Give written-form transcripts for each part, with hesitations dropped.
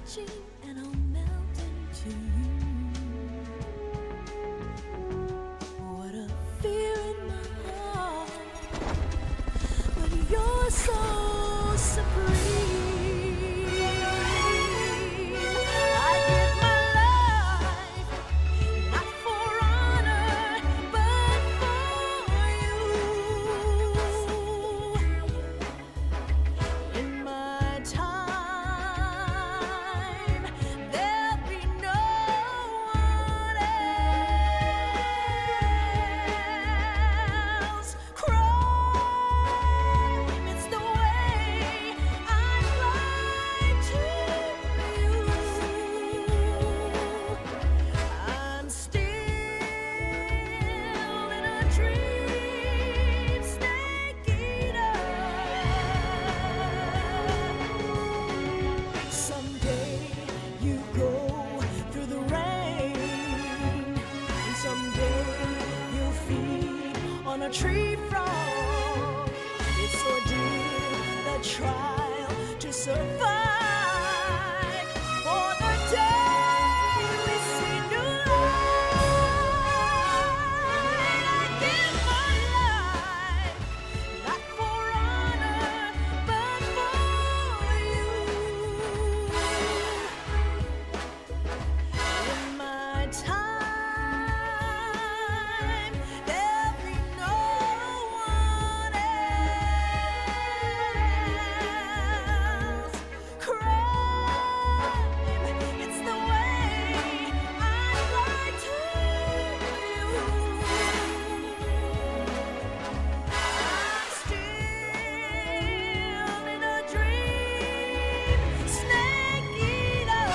touching and I'll melt into you. What a fear in my heart, but you're so supreme. I give my life, not for honor, but for you. In my time, there'll be no one else. Crime, it's the way I fly to you. I'm still in a dream, snake eater. Someday you go through the rain, and someday you'll feed on a tree frog. It's ordeal, the trial to survive. For the day we see new light, I give my life, not for honor, but for you. In my time, there'll be no one else. Crime, it's the way I fly to you. I'm still in a dream, snake eater.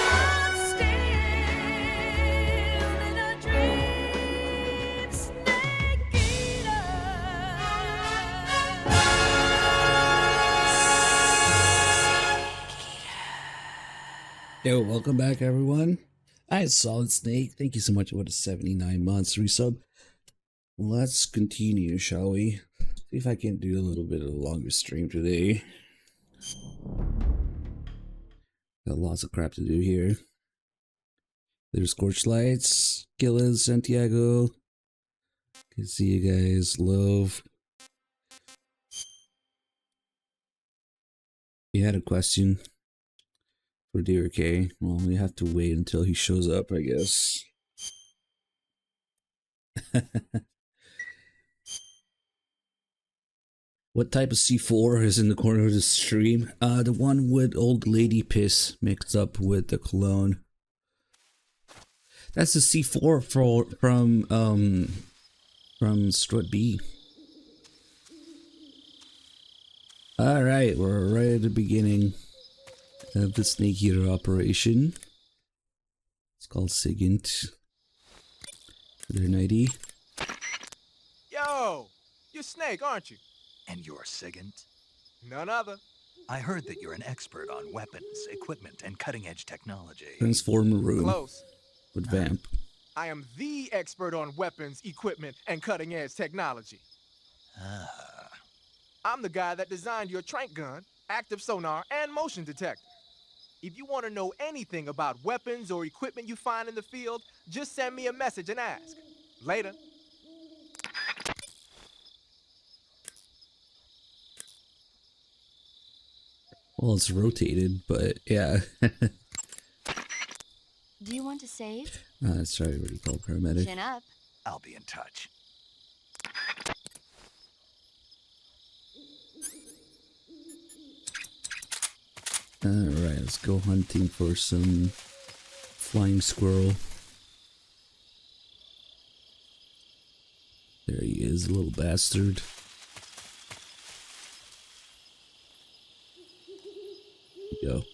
I'm still in a dream, snake eater. Yo, welcome back, everyone. I Solid Snake. Thank you so much for the 79 months resub. Let's continue, shall we? See if I can do a little bit of a longer stream today. Got lots of crap to do here. There's Scorch Lights, Gillis, Santiago. Can see you guys. Love. You had a question for Dear K. Well, we have to wait until he shows up, I guess. What type of C4 is in the corner of the stream? The one with old lady piss mixed up with the cologne. That's the C4 from Strut B. Alright, we're right at the beginning of the Snake Eater operation. It's called SIGINT. Their 90. Yo, you're Snake, aren't you? And you're SIGINT? None other. I heard that you're an expert on weapons, equipment, and cutting-edge technology. Transformer room Close. with Vamp. I am the expert on weapons, equipment, and cutting-edge technology. Ah. I'm the guy that designed your trank gun, active sonar, and motion detector. If you want to know anything about weapons or equipment you find in the field, just send me a message and ask. Later. Well, it's rotated, but yeah. Do you want to save? Sorry, what do you call paramedic? Chin up. I'll be in touch. Alright, let's go hunting for some flying squirrel. There he is, little bastard. There you go.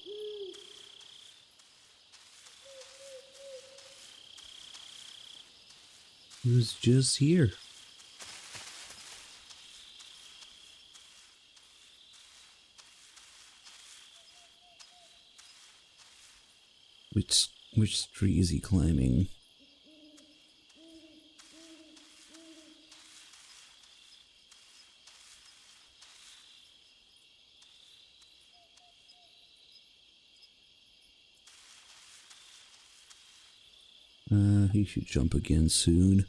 He was just here. Which tree is he climbing? He should jump again soon.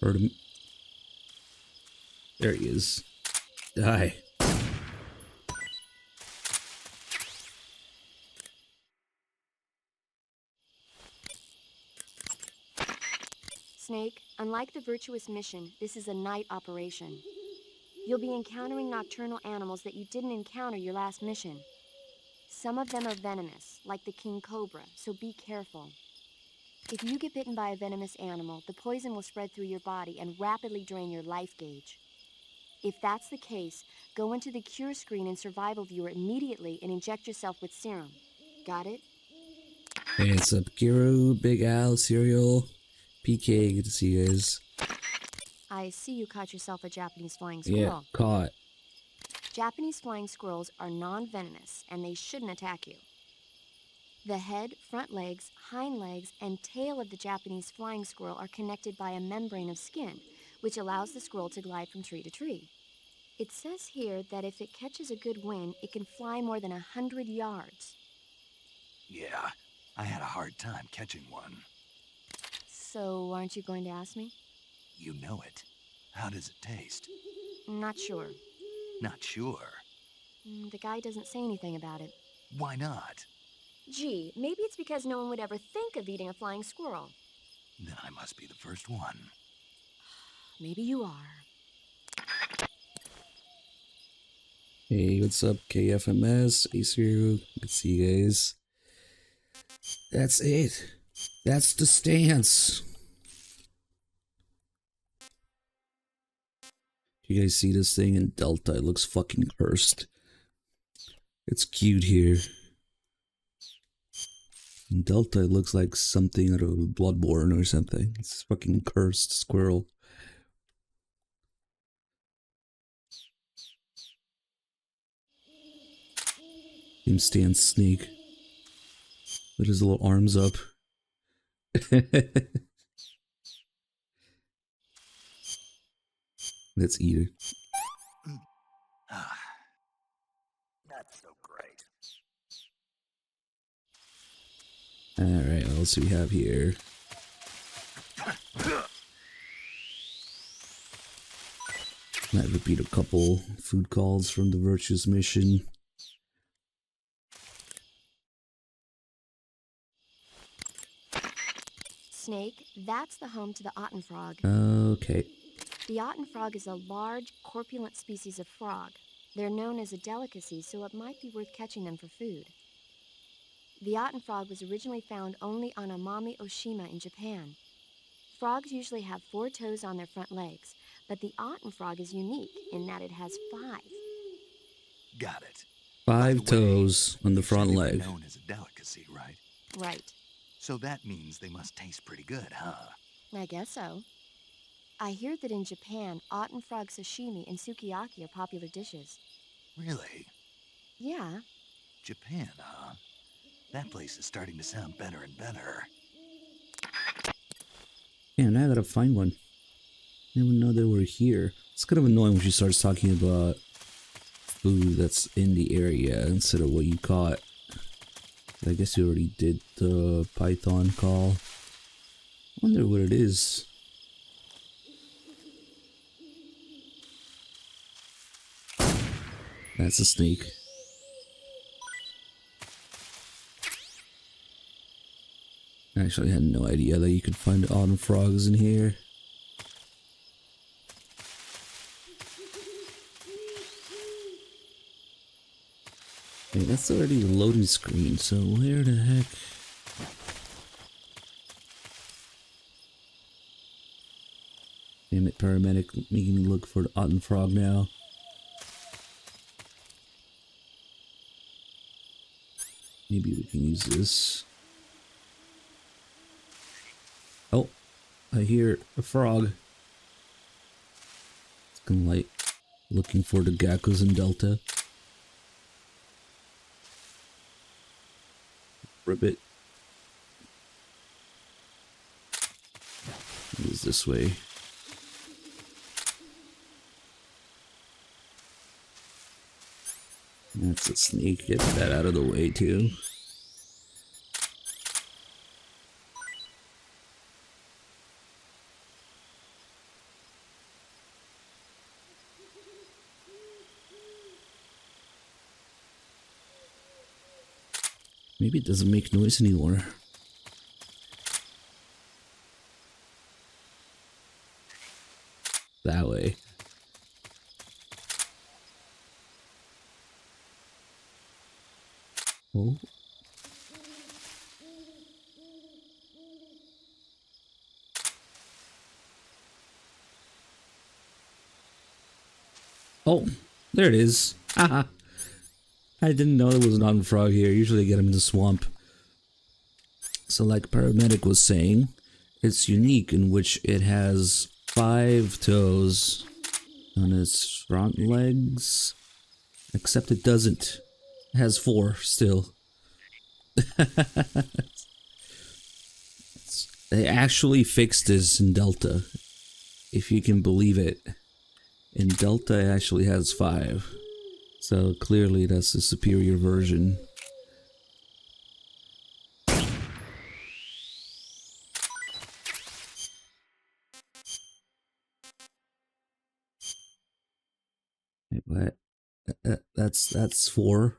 Heard him. There he is. Die. Snake, unlike the Virtuous mission, this is a night operation. You'll be encountering nocturnal animals that you didn't encounter your last mission. Some of them are venomous, like the king cobra, so be careful. If you get bitten by a venomous animal, the poison will spread through your body and rapidly drain your life gauge. If that's the case, go into the cure screen in Survival Viewer immediately and inject yourself with serum. Got it? Hey, what's up, Giro, Big Al, Cereal, PK, good to see you guys. I see you caught yourself a Japanese flying Yeah, squirrel. caught. Japanese flying squirrels are non-venomous, and they shouldn't attack you. The head, front legs, hind legs, and tail of the Japanese flying squirrel are connected by a membrane of skin, which allows the squirrel to glide from tree to tree. It says here that if it catches a good wind, it can fly more than 100 yards. Yeah, I had a hard time catching one. So, aren't you going to ask me? You know it. How does it taste? Not sure. Not sure. The guy doesn't say anything about it. Why not? Gee, maybe it's because no one would ever think of eating a flying squirrel. Then I must be the first one. Maybe you are. Hey, what's up, KFMS, Acer, good to see you guys. That's it. That's the stance. You guys see this thing in Delta? It looks fucking cursed. It's cute here. In Delta, it looks like something out of Bloodborne or something. It's fucking cursed squirrel. Him stand snake with his little arms up. Let's eat it. Ah, not so great. Alright, what else do we have here? Might repeat a couple food calls from the Virtuous mission. Snake, that's the home to the Otten frog. Okay. The Otten frog is a large, corpulent species of frog. They're known as a delicacy, so it might be worth catching them for food. The Otten frog was originally found only on Amami Oshima in Japan. Frogs usually have 4 toes on their front legs, but the Otten frog is unique in that it has 5. Got it. 5 toes on the You said front they were leg. known as a delicacy, right? Right. So that means they must taste pretty good, huh? I guess so. I hear that in Japan, Otten frog sashimi and sukiyaki are popular dishes. Really? Yeah. Japan, huh? That place is starting to sound better and better. Yeah, now I gotta find one. I didn't even know they were here. It's kind of annoying when she starts talking about food that's in the area instead of what you caught. I guess you already did the Python call. Wonder what it is. That's a snake. Actually, I had no idea that you could find autumn frogs in here. Hey, that's already the loading screen, so where the heck? Damn it, paramedic, making me look for the autumn frog now. Maybe we can use this. Oh, I hear a frog. It's kind of like looking for the geckos in Delta. Ribbit. It is this way. That's a snake. Get that out of the way too. Maybe it doesn't make noise anymore. That way. Oh. Oh, there it is. Haha. I didn't know there was an on frog here. Usually I get them in the swamp. So like Paramedic was saying, it's unique in which it has 5 toes on its front legs. Except it doesn't. It has 4 still. They actually fixed this in Delta. If you can believe it. In Delta it actually has 5. So clearly that's the superior version. Wait, what? That's 4.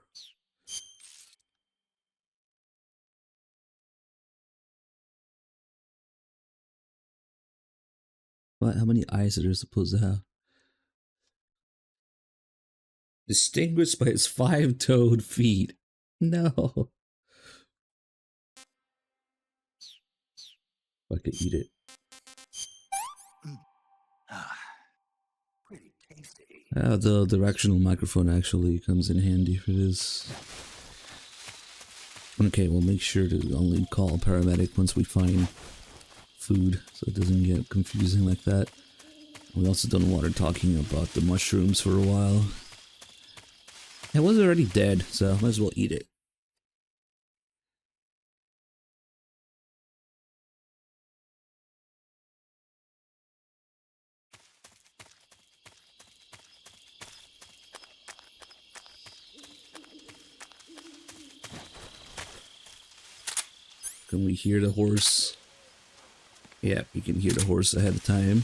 What? How many eyes are they supposed to have? Distinguished by its 5-toed feet. No. I could eat it. Pretty tasty. The directional microphone actually comes in handy for this. Okay, we'll make sure to only call paramedic once we find food, so it doesn't get confusing like that. We also don't want her talking about the mushrooms for a while. It was already dead, so might as well eat it. Can we hear the horse? Yeah, we can hear the horse ahead of time.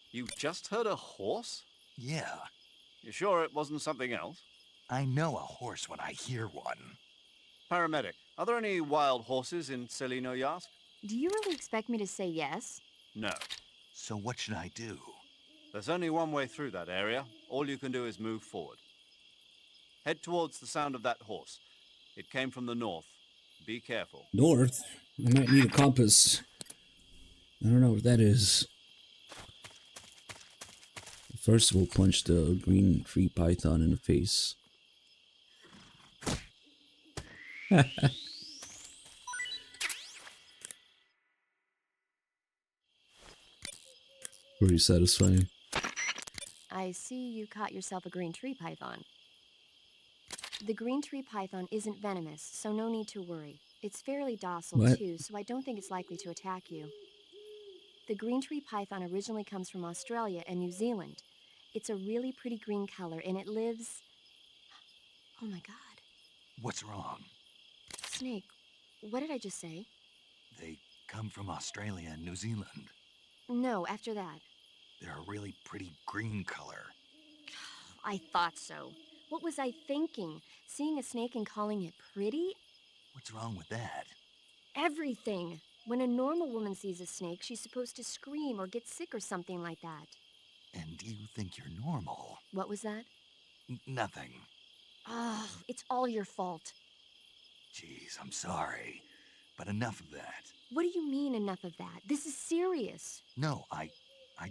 You just heard a horse? Yeah, You sure it wasn't something else? I know a horse when I hear one. Paramedic, are there any wild horses in Selino Yask? Do you really expect me to say yes? No. So what should I do? There's only one way through that area. All you can do is move forward. Head towards the sound of that horse. It came from the north. Be careful. North? I might need a compass. I don't know what that is. First we'll punch the green tree python in the face. Pretty satisfying. I see you caught yourself a green tree python. The green tree python isn't venomous, so no need to worry. It's fairly docile What? too, so I don't think it's likely to attack you. The green tree python originally comes from Australia and New Zealand. It's a really pretty green color and it lives... Oh my god. What's wrong? Snake, what did I just say? They come from Australia and New Zealand. No, after that. They're a really pretty green color. I thought so. What was I thinking? Seeing a snake and calling it pretty? What's wrong with that? Everything. When a normal woman sees a snake, she's supposed to scream or get sick or something like that. And you think you're normal? What was that? Nothing. Oh, it's all your fault. Jeez, I'm sorry. But enough of that. What do you mean enough of that? This is serious. No, I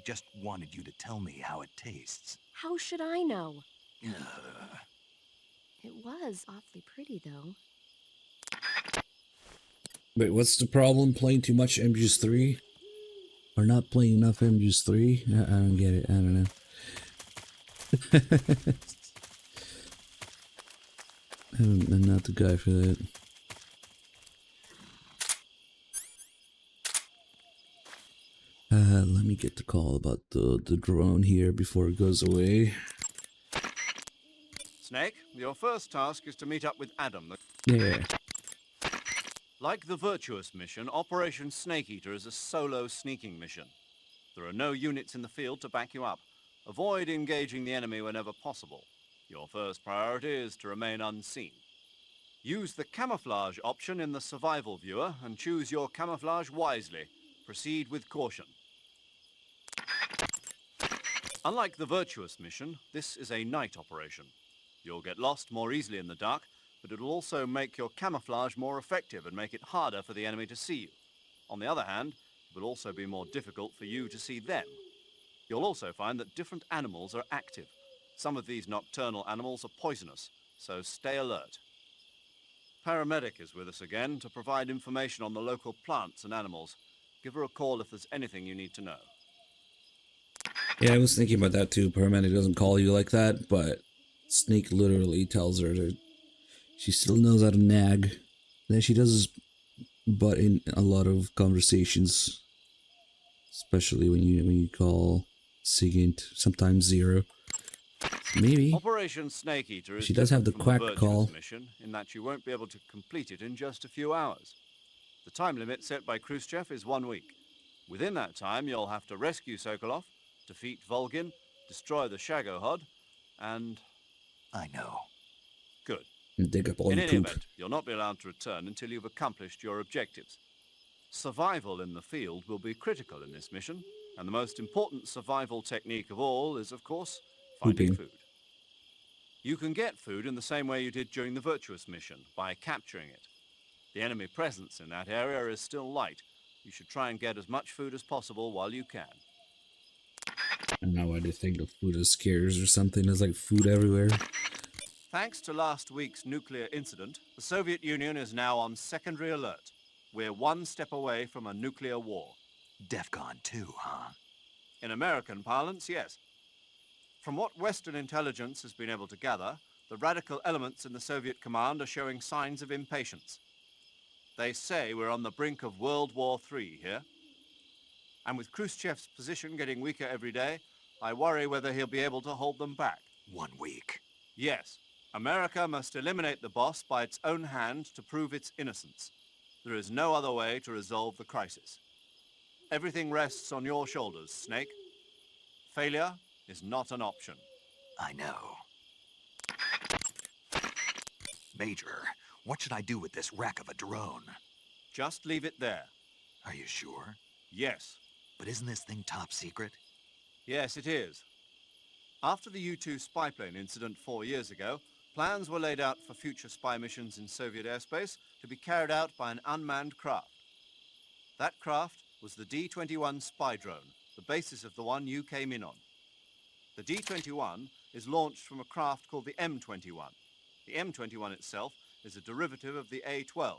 just wanted you to tell me how it tastes. How should I know? Ugh. It was awfully pretty, though. Wait, what's the problem? Playing too much MGS3? Or not playing enough MGS3? I don't get it. I don't know. I'm not the guy for that. Let me get the call about the drone here before it goes away. Snake, your first task is to meet up with Adam. Yeah. Like the Virtuous mission, Operation Snake Eater is a solo sneaking mission. There are no units in the field to back you up. Avoid engaging the enemy whenever possible. Your first priority is to remain unseen. Use the camouflage option in the survival viewer and choose your camouflage wisely. Proceed with caution. Unlike the Virtuous mission, this is a night operation. You'll get lost more easily in the dark, but it'll also make your camouflage more effective and make it harder for the enemy to see you. On the other hand, it will also be more difficult for you to see them. You'll also find that different animals are active. Some of these nocturnal animals are poisonous, so stay alert. Paramedic is with us again to provide information on the local plants and animals. Give her a call if there's anything you need to know. Yeah, I was thinking about that too. Paramedic doesn't call you like that, but Snake literally tells her that she still knows how to nag. Then she does butt in a lot of conversations, especially when you call Sigint, sometimes Zero. So maybe Operation Snake Eater is she does have the different from quack Virtuous call. mission in that you won't be able to complete it in just a few hours. The time limit set by Khrushchev is 1 week. Within that time, you'll have to rescue Sokolov, defeat Volgin, destroy the Shagohod, and... I know. Good. And dig up all In the any poop. event, you'll not be allowed to return until you've accomplished your objectives. Survival in the field will be critical in this mission, and the most important survival technique of all is, of course, finding Pooping. food. You can get food in the same way you did during the Virtuous mission, by capturing it. The enemy presence in that area is still light. You should try and get as much food as possible while you can. I don't know why they think of food as scarce or something. There's like food everywhere. Thanks to last week's nuclear incident, the Soviet Union is now on secondary alert. We're one step away from a nuclear war. DEFCON 2, huh? In American parlance, yes. From what Western intelligence has been able to gather, the radical elements in the Soviet command are showing signs of impatience. They say we're on the brink of World War III here. And with Khrushchev's position getting weaker every day, I worry whether he'll be able to hold them back. 1 week. Yes, America must eliminate the boss by its own hand to prove its innocence. There is no other way to resolve the crisis. Everything rests on your shoulders, Snake. Failure is not an option. I know. Major, what should I do with this wreck of a drone? Just leave it there. Are you sure? Yes. But isn't this thing top secret? Yes, it is. After the U-2 spy plane incident 4 years ago, plans were laid out for future spy missions in Soviet airspace to be carried out by an unmanned craft. That craft was the D-21 spy drone, the basis of the one you came in on. The D-21 is launched from a craft called the M-21. The M-21 itself is a derivative of the A-12,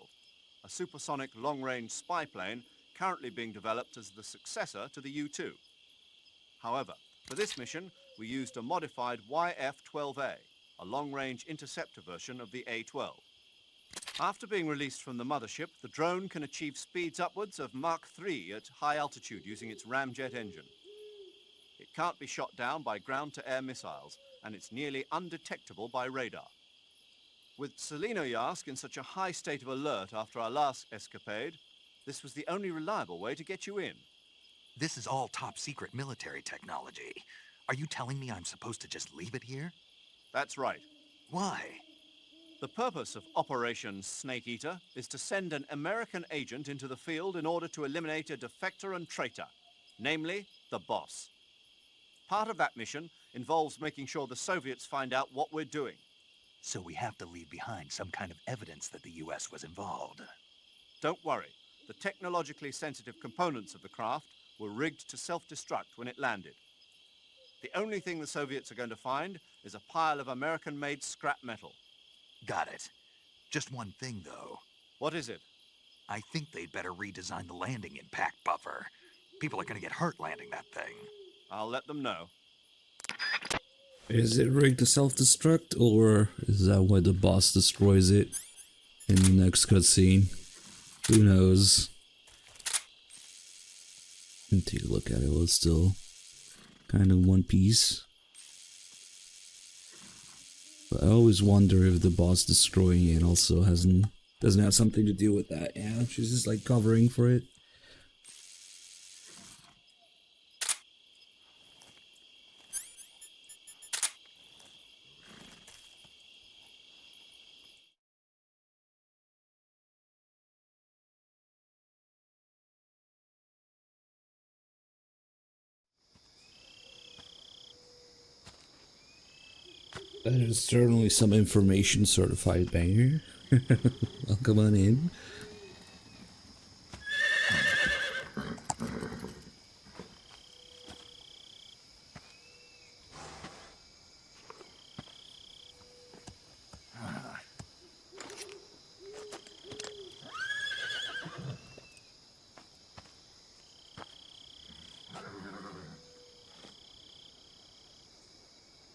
a supersonic long-range spy plane currently being developed as the successor to the U-2. However, for this mission, we used a modified YF-12A, a long-range interceptor version of the A-12. After being released from the mothership, the drone can achieve speeds upwards of Mach 3 at high altitude using its ramjet engine. It can't be shot down by ground-to-air missiles, and it's nearly undetectable by radar. With Selinoyarsk in such a high state of alert after our last escapade, this was the only reliable way to get you in. This is all top secret military technology. Are you telling me I'm supposed to just leave it here? That's right. Why? The purpose of Operation Snake Eater is to send an American agent into the field in order to eliminate a defector and traitor, namely the boss. Part of that mission involves making sure the Soviets find out what we're doing. So we have to leave behind some kind of evidence that the US was involved. Don't worry, the technologically sensitive components of the craft were rigged to self-destruct when it landed. The only thing the Soviets are going to find is a pile of American-made scrap metal. Got it. Just one thing, though. What is it? I think they'd better redesign the landing impact buffer. People are going to get hurt landing that thing. I'll let them know. Is it rigged to self-destruct, or is that why the boss destroys it in the next cutscene? Who knows? Let me take a look at it while it's still kind of one piece. But I always wonder if the boss destroying it also doesn't have something to do with that. Yeah, she's just like covering for it. That is certainly some information certified banger. Welcome on in.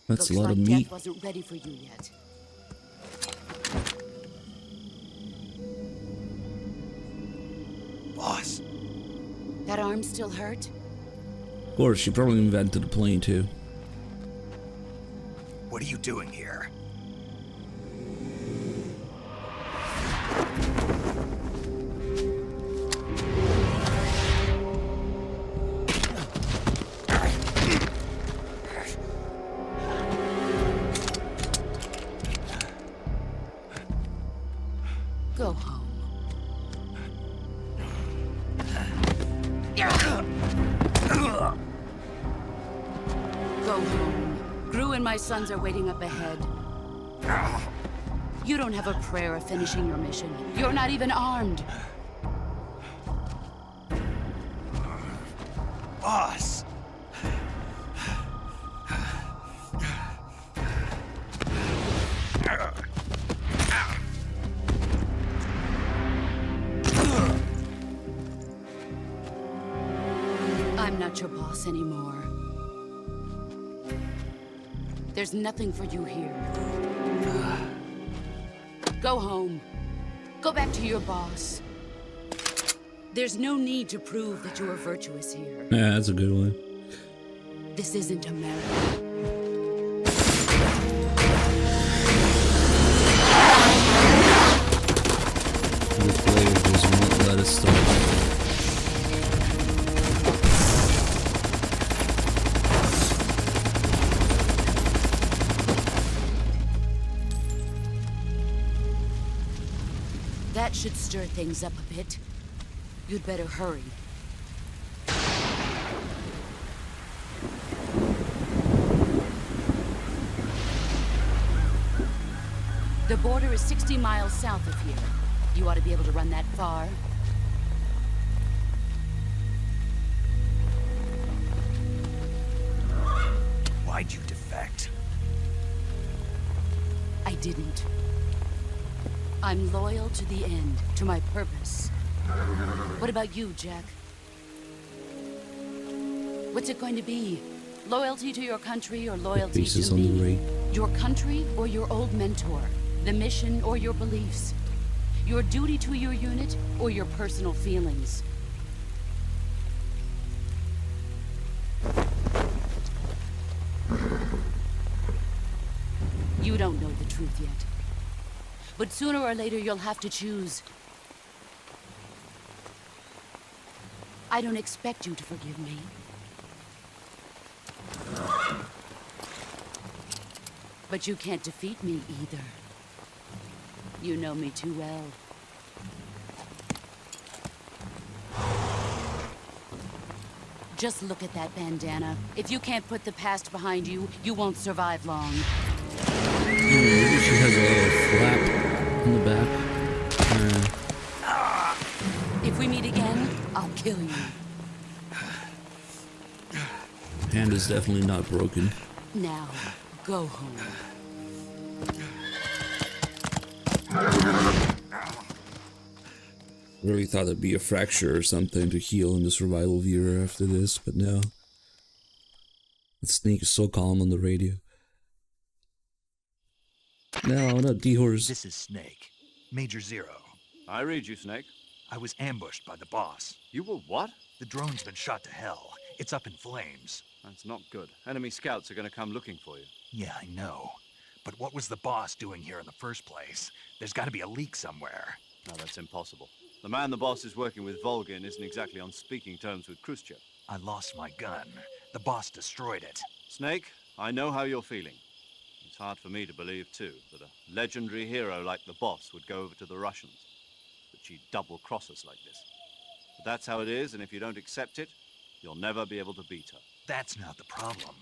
That's a lot of meat. Death wasn't ready for you yet. Boss, That arm still hurt? Of course, she probably invented the plane too. what are you doing here? Go home. Go home. Gru and my sons are waiting up ahead. You don't have a prayer of finishing your mission. You're not even armed. Boss! I'm not your boss anymore. There's nothing for you here. Go home. Go back to your boss. There's no need to prove that you are virtuous here. Yeah, that's a good one. This isn't America. The player just won't let us start. That should stir things up a bit. You'd better hurry. The border is 60 miles south of here. You ought to be able to run that far. Why'd you defect? I didn't. I'm loyal to the end, to my purpose. What about you, Jack? What's it going to be? Loyalty to your country or loyalty Pieces to on me? the ray. Your country or your old mentor? The mission or your beliefs? Your duty to your unit or your personal feelings? You don't know the truth yet. But sooner or later you'll have to choose. I don't expect you to forgive me. But you can't defeat me either. You know me too well. Just look at that bandana. If you can't put the past behind you, you won't survive long. Maybe she has a little flap in the back. If we meet again, I'll kill you. Hand is definitely not broken. Now, go home. Really thought it'd be a fracture or something to heal in the survival viewer after this, but no. The snake is so calm on the radio. No, not D-Horse. This is Snake. Major Zero. I read you, Snake. I was ambushed by the boss. You were what? The drone's been shot to hell. It's up in flames. That's not good. Enemy scouts are going to come looking for you. Yeah, I know. But what was the boss doing here in the first place? There's got to be a leak somewhere. No, that's impossible. The man the boss is working with, Volgin, isn't exactly on speaking terms with Khrushchev. I lost my gun. The boss destroyed it. Snake, I know how you're feeling. It's hard for me to believe, too, that a legendary hero like the boss would go over to the Russians. That she'd double-cross us like this. But that's how it is, and if you don't accept it, you'll never be able to beat her. That's not the problem.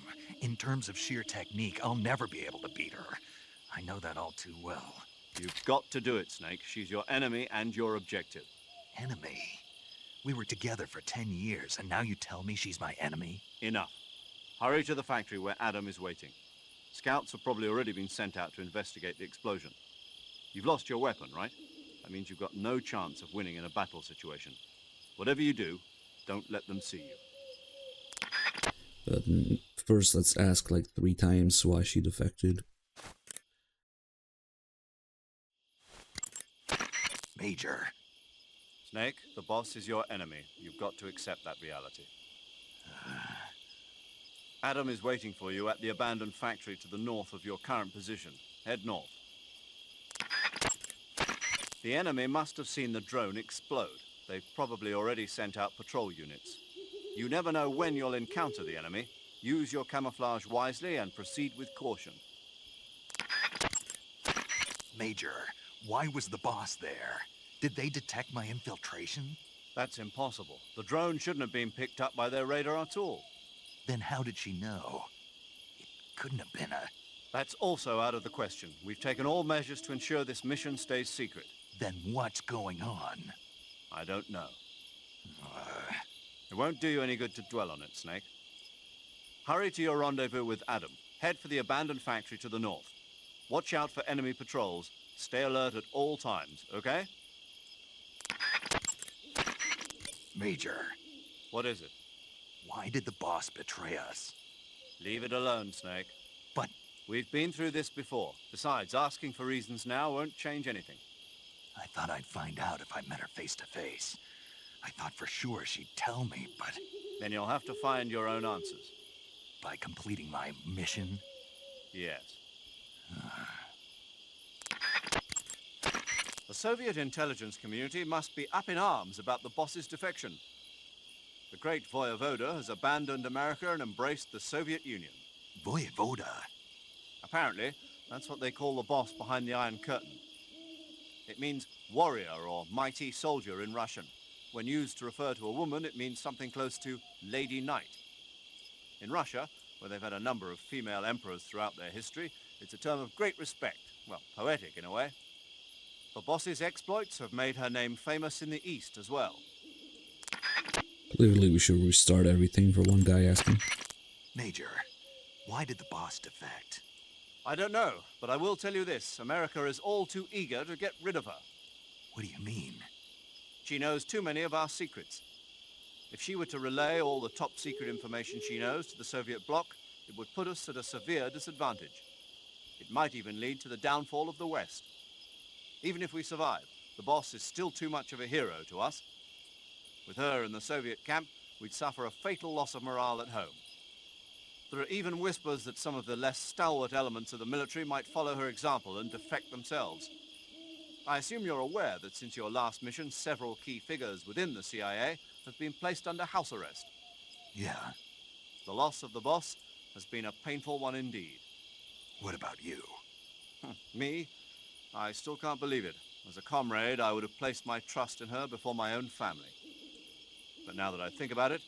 In terms of sheer technique, I'll never be able to beat her. I know that all too well. You've got to do it, Snake. She's your enemy and your objective. Enemy? We were together for 10 years, and now you tell me she's my enemy? Enough. Hurry to the factory where Adam is waiting. Scouts have probably already been sent out to investigate the explosion. You've lost your weapon, right? That means you've got no chance of winning in a battle situation. Whatever you do, don't let them see you. But first, let's ask like 3 times why she defected. Major. Snake, the boss is your enemy. You've got to accept that reality. Adam is waiting for you at the abandoned factory to the north of your current position. Head north. The enemy must have seen the drone explode. They've probably already sent out patrol units. You never know when you'll encounter the enemy. Use your camouflage wisely and proceed with caution. Major, why was the boss there? Did they detect my infiltration? That's impossible. The drone shouldn't have been picked up by their radar at all. Then how did she know? It couldn't have been a... That's also out of the question. We've taken all measures to ensure this mission stays secret. Then what's going on? I don't know. It won't do you any good to dwell on it, Snake. Hurry to your rendezvous with Adam. Head for the abandoned factory to the north. Watch out for enemy patrols. Stay alert at all times, okay? Major, What is it? why did the boss betray us? Leave it alone, Snake. But We've been through this before. Besides, asking for reasons now won't change anything. I thought I'd find out if I met her face to face. I thought for sure she'd tell me, but Then you'll have to find your own answers. by completing my mission, Yes. The Soviet intelligence community must be up in arms about the boss's defection. The great Voyevoda has abandoned America and embraced the Soviet Union. Voyevoda. Apparently, that's what they call the boss behind the Iron Curtain. It means warrior or mighty soldier in Russian. When used to refer to a woman, it means something close to Lady Knight. In Russia, where they've had a number of female emperors throughout their history, it's a term of great respect. Well, poetic in a way. The boss's exploits have made her name famous in the East as well. Clearly, we should restart everything for one guy asking. Major, why did the boss defect? I don't know, but I will tell you this. America is all too eager to get rid of her. What do you mean? She knows too many of our secrets. If she were to relay all the top-secret information she knows to the Soviet bloc, it would put us at a severe disadvantage. It might even lead to the downfall of the West. Even if we survive, the boss is still too much of a hero to us. With her in the Soviet camp, we'd suffer a fatal loss of morale at home. There are even whispers that some of the less stalwart elements of the military might follow her example and defect themselves. I assume you're aware that since your last mission, several key figures within the CIA have been placed under house arrest. Yeah, The loss of the boss has been a painful one indeed. what about you? Me? I still can't believe it. As a comrade, I would have placed my trust in her before my own family. But now that I think about it,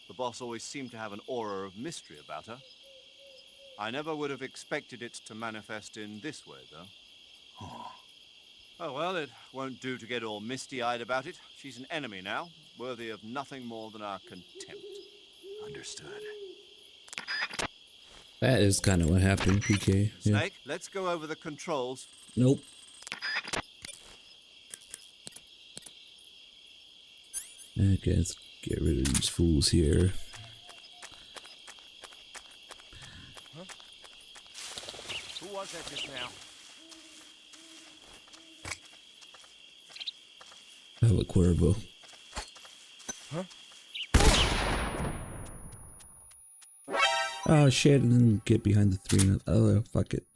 the boss always seemed to have an aura of mystery about her. I never would have expected it to manifest in this way, though. Oh, well, it won't do to get all misty-eyed about it. She's an enemy now, worthy of nothing more than our contempt. Understood. That is kind of what happened, PK. Yeah. Snake, let's go over the controls. Nope. Okay, let's get rid of these fools here. Who was that just now? I have a Cuervo. Oh shit, and then get behind the 3. Oh, fuck it.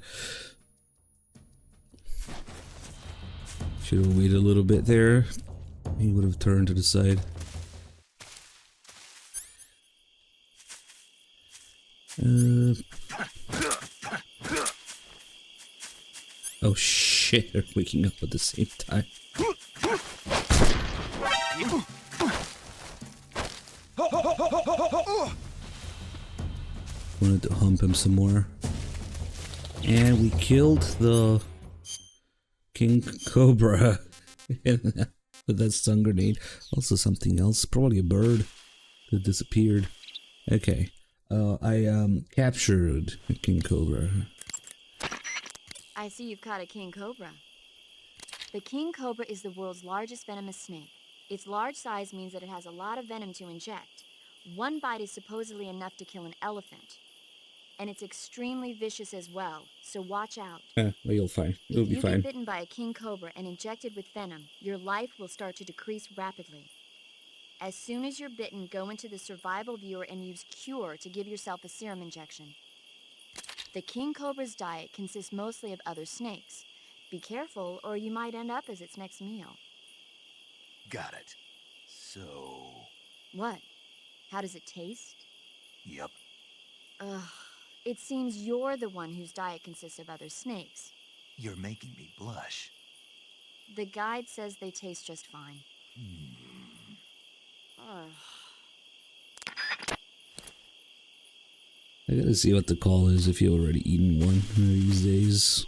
Should have waited a little bit there. He would have turned to the side. Oh shit, they're waking up at the same time. Wanted to hump him some more. And we killed the King Cobra with that stun grenade. Also something else, probably a bird that disappeared. Okay, I captured King Cobra. I see you've caught a king cobra. The king cobra is the world's largest venomous snake. Its large size means that it has a lot of venom to inject. One bite is supposedly enough to kill an elephant. And it's extremely vicious as well, so watch out. Well, you'll fine. You'll be If you fine. get bitten by a king cobra and injected with venom, your life will start to decrease rapidly. As soon as you're bitten, go into the survival viewer and use Cure to give yourself a serum injection. The king cobra's diet consists mostly of other snakes. Be careful, or you might end up as its next meal. Got it. So... What? How does it taste? Yep. Ugh. It seems you're the one whose diet consists of other snakes. You're making me blush. The guide says they taste just fine. Ugh. I gotta see what the call is if you already eaten one these days.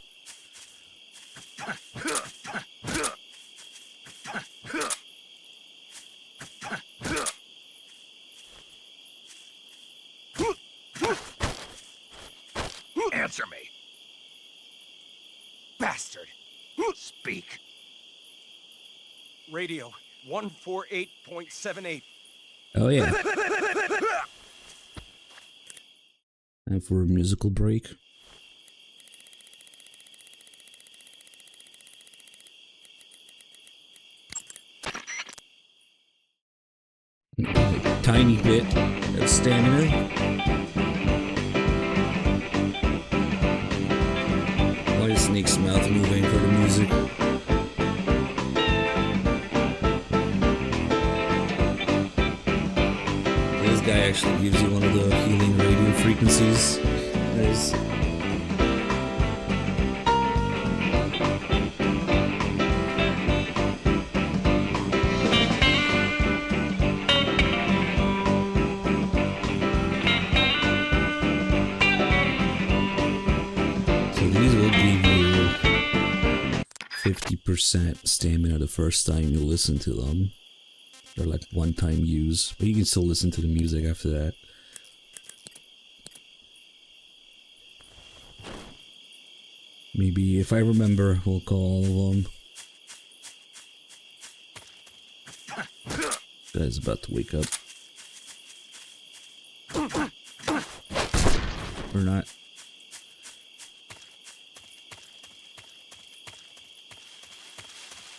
Answer me! Bastard! Speak! Radio 148.78. Oh yeah. And for a musical break. A tiny bit of stamina. Why is Snake's mouth moving for the music? This guy actually gives you one of the healing radio frequencies. Nice. So these will give you 50% stamina the first time you listen to them. They're like one-time use, but you can still listen to the music after that. Maybe if I remember, we'll call all of them. Guy's about to wake up. Or not.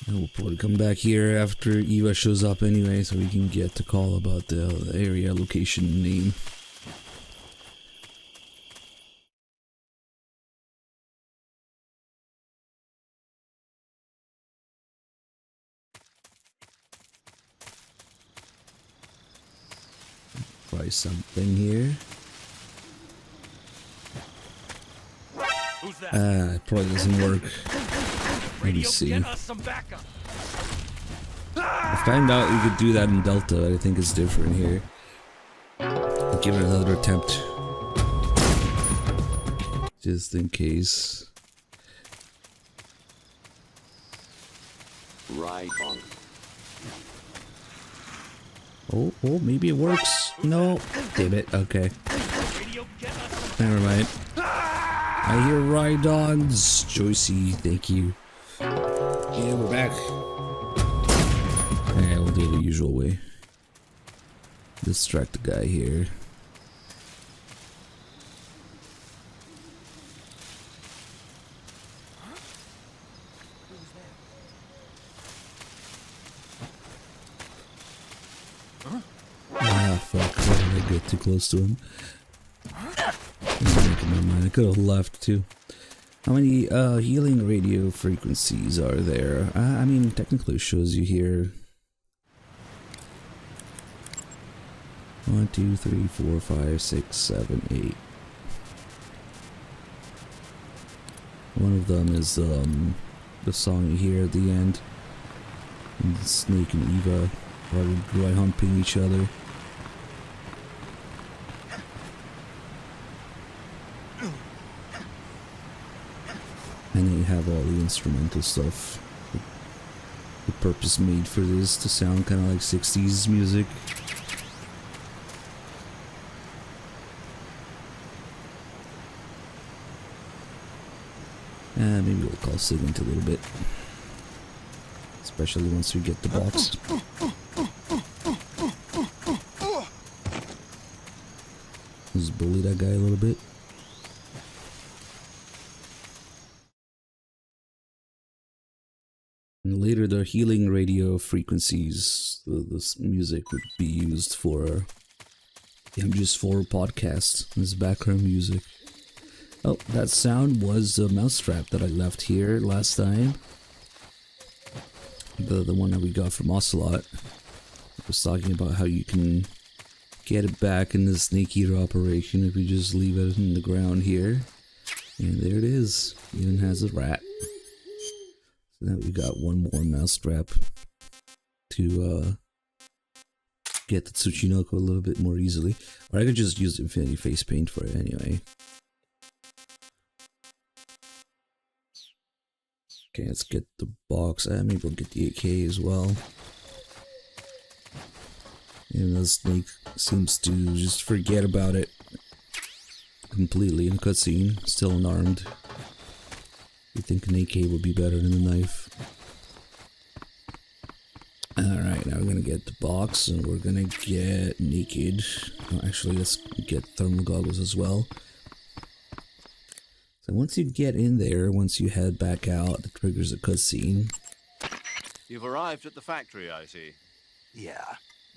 And we'll probably come back here after Eva shows up anyway, so we can get the call about the area location name. Try something here. Who's that? It probably doesn't work. Let me Radio, see. get us some backup. I found out you could do that in Delta. I think it's different here. I'll give it another attempt. Just in case. Right on. Oh, maybe it works. No. Damn it. Okay. Radio, get us some Never mind. I hear Rhydons. Joycey, thank you. Yeah, we're back. Yeah, we'll do it the usual way. Distract the guy here. bit too close to him. I'm making my mind. I could have left too. How many healing radio frequencies are there? I mean, technically it shows you here. 1, 2, 3, 4, 5, 6, 7, 8. One of them is the song you hear at the end. And Snake and Eva are dry humping each other. And then you have all the instrumental stuff. The purpose made for this to sound kind of like 60s music. And maybe we'll call Sigint a little bit. Especially once we get the box. Let's bully that guy a little bit. And later the healing radio frequencies, this music would be used for the MGS4 podcast as background music. Oh, that sound was the mousetrap that I left here last time. The one that we got from Ocelot. I was talking about how you can get it back in the Snake Eater operation if you just leave it in the ground here. And there it is. Even has a rat. So now we got one more mousetrap to get the Tsuchinoko a little bit more easily. Or I could just use Infinity Face Paint for it anyway. Okay, let's get the box. Maybe we'll get the AK as well. And the Snake seems to just forget about it completely in a cutscene. Still unarmed. You think an AK would be better than a knife. Alright, now we're gonna get the box and we're gonna get naked. Oh, actually, let's get thermal goggles as well. So once you get in there, once you head back out, it triggers a cutscene. You've arrived at the factory, I see. Yeah,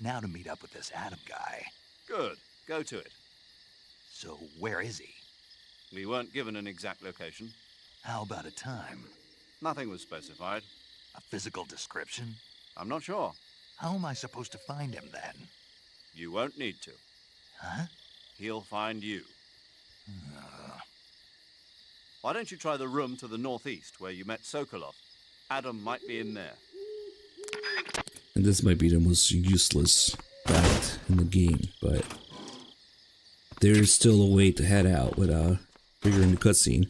now to meet up with this Adam guy. Good. Go to it. So where is he? We weren't given an exact location. How about a time? Nothing was specified. A physical description? I'm not sure. How am I supposed to find him then? You won't need to. Huh? He'll find you. Why don't you try the room to the northeast where you met Sokolov? Adam might be in there. And this might be the most useless fact in the game, but there's still a way to head out without triggering the cutscene.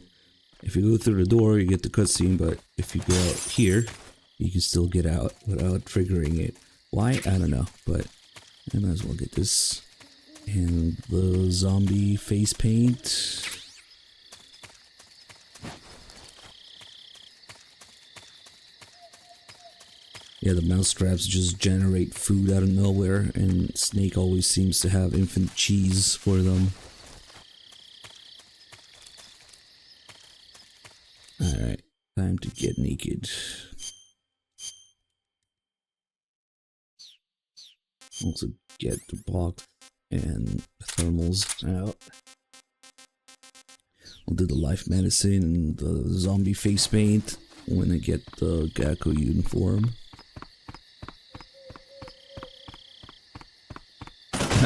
If you go through the door, you get the cutscene, but if you go out here, you can still get out without triggering it. Why? I don't know, but I might as well get this. And the zombie face paint. Yeah, the mousetraps just generate food out of nowhere, and Snake always seems to have infinite cheese for them. Alright, time to get naked. Also get the box and the thermals out. I'll do the life medicine and the zombie face paint when I get the Gakko uniform.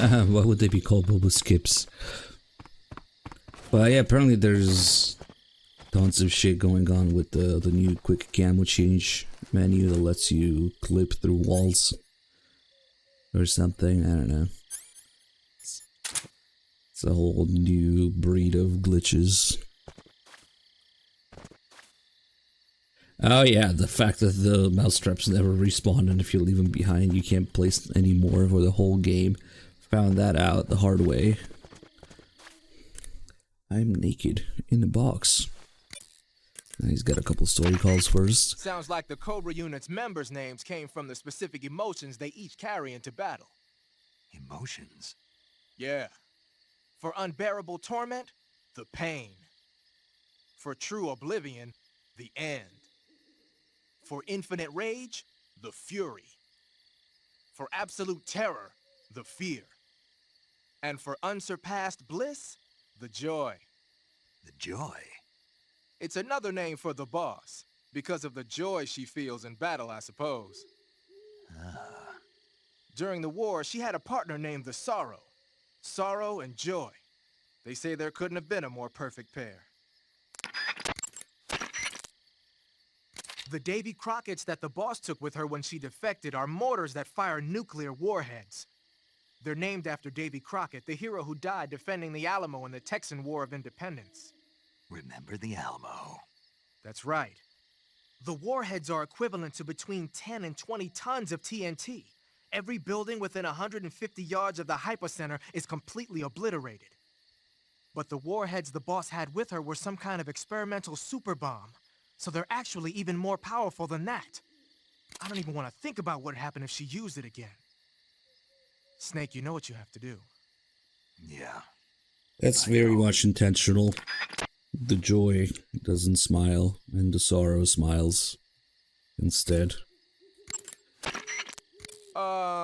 Why would they be called Boba Skips? But yeah, apparently there's tons of shit going on with the new quick camo change menu that lets you clip through walls or something. I don't know. It's a whole new breed of glitches. Oh yeah, the fact that the mousetraps never respawn, and if you leave them behind you can't place any more for the whole game. Found that out the hard way. I'm naked in the box. And he's got a couple story calls first. Sounds like the Cobra unit's members' names came from the specific emotions they each carry into battle. Emotions? Yeah. For unbearable torment, the pain. For true oblivion, the end. For infinite rage, the fury. For absolute terror, the fear. And for unsurpassed bliss, the joy. The joy? It's another name for the boss, because of the joy she feels in battle, I suppose. Ah. During the war, she had a partner named the Sorrow. Sorrow and joy. They say there couldn't have been a more perfect pair. The Davy Crockett's that the boss took with her when she defected are mortars that fire nuclear warheads. They're named after Davy Crockett, the hero who died defending the Alamo in the Texan War of Independence. Remember the Alamo. That's right. The warheads are equivalent to between 10 and 20 tons of TNT. Every building within 150 yards of the hypocenter is completely obliterated. But the warheads the boss had with her were some kind of experimental super bomb, so they're actually even more powerful than that. I don't even want to think about what would happen if she used it again. Snake, you know what you have to do. Yeah. That's I very know. much intentional. The joy doesn't smile, and the sorrow smiles instead.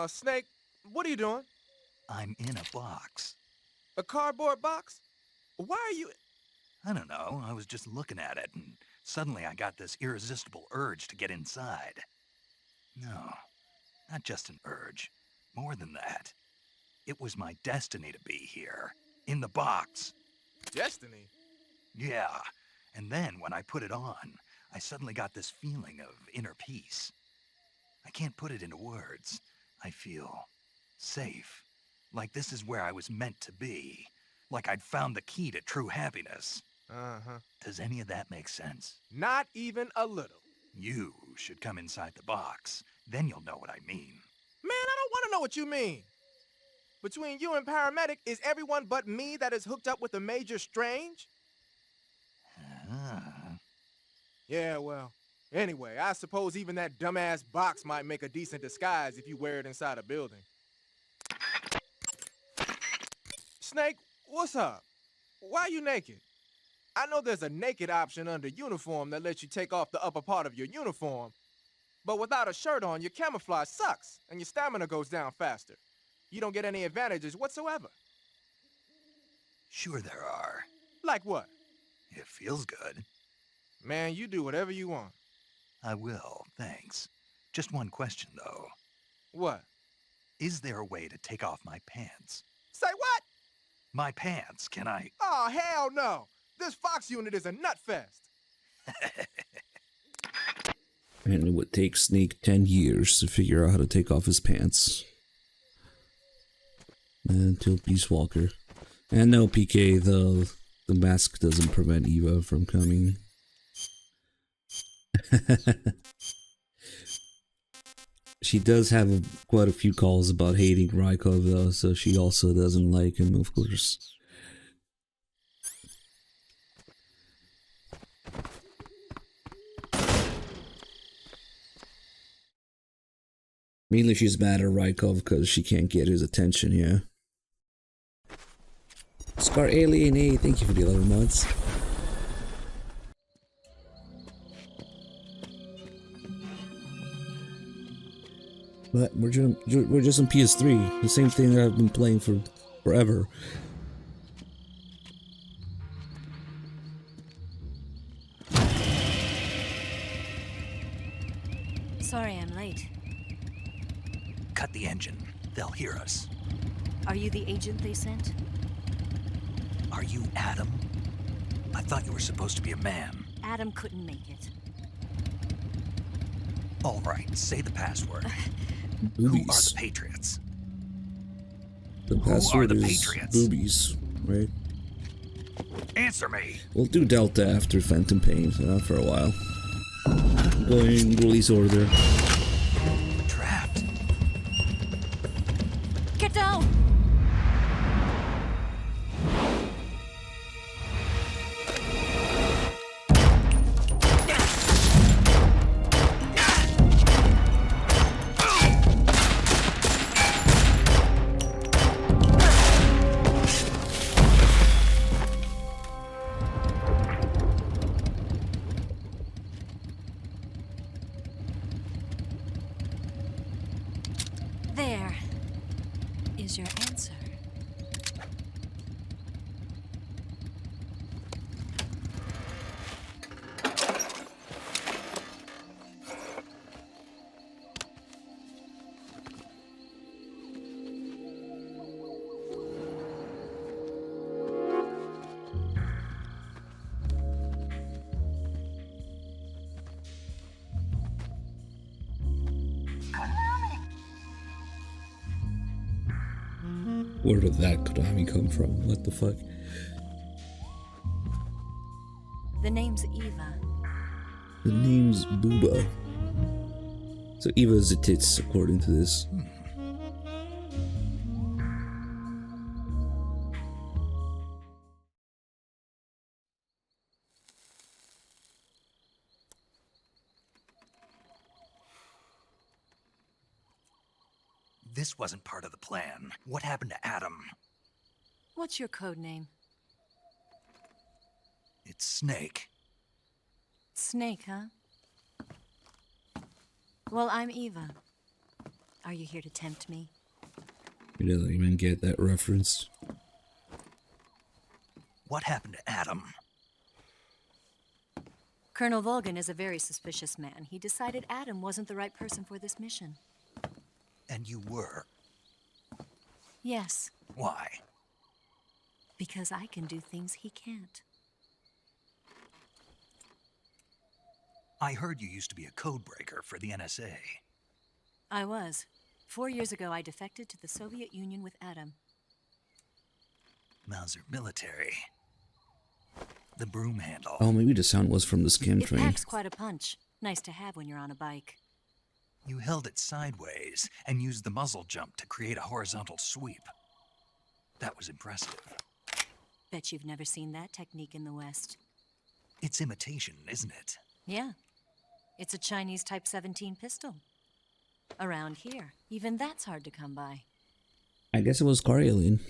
Snake, what are you doing? I'm in a box. A cardboard box? Why are you... I don't know, I was just looking at it, and suddenly I got this irresistible urge to get inside. No, not just an urge. More than that. It was my destiny to be here. In the box. Destiny? Yeah, and then when I put it on, I suddenly got this feeling of inner peace. I can't put it into words. I feel safe. Like this is where I was meant to be. Like I'd found the key to true happiness. Uh-huh. Does any of that make sense? Not even a little. You should come inside the box. Then you'll know what I mean. Man, I don't want to know what you mean. Between you and Paramedic, is everyone but me that is hooked up with the Major Strange? Ah. Yeah, well, anyway, I suppose even that dumbass box might make a decent disguise if you wear it inside a building. Snake, what's up? Why are you naked? I know there's a naked option under uniform that lets you take off the upper part of your uniform, but without a shirt on, your camouflage sucks, and your stamina goes down faster. You don't get any advantages whatsoever. Sure there are. Like what? It feels good. Man, you do whatever you want. I will, thanks. Just one question, though. What? Is there a way to take off my pants? Say what? My pants, can I? Oh, hell no! This Fox unit is a nut fest! And it would take Snake 10 years to figure out how to take off his pants. Until Peace Walker. And no, PK, the mask doesn't prevent Eva from coming. She does have quite a few calls about hating Rykov though, so she also doesn't like him, of course. Mainly she's mad at Rykov because she can't get his attention, yeah. Scar Alien, hey, thank you for the 11 months. But we're just on PS3, the same thing that I've been playing for forever. Sorry I'm late. Cut the engine. They'll hear us. Are you the agent they sent? Are you Adam? I thought you were supposed to be a man. Adam couldn't make it. All right, say the password. Boobies. Who are the Patriots? The Who are password the is Patriots? boobies, right? Answer me. We'll do Delta after Phantom Pain for a while. Going release order. We're trapped. Get down! There is your answer. Where did that Konami come from? What the fuck? The name's Eva. The name's Booba. So Eva is a tits, according to this. This wasn't part of the plan. What happened to Adam? What's your code name? It's Snake. Snake, huh? Well, I'm Eva. Are you here to tempt me? You didn't even get that reference. What happened to Adam? Colonel Volgan is a very suspicious man. He decided Adam wasn't the right person for this mission. And you were. Yes, Why? because I can do things he can't. I heard you used to be a codebreaker for the NSA. I was. 4 years ago, I defected to the Soviet Union with Adam. Mauser military. The broom handle. Oh, maybe the sound was from the skim It train. packs quite a punch. Nice to have when you're on a bike. You held it sideways and used the muzzle jump to create a horizontal sweep. That was impressive. Bet you've never seen that technique in the West. It's imitation, isn't it? Yeah. It's a Chinese Type 17 pistol. Around here, even that's hard to come by. I guess it was car alien.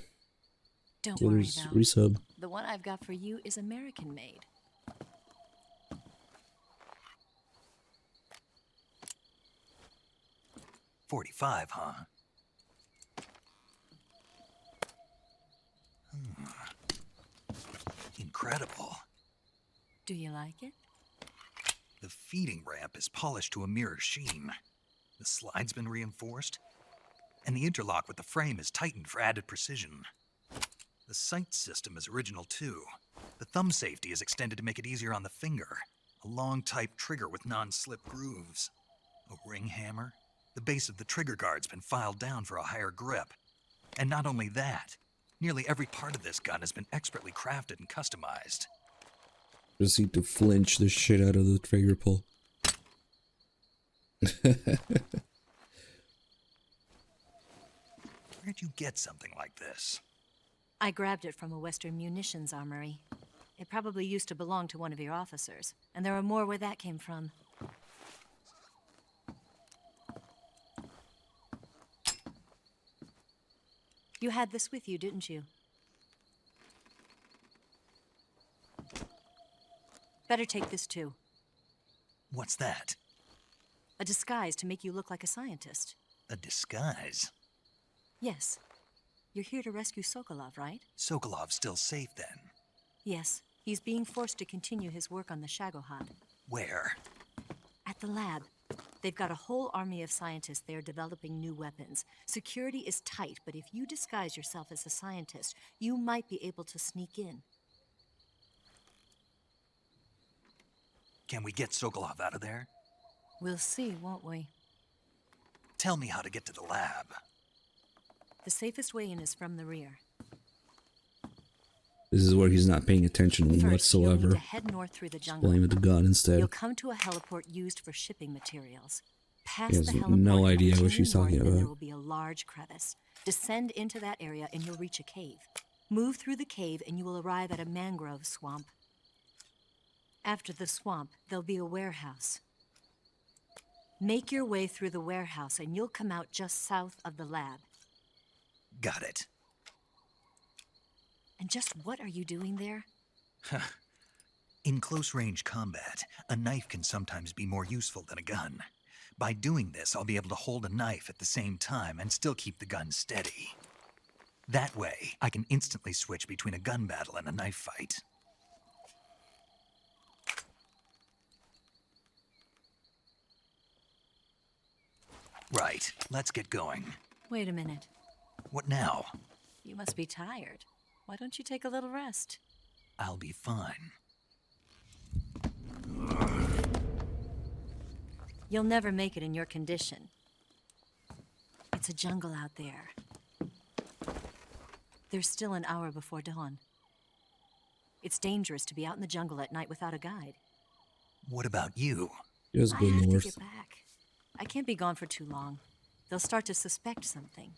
Don't It worry, was though. resub. The one I've got for you is American-made. .45, huh? Incredible. Do you like it? The feeding ramp is polished to a mirror sheen. The slide's been reinforced, and the interlock with the frame is tightened for added precision. The sight system is original too. The thumb safety is extended to make it easier on the finger. A long type trigger with non-slip grooves. A ring hammer. The base of the trigger guard's been filed down for a higher grip. And not only that, nearly every part of this gun has been expertly crafted and customized. Just need to flinch the shit out of the trigger pull. Where'd you get something like this? I grabbed it from a Western munitions armory. It probably used to belong to one of your officers, and there are more where that came from. You had this with you, didn't you? Better take this too. What's that? A disguise to make you look like a scientist. A disguise? Yes. You're here to rescue Sokolov, right? Sokolov's still safe then. Yes. He's being forced to continue his work on the Shagohod. Where? At the lab. They've got a whole army of scientists there developing new weapons. Security is tight, but if you disguise yourself as a scientist, you might be able to sneak in. Can we get Sokolov out of there? We'll see, won't we? Tell me how to get to the lab. The safest way in is from the rear. This is where he's not paying attention First, you'll whatsoever. need to head north through the jungle. Playing with the gun instead. You'll come to a heliport used for shipping materials. Past He has the heliport, no and idea what continue she's talking north, and about. there will be a large crevice. Descend into that area and you'll reach a cave. Move through the cave and you will arrive at a mangrove swamp. After the swamp, there'll be a warehouse. Make your way through the warehouse and you'll come out just south of the lab. Got it. And just what are you doing there? In close-range combat, a knife can sometimes be more useful than a gun. By doing this, I'll be able to hold a knife at the same time and still keep the gun steady. That way, I can instantly switch between a gun battle and a knife fight. Right, let's get going. Wait a minute. What now? You must be tired. Why don't you take a little rest? I'll be fine. You'll never make it in your condition. It's a jungle out there. There's still an hour before dawn. It's dangerous to be out in the jungle at night without a guide. What about you? Just I go have north. to get back. I can't be gone for too long. They'll start to suspect something.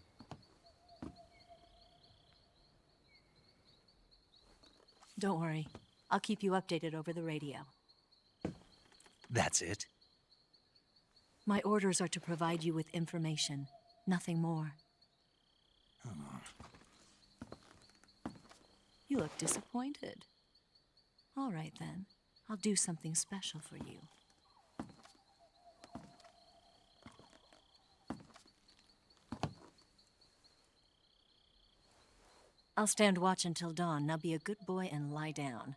Don't worry. I'll keep you updated over the radio. That's it? My orders are to provide you with information, nothing more. You look disappointed. All right then. I'll do something special for you. I'll stand watch until dawn. Now be a good boy and lie down.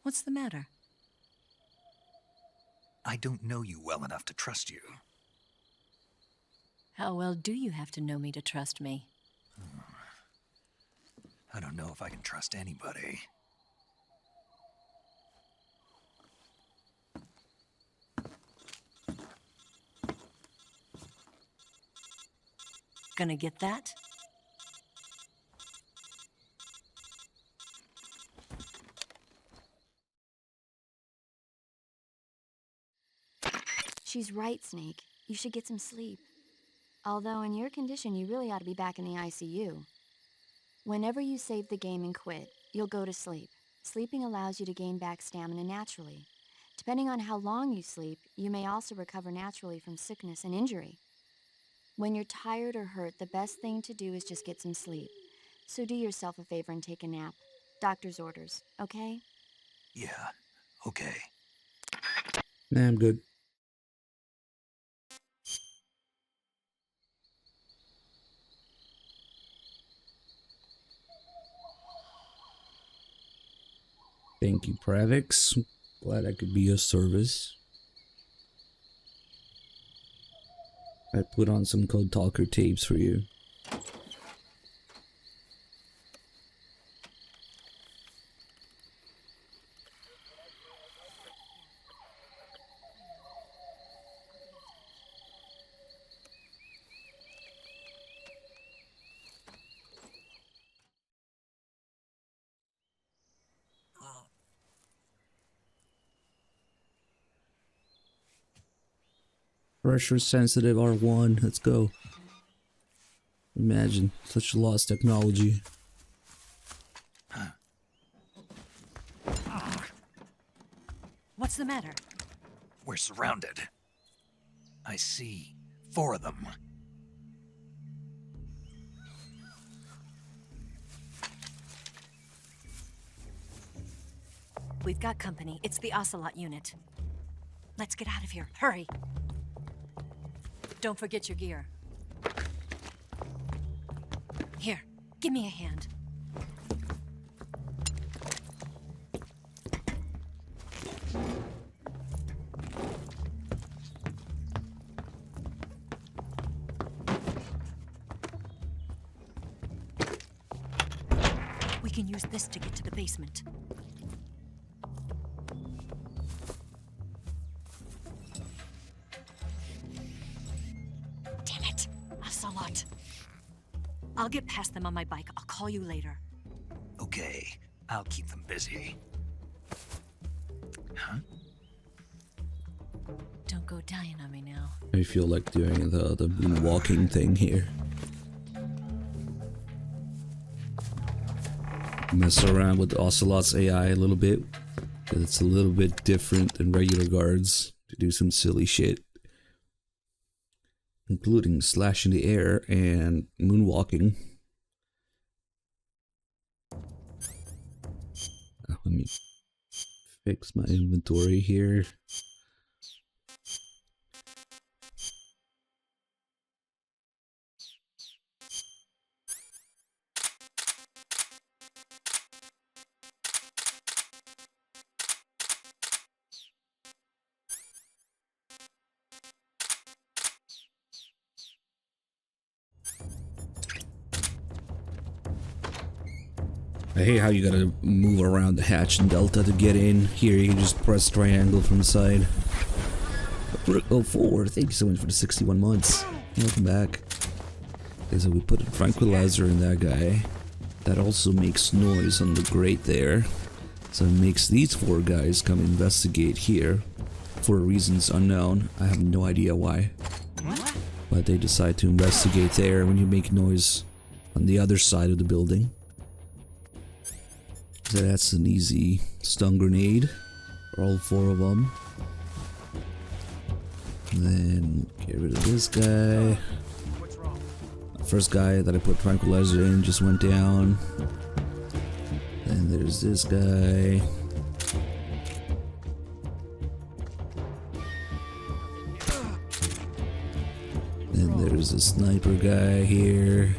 What's the matter? I don't know you well enough to trust you. How well do you have to know me to trust me? I don't know if I can trust anybody. Gonna get that? She's right, Snake. You should get some sleep. Although in your condition, you really ought to be back in the ICU. Whenever you save the game and quit, you'll go to sleep. Sleeping allows you to gain back stamina naturally. Depending on how long you sleep, you may also recover naturally from sickness and injury. When you're tired or hurt, the best thing to do is just get some sleep. So do yourself a favor and take a nap. Doctor's orders, okay? Yeah, okay. Nah, I'm good. Thank you, Pravix. Glad I could be of service. I put on some Code Talker tapes for you. Pressure sensitive R1, let's go. Imagine such lost technology. What's the matter? We're surrounded. I see 4 of them. We've got company. It's the Ocelot unit. Let's get out of here. Hurry! Don't forget your gear. Here, give me a hand. We can use this to get to the basement. Damn it! Ocelot. I'll get past them on my bike. I'll call you later. Okay, I'll keep them busy. Huh? Don't go dying on me now. I feel like doing the walking thing here. Mess around with Ocelot's AI a little bit. It's a little bit different than regular guards to do some silly shit. Including slash in the air and moonwalking. Let me fix my inventory here. I hate how you gotta move around the hatch and delta to get in. Here you can just press triangle from the side. Brook04, thank you so much for the 61 months. Welcome back. Okay, so we put a tranquilizer in that guy. That also makes noise on the grate there. So it makes these 4 guys come investigate here. For reasons unknown. I have no idea why. But they decide to investigate there when you make noise on the other side of the building. So that's an easy stun grenade for all 4 of them. And then get rid of this guy. The first guy that I put tranquilizer in just went down. Then there's this guy. Then there's a sniper guy here.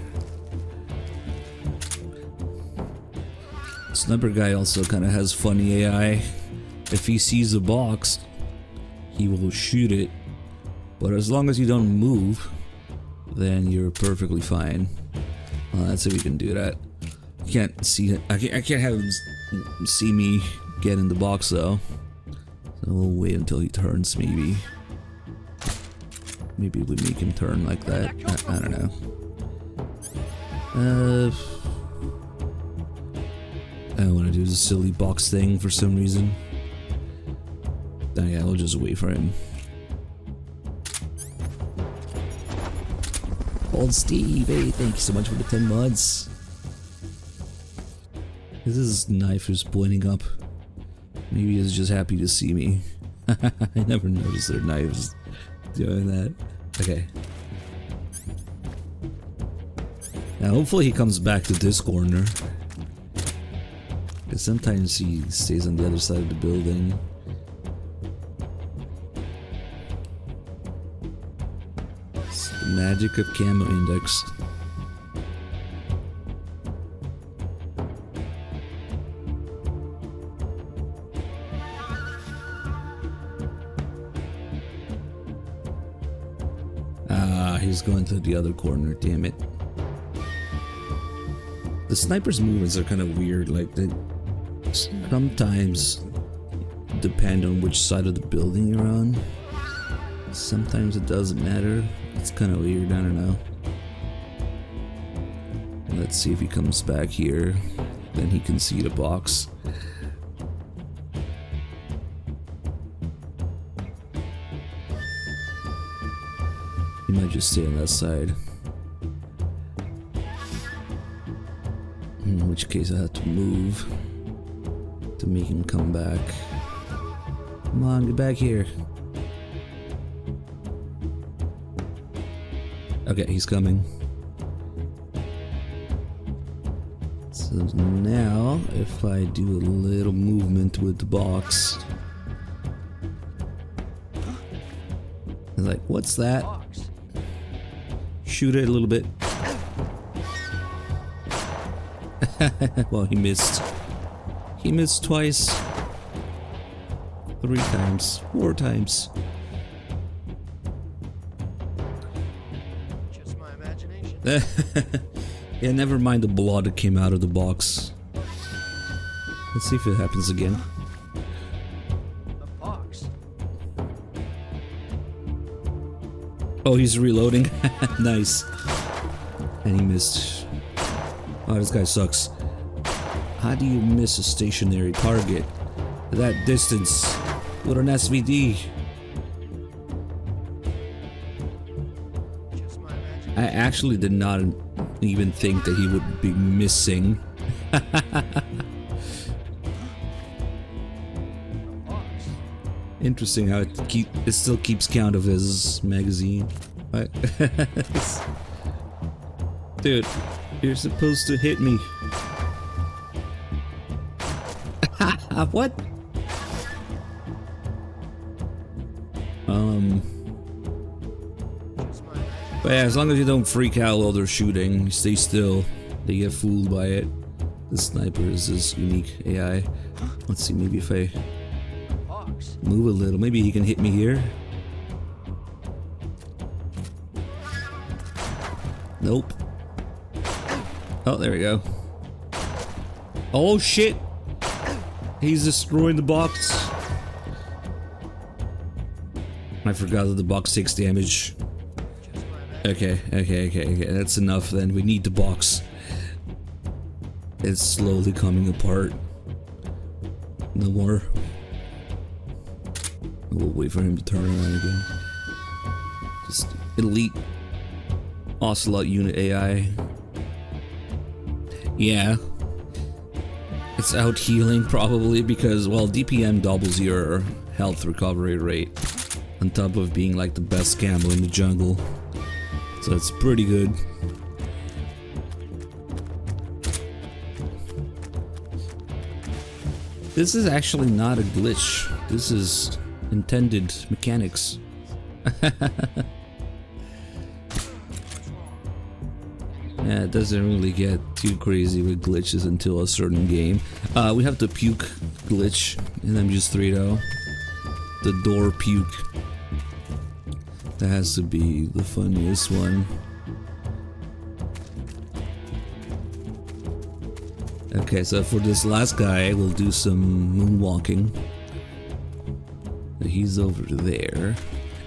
Sniper guy also kind of has funny AI. If he sees a box, he will shoot it. But as long as you don't move, then you're perfectly fine. Well, let's see if we can do that. You can't see it. I can't have him see me get in the box though. So we'll wait until he turns maybe. Maybe we make him turn like that. I don't know. I don't want to do the silly box thing for some reason. Oh yeah, we'll just wait for him. Old Steve, hey, thank you so much for the 10 months. This knife is pointing up. Maybe he's just happy to see me. I never noticed their knives doing that. Okay. Now hopefully he comes back to this corner. Because sometimes he stays on the other side of the building. It's the magic of camo index. He's going to the other corner, damn it. The sniper's movements are kind of weird, like they sometimes depend on which side of the building you're on. Sometimes it doesn't matter. It's kind of weird, I don't know. Let's see if he comes back here, then he can see the box. He might just stay on that side. In which case I have to move to make him come back. Come on, get back here. Okay, he's coming. So now, if I do a little movement with the box. I'm like, what's that? Shoot it a little bit. Well, he missed. He missed twice. 3 times. 4 times. Just my imagination. Yeah, never mind the blood that came out of the box. Let's see if it happens again. The box. Oh, he's reloading. Nice. And he missed. Oh, this guy sucks. How do you miss a stationary target at that distance with an SVD? I actually did not even think that he would be missing. Interesting how it still keeps count of his magazine. Dude, you're supposed to hit me. What? But yeah, as long as you don't freak out while they're shooting, you stay still, they get fooled by it. The sniper is this unique AI. Let's see, maybe if I move a little, maybe he can hit me here. Nope. Oh, there we go. Oh shit! He's destroying the box. I forgot that the box takes damage. Okay. That's enough then. We need the box. It's slowly coming apart. No more. We'll wait for him to turn around again. Just elite Ocelot unit AI. Yeah. It's out healing probably because, well, DPM doubles your health recovery rate on top of being like the best camo in the jungle. So it's pretty good. This is actually not a glitch. This is intended mechanics. Yeah, it doesn't really get too crazy with glitches until a certain game. We have the puke glitch in MGS3 though. The door puke. That has to be the funniest one. Okay, so for this last guy, we'll do some moonwalking. He's over there.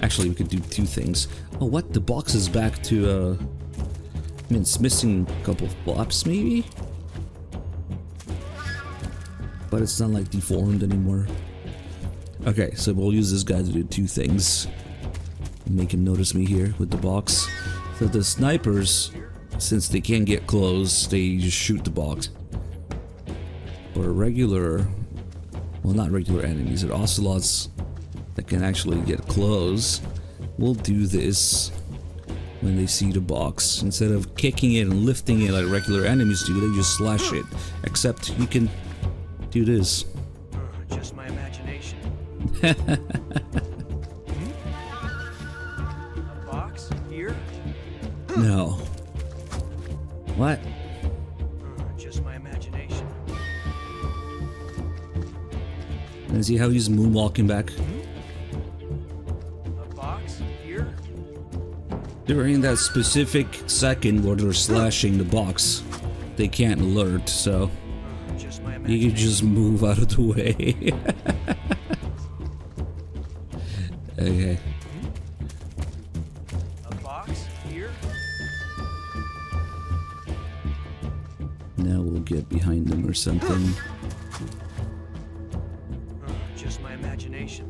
Actually, we could do two things. Oh, what? The box is back to, I mean, it's missing a couple of blobs, maybe? But it's not, like, deformed anymore. Okay, so we'll use this guy to do two things. Make him notice me here with the box. So the snipers, since they can't get close, they just shoot the box. Or regular, well, not regular enemies, or ocelots that can actually get close, we'll do this when they see the box. Instead of kicking it and lifting it like regular enemies do, they just slash it. Except you can do this. Just my imagination. A box here? No. What? Just my imagination. And see how he's moonwalking back? A box here? During that specific second where they're slashing the box, they can't alert, so Just my you imagination. can just move out of the way. Okay. A box here? Now we'll get behind them or something. Just my imagination.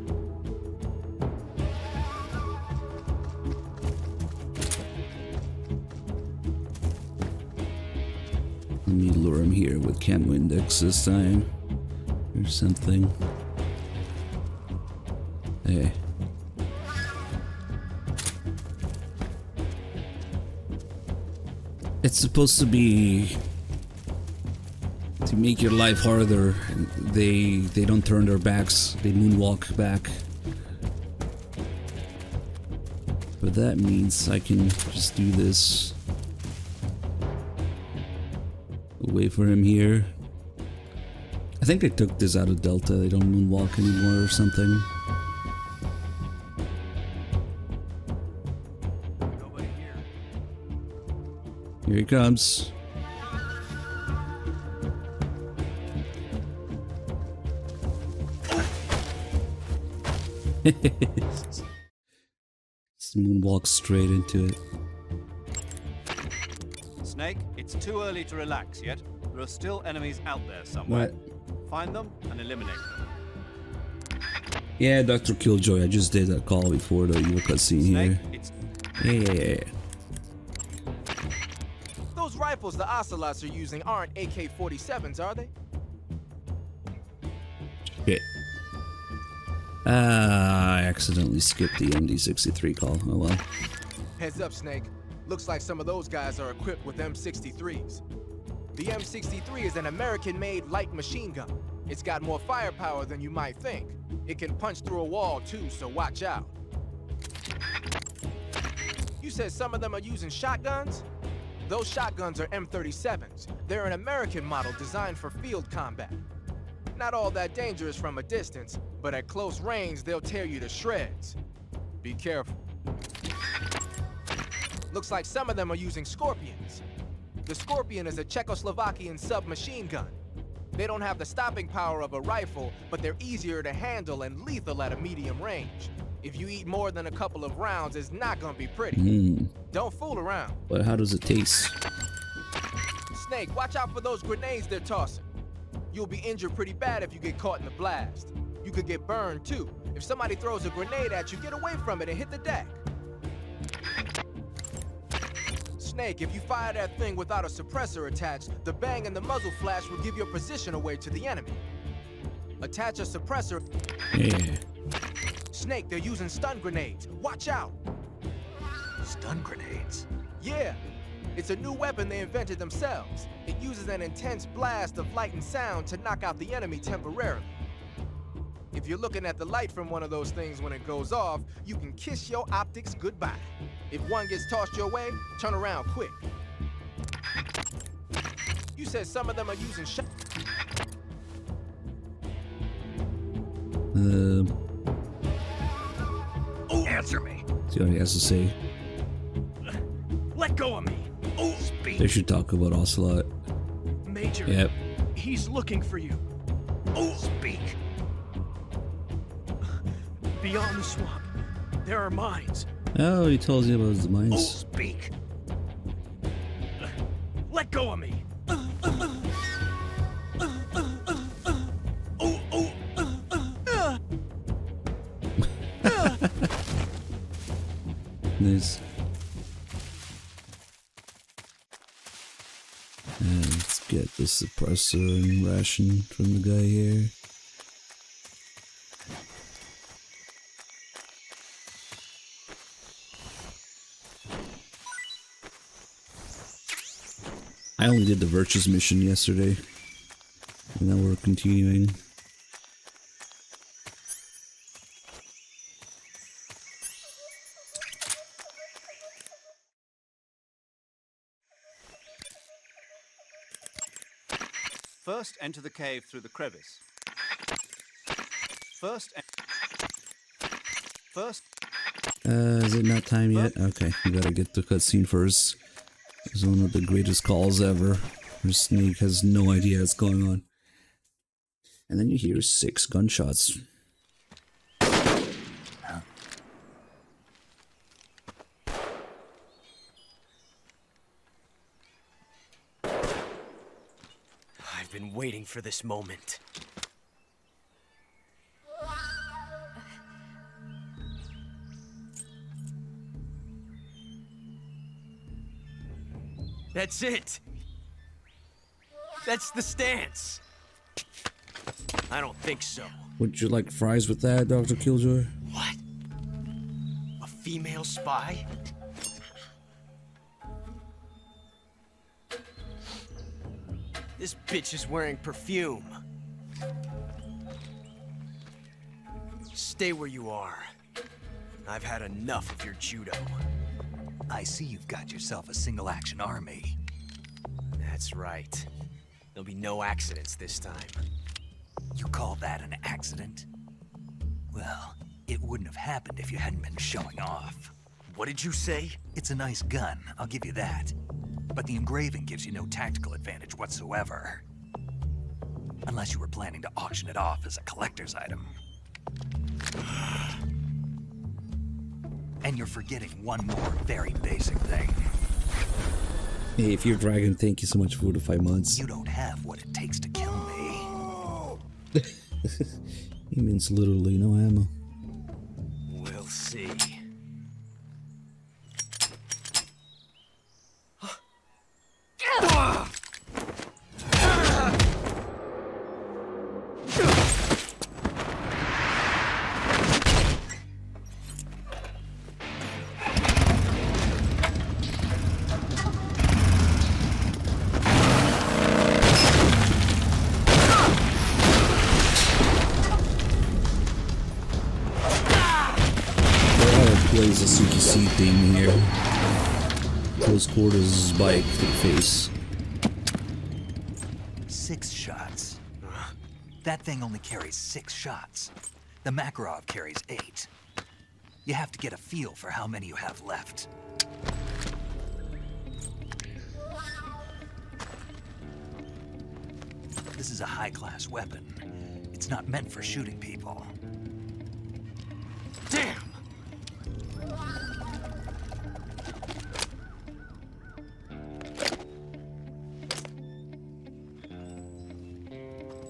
Let me lure him here with camo index this time. Or something. Hey. It's supposed to be to make your life harder. They don't turn their backs, they moonwalk back. But that means I can just do this. Wait for him here. I think they took this out of Delta, they don't moonwalk anymore or something. Nobody here. Here he comes. Just moonwalk straight into it. Snake, it's too early to relax yet. There are still enemies out there somewhere. What? Find them and eliminate them. Yeah, Dr. Killjoy, I just did that call before the evil cutscene Snake, here. it's Yeah. Those rifles the Ocelots are using aren't AK-47s, are they? Shit. I accidentally skipped the MD63 call. Oh well. Heads up, Snake. Looks like some of those guys are equipped with M63s. The M63 is an American-made light machine gun. It's got more firepower than you might think. It can punch through a wall too, so watch out. You said some of them are using shotguns? Those shotguns are M37s. They're an American model designed for field combat. Not all that dangerous from a distance, but at close range, they'll tear you to shreds. Be careful. Looks like some of them are using Scorpions. The Scorpion is a Czechoslovakian submachine gun. They don't have the stopping power of a rifle, but they're easier to handle and lethal at a medium range. If you eat more than a couple of rounds, it's not gonna be pretty. Don't fool around. But how does it taste? Snake, watch out for those grenades they're tossing. You'll be injured pretty bad if you get caught in the blast. You could get burned too. If somebody throws a grenade at you, get away from it and hit the deck. Snake, if you fire that thing without a suppressor attached, the bang and the muzzle flash will give your position away to the enemy. Attach a suppressor. Yeah. Snake, they're using stun grenades. Watch out! Stun grenades? Yeah, it's a new weapon they invented themselves. It uses an intense blast of light and sound to knock out the enemy temporarily. If you're looking at the light from one of those things when it goes off, you can kiss your optics goodbye. If one gets tossed your way, turn around quick. You said some of them are using Answer me. See what he has to say. Let go of me. Speak. They should talk about Ocelot. Major. Yep. He's looking for you. Speak. Beyond the swamp, there are mines. Oh, he tells you about his mines. Speak. Let go of me. Nice. And let's get the suppressor and ration from the guy here. I only did the Virtues mission yesterday, and now we're continuing. First, enter the cave through the crevice. First. Is it not time yet? Okay, we gotta get the cutscene first. It's one of the greatest calls ever. Where Snake has no idea what's going on. And then you hear 6 gunshots. I've been waiting for this moment. That's it. That's the stance. I don't think so. Would you like fries with that, Dr. Killjoy? What? A female spy? This bitch is wearing perfume. Stay where you are. I've had enough of your judo. I see you've got yourself a single-action army. That's right. There'll be no accidents this time. You call that an accident? Well, it wouldn't have happened if you hadn't been showing off. What did you say? It's a nice gun, I'll give you that. But the engraving gives you no tactical advantage whatsoever. Unless you were planning to auction it off as a collector's item. And you're forgetting one more very basic thing. Hey, if you're Dragon, thank you so much for the 5 months. You don't have what it takes to kill me. He means literally no ammo. We'll see. Plays a CQC theme here. Close quarters bike to the face. 6 shots. That thing only carries 6 shots. The Makarov carries 8. You have to get a feel for how many you have left. This is a high-class weapon. It's not meant for shooting people. Damn!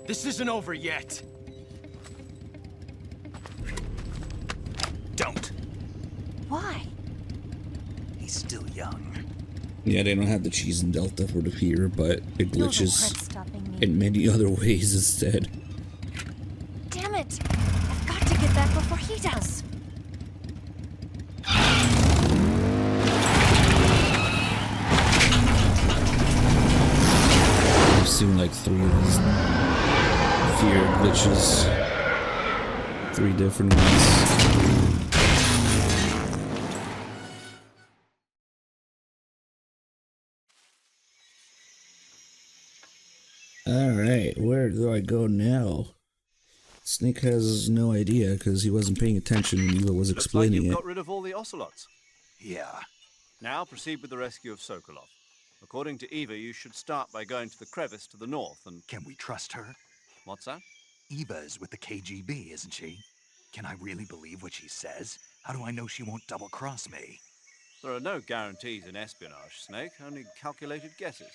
This isn't over yet. Don't. Why? He's still young. Yeah, they don't have the cheese and Delta for the fear, but it glitches What's stopping me? in many other ways instead. Damn it! I've got to get back before he does. I've seen like 3 of these fear glitches. 3 different ones. Alright, where do I go now? Snake has no idea because he wasn't paying attention when Eva was Looks like explaining you've it. got rid of all the ocelots. Yeah. Now proceed with the rescue of Sokolov. According to Eva, you should start by going to the crevice to the north and... Can we trust her? What's that? Eva is with the KGB, isn't she? Can I really believe what she says? How do I know she won't double-cross me? There are no guarantees in espionage, Snake, only calculated guesses.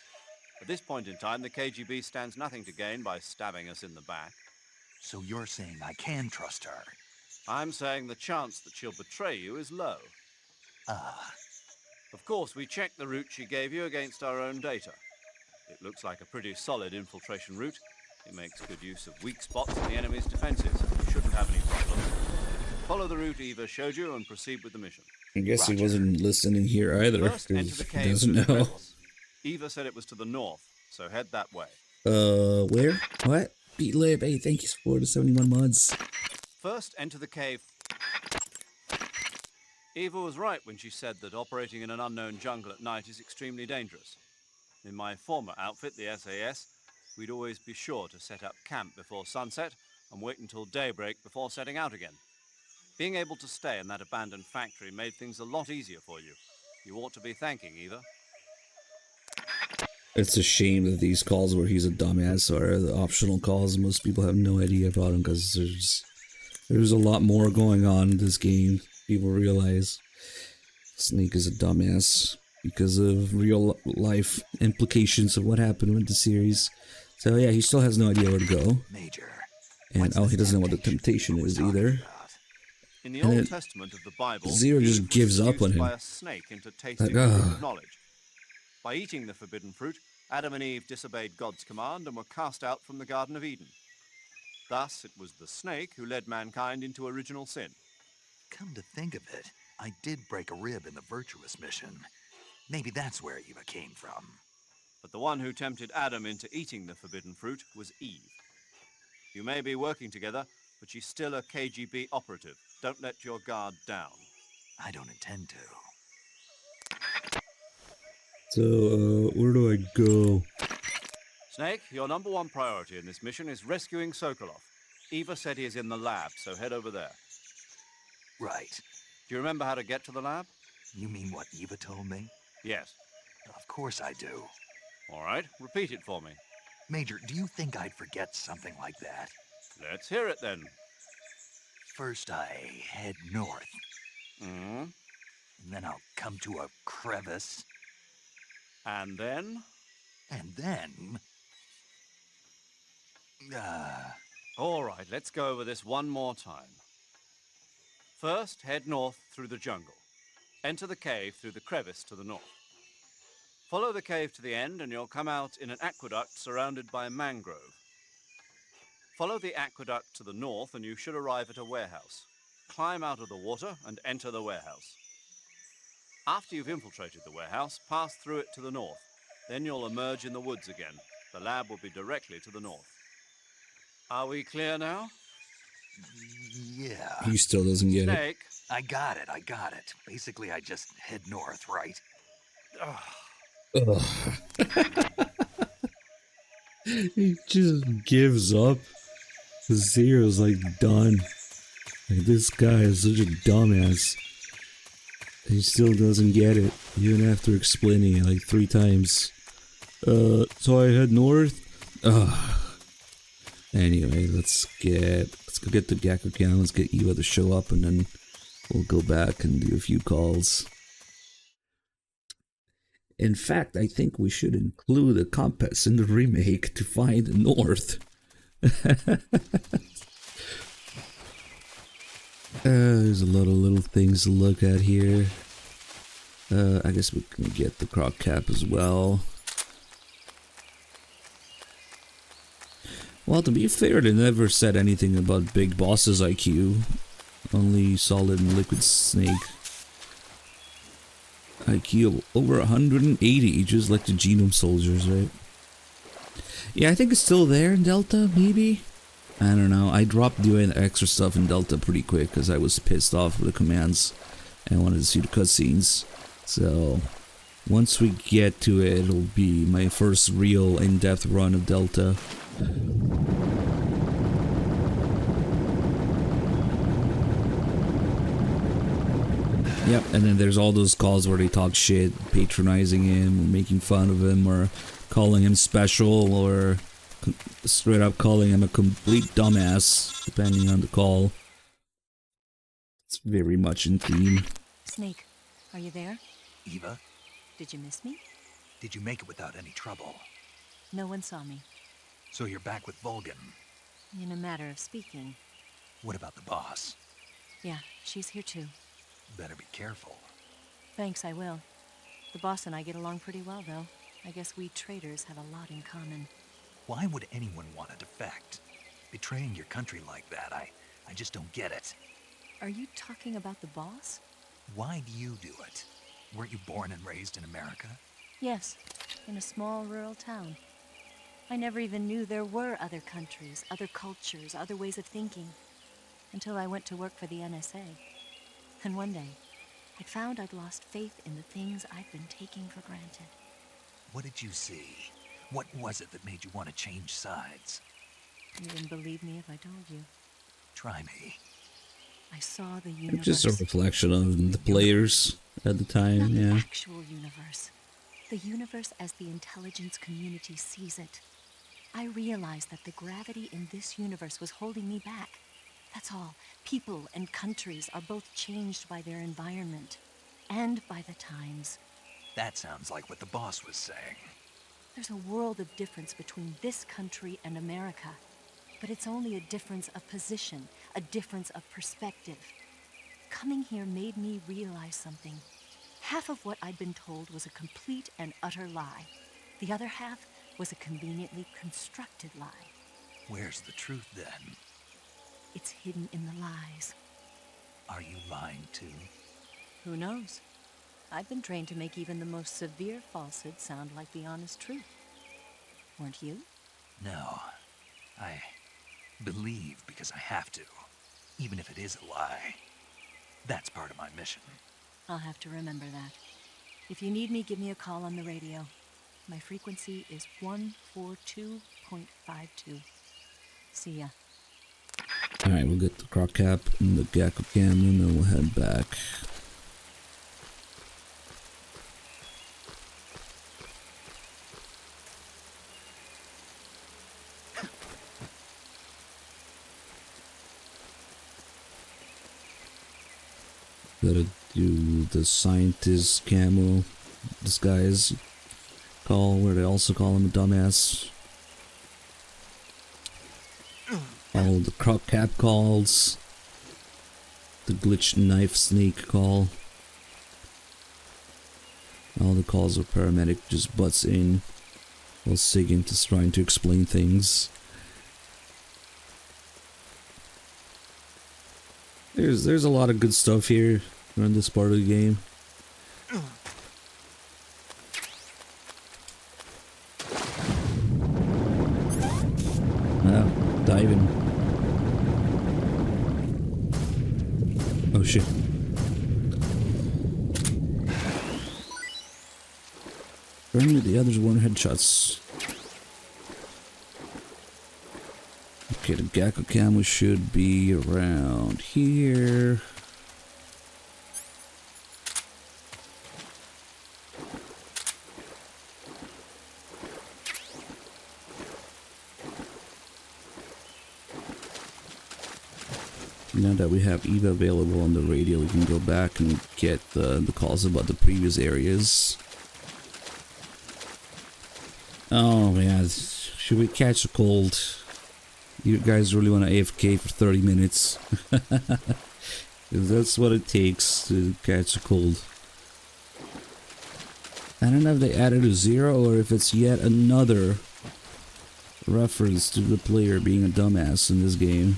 At this point in time, the KGB stands nothing to gain by stabbing us in the back. So you're saying I can trust her? I'm saying the chance that she'll betray you is low. Ah. Of course, we checked the route she gave you against our own data. It looks like a pretty solid infiltration route. It makes good use of weak spots in the enemy's defenses. You shouldn't have any problems. Follow the route Eva showed you and proceed with the mission. I guess Roger. he wasn't listening here either, First, enter because the he cave doesn't through the know. crevice. Eva said it was to the north, so head that way. Where? What? Beat Lib, hey, thank you for the 71 months. First, enter the cave. Eva was right when she said that operating in an unknown jungle at night is extremely dangerous. In my former outfit, the SAS, we'd always be sure to set up camp before sunset and wait until daybreak before setting out again. Being able to stay in that abandoned factory made things a lot easier for you. You ought to be thanking Eva. It's a shame that these calls where he's a dumbass are the optional calls. Most people have no idea about him because there's a lot more going on in this game. People realize Snake is a dumbass because of real life implications of what happened with the series. So yeah, he still has no idea where to go. Major. And what's oh, this he doesn't know what the temptation we're is talking either. about? In the And Old then Testament of the Bible, Zero just Eve was gives up on seduced him. by a snake into tasting Like, the fruit ugh. of knowledge. By eating the forbidden fruit, Adam and Eve disobeyed God's command and were cast out from the Garden of Eden. Thus, it was the snake who led mankind into original sin. Come to think of it, I did break a rib in the virtuous mission. Maybe that's where Eva came from. But the one who tempted Adam into eating the forbidden fruit was Eve. You may be working together, but she's still a KGB operative. Don't let your guard down. I don't intend to. So, where do I go? Snake, your number one priority in this mission is rescuing Sokolov. Eva said he is in the lab, so head over there. Right. Do you remember how to get to the lab? You mean what Eva told me? Yes. Of course I do. All right, repeat it for me. Major, do you think I'd forget something like that? Let's hear it then. First I head north, Hmm. and then I'll come to a crevice, And then? and then... All right, let's go over this one more time. First, head north through the jungle. Enter the cave through the crevice to the north. Follow the cave to the end and you'll come out in an aqueduct surrounded by mangrove. Follow the aqueduct to the north and you should arrive at a warehouse. Climb out of the water and enter the warehouse. After you've infiltrated the warehouse, pass through it to the north. Then you'll emerge in the woods again. The lab will be directly to the north. Are we clear now? Yeah. He still doesn't get it. Snake. I got it. Basically, I just head north, right? Ugh. He just gives up. Zero's like done. Like, this guy is such a dumbass. He still doesn't get it, even after explaining it like 3 times. So I head north. Anyway, let's go get the Gakko can. Let's get Eva to show up, and then we'll go back and do a few calls. In fact, I think we should include a compass in the remake to find north. There's a lot of little things to look at here. I guess we can get the croc cap as well. Well, to be fair, they never said anything about Big Boss's IQ. Only Solid and Liquid Snake. IQ over 180, just like the Genome Soldiers, right? Yeah, I think it's still there in Delta, maybe? I don't know. I dropped doing extra stuff in Delta pretty quick because I was pissed off with the commands and wanted to see the cutscenes. So, once we get to it, it'll be my first real in-depth run of Delta. Yep, and then there's all those calls where they talk shit, patronizing him, or making fun of him, or calling him special, or straight up calling him a complete dumbass, depending on the call. It's very much in theme. Snake, are you there? Eva, Did you miss me? did you make it without any trouble? No one saw me. So you're back with Vulcan. In a matter of speaking. What about the boss? Yeah, she's here too. Better be careful. Thanks, I will. The boss and I get along pretty well, though. I guess we traitors have a lot in common. Why would anyone want to defect? Betraying your country like that, I just don't get it. Are you talking about the boss? Why do you do it? Weren't you born and raised in America? Yes, in a small rural town. I never even knew there were other countries, other cultures, other ways of thinking, until I went to work for the NSA. And one day, I found I'd lost faith in the things I'd been taking for granted. What did you see? What was it that made you want to change sides? You wouldn't believe me if I told you. Try me. I saw the universe. Just a reflection of the players at the time, Not yeah. the actual universe. The universe as the intelligence community sees it. I realized that the gravity in this universe was holding me back. That's all. People and countries are both changed by their environment and by the times. That sounds like what the boss was saying. There's a world of difference between this country and America, but it's only a difference of position, a difference of perspective. Coming here made me realize something. Half of what I'd been told was a complete and utter lie. The other half was a conveniently constructed lie. Where's the truth then? It's hidden in the lies. Are you lying too? Who knows? I've been trained to make even the most severe falsehood sound like the honest truth. Weren't you? No. I believe because I have to, even if it is a lie. That's part of my mission. I'll have to remember that. If you need me, give me a call on the radio. My frequency is 142.52. See ya. Alright, we'll get the croc cap and the Gecko Cam and then we'll head back. Gotta do the scientist camo disguise call, where they also call him a dumbass. All the croc cap calls. The glitched knife snake call. All the calls where paramedic just butts in while Sigint is trying to explain things. There's a lot of good stuff here around this part of the game. Wow, diving. Oh shit. Apparently the others weren't headshots. Okay, the Gecko Camo should be around here. Now that we have Eva available on the radio, we can go back and get the calls about the previous areas. Oh man, should we catch a cold? You guys really want to AFK for 30 minutes. That's what it takes to catch a cold. I don't know if they added a 0 or if it's yet another reference to the player being a dumbass in this game.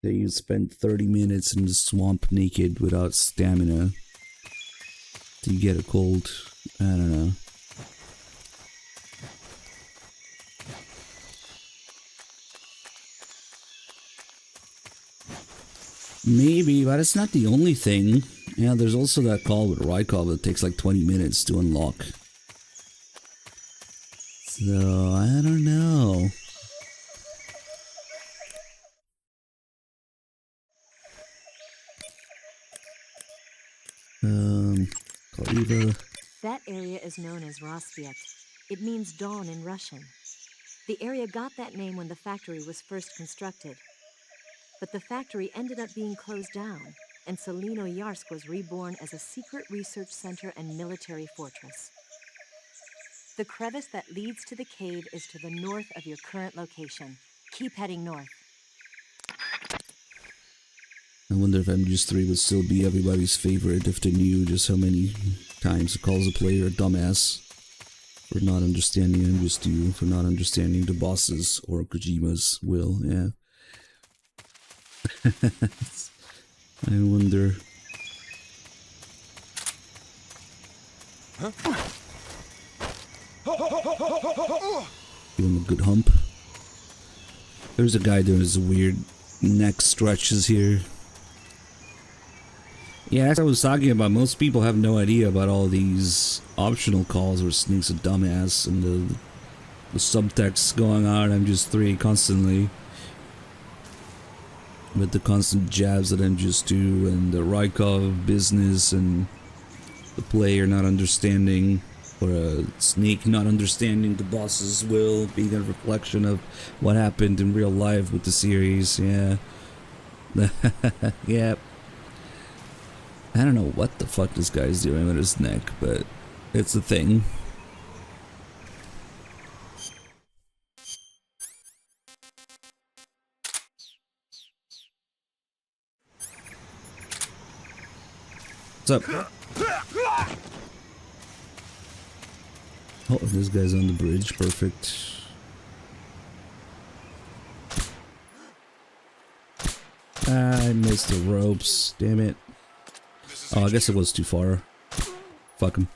That you spend 30 minutes in the swamp naked without stamina to get a cold. I don't know. Maybe, but it's not the only thing. Yeah, there's also that call with Rykov that takes like 20 minutes to unlock. So, I don't know. Kaliva. That area is known as Rossviet. It means dawn in Russian. The area got that name when the factory was first constructed. But the factory ended up being closed down, and Solino Yarsk was reborn as a secret research center and military fortress. The crevice that leads to the cave is to the north of your current location. Keep heading north. I wonder if MGS3 would still be everybody's favorite if they knew just how many times it calls a player a dumbass for not understanding MGS2, for not understanding the boss's or Kojima's will, yeah. I wonder. Give him a good hump. There's a guy doing his weird neck stretches here. Yeah, as I was talking about, most people have no idea about all these optional calls where Snake's a dumbass and the subtext going on in MGS3 constantly. With the constant jabs that MGS2 and the Rykov business and the player not understanding, or Snake not understanding the boss's will, being a reflection of what happened in real life with the series, yeah. Yep. I don't know what the fuck this guy's doing with his neck, but it's a thing. What's up? Oh, this guy's on the bridge. Perfect. I missed the ropes. Damn it. Oh, I guess it was too far. Fuck him.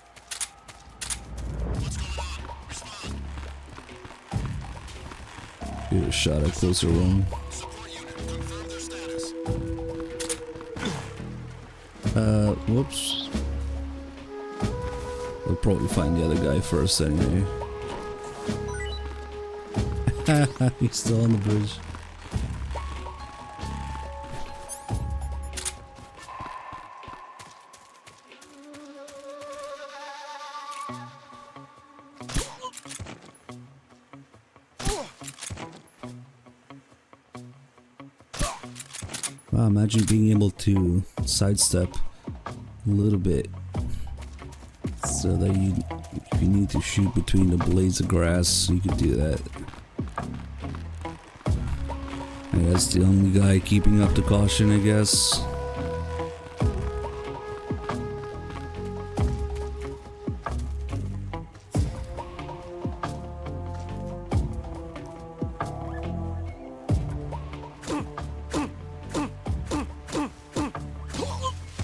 Get a shot at closer one. Whoops. We'll probably find the other guy first anyway. He's still on the bridge. Wow, imagine being able to sidestep a little bit so that if you need to shoot between the blades of grass, you could do that. I guess the only guy keeping up the caution, I guess.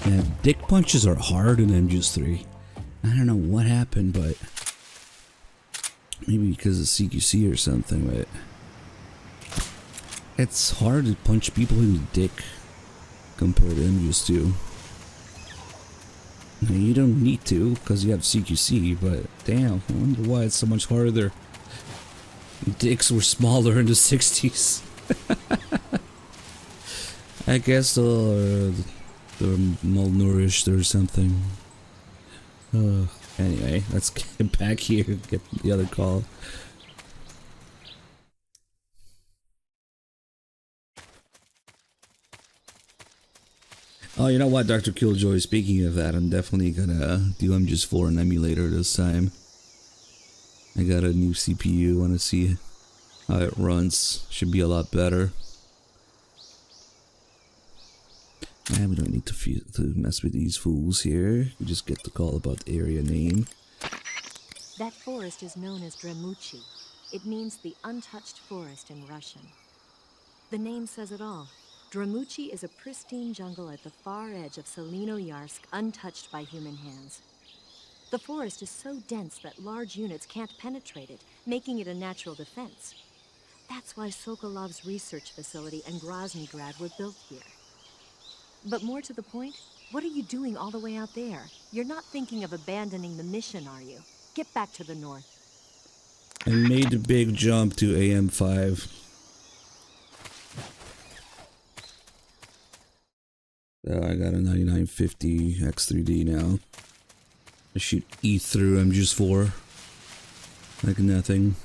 Yeah, dick punches are hard in MGS3. I don't know what happened, but maybe because of CQC or something, but it's hard to punch people in the dick compared to MGS2. Now, you don't need to because you have CQC, but damn, I wonder why it's so much harder. Dicks were smaller in the 60s. I guess they're malnourished or something. Anyway, let's get back here and get the other call. Oh, you know what, Dr. Killjoy, speaking of that, I'm definitely gonna do MGS4 an emulator this time. I got a new CPU. Want to see how it runs? Should be a lot better. And we don't need to mess with these fools here. We just get the call about the area name. That forest is known as Dremuchi. It means the untouched forest in Russian. The name says it all. Dremuchi is a pristine jungle at the far edge of Selinoyarsk, untouched by human hands. The forest is so dense that large units can't penetrate it, making it a natural defense. That's why Sokolov's research facility and Groznygrad were built here. But more to the point, what are you doing all the way out there? You're not thinking of abandoning the mission, are you? Get back to the north. I made the big jump to AM5. So I got a 9950 X3D now. I shoot E through MGS4 like nothing.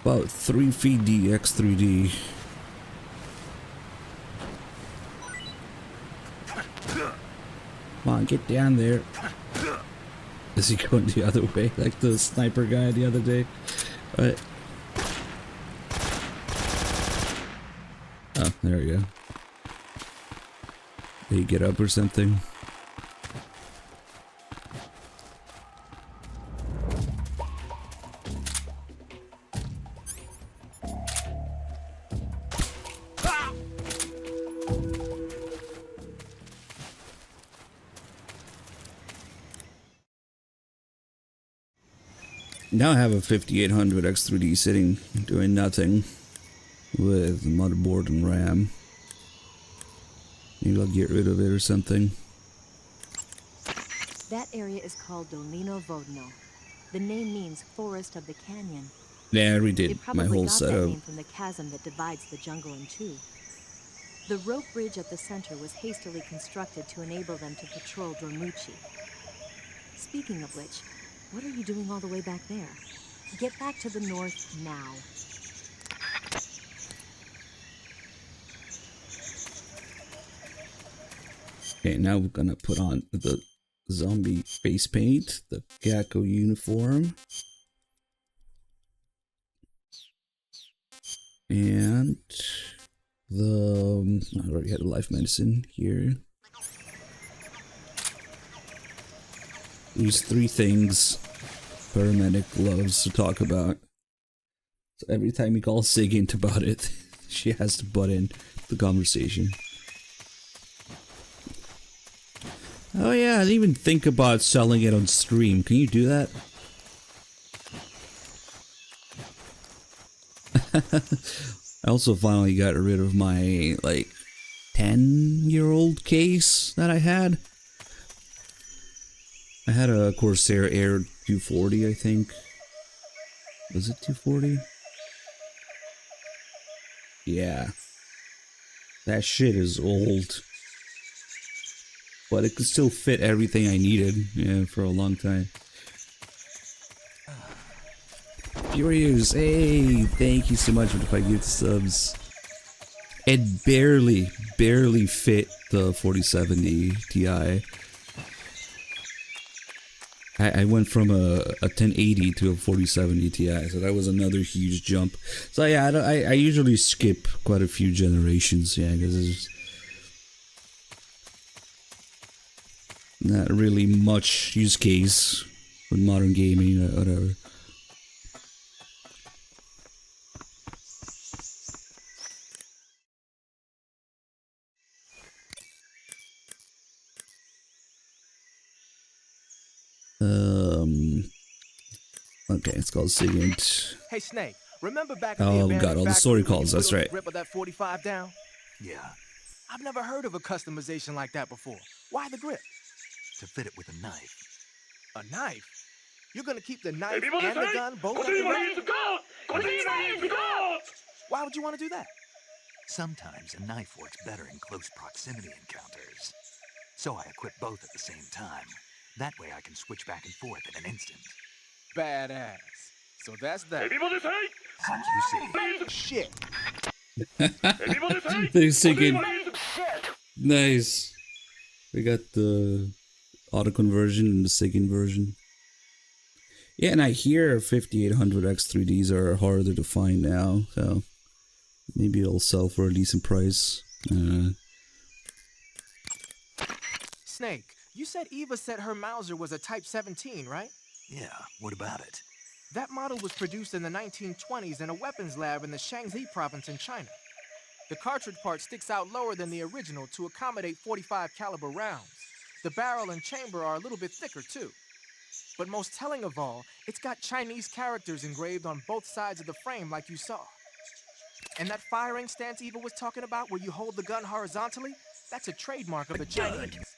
About 3 feet D X3D. Come on, get down there. Is he going the other way like the sniper guy the other day? What? Oh, there we go. Did he get up or something? Now I have a 5800 X3D sitting doing nothing with motherboard and RAM. Maybe I'll get rid of it or something. That area is called Dolino Vodno. The name means forest of the canyon. Yeah, I redid my whole It probably got that setup. name from the chasm that divides the jungle in two. The rope bridge at the center was hastily constructed to enable them to patrol Dremuchi. Speaking of which, what are you doing all the way back there? Get back to the north now. Okay, now we're gonna put on the zombie face paint, the Gecko uniform. And I already had a life medicine here. These 3 things paramedic loves to talk about. So every time he calls Sigint about it, she has to butt in the conversation. Oh yeah, I didn't even think about selling it on stream. Can you do that? I also finally got rid of my, like, 10-year-old case that I had. I had a Corsair Air 240, I think. Was it 240? Yeah. That shit is old. But it could still fit everything I needed, yeah, for a long time. Furious, hey, thank you so much for the 5 gift subs. It barely fit the 4070 Ti. I went from a 1080 to a 4070 Ti, so that was another huge jump. So yeah, I usually skip quite a few generations, yeah, because there's not really much use case with modern gaming or whatever. Okay, it's called Sigint. Hey, Snake, remember back in the Oh abandoned god, all the factory story when you calls, that's whittled right. the grip of that 45 down? Yeah, I've never heard of a customization like that before. Why the grip? to fit it with a knife. A knife? You're gonna keep the knife and the gun both at the ready? Why would you want to do that? Sometimes a knife works better in close proximity encounters. So I equip both at the same time. That way I can switch back and forth in an instant. Badass. So that's that. You see. Shit. They're singing. Nice. We got the auto conversion and the second version. Yeah, and I hear 5800 X3Ds are harder to find now, so maybe it'll sell for a decent price. Snake, you said Eva said her Mauser was a Type 17, right? Yeah, what about it? That model was produced in the 1920s in a weapons lab in the Shaanxi province in China. The cartridge part sticks out lower than the original to accommodate 45 caliber rounds. The barrel and chamber are a little bit thicker too. But most telling of all, it's got Chinese characters engraved on both sides of the frame like you saw. And that firing stance Eva was talking about where you hold the gun horizontally, that's a trademark of the Chinese.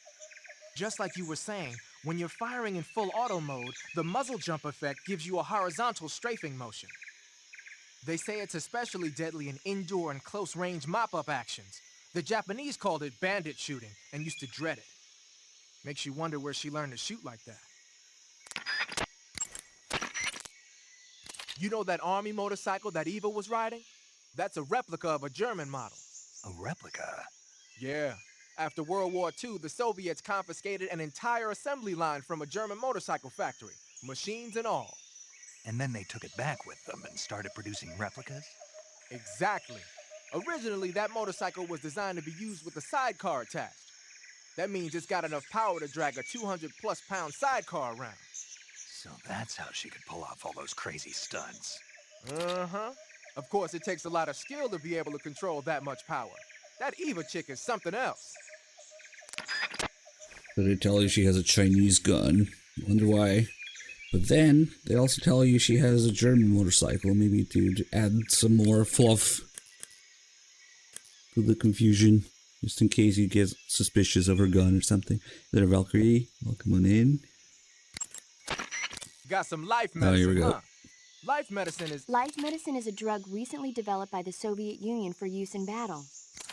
Just like you were saying, when you're firing in full auto mode, the muzzle jump effect gives you a horizontal strafing motion. They say it's especially deadly in indoor and close-range mop-up actions. The Japanese called it bandit shooting and used to dread it. Makes you wonder where she learned to shoot like that. You know that army motorcycle that Eva was riding? That's a replica of a German model. A replica? Yeah. After World War II, the Soviets confiscated an entire assembly line from a German motorcycle factory, machines and all. And then they took it back with them and started producing replicas? Exactly. Originally, that motorcycle was designed to be used with a sidecar attached. That means it's got enough power to drag a 200-plus pound sidecar around. So that's how she could pull off all those crazy stunts. Uh-huh. Of course, it takes a lot of skill to be able to control that much power. That Eva chick is something else. So they tell you she has a Chinese gun. Wonder why. But then they also tell you she has a German motorcycle, maybe to add some more fluff to the confusion, just in case you get suspicious of her gun or something. Is that a Valkyrie? Welcome on in. Got some life medicine, here we go. huh? Life medicine is a drug recently developed by the Soviet Union for use in battle.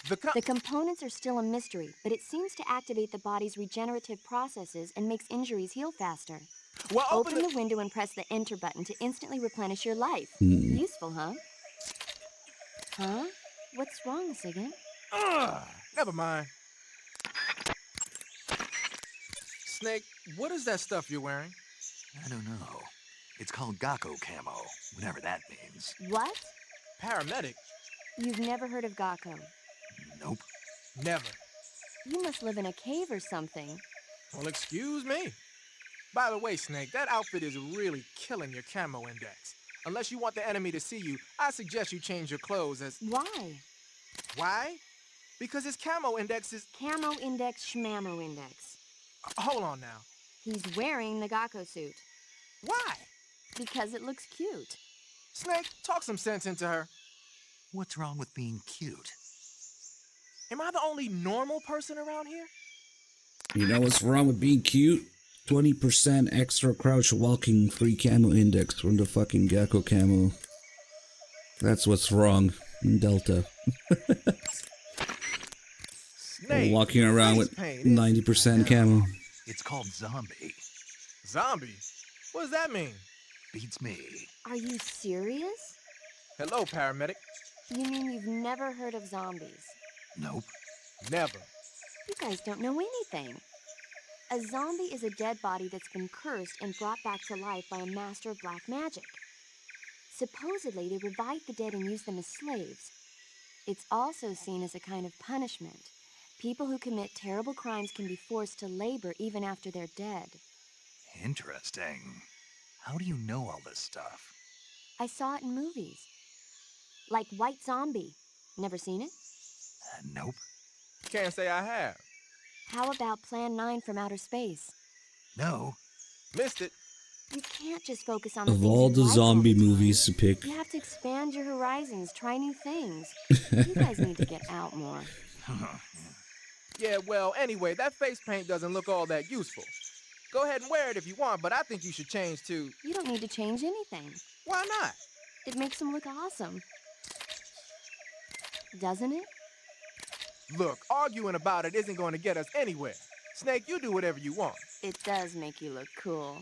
The components are still a mystery, but it seems to activate the body's regenerative processes and makes injuries heal faster. Well, Open the window and press the enter button to instantly replenish your life. Hmm. Useful, huh? Huh? What's wrong, Sigan? Never mind. Snake, what is that stuff you're wearing? I don't know. It's called Gakko camo, whatever that means. What? Paramedic? You've never heard of Gakko? Nope. Never. You must live in a cave or something. Well, excuse me. By the way, Snake, that outfit is really killing your camo index. Unless you want the enemy to see you, I suggest you change your clothes as... Why? Why? Because his camo index is... Camo index, schmammo index. Hold on now. He's wearing the Gakko suit. Why? Because it looks cute. Snake, talk some sense into her. What's wrong with being cute? Am I the only normal person around here? You know what's wrong with being cute? 20% extra crouch walking free camo index from the fucking Gakko camo. That's what's wrong in Delta. Snake, walking around with 90% camo. It's called zombie. Zombie? What does that mean? Beats me. Are you serious? Hello, paramedic. You mean you've never heard of zombies? Nope. Never. You guys don't know anything. A zombie is a dead body that's been cursed and brought back to life by a master of black magic. Supposedly, they revive the dead and use them as slaves. It's also seen as a kind of punishment. People who commit terrible crimes can be forced to labor even after they're dead. Interesting. How do you know all this stuff? I saw it in movies. Like White Zombie. Never seen it? Nope. Can't say I have. How about Plan 9 from Outer Space? No. Missed it. You can't just focus on the Of things all you the like zombie all the time. movies to pick, You have to expand your horizons, try new things. You guys need to get out more. Yeah, well, anyway, that face paint doesn't look all that useful. Go ahead and wear it if you want, but I think you should change to... You don't need to change anything. Why not? It makes them look awesome. Doesn't it? Look, arguing about it isn't going to get us anywhere. Snake, you do whatever you want. It does make you look cool.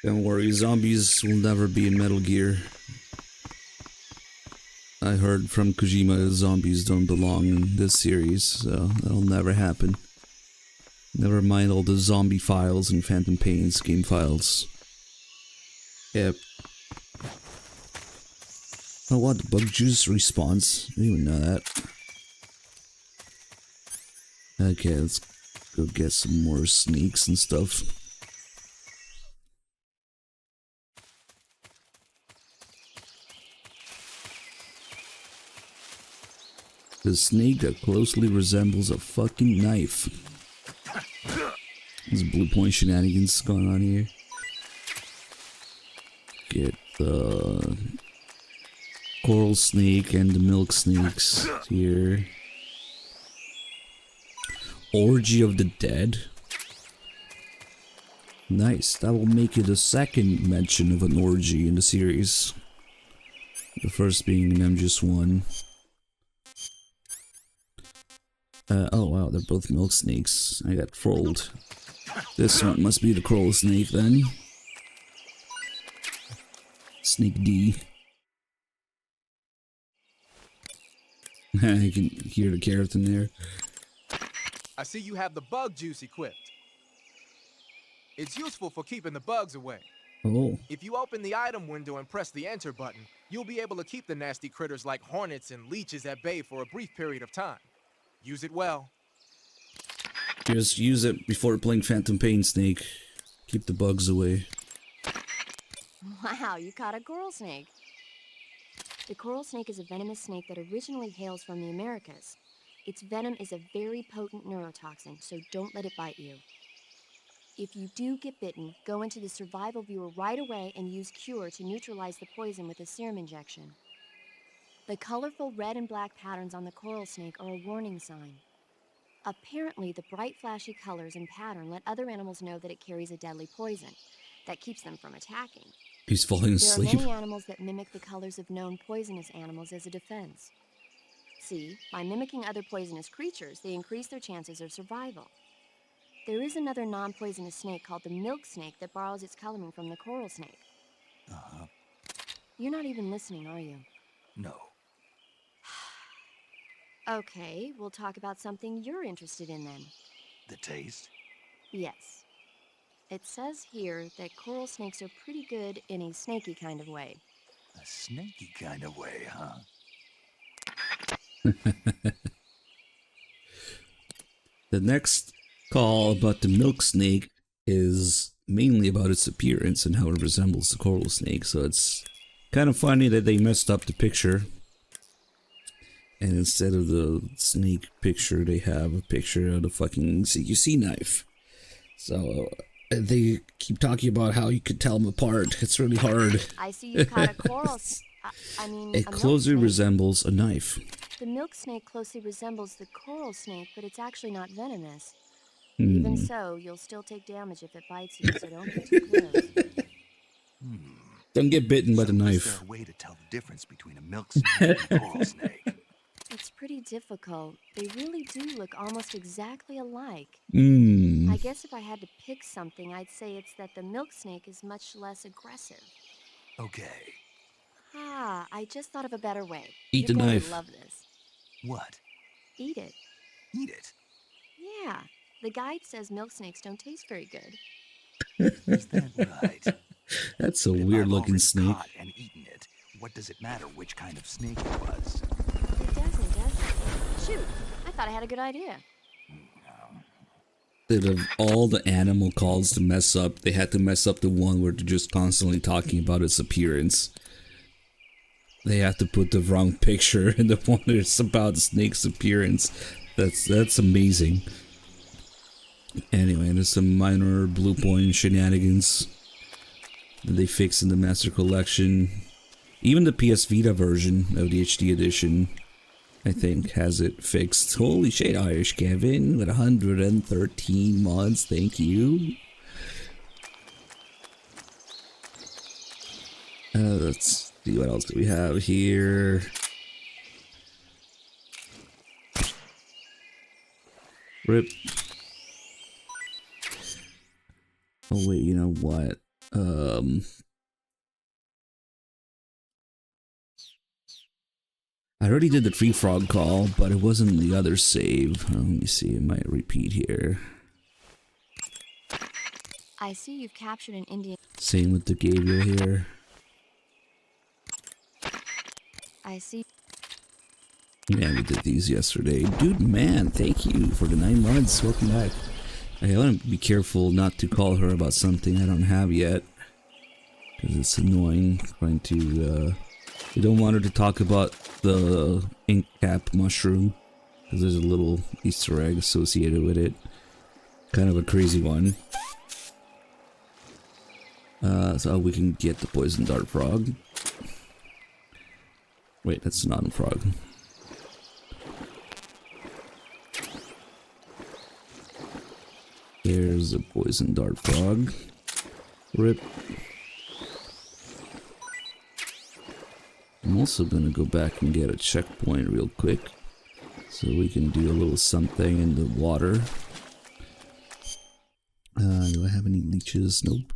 don't worry, zombies will never be in Metal Gear. I heard from Kojima zombies don't belong in this series, so that'll never happen. Never mind all the zombie files and Phantom Pain's game files. Yep. Oh, what? The bug juice response? I didn't even know that. Okay, let's go get some more sneaks and stuff. The snake that closely resembles a fucking knife. There's blue point shenanigans going on here. Get the coral snake and the milk snakes here. Orgy of the Dead. Nice, that will make it the second mention of an orgy in the series. The first being in MGS1. Oh wow, they're both milk snakes. I got trolled. This one must be the coral snake then. Snake D. I can hear the carrot in there. I see you have the bug juice equipped. It's useful for keeping the bugs away. Oh. If you open the item window and press the enter button, you'll be able to keep the nasty critters like hornets and leeches at bay for a brief period of time. Use it well. Just use it before playing Phantom Pain, Snake. Keep the bugs away. Wow, you caught a coral snake. The coral snake is a venomous snake that originally hails from the Americas. Its venom is a very potent neurotoxin, so don't let it bite you. If you do get bitten, go into the survival viewer right away and use Cure to neutralize the poison with a serum injection. The colorful red and black patterns on the coral snake are a warning sign. Apparently, the bright flashy colors and pattern let other animals know that it carries a deadly poison that keeps them from attacking. He's falling asleep. There are many animals that mimic the colors of known poisonous animals as a defense. See, by mimicking other poisonous creatures, they increase their chances of survival. There is another non-poisonous snake called the milk snake that borrows its coloring from the coral snake. Uh-huh. You're not even listening, are you? No. Okay, we'll talk about something you're interested in then. The taste? Yes. It says here that coral snakes are pretty good in a snaky kind of way. A snaky kind of way, huh? The next call about the milk snake is mainly about its appearance and how it resembles the coral snake, so it's kind of funny that they messed up the picture. And instead of the snake picture, they have a picture of the fucking CQC knife. So they keep talking about how you could tell them apart. It's really hard. I see you caught a coral It closely resembles a knife. The milk snake closely resembles the coral snake, but it's actually not venomous. Even so, you'll still take damage if it bites you, so don't get too close. Don't get bitten by the Is knife. there a way to tell the difference between a milk snake and a coral snake? It's pretty difficult. They really do look almost exactly alike. I guess if I had to pick something, I'd say it's that the milk snake is much less aggressive. Okay. Ah, I just thought of a better way. Eat You're the going knife. to love this. What? Eat it. Eat it? Yeah. The guide says milk snakes don't taste very good. Is that right? That's a If weird I've looking already snake. caught and eaten it, what does it matter which kind of snake it was? It doesn't, does it? Shoot, I thought I had a good idea. Instead of all the animal calls to mess up, they had to mess up the one where they're just constantly talking about its appearance. They have to put the wrong picture in the one that's about the snake's appearance. That's amazing. Anyway, there's some minor blue point shenanigans that they fix in the Master Collection. Even the PS Vita version of the HD edition, I think, has it fixed. Holy shit, Irish Kevin, with 113 mods, thank you. Let's see what else do we have here. Rip. Oh wait, you know what? I already did the tree frog call, but it wasn't the other save. Let me see, it might repeat here. I see you've captured an Indian. Same with the Gabriel here. I see. Yeah, we did these yesterday. Dude, man, thank you for the 9 months. Welcome back. I want to be careful not to call her about something I don't have yet. Because it's annoying trying to, we don't want her to talk about the uncapped mushroom. Because there's a little Easter egg associated with it. Kind of a crazy one. So we can get the poison dart frog. Wait, that's not a frog. There's a poison dart frog. Rip. I'm also gonna go back and get a checkpoint real quick. So we can do a little something in the water. Do I have any leeches? Nope.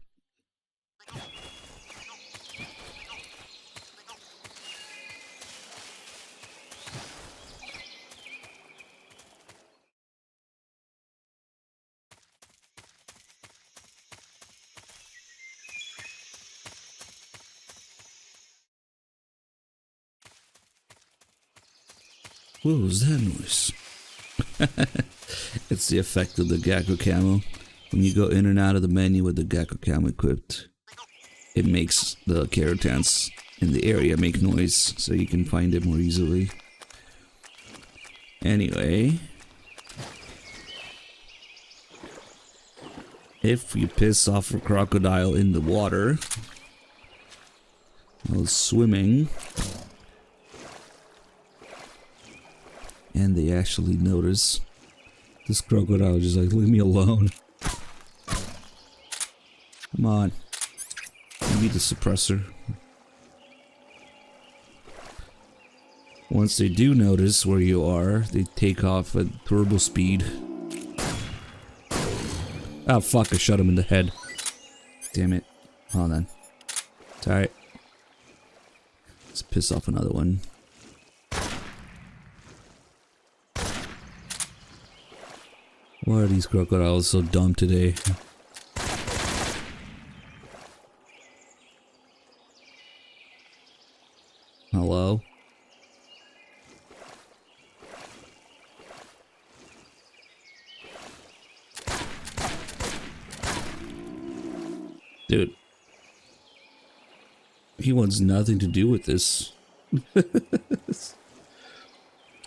What was that noise? It's the effect of the Gecko camo. When you go in and out of the menu with the Gecko camo equipped, it makes the Keratans in the area make noise so you can find it more easily. Anyway, if you piss off a crocodile in the water while swimming, and they actually notice, this crocodile just like, leave me alone. Come on. Give me the suppressor. Once they do notice where you are, they take off at turbo speed. Oh fuck, I shot him in the head. Damn it. Hold on. It's alright. Let's piss off another one. Why are these crocodiles so dumb today? Hello? Dude. He wants nothing to do with this.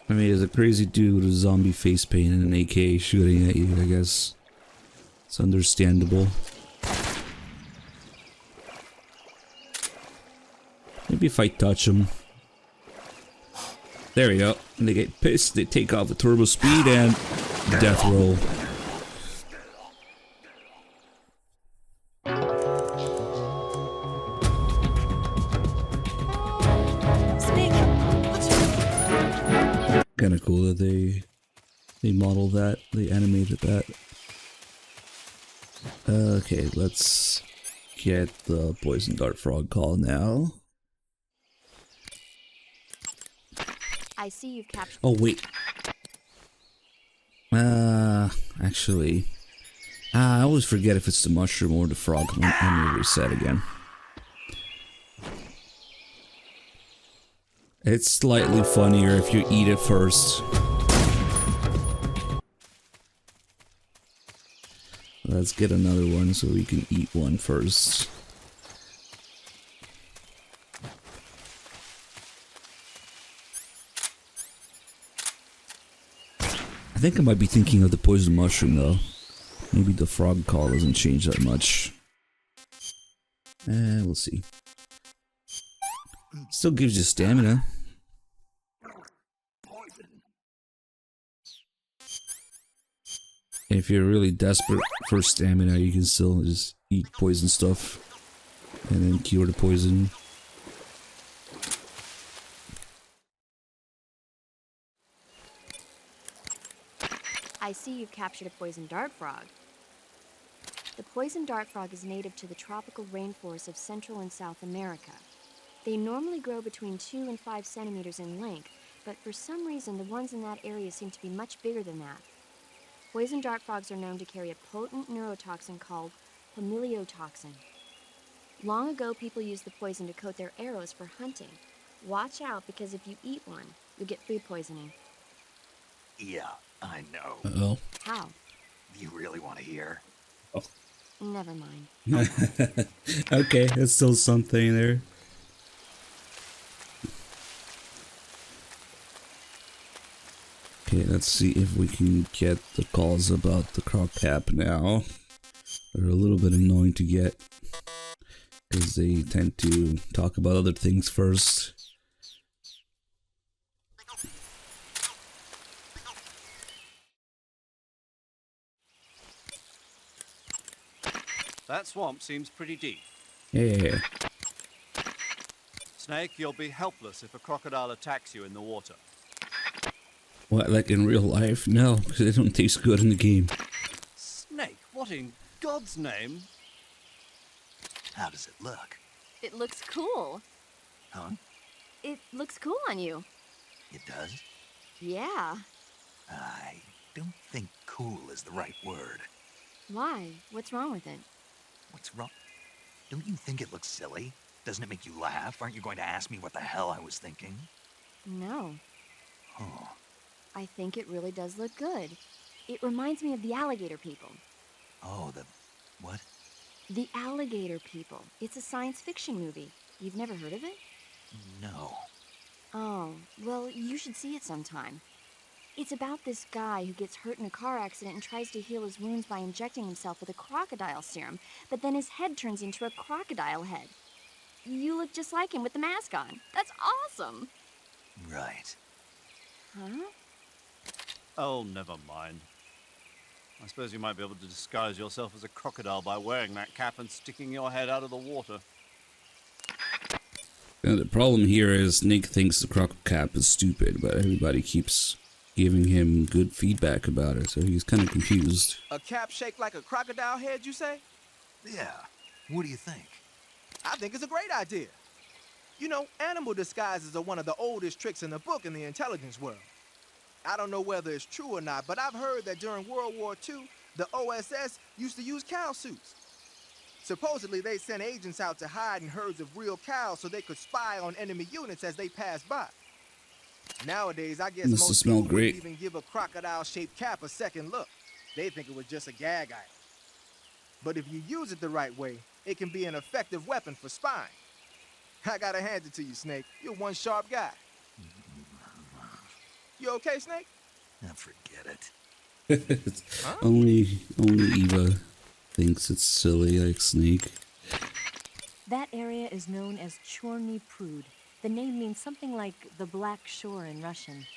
I mean, there's a crazy dude with a zombie face paint and an AK shooting at you, I guess. It's understandable. Maybe if I touch them. There we go. And they get pissed, they take off the turbo speed and death roll. Kinda cool that they modeled that, they animated that. Okay, let's get the poison dart frog call now. I see you've captured. Oh wait. Actually, I always forget if it's the mushroom or the frog. Let me reset again. It's slightly funnier if you eat it first. Let's get another one so we can eat one first. I think I might be thinking of the poison mushroom though. Maybe the frog call doesn't change that much. We'll see. Still gives you stamina. If you're really desperate for stamina, you can still just eat poison stuff and then cure the poison. I see you've captured a poison dart frog. The poison dart frog is native to the tropical rainforests of Central and South America. They normally grow between 2 and 5 centimeters in length, but for some reason the ones in that area seem to be much bigger than that. Poison dart frogs are known to carry a potent neurotoxin called familiotoxin. Long ago, people used the poison to coat their arrows for hunting. Watch out, because if you eat one, you'll get food poisoning. Yeah, I know. Uh-oh. How? Do you really want to hear? Never mind. Okay, there's still something there. Okay, let's see if we can get the calls about the croc cap now. They're a little bit annoying to get, because they tend to talk about other things first. That swamp seems pretty deep. Yeah. Snake, you'll be helpless if a crocodile attacks you in the water. What, like in real life? No, because they don't taste good in the game. Snake, what in God's name? How does it look? It looks cool. Huh? It looks cool on you. It does? Yeah. I don't think cool is the right word. Why? What's wrong with it? What's wrong? Don't you think it looks silly? Doesn't it make you laugh? Aren't you going to ask me what the hell I was thinking? No. Oh. I think it really does look good. It reminds me of the alligator people. Oh, the... what? The Alligator People. It's a science fiction movie. You've never heard of it? No. Oh, well, you should see it sometime. It's about this guy who gets hurt in a car accident and tries to heal his wounds by injecting himself with a crocodile serum, but then his head turns into a crocodile head. You look just like him with the mask on. That's awesome! Right. Huh? Oh, never mind. I suppose you might be able to disguise yourself as a crocodile by wearing that cap and sticking your head out of the water. And the problem here is Nick thinks the croc cap is stupid, but everybody keeps giving him good feedback about it, so he's kind of confused. A cap shaped like a crocodile head, you say? Yeah. What do you think? I think it's a great idea. You know, animal disguises are one of the oldest tricks in the book in the intelligence world. I don't know whether it's true or not, but I've heard that during World War II, the OSS used to use cow suits. Supposedly, they sent agents out to hide in herds of real cows so they could spy on enemy units as they passed by. Nowadays, I guess Must most smell people wouldn't great. even give a crocodile-shaped cap a second look. They think it was just a gag item. But if you use it the right way, it can be an effective weapon for spying. I gotta hand it to you, Snake. You're one sharp guy. You okay, Snake? Now forget it. Huh? Only Eva thinks it's silly like Snake. That area is known as Chorny Prud. The name means something like the Black Shore in Russian.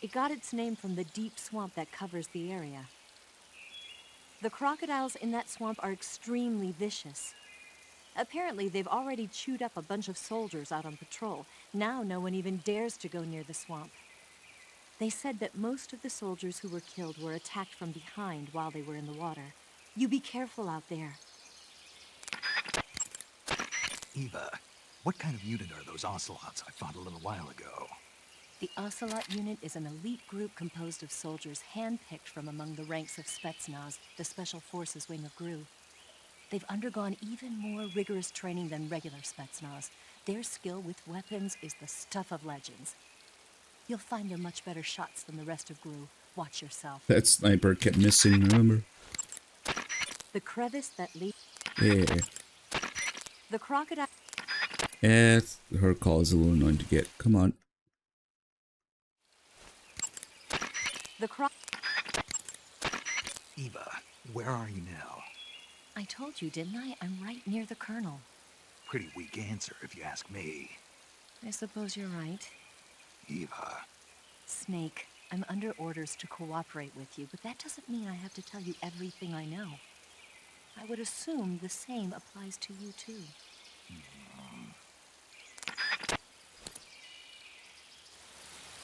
It got its name from the deep swamp that covers the area. The crocodiles in that swamp are extremely vicious. Apparently, they've already chewed up a bunch of soldiers out on patrol. Now no one even dares to go near the swamp. They said that most of the soldiers who were killed were attacked from behind while they were in the water. You be careful out there. Eva, what kind of unit are those ocelots I fought a little while ago? The Ocelot unit is an elite group composed of soldiers handpicked from among the ranks of Spetsnaz, the Special Forces wing of GRU. They've undergone even more rigorous training than regular Spetsnaz. Their skill with weapons is the stuff of legends. You'll find they're much better shots than the rest of GRU. Watch yourself. That sniper kept missing, remember? The crevice that leads... Yeah. The crocodile... Yeah, her call is a little annoying to get. Come on. The Eva, where are you now? I told you, didn't I? I'm right near the Colonel. Pretty weak answer, if you ask me. I suppose you're right. Eva. Snake, I'm under orders to cooperate with you, but that doesn't mean I have to tell you everything I know. I would assume the same applies to you, too.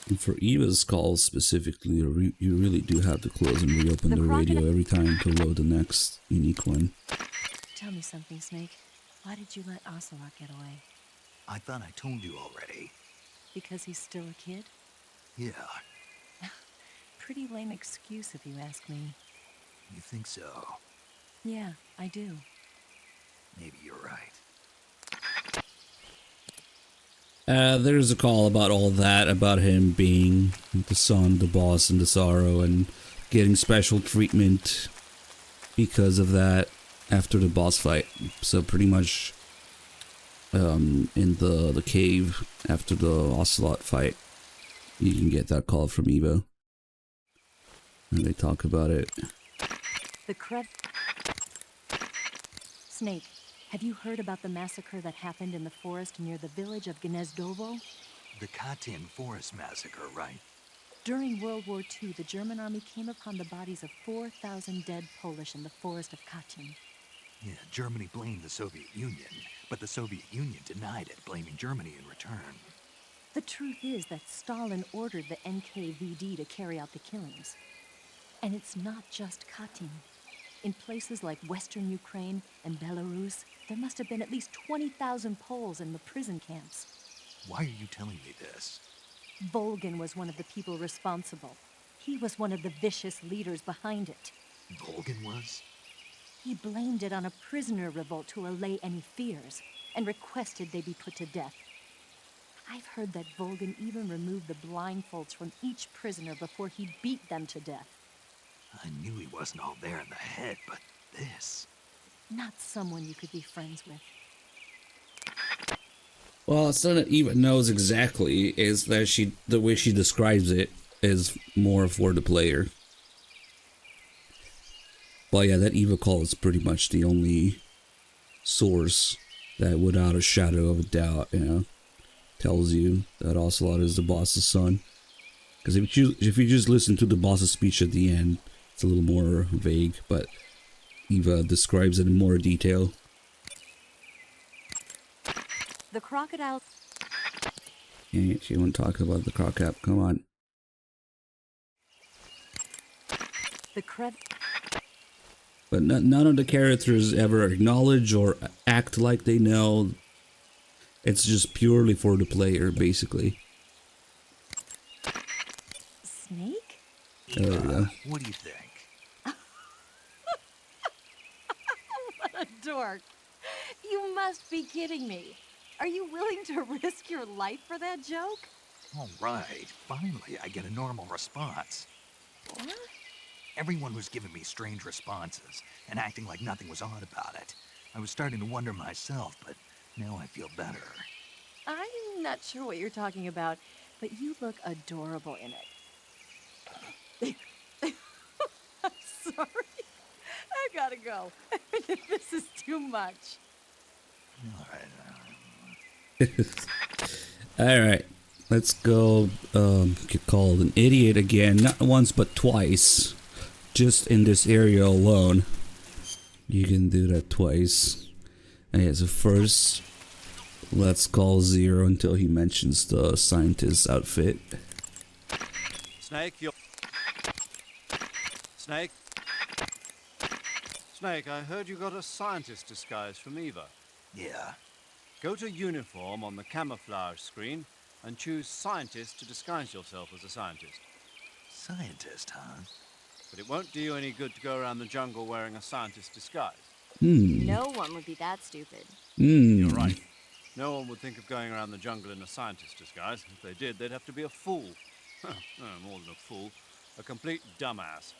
And for Eva's calls specifically, you really do have to close and reopen the radio every time to load the next unique one. Tell me something, Snake. Why did you let Ocelot get away? I thought I told you already. Because he's still a kid? Yeah, Pretty lame excuse if you ask me. you think so? Yeah, I do. Maybe you're right. There's a call about all that, about him being the son, the boss, and the sorrow, and getting special treatment because of that after the boss fight. So pretty much in the cave after the Ocelot fight, you can get that call from Evo. And they talk about it. The Snake, have you heard about the massacre that happened in the forest near the village of Gnezdovo? The Katyn Forest Massacre, right? During World War II, the German army came upon the bodies of 4,000 dead Polish in the forest of Katyn. Yeah, Germany blamed the Soviet Union, but the Soviet Union denied it, blaming Germany in return. The truth is that Stalin ordered the NKVD to carry out the killings. And it's not just Katyn. In places like Western Ukraine and Belarus, there must have been at least 20,000 Poles in the prison camps. Why are you telling me this? Volgin was one of the people responsible. He was one of the vicious leaders behind it. Volgin was? He blamed it on a prisoner revolt to allay any fears, and requested they be put to death. I've heard that Volgin even removed the blindfolds from each prisoner before he beat them to death. I knew he wasn't all there in the head, but this... Not someone you could be friends with. Well, it's not that Eva knows exactly, is that the way she describes it is more for the player. But yeah, that Eva call is pretty much the only source that, without a shadow of a doubt, tells you that Ocelot is the boss's son. Because if you just listen to the boss's speech at the end, it's a little more vague, but Eva describes it in more detail. The crocodile... Yeah, she won't talk about the crocap. Come on. The But none of the characters ever acknowledge or act like they know. It's just purely for the player, basically. Snake? There we go. What do you think? What a dork. You must be kidding me. Are you willing to risk your life for that joke? All right, finally I get a normal response. What? Everyone was giving me strange responses and acting like nothing was odd about it. I was starting to wonder myself, but now I feel better. I'm not sure what you're talking about, but you look adorable in it. I'm sorry. I gotta go. This is too much. All right. Alright. Let's go get called an idiot again. Not once, but twice. Just in this area alone. You can do that twice. And yeah, so first, let's call Zero until he mentions the scientist's outfit. Snake, you're... Snake? Snake, I heard you got a scientist disguise from Eva. Yeah. Go to uniform on the camouflage screen and choose scientist to disguise yourself as a scientist. Scientist, huh? But it won't do you any good to go around the jungle wearing a scientist disguise. No one would be that stupid. You're right. No one would think of going around the jungle in a scientist disguise. If they did, they'd have to be a fool. No, more than a fool. A complete dumbass.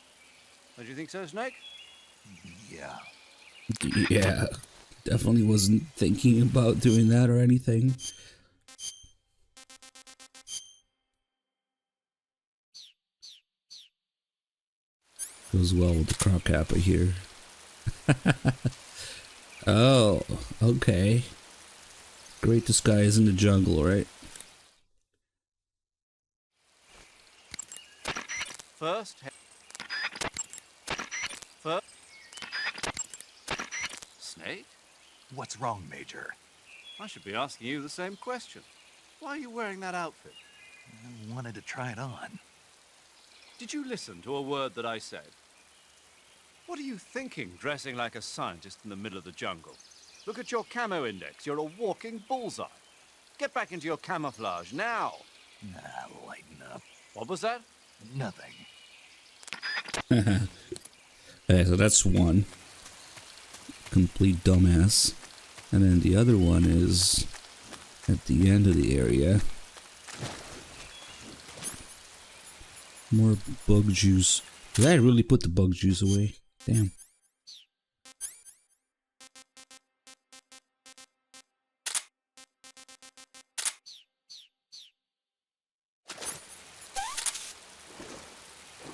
Don't you think so, Snake? Yeah. Yeah. Definitely wasn't thinking about doing that or anything. Goes well with the croc cap, I hear. Oh, okay. Great disguise in the jungle, right? First... Snake? What's wrong, Major? I should be asking you the same question. Why are you wearing that outfit? I wanted to try it on. Did you listen to a word that I said? What are you thinking, dressing like a scientist in the middle of the jungle? Look at your camo index. You're a walking bullseye. Get back into your camouflage now. Lighten up. What was that? Nothing. Okay, so that's one. Complete dumbass. And then the other one is at the end of the area. More bug juice. Did I really put the bug juice away? Damn.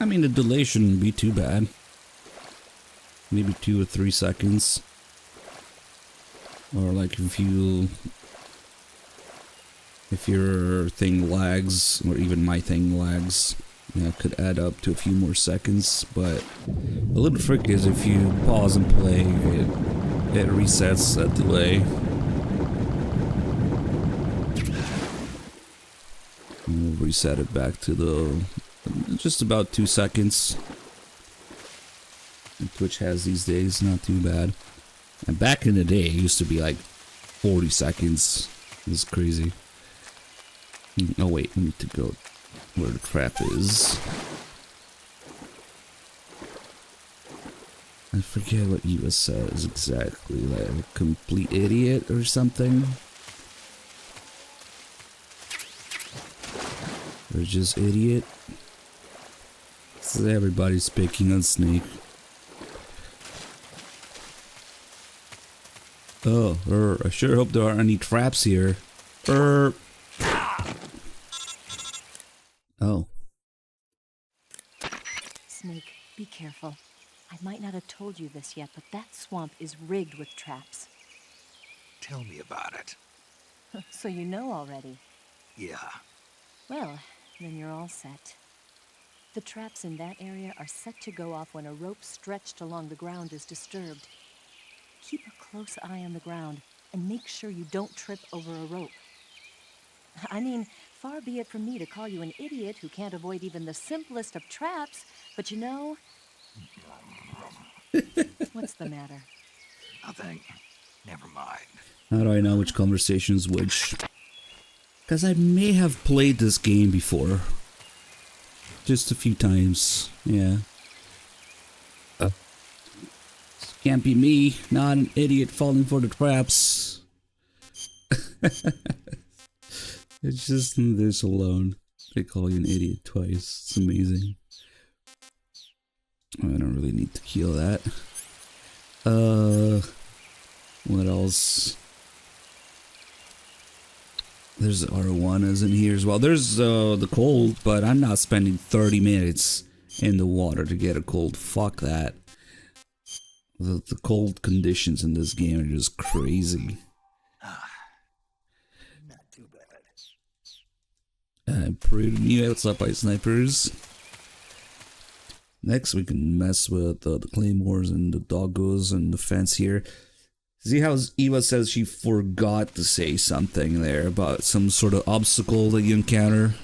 I mean, the delay shouldn't be too bad. Maybe 2 or 3 seconds. Or like if your thing lags, or even my thing lags, yeah, it could add up to a few more seconds. But a little trick is if you pause and play, it resets that delay. And we'll reset it back to the just about 2 seconds. And Twitch has these days, not too bad. And back in the day, it used to be like 40 seconds. It was crazy. Oh wait, I need to go where the trap is. I forget what Eva says exactly, like a complete idiot or something. Or just idiot. So everybody's picking on Snake. Oh, I sure hope there aren't any traps here. Oh. Snake, be careful. I might not have told you this yet, but that swamp is rigged with traps. Tell me about it. So you know already. Yeah. Well, then you're all set. The traps in that area are set to go off when a rope stretched along the ground is disturbed. Keep a close eye on the ground and make sure you don't trip over a rope. I mean, far be it from me to call you an idiot who can't avoid even the simplest of traps, but you know... What's the matter? Nothing. Never mind. How do I know which conversation is which? Because I may have played this game before. Just a few times, yeah. Can't be me, not an idiot falling for the traps. It's just this alone. They call you an idiot twice. It's amazing. I don't really need to kill that. What else? There's arowanas in here as well. There's the cold, but I'm not spending 30 minutes in the water to get a cold. Fuck that. The cold conditions in this game are just crazy. Not too bad. Pretty new outside by snipers. Next, we can mess with the claymores and the doggos and the fence here. See how Eva says she forgot to say something there about some sort of obstacle that you encounter?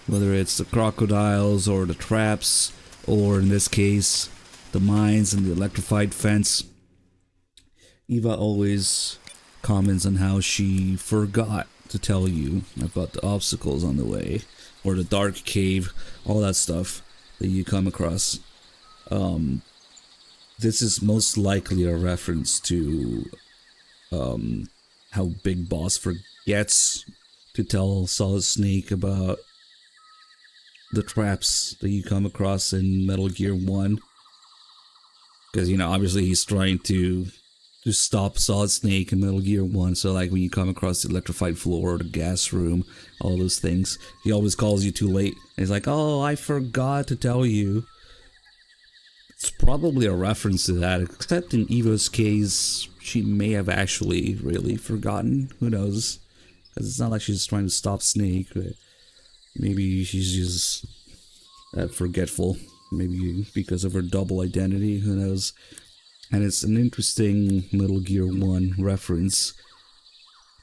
Whether it's the crocodiles or the traps, or in this case, the mines and the electrified fence. Eva always comments on how she forgot to tell you about the obstacles on the way, or the dark cave, all that stuff that you come across. This is most likely a reference to how Big Boss forgets to tell Solid Snake about the traps that you come across in Metal Gear 1. Because, you know, obviously he's trying to stop Solid Snake in Metal Gear 1. So, like, when you come across the electrified floor or the gas room, all those things, he always calls you too late. And he's like, oh, I forgot to tell you. It's probably a reference to that, except in Eva's case, she may have actually really forgotten. Who knows? Because it's not like she's trying to stop Snake, but maybe she's just forgetful. Maybe because of her double identity, who knows? And it's an interesting Metal Gear 1 reference,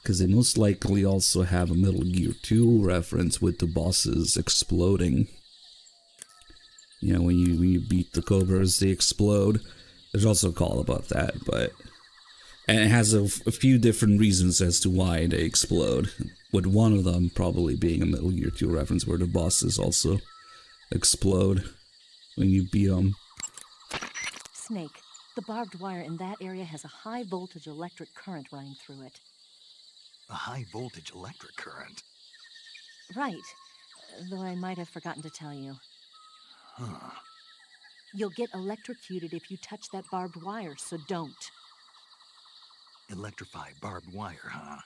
because they most likely also have a Metal Gear 2 reference with the bosses exploding. You know, when you beat the Cobras, they explode. There's also a call about that, but... And it has a few different reasons as to why they explode, with one of them probably being a Metal Gear 2 reference where the bosses also explode when you beat them. Snake, the barbed wire in that area has a high voltage electric current running through it. A high voltage electric current? Right. Though I might have forgotten to tell you. Huh. You'll get electrocuted if you touch that barbed wire, so don't. Electrified barbed wire, huh?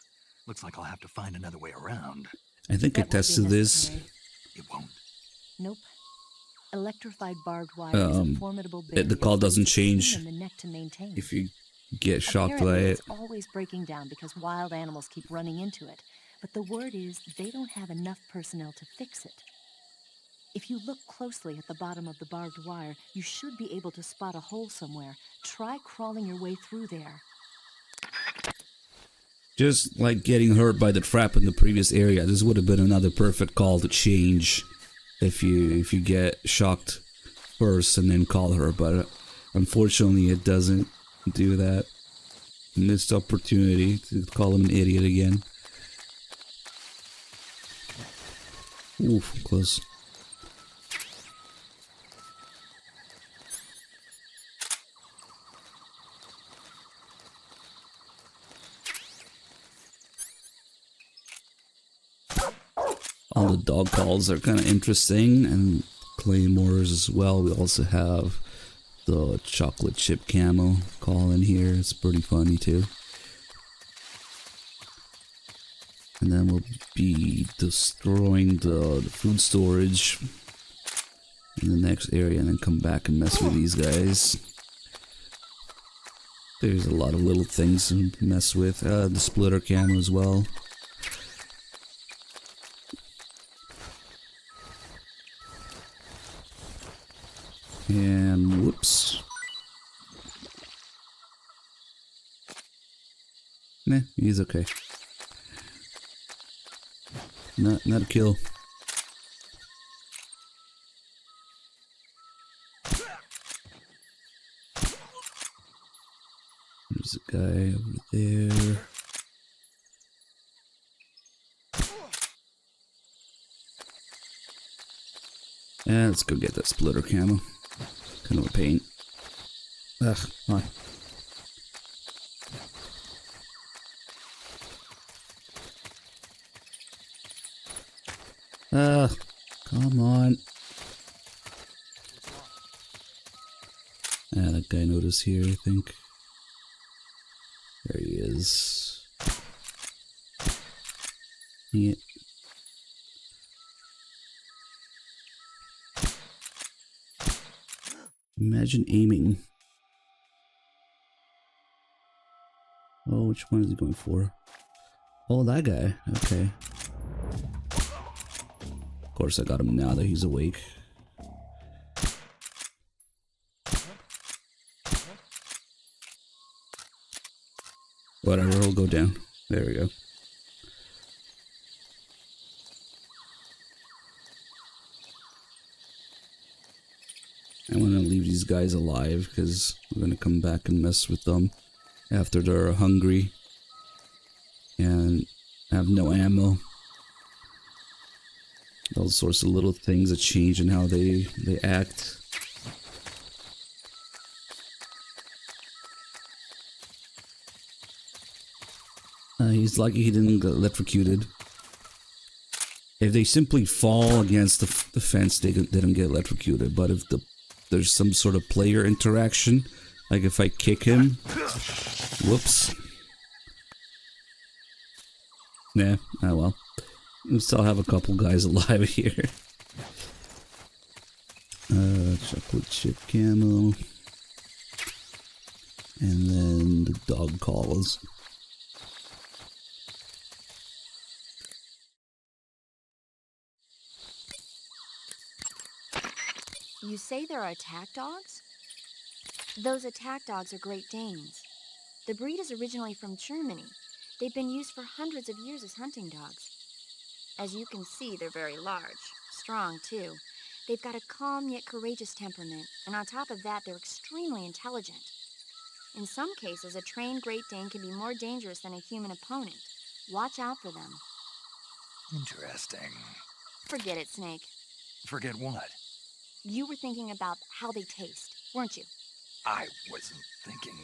Looks like I'll have to find another way around. I think I That won't be tested this. necessary. It won't. Nope. Electrified barbed wire is a formidable barrier. The call doesn't It's a pain change in the neck to maintain. if you get shocked by Apparently, it. it's always breaking down because wild animals keep running into it. But the word is they don't have enough personnel to fix it. If you look closely at the bottom of the barbed wire, you should be able to spot a hole somewhere. Try crawling your way through there. Just like getting hurt by the trap in the previous area, this would have been another perfect call to change if you get shocked first and then call her, but unfortunately it doesn't do that. Missed opportunity to call him an idiot again. Oof, close. All the dog calls are kind of interesting, and claymores as well. We also have the chocolate chip camo call in here. It's pretty funny too. And then we'll be destroying the food storage in the next area and then come back and mess with these guys. There's a lot of little things to mess with. The splitter camo as well. And whoops. Nah, he's okay. Not a kill. There's a guy over there. And let's go get that splitter camo. Kind of a pain. Ugh, come on. Come on. Ah, that guy noticed here, I think. There he is. Dang it. Imagine aiming. Oh, which one is he going for? Oh, that guy. Okay. Of course, I got him now that he's awake. Whatever, he'll go down. There we go. I want to leave these guys alive because we're going to come back and mess with them after they're hungry and have no ammo. All sorts of little things that change in how they act. He's lucky he didn't get electrocuted. If they simply fall against the fence, they don't get electrocuted. But if there's some sort of player interaction, like if I kick him, whoops. Nah, oh well. We still have a couple guys alive here. Chocolate chip camo. And then the dog calls. You say there are attack dogs? Those attack dogs are Great Danes. The breed is originally from Germany. They've been used for hundreds of years as hunting dogs. As you can see, they're very large, strong too. They've got a calm yet courageous temperament, and on top of that, they're extremely intelligent. In some cases, a trained Great Dane can be more dangerous than a human opponent. Watch out for them. Interesting. Forget it, Snake. Forget what? You were thinking about how they taste, weren't you? I wasn't thinking.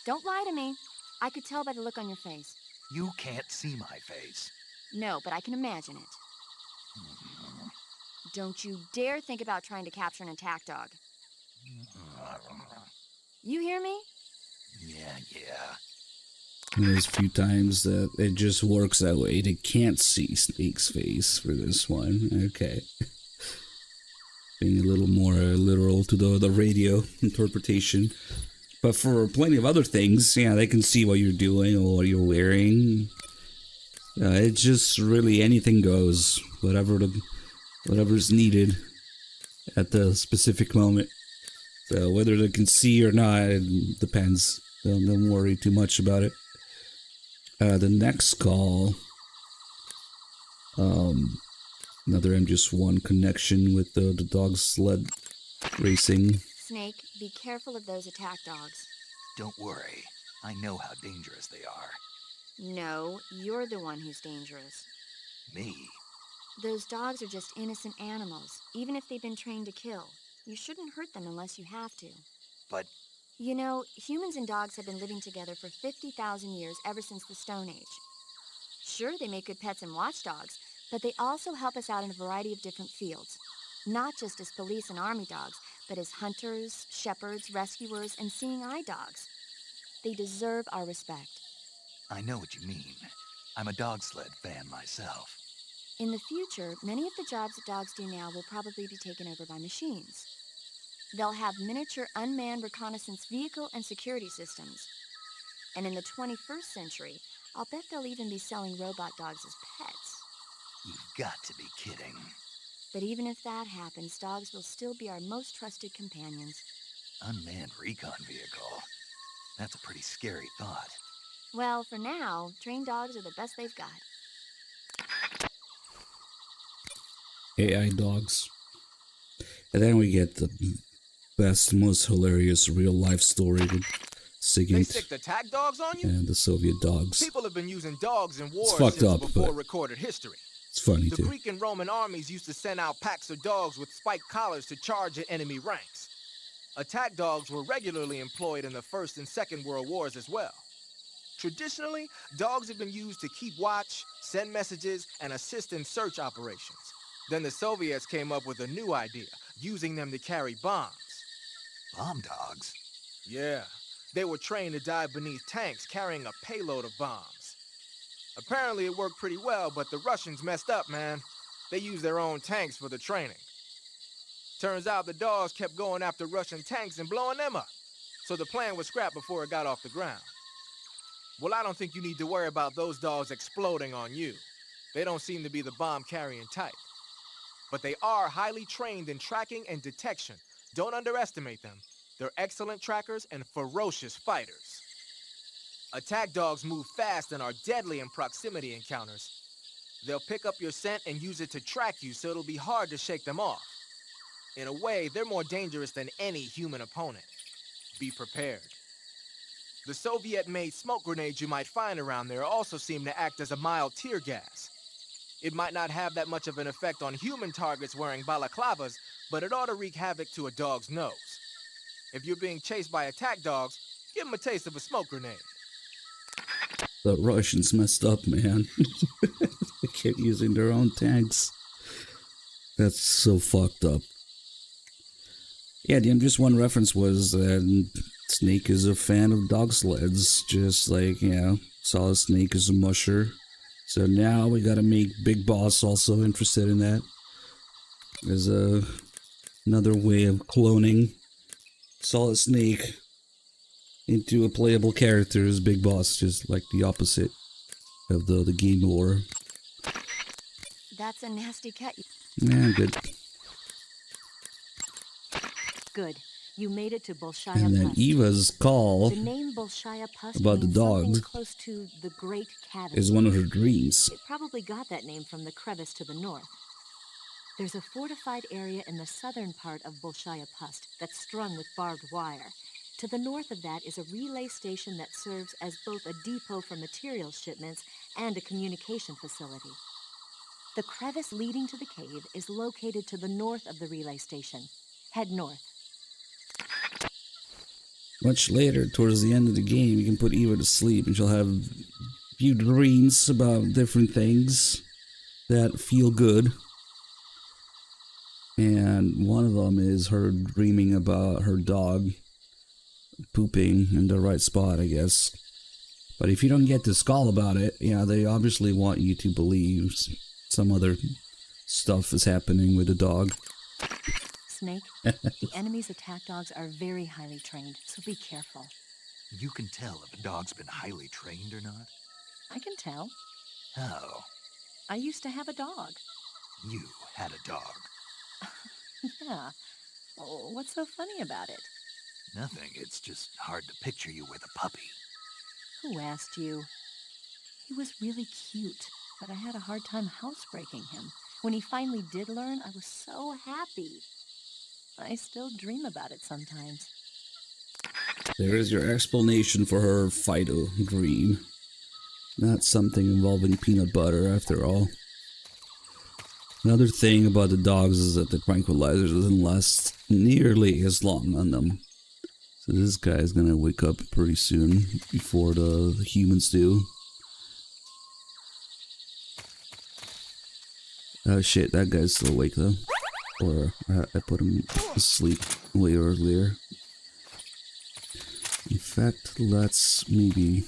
Don't lie to me. I could tell by the look on your face. You can't see my face. No, but I can imagine it. Don't you dare think about trying to capture an attack dog. You hear me? Yeah. There's a few times that it just works that way. They can't see Snake's face for this one. Okay. Being a little more literal to the radio interpretation. But for plenty of other things, yeah, they can see what you're doing or what you're wearing. It's just really anything goes. Whatever's needed at the specific moment. So whether they can see or not, it depends. Don't worry too much about it. The next call, another MGS1 connection with the dog sled racing. Snake, be careful of those attack dogs. Don't worry. I know how dangerous they are. No, you're the one who's dangerous. Me? Those dogs are just innocent animals, even if they've been trained to kill. You shouldn't hurt them unless you have to. But You know, humans and dogs have been living together for 50,000 years, ever since the Stone Age. Sure, they make good pets and watchdogs, but they also help us out in a variety of different fields. Not just as police and army dogs, but as hunters, shepherds, rescuers, and seeing eye dogs. They deserve our respect. I know what you mean. I'm a dog sled fan myself. In the future, many of the jobs that dogs do now will probably be taken over by machines. They'll have miniature unmanned reconnaissance vehicle and security systems. And in the 21st century, I'll bet they'll even be selling robot dogs as pets. You've got to be kidding. But even if that happens, dogs will still be our most trusted companions. Unmanned recon vehicle. That's a pretty scary thought. Well, for now, trained dogs are the best they've got. AI dogs. And then we get the best, most hilarious real-life story with They Sigint sicked attack dogs on you? and the Soviet dogs. People have been using dogs in wars fucked since up, before but recorded history. It's funny The too. Greek and Roman armies used to send out packs of dogs with spiked collars to charge at enemy ranks. Attack dogs were regularly employed in the First and Second World Wars as well. Traditionally, dogs have been used to keep watch, send messages, and assist in search operations. Then the Soviets came up with a new idea, using them to carry bombs. Bomb dogs? Yeah, they were trained to dive beneath tanks carrying a payload of bombs. Apparently it worked pretty well, but the Russians messed up, man. They used their own tanks for the training. Turns out the dogs kept going after Russian tanks and blowing them up. So the plan was scrapped before it got off the ground. Well, I don't think you need to worry about those dogs exploding on you. They don't seem to be the bomb-carrying type. But they are highly trained in tracking and detection. Don't underestimate them. They're excellent trackers and ferocious fighters. Attack dogs move fast and are deadly in proximity encounters. They'll pick up your scent and use it to track you, so it'll be hard to shake them off. In a way, they're more dangerous than any human opponent. Be prepared. The Soviet-made smoke grenades you might find around there also seem to act as a mild tear gas. It might not have that much of an effect on human targets wearing balaclavas, but it ought to wreak havoc to a dog's nose. If you're being chased by attack dogs, give them a taste of a smoke grenade. The Russians messed up, man. They kept using their own tanks. That's so fucked up. Yeah, the MGS1 reference was that Snake is a fan of dog sleds, just like, you know, Solid Snake is a musher. So now we gotta make Big Boss also interested in that. There's another way of cloning Solid Snake into a playable character as Big Boss, just like the opposite of the game lore. That's a nasty cut. Yeah, good. Good. You made it to Bolshaya And then Pust. Eva's call The name Bolshaya Pust about the means dog something close to the Great Cavity. is one of her dreams. It probably got that name from the crevice to the north. There's a fortified area in the southern part of Bolshaya Pust that's strung with barbed wire. To the north of that is a relay station that serves as both a depot for material shipments and a communication facility. The crevice leading to the cave is located to the north of the relay station. Head north. Much later, towards the end of the game, you can put Eva to sleep and she'll have a few dreams about different things that feel good. And one of them is her dreaming about her dog pooping in the right spot, I guess. But if you don't get the skull about it, yeah, they obviously want you to believe some other stuff is happening with the dog. Snake, the enemy's attack dogs are very highly trained, so be careful. You can tell if a dog's been highly trained or not? I can tell. How? I used to have a dog. You had a dog. Yeah. Oh, what's so funny about it? Nothing, it's just hard to picture you with a puppy. Who asked you? He was really cute, but I had a hard time housebreaking him. When he finally did learn, I was so happy. I still dream about it sometimes. There is your explanation for her Fido dream. Not something involving peanut butter, after all. Another thing about the dogs is that the tranquilizer doesn't last nearly as long on them. So this guy's gonna wake up pretty soon, before the humans do. Oh shit, that guy's still awake though. Or I put him asleep way earlier. In fact, let's maybe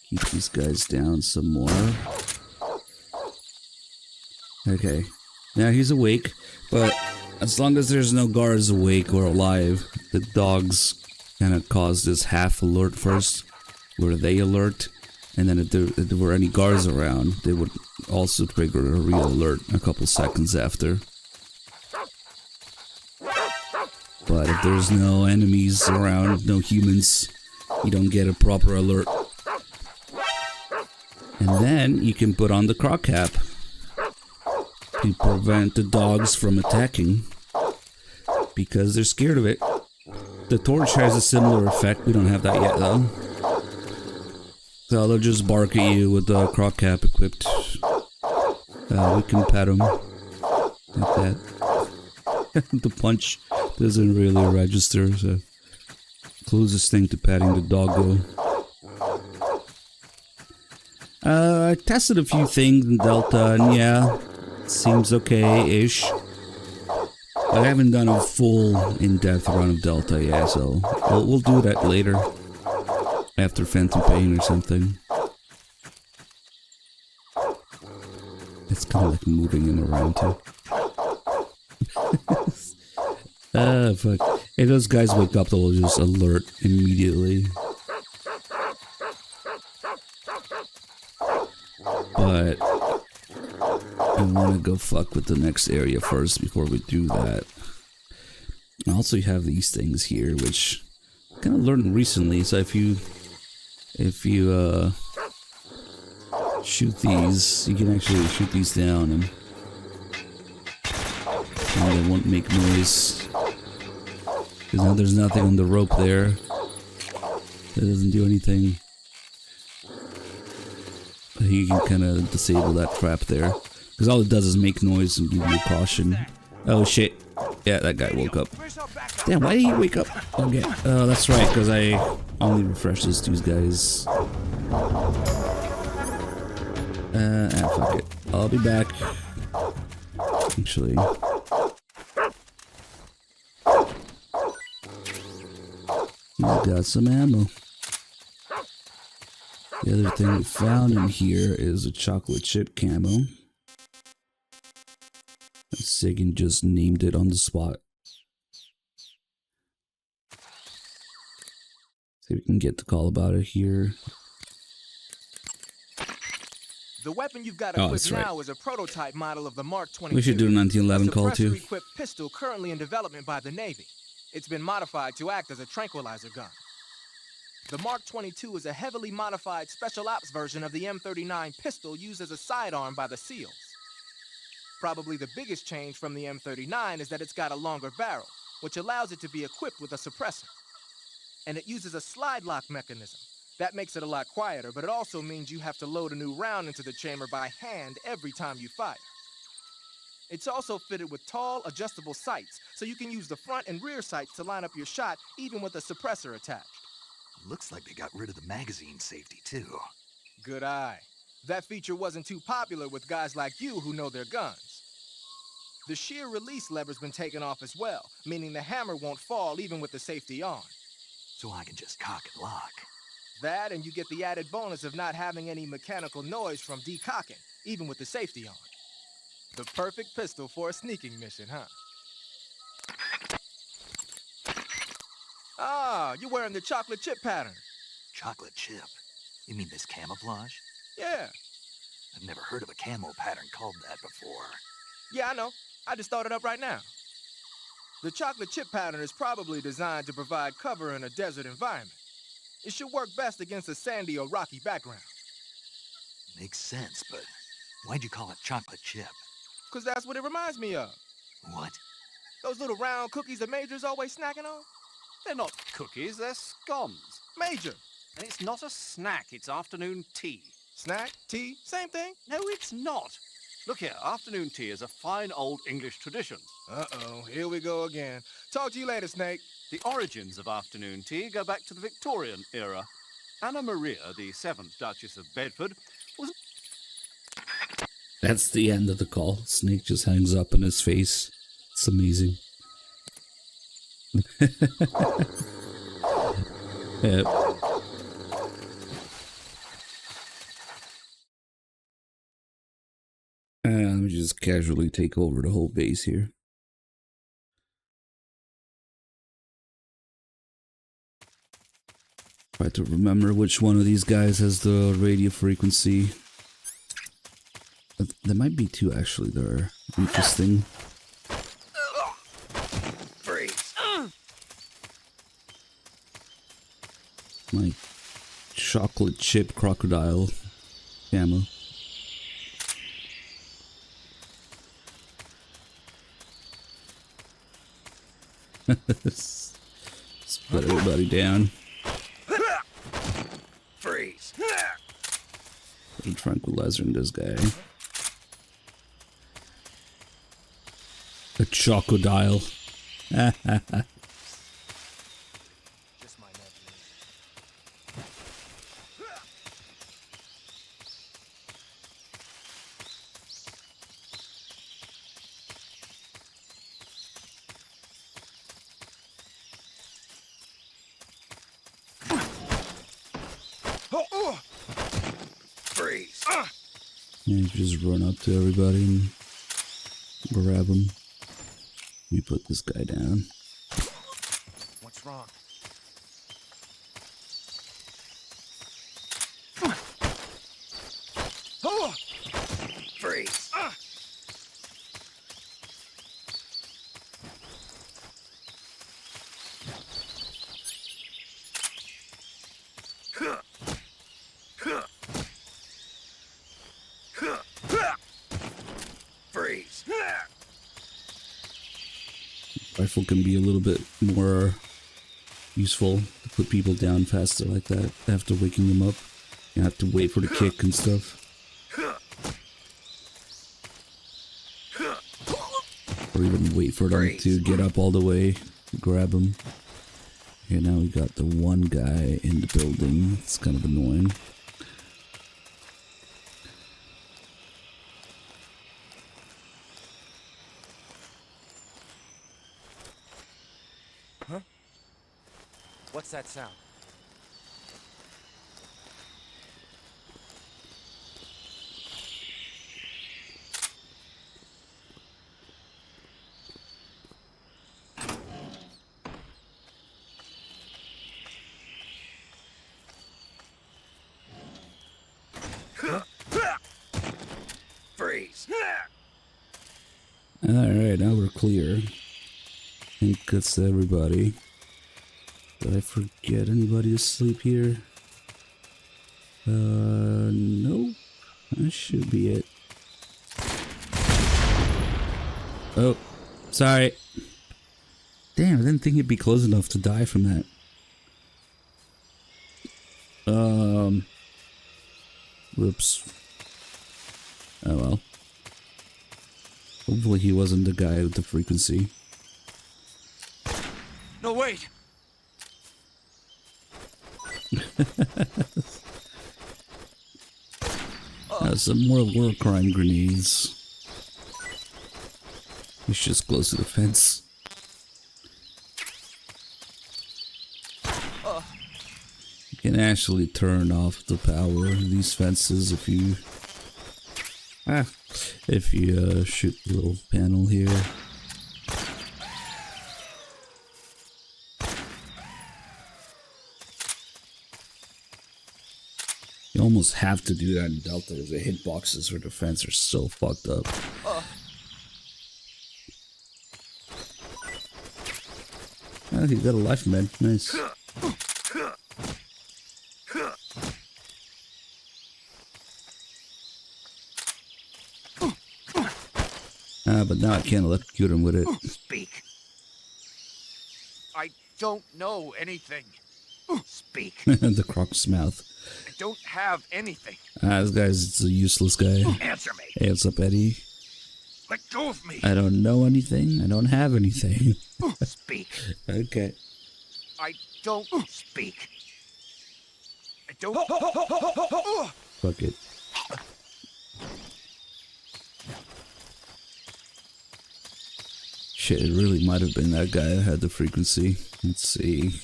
keep these guys down some more. Okay, now he's awake, but as long as there's no guards awake or alive, the dogs kind of cause this half alert first, where they alert, and then if there were any guards around, they would also trigger a real alert a couple seconds after. But if there's no enemies around, no humans, you don't get a proper alert. And then you can put on the croc cap to prevent the dogs from attacking, because they're scared of it. The torch has a similar effect. We don't have that yet though. So they'll just bark at you with the croc cap equipped. We can pet them like that. The punch doesn't really register, so closest thing to patting the doggo. I tested a few things in Delta, and yeah, seems okay-ish. But I haven't done a full in-depth run of Delta yet, so we'll do that later. After Phantom Pain or something. It's kind of like moving him around too. Ah, fuck. If those guys wake up, they'll just alert immediately. But I want to go fuck with the next area first before we do that. Also, you have these things here, which I kind of learned recently. So if you shoot these, you can actually shoot these down, and they won't make noise. Because now there's nothing on the rope there. That doesn't do anything. You can kind of disable that trap there. Because all it does is make noise and give you a caution. Oh shit. Yeah, that guy woke up. Damn, why did he wake up? Okay. Oh, that's right, because I only refreshed those two guys. Fuck it. I'll be back. Actually. He's got some ammo. The other thing we found in here is a chocolate chip camo. Sagan just named it on the spot. See if we can get the call about it here. The weapon you've got equipped now is a prototype model of the Mark 22. We should do a 1911 call too. Suppressor-equipped pistol currently in development by the Navy. It's been modified to act as a tranquilizer gun. The Mark 22 is a heavily modified special ops version of the M39 pistol used as a sidearm by the SEALs. Probably the biggest change from the M39 is that it's got a longer barrel, which allows it to be equipped with a suppressor. And it uses a slide lock mechanism. That makes it a lot quieter, but it also means you have to load a new round into the chamber by hand every time you fire. It's also fitted with tall, adjustable sights, so you can use the front and rear sights to line up your shot, even with a suppressor attached. Looks like they got rid of the magazine safety, too. Good eye. That feature wasn't too popular with guys like you who know their guns. The shear release lever's been taken off as well, meaning the hammer won't fall even with the safety on. So I can just cock and lock. That, and you get the added bonus of not having any mechanical noise from decocking, even with the safety on. The perfect pistol for a sneaking mission, huh? Ah, you're wearing the chocolate chip pattern. Chocolate chip? You mean this camouflage? Yeah. I've never heard of a camo pattern called that before. Yeah, I know. I just thought it up right now. The chocolate chip pattern is probably designed to provide cover in a desert environment. It should work best against a sandy or rocky background. Makes sense, but why'd you call it chocolate chip? 'Cause that's what it reminds me of. What? Those little round cookies that Major's always snacking on? They're not cookies, they're scones. Major! And it's not a snack, it's afternoon tea. Snack, tea, same thing. No, it's not. Look here, afternoon tea is a fine old English tradition. Uh-oh, here we go again. Talk to you later, Snake. The origins of afternoon tea go back to the Victorian era. Anna Maria, the 7th Duchess of Bedford, was... That's the end of the call. Snake just hangs up in his face. It's amazing. Yep. Let me just casually take over the whole base here. Try to remember which one of these guys has the radio frequency. There might be two actually that are interesting. Freeze. My chocolate chip crocodile camo. Split everybody down. Freeze. Put a tranquilizer in this guy. A chocodile. Just my imagination. Freeze. Yeah, just run up to everybody and grab them. Let me put this guy down. What's wrong? Freeze. Freeze. Rifle can be a little bit more useful to put people down faster like that after waking them up. You have to wait for the kick and stuff. Or even wait for them to get up all the way to grab them. Okay, now we got the one guy in the building. It's kind of annoying. Huh? What's that sound? Freeze. Alright, now we're clear. I think that's everybody. Did I forget anybody asleep here? Nope. That should be it. Oh, sorry. Damn, I didn't think it'd be close enough to die from that. Whoops. Oh well. Hopefully he wasn't the guy with the frequency. No, wait! Some more war crime grenades. He's just close to the fence. You can actually turn off the power of these fences if you shoot the little panel here. You almost have to do that in Delta because the hitboxes for defense are so fucked up. Oh, you got a life, man. Nice. But now I can't electrocute him with it. Speak. I don't know anything. Speak. The croc's mouth. I don't have anything. This guy's a useless guy. Answer me. Hey, what's up, Eddie? Let go of me. I don't know anything. I don't have anything. Speak. Okay. I don't Speak. I don't. Fuck it. Shit, it really might have been that guy that had the frequency. Let's see.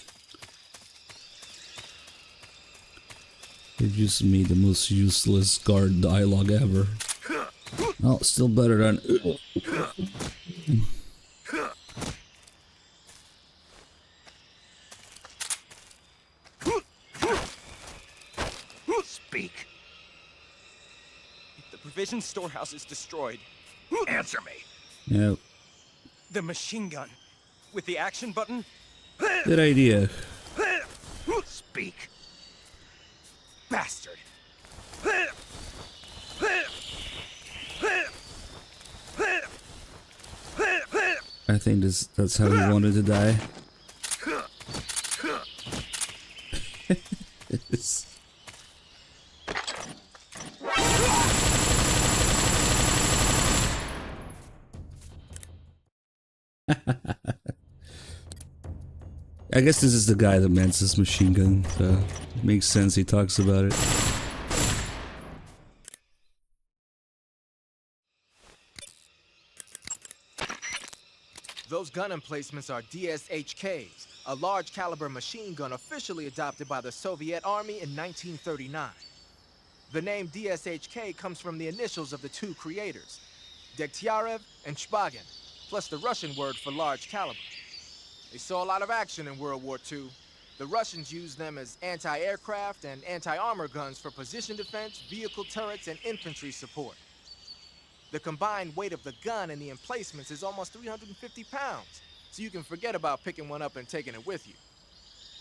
It just made the most useless guard dialogue ever. Oh, still better than... Speak. If the provision storehouse is destroyed, Answer me. Yep. the machine gun with the action button. Good idea. Speak. Bastard. I think that's how he wanted to die. I guess this is the guy that mans this machine gun, so it makes sense he talks about it. Those gun emplacements are DSHKs, a large caliber machine gun officially adopted by the Soviet Army in 1939. The name DSHK comes from the initials of the two creators, Degtyarev and Shpagin, plus the Russian word for large caliber. They saw a lot of action in World War II. The Russians used them as anti-aircraft and anti-armor guns for position defense, vehicle turrets, and infantry support. The combined weight of the gun and the emplacements is almost 350 pounds, so you can forget about picking one up and taking it with you.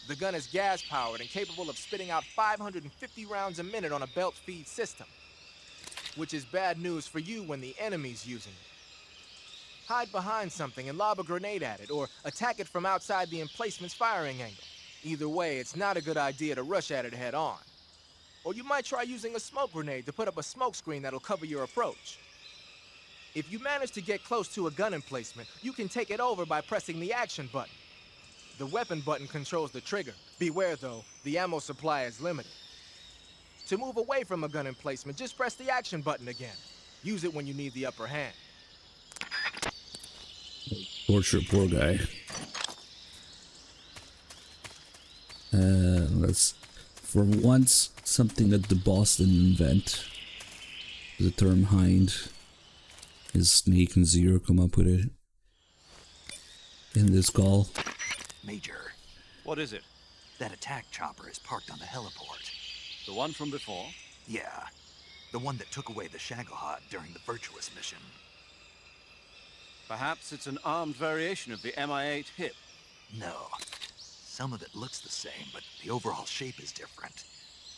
The gun is gas-powered and capable of spitting out 550 rounds a minute on a belt feed system, which is bad news for you when the enemy's using it. Hide behind something and lob a grenade at it, or attack it from outside the emplacement's firing angle. Either way, it's not a good idea to rush at it head on. Or you might try using a smoke grenade to put up a smoke screen that'll cover your approach. If you manage to get close to a gun emplacement, you can take it over by pressing the action button. The weapon button controls the trigger. Beware though, the ammo supply is limited. To move away from a gun emplacement, just press the action button again. Use it when you need the upper hand. Torture poor guy. Let's... For once, something that the boss didn't invent. The term hind. His Snake and Zero come up with it. In this call. Major, What is it? that attack chopper is parked on the heliport. The one from before? Yeah, the one that took away the Shagohod during the Virtuous mission. Perhaps it's an armed variation of the Mi-8 hip. No, some of it looks the same, but the overall shape is different.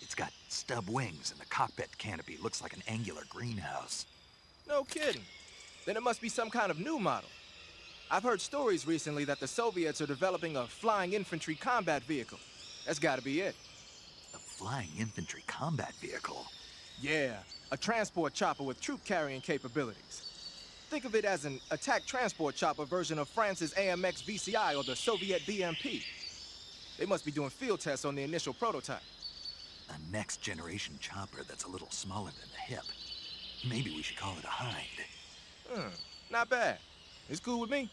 It's got stub wings and the cockpit canopy looks like an angular greenhouse. No kidding. Then it must be some kind of new model. I've heard stories recently that the Soviets are developing a flying infantry combat vehicle. That's gotta be it. A flying infantry combat vehicle? Yeah, a transport chopper with troop carrying capabilities. Think of it as an attack transport chopper version of France's AMX VCI or the Soviet BMP. They must be doing field tests on the initial prototype. A next-generation chopper that's a little smaller than the hip. Maybe we should call it a hind. Not bad. It's cool with me.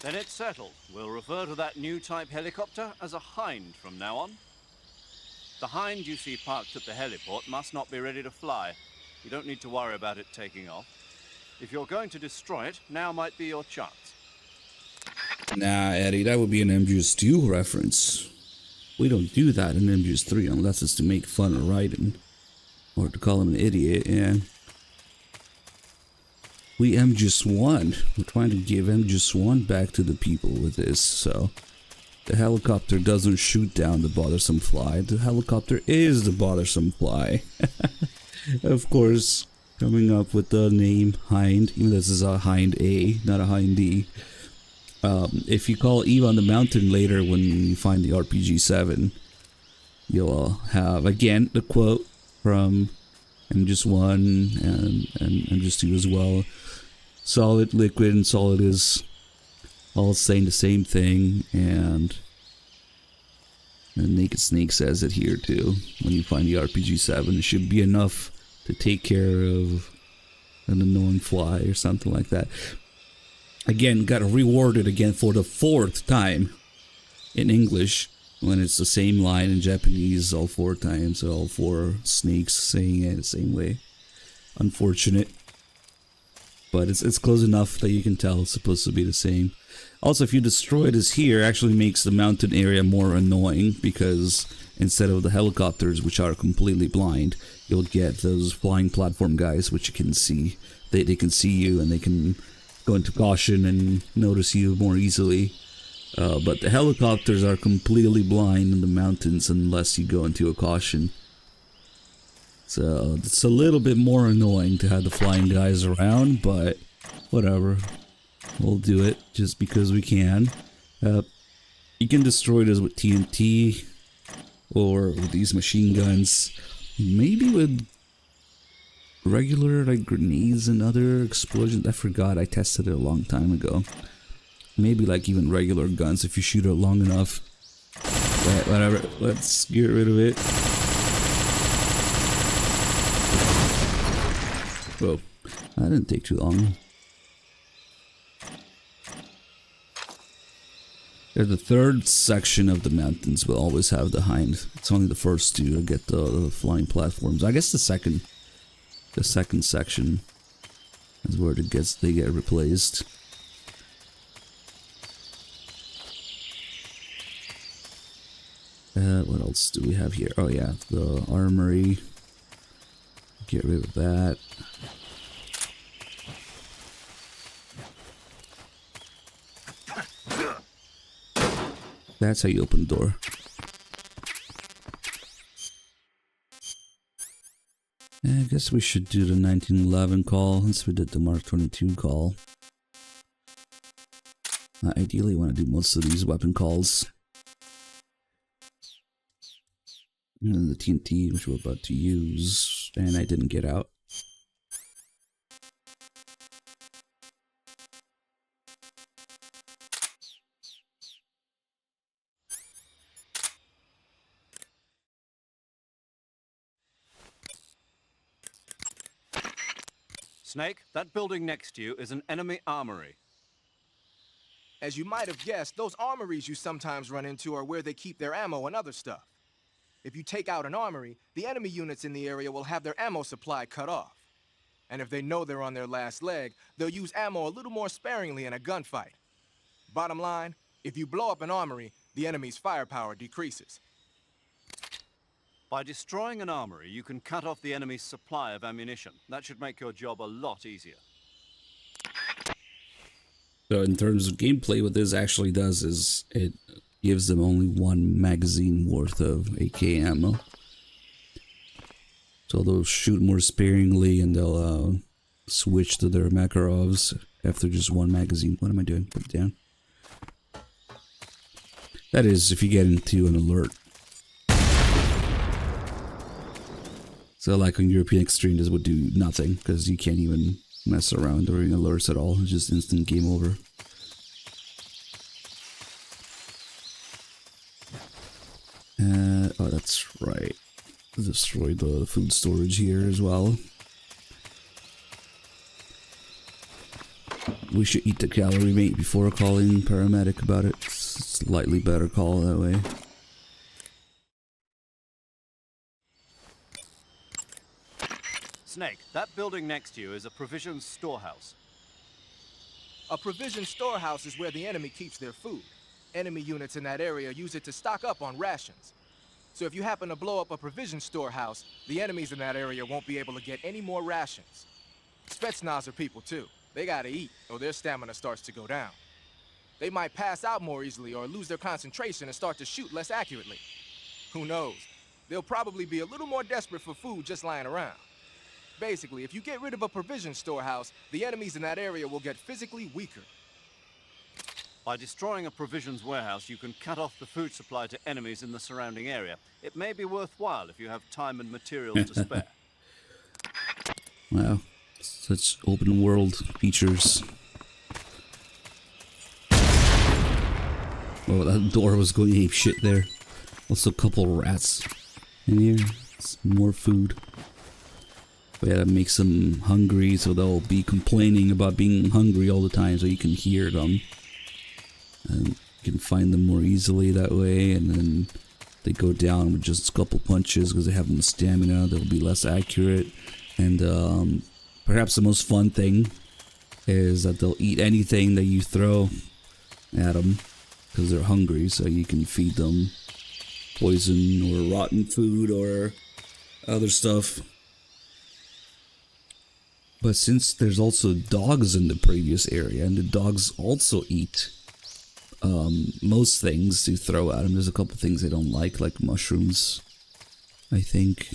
Then it's settled. We'll refer to that new type helicopter as a hind from now on. The hind you see parked at the heliport must not be ready to fly. You don't need to worry about it taking off. If you're going to destroy it, now might be your chance. Nah, Eddie, that would be an MGS2 reference. We don't do that in MGS3 unless it's to make fun of Raiden. Or to call him an idiot, and... we MGS1. We're trying to give MGS1 back to the people with this, so... the helicopter doesn't shoot down the bothersome fly. The helicopter is the bothersome fly. Of course, coming up with the name Hind. Even though this is a Hind A, not a Hind D. If you call Eve on the mountain later when you find the RPG-7, you'll have, again, the quote from MGS1 and MGS2 as well. Solid, liquid, and solid is all saying the same thing, and Naked Snake says it here too. When you find the RPG-7, it should be enough to take care of an annoying fly or something like that. Again, got rewarded again for the 4th time in English, when it's the same line in Japanese all 4 times, all 4 snakes saying it the same way. Unfortunate. But it's close enough that you can tell it's supposed to be the same. Also, if you destroy this here, it actually makes the mountain area more annoying, because instead of the helicopters, which are completely blind, you'll get those flying platform guys, which you can see. They can see you, and they can go into caution and notice you more easily. But the helicopters are completely blind in the mountains unless you go into a caution. So it's a little bit more annoying to have the flying guys around, but whatever. We'll do it just because we can. You can destroy this with TNT or with these machine guns. Maybe with regular like grenades and other explosions. I forgot, I tested it a long time ago. Maybe like even regular guns if you shoot it long enough. But whatever, let's get rid of it. Whoa, that didn't take too long. The 3rd section of the mountains will always have the hind. It's only the first 2 to get the flying platforms. I guess the second section is where they get replaced. What else do we have here? Oh yeah, the armory. Get rid of that. That's how you open the door. I guess we should do the 1911 call since we did the Mark 22 call. Ideally, I want to do most of these weapon calls. And then the TNT, which we're about to use, and I didn't get out. Snake, that building next to you is an enemy armory. As you might have guessed, those armories you sometimes run into are where they keep their ammo and other stuff. If you take out an armory, the enemy units in the area will have their ammo supply cut off. And if they know they're on their last leg, they'll use ammo a little more sparingly in a gunfight. Bottom line, if you blow up an armory, the enemy's firepower decreases. By destroying an armory, you can cut off the enemy's supply of ammunition. That should make your job a lot easier. So in terms of gameplay, what this actually does is it gives them only 1 magazine worth of AK ammo. So they'll shoot more sparingly and they'll switch to their Makarovs after just 1 magazine. What am I doing? Put it down. That is, if you get into an alert. So like on European Extreme, this would do nothing because you can't even mess around during alerts at all. It's just instant game over. Oh, that's right. Destroy the food storage here as well. We should eat the calorie mate before calling paramedic about it. It's a slightly better call that way. Snake, that building next to you is a provisions storehouse. A provision storehouse is where the enemy keeps their food. Enemy units in that area use it to stock up on rations. So if you happen to blow up a provision storehouse, the enemies in that area won't be able to get any more rations. Spetsnaz are people too. They gotta eat, or their stamina starts to go down. They might pass out more easily or lose their concentration and start to shoot less accurately. Who knows? They'll probably be a little more desperate for food just lying around. Basically, if you get rid of a provision storehouse, the enemies in that area will get physically weaker. By destroying a provisions warehouse, you can cut off the food supply to enemies in the surrounding area. It may be worthwhile if you have time and materials to spare. Wow, such open world features. Oh, that door was going ape shit there. Also a couple rats in here. It's more food. We gotta make them hungry so they'll be complaining about being hungry all the time so you can hear them. And you can find them more easily that way, and then they go down with just a couple punches because they have no stamina. They'll be less accurate. And perhaps the most fun thing is that they'll eat anything that you throw at them because they're hungry, so you can feed them poison or rotten food or other stuff. But since there's also dogs in the previous area, and the dogs also eat most things you throw at them, there's a couple things they don't like mushrooms, I think.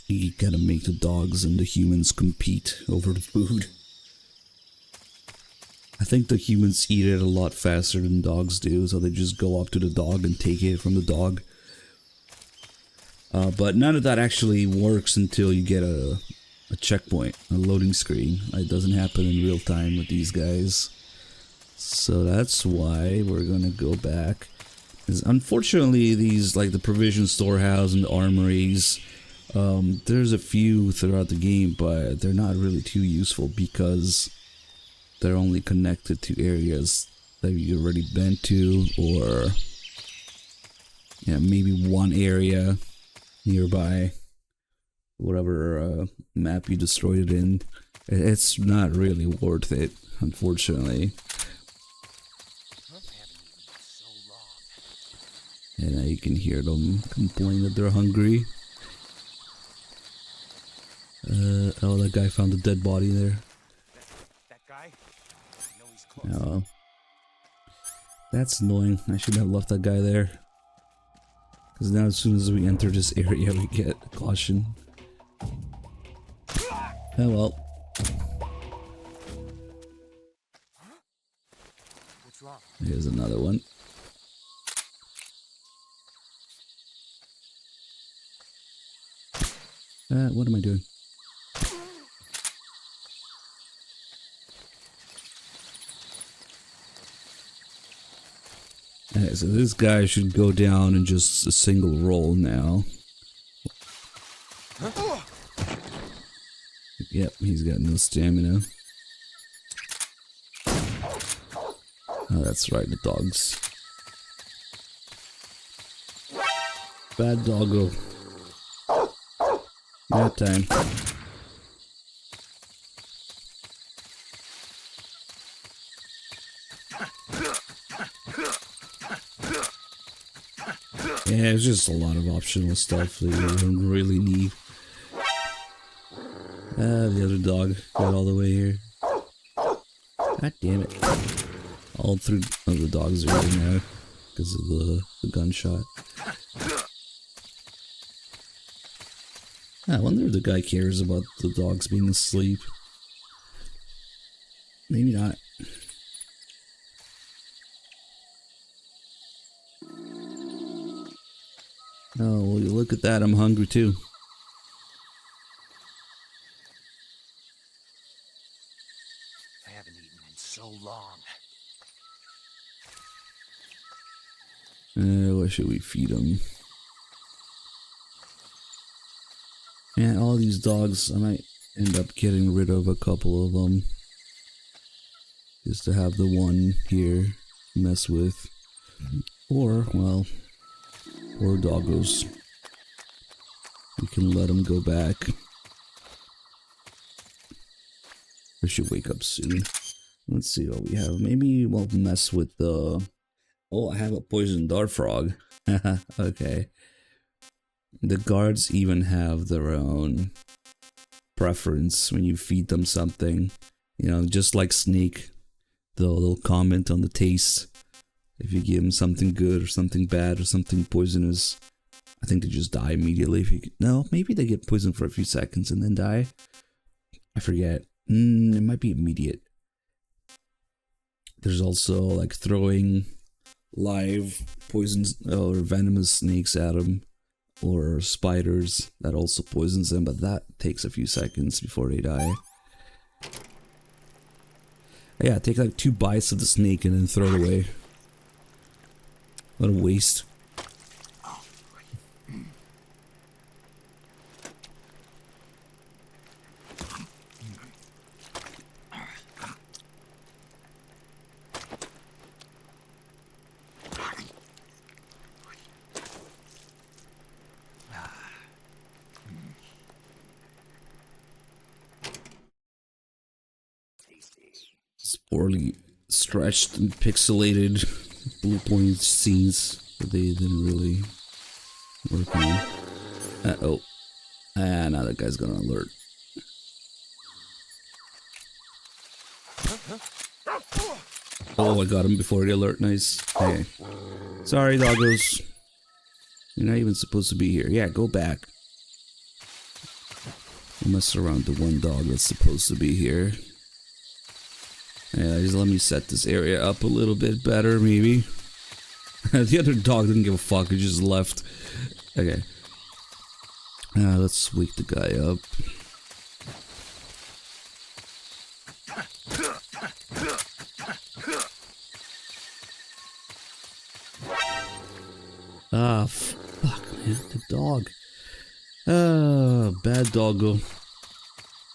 You gotta make the dogs and the humans compete over the food. I think the humans eat it a lot faster than dogs do, so they just go up to the dog and take it from the dog. But none of that actually works until you get a checkpoint, a loading screen. It doesn't happen in real time with these guys. So that's why we're gonna go back. Because unfortunately, these, like the provision storehouse and the armories, there's a few throughout the game, but they're not really too useful because they're only connected to areas that you've already been to, or yeah, maybe one area nearby, whatever map you destroyed it in. It's not really worth it, unfortunately. And now you can hear them complain that they're hungry. Oh, that guy found a dead body there. That guy? I know he's close. Oh, that's annoying. I should have left that guy there. Because now as soon as we enter this area, we get caution. Oh well. What's wrong? Here's another one. What am I doing? Okay, so this guy should go down in just a single roll now. Yep, he's got no stamina. Oh, that's right, the dogs. Bad doggo. Nap time. Yeah, it's just a lot of optional stuff that you don't really need. The other dog got all the way here. God damn it. All three of the dogs are here now because of the gunshot. I wonder if the guy cares about the dogs being asleep. Maybe not. Oh, well, you look at that, I'm hungry too. What should we feed them? Yeah, all these dogs, I might end up getting rid of a couple of them. Just to have the one here to mess with. Or, well, poor doggos. We can let them go back. I should wake up soon. Let's see what we have. Maybe we'll mess with the... Oh, I have a poison dart frog. Okay. The guards even have their own preference when you feed them something. You know, just like Snake. They'll comment on the taste. If you give them something good or something bad or something poisonous, I think they just die immediately. If you no, maybe they get poisoned for a few seconds and then die. I forget. It might be immediate. There's also like throwing live poisons or venomous snakes at them, or spiders that also poisons them, but that takes a few seconds before they die. Yeah, take like 2 bites of the snake and then throw it away. What a waste. It's poorly stretched and pixelated blue point scenes that they didn't really work on. Uh-oh. Ah, now that guy's gonna alert. Oh, I got him before the alert. Nice. Okay. Sorry, doggos. You're not even supposed to be here. Yeah, go back. Don't mess around the one dog that's supposed to be here. Yeah, just let me set this area up a little bit better, maybe. The other dog didn't give a fuck, it just left. Okay. Let's wake the guy up. Ah, fuck, man, the dog. Bad doggo.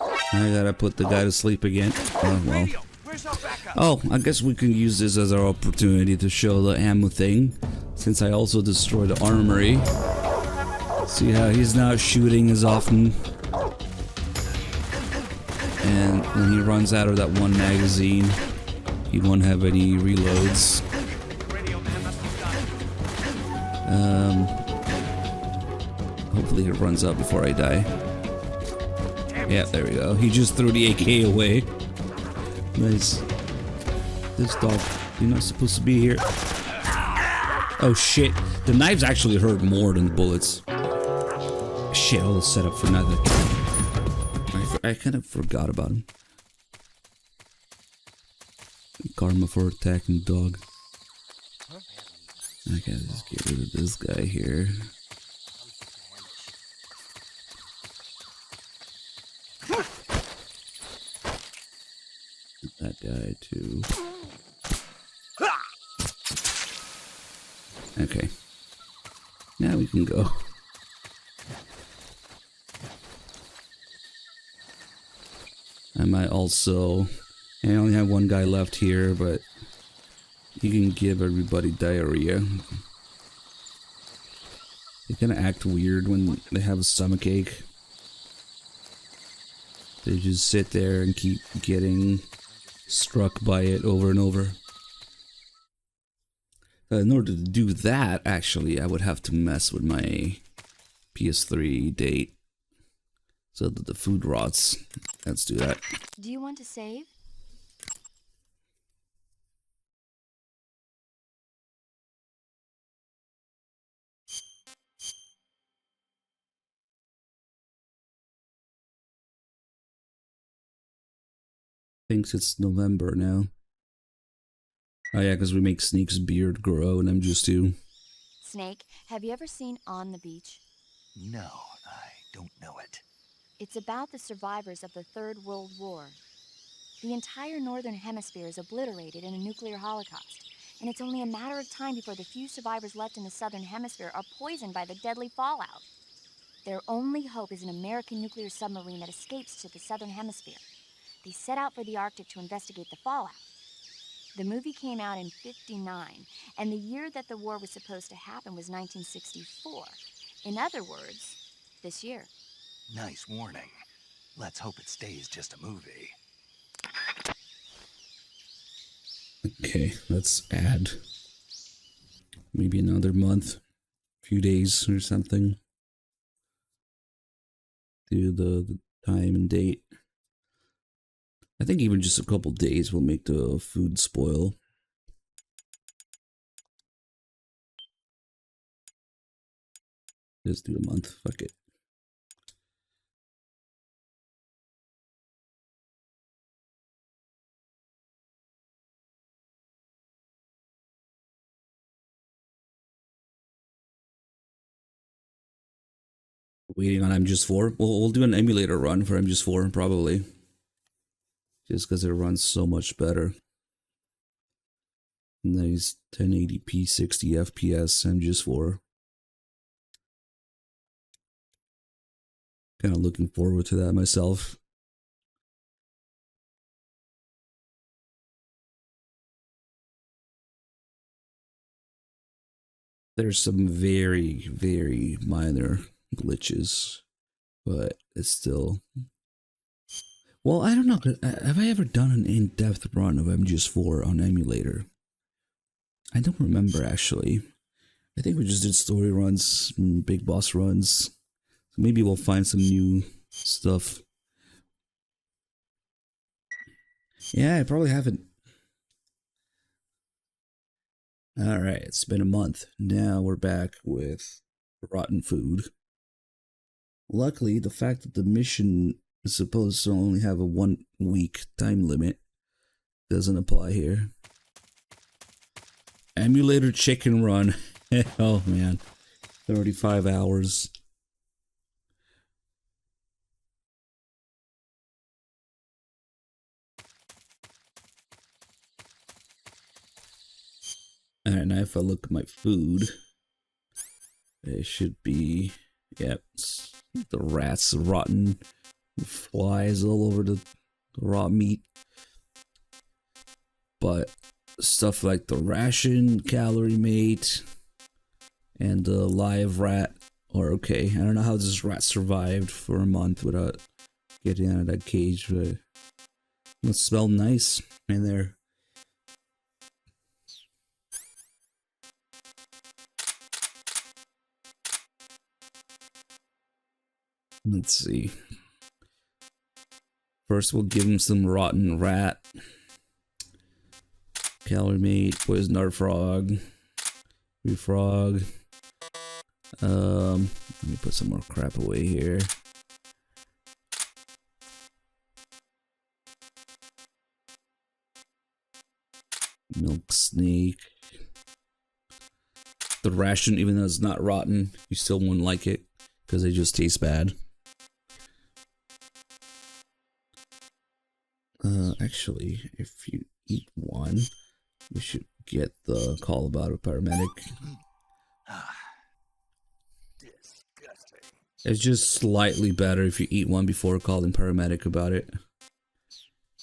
I gotta put the guy to sleep again. Oh, well. Oh, I guess we can use this as our opportunity to show the ammo thing, since I also destroyed the armory. See how he's not shooting as often. And when he runs out of that one magazine, he won't have any reloads. Hopefully it runs out before I die. Yeah, there we go. He just threw the AK away. Nice. This dog, you're not supposed to be here. Oh shit. The knives actually hurt more than the bullets. Shit, all this set up for nothing. I kind of forgot about him. Karma for attacking dog. Okay, let's get rid of this guy here. That guy too. Okay. Now we can go. I might also... I only have one guy left here, but you can give everybody diarrhea. They kind of act weird when they have a stomachache. They just sit there and keep getting struck by it over and over. In order to do that, actually, I would have to mess with my PS3 date so that the food rots. Let's do that. Do you want to save? Thinks it's November now. Oh yeah, because we make Snake's beard grow in MGS2. Snake, have you ever seen On the Beach? No, I don't know it. It's about the survivors of the Third World War. The entire northern hemisphere is obliterated in a nuclear holocaust. and it's only a matter of time before the few survivors left in the southern hemisphere are poisoned by the deadly fallout. Their only hope is an American nuclear submarine that escapes to the southern hemisphere. They set out for the Arctic to investigate the fallout. The movie came out in '59, and the year that the war was supposed to happen was 1964. In other words, this year. Nice warning. Let's hope it stays just a movie. Okay, let's add maybe another month, few days or something to the time and date. I think even just a couple days will make the food spoil. Just do a month, fuck it. Waiting on MGS4. We'll do an emulator run for MGS4 probably. Just because it runs so much better. Nice 1080p 60 FPS MGS4. Kind of looking forward to that myself. There's some very, very minor glitches, but it's still... Well, I don't know. Have I ever done an in-depth run of MGS4 on emulator? I don't remember, actually. I think we just did story runs, big boss runs. So maybe we'll find some new stuff. Yeah, I probably haven't. Alright, it's been a month. Now we're back with rotten food. Luckily, the fact that the mission is supposed to only have a 1 week time limit doesn't apply here. Emulator chicken run. Oh man, 35 hours. Alright, now if I look at my food, it should be, yep, the rats, rotten flies all over the raw meat. But stuff like the ration, calorie mate, and the live rat are okay. I don't know how this rat survived for a month without getting out of that cage, but it smelled nice in there. Let's see. First, we'll give him some rotten rat. Calorie mate, poison dart frog. Frog. Let me put some more crap away here. Milk snake. The ration, even though it's not rotten, you still wouldn't like it because they just taste bad. Actually, if you eat one, we should get the call about a paramedic. Disgusting. It's just slightly better if you eat one before calling paramedic about it.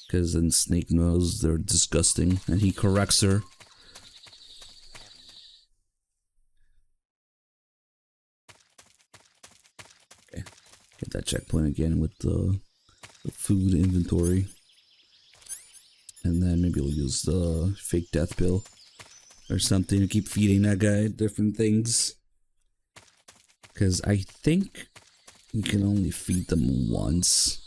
Because then Snake knows they're disgusting and he corrects her. Okay, get that checkpoint again with the food inventory. And then maybe we'll use the fake death pill or something to keep feeding that guy different things. Because I think we can only feed them once.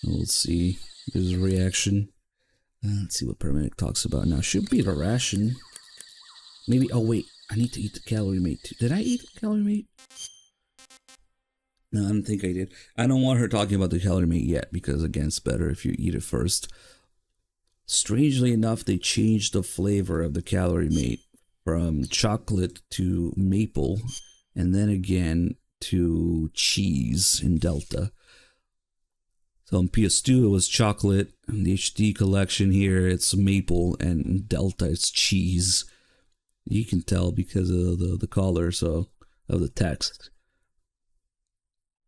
We'll see. There's a reaction. Let's see what paramedic talks about now. Should be the ration. Maybe. Oh wait, I need to eat the calorie mate too. Did I eat the calorie mate? No, I don't think I did. I don't want her talking about the calorie mate yet because again, it's better if you eat it first. Strangely enough, they changed the flavor of the calorie mate from chocolate to maple, and then again to cheese in Delta. So on PS2 it was chocolate. In the HD collection here it's maple, and in Delta it's cheese. You can tell because of the color of the text.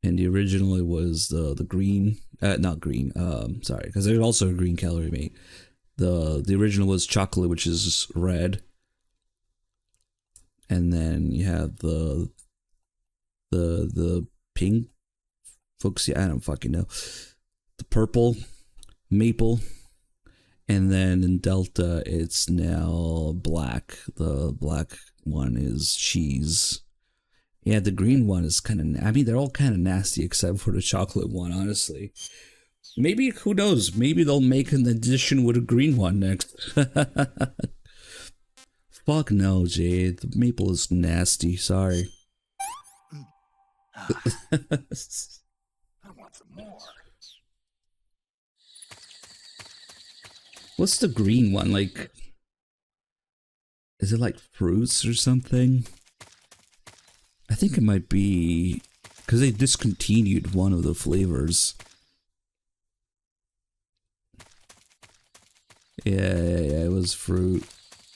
And the original it was the green, not green. Sorry, because there's also a green calorie mate. The original was chocolate, which is red. And then you have the pink folks, I don't fucking know. The purple, maple, and then in Delta it's now black. The black one is cheese. Yeah, the green one is kind of, I mean, they're all kind of nasty except for the chocolate one, honestly. Maybe, who knows, maybe they'll make an edition with a green one next. Fuck no, Jay, the maple is nasty, sorry. I want some more. What's the green one, like? Is it like fruits or something? I think it might be because they discontinued one of the flavors. Yeah, it was fruit.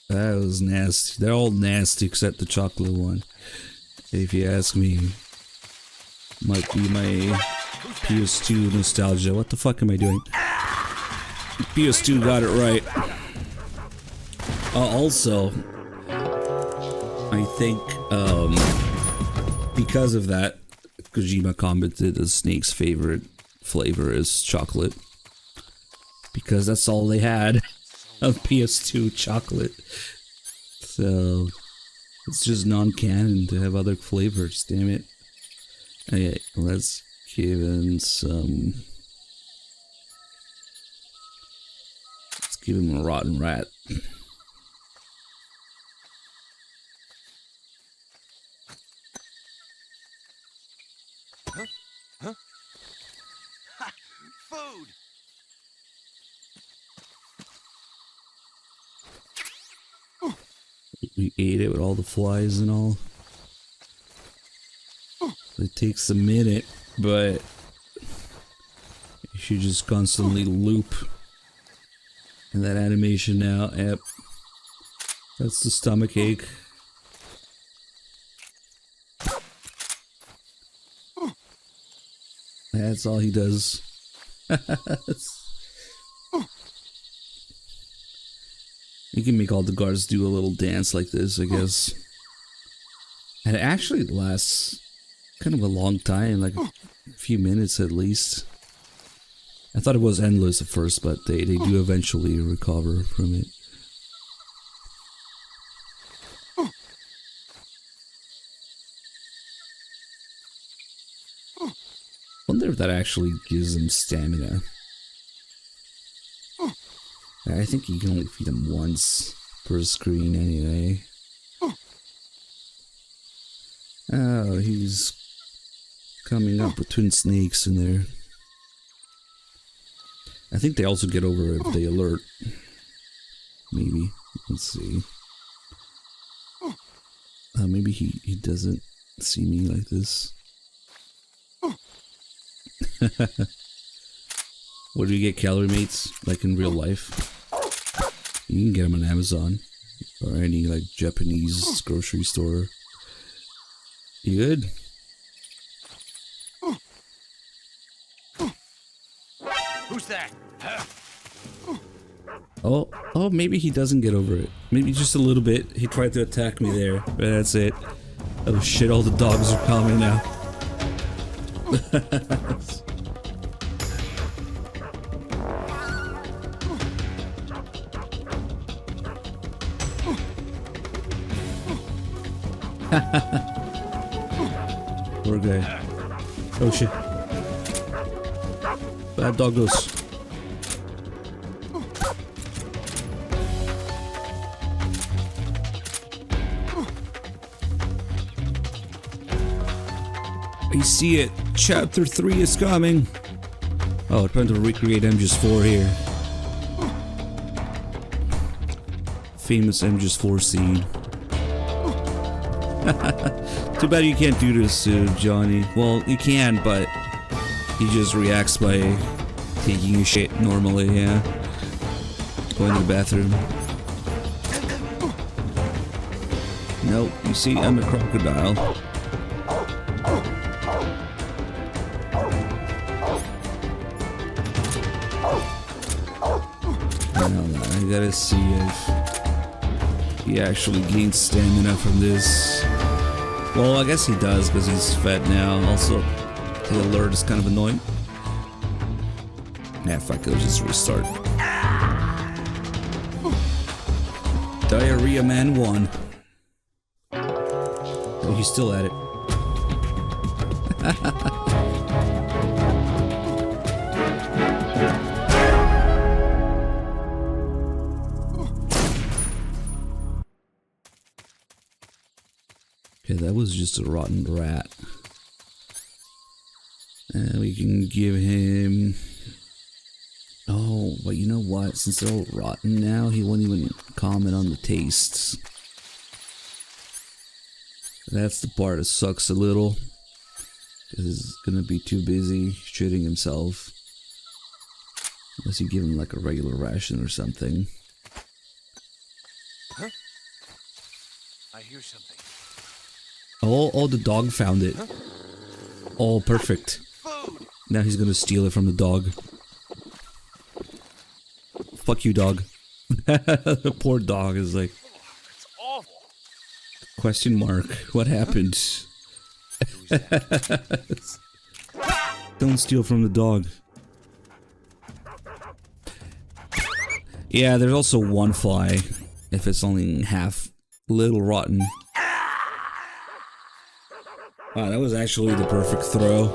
That was nasty. They're all nasty except the chocolate one. If you ask me, might be my PS2 nostalgia. What the fuck am I doing? PS2 got it right. Also, I think because of that, Kojima commented that Snake's favorite flavor is chocolate. Because that's all they had of PS2, chocolate. So, it's just non-canon to have other flavors, damn it. Okay, let's give him some... Let's give him a rotten rat. Huh? Ha! Food! We ate it with all the flies and all. It takes a minute, but you should just constantly loop. And that animation now, yep. That's the stomach ache. That's all he does. You can make all the guards do a little dance like this, I guess. And it actually lasts kind of a long time, like a few minutes at least. I thought it was endless at first, but they do eventually recover from it. Wonder if that actually gives them stamina. I think you can only feed him once per screen anyway. Oh, he's coming up with twin snakes in there. I think they also get over if they alert. Maybe. Let's see. Maybe he doesn't see me like this. What do you get, calorie mates? Like in real life? You can get them on Amazon. Or any like Japanese grocery store. You good? Who's that? Oh, maybe he doesn't get over it. Maybe just a little bit. He tried to attack me there, but that's it. Oh shit, all the dogs are coming now. Poor guy. Oh shit. Bad doggos. I see it. Chapter 3 is coming. Oh, trying to recreate MGS4 here. Famous MGS4 scene. Too bad you can't do this to Johnny. Well, you can, but he just reacts by Taking a shit normally, yeah. Going to the bathroom. Nope, you see, I'm a crocodile. I gotta see if he actually gains stamina from this. Well, I guess he does because he's fat now. Also, the alert is kind of annoying. Nah, fuck, it'll just restart. Diarrhea Man 1. Oh, he's still at it. Okay, that was just a rotten rat. And we can give him... Oh, but you know what? Since they're all rotten now, he won't even comment on the tastes. That's the part that sucks a little. Because he's gonna be too busy shooting himself. Unless you give him like a regular ration or something. Huh? I hear something. Oh, the dog found it. Huh? Oh, perfect. Food! Now he's gonna steal it from the dog. Fuck you, dog. The poor dog is like... That's awful. Question mark. What happened? Don't steal from the dog. Yeah, there's also one fly. If it's only half little rotten. Wow, that was actually the perfect throw.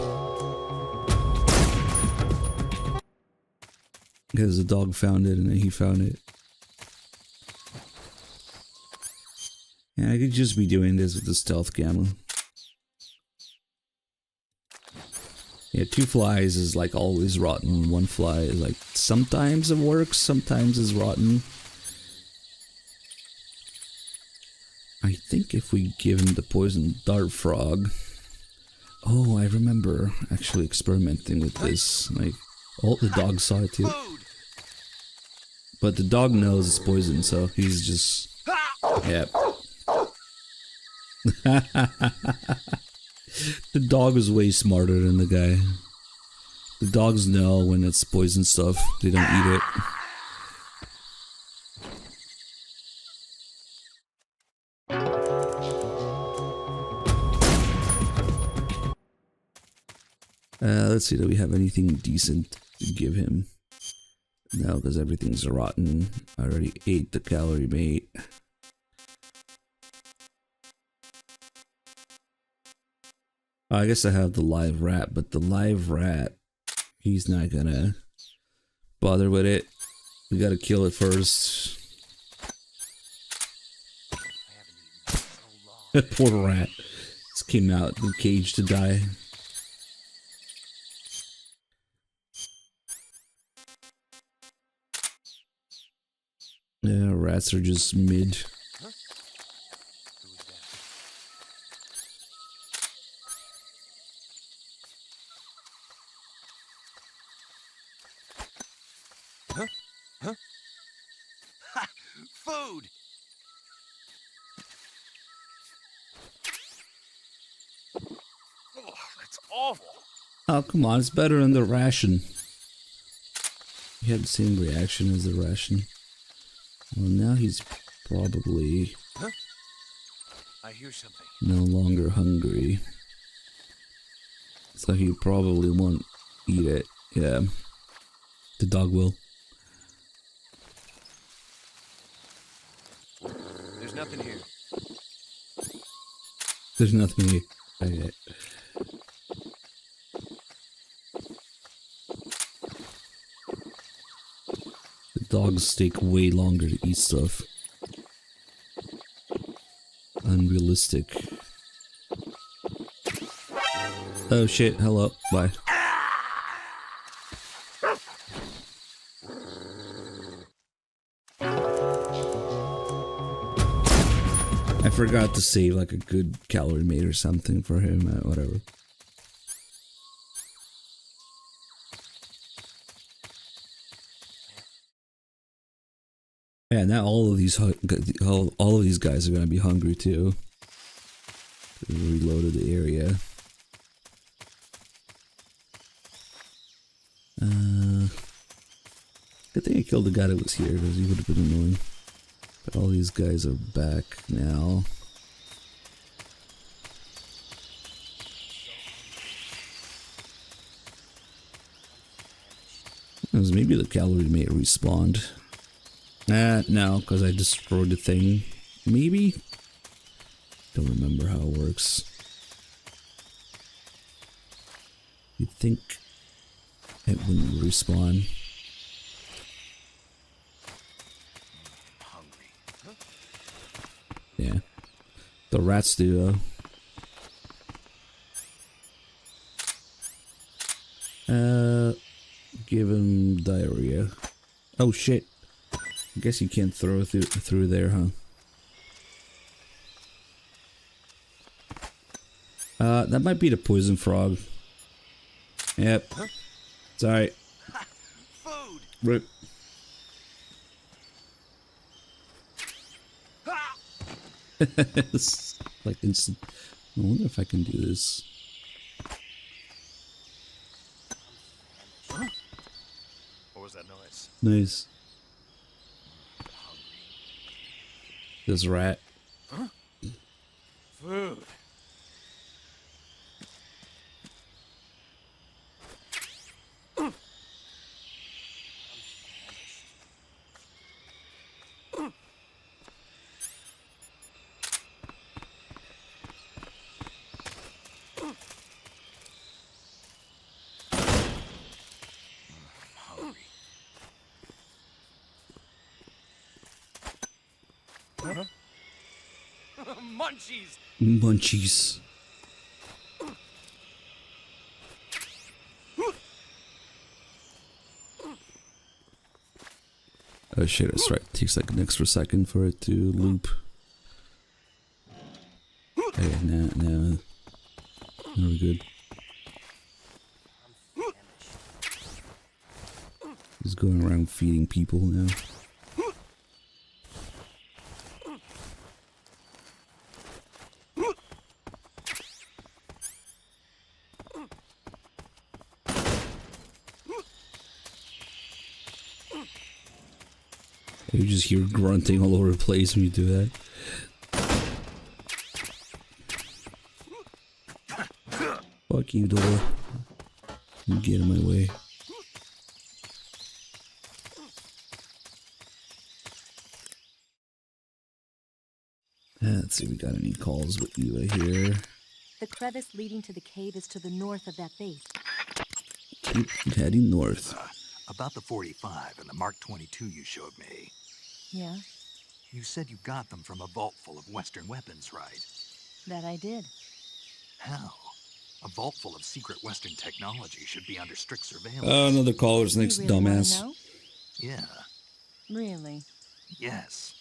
Because the dog found it and then he found it. Yeah, I could just be doing this with the stealth gamma. Yeah, 2 flies is like always rotten. 1 fly is like sometimes it works, sometimes it's rotten. I think if we give him the poison dart frog. Oh, I remember actually experimenting with this. Like, oh, the dog saw it too. But the dog knows it's poison, so he's just... Yep. The dog is way smarter than the guy. The dogs know when it's poison stuff. They don't eat it. Let's see, do we have anything decent to give him? No, because everything's rotten. I already ate the calorie mate. I guess I have the live rat, but the live rat, he's not gonna bother with it. We gotta kill it first. Poor rat. Just came out of the cage to die. Yeah, rats are just mid. Huh? Huh? Ha! Food! Oh, that's awful. Oh, come on, it's better than the ration. He had the same reaction as the ration. Well, now he's probably... Huh? I hear something. No longer hungry. So he probably won't eat it. Yeah. The dog will. There's nothing here. There's nothing here. Okay. The dogs take way longer to eat stuff. Unrealistic. Oh shit, hello, bye. I forgot to save like a good calorie mate or something for him, whatever. Yeah, now all of these guys are gonna be hungry too. We reloaded the area. Good thing I killed the guy that was here, because he would have been annoying. But all these guys are back now. Maybe the cavalry may have respawned. No, because I destroyed the thing. Maybe? Don't remember how it works. You'd think it wouldn't respawn. Yeah. The rats do though. Give him diarrhea. Oh shit. I guess you can't throw through there, huh? That might be the poison frog. Yep. Sorry. Food. Rip. It's like instant. I wonder if I can do this. What was that noise? Nice. This rat. Food. Munchies! Munchies. Oh shit, that's right. It takes like an extra second for it to loop. Okay, now we're good. He's going around feeding people now. You just hear grunting all over the place when you do that. Fuck you, door. You get in my way. Let's see if we got any calls with Eva here. The crevice leading to the cave is to the north of that base. Keep heading north. About the 45 and the Mark 22 you showed me. Yeah, You said you got them from a vault full of Western weapons, right? that I did. How? A vault full of secret Western technology should be under strict surveillance. Another caller's next, You really wanna dumbass. know? Yeah. Really? Yes.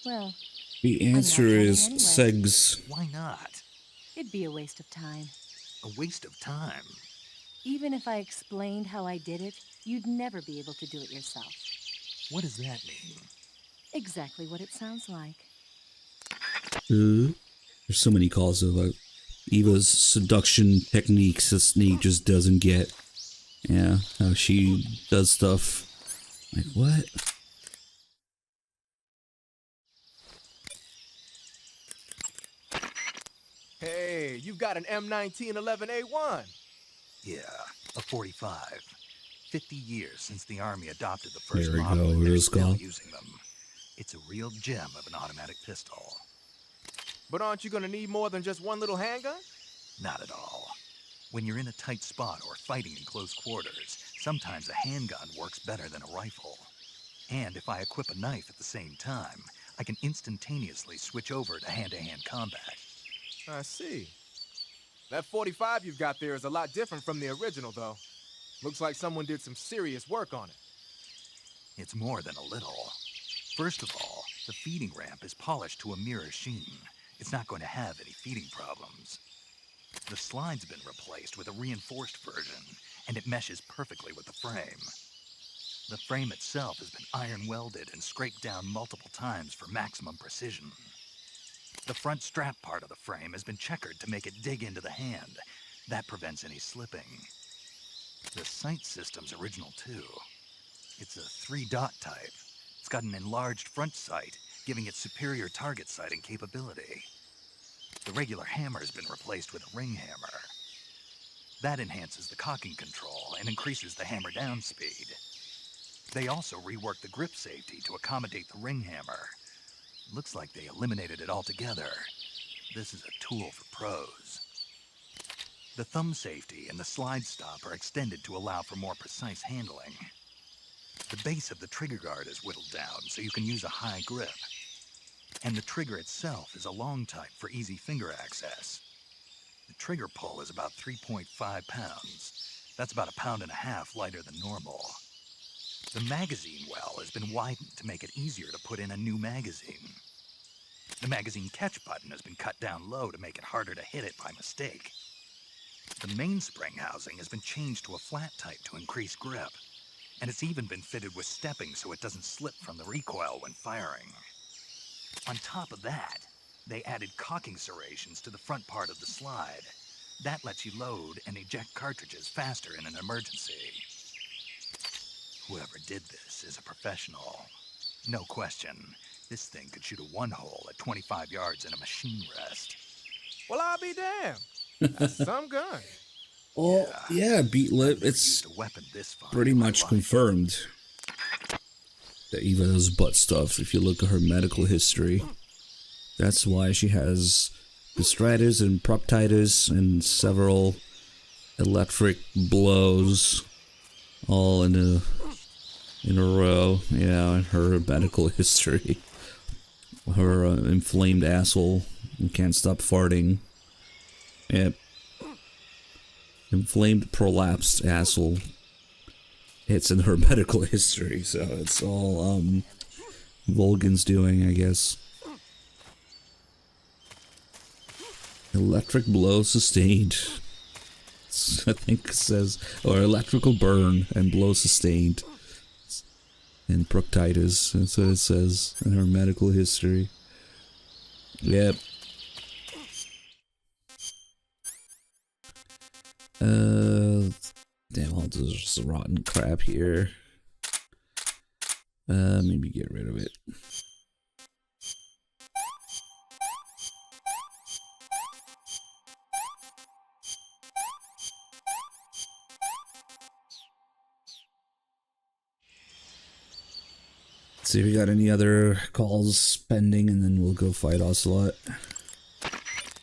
Well, The not answer telling is anyway. Segs. Why not? it'd be a waste of time. A waste of time. Even if I explained how I did it, you'd never be able to do it yourself. What does that mean? Exactly what it sounds like. There's so many calls of Eva's seduction techniques that Snake just doesn't get. Yeah, how she does stuff. Like, what? Hey, you've got an M1911A1. Yeah, a 45. 50 years since the Army adopted the first There we model, go, and they're real still skull. using them. It's a real gem of an automatic pistol. But aren't you gonna need more than just one little handgun? Not at all. When you're in a tight spot or fighting in close quarters, sometimes a handgun works better than a rifle. And if I equip a knife at the same time, I can instantaneously switch over to hand-to-hand combat. I see. That 45 you've got there is a lot different from the original, though. Looks like someone did some serious work on it. It's more than a little. First of all, the feeding ramp is polished to a mirror sheen. It's not going to have any feeding problems. The slide's been replaced with a reinforced version, and it meshes perfectly with the frame. The frame itself has been iron welded and scraped down multiple times for maximum precision. The front strap part of the frame has been checkered to make it dig into the hand. That prevents any slipping. The sight system's original too. It's a 3-dot type. It's got an enlarged front sight, giving it superior target sighting capability. The regular hammer has been replaced with a ring hammer. That enhances the cocking control and increases the hammer down speed. They also reworked the grip safety to accommodate the ring hammer. Looks like they eliminated it altogether. This is a tool for pros. The thumb safety and the slide stop are extended to allow for more precise handling. The base of the trigger guard is whittled down so you can use a high grip. And the trigger itself is a long type for easy finger access. The trigger pull is about 3.5 pounds. That's about 1.5 pounds lighter than normal. The magazine well has been widened to make it easier to put in a new magazine. The magazine catch button has been cut down low to make it harder to hit it by mistake. The mainspring housing has been changed to a flat type to increase grip, and it's even been fitted with stepping so it doesn't slip from the recoil when firing. On top of that, they added cocking serrations to the front part of the slide. That lets you load and eject cartridges faster in an emergency. Whoever did this is a professional. No question, this thing could shoot a one-hole at 25 yards in a machine rest. Well, I'll be damned. That's some gun. Oh, yeah, Beat Lip. I've never It's used a weapon this far pretty in my much life. confirmed that Eva does butt stuff. If you look at her medical history, that's why she has gastritis and proctitis and several electric blows all in a row. Yeah, in her medical history. Her inflamed asshole and can't stop farting. Yep. Inflamed prolapsed asshole. It's in her medical history, so it's all Volgan's doing, I guess. Electric blow sustained. I think it says, or electrical burn and blow sustained. And proctitis, that's what it says in her medical history. Yep. Damn, all this rotten crap here. Maybe get rid of it. See if we got any other calls pending, and then we'll go fight Ocelot.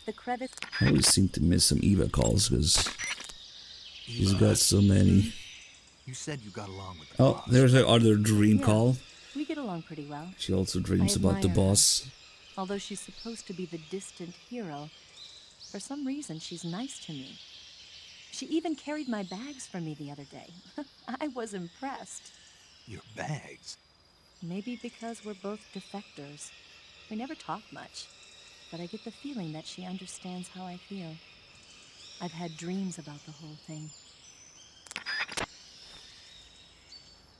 The crevice. I always seem to miss some Eva calls because he's got so many. You said you got along with the Oh, boss. there's her other dream Yeah. call. We get along pretty well. She also dreams I about the admire her. boss. Although she's supposed to be the distant hero, for some reason she's nice to me. She even carried my bags for me the other day. I was impressed. Your bags? Maybe because we're both defectors. We never talk much, but I get the feeling that she understands how I feel. I've had dreams about the whole thing.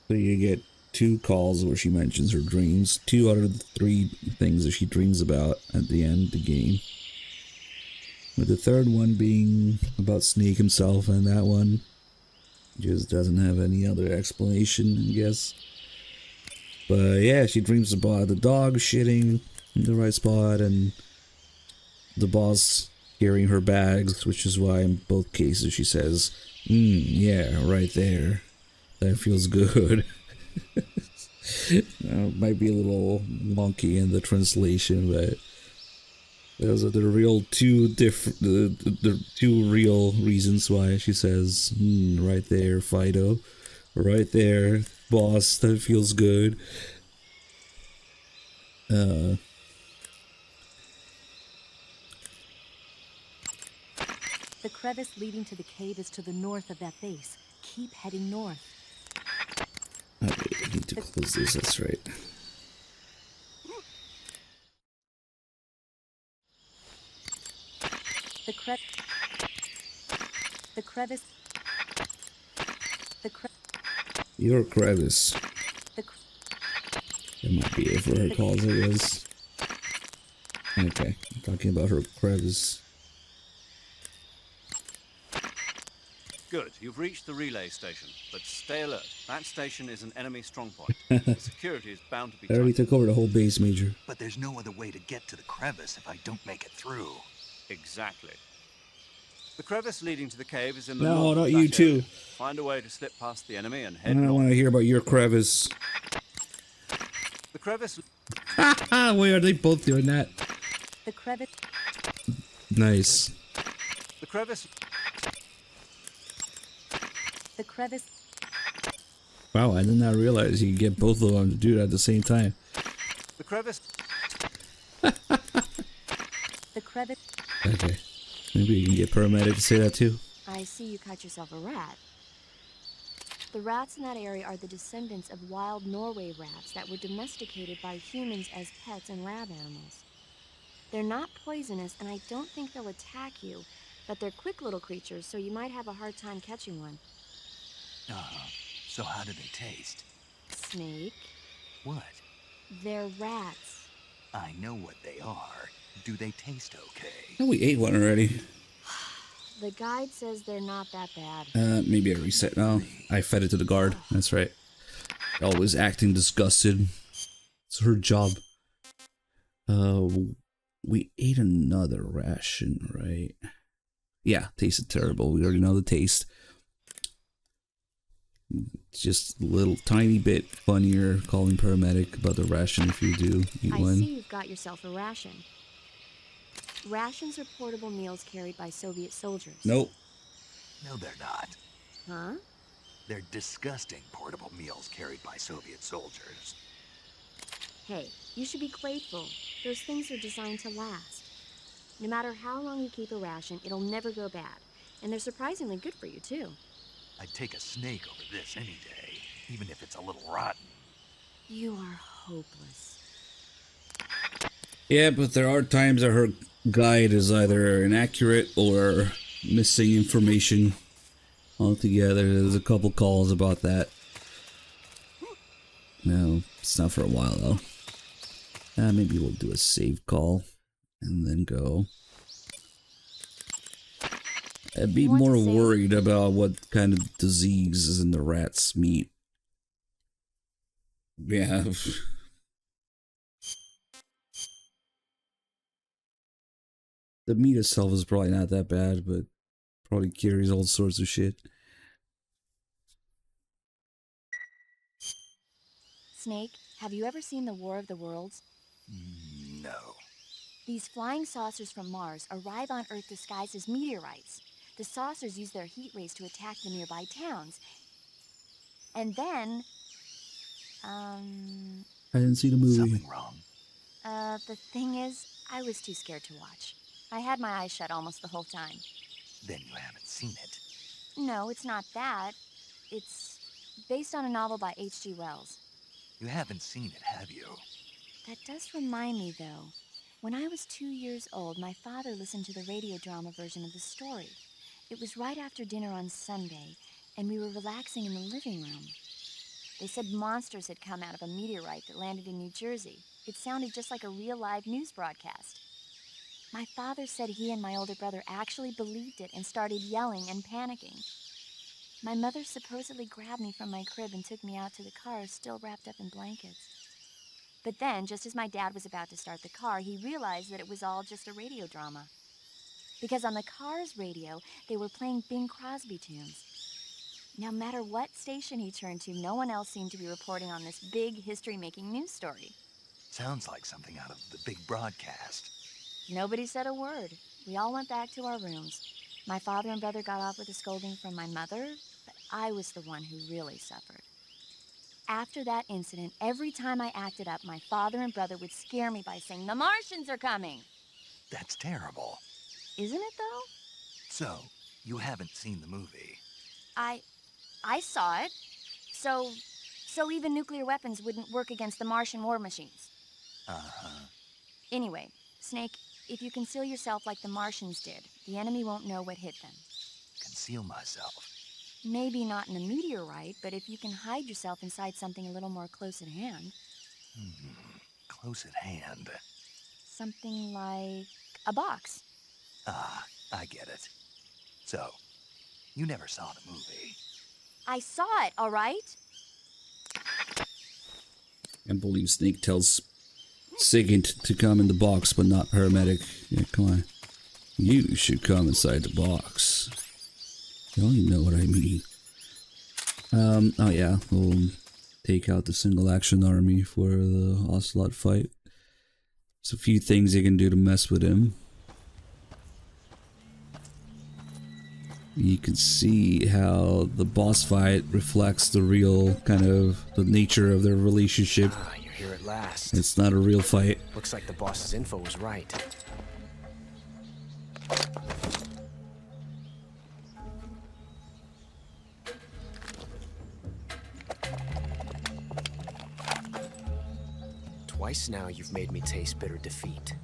So you get 2 calls where she mentions her dreams. 2 out of the 3 things that she dreams about at the end of the game. With the third one being about Snake himself, and that one just doesn't have any other explanation, I guess. But yeah, she dreams about the dog shitting in the right spot and the boss carrying her bags, which is why in both cases she says, yeah, right there. That feels good. Might be a little wonky in the translation, but those are the real 2 different, the 2 real reasons why she says, right there, Fido. Right there, boss, that feels good. The crevice leading to the cave is to the north of that base. Keep heading north. Okay, I need to close this, that's right. The crevice. The crevice. Your crevice. The That might be it for her calls, I guess. Okay, I'm talking about her crevice. Good, you've reached the relay station, but stay alert. That station is an enemy strongpoint. The security is bound to be I already tight. took over the whole base, Major. But there's no other way to get to the crevice if I don't make it through. Exactly. The crevice leading to the cave is in the No, north not of you that too. area. Find a way to slip past the enemy and I head don't north. want to hear about your crevice. The crevice... Why are they both doing that? The crevice. Nice. The crevice... The crevice. Wow, I did not realize you could get both of them to do it at the same time. The crevice... The crevice. Okay. Maybe you can get paramedic to say that too. I see you caught yourself a rat. The rats in that area are the descendants of wild Norway rats that were domesticated by humans as pets and lab animals. They're not poisonous, and I don't think they'll attack you, but they're quick little creatures, so you might have a hard time catching one. So how do they taste? Snake, What? they're rats. I know what they are. Do they taste okay? Oh, we ate one already. The guide says they're not that bad. Maybe I reset. No, I fed it to the guard. That's right. Always acting disgusted. It's her job. We ate another ration, right? Yeah, tasted terrible. We already know the taste. Just a little tiny bit funnier calling paramedic about the ration if you do eat I one. see you've got yourself a ration. Rations are portable meals carried by Soviet soldiers. Nope. No, they're not. Huh? They're disgusting portable meals carried by Soviet soldiers. Hey, you should be grateful. Those things are designed to last. No matter how long you keep a ration, it'll never go bad. And they're surprisingly good for you, too. I'd take a snake over this any day, even if it's a little rotten. You are hopeless. Yeah, but there are times that her guide is either inaccurate or missing information altogether. There's a couple calls about that. No, it's not for a while though. Maybe we'll do a save call and then go. I'd be You want more to save? worried about what kind of disease is in the rat's meat. Yeah. The meat itself is probably not that bad, but probably carries all sorts of shit. Snake, have you ever seen the War of the Worlds? No. These flying saucers from Mars arrive on Earth disguised as meteorites. The saucers use their heat rays to attack the nearby towns. And then, I didn't see the movie. Something wrong. the thing is, I was too scared to watch. I had my eyes shut almost the whole time. Then you haven't seen it. No, it's not that. It's based on a novel by H.G. Wells. You haven't seen it, have you? That does remind me, though. When I was 2 years old, my father listened to the radio drama version of the story. It was right after dinner on Sunday, and we were relaxing in the living room. They said monsters had come out of a meteorite that landed in New Jersey. It sounded just like a real live news broadcast. My father said he and my older brother actually believed it and started yelling and panicking. My mother supposedly grabbed me from my crib and took me out to the car, still wrapped up in blankets. But then, just as my dad was about to start the car, he realized that it was all just a radio drama. Because on the car's radio, they were playing Bing Crosby tunes. No matter what station he turned to, no one else seemed to be reporting on this big history-making news story. Sounds like something out of the big broadcast. Nobody said a word. We all went back to our rooms. My father and brother got off with a scolding from my mother, but I was the one who really suffered. After that incident, every time I acted up, my father and brother would scare me by saying, "The Martians are coming!" That's terrible. Isn't it, though? So, you haven't seen the movie. I saw it. So even nuclear weapons wouldn't work against the Martian war machines. Uh-huh. Anyway, Snake, if you conceal yourself like the Martians did, the enemy won't know what hit them. Conceal myself. Maybe not in a meteorite, but if you can hide yourself inside something a little more close at hand. Close at hand. Something like a box. Ah, I get it. So, you never saw the movie. I saw it, all right? I believe Snake tells Sigint to come in the box, but not paramedic. Yeah, come on. You should come inside the box. You only know what I mean. Oh yeah, we'll take out the single action army for the Ocelot fight. There's a few things you can do to mess with him. You can see how the boss fight reflects the real kind of the nature of their relationship. Ah, you're here at last. It's not a real fight. Looks like the boss's info was right. Twice now you've made me taste bitter defeat.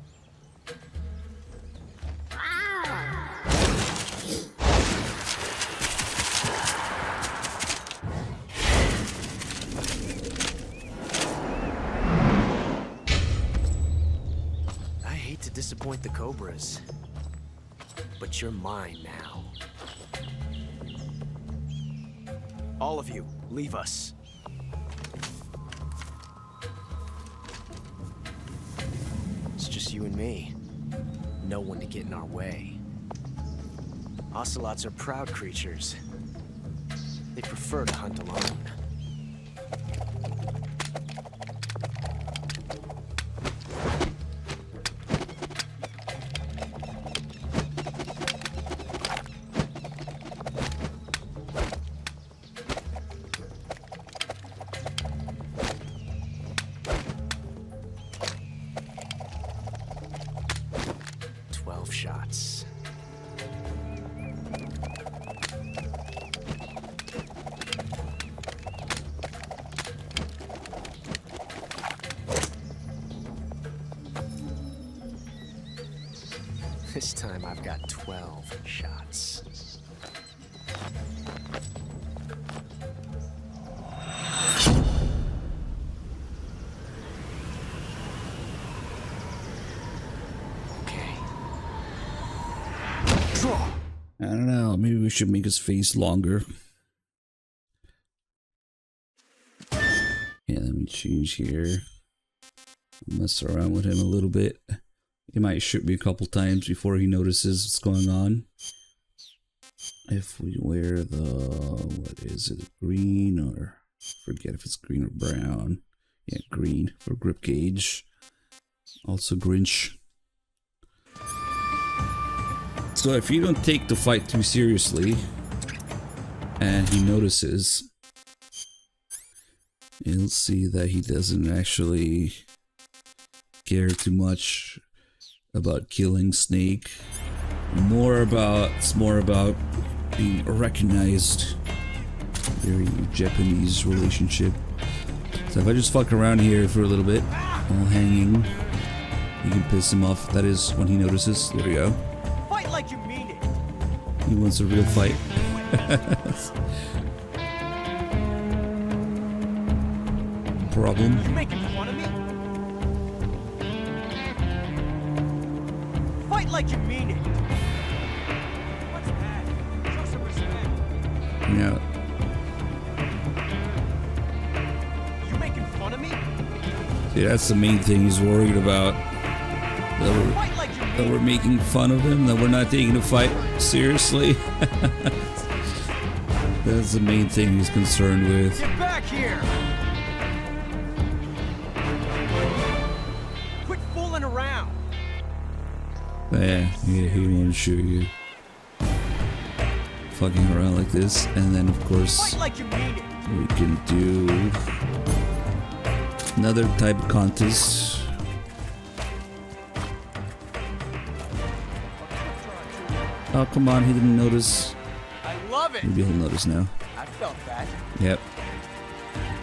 I hate to disappoint the Cobras, but you're mine now. All of you, leave us. It's just you and me. No one to get in our way. Ocelots are proud creatures. They prefer to hunt alone. Shots. This time I've got 12 shots. I don't know, maybe we should make his face longer. Yeah, let me change here. Mess around with him a little bit. He might shoot me a couple times before he notices what's going on. If we wear the, what is it, green or, forget if it's green or brown. Yeah, green for grip gauge. Also Grinch. So if you don't take the fight too seriously, and he notices, you'll see that he doesn't actually care too much about killing Snake. It's more about being recognized. Very Japanese relationship. So if I just fuck around here for a little bit, while hanging, you can piss him off. That is when he notices. There we go. Like you mean it. He wants a real fight. Problem. You making fun of me? Fight like you mean it. What's that? Show some respect. Yeah. You making fun of me? See, that's the main thing he's worried about. That we're making fun of him, that we're not taking the fight seriously. That's the main thing he's concerned with. Get back here! Quit fooling around! Yeah, he won't shoot you. Fucking around like this, and then of course like you mean it. We can do another type of contest. Oh, come on, he didn't notice. I love it. Maybe he'll notice now. I felt that. Yep.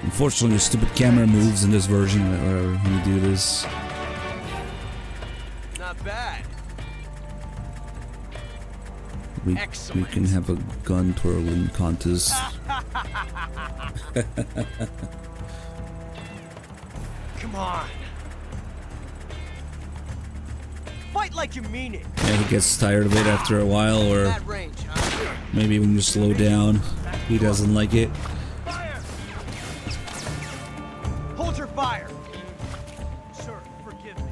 Unfortunately, the stupid camera moves in this version when you do this. Not bad. We Excellent. can have a gun twirling contest. Come on. Fight like you mean it. Yeah, he gets tired of it after a while, or That range, huh? maybe when you slow down, he doesn't like it. Fire! Hold your fire. Sir, forgive me.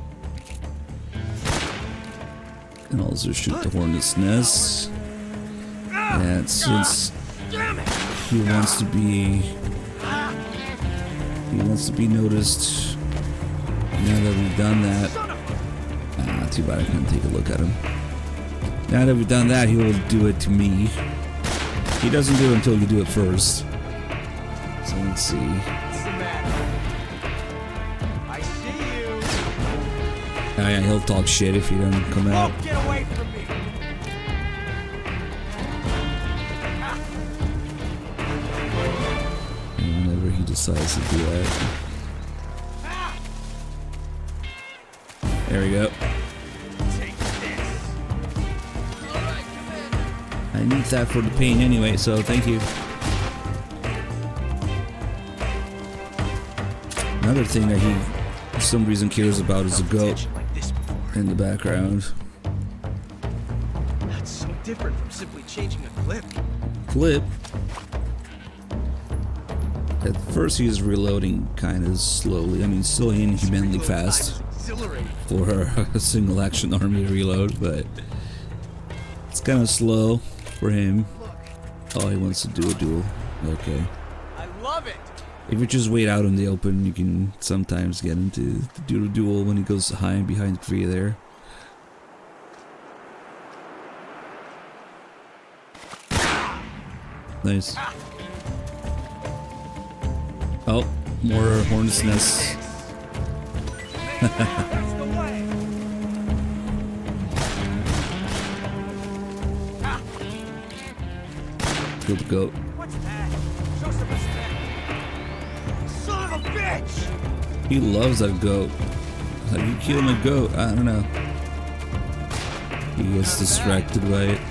And also shoot the hornet's nest. And since he wants to be noticed, now that we've done that, too bad I can't take a look at him. Now that we've done that, he will do it to me. He doesn't do it until you do it first. So let's see. What's the matter? I see you. Oh yeah, he'll talk shit if you don't come out. Get away from me. And whenever he decides to do that. There we go. Take this. I need that for the pain anyway, so thank you. Another thing that he, for some reason, cares about is a goat Like this before. in the background. That's so different from simply changing a clip. Clip. At first he's reloading kind of slowly. I mean, still inhumanly fast Exhilarating. for a single action army reload, but it's kind of slow for him. Oh, he wants to do a duel. Okay. I love it. If you just wait out in the open, you can sometimes get him to do a duel when he goes high and behind the tree there. Nice. Oh, more hornet's nests. That's the way. Kill the goat. What's that? Show some respect. Son of a bitch! He loves that goat. How do you kill my goat? I don't know. He gets distracted by it.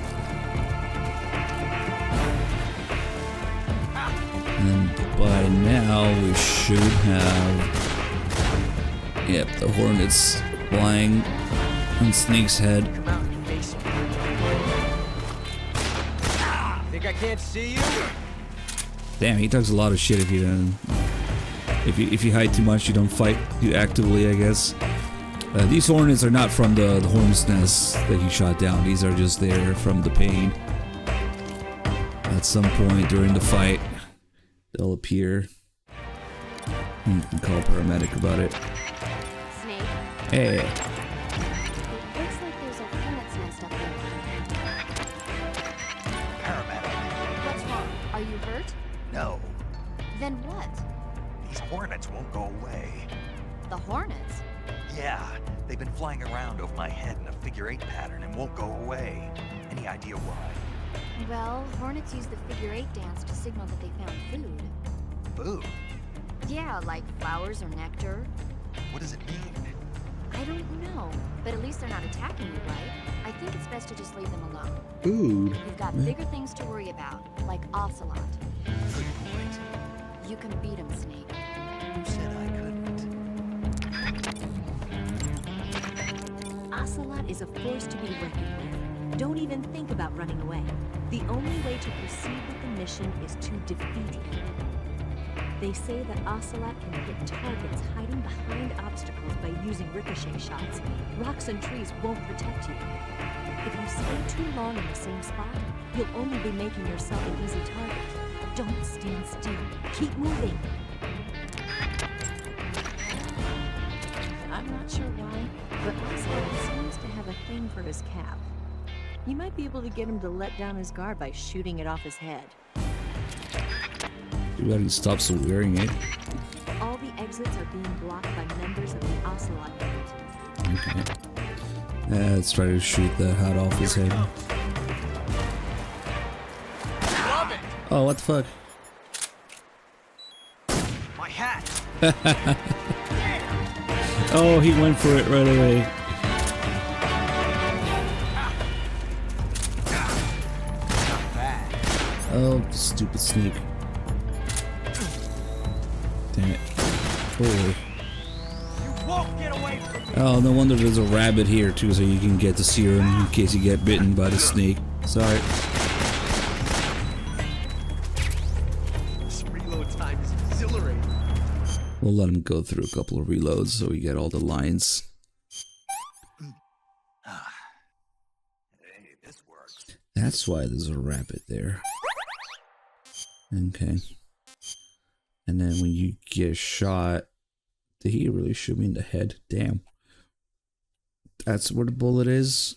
And by now we should have... Yep, the hornets flying on Snake's head. Come out and face me. Think I can't see you? Damn, he talks a lot of shit if you don't... If you hide too much, you don't fight too actively, I guess. These hornets are not from the hornet's nest that he shot down. These are just there from the pain. At some point during the fight, they'll appear. You can call a paramedic about it. Snake, Hey, it looks like there's a hornet's nest up there. Paramedic. What's wrong? Are you hurt? No, Then what? these hornets won't go away. The hornets? Yeah, they've been flying around over my head in a figure-8 pattern and won't go away. Any idea why? Well, hornets use the figure-8 dance to signal that they found food. Food? Yeah, like flowers or nectar. What does it mean? I don't know, but at least they're not attacking you, right? I think it's best to just leave them alone. food. You've got bigger things to worry about, like Ocelot. Good point. You can beat him, Snake. Who said I couldn't? Ocelot is a force to be reckoned with. Don't even think about running away. The only way to proceed with the mission is to defeat him. They say that Ocelot can hit targets hiding behind obstacles by using ricochet shots. Rocks and trees won't protect you. If you stay too long in the same spot, you'll only be making yourself an easy target. Don't stand still. Keep moving. I'm not sure why, but Ocelot seems to have a thing for his cap. You might be able to get him to let down his guard by shooting it off his head. Too bad he stops wearing it. All the exits are being blocked by members of the Ocelot unit. Okay. Let's try to shoot the hat off his head. Love it! Oh, what the fuck? My hat! Oh, he went for it right away. Oh, stupid snake. Damn it. Oh. Oh, no wonder there's a rabbit here too, so you can get the serum in case you get bitten by the snake. Sorry. This reload time is exhilarating. We'll let him go through a couple of reloads so we get all the lines. Hey, this works. That's why there's a rabbit there. Okay. And then when you get shot, did he really shoot me in the head? Damn. That's where the bullet is.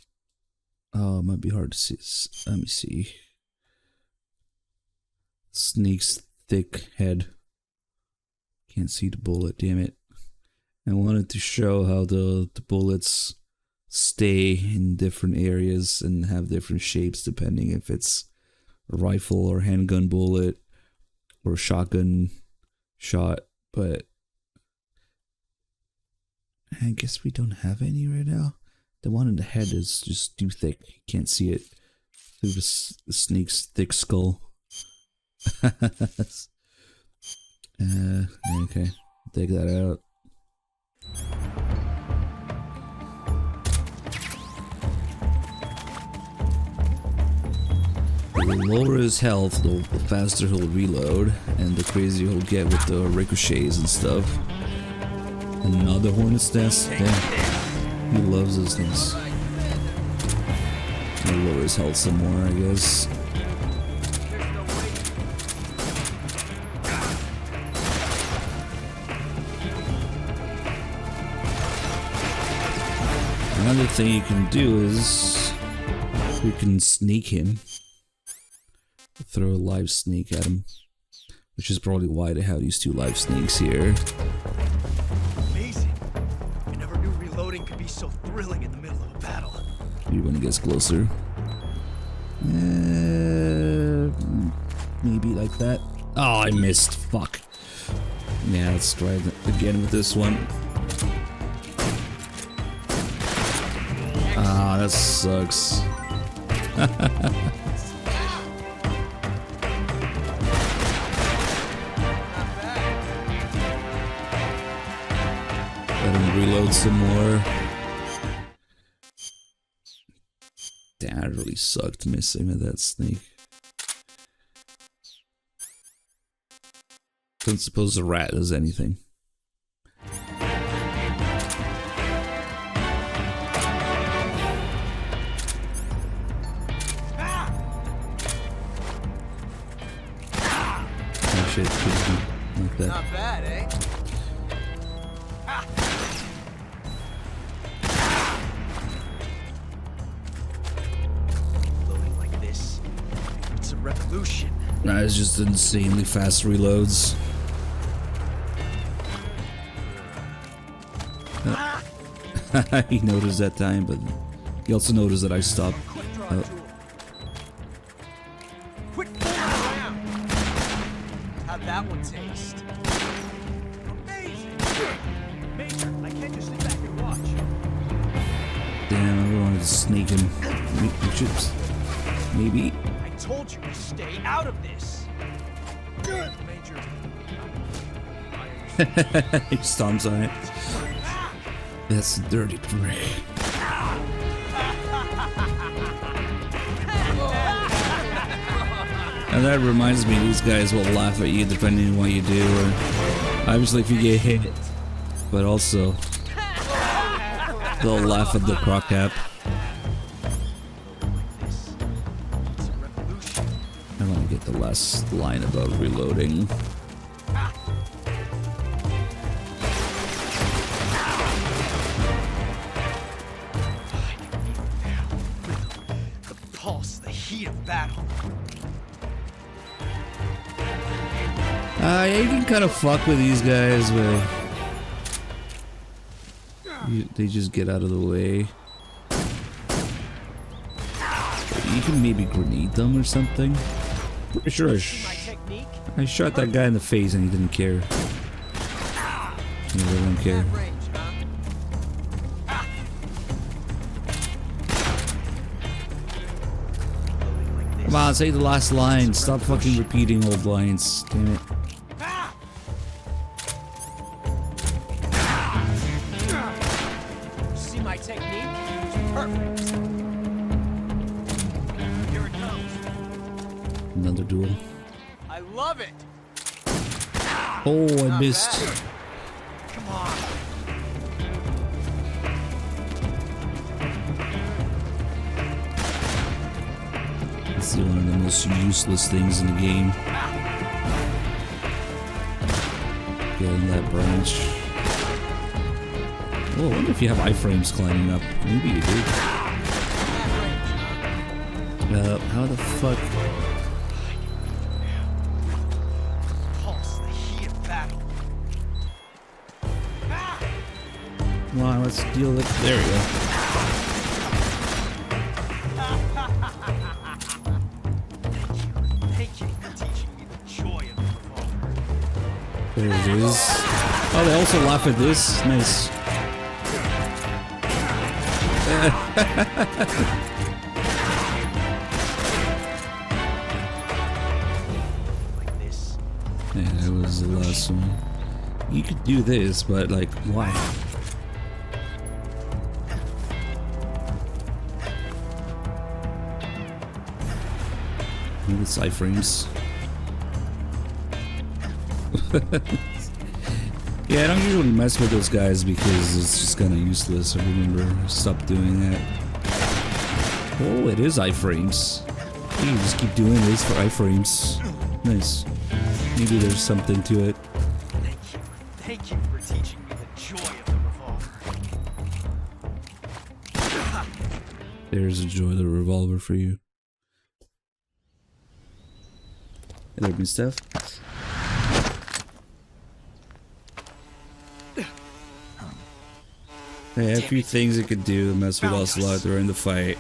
Oh, it might be hard to see. Let me see. Snake's thick head. Can't see the bullet, damn it. I wanted to show how the bullets stay in different areas and have different shapes depending if it's a rifle or handgun bullet or shotgun shot, but I guess we don't have any right now. The one in the head is just too thick. You can't see it through the snake's thick skull. Okay, take that out. The lower his health, the faster he'll reload, and the crazier he'll get with the ricochets and stuff. Another hornet's nest? Damn. He loves those things. I'll lower his health some more, I guess. Another thing you can do is we can sneak him. Throw a live snake at him, which is probably why they have these two live snakes here. Amazing. I never knew reloading could be so thrilling in the middle of a battle. Maybe when it gets closer. Maybe like that. Oh, I missed. Fuck. Yeah, let's try it again with this one. Ah, that sucks. Let him reload some more. Damn, it really sucked missing with that snake. Don't suppose the rat does anything. Oh shit, like that. Not bad, eh? Loading like this, it's a revolution. Nah, it's just insanely fast reloads. He noticed that time, but he also noticed that I stopped. Quit fooling around. How'd that one taste? Amazing. Major, I can't just sit back and watch. Damn, I wanted to sneak him. Maybe. I told you to stay out of this. Major. He stomps on it. That's a dirty prick. And that reminds me, these guys will laugh at you depending on what you do. Or obviously, if you get hit, but also they'll laugh at the croc cap. I want to get the last line about reloading. The pulse, the heat of battle. Yeah, you can kind of fuck with these guys, but they just get out of the way. You can maybe grenade them or something. Pretty sure I shot that guy in the face and he didn't care. They don't care. Come on, say the last line. Stop fucking repeating old lines. Damn it. See my technique? It's perfect. Here it comes. Another duel. I love it. Oh, I Not missed. bad. Come on. It's one of the most useless things in the game. Getting that branch. Oh, I wonder if you have iframes climbing up. Maybe you do. How the fuck? Pulse the heat of battle. Come on, let's deal with. There we go. Thank you for teaching me the joy of the revolver. There it is. Oh, they also laugh at this. Nice. Like this. Yeah, that was the last one. You could do this, but like, why? Maybe it's iframes. Yeah, I don't usually mess with those guys because it's just kind of useless. I remember stop doing that. Oh, it is iframes. You just keep doing this for iframes. Nice. Maybe there's something to it. Thank you. Thank you for teaching me the joy of the revolver. There's a joy of the revolver for you. Hey there, Steph. Hey, a few things it could do to mess with us a lot during the fight.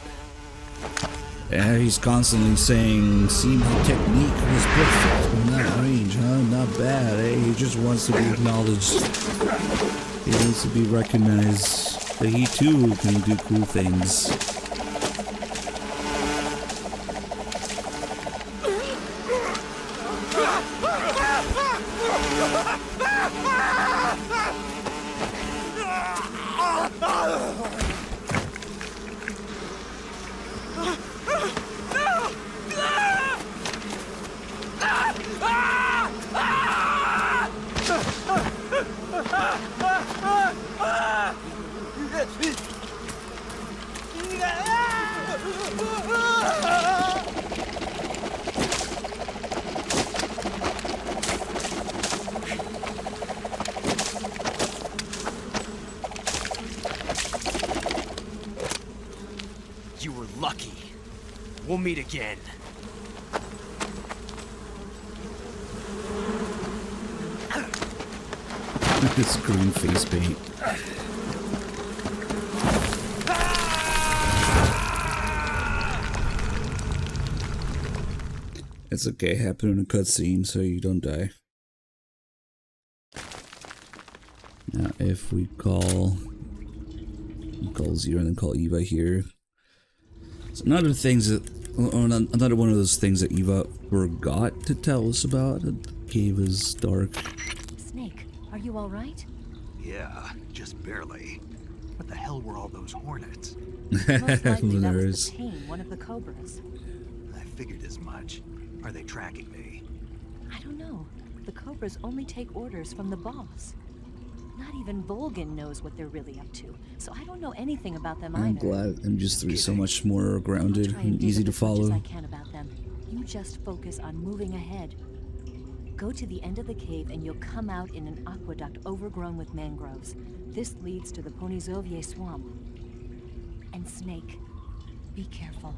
And he's constantly saying, see, my technique was perfect from that range, huh? Not bad, eh? He just wants to be acknowledged. He wants to be recognized that he too can do cool things. You were lucky. We'll meet again. This green face paint. It's okay, happen in a cutscene so you don't die. Now if we call Zero and then call Eva here. So another things that another one of those things that Eva forgot to tell us about. The cave is dark. Snake, are you all right? Yeah, just barely. What the hell were all those hornets? Most likely that was Lunars. the tame, one of the cobras. I figured as much. Are they tracking me? I don't know. The cobras only take orders from the boss. Not even Volgin knows what they're really up to, so I don't know anything about them I'm either. glad MGS3 is so much more I'll grounded try and dig easy up to as much as follow. I can about them. You just focus on moving ahead. Go to the end of the cave and you'll come out in an aqueduct overgrown with mangroves. This leads to the Ponizovye swamp. And Snake, be careful.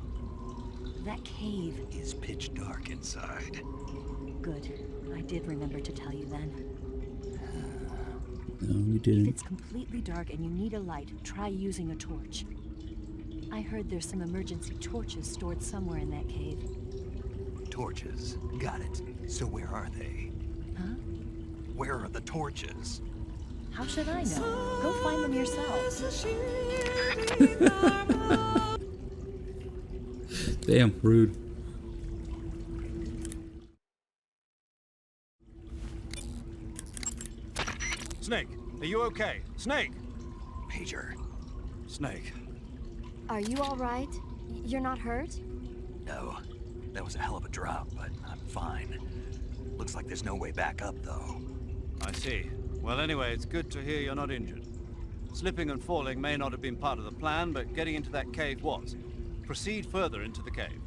That cave Is pitch dark inside. Good. I did remember to tell you then. No, we If didn't. it's completely dark and you need a light, try using a torch. I heard there's some emergency torches stored somewhere in that cave. Torches. Got it. So where are they? Huh? Where are the torches? How should I know? Go find them yourselves. Damn, rude. you okay? Snake! Major, Snake. Are you all right? You're not hurt? no. That was a hell of a drop, but I'm fine. Looks like there's no way back up, though. I see. Well, anyway, it's good to hear you're not injured. Slipping and falling may not have been part of the plan, but getting into that cave was. Proceed further into the cave.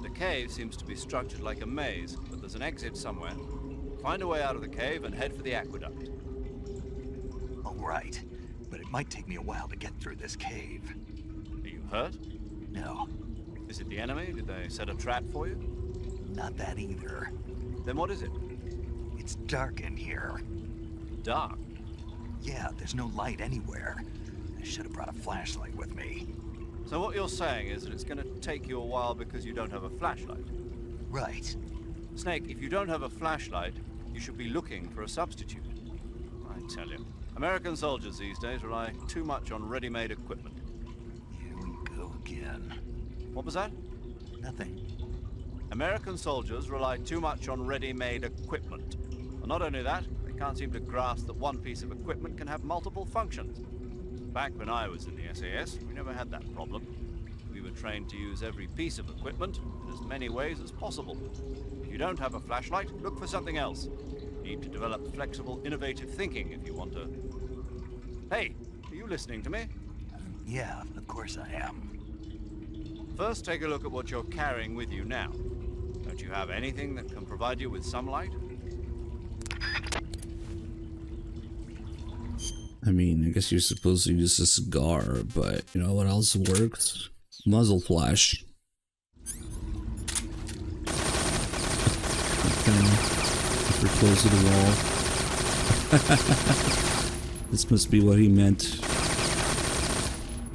The cave seems to be structured like a maze, but there's an exit somewhere. Find a way out of the cave and head for the aqueduct. All right, but it might take me a while to get through this cave. Are you hurt? No, Is it the enemy? Did they set a trap for you? not that either. Then what is it? It's dark in here. Dark. Yeah, there's no light anywhere. I should have brought a flashlight with me. So what you're saying is that it's going to take you a while because you don't have a flashlight. Right. Snake, if you don't have a flashlight, you should be looking for a substitute. I tell you, American soldiers these days rely too much on ready-made equipment. Here we go again. What was that? Nothing. American soldiers rely too much on ready-made equipment. And not only that, they can't seem to grasp that one piece of equipment can have multiple functions. Back when I was in the SAS, we never had that problem. We were trained to use every piece of equipment in as many ways as possible. If you don't have a flashlight, look for something else. You need to develop flexible, innovative thinking if you want to... Hey, are you listening to me? Yeah, of course I am. First, take a look at what you're carrying with you now. Don't you have anything that can provide you with some light? I mean, I guess you're supposed to use a cigar, but you know what else works? Muzzle flash. Okay. If we're close to the wall. This must be what he meant.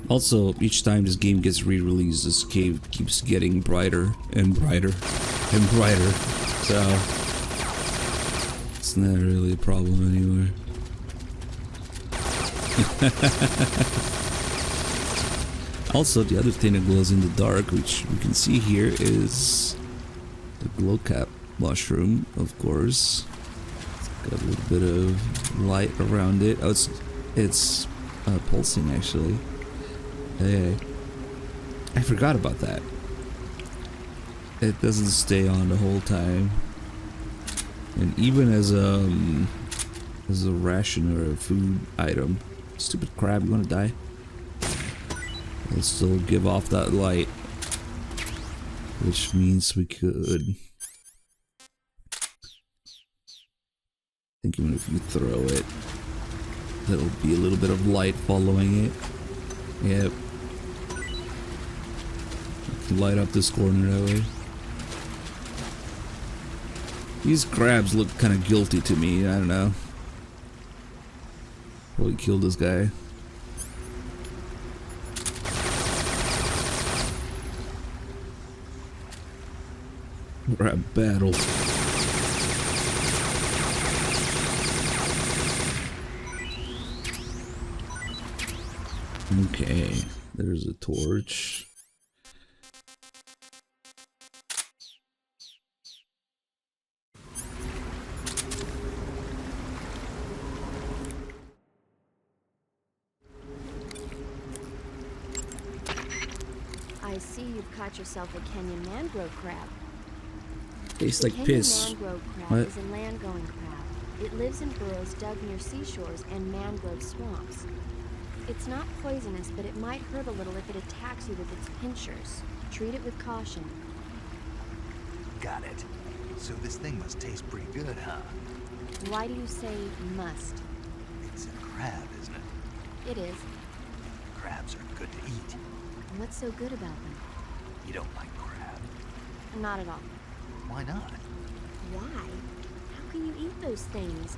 Also, each time this game gets re-released, this cave keeps getting brighter and brighter and brighter. So, it's not really a problem anymore. Also, the other thing that glows in the dark, which we can see here, is the glow cap mushroom, of course. It's got a little bit of light around it. Oh, it's pulsing actually. Hey, I forgot about that. It doesn't stay on the whole time, and even as a ration or a food item. Stupid crab, you wanna die? It'll still give off that light, which means we could. I think even if you throw it, there'll be a little bit of light following it. Yep. Light up this corner that way. These crabs look kind of guilty to me. I don't know. Probably killed this guy. We're at battle. Okay, there's a torch. I see you've caught yourself a Kenyan mangrove crab. Tastes like Kenyan piss. mangrove crab What? is a land-going crab. It lives in burrows dug near seashores and mangrove swamps. It's not poisonous, but it might hurt a little if it attacks you with its pincers. Treat it with caution. Got it. So this thing must taste pretty good, huh? Why do you say must? It's a crab, isn't it? It is. Crabs are good to eat. What's so good about them? You don't like crab. Not at all. Why not? Why? How can you eat those things?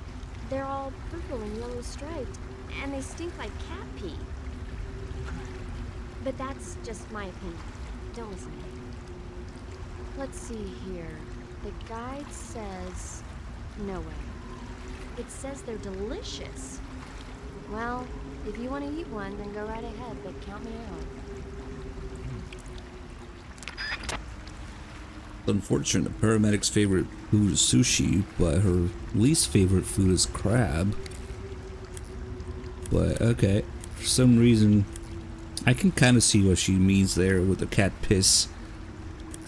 They're all purple and yellow striped, and they stink like cat pee. But that's just my opinion. Don't listen to me. Let's see here. The guide says... no way. It says they're delicious. Well, if you want to eat one, then go right ahead, but count me out. Unfortunate. The paramedic's favorite food is sushi, but her least favorite food is crab. But okay, for some reason, I can kind of see what she means there with the cat piss.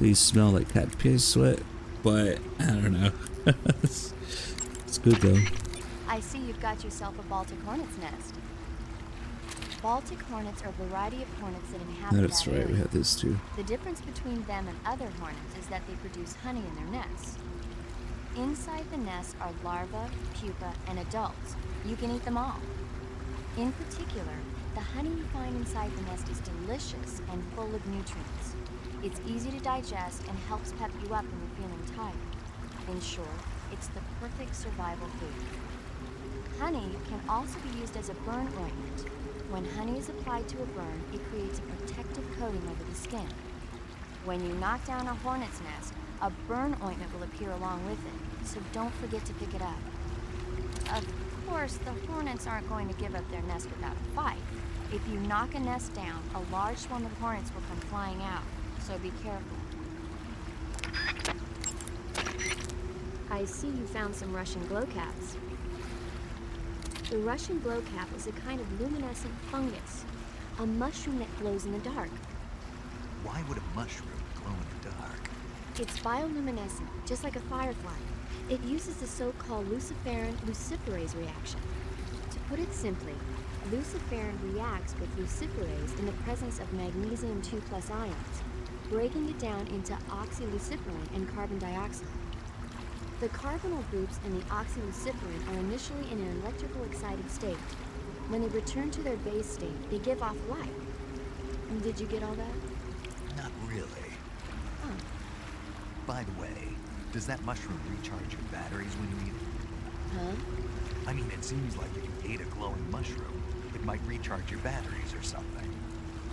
They smell like cat piss sweat, but I don't know. It's good though. I see you've got yourself a Baltic hornet's nest. Baltic hornets are a variety of hornets that inhabit That's that right, area. we have this too. The difference between them and other hornets is that they produce honey in their nests. Inside the nest are larvae, pupa, and adults. You can eat them all. In particular, the honey you find inside the nest is delicious and full of nutrients. It's easy to digest and helps pep you up when you're feeling tired. In short, it's the perfect survival food. Honey can also be used as a burn ointment. When honey is applied to a burn, it creates a protective coating over the skin. When you knock down a hornet's nest, a burn ointment will appear along with it, so don't forget to pick it up. Of course, the hornets aren't going to give up their nest without a fight. If you knock a nest down, a large swarm of hornets will come flying out, so be careful. I see you found some Russian glowcaps. The Russian glowcap is a kind of luminescent fungus, a mushroom that glows in the dark. Why would a mushroom glow in the dark? It's bioluminescent, just like a firefly. It uses the so-called luciferin-luciferase reaction. To put it simply, luciferin reacts with luciferase in the presence of magnesium 2+ ions, breaking it down into oxyluciferin and carbon dioxide. The carbonyl groups in the oxyluciferin are initially in an electrical excited state. When they return to their base state, they give off light. Did you get all that? Not really. Oh. By the way, does that mushroom recharge your batteries when you eat it? Huh? I mean, it seems like if you ate a glowing mushroom, it might recharge your batteries or something.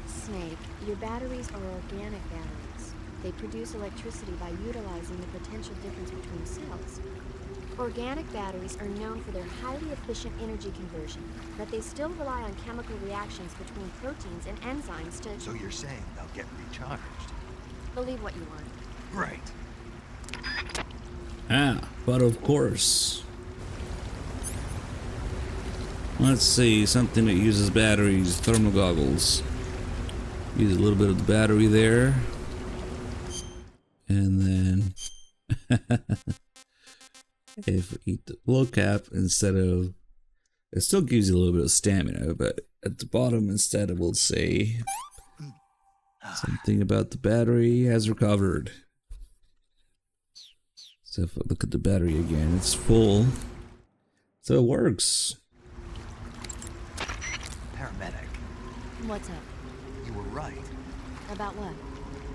Snake, your batteries are organic batteries. They produce electricity by utilizing the potential difference between cells. Organic batteries are known for their highly efficient energy conversion, but they still rely on chemical reactions between proteins and enzymes to... So you're saying they'll get recharged? Believe what you want. Great. Ah, but of course. Let's see, something that uses batteries, thermal goggles. Use a little bit of the battery there. And then if we eat the glow cap instead of, it still gives you a little bit of stamina, but at the bottom instead it will say something about the battery has recovered. So if I look at the battery again, it's full. So it works. Paramedic, What's up? you were right. About what?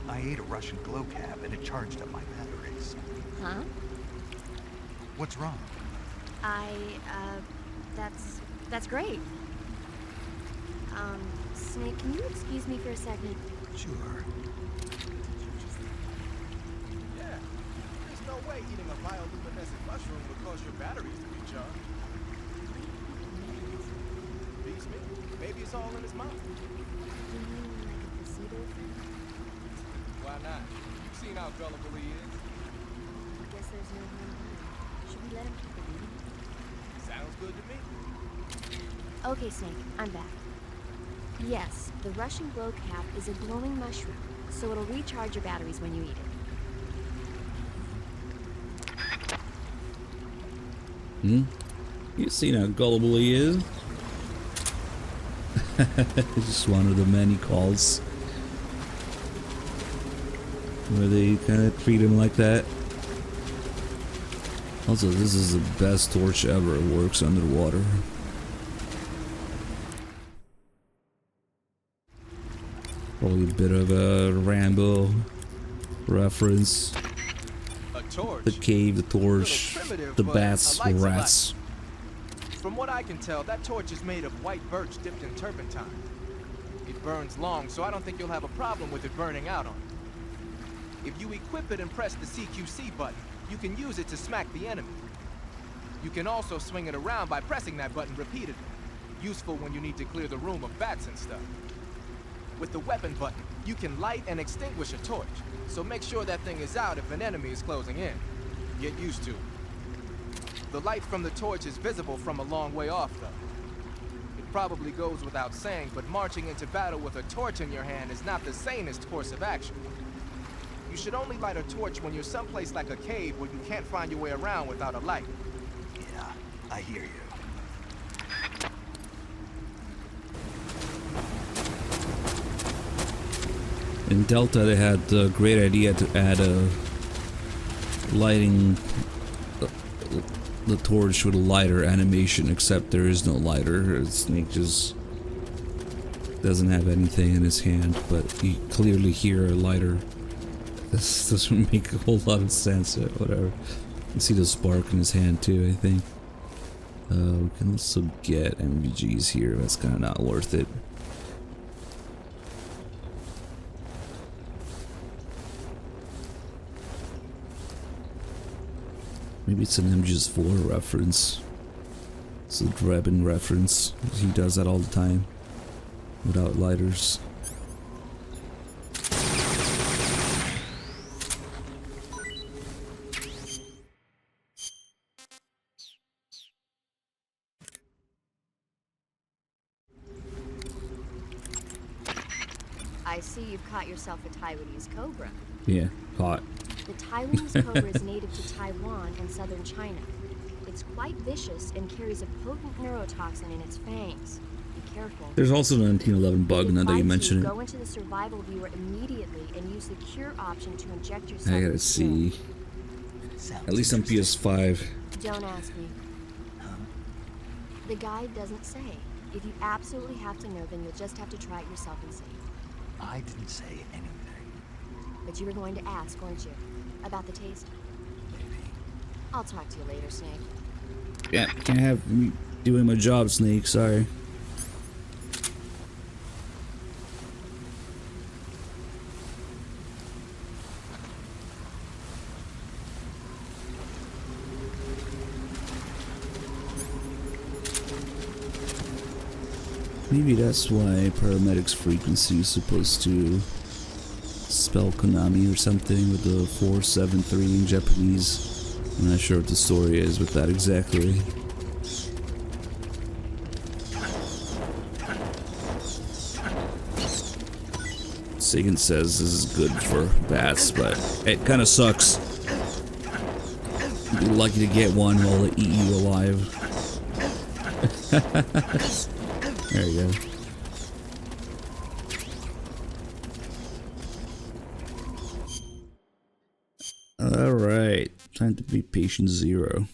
I ate a Russian glow cap and it charged up my batteries. Huh? What's wrong? That's great. Snake, can you excuse me for a second? Sure. Yeah, there's no way eating a bioluminescent mushroom would cause your batteries to recharge. Beats me. Maybe it's all in his mind. You mean like a placebo effect? Why not? You've seen how gullible he is. Guess there's no harm in it. Should we let him keep it in? Sounds good to me. Okay, Snake, I'm back. Yes, the Russian glow cap is a glowing mushroom, so it'll recharge your batteries when you eat it. You seen how gullible he is? Just one of the many calls where they kind of treat him like that. Also, this is the best torch ever. It works underwater. Probably a bit of a Rambo reference. A torch? The cave, the torch, Primitive, the but bats, I like rats. From what I can tell, that torch is made of white birch dipped in turpentine. It burns long, so I don't think you'll have a problem with it burning out on you. If you equip it and press the CQC button, you can use it to smack the enemy. You can also swing it around by pressing that button repeatedly. Useful when you need to clear the room of bats and stuff. With the weapon button, you can light and extinguish a torch, so make sure that thing is out if an enemy is closing in. Get used to it. The light from the torch is visible from a long way off, though. It Probably goes without saying, but marching into battle with a torch in your hand is not the sanest course of action. You should only light a torch when you're someplace like a cave where you can't find your way around without a light. Yeah, I hear you. In Delta, they had the great idea to add a lighting the torch with a lighter animation, except there is no lighter. Snake just doesn't have anything in his hand, but you clearly hear a lighter. This doesn't make a whole lot of sense, whatever. You can see the spark in his hand too, I think. We can also get MVGs here, that's kind of not worth it. Maybe it's an MGS4 reference. It's a Drebin reference. He does that all the time. Without lighters. I see you've caught yourself a Taiwanese cobra. Yeah, hot. The Taiwanese cobra is native to Taiwan and southern China. It's quite vicious and carries a potent neurotoxin in its fangs. Be careful. There's also the 1911 bug, now that you mention it. Go into the survival viewer immediately and use the cure option to inject yourself. I gotta see. At least on PS5. Don't ask me. Huh? The guide doesn't say. If you absolutely have to know, then you'll just have to try it yourself and see. I didn't say anything. But you were going to ask, weren't you? About the taste? Maybe. I'll talk to you later, Snake. Yeah, can't have me doing my job, Snake, sorry. Maybe that's why paramedics frequency is supposed to spell Konami or something with the 473 in Japanese. I'm not sure what the story is with that exactly. Sagan says this is good for bats, but it kind of sucks. You'd be lucky to get one while they eat you alive. There you go. Alright, time to be patient zero.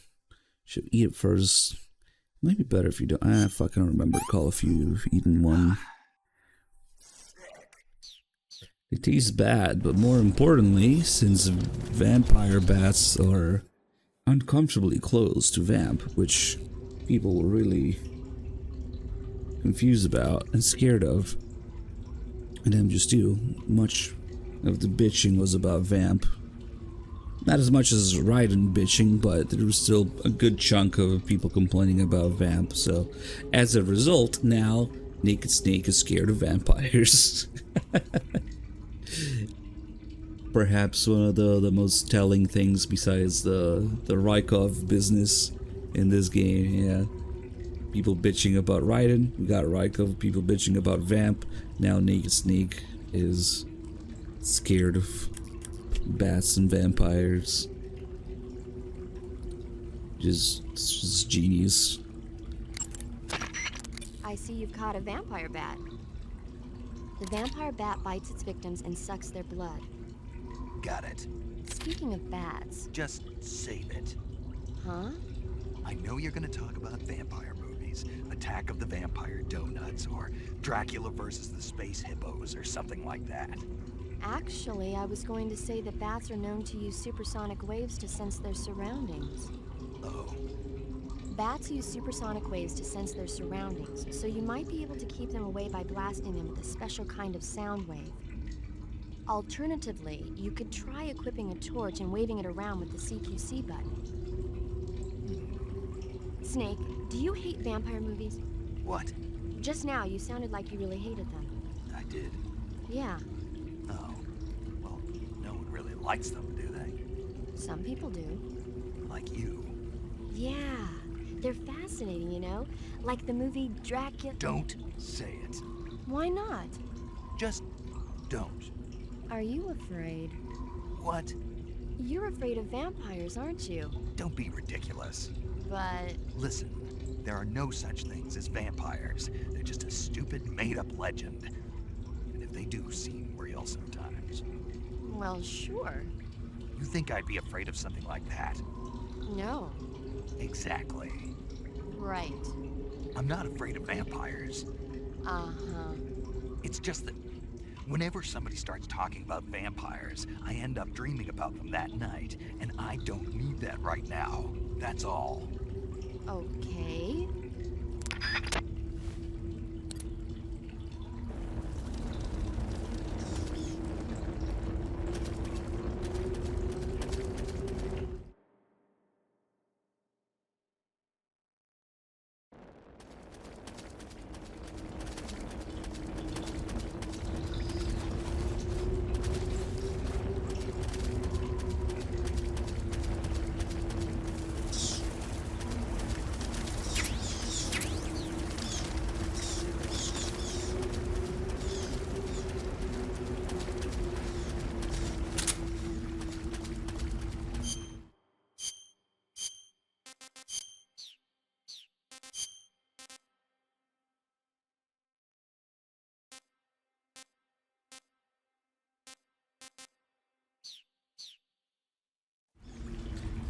Should eat it first. Might be better if you don't. I fucking remember to call if you've eaten one. It tastes bad, but more importantly, since vampire bats are uncomfortably close to vamp, which people were really confused about and scared of, and MGS2, much of the bitching was about vamp. Not as much as Raiden bitching, but there was still a good chunk of people complaining about vamp, so as a result, now Naked Snake is scared of vampires. Perhaps one of the most telling things besides the Rykov business in this game, yeah. People bitching about Raiden, we got Rykov, people bitching about vamp, now Naked Snake is scared of bats and vampires. Just genius. I see you've caught a vampire bat. The vampire bat bites its victims and sucks their blood. Got it. Speaking of bats... Just save it. Huh? I know you're gonna talk about vampire movies, Attack of the Vampire Donuts, or Dracula versus the Space Hippos, or something like that. Actually, I was going to say that bats are known to use supersonic waves to sense their surroundings. Oh. Bats use supersonic waves to sense their surroundings, so you might be able to keep them away by blasting them with a special kind of sound wave. Alternatively, you could try equipping a torch and waving it around with the CQC button. Snake, do you hate vampire movies? What? Just now, you sounded like you really hated them. I did? Yeah. Oh. Well, no one really likes them, do they? Some people do. Like you. Yeah. They're fascinating, you know? Like the movie Dracula. Don't say it. Why not? Just don't. Are you afraid? What? You're afraid of vampires, aren't you? Don't be ridiculous. But... Listen, there are no such things as vampires. They're just a stupid, made-up legend. And if they do seem real sometimes. well, sure. You think I'd be afraid of something like that? No. Exactly. Right. I'm not afraid of vampires. Uh-huh. It's just that whenever somebody starts talking about vampires, I end up dreaming about them that night, and I don't need that right now. That's all. Okay.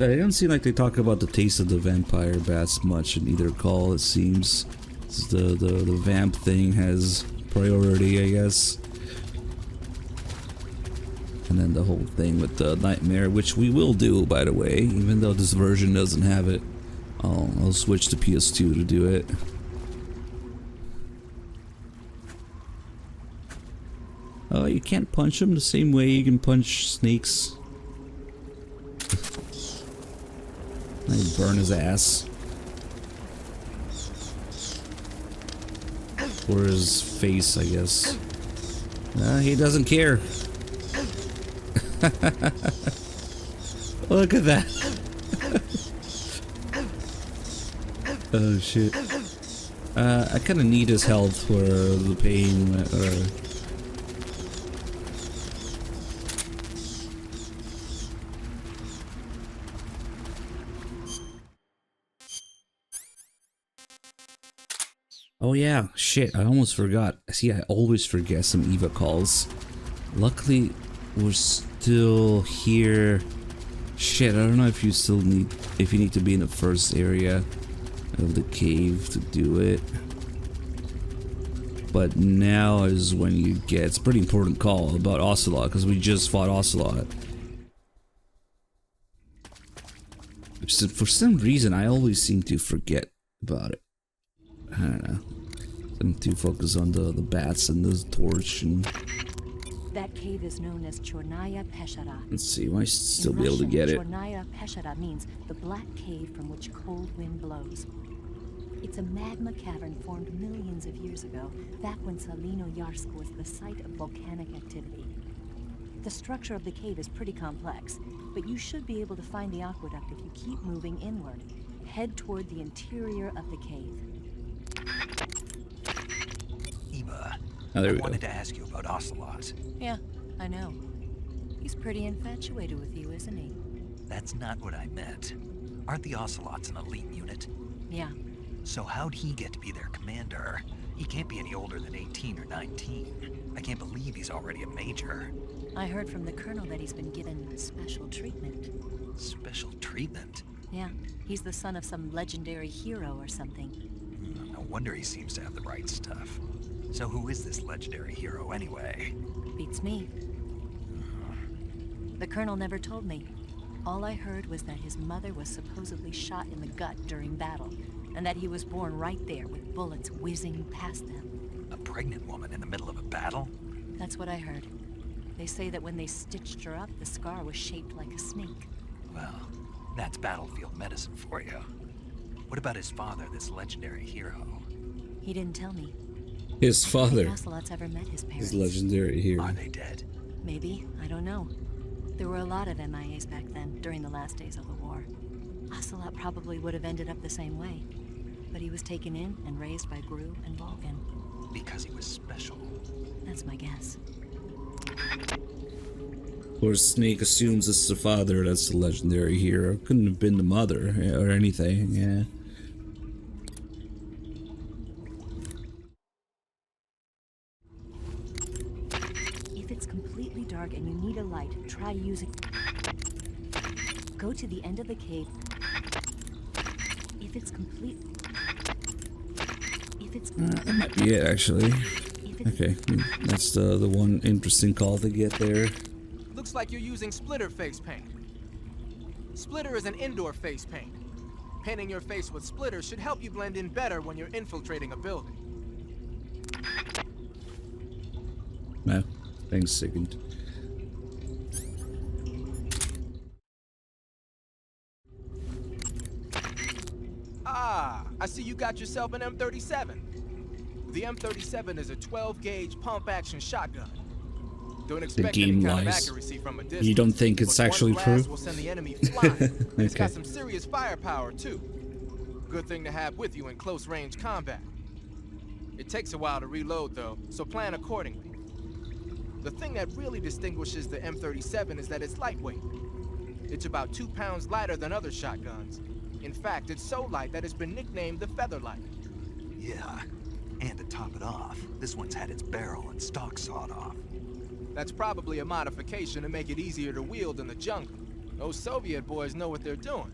It don't seem like they talk about the taste of the vampire bats much in either call, it seems. The vamp thing has priority, I guess. And then the whole thing with the nightmare, which we will do, by the way, even though this version doesn't have it. I'll switch to PS2 to do it. Oh, you can't punch them the same way you can punch snakes. I burn his ass. Or his face, I guess. He doesn't care. Look at that. Oh shit. I kind of need his health for the pain. Oh yeah, shit, I almost forgot. See, I always forget some Eva calls. Luckily, we're still here. Shit, I don't know if you still need, if you need to be in the first area of the cave to do it. But now is when you get, it's a pretty important call about Ocelot, because we just fought Ocelot. For some reason, I always seem to forget about it. I don't know. I'm too focused on the bats and the torch and... That cave is known as Chornaya Peshara. Let's see, might still In be able to Russian, get it. Chornaya Peshara means the black cave from which cold wind blows. It's a magma cavern formed millions of years ago, back when Salino Yarsk was the site of volcanic activity. The structure of the cave is pretty complex, but you should be able to find the aqueduct if you keep moving inward. Head toward the interior of the cave. Eva, Oh, there I we go. wanted to ask you about Ocelot. Yeah, I know. He's pretty infatuated with you, isn't he? That's not what I meant. Aren't the Ocelots an elite unit? Yeah. So how'd he get to be their commander? He can't be any older than 18 or 19. I can't believe he's already a major. I heard from the colonel that he's been given special treatment. Special treatment? Yeah, he's the son of some legendary hero or something. No wonder he seems to have the right stuff. So who is this legendary hero anyway? Beats me. The colonel never told me. All I heard was that his mother was supposedly shot in the gut during battle, and that he was born right there with bullets whizzing past them. A pregnant woman in the middle of a battle? That's what I heard. They say that when they stitched her up, the scar was shaped like a snake. Well, that's battlefield medicine for you. What about his father, this legendary hero? He didn't tell me. His I father. don't think Ocelot's ever met his parents. His legendary hero. Are they dead? Maybe, I don't know. There were a lot of MIAs back then, during the last days of the war. Ocelot probably would have ended up the same way. But he was taken in and raised by Gru and Vulcan. Because he was special. That's my guess. Of course, Snake assumes it's the father that's the legendary hero. Couldn't have been the mother or anything, yeah. If it's completely dark and you need a light, try using... Go to the end of the cave. If it's complete... If it's... That might be it, actually. Okay, that's the one interesting call to get there. Looks like you're using splitter face paint. Splitter is an indoor face paint. Painting your face with splitter should help you blend in better when you're infiltrating a building. No, thanks, Sigurd. Ah, I see you got yourself an M37. The M37 is a 12-gauge pump-action shotgun. Don't expect any kind of accuracy from a distance. You don't think it's but actually one blast true? will send the enemy flying. Okay. It's got some serious firepower too. Good thing to have with you in close-range combat. It takes a while to reload though, so plan accordingly. The thing that really distinguishes the M37 is that it's lightweight. It's about 2 pounds lighter than other shotguns. In fact, it's so light that it's been nicknamed the Featherlight. Yeah, and to top it off, this one's had its barrel and stock sawed off. That's probably a modification to make it easier to wield in the jungle. Those Soviet boys know what they're doing.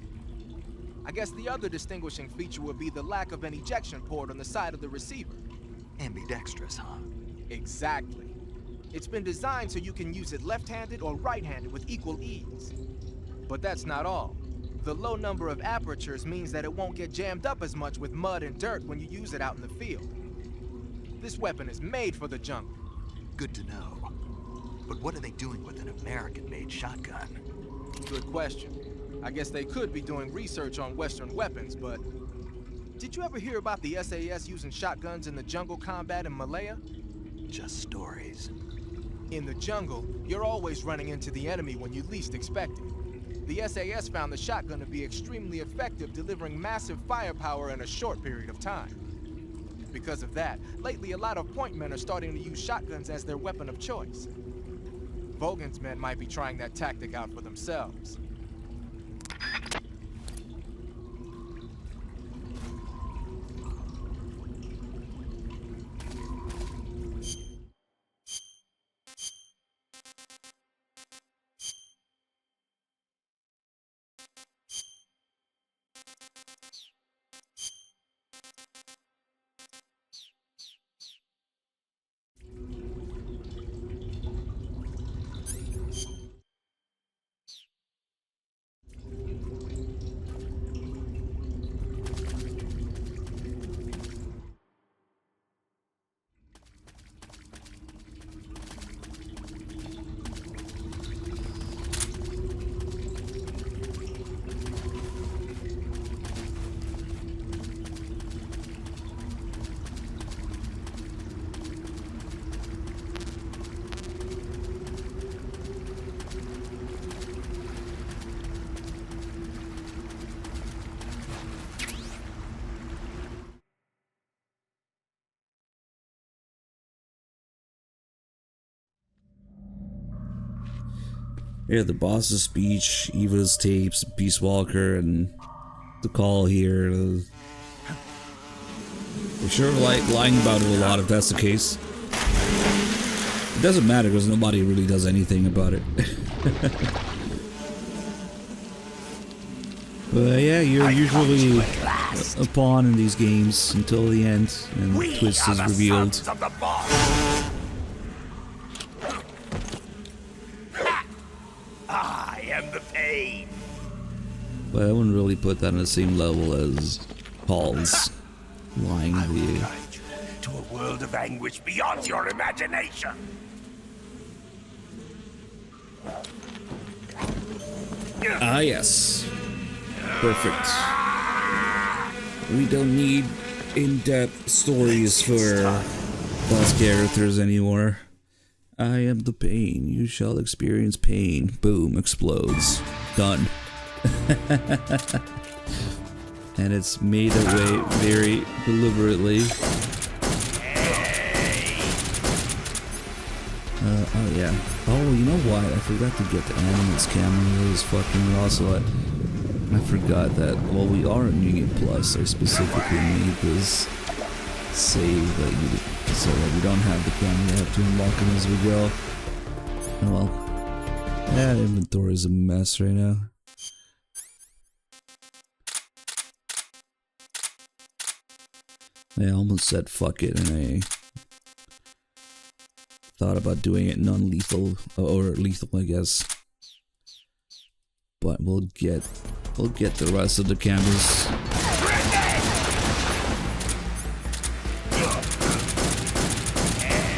I guess the other distinguishing feature would be the lack of an ejection port on the side of the receiver. Ambidextrous, huh? Exactly. It's been designed so you can use it left-handed or right-handed with equal ease. But that's not all. The low number of apertures means that it won't get jammed up as much with mud and dirt when you use it out in the field. This weapon is made for the jungle. Good to know. But what are they doing with an American-made shotgun? Good question. I guess they could be doing research on Western weapons, but... Did you ever hear about the SAS using shotguns in the jungle combat in Malaya? Just stories. In the jungle, you're always running into the enemy when you least expect it. The SAS found the shotgun to be extremely effective, delivering massive firepower in a short period of time. Because of that, lately a lot of point men are starting to use shotguns as their weapon of choice. Vulcan's men might be trying that tactic out for themselves. Yeah, the boss's speech, Eva's tapes, Peace Walker, and the call here. They're sure like lying about it a lot if that's the case. It doesn't matter because nobody really does anything about it. But yeah, you're usually a pawn in these games until the end, and the twist is revealed. I am the pain. But I wouldn't really put that on the same level as Paul's lying to you. Guide you to a world of anguish beyond your imagination. Ah, yes. Perfect. We don't need in-depth stories for boss characters anymore. I am the pain. You shall experience pain. Boom. Explodes. Done. And it's made that way very deliberately. Oh yeah. Oh, you know what? I forgot to get the animals cameras fucking also. I forgot that while we are in New Game Plus, I specifically made this save that so that we don't have the camera, we have to unlock them as we go. Oh well. Yeah, inventory is a mess right now. I almost said fuck it, and I thought about doing it non-lethal or lethal, I guess. But we'll get the rest of the cameras.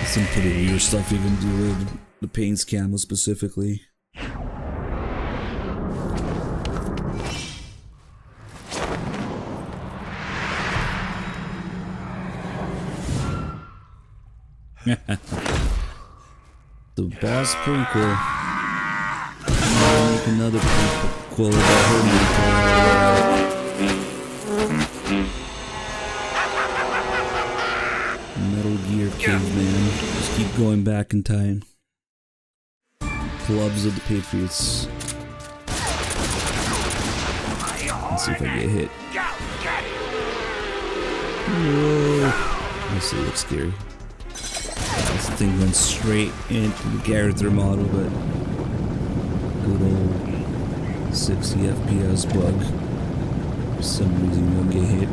Some pretty weird stuff you can do with the Pain's camo specifically. The boss prequel. Make another prequel about her Metal Gear Caveman. Just keep going back in time. Clubs of the Patriots. Let's see if I get hit. Whoa. This looks scary. This thing went straight into the character model, but good old 60 FPS bug. For some reason you don't get hit.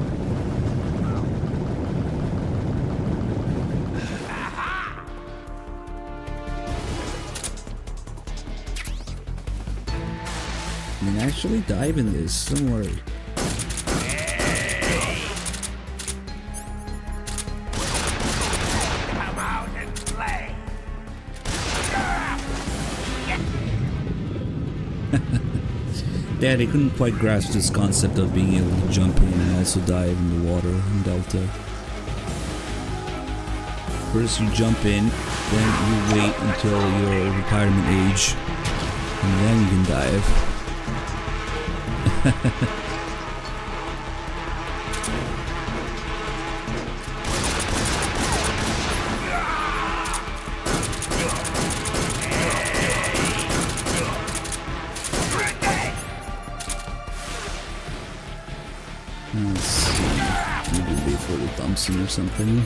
I mean, actually dive in this, don't worry. Yeah, they couldn't quite grasp this concept of being able to jump in and also dive in the water in Delta. First you jump in, then you wait until your retirement age, and then you can dive. Let's see, maybe wait for the Thompson or something.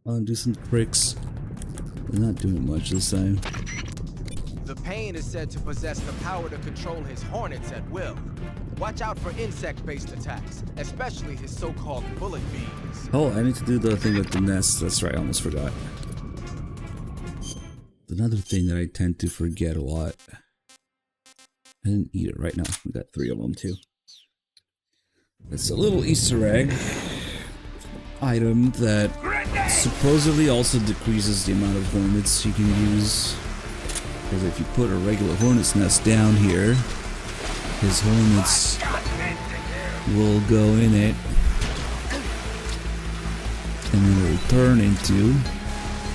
I'll do some tricks. They're not doing much this time. The Pain is said to possess the power to control his hornets at will. Watch out for insect-based attacks, especially his so-called bullet beams. Oh, I need to do the thing with the nest. That's right, I almost forgot. Another thing that I tend to forget a lot. I didn't eat it right now. We got 3 of them too. It's a little Easter egg item that supposedly also decreases the amount of hornets you can use. Because if you put a regular hornet's nest down here, his hornets will go in it, and then it will turn into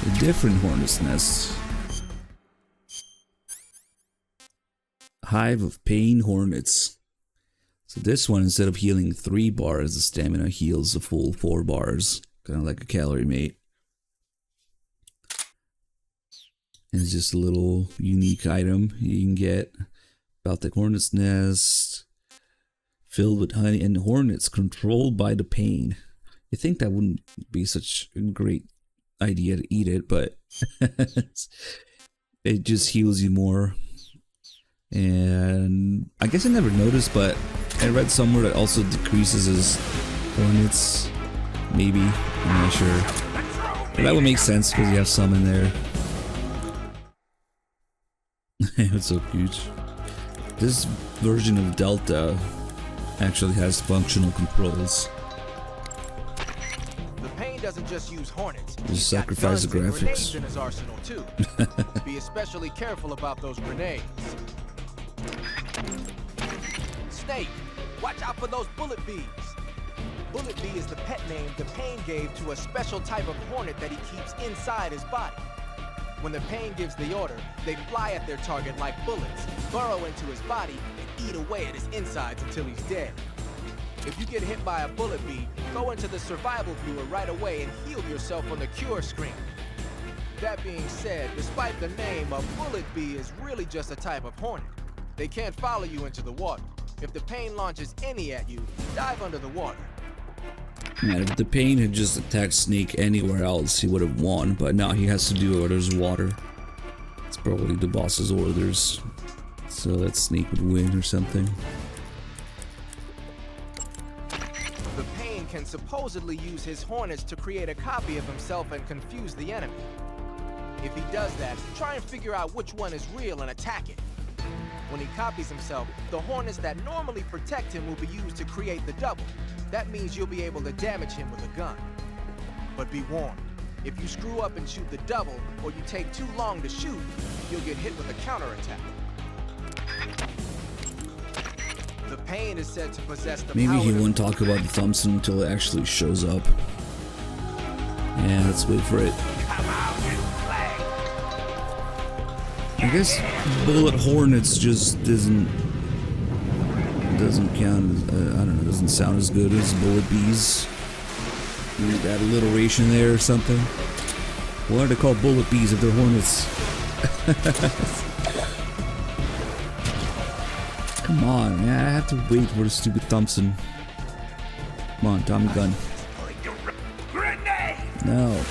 a different hornet's nest. Hive of Pain Hornets. So this one, instead of healing 3 bars, the stamina heals the full 4 bars. Kind of like a calorie mate. And it's just a little unique item you can get. About the hornet's nest, filled with honey and hornets controlled by the Pain. You think that wouldn't be such a great idea to eat it, but it just heals you more. And I guess I never noticed, but I read somewhere that also decreases his hornets. Maybe, I'm not sure. But that would make sense because you have some in there. It's so huge. This version of Delta actually has functional controls. The Pain doesn't just use hornets. Just sacrifice the graphics. In his arsenal too. Be especially careful about those grenades. Snake, watch out for those bullet beams. Bullet Bee is the pet name the Pain gave to a special type of hornet that he keeps inside his body. When the Pain gives the order, they fly at their target like bullets, burrow into his body, and eat away at his insides until he's dead. If you get hit by a Bullet Bee, go into the survival viewer right away and heal yourself on the cure screen. That being said, despite the name, a Bullet Bee is really just a type of hornet. They can't follow you into the water. If the Pain launches any at you, dive under the water. Man, if the Pain had just attacked Snake anywhere else, he would have won, but now he has to do it there's water. It's probably the boss's orders, so that Snake would win or something. The Pain can supposedly use his hornets to create a copy of himself and confuse the enemy. If he does that, try and figure out which one is real and attack it. When he copies himself, the hornets that normally protect him will be used to create the double. That means you'll be able to damage him with a gun. But be warned, if you screw up and shoot the double, or you take too long to shoot, you'll get hit with a counterattack. The Pain is said to possess the Maybe power he to... won't talk about the Thompson until it actually shows up. Yeah, let's wait for it. I guess bullet hornets just doesn't count as, I don't know, doesn't sound as good as bullet bees. Maybe that alliteration there or something. Why are they called bullet bees if they're hornets? Come on, man, I have to wait for the stupid Thompson. Come on, Tommy gun. No.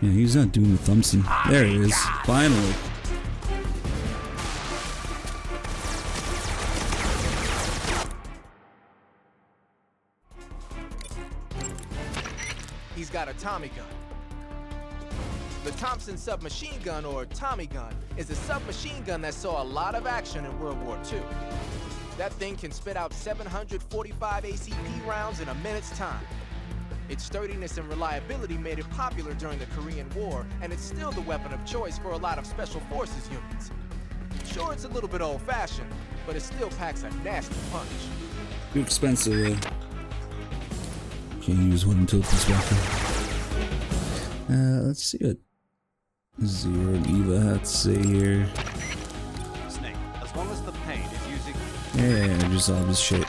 Yeah, he's not doing the Thompson. There he is. Finally. He's got a Tommy gun. The Thompson submachine gun, or Tommy gun, is a submachine gun that saw a lot of action in World War II. That thing can spit out 745 ACP rounds in a minute's time. Its sturdiness and reliability made it popular during the Korean War, and it's still the weapon of choice for a lot of Special Forces units. Sure, it's a little bit old-fashioned, but it still packs a nasty punch. Too expensive, Can't use one until this weapon. Let's see what Zero and Eva have to say here. Snake, as long as the Pain is using... Yeah, just obvious shit.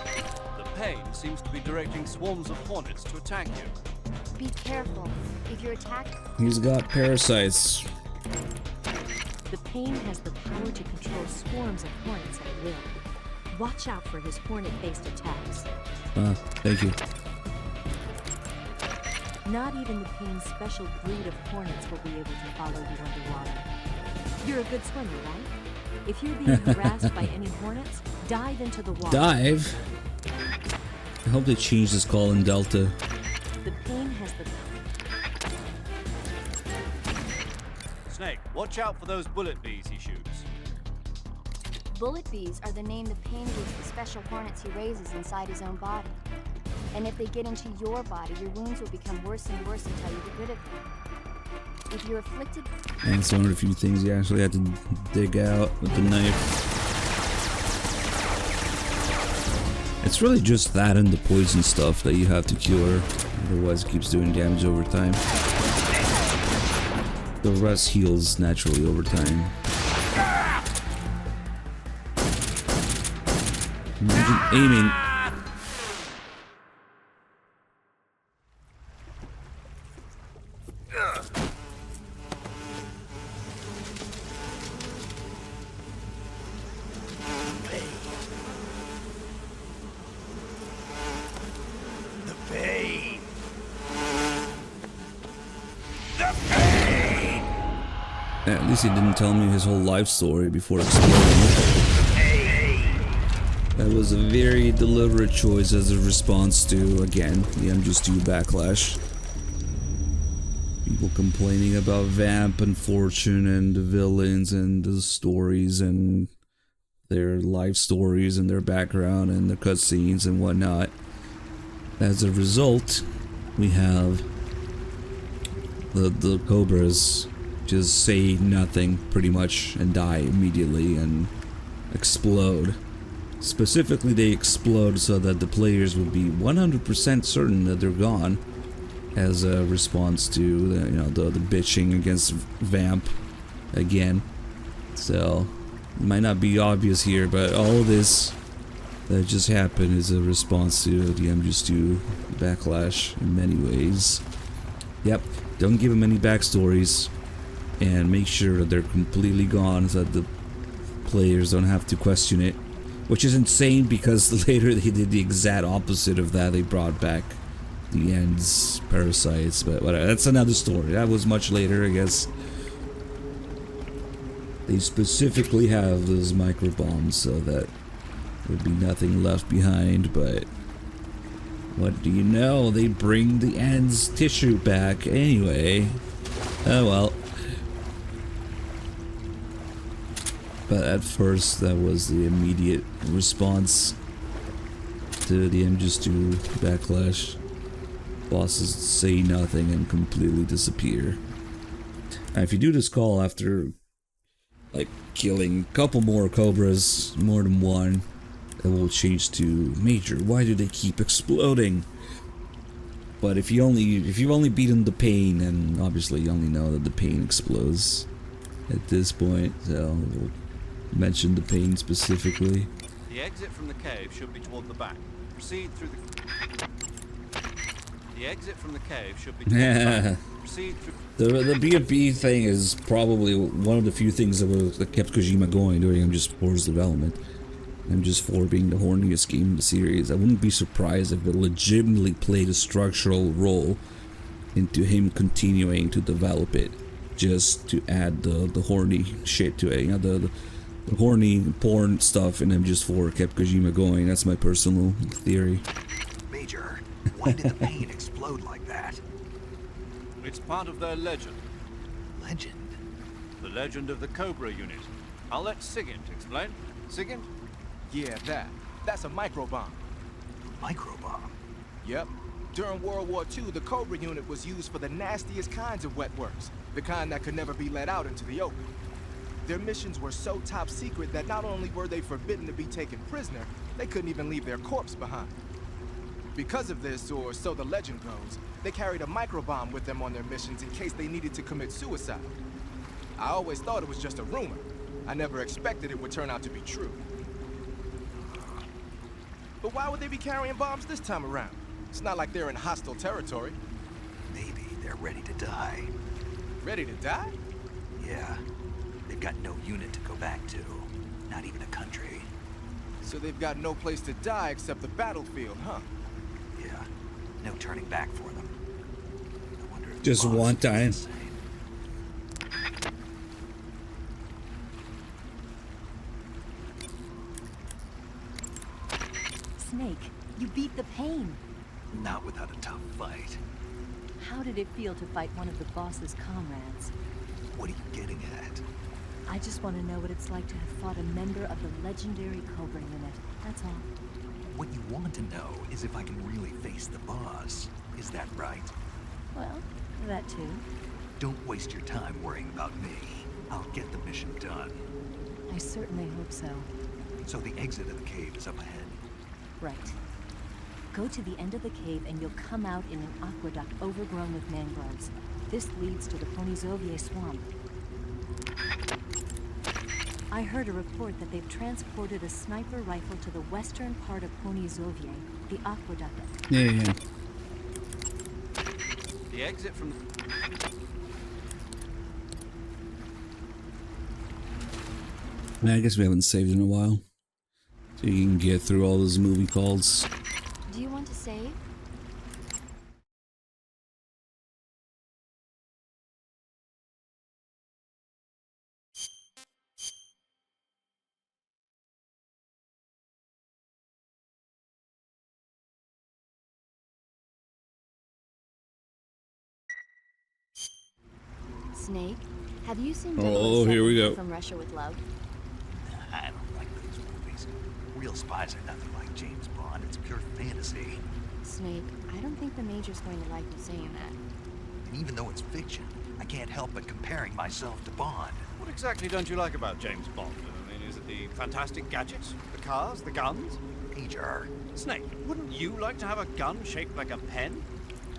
The Pain seems to be directing swarms of hornets to attack you. Be careful. If you're attacked... He's got parasites. The Pain has the power to control swarms of hornets at will. Watch out for his hornet-based attacks. Thank you. Not even the Pain's special breed of hornets will be able to follow you underwater. You're a good swimmer, right? If you're being harassed by any hornets, dive into the water. Dive? I hope they change this call in Delta. The Pain has the... Snake, watch out for those bullet bees he shoots. Bullet bees are the name the Pain gives the special hornets he raises inside his own body. And if they get into your body, your wounds will become worse and worse until you get rid of them. If you're afflicted... And it's one of the few things you actually had to dig out with the knife. It's really just that and the poison stuff that you have to cure. Otherwise it keeps doing damage over time. The rest heals naturally over time. Imagine aiming. At least he didn't tell me his whole life story before exploding. That was a very deliberate choice as a response to, again, the MGS3 backlash. People complaining about Vamp and Fortune and the villains and the stories and their life stories and their background and their cutscenes and whatnot. As a result, we have the Cobras just say nothing pretty much and die immediately and explode. Specifically, they explode so that the players will be 100% certain that they're gone, as a response to the bitching against Vamp again. So it might not be obvious here, but all this that just happened is a response to the MGS2 backlash in many ways. Yep, don't give them any backstories and make sure that they're completely gone so that the players don't have to question it. Which is insane because later they did the exact opposite of that. They brought back the Ends parasites, but whatever. That's another story. That was much later, I guess. They specifically have those micro bombs so that there'd be nothing left behind, but what do you know? They bring the Ends tissue back anyway. Oh well. But at first, that was the immediate response to the MGS2 backlash. Bosses say nothing and completely disappear. Now, if you do this call after, like, killing a couple more Cobras, more than one, it will change to Major. Why do they keep exploding? But if you've only beaten the pain, and obviously you only know that the pain explodes at this point, so we'll mention the pain specifically. The exit from the cave should be toward the back. Proceed through the exit from the cave should be toward the back. Proceed through The B&B thing is probably one of the few things that kept Kojima going during MGS4's development. MGS4 being the horniest game in the series. I wouldn't be surprised if it legitimately played a structural role into him continuing to develop it, just to add the horny shit to it. The horny porn stuff in MGS4 kept Kojima going. That's my personal theory. Major, why did the pain explode like that? It's part of their legend. Legend? The legend of the Cobra unit. I'll let Sigint explain. Sigint? Yeah, that's a microbomb. Microbomb? Yep. During World War II, the Cobra unit was used for the nastiest kinds of wet works, the kind that could never be let out into the open. Their missions were so top secret that not only were they forbidden to be taken prisoner, they couldn't even leave their corpse behind. Because of this, or so the legend goes, they carried a microbomb with them on their missions in case they needed to commit suicide. I always thought it was just a rumor. I never expected it would turn out to be true. But why would they be carrying bombs this time around? It's not like they're in hostile territory. Maybe they're ready to die. Ready to die? Yeah. They've got no unit to go back to. Not even a country. So they've got no place to die except the battlefield, huh? Yeah. No turning back for them. I wonder if the Just boss one feels the time. same. Snake, you beat the pain. Not without a tough fight. How did it feel to fight one of the boss's comrades? What are you getting at? I just want to know what it's like to have fought a member of the legendary Cobra unit. That's all. What you want to know is if I can really face the boss. Is that right? Well, that too. Don't waste your time worrying about me. I'll get the mission done. I certainly hope so. So the exit of the cave is up ahead. Right. Go to the end of the cave and you'll come out in an aqueduct overgrown with mangroves. This leads to the Ponizovie swamp. I heard a report that they've transported a sniper rifle to the western part of Ponizovie, the aqueduct. Yeah. The exit from I guess we haven't saved in a while. So you can get through all those movie calls. Do you want to save? Snake, have you seen Oh, here we go. From Russia with Love? I don't like those Real spies are nothing like James Bond. It's pure fantasy. Snake, I don't think the Major's going to like you saying that. And even though it's fiction, I can't help but comparing myself to Bond. What exactly don't you like about James Bond? I mean, is it the fantastic gadgets, the cars, the guns? Major, Snake, wouldn't you like to have a gun shaped like a pen?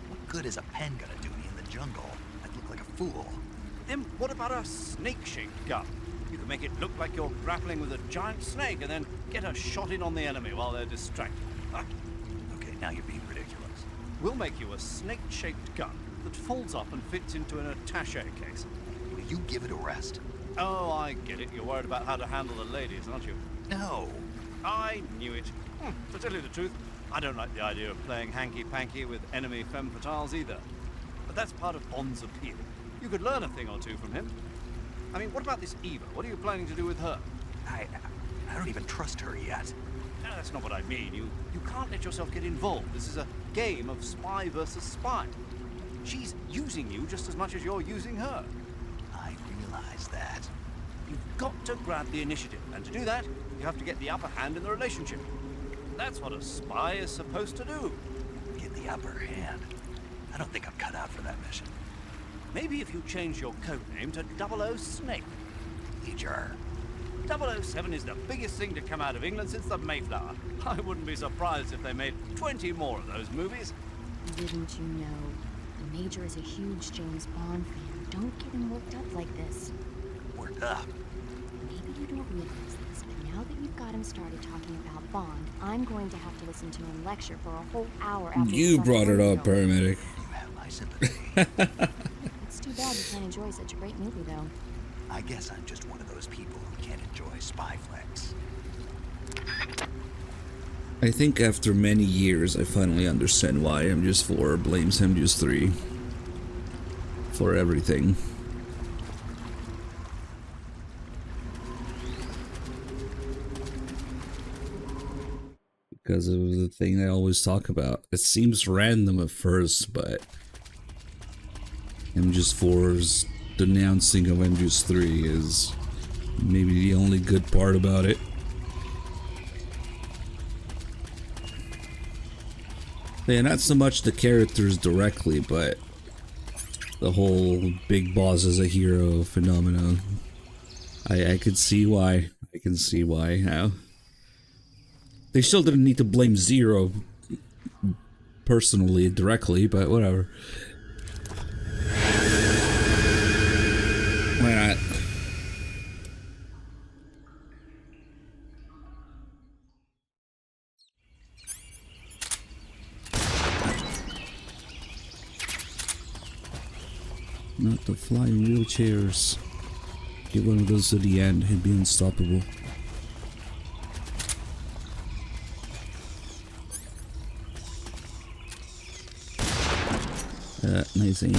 what good is a pen gonna do me in the jungle? I'd look like a fool. Then what about a snake-shaped gun? You can make it look like you're grappling with a giant snake and then get a shot in on the enemy while they're distracted. Okay, now you're being ridiculous. We'll make you a snake-shaped gun that folds up and fits into an attaché case. Will you give it a rest? Oh, I get it. You're worried about how to handle the ladies, aren't you? No. I knew it. To tell you the truth, I don't like the idea of playing hanky-panky with enemy femme fatales either. But that's part of Bond's appeal. You could learn a thing or two from him. I mean, what about this Eva? What are you planning to do with her? I don't even trust her yet. No, that's not what I mean. You can't let yourself get involved. This is a game of spy versus spy. She's using you just as much as you're using her. I realize that. You've got to grab the initiative, and to do that, you have to get the upper hand in the relationship. That's what a spy is supposed to do. Get the upper hand. I don't think I'm cut out for that mission. Maybe if you change your code name to 00 Snake. Major. 007 is the biggest thing to come out of England since the Mayflower. I wouldn't be surprised if they made 20 more of those movies. Didn't you know? The Major is a huge James Bond fan. Don't get him worked up like this. Worked up. Maybe you don't realize this, but now that you've got him started talking about Bond, I'm going to have to listen to him lecture for a whole hour after You brought it up, paramedic. You have my sympathy. It's too bad you can't enjoy such a great movie, though. I guess I'm just one of those people who can't enjoy spy flicks. I think after many years, I finally understand why MGS4 blames MGS3 for everything. Because of the thing I always talk about. It seems random at first, but MGS4's denouncing of MGS3 is maybe the only good part about it. Yeah, not so much the characters directly, but the whole big boss as a hero phenomenon. I could see why. I can see why now. They still didn't need to blame Zero personally, directly, but whatever. Why not? Not the flying wheelchairs. Get one of those to the end, he'd be unstoppable. Nice aim.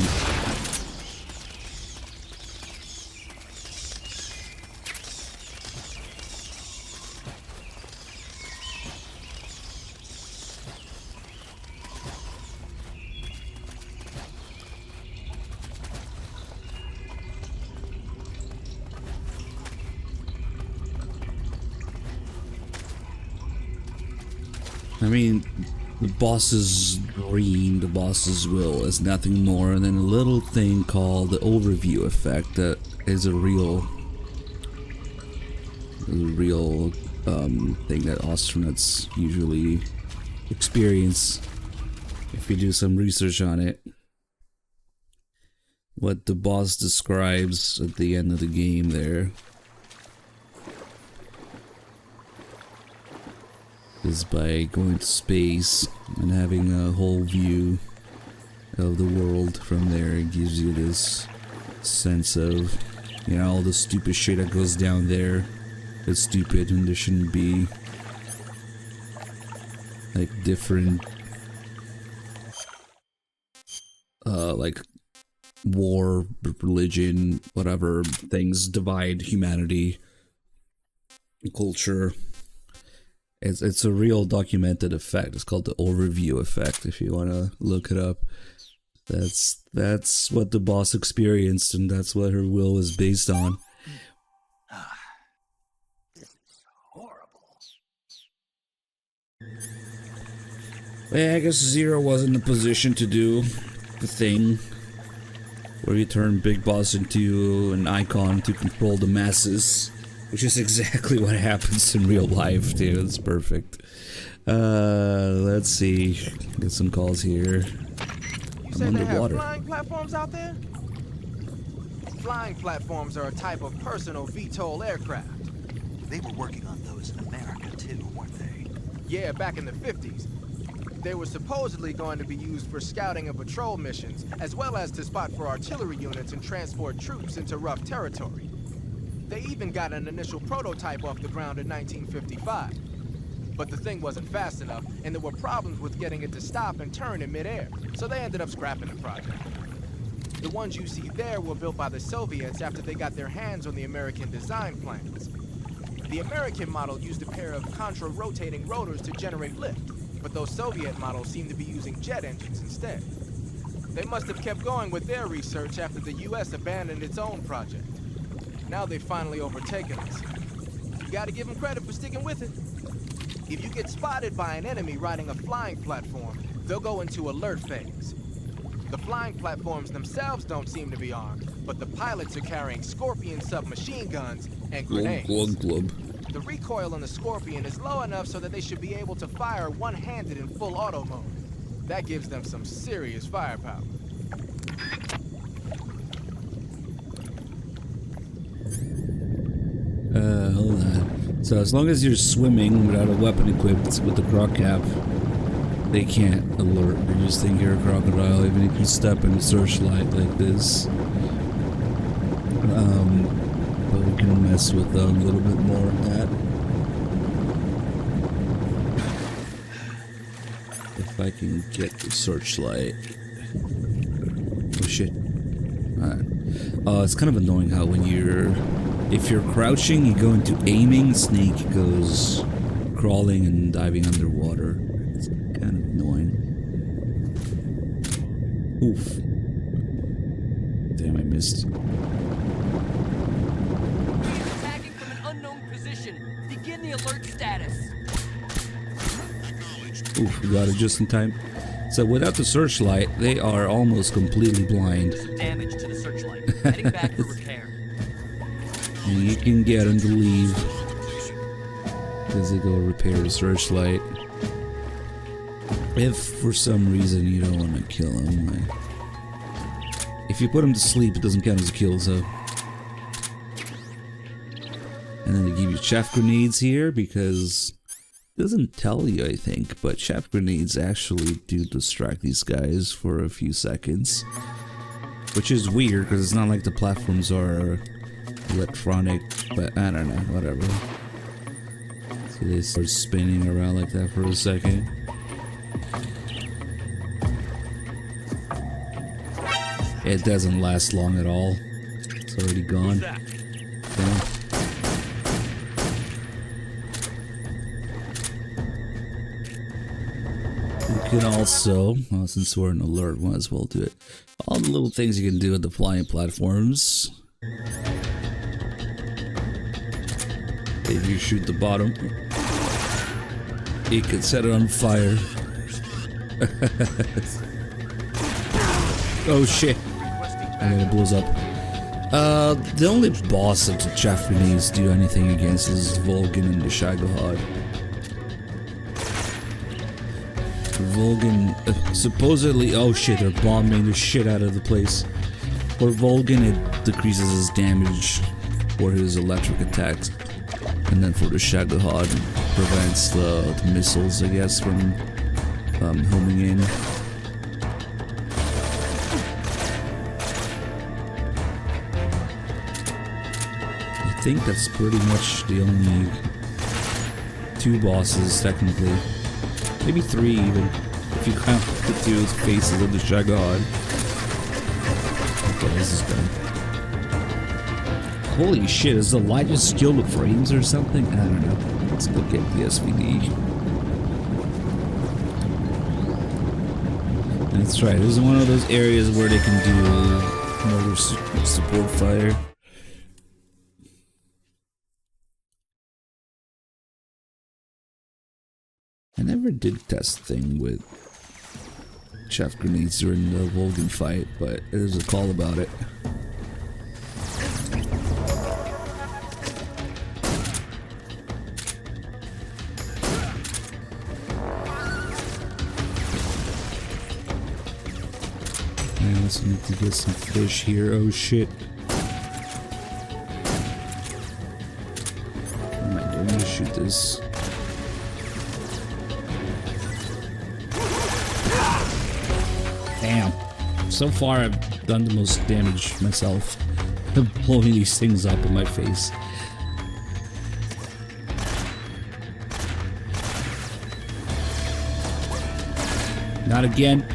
I mean, the boss's dream, the boss's will is nothing more than a little thing called the overview effect that is a real thing that astronauts usually experience if you do some research on it. What the boss describes at the end of the game there is by going to space and having a whole view of the world from there. It gives you this sense of, you know, all the stupid shit that goes down there. It's stupid and there shouldn't be. Like different like war, religion, whatever things divide humanity, culture. It's a real documented effect. It's called the overview effect if you want to look it up. That's what the boss experienced, and that's what her will is based on. Horrible. Yeah, I guess Zero was in a position to do the thing where you turn Big Boss into an icon to control the masses, which is exactly what happens in real life, too. It's perfect. Let's see. Get some calls here. You I'm say they have underwater. flying platforms out there? Flying platforms are a type of personal VTOL aircraft. They were working on those in America too, weren't they? Yeah, back in the 50s. They were supposedly going to be used for scouting and patrol missions, as well as to spot for artillery units and transport troops into rough territory. They even got an initial prototype off the ground in 1955. But the thing wasn't fast enough, and there were problems with getting it to stop and turn in midair, so they ended up scrapping the project. The ones you see there were built by the Soviets after they got their hands on the American design plans. The American model used a pair of contra-rotating rotors to generate lift, but those Soviet models seem to be using jet engines instead. They must have kept going with their research after the US abandoned its own project. Now they've finally overtaken us. You gotta give them credit for sticking with it. If you get spotted by an enemy riding a flying platform, they'll go into alert phase. The flying platforms themselves don't seem to be armed, but the pilots are carrying Scorpion submachine guns and grenades. Glub, glub. The recoil on the Scorpion is low enough so that they should be able to fire one-handed in full auto mode. That gives them some serious firepower. Hold on. So as long as you're swimming without a weapon equipped with the croc cap, they can't alert. They just think you're a crocodile, even if you step in a searchlight like this. But we can mess with them a little bit more on that. If I can get the searchlight. Oh shit. Alright. It's kind of annoying how when if you're crouching, you go into aiming, Snake goes crawling and diving underwater. It's kind of annoying. Oof. Damn, I missed. Attacking from an unknown position. Begin the alert status. Oof, we got it just in time. So without the searchlight, they are almost completely blind. Damage to the searchlight. Heading back for repair. And you can get them to leave. Because they go repair the searchlight. If for some reason you don't want to kill them. If you put them to sleep, it doesn't count as a kill, so. And then they give you chaff grenades here because it doesn't tell you, I think, but chaff grenades actually do distract these guys for a few seconds. Which is weird because it's not like the platforms are electronic, but I don't know, whatever. So they start spinning around like that for a second. It doesn't last long at all. It's already gone. Damn. You can also, well, since we're in alert, might as well do it. All the little things you can do with the flying platforms. If you shoot the bottom, you can set it on fire. Oh shit. And then it blows up. The only boss that the chaff grenades do anything against is Volgan and the Shagohod. Volgan, supposedly, oh shit, they're bombing the shit out of the place. For Volgan, it decreases his damage for his electric attacks. And then for the Shagohod, it prevents the missiles, I guess, from homing in. I think that's pretty much the only two bosses, technically. Maybe three, even, if you count the two faces of the Shagohod. Okay, this is done. Holy shit, is the light just kill the frames or something? I don't know. Let's look at the SVD. That's right, this is one of those areas where they can do more support fire. I never did test thing with chaff grenades during the Volgan fight, but there's a call about it. I also need to get some fish here. Oh shit. What am I doing to shoot this? Damn. So far I've done the most damage myself. Blowing these things up in my face. Not again.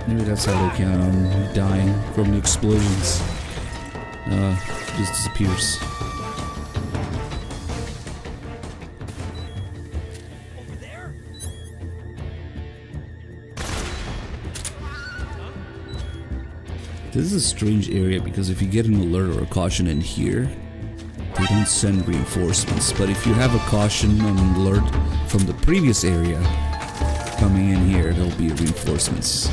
Maybe that's how they count on me dying from the explosions. Just disappears. This is a strange area because if you get an alert or a caution in here, they don't send reinforcements. But if you have a caution and an alert from the previous area coming in here, there'll be reinforcements.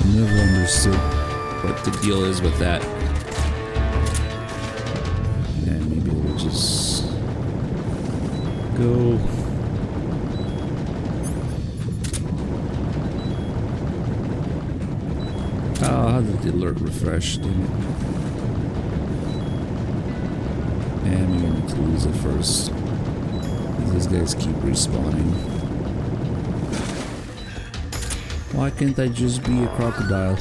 I never understood what the deal is with that. Yeah, maybe we'll just go. Oh, how did the alert refresh? Didn't it? Yeah, maybe I need to lose it first. These guys keep respawning. Why can't I just be a crocodile?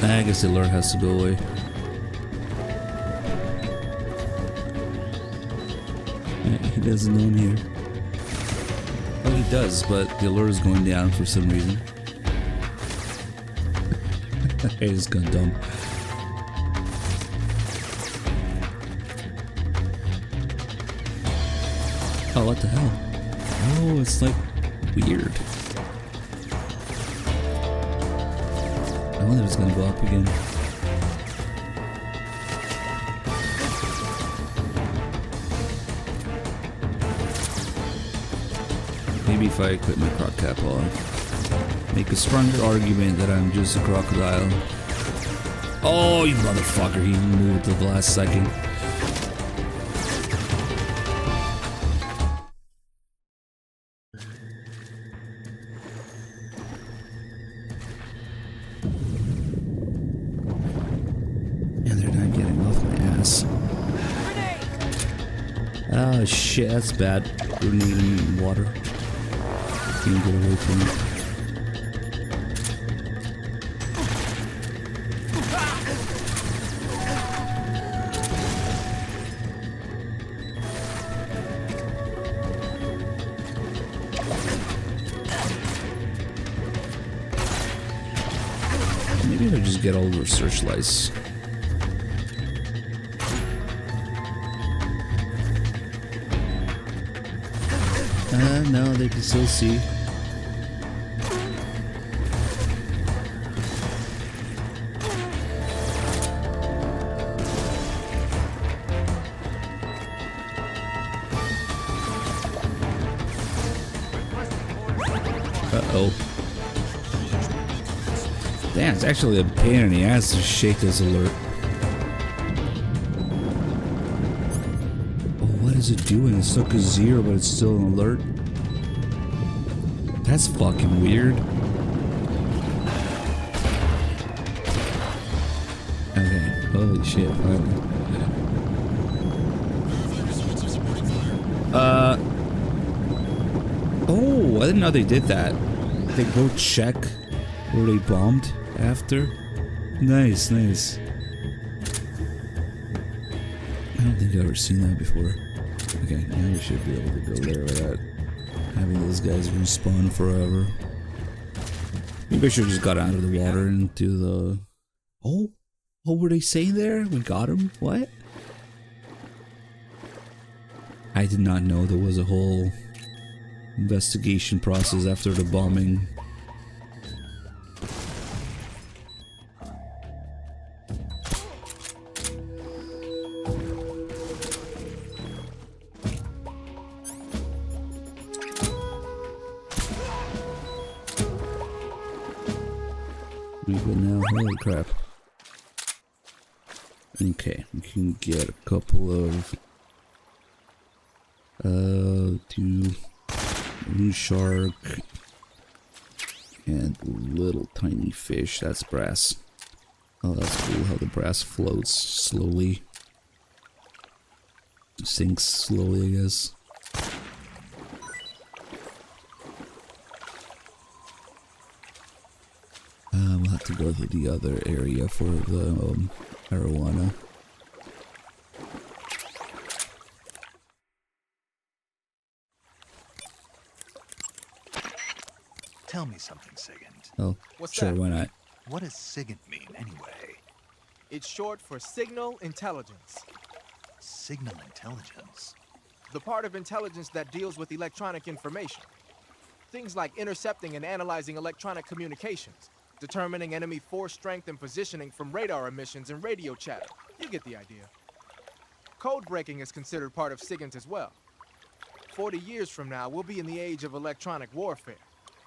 I guess the alert has to go away. He doesn't know I'm here. Oh, he does, but the alert is going down for some reason. I just got dumb. Oh, what the hell? Oh, it's like weird. I wonder if it's gonna go up again. Maybe if I equip my croc cap off, make a stronger argument that I'm just a crocodile. Oh, you motherfucker, he moved at the last second. And they're not getting off my ass. Oh shit, that's bad. Grenade in water. Can't get away from it. Maybe if I just get all the searchlights. No, they can still see. Uh-oh. Damn, it's actually a pain in the ass to shake this alert. Oh, what is it doing? It's stuck a 0, but it's still an alert. That's fucking weird. Okay, holy shit, finally. Oh, I didn't know they did that. They go check where they bombed after. Nice, nice. I don't think I've ever seen that before. Okay, now we should be able to go there without having those guys respawn forever. Maybe I should have just got out of the water into the... Oh? What were they saying there? We got him? What? I did not know there was a whole investigation process after the bombing. We go now. Holy crap. Okay, we can get a couple of two blue shark and little tiny fish. That's brass. Oh, that's cool how the brass floats slowly. Sinks slowly, I guess. We'll have to go to the other area for the arowana. Tell me something, Sigint. Oh, What's sure, that? why not? What does Sigint mean, anyway? It's short for signal intelligence. Signal intelligence. The part of intelligence that deals with electronic information. Things like intercepting and analyzing electronic communications, determining enemy force strength and positioning from radar emissions and radio chatter. You get the idea. Code breaking is considered part of SIGINT as well. 40 years from now, we'll be in the age of electronic warfare.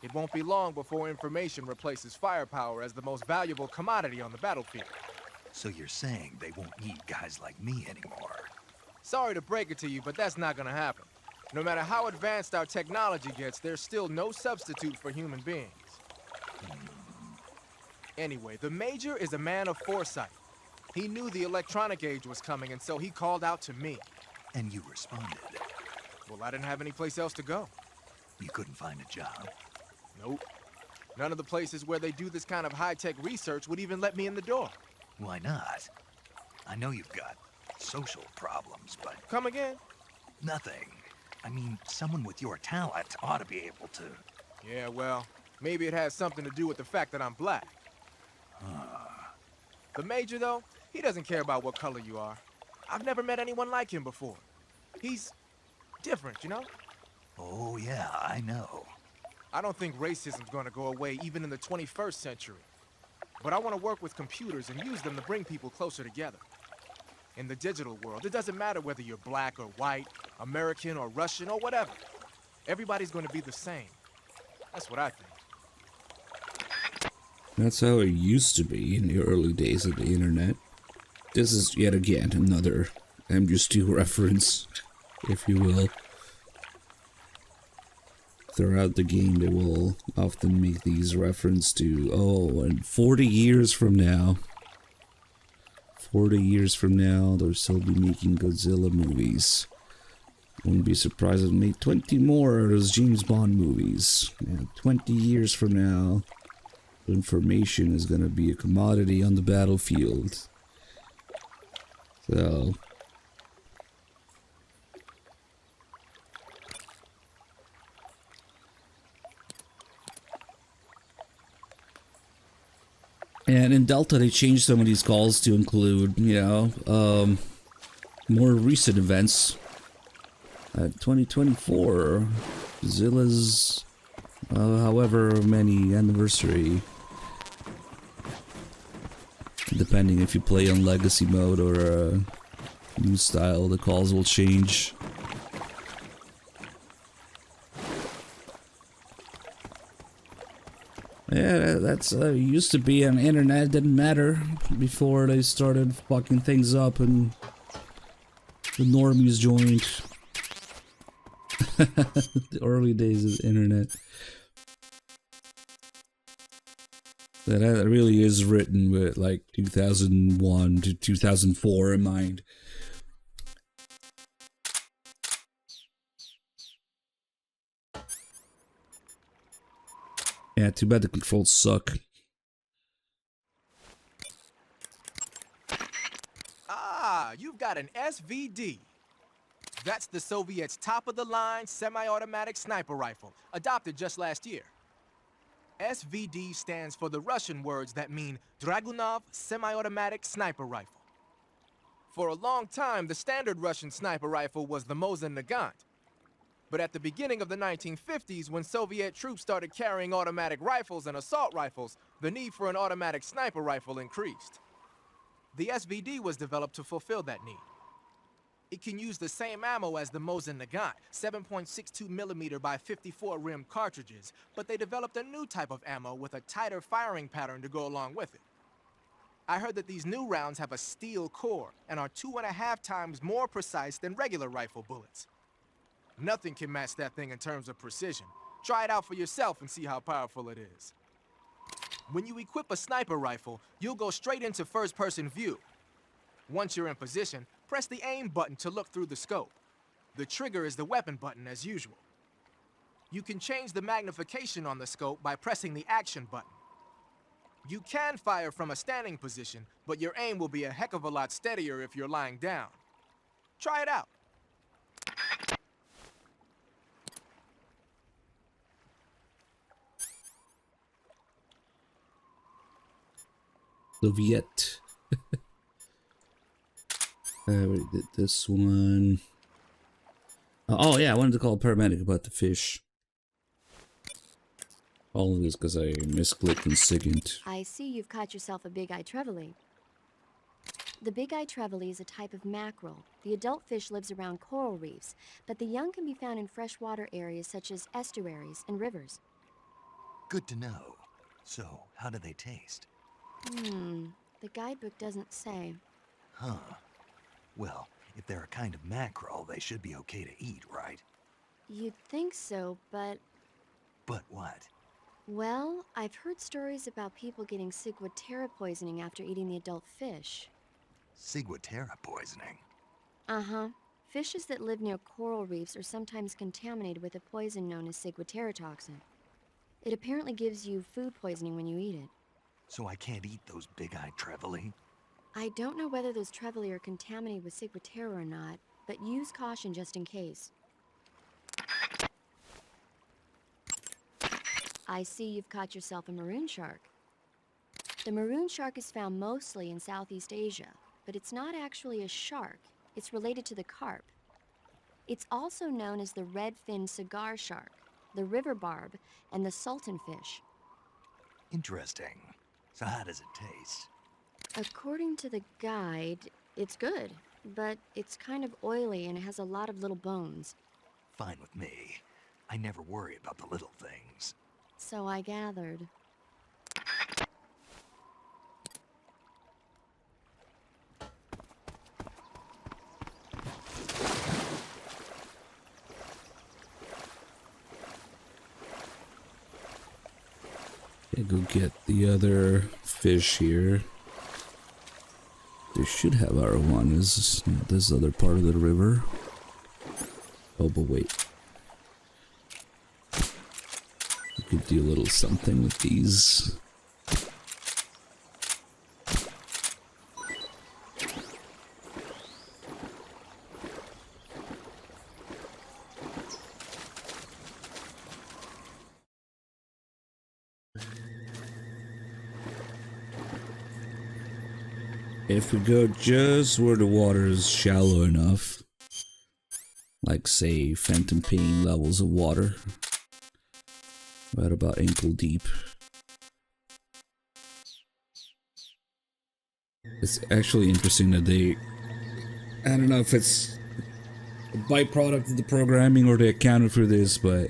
It won't be long before information replaces firepower as the most valuable commodity on the battlefield. So you're saying they won't need guys like me anymore? Sorry to break it to you, but that's not gonna happen. No matter how advanced our technology gets, there's still no substitute for human beings. Anyway, the Major is a man of foresight. He knew the electronic age was coming, and so he called out to me. And you responded? Well, I didn't have any place else to go. You couldn't find a job? Nope. None of the places where they do this kind of high-tech research would even let me in the door. Why not? I know you've got social problems, but... Come again? Nothing. I mean, someone with your talent ought to be able to... Yeah, well, maybe it has something to do with the fact that I'm black. The Major, though, he doesn't care about what color you are. I've never met anyone like him before. He's different, you know? Oh, yeah, I know. I don't think racism's gonna go away even in the 21st century. But I want to work with computers and use them to bring people closer together. In the digital world, it doesn't matter whether you're black or white, American or Russian or whatever. Everybody's gonna be the same. That's what I think. That's how it used to be in the early days of the internet. This is yet again another MGS3 reference, if you will. Throughout the game, they will often make these references to, oh, and 40 years from now, they'll still be making Godzilla movies. Wouldn't be surprised if they made 20 more of those James Bond movies. And 20 years from now, information is going to be a commodity on the battlefield. So... And in Delta, they changed some of these calls to include, you know, more recent events. 2024, Zilla's, however many anniversary. Depending if you play on Legacy mode or new style, the calls will change. Yeah, that's used to be on the internet. Didn't matter before they started fucking things up and the normies joined. The early days of the internet. That really is written with like 2001 to 2004 in mind. Yeah, too bad the controls suck. Ah, you've got an SVD. That's the Soviets' top-of-the-line semi-automatic sniper rifle, adopted just last year. SVD stands for the Russian words that mean Dragunov Semi-Automatic Sniper Rifle. For a long time, the standard Russian sniper rifle was the Mosin Nagant. But at the beginning of the 1950s, when Soviet troops started carrying automatic rifles and assault rifles, the need for an automatic sniper rifle increased. The SVD was developed to fulfill that need. It can use the same ammo as the Mosin Nagant, 7.62mm by 54 rim cartridges, but they developed a new type of ammo with a tighter firing pattern to go along with it. I heard that these new rounds have a steel core and are 2.5 times more precise than regular rifle bullets. Nothing can match that thing in terms of precision. Try it out for yourself and see how powerful it is. When you equip a sniper rifle, you'll go straight into first-person view. Once you're in position, press the aim button to look through the scope. The trigger is the weapon button as usual. You can change the magnification on the scope by pressing the action button. You can fire from a standing position, but your aim will be a heck of a lot steadier if you're lying down. Try it out. Soviet. We did this one. Oh yeah, I wanted to call a paramedic about the fish. All of this because I misclicked and SIGINT. I see you've caught yourself a big-eye trevally. The big-eye trevally is a type of mackerel. The adult fish lives around coral reefs, but the young can be found in freshwater areas such as estuaries and rivers. Good to know. So, how do they taste? The guidebook doesn't say. Huh. Well, if they're a kind of mackerel, they should be okay to eat, right? You'd think so, but... But what? Well, I've heard stories about people getting ciguatera poisoning after eating the adult fish. Ciguatera poisoning? Uh-huh. Fishes that live near coral reefs are sometimes contaminated with a poison known as ciguatera toxin. It apparently gives you food poisoning when you eat it. So I can't eat those big-eyed trevally? I don't know whether those trevally are contaminated with ciguatera or not, but use caution just in case. I see you've caught yourself a maroon shark. The maroon shark is found mostly in Southeast Asia, but it's not actually a shark. It's related to the carp. It's also known as the red-finned cigar shark, the river barb, and the sultan fish. Interesting. So how does it taste? According to the guide, it's good, but it's kind of oily and it has a lot of little bones. Fine with me. I never worry about the little things. So I gathered. Okay, go get the other fish here. They should have arowanas in this other part of the river. Oh, but wait. We could do a little something with these. If we go just where the water is shallow enough, like say phantom pain levels of water, right about ankle deep. It's actually interesting that they, I don't know if it's a byproduct of the programming or they accounted for this, but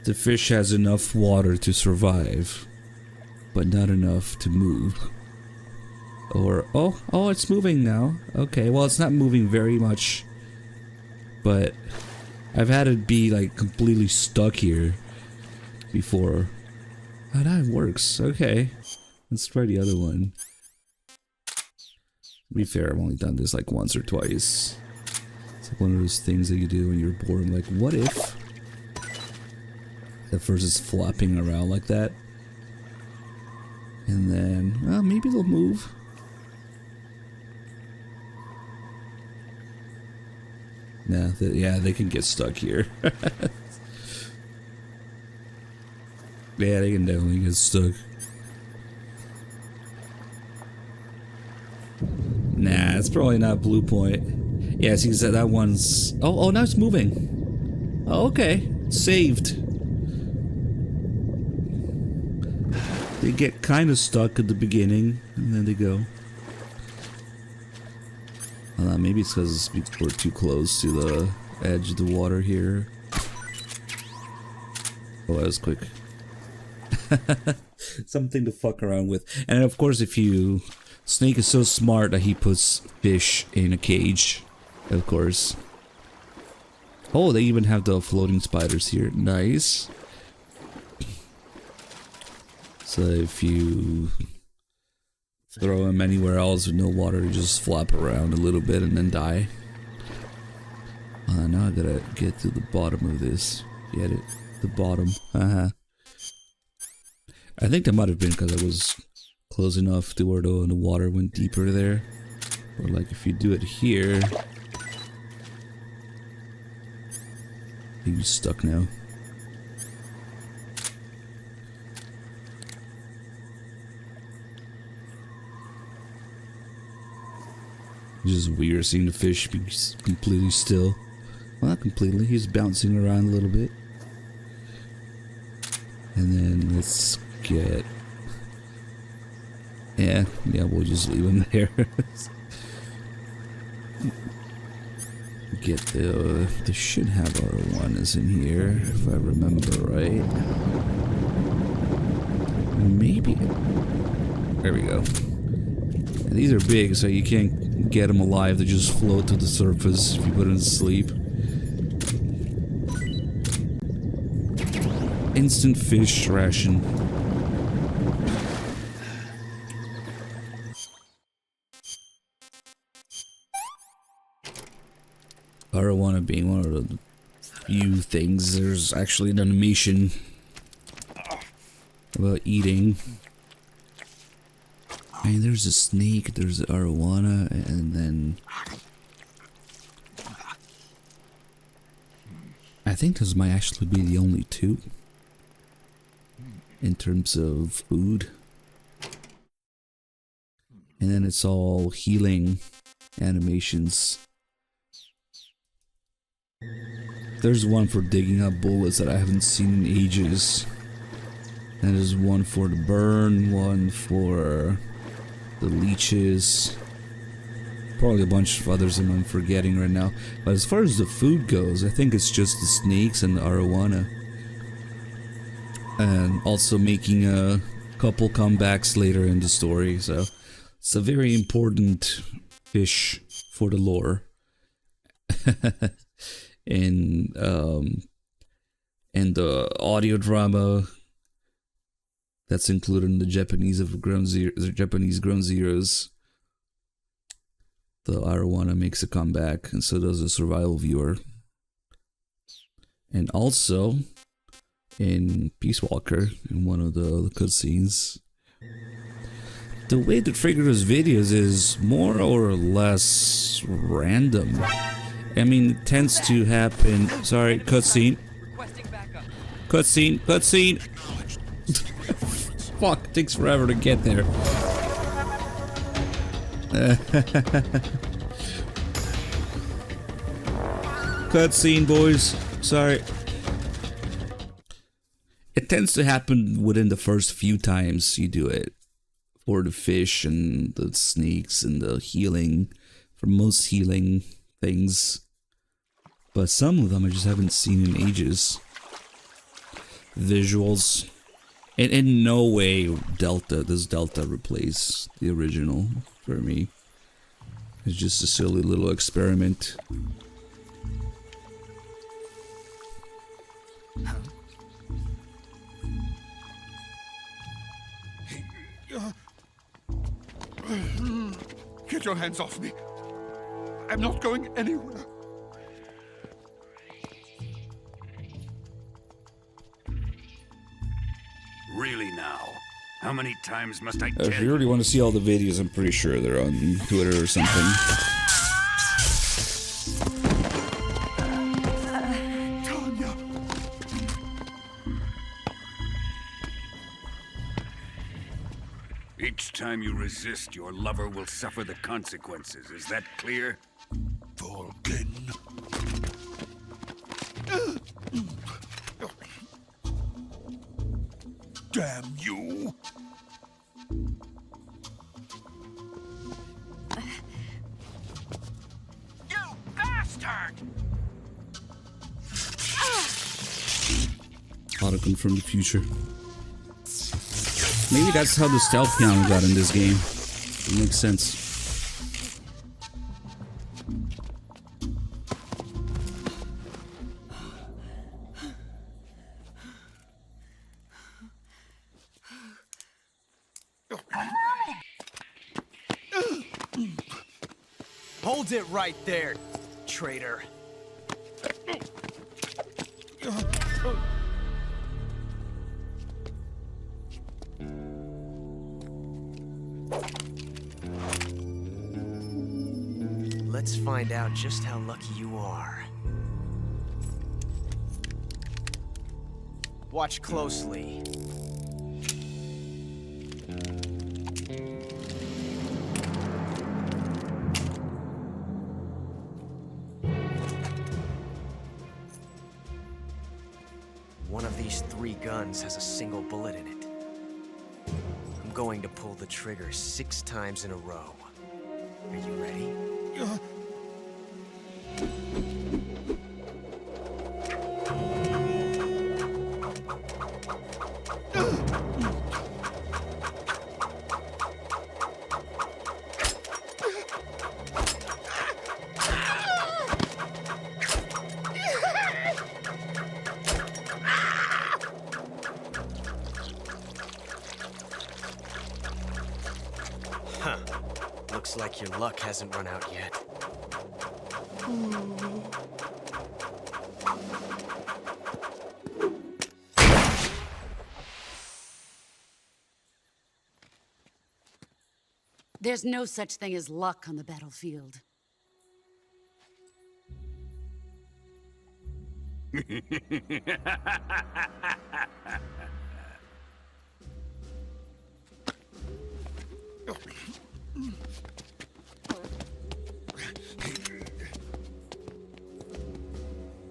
the fish has enough water to survive, but not enough to move. Or, oh, it's moving now. Okay, well, it's not moving very much, but I've had it be like completely stuck here before. Oh, that works. Okay, let's try the other one. To be fair, I've only done this like once or twice. It's like one of those things that you do when you're bored. I'm like, what if? At first it's flopping around like that. And then, well, maybe they'll move. Nah, yeah, they can get stuck here. Yeah, they can definitely get stuck. Nah, it's probably not Blue Point. Yeah, see, that one's... Oh, now it's moving. Oh, okay. Saved. They get kind of stuck at the beginning, and then they go. Maybe it's because we're too close to the edge of the water here. Oh, that was quick. Something to fuck around with. And of course, Snake is so smart that he puts fish in a cage. Of course. Oh, they even have the floating spiders here. Nice. So if you throw him anywhere else with no water, you just flop around a little bit and then die. Now I gotta get to the bottom of this. Get it? The bottom. I think that might have been because I was close enough to where the water went deeper there. Or like if you do it here... I think he's stuck now. It's just weird seeing the fish be completely still. Well, not completely, he's bouncing around a little bit. And then let's get... Yeah, we'll just leave him there. Get they should have R1s in here, if I remember right. Maybe. There we go. And these are big, so you can't get them alive. They just float to the surface if you put them to sleep. Instant fish ration. Arowana being one of the few things, there's actually an animation about eating. I mean, there's a snake, there's the arowana, and then... I think those might actually be the only two in terms of food. And then it's all healing animations. There's one for digging up bullets that I haven't seen in ages. And there's one for the burn, one for the leeches. Probably a bunch of others that I'm forgetting right now. But as far as the food goes, I think it's just the snakes and the arowana. And also making a couple comebacks later in the story, so it's a very important fish for the lore. And the audio drama that's included in the Japanese Ground Zeroes. The arowana makes a comeback, and so does the survival viewer. And also in Peace Walker, in one of the cutscenes, the way to trigger those videos is more or less random. I mean, it tends to happen. Sorry, cutscene. Cutscene. Fuck, it takes forever to get there. Cutscene, boys. Sorry. It tends to happen within the first few times you do it. For the fish and the snakes and the healing. For most healing things. But some of them I just haven't seen in ages. Visuals. And in no way does Delta replace the original for me. It's just a silly little experiment. Get your hands off me. I'm not going anywhere. Really now? How many times must I tell you? If you really want to see all the videos, I'm pretty sure they're on Twitter or something. Tanya! Each time you resist, your lover will suffer the consequences. Is that clear? Vulcan. Damn you! Otacon from the future. Maybe that's how the stealth piano got in this game. It makes sense. Hold it right there, traitor. Let's find out just how lucky you are. Watch closely. One of these 3 guns has a single bullet in it. I'm going to pull the trigger 6 times in a row. Are you ready? Huh. Looks like your luck hasn't run out yet. There's no such thing as luck on the battlefield.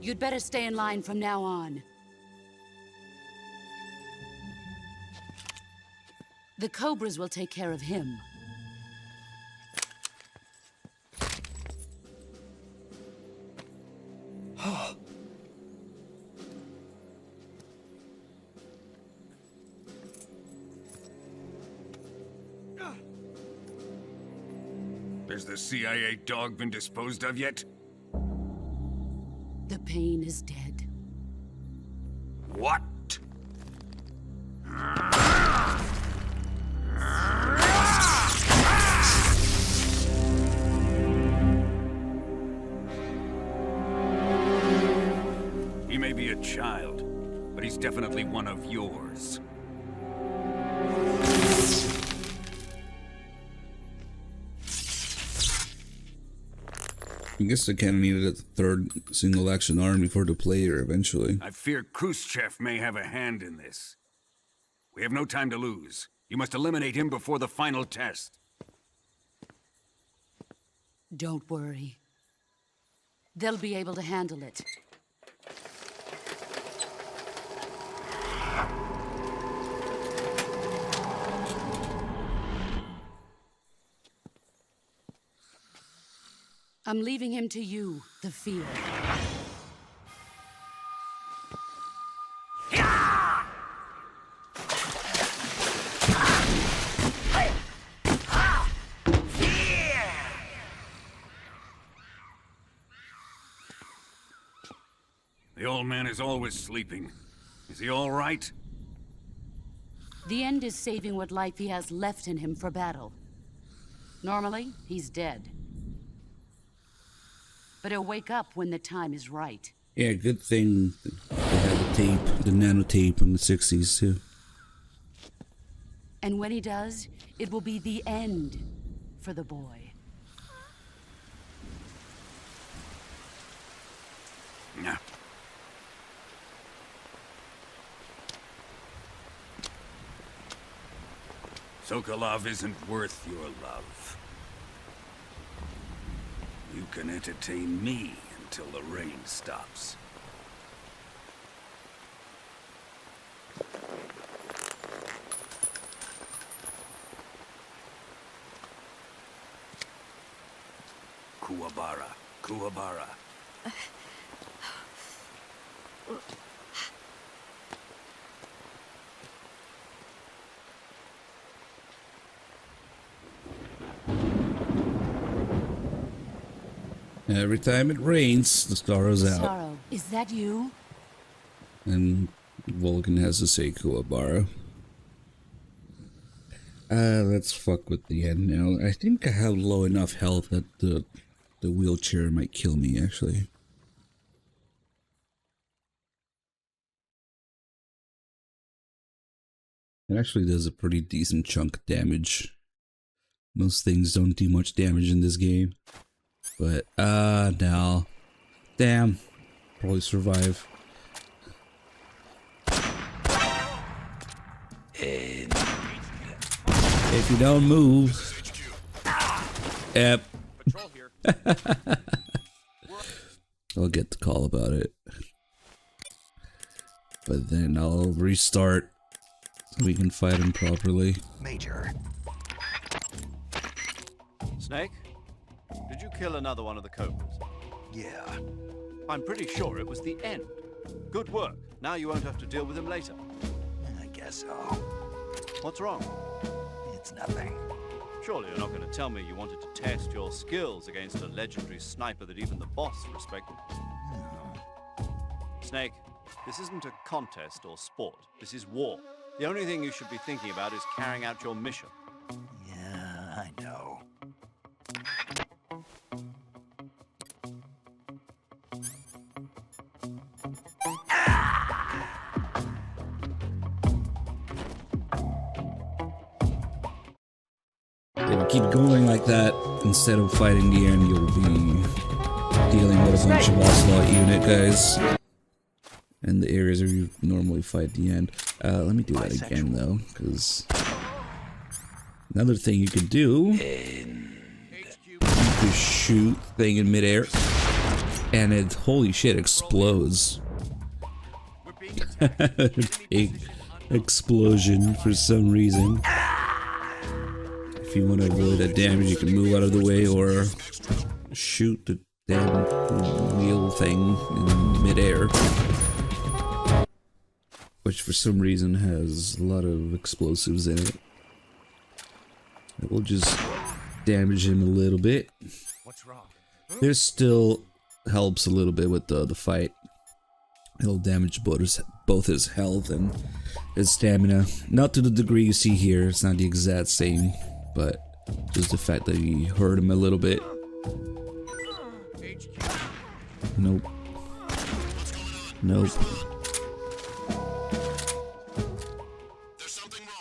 You'd better stay in line from now on. The Cobras will take care of him. Has the CIA dog been disposed of yet? The pain is dead. What? He may be a child, but he's definitely one of yours. I guess they kind of needed a 3rd single-action arm before the player eventually. I fear Khrushchev may have a hand in this. We have no time to lose. You must eliminate him before the final test. Don't worry. They'll be able to handle it. I'm leaving him to you, the field. The old man is always sleeping. Is he all right? The end is saving what life he has left in him for battle. Normally, he's dead. But he'll wake up when the time is right. Yeah, good thing they had the tape, the nanotape in the 60s too. And when he does, it will be the end for the boy. Nah. Sokolov isn't worth your love. You can entertain me until the rain stops. Kuwabara, Kuwabara. Every time it rains, the Starro's out. Starro, is that you? And Vulcan has to say Kuwabara. Let's fuck with the end now. I think I have low enough health that the wheelchair might kill me, actually. It actually does a pretty decent chunk of damage. Most things don't do much damage in this game. But, no. Damn. Probably survive. If you don't move. Yep. I'll get the call about it. But then I'll restart so we can fight him properly. Major. Snake, did you kill another one of the Cobras? Yeah. I'm pretty sure it was the end. Good work. Now you won't have to deal with him later. I guess so. What's wrong? It's nothing. Surely you're not going to tell me you wanted to test your skills against a legendary sniper that even the boss respected. Snake, this isn't a contest or sport. This is war. The only thing you should be thinking about is carrying out your mission. Yeah, I know. If you keep going like that, instead of fighting the end, you'll be dealing with a bunch of Ocelot unit guys. And the areas where you normally fight the end. Let me do that again though, because another thing you could do, you could shoot thing in midair, and it, holy shit, explodes. Big explosion for some reason. If you want to avoid that damage, you can move out of the way or shoot the damn wheel thing in midair. Which for some reason has a lot of explosives in it. It will just damage him a little bit. What's wrong? This still helps a little bit with the fight. It'll damage both his health and his stamina. Not to the degree you see here, it's not the exact same, but just the fact that you hurt him a little bit. Nope. Nope.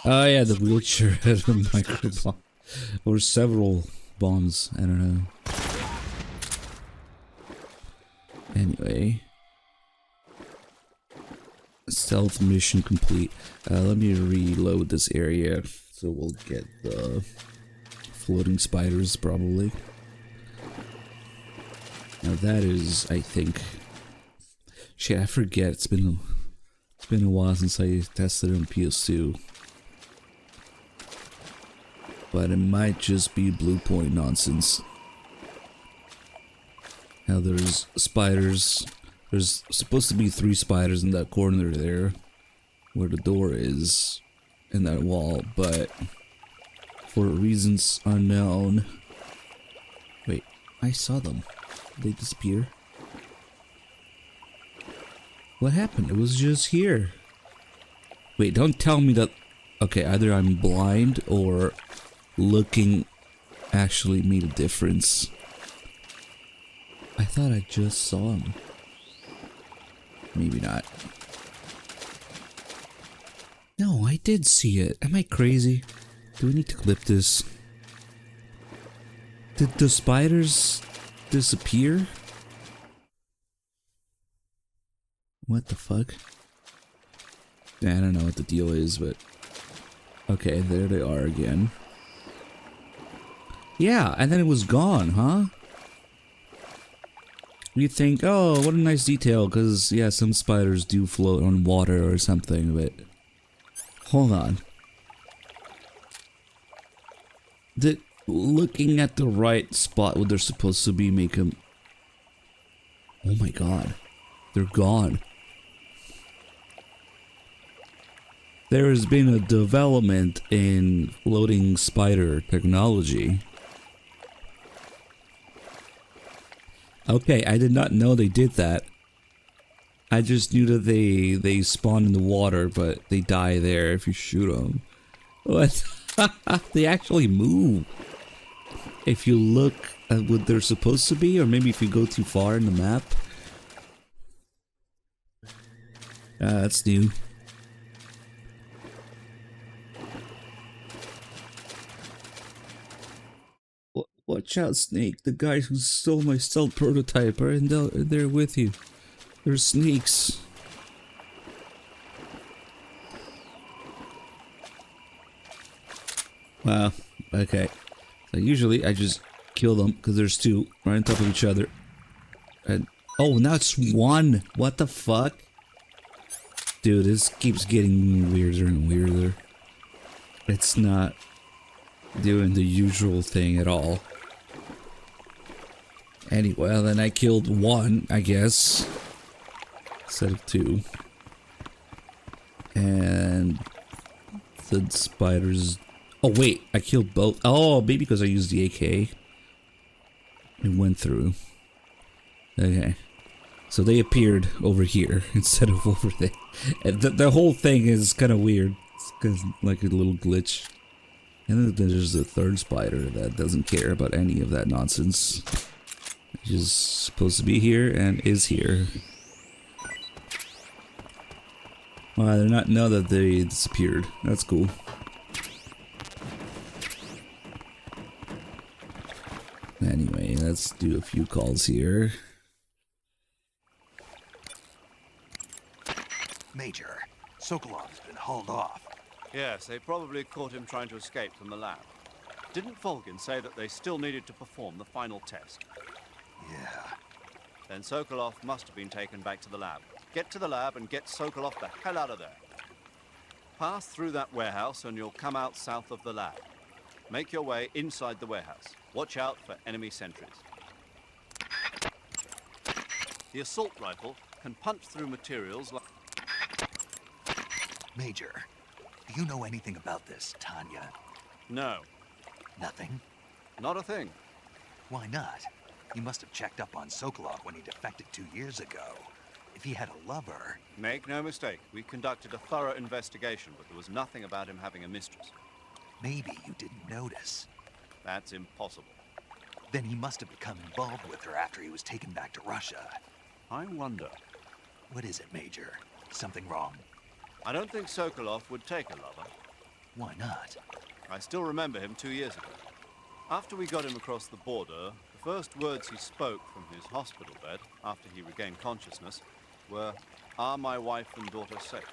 Oh yeah, the wheelchair had a micro bomb. Or several bombs, I don't know. Anyway. Stealth mission complete. Let me reload this area so we'll get the floating spiders probably. Now that is, I think... Shit, I forget. It's been a while since I tested it on PS2. But it might just be blue point nonsense. Now there's spiders. There's supposed to be 3 spiders in that corner there, where the door is, in that wall, but for reasons unknown. Wait, I saw them. Did they disappear? What happened? It was just here. Wait, don't tell me that... Okay, either I'm blind or looking actually made a difference. I thought I just saw him. Maybe not. No, I did see it. Am I crazy? Do we need to clip this? Did the spiders disappear? What the fuck? I don't know what the deal is, but... Okay, there they are again. Yeah, and then it was gone, huh? You think, oh, what a nice detail, because, yeah, some spiders do float on water or something, but... Hold on. Looking at the right spot where they're supposed to be make them... Oh my god. They're gone. There has been a development in floating spider technology. Okay, I did not know they did that. I just knew that they spawn in the water, but they die there if you shoot them. What? They actually move. If you look at what they're supposed to be, or maybe if you go too far in the map. That's new. Watch out, Snake. The guys who stole my stealth prototype are in there with you. They're sneaks. Wow. Okay. So usually I just kill them because there's two right on top of each other. And oh, now it's one. What the fuck? Dude, this keeps getting weirder and weirder. It's not doing the usual thing at all. Anyway, then I killed one, I guess, instead of two. And the spiders... Oh wait, I killed both. Oh, maybe because I used the AK. It went through. Okay. So they appeared over here instead of over there. And the whole thing is kind of weird. It's like a little glitch. And then there's a third spider that doesn't care about any of that nonsense. It's just supposed to be here and is here. Wow, they're not know that they disappeared. That's cool. Anyway, let's do a few calls here. Major, Sokolov's been hauled off. Yes, they probably caught him trying to escape from the lab. Didn't Volgin say that they still needed to perform the final test? Yeah. Then Sokolov must have been taken back to the lab. Get to the lab and get Sokolov the hell out of there. Pass through that warehouse and you'll come out south of the lab. Make your way inside the warehouse. Watch out for enemy sentries. The assault rifle can punch through materials like... Major, do you know anything about this, Tanya? No, Nothing? not a thing. Why not? You must have checked up on Sokolov when he defected 2 years ago. If he had a lover... Make no mistake, we conducted a thorough investigation, but there was nothing about him having a mistress. Maybe you didn't notice. That's impossible. Then he must have become involved with her after he was taken back to Russia. I wonder. What is it, Major? Something wrong? I don't think Sokolov would take a lover. Why not? I still remember him 2 years ago. After we got him across the border, the first words he spoke from his hospital bed, after he regained consciousness, were, "Are my wife and daughter safe?"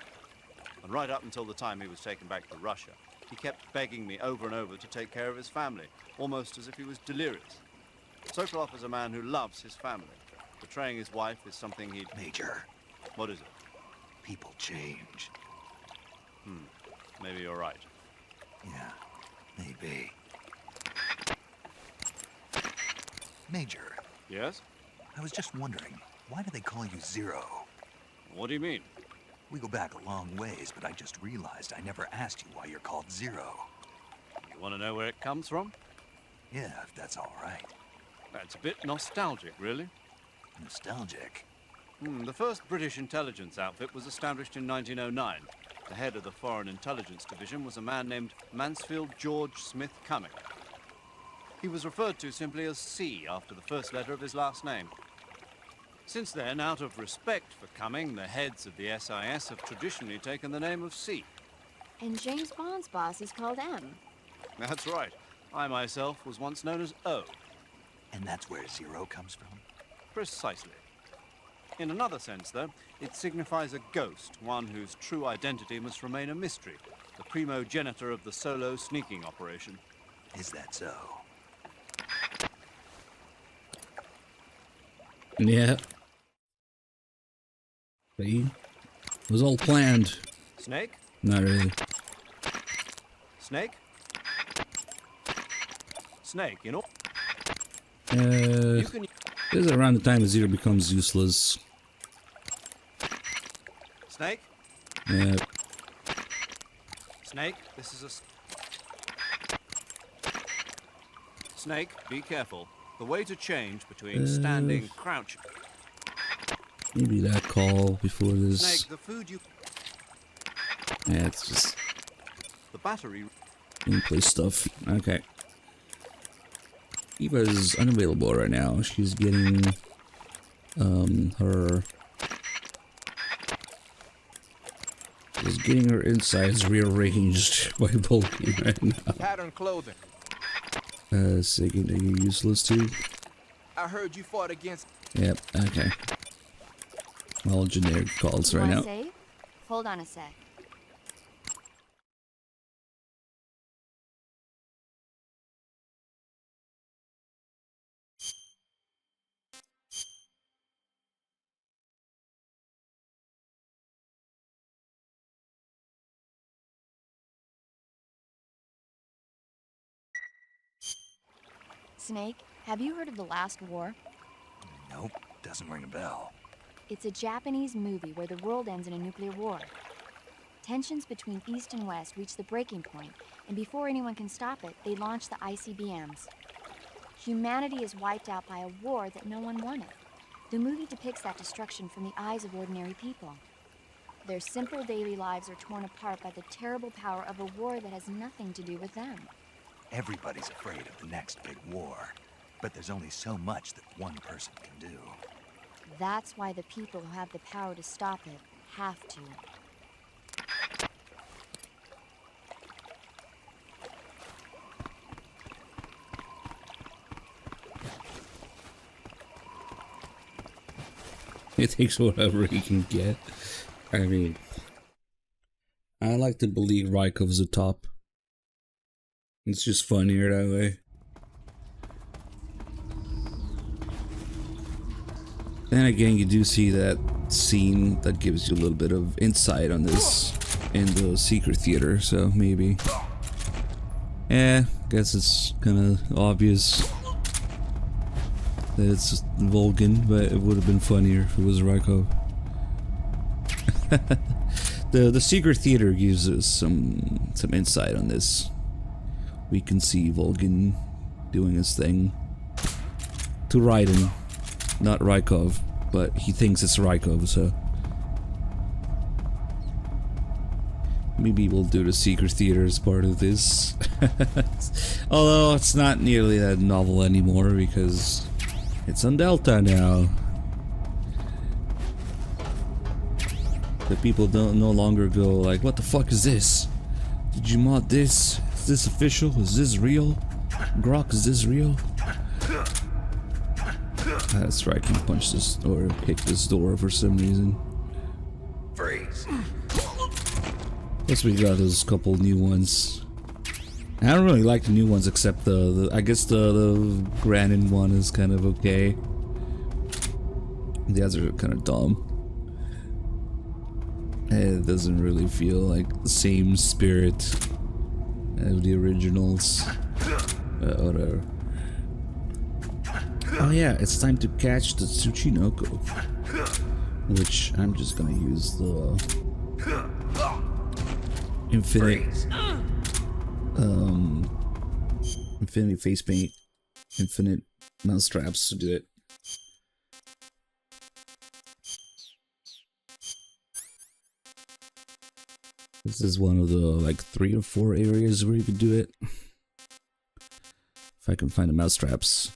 And right up until the time he was taken back to Russia, he kept begging me over and over to take care of his family, almost as if he was delirious. Sokolov is a man who loves his family. Betraying his wife is something he'd... Major, What is it? people change. Maybe you're right. Yeah, maybe. Major, Yes? I was just wondering, why do they call you Zero? What do you mean? We go back a long ways, but I just realized I never asked you why you're called Zero. You want to know where it comes from? Yeah, if that's all right. That's a bit nostalgic, really. Nostalgic. The first British intelligence outfit was established in 1909. The head of the Foreign Intelligence Division was a man named Mansfield George Smith Cumming. He was referred to simply as C after the first letter of his last name. Since then, out of respect for Cumming, the heads of the SIS have traditionally taken the name of C. And James Bond's boss is called M. That's right. I myself was once known as O. And that's where Zero comes from? Precisely. In another sense, though, it signifies a ghost, one whose true identity must remain a mystery, the primogenitor of the solo sneaking operation. Is that so? Yeah. See? It was all planned. Snake? Not really. Snake? Snake, you know? You can... This is around the time that Zero becomes useless. Snake? Yeah. Snake, this is a... Snake, be careful. The way to change between standing, crouching. Maybe that call before this. Snake, the food you. Yeah, it's just The battery. gameplay stuff. Okay. Eva's unavailable right now. She's getting her insides rearranged by Bulky right now. Pattern clothing. Second, are you useless too? I heard you fought against. Yep, okay. All generic calls right now. Save? Hold on a sec. Snake, have you heard of the last war? Nope, doesn't ring a bell. It's a Japanese movie where the world ends in a nuclear war. Tensions between East and West reach the breaking point, and before anyone can stop it, they launch the ICBMs. Humanity is wiped out by a war that no one wanted. The movie depicts that destruction from the eyes of ordinary people. Their simple daily lives are torn apart by the terrible power of a war that has nothing to do with them. Everybody's afraid of the next big war, but there's only so much that one person can do. That's why the people who have the power to stop it have to. It takes whatever he can get. I mean, I like to believe Rykov's the top. It's just funnier that way. Then again, you do see that scene that gives you a little bit of insight on this in the secret theater, so maybe. Yeah, guess it's kind of obvious that it's Volgin, but it would have been funnier if it was Rykov. The secret theater gives us some insight on this. We can see Volgin doing his thing to Raiden, not Rykov, but he thinks it's Rykov, so maybe we'll do the secret theater as part of this. Although it's not nearly that novel anymore because it's on Delta now. The people don't no longer go like, what the fuck is this? Did you mod this? Is this official? Is this real? Grok, is this real? That's right, I can punch this or kick this door for some reason. Freeze. Plus we got those couple new ones. I don't really like the new ones except the I guess the Granin one is kind of okay. The others are kind of dumb. It doesn't really feel like the same spirit as the originals. Whatever. Oh yeah, it's time to catch the Tsuchinoko. Which I'm just gonna use the infinity face paint, infinite mouse traps to do it. This is one of the like 3 or 4 areas where you can do it. If I can find the mouse traps.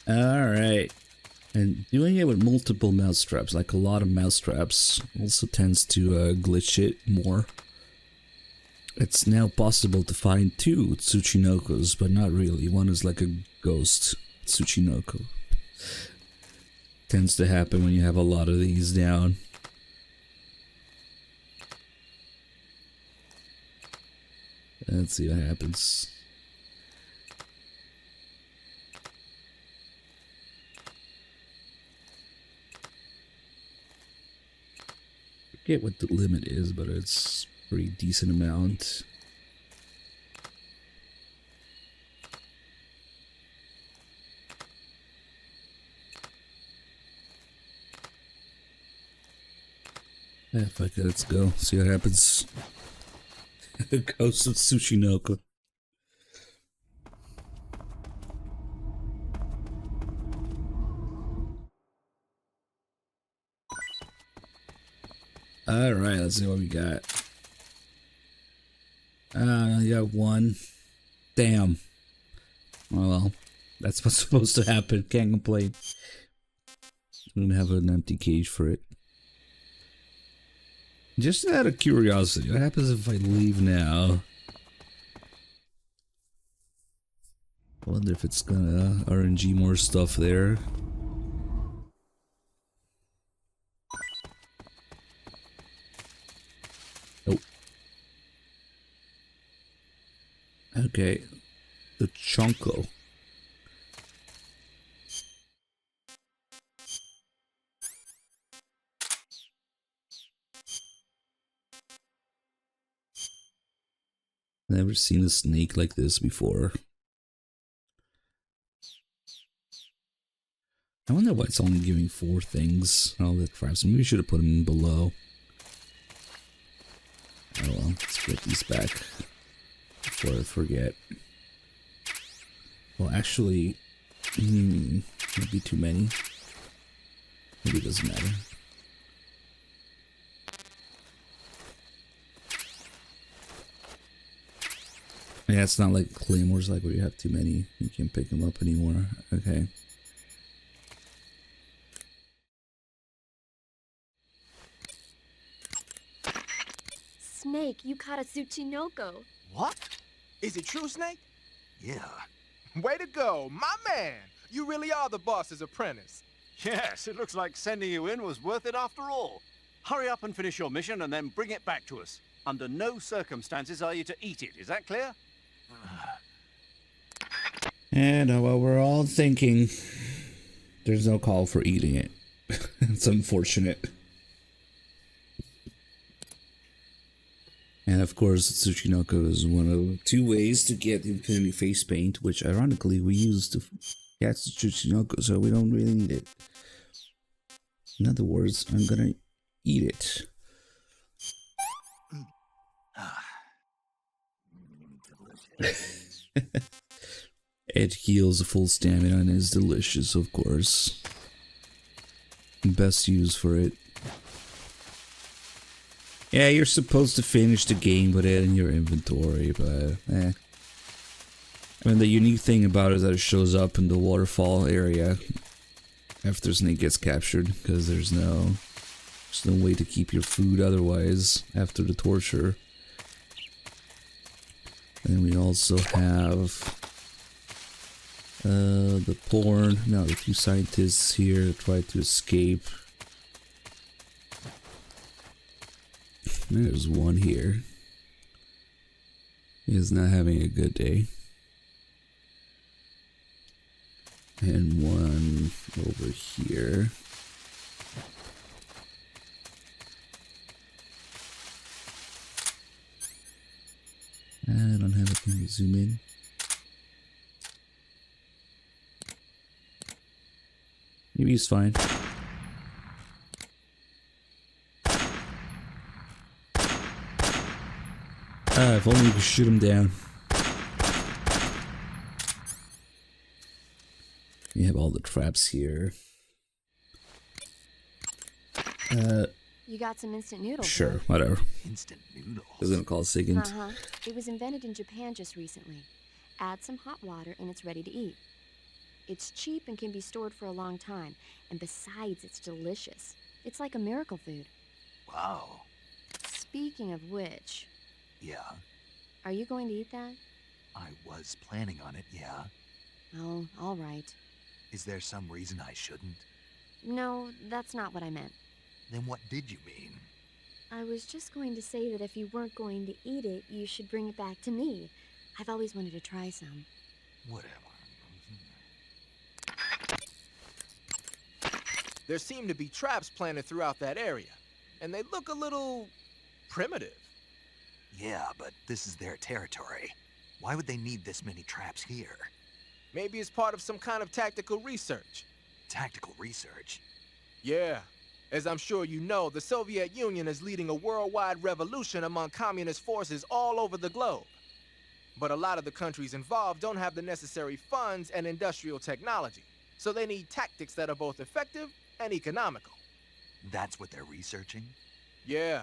Alright. And doing it with multiple mousetraps, like a lot of mousetraps, also tends to glitch it more. It's now possible to find 2 Tsuchinokos, but not really. One is like a ghost Tsuchinoko. Tends to happen when you have a lot of these down. Let's see what happens. Forget what the limit is, but it's a pretty decent amount. Yeah, fuck it, let's go. See what happens. Ghost of Tsuchinoko. Alright, let's see what we got. I got one. Damn. Oh well. That's what's supposed to happen. Can't complain. I'm gonna have an empty cage for it. Just out of curiosity, what happens if I leave now? I wonder if it's gonna RNG more stuff there. Nope. Okay. The Chonko. Never seen a snake like this before. I wonder why it's only giving 4 things. All that crap. So maybe we should have put them in below. Oh well, let's get these back before I forget. Well, actually, might be too many. Maybe it doesn't matter. Yeah, it's not like claymores, like where you have too many. You can't pick them up anymore. Okay. Snake, you caught a Tsuchinoko. What? Is it true, Snake? Yeah. Way to go, my man! You really are the boss's apprentice. Yes, it looks like sending you in was worth it after all. Hurry up and finish your mission and then bring it back to us. Under no circumstances are you to eat it, is that clear? And while we're all thinking, there's no call for eating it. It's unfortunate. And of course, Tsuchinoko is one of 2 ways to get Infinity Face Paint, which ironically we use to catch Tsuchinoko, so we don't really need it. In other words, I'm gonna eat it. It heals a full stamina and is delicious, of course. Best use for it. Yeah, you're supposed to finish the game with it in your inventory, but I mean, the unique thing about it is that it shows up in the waterfall area after Snake gets captured, because there's no way to keep your food otherwise after the torture. And we also have the the 2 scientists here try to escape. There's one here. He is not having a good day. And one over here. I don't have a thing to zoom in. Maybe he's fine. If only you could shoot him down. You have all the traps here. You got some instant noodles. Sure, huh? whatever. Instant noodles. I was gonna call a second. Uh-huh. It was invented in Japan just recently. Add some hot water and it's ready to eat. It's cheap and can be stored for a long time. And besides, it's delicious. It's like a miracle food. Wow. Speaking of which, Yeah, are you going to eat that? I was planning on it, yeah. Oh, all right. Is there some reason I shouldn't? No, that's not what I meant. Then what did you mean? I was just going to say that if you weren't going to eat it, you should bring it back to me. I've always wanted to try some. Whatever. There seem to be traps planted throughout that area, and they look a little primitive. Yeah, but this is their territory. Why would they need this many traps here? Maybe it's part of some kind of tactical research. Tactical research? Yeah, As I'm sure you know, the Soviet Union is leading a worldwide revolution among communist forces all over the globe. But a lot of the countries involved don't have the necessary funds and industrial technology, so they need tactics that are both effective and economical. That's what they're researching? Yeah,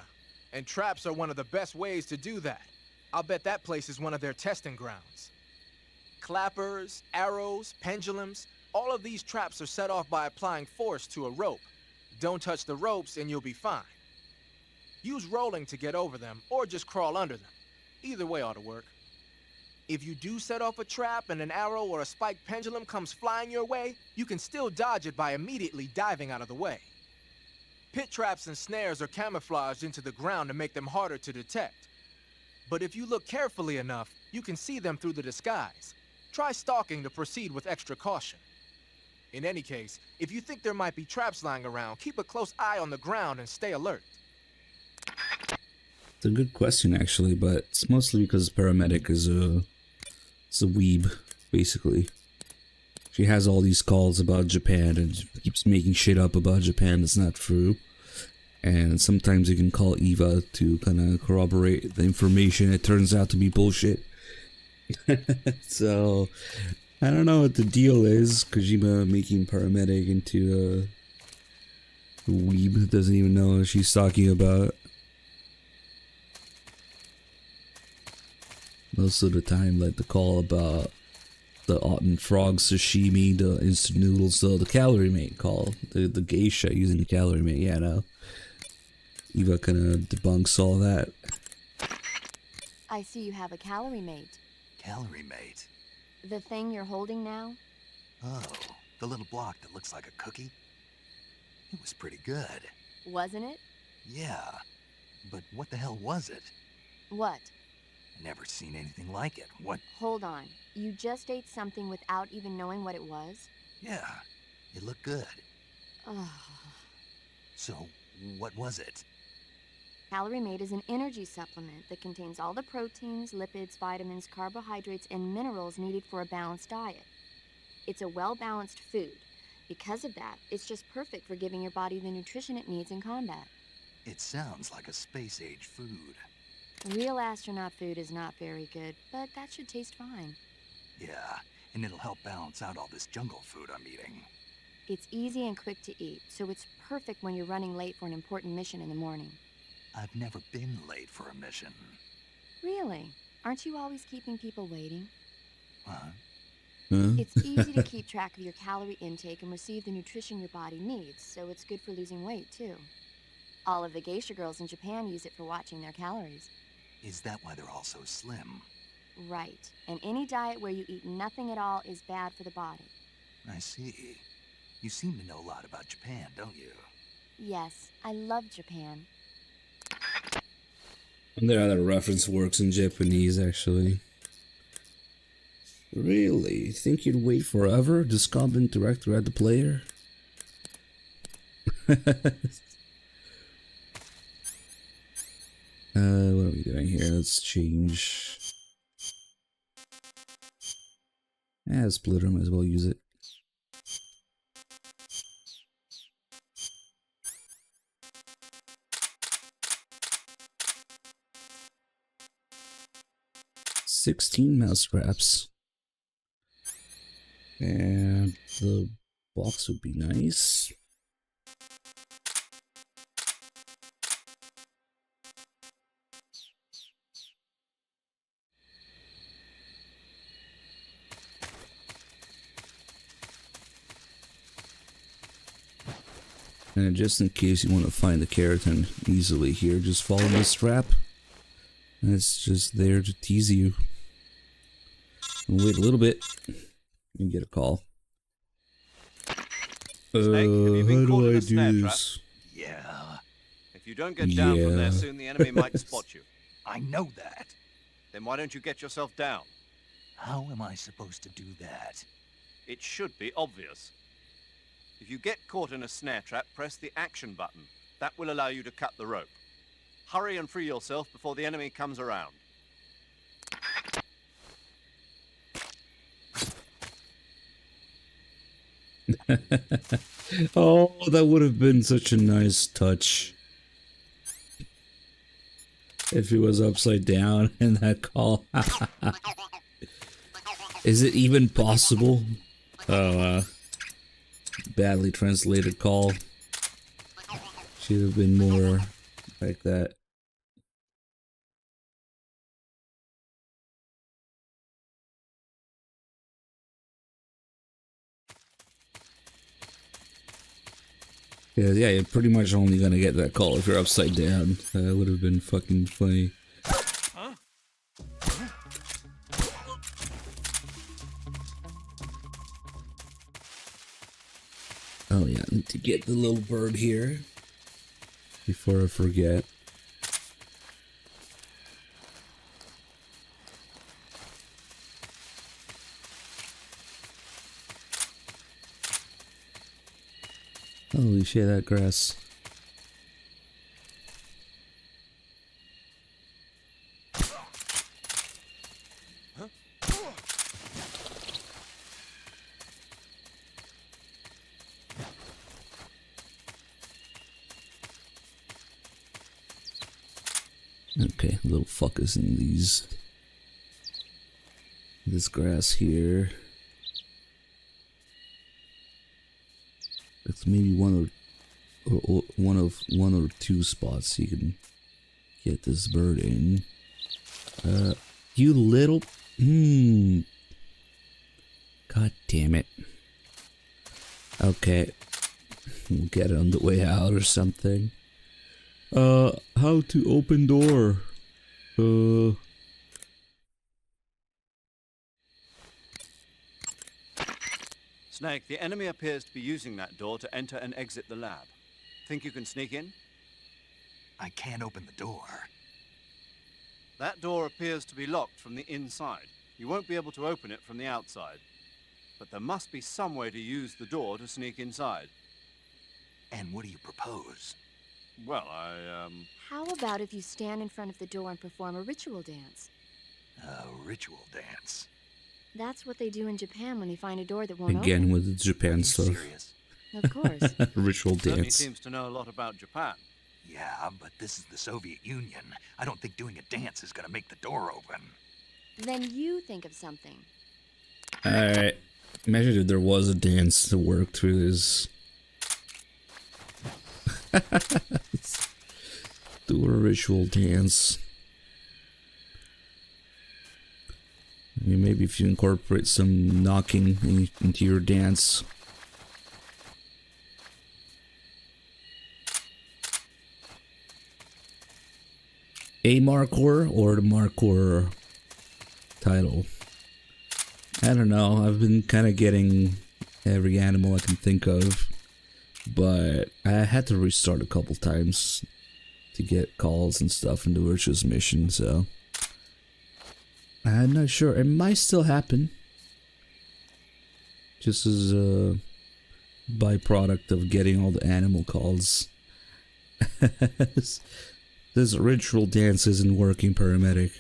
and traps are one of the best ways to do that. I'll bet that place is one of their testing grounds. Clappers, arrows, pendulums, all of these traps are set off by applying force to a rope. Don't touch the ropes and you'll be fine. Use rolling to get over them, or just crawl under them. Either way ought to work. If you do set off a trap and an arrow or a spiked pendulum comes flying your way, you can still dodge it by immediately diving out of the way. Pit traps and snares are camouflaged into the ground to make them harder to detect. But if you look carefully enough, you can see them through the disguise. Try stalking to proceed with extra caution. In any case, if you think there might be traps lying around, keep a close eye on the ground and stay alert. It's a good question, actually, but it's mostly because paramedic is a weeb, basically. She has all these calls about Japan and keeps making shit up about Japan that's not true. And sometimes you can call Eva to kind of corroborate the information. It turns out to be bullshit. So, I don't know what the deal is. Kojima making paramedic into a weeb that doesn't even know what she's talking about. Most of the time, like the call about the Otten frog sashimi, the instant noodles, the calorie mate call, the geisha using the calorie mate. Yeah, no. Eva kind of debunks all that. I see you have a calorie mate. Calorie mate? The thing you're holding now? Oh, the little block that looks like a cookie? It was pretty good. Wasn't it? Yeah, but what the hell was it? What? Never seen anything like it. What? Hold on. You just ate something without even knowing what it was? Yeah, it looked good. Ugh. So, what was it? Calorie Mate is an energy supplement that contains all the proteins, lipids, vitamins, carbohydrates, and minerals needed for a balanced diet. It's a well-balanced food. Because of that, it's just perfect for giving your body the nutrition it needs in combat. It sounds like a space-age food. Real astronaut food is not very good, but that should taste fine. Yeah, and it'll help balance out all this jungle food I'm eating. It's easy and quick to eat, so it's perfect when you're running late for an important mission in the morning. I've never been late for a mission. Really? Aren't you always keeping people waiting? Huh? It's easy to keep track of your calorie intake and receive the nutrition your body needs, so it's good for losing weight, too. All of the geisha girls in Japan use it for watching their calories. Is that why they're all so slim? Right. And any diet where you eat nothing at all is bad for the body. I see. You seem to know a lot about Japan, don't you? Yes, I love Japan. I wonder how that reference works in Japanese, actually. Really? Think you'd wait forever? Just comment directly at the player? What are we doing here? Let's change. Splitter, might as well use it. $16 mouse scraps. And the box would be nice. And just in case you want to find the keratin easily here, just follow this strap. And it's just there to tease you. And wait a little bit. You get a call. Snake, have you been caught in a snare trap? Yeah. If you don't get down from there soon, the enemy might spot you. I know that. Then why don't you get yourself down? How am I supposed to do that? It should be obvious. If you get caught in a snare trap, press the action button. That will allow you to cut the rope. Hurry and free yourself before the enemy comes around. Oh, that would have been such a nice touch. If he was upside down in that call. Is it even possible? Oh, badly translated call. Should have been more like that. Yeah, you're pretty much only gonna get that call if you're upside down. That would have been fucking funny. Huh? Oh yeah, I need to get the little bird here before I forget. Holy shit, that grass. Okay, little fuckers in this grass here. It's maybe one or two spots you can get this bird in. You little God damn it. Okay. We'll get it on the way out or something. How to open door? Snake, the enemy appears to be using that door to enter and exit the lab. Think you can sneak in? I can't open the door. That door appears to be locked from the inside. You won't be able to open it from the outside. But there must be some way to use the door to sneak inside. And what do you propose? Well, How about if you stand in front of the door and perform a ritual dance? A ritual dance. That's what they do in Japan when they find a door that won't Again open. with the Japan stuff. Serious? Of course. Ritual certainly dance. seems to know a lot about Japan. Yeah, but this is the Soviet Union. I don't think doing a dance is gonna make the door open. Then you think of something. Alright. Imagine if there was a dance to work through this. Do a ritual dance. I mean, maybe if you incorporate some knocking into your dance. A Markor or the Markor title? I don't know. I've been kind of getting every animal I can think of, but I had to restart a couple times to get calls and stuff in the Virtuous mission, so I'm not sure. It might still happen, just as a byproduct of getting all the animal calls. This ritual dance isn't working, paramedic.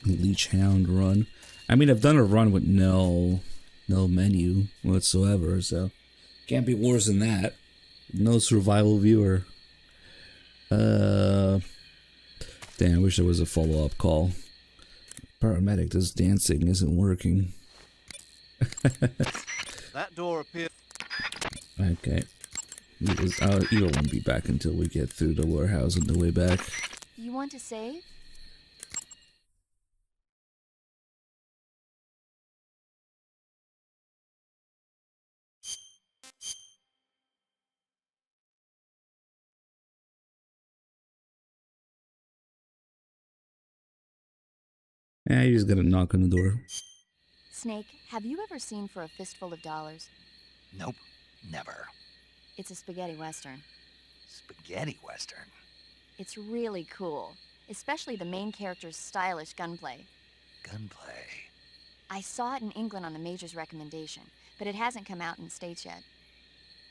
Leech Hound run. I mean, I've done a run with no menu whatsoever, so can't be worse than that. No survival viewer. Damn, I wish there was a follow-up call. Paramedic, this dancing isn't working. That door appears... Okay. Eva won't be back until we get through the warehouse on the way back. You want to save? Yeah, he's gonna knock on the door. Snake, have you ever seen For a Fistful of Dollars? Nope, never. It's a spaghetti western. Spaghetti western? It's really cool, especially the main character's stylish gunplay. Gunplay? I saw it in England on the Major's recommendation, but it hasn't come out in the States yet.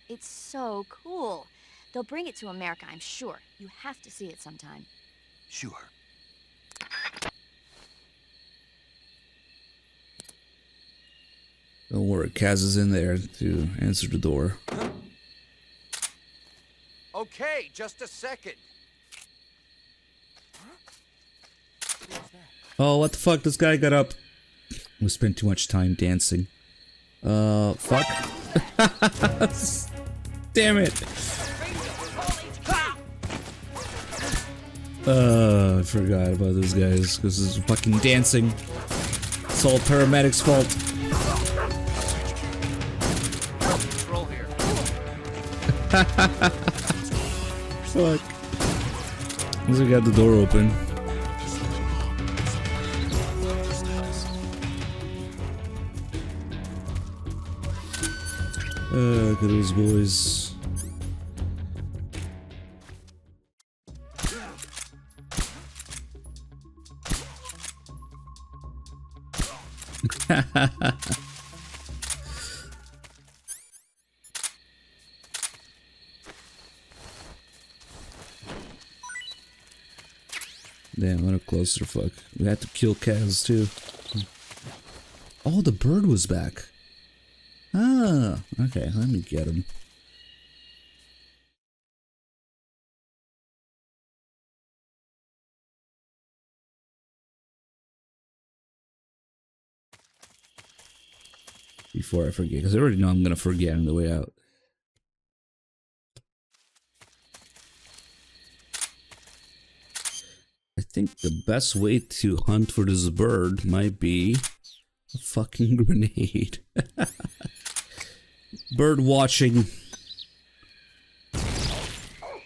It's so cool. They'll bring it to America, I'm sure. You have to see it sometime. Sure. Don't worry, Kaz is in there to answer the door. Okay, just a second. Oh, what the fuck? This guy got up. We spent too much time dancing. Fuck. Damn it. I forgot about those guys because this is fucking dancing. It's all paramedics' fault. Control here. Fuck. At least we got the door open. Look at those boys. Damn, what a closer fuck. We had to kill Kaz too. Oh, the bird was back. Ah, okay, let me get him. Before I forget, because I already know I'm gonna forget on the way out. I think the best way to hunt for this bird might be a fucking grenade. Bird watching.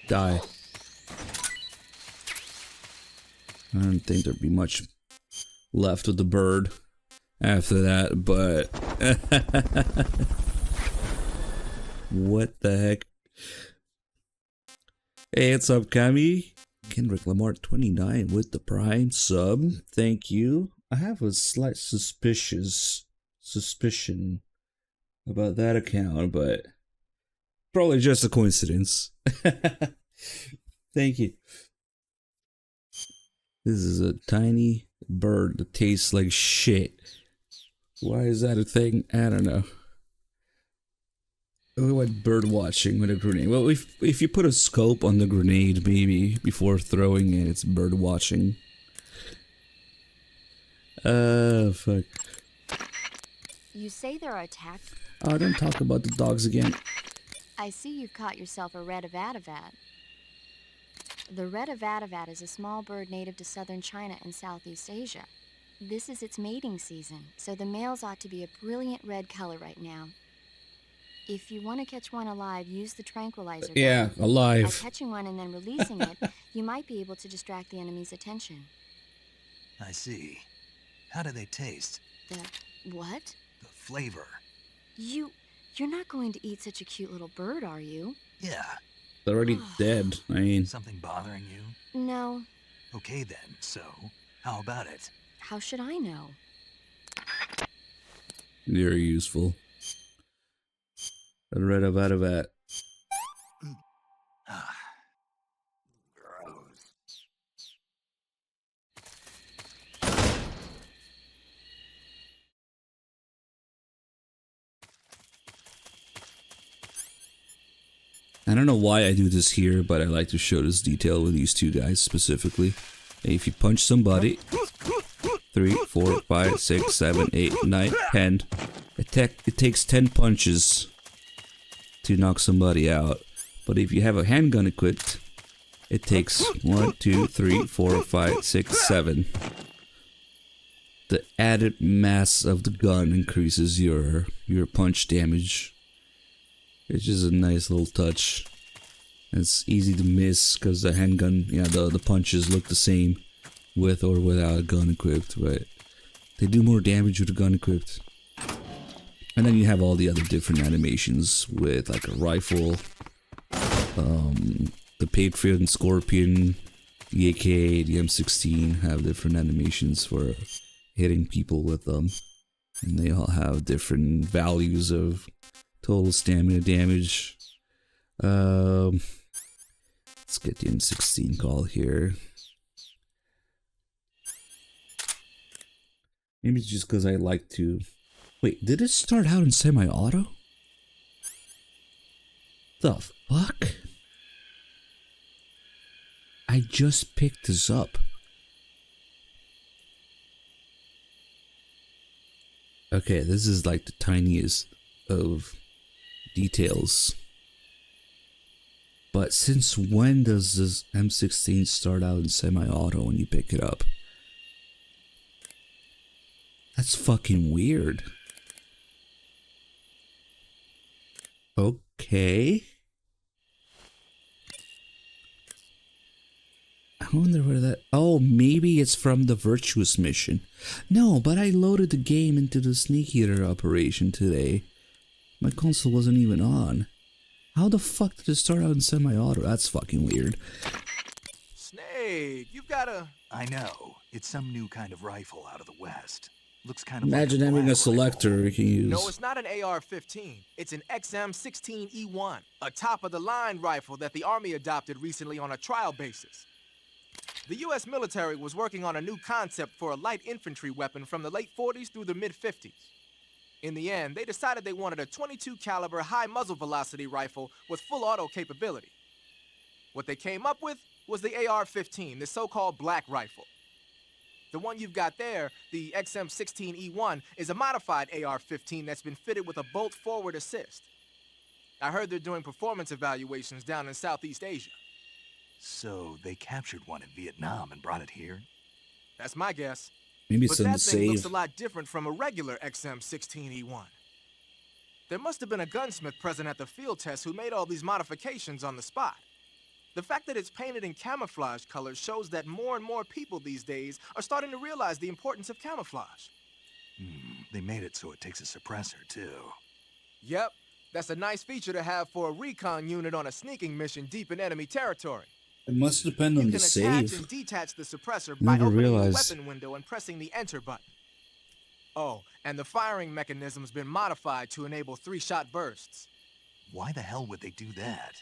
Die. I don't think there'd be much left of the bird after that, but what the heck? Hey, what's up, Kami? Kendrick Lamar 29 with the Prime sub. Thank you. I have a slight suspicion about that account, but probably just a coincidence. Thank you. This is a tiny bird that tastes like shit. Why is that a thing? I don't know. We went bird watching with a grenade. Well, if you put a scope on the grenade, maybe before throwing it, it's bird watching. Fuck. You say they're attacked? Oh, don't talk about the dogs again. I see you've caught yourself a red avatavat. The red avatavat is a small bird native to southern China and Southeast Asia. This is its mating season, so the males ought to be a brilliant red color right now. If you want to catch one alive, use the tranquilizer gun. Yeah, alive. By catching one and then releasing it, you might be able to distract the enemy's attention. I see. How do they taste? The what? The flavor. You're not going to eat such a cute little bird, are you? Yeah. They're already dead. I mean, Something bothering you? No. Okay then, so how about it? How should I know? very useful. I read about that. Gross. I don't know why I do this here, but I like to show this detail with these two guys specifically. If you punch somebody, 3, 4, 5, 6, 7, 8, 9, 10. It takes 10 punches to knock somebody out. But if you have a handgun equipped, it takes 1, 2, 3, 4, 5, 6, 7. The added mass of the gun increases your punch damage. It's just a nice little touch. It's easy to miss because the handgun, the punches look the same with or without a gun equipped, but they do more damage with a gun equipped. And then you have all the other different animations with like a rifle, the Patriot and Scorpion, the AK, the M16 have different animations for hitting people with them. And they all have different values of total stamina damage. Let's get the M16 call here. Maybe it's just because I like to Wait, did it start out in semi-auto? The fuck? I just picked this up. Okay, this is like the tiniest of details. But since when does this M16 start out in semi-auto when you pick it up? That's fucking weird. Okay. I wonder where that... Oh, maybe it's from the Virtuous mission. No, but I loaded the game into the Sneak Eater operation today. My console wasn't even on. How the fuck did it start out in semi-auto? That's fucking weird. Snake, you've got a... I know. It's some new kind of rifle out of the West. Looks kind of Imagine like having a black selector rifle. we can use. No, it's not an AR-15. It's an XM16E1, a top-of-the-line rifle that the Army adopted recently on a trial basis. The U.S. military was working on a new concept for a light infantry weapon from the late 40s through the mid-50s. In the end, they decided they wanted a .22 caliber high muzzle velocity rifle with full auto capability. What they came up with was the AR-15, the so-called black rifle. The one you've got there, the XM16E1, is a modified AR-15 that's been fitted with a bolt forward assist. I heard they're doing performance evaluations down in Southeast Asia. So they captured one in Vietnam and brought it here? That's my guess. Maybe But it's in that the thing looks save. a lot different from a regular XM16E1. There must have been a gunsmith present at the field test who made all these modifications on the spot. The fact that it's painted in camouflage colors shows that more and more people these days are starting to realize the importance of camouflage. They made it so it takes a suppressor, too. Yep, that's a nice feature to have for a recon unit on a sneaking mission deep in enemy territory. It must depend on You the can attach save. and detach the suppressor by Never opening realized. the weapon window and pressing the enter button. Oh, and the firing mechanism's been modified to enable 3-shot bursts. Why the hell would they do that?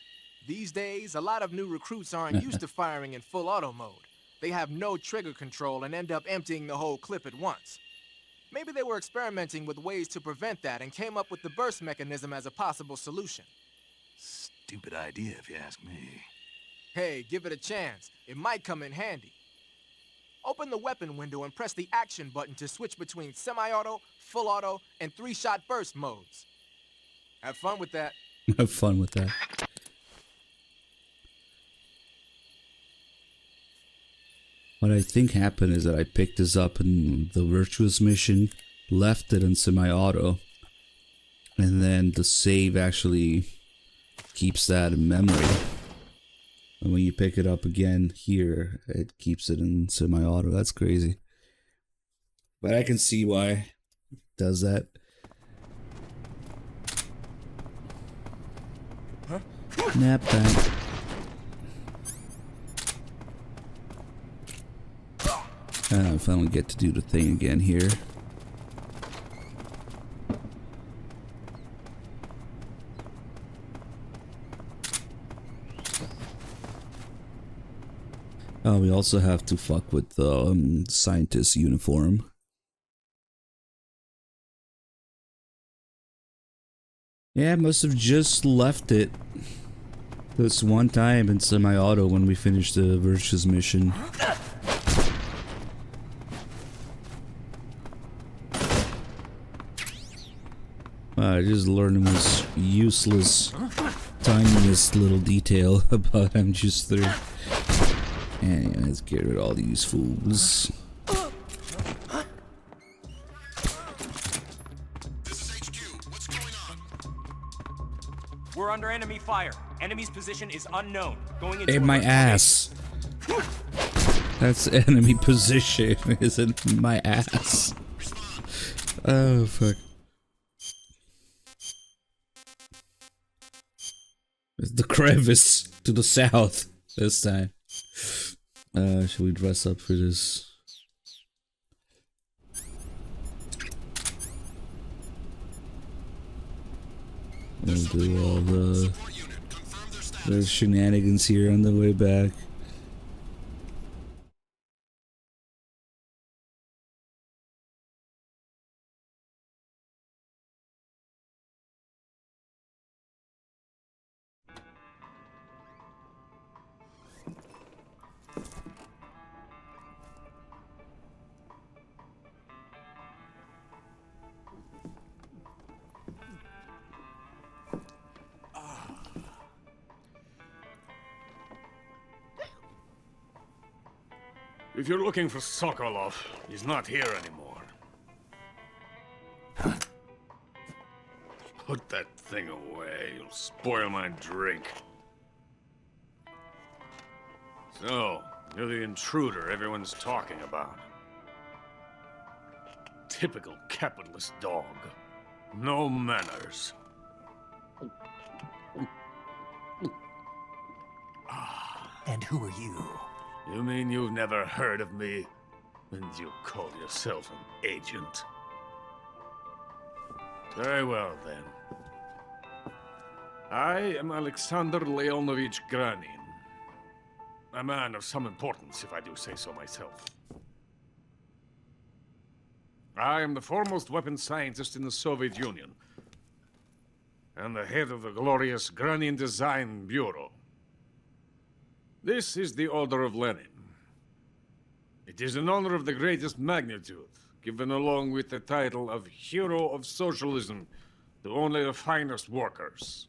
These days, a lot of new recruits aren't used to firing in full auto mode. They have no trigger control and end up emptying the whole clip at once. Maybe they were experimenting with ways to prevent that and came up with the burst mechanism as a possible solution. Stupid idea, if you ask me. Hey, give it a chance. It might come in handy. Open the weapon window and press the action button to switch between semi-auto, full auto, and 3-shot burst modes. Have fun with that. Have fun with that. What I think happened is that I picked this up in the Virtuous mission, left it in semi-auto, and then the save actually keeps that in memory. And when you pick it up again here, it keeps it in semi-auto. That's crazy. But I can see why it does that. Nap time. And I finally get to do the thing again here. Oh, we also have to fuck with the scientist uniform. Yeah, I must have just left it this one time in semi-auto when we finished the Virtuous mission. I just learned this useless, tiniest little detail about MGS3. Anyway, let's get rid of all these fools. This is HQ. What's going on? We're under enemy fire. Enemy's position is unknown. Going into In my emergency ass. That's enemy position, isn't my ass. Oh, fuck. It's the crevice to the south this time. Should we dress up for this? We'll do all the shenanigans here on the way back. If you're looking for Sokolov, he's not here anymore. Put that thing away. You'll spoil my drink. So, you're the intruder everyone's talking about. Typical capitalist dog. No manners. And who are you? You mean you've never heard of me? And you call yourself an agent? Very well, then. I am Alexander Leonovich Granin. A man of some importance, if I do say so myself. I am the foremost weapons scientist in the Soviet Union, and the head of the glorious Granin Design Bureau. This is the Order of Lenin. It is an honor of the greatest magnitude, given along with the title of Hero of Socialism to only the finest workers.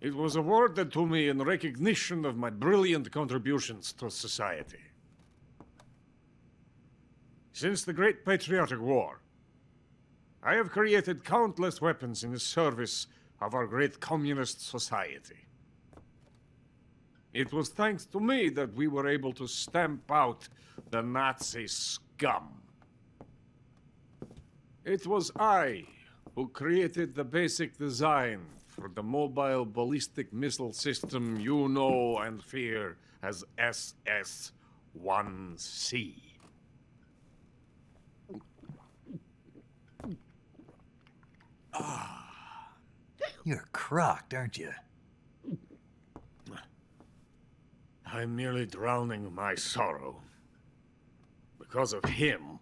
It was awarded to me in recognition of my brilliant contributions to society. Since the Great Patriotic War, I have created countless weapons in the service of our great communist society. It was thanks to me that we were able to stamp out the Nazi scum. It was I who created the basic design for the mobile ballistic missile system you know and fear as SS-1C. You're crocked, aren't you? I'm merely drowning my sorrow. Because of him,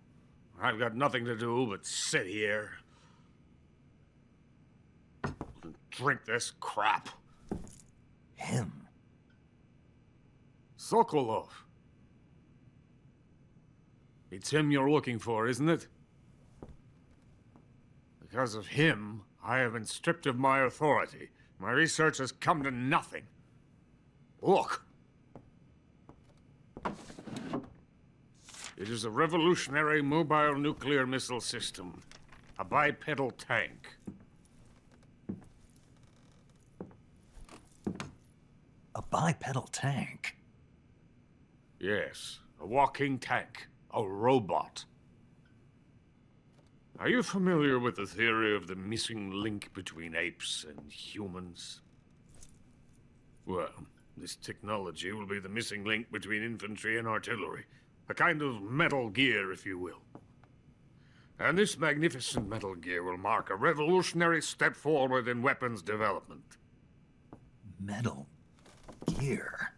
I've got nothing to do but sit here and drink this crap. Him? Sokolov. It's him you're looking for, isn't it? Because of him, I have been stripped of my authority. My research has come to nothing. Look. It is a revolutionary mobile nuclear missile system. A bipedal tank. A bipedal tank? Yes, a walking tank. A robot. Are you familiar with the theory of the missing link between apes and humans? Well, this technology will be the missing link between infantry and artillery. A kind of Metal Gear, if you will. And this magnificent Metal Gear will mark a revolutionary step forward in weapons development. Metal Gear?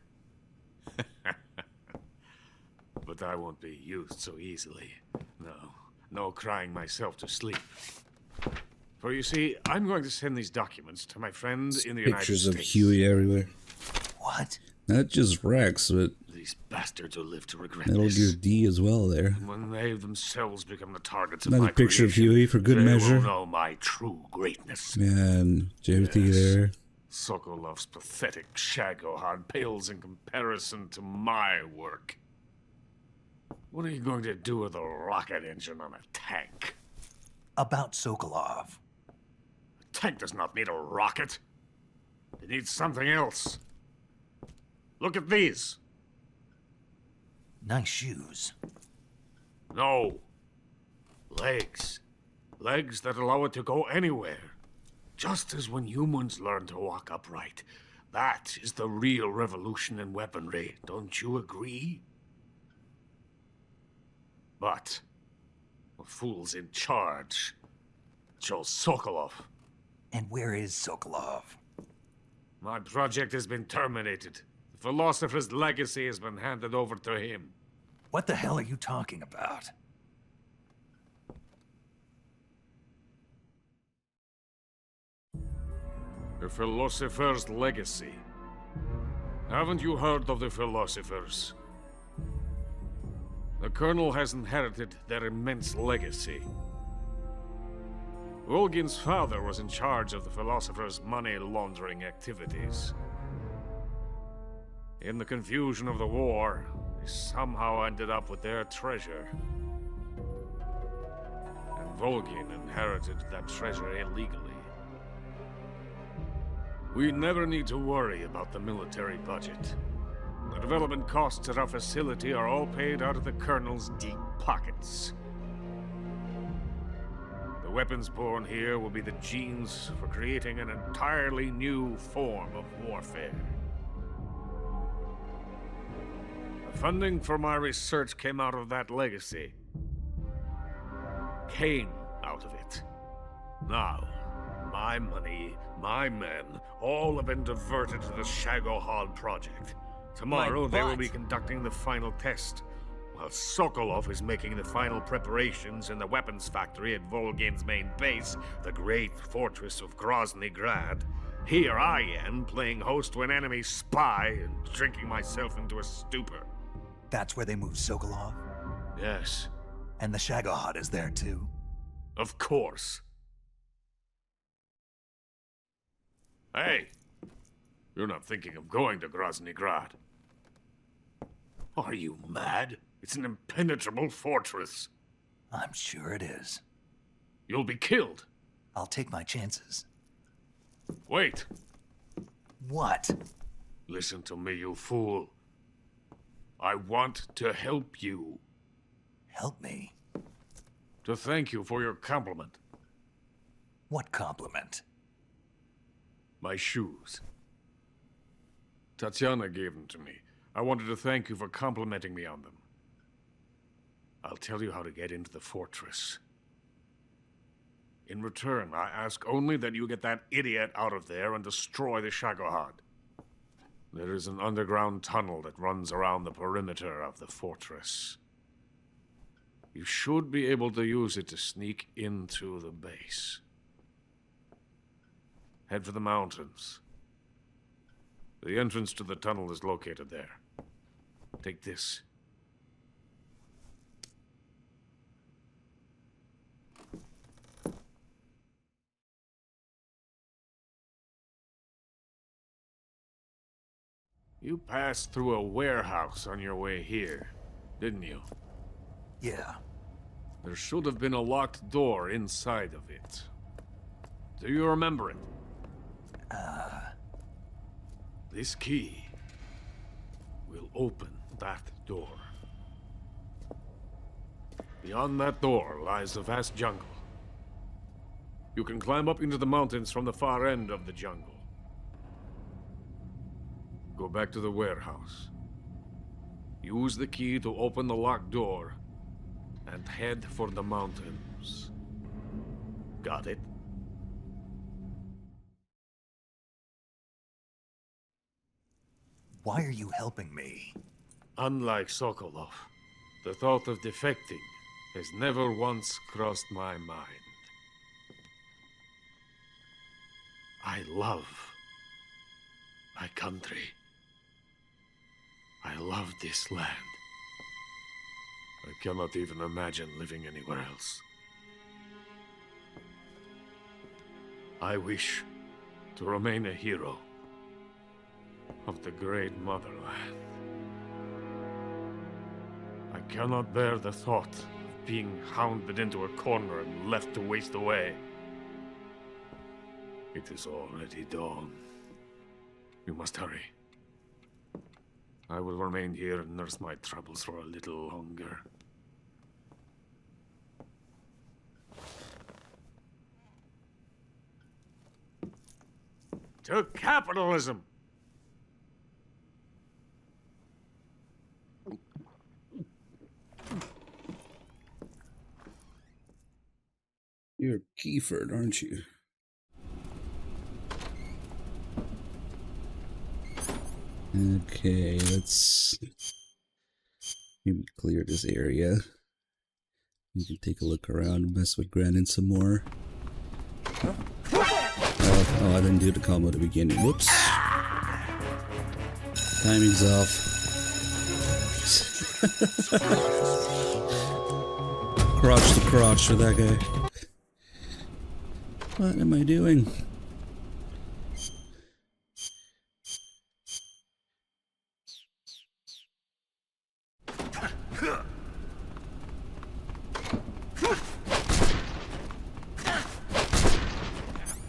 But I won't be used so easily. No crying myself to sleep. For you see, I'm going to send these documents to my friend in the United States. Pictures of Huey everywhere. What? Not just Rex, but These bastards will live to regret Metal this. Gear D as well there. When they themselves become the targets of Another my picture of creation, Huey for good they measure. will know my true greatness. And Timothy Yes. there. Sokolov's pathetic Shagohod pales in comparison to my work. What are you going to do with a rocket engine on a tank? About Sokolov. A tank does not need a rocket. It needs something else. Look at these. Nice shoes. No. Legs. Legs that allow it to go anywhere. Just as when humans learn to walk upright. That is the real revolution in weaponry. Don't you agree? But the fool's in charge. Joe Sokolov. And where is Sokolov? My project has been terminated. The philosopher's legacy has been handed over to him. What the hell are you talking about? The philosopher's legacy. Haven't you heard of the philosophers? The Colonel has inherited their immense legacy. Volgin's father was in charge of the philosophers' money laundering activities. In the confusion of the war, They somehow ended up with their treasure. And Volgin inherited that treasure illegally. We never need to worry about the military budget. The development costs at our facility are all paid out of the Colonel's deep pockets. The weapons born here will be the genes for creating an entirely new form of warfare. The funding for my research came out of that legacy. Came out of it. Now, my money, my men, all have been diverted to the Shagohod project. Tomorrow they will be conducting the final test, while Sokolov is making the final preparations in the weapons factory at Volgin's main base, the great fortress of Grozny Grad. Here I am, playing host to an enemy spy and drinking myself into a stupor. That's where they moved Sokolov? Yes. And the Shagohod is there too? Of course. Hey! You're not thinking of going to Grozny Grad. Are you mad? It's an impenetrable fortress. I'm sure it is. You'll be killed. I'll take my chances. Wait. What? Listen to me, you fool. I want to help you. Help me? To thank you for your compliment. What compliment? My shoes. Tatiana gave them to me. I wanted to thank you for complimenting me on them. I'll tell you how to get into the fortress. In return, I ask only that you get that idiot out of there and destroy the Shagohod. There is an underground tunnel that runs around the perimeter of the fortress. You should be able to use it to sneak into the base. Head for the mountains. The entrance to the tunnel is located there. Take this. You passed through a warehouse on your way here, didn't you? Yeah. There should have been a locked door inside of it. Do you remember it? This key will open that door. Beyond that door lies a vast jungle. You can climb up into the mountains from the far end of the jungle. Go back to the warehouse. Use the key to open the locked door and head for the mountains. Got it? Why are you helping me? Unlike Sokolov, the thought of defecting has never once crossed my mind. I love my country. I love this land. I cannot even imagine living anywhere else. I wish to remain a hero of the great motherland. I cannot bear the thought of being hounded into a corner and left to waste away. It is already dawn. You must hurry. I will remain here and nurse my troubles for a little longer. To capitalism! You're Kiefer, aren't you? Okay, let's maybe clear this area. We can take a look around and mess with Grannon some more. Oh, I didn't do the combo at the beginning. Whoops. Timing's off. Crotch to crotch for that guy. What am I doing?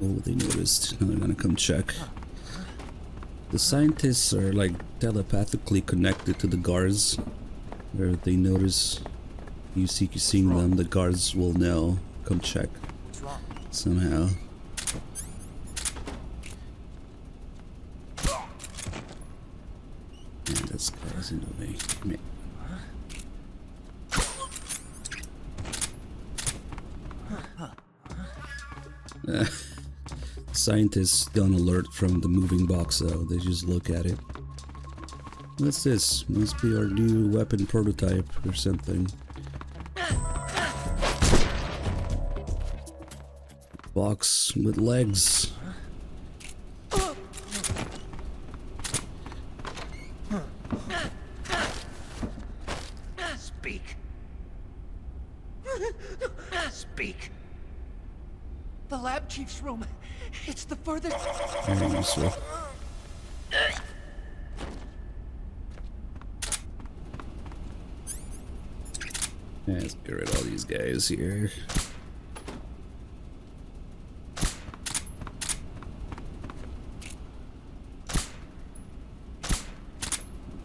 Oh, they noticed. Now they're gonna come check. The scientists are like telepathically connected to the guards. Where they notice you seeing them, the guards will know. Come check. What's wrong? Somehow. Man, this guy's in the way. Come here. Scientists don't alert from the moving box though, they just look at it. What's this? Must be our new weapon prototype or something. Box with legs. Speak. Speak. The lab chief's room. It's the furthest. Very useful. Yeah, let's get rid of all these guys here.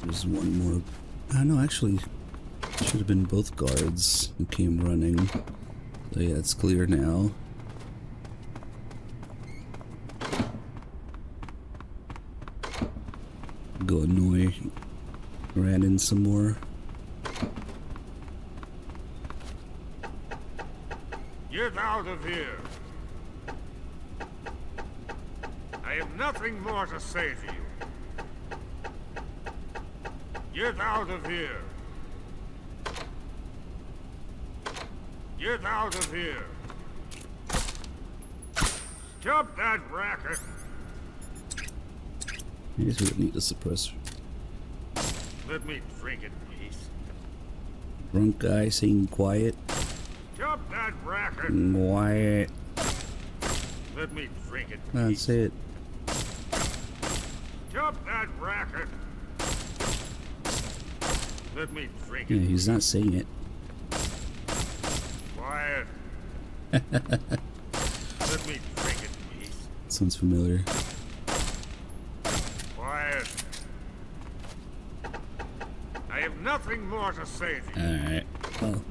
There's one more. No, actually, should have been both guards who came running. So yeah, it's clear now. Go annoy Brandon some more. Get out of here! I have nothing more to say to you. Get out of here! Get out of here! Stop that racket! I guess we don't need a suppressor. Let me drink in peace. Drunk guy saying quiet. Stop that racket! Quiet. Let me drink in peace. That's it. Stop that racket! Let me drink Yeah, in he's not saying it. Quiet. Let me drink in peace. Sounds familiar. Quiet. I have nothing more to say to you. Alright. Oh.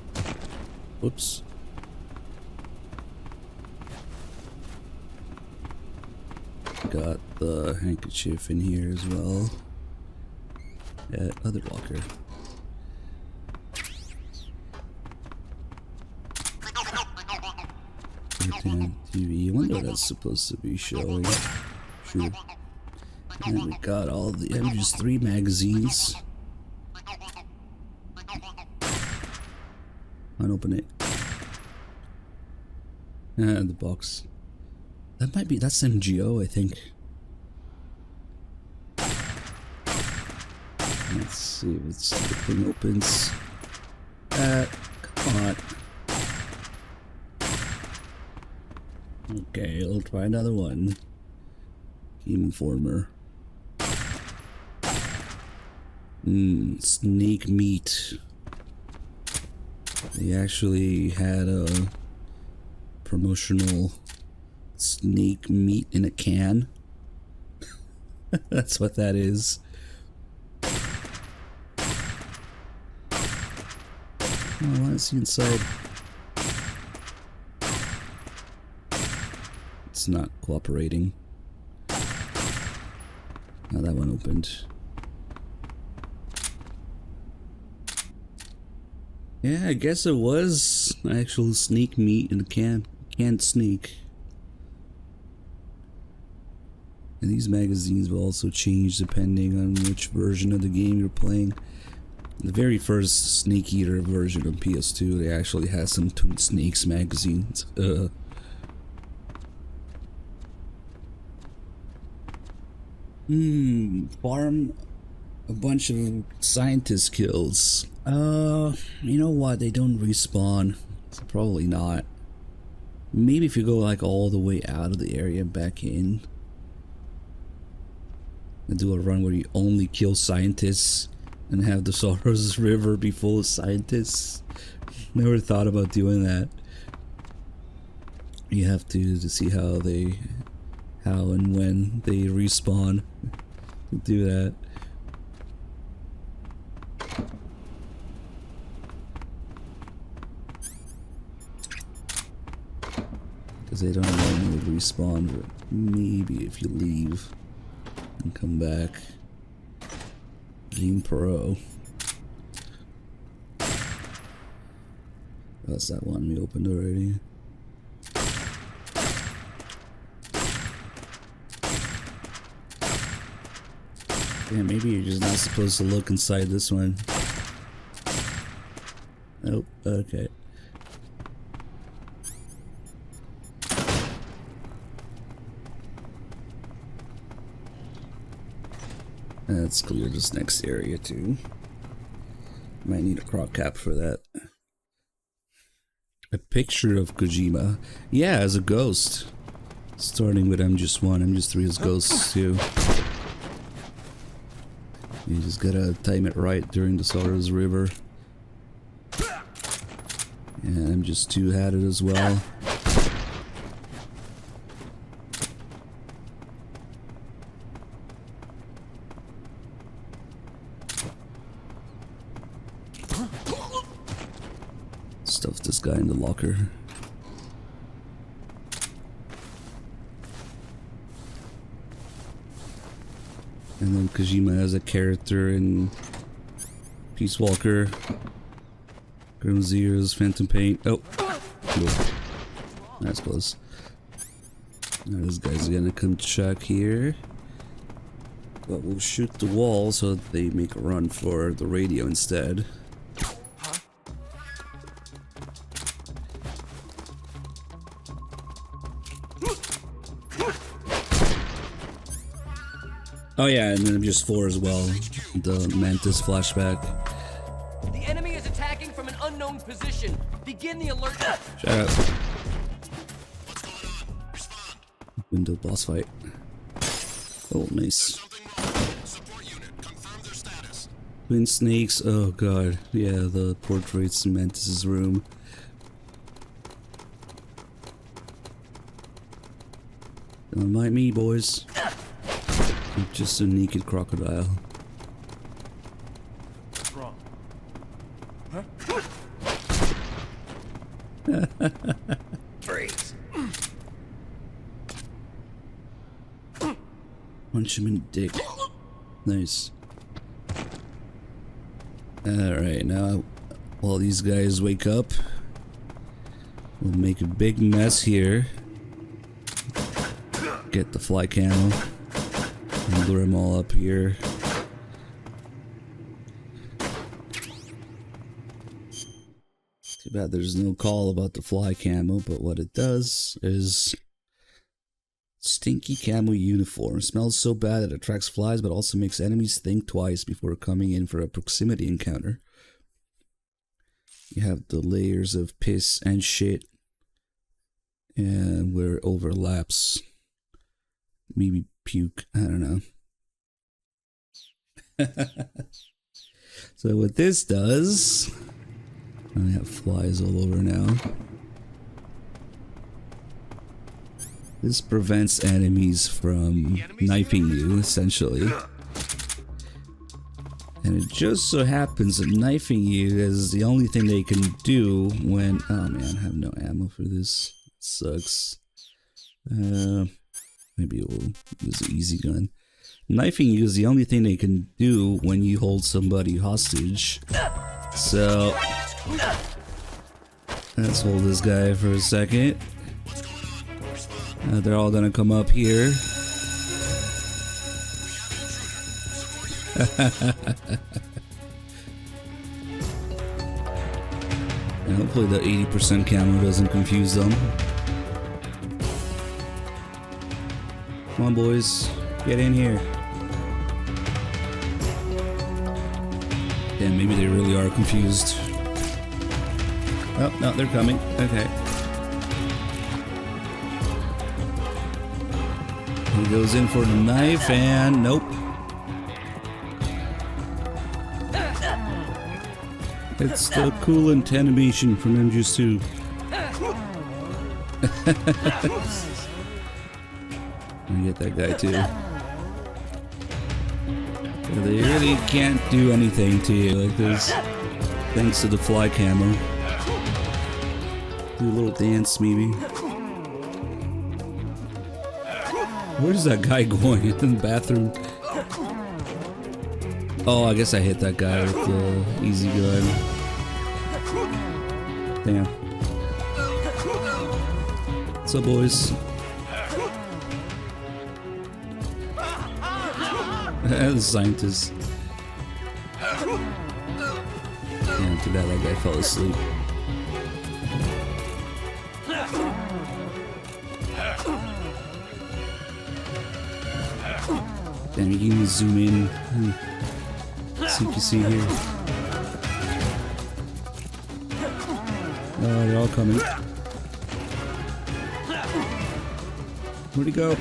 Whoops. Got the handkerchief in here as well. Yeah, other locker. Damn TV. I wonder what that's supposed to be showing. Sure. And we got all the MGS3 magazines. Unopen it. And the box. That might be, that's MGO, I think. Let's see if it's, the thing opens. Come on. Okay, I'll try another one. Game Informer. Snake meat. They actually had a promotional snake meat in a can. That's what that is. Oh, let's see inside. It's not cooperating. Now that one opened. Yeah, I guess it was actual snake meat in a can. Canned snake. And these magazines will also change depending on which version of the game you're playing. The very first Snake Eater version of PS2, they actually had some Twin Snakes magazines. Farm a bunch of scientist kills. You know what? They don't respawn. So probably not. Maybe if you go like all the way out of the area and back in. And do a run where you only kill scientists and have the Sorrow's River be full of scientists. Never thought about doing that. You have to see how and when they respawn. Do that. Because they don't normally respawn, but maybe if you leave and come back. Game Pro. That's that one we opened already. Yeah, maybe you're just not supposed to look inside this one. Nope, okay. Let's clear this next area too. Might need a croc cap for that. A picture of Kojima. Yeah, as a ghost. Starting with MGS1, MGS3 is ghosts too. You just gotta time it right during the Soros River. And MGS2 had it as well. Stuff this guy in the locker. And then Kojima has a character in Peace Walker, Grim Zero's Phantom Pain. Oh, cool. That's close. Now this guy's gonna come check here. But we'll shoot the wall so that they make a run for the radio instead. Oh yeah, and then just 4 as well. The Mantis flashback. The enemy is attacking from an unknown position. Begin the alert. Shut up. Window boss fight. Oh, nice. Twin snakes. Oh god. Yeah, the portraits in Mantis's room. Don't mind me, boys. I'm just a naked crocodile. What's wrong? Huh? Freeze. Punch him in the dick. Nice. Alright, now while these guys wake up, we'll make a big mess here. Get the fly camo. And lure them all up here. Too bad there's no call about the fly camo, but what it does is stinky camo uniform. Smells so bad it attracts flies, but also makes enemies think twice before coming in for a proximity encounter. You have the layers of piss and shit, and where it overlaps. Maybe puke, I don't know. So what this does, I have flies all over now. This prevents enemies from knifing you, essentially. And it just so happens that knifing you is the only thing they can do when... Oh man, I have no ammo for this. It sucks. Maybe we'll use the easy gun. Knifing you is the only thing they can do when you hold somebody hostage. So let's hold this guy for a second. They're all gonna come up here. And hopefully the 80% camo doesn't confuse them. Come on, boys. Get in here. Yeah, maybe they really are confused. Oh, no, they're coming. Okay. He goes in for the knife and nope. It's the coolant animation from MGS2. You get that guy too. They really can't do anything to you. Like there's, thanks to the fly camo. Do a little dance maybe. Where's that guy going? In the bathroom? Oh, I guess I hit that guy with the easy gun. Damn. What's up, boys? The scientist. Damn, too bad that guy fell asleep. Damn, you can zoom in. See if you see here. Oh, they're all coming. Where'd he go?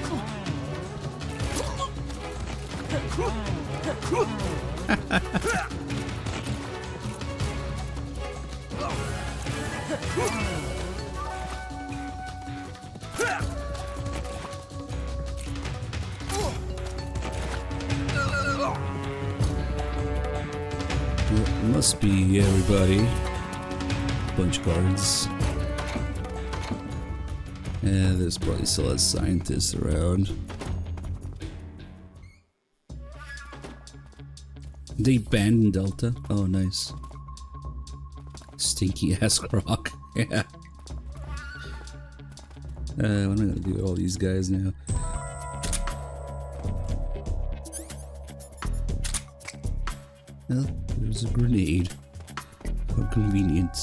It must be everybody. Bunch of guards. Yeah, there's probably still a scientist around. They banned Delta? Oh, nice. Stinky ass croc. Yeah. What am I gonna do with all these guys now? Well, there's a grenade. How convenient.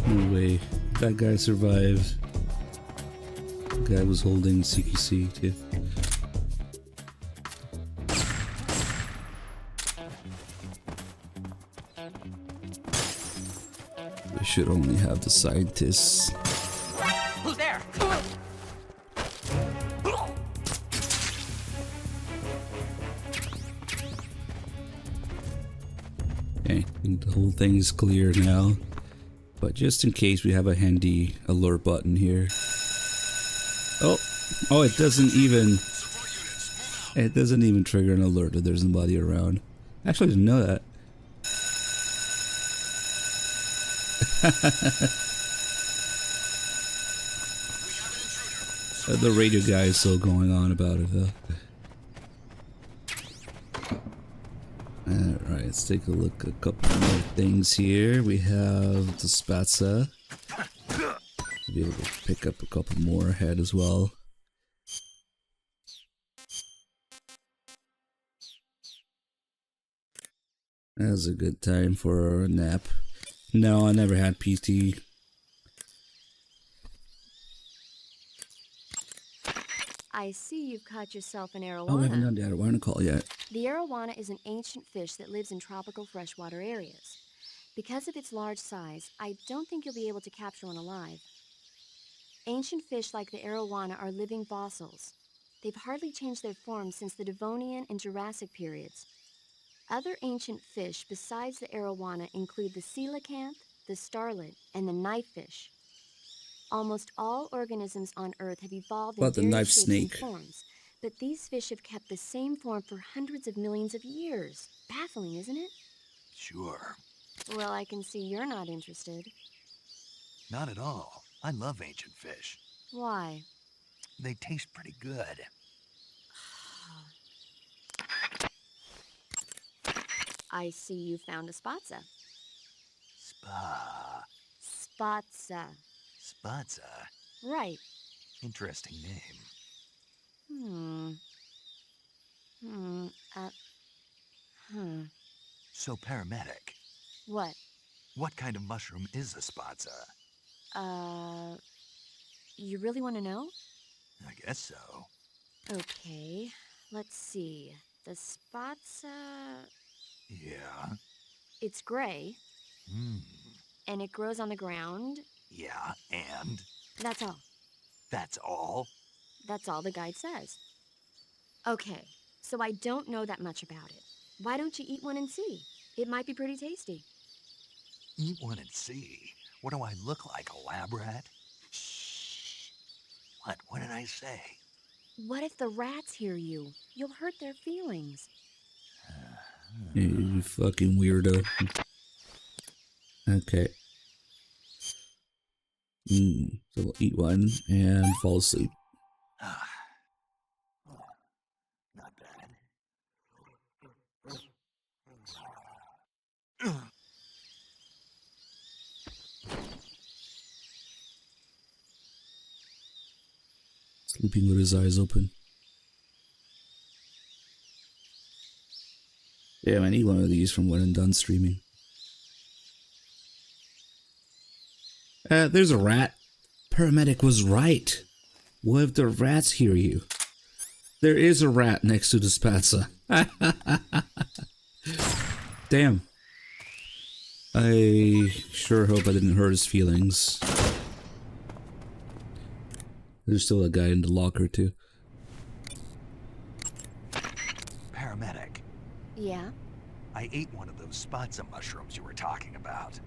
No way. That guy survived. The guy was holding CQC too. We should only have the scientists. Who's there? Okay, I think the whole thing is clear now. But just in case, we have a handy alert button here. Oh, it doesn't even trigger an alert if there's nobody around. Actually, I didn't know that. The radio guy is still going on about it though. Alright, let's take a look at a couple more things here. We have the Spatza. We'll be able to pick up a couple more ahead as well. That was a good time for a nap. No, I never had PT. I see you've caught yourself an arowana. Oh, we haven't done the arowana call yet. The arowana is an ancient fish that lives in tropical freshwater areas. Because of its large size, I don't think you'll be able to capture one alive. Ancient fish like the arowana are living fossils. They've hardly changed their form since the Devonian and Jurassic periods. Other ancient fish besides the arowana include the coelacanth, the starlet, and the knifefish. Almost all organisms on Earth have evolved in the knife various shapes snake? and forms, but these fish have kept the same form for hundreds of millions of years. Baffling, isn't it? Sure. Well, I can see you're not interested. Not at all. I love ancient fish. Why? They taste pretty good. I see you found a spatza. Spatza. Spatza? Right. Interesting name. So, paramedic, What? what kind of mushroom is a spatza? You really want to know? I guess so. Okay, let's see. The spatza... Yeah. It's gray, and it grows on the ground. Yeah, and? That's all. That's all? That's all the guide says. Okay, so I don't know that much about it. Why don't you eat one and see? It might be pretty tasty. Eat one and see. What do I look like, a lab rat? Shh. What did I say? What if the rats hear you? You'll hurt their feelings. You fucking weirdo. Okay. So we'll eat one and fall asleep. Not bad. Sleeping with his eyes open. Damn, I need one of these from when I'm done streaming. There's a rat. Paramedic was right. What if the rats hear you? There is a rat next to the spatza. Damn. I sure hope I didn't hurt his feelings. There's still a guy in the locker too. Paramedic, Yeah? I ate one of those spatza mushrooms you were talking about.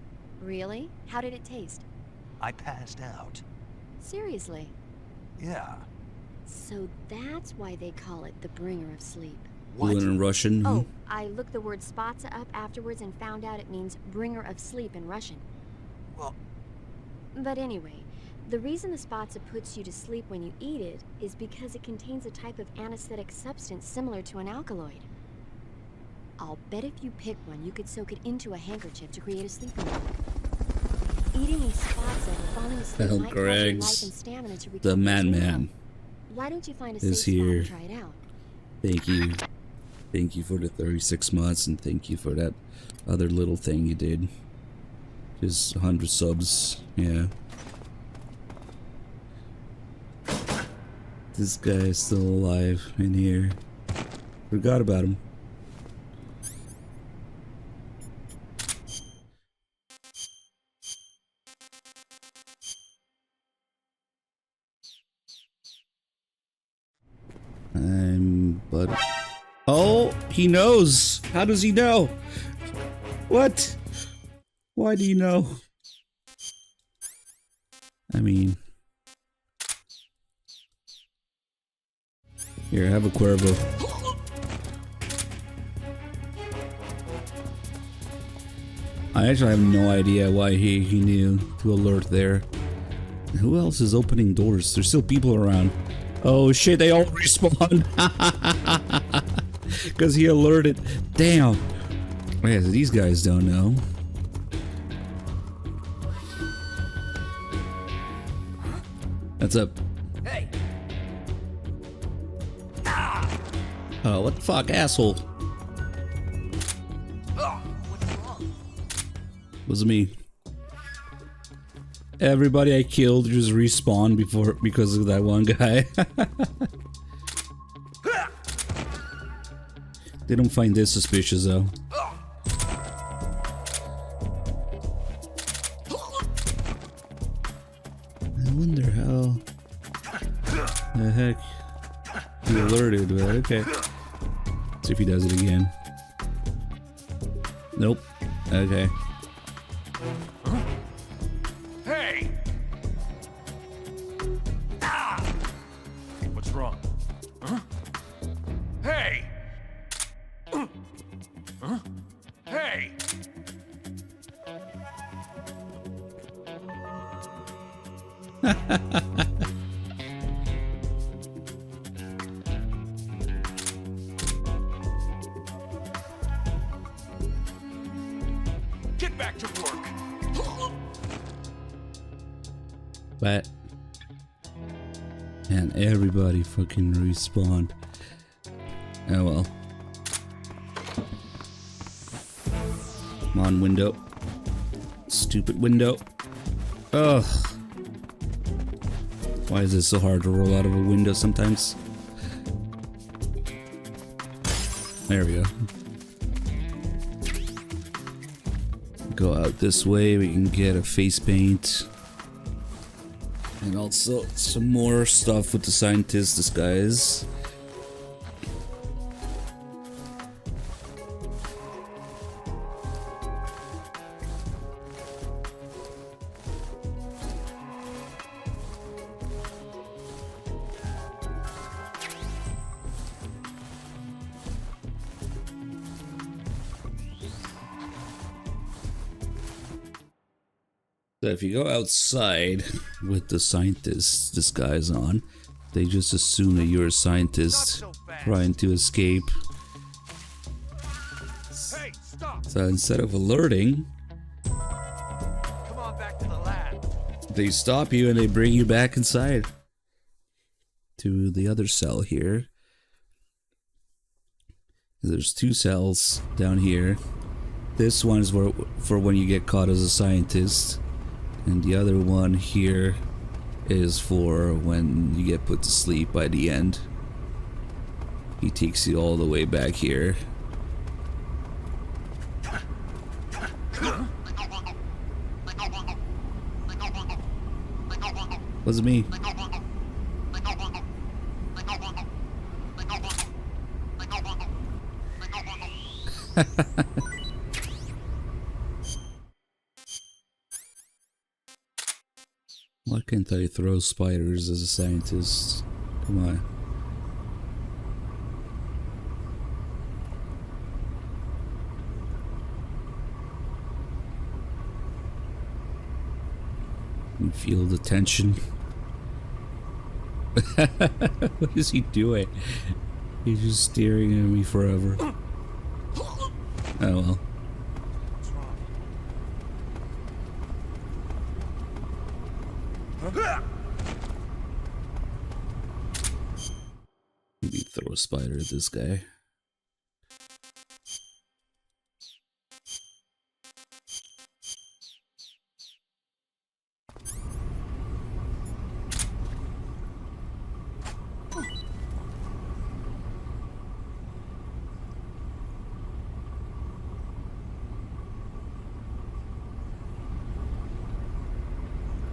Really? How did it taste? I passed out. Seriously? Yeah. So that's why they call it the bringer of sleep. Fluent in Russian. Oh, I looked the word spatza up afterwards and found out it means bringer of sleep in Russian. Well, But anyway, the reason the spatza puts you to sleep when you eat it is because it contains a type of anesthetic substance similar to an alkaloid. I'll bet if you pick one, you could soak it into a handkerchief to create a sleeping bag. Eating these spatza and falling asleep Well, might cause your life Greg's and stamina to recover the as man. Why don't you find a Is safe spot here. and try it out? Thank you. Thank you for the 36 months and thank you for that other little thing you did. Just 100 subs. Yeah. This guy is still alive in here. Forgot about him. But oh, he knows. How does he know? What? Why do you know? I mean, here, have a Cuervo. I actually have no idea why he knew to alert there. Who else is opening doors? There's still people around. Oh shit, they all respawned. Because he alerted. Damn. Yeah, so these guys don't know. What's up? Hey! Oh, what the fuck, asshole? What's wrong? Was me. Everybody I killed just respawned because of that one guy. They don't find this suspicious though. I wonder how the heck he alerted, but okay. See if he does it again. Nope. Okay. Hey! What's wrong? Huh? Hey! Huh? Hey! Get back to work! But and everybody fucking respawned. Oh well. Come on, window. Stupid window. Ugh. Why is it so hard to roll out of a window sometimes? There we go. Go out this way, we can get a face paint. And also some more stuff with the scientist disguise. So if you go outside with the scientist disguise on, they just assume that you're a scientist trying to escape. Hey, stop! So instead of alerting, Come on back to the lab. they stop you and they bring you back inside to the other cell here. There's 2 cells down here. This one is for when you get caught as a scientist, and the other one here is for when you get put to sleep by the end. He takes you all the way back here. What's it mean? Why can't I throw spiders as a scientist? Come on. You feel the tension. What is he doing? He's just staring at me forever. Oh well. Maybe throw a spider at this guy.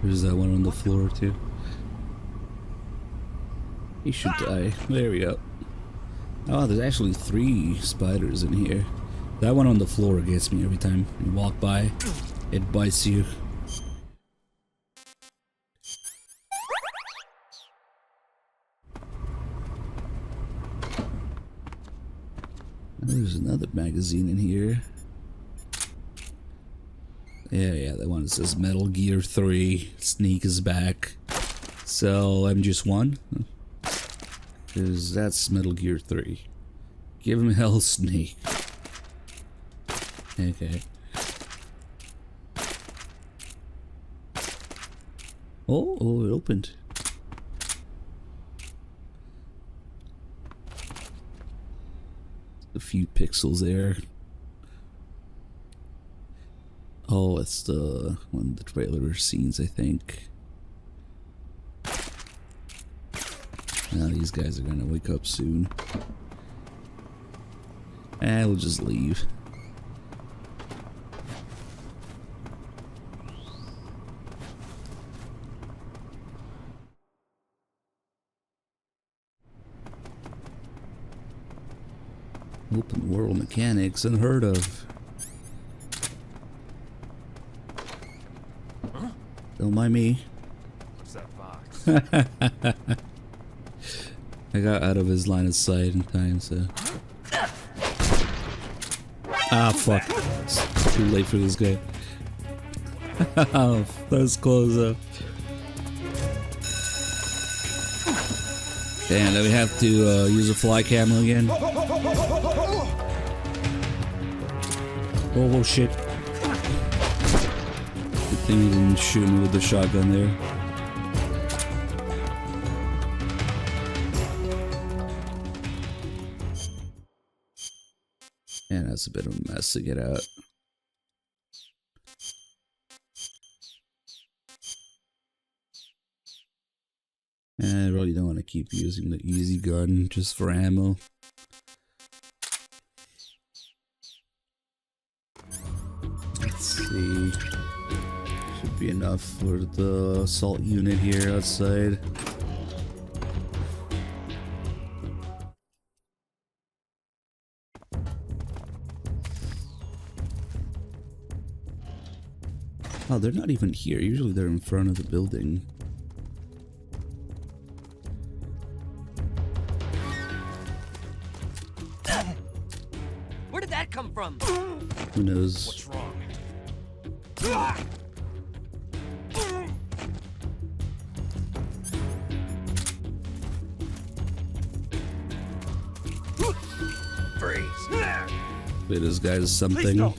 There's that one on the floor too. He should die. There we go. Oh, there's actually 3 spiders in here. That one on the floor gets me every time you walk by. It bites you. There's another magazine in here. Yeah, that one says Metal Gear 3. Sneak is back. So MGS1? Because that's Metal Gear 3. Give him hell, Snake. Okay. Oh, it opened. A few pixels there. Oh, it's the one of the trailer scenes, I think. Now these guys are gonna wake up soon. We'll just leave. Open world mechanics, unheard of. Huh? Don't mind me. What's that box? I got out of his line of sight in time, so. Ah, fuck. It's too late for this guy. Oh, that was close up. Damn, then we have to use a fly camera again. Oh, shit. Good thing he didn't shoot me with the shotgun there. And that's a bit of a mess to get out. And I really don't want to keep using the easy gun just for ammo. Let's see. Should be enough for the assault unit here outside. Oh, they're not even here. Usually they're in front of the building. Where did that come from? Who knows? What's wrong? Wait, this guy's something. Please no.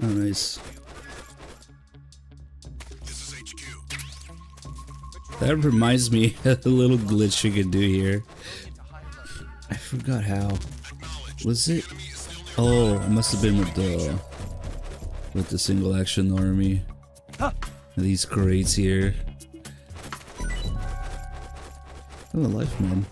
Oh, nice. This is HQ. That reminds me of a little glitch you can do here. I forgot how. Was it? Oh, it must have been with the single action army. These crates here. Oh, life, man.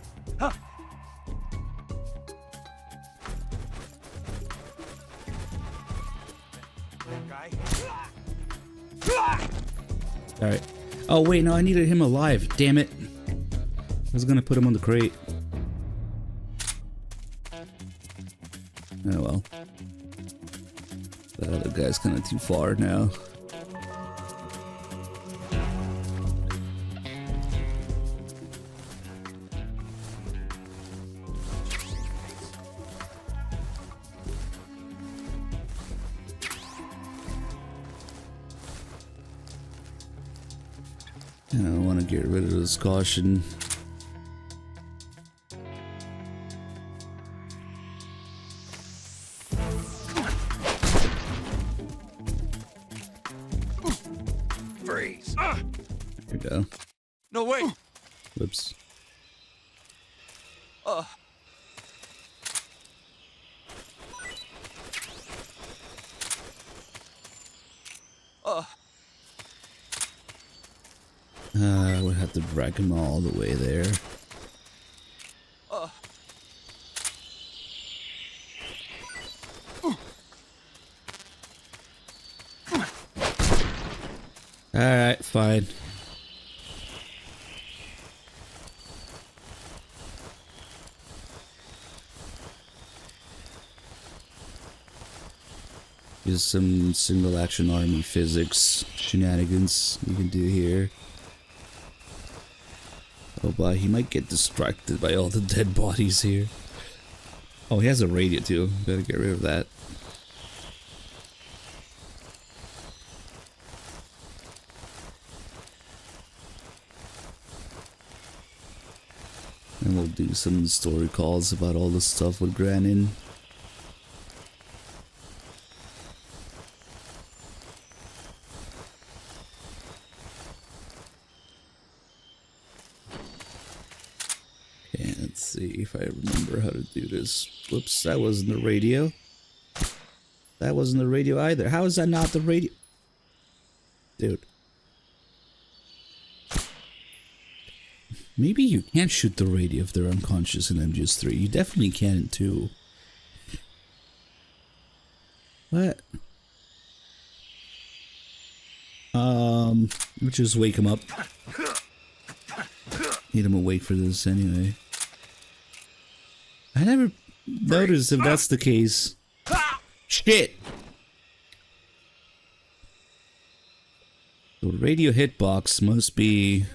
Alright. Oh, wait, no, I needed him alive. Damn it. I was gonna put him on the crate. Oh well. That other guy's kinda too far now. I don't want to get rid of this caution. Freeze. There we go. No, wait. Whoops. I would have to drag him all the way there. Alright, fine. Here's some single action army physics shenanigans you can do here. Oh boy, he might get distracted by all the dead bodies here. Oh, he has a radio too. Better get rid of that. And we'll do some story calls about all the stuff with Granin. Okay, let's see if I remember how to do this. Whoops, that wasn't the radio. That wasn't the radio either. How is that not the radio? Dude. Maybe you can't shoot the radio if they're unconscious in MGS3. You definitely can too. What? We'll just wake him up. Need him awake for this anyway. I never noticed if that's the case. Shit! The radio hitbox must be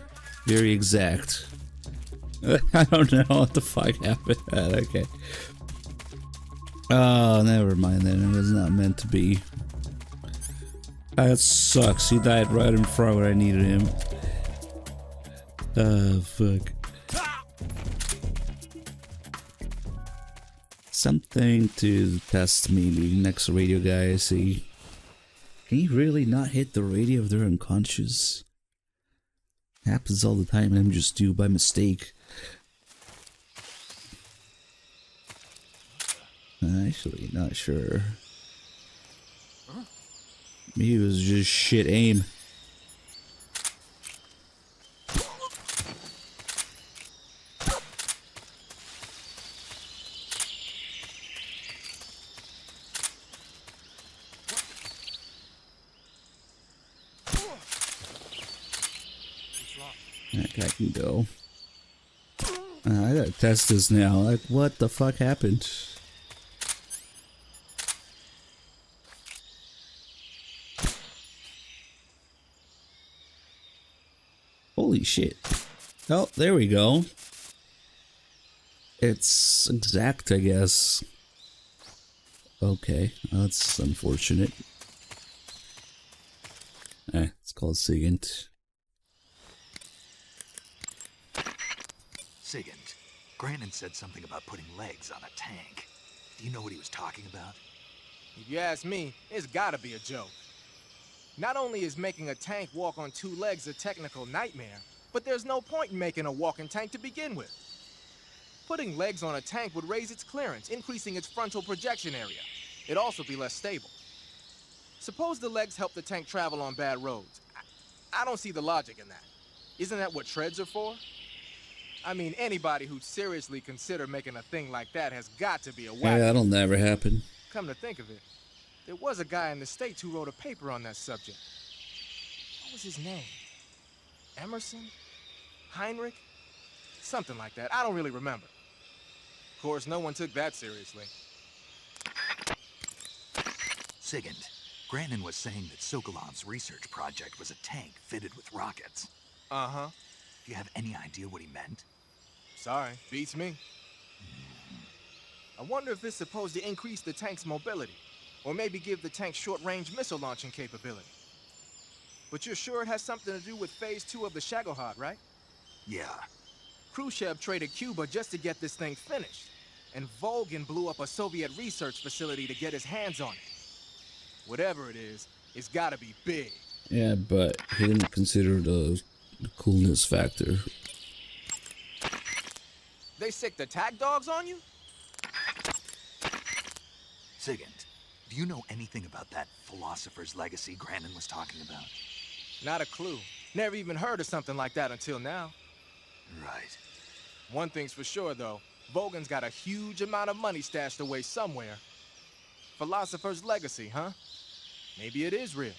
very exact. I don't know what the fuck happened. Okay. Oh, never mind then. It was not meant to be. That sucks. He died right in front where I needed him. Fuck. Something to test maybe next radio guy I see. Can you really not hit the radio if they're unconscious? Happens all the time and I'm just do by mistake. Actually, not sure. Maybe it was just shit aim. That guy can go. I gotta test this now. Like, what the fuck happened? Holy shit. Oh, there we go. It's exact, I guess. Okay, that's unfortunate. It's called SIGINT. SIGINT. Grannon said something about putting legs on a tank. Do you know what he was talking about? If you ask me, it's gotta be a joke. Not only is making a tank walk on two legs a technical nightmare, but there's no point in making a walking tank to begin with. Putting legs on a tank would raise its clearance, increasing its frontal projection area. It'd also be less stable. Suppose the legs help the tank travel on bad roads. I don't see the logic in that. Isn't that what treads are for? I mean, anybody who'd seriously consider making a thing like that has got to be a whack. Yeah, that'll never happen. Come to think of it, there was a guy in the States who wrote a paper on that subject. What was his name? Emerson? Heinrich? Something like that. I don't really remember. Of course, no one took that seriously. Sigint, Grannon was saying that Sokolov's research project was a tank fitted with rockets. Uh-huh. Do you have any idea what he meant? Sorry, beats me. I wonder if it's supposed to increase the tank's mobility, or maybe give the tank short-range missile launching capability. But you're sure it has something to do with Phase 2 of the Shagohod, right? Yeah. Khrushchev traded Cuba just to get this thing finished, and Volgin blew up a Soviet research facility to get his hands on it. Whatever it is, it's gotta be big. Yeah, but he didn't consider the coolness factor. They sick the tag dogs on you? Sigint, do you know anything about that philosopher's legacy Grannon was talking about? Not a clue. Never even heard of something like that until now. Right. One thing's for sure, though. Vogan's got a huge amount of money stashed away somewhere. Philosopher's legacy, huh? Maybe it is real.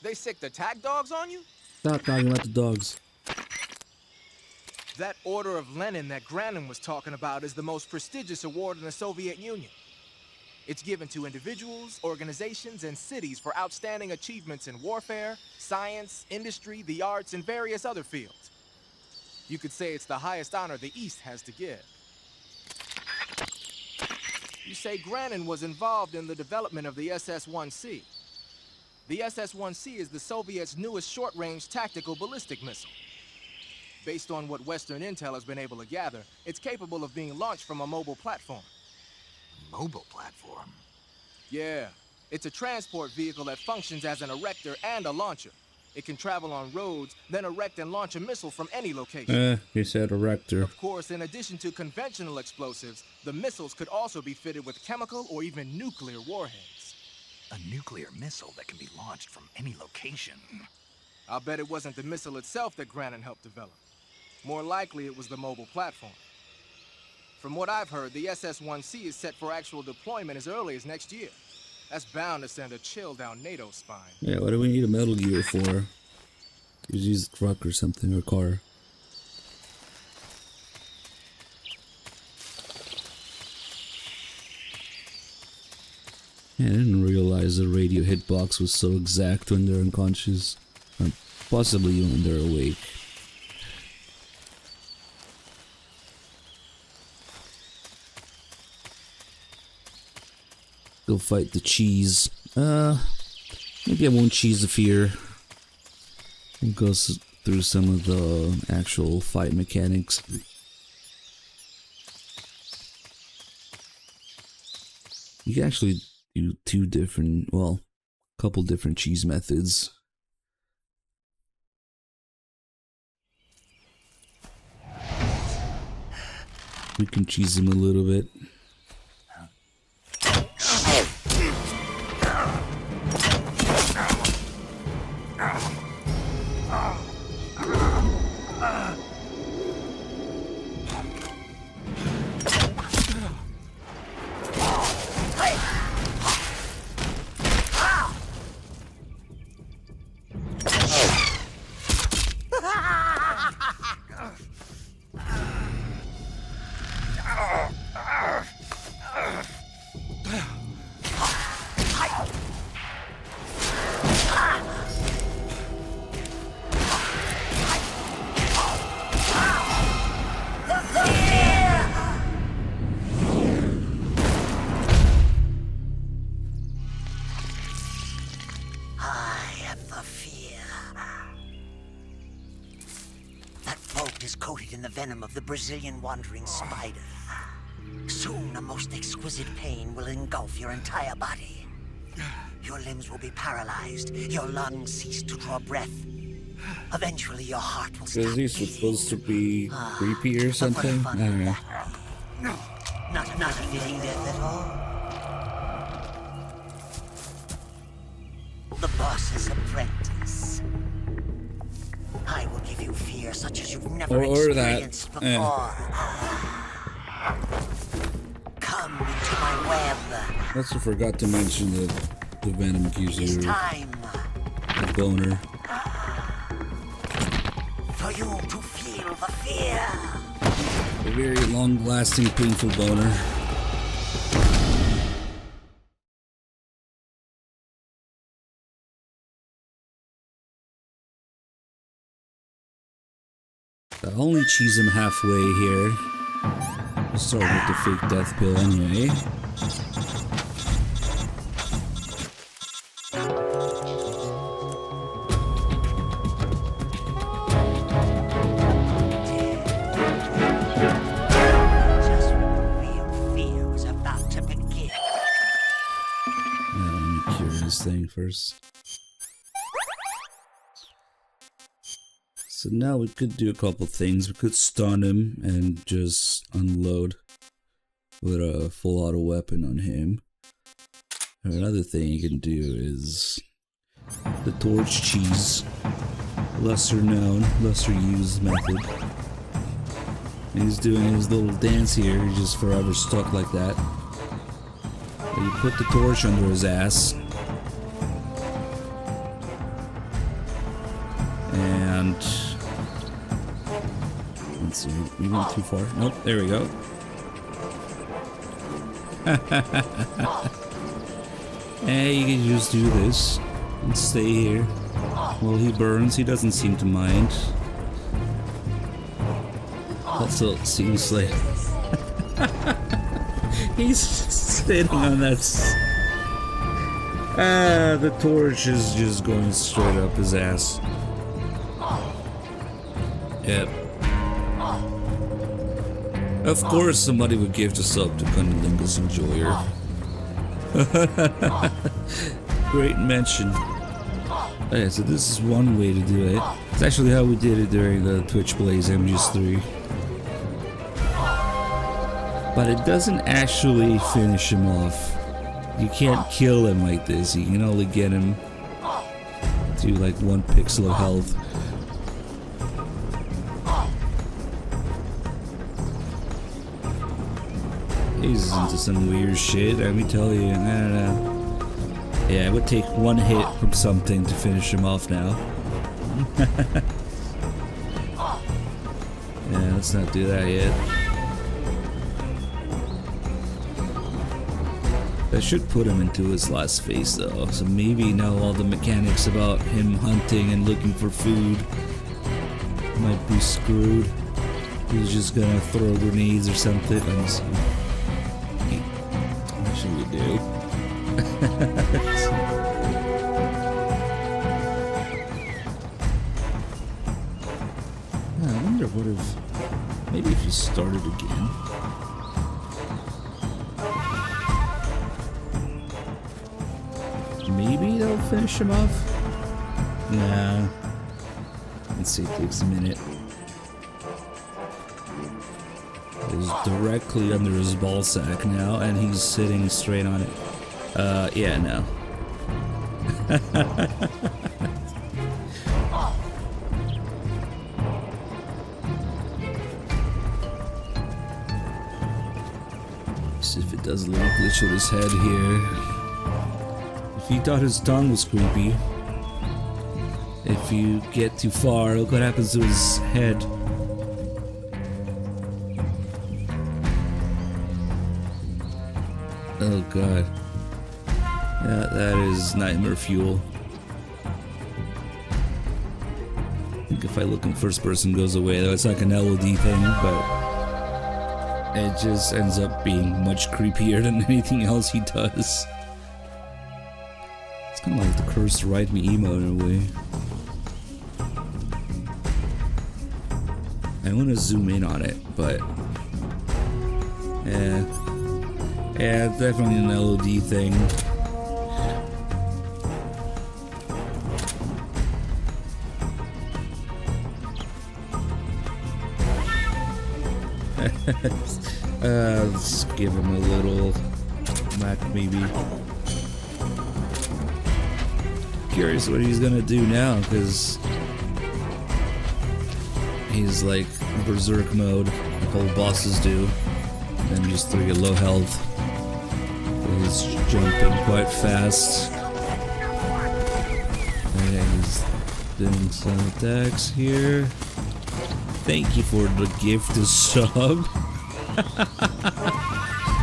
They sick the tag dogs on you? Stop talking about the dogs. That Order of Lenin that Grannon was talking about is the most prestigious award in the Soviet Union. It's given to individuals, organizations, and cities for outstanding achievements in warfare, science, industry, the arts, and various other fields. You could say it's the highest honor the East has to give. You say Grannon was involved in the development of the SS-1C. The SS-1C is the Soviets' newest short-range tactical ballistic missile. Based on what Western intel has been able to gather, it's capable of being launched from a mobile platform. Mobile platform? Yeah, it's a transport vehicle that functions as an erector and a launcher. It can travel on roads, then erect and launch a missile from any location. He said erector. Of course, in addition to conventional explosives, the missiles could also be fitted with chemical or even nuclear warheads. A nuclear missile that can be launched from any location. I'll bet it wasn't the missile itself that Grannon helped develop. More likely, it was the mobile platform. From what I've heard, the SS-1C is set for actual deployment as early as next year. That's bound to send a chill down NATO's spine. Yeah, what do we need a Metal Gear for? Use a truck or something, or car. Yeah, I didn't realize the radio hitbox was so exact when they're unconscious. Or possibly when they're awake. Go fight the cheese. Maybe I won't cheese the fear. We'll go through some of the actual fight mechanics. You can actually do two different, well, a couple different cheese methods. We can cheese them a little bit. product is coated in the venom of the Brazilian wandering spider. Soon, a most exquisite pain will engulf your entire body. Your limbs will be paralyzed, your lungs cease to draw breath. Eventually, your heart will stop Is he beating. supposed to be creepy or something? I don't know. Not a fitting death at all. The boss's apprentice. I will give you fear such as you've never Or experienced that. before. Come into my web. Also forgot to mention that the venom gives It's you time a boner. for you to feel the fear. A very long-lasting, painful boner. I'll only cheese him halfway here. We'll start with the fake death pill anyway. Just when the real fear was about to begin. Now let me cure this thing first. So now we could do a couple things. We could stun him and just unload with a full auto weapon on him. Or another thing you can do is the torch cheese. Lesser known, lesser used method. And he's doing his little dance here, he's just forever stuck like that. And you put the torch under his ass. And let's see, we went too far. Nope, there we go. Hey, you can just do this and stay here while he burns. He doesn't seem to mind. Also, it seems like he's sitting on that. The torch is just going straight up his ass. Yep. Of course, somebody would give this up to Cunnilingus Enjoyer. Great mention. Okay, so this is one way to do it. It's actually how we did it during the Twitch Blaze MGS3. But it doesn't actually finish him off. You can't kill him like this. You can only get him to like 1 pixel of health. He's into some weird shit, let me tell you. I don't know. Yeah, it would take 1 hit from something to finish him off now. Yeah, let's not do that yet. That should put him into his last phase though, so maybe now all the mechanics about him hunting and looking for food might be screwed. He's just gonna throw grenades or something. Let me see. What should we do? I wonder what if... Maybe if you started again. Maybe that'll finish him off? Nah. Let's see, it takes a minute. He's directly under his ball sack now, and he's sitting straight on it. Yeah, no. See if it does a little glitch with his head here. If he thought his tongue was creepy, if you get too far, look what happens to his head. Oh god. Yeah, that is nightmare fuel. I think if I look in first person it goes away though. It's like an LOD thing, but it just ends up being much creepier than anything else he does. It's kind of like the cursed Write Me emote in a way. I want to zoom in on it, but yeah, definitely an LOD thing. Let's give him a little whack, maybe. Curious what he's gonna do now, because he's like berserk mode, like all bosses do, and just 3 at low health. He's jumping quite fast. And he's doing some attacks here. Thank you for the gift of sub.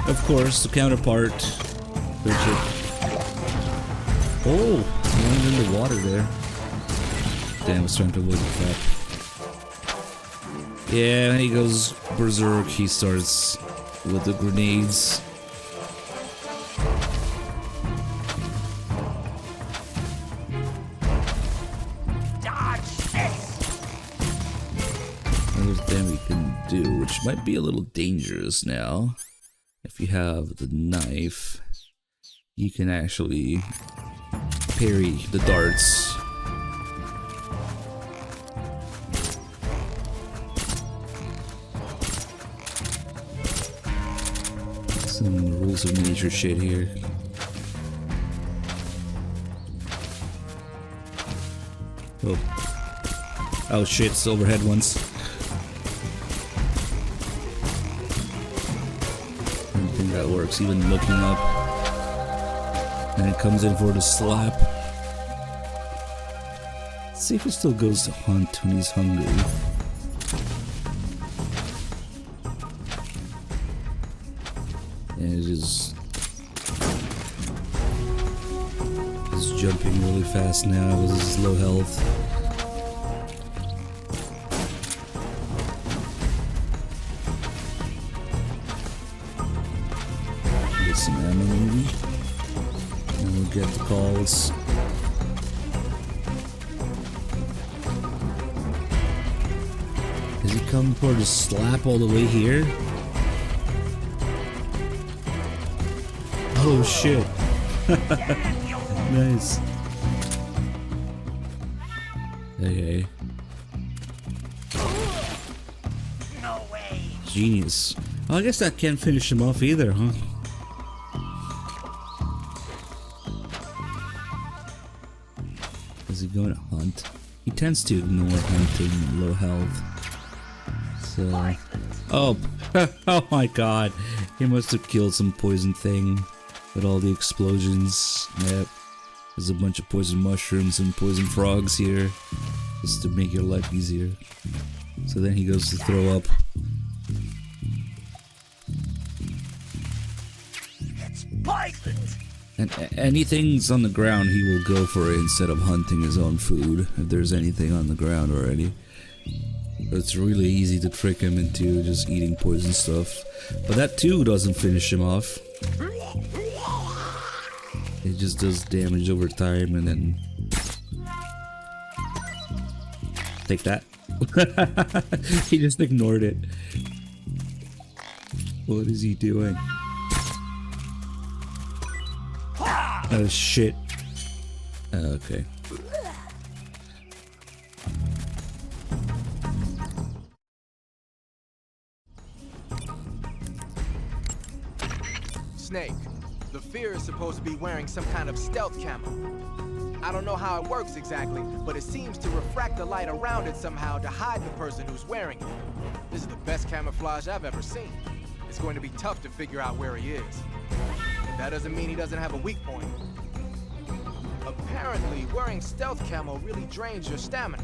Of course, the counterpart. Oh, he went in the water there. Damn, I was trying to avoid the trap. Yeah, when he goes berserk, he starts with the grenades. Another thing we can do, which might be a little dangerous now. If you have the knife, you can actually parry the darts. Some rules of nature shit here. Oh shit, it's overhead ones. I don't think that works, even looking up. And it comes in for the slap. Let's see if it still goes to hunt when he's hungry. And it is jumping really fast now with his low health. Get some ammo maybe. And we'll get the calls. Is he coming for the slap all the way here? Oh shit. Nice. Okay. No way. Genius. Oh, I guess that can't finish him off either, huh? Is he going to hunt? He tends to ignore hunting and low health. So... Oh! Oh my god! He must have killed some poison thing with all the explosions. Yep. There's a bunch of poison mushrooms and poison frogs here, just to make your life easier. So then he goes to throw up. It's poisoned. And anything's on the ground, he will go for it instead of hunting his own food, if there's anything on the ground already. But it's really easy to trick him into just eating poison stuff. But that too doesn't finish him off. It just does damage over time and then... Take that. He just ignored it. What is he doing? Oh shit. Okay. Snake, the fear is supposed to be wearing some kind of stealth camo. I don't know how it works exactly, but it seems to refract the light around it somehow to hide the person who's wearing it. This is the best camouflage I've ever seen. It's going to be tough to figure out where he is. But that doesn't mean he doesn't have a weak point. Apparently, wearing stealth camo really drains your stamina.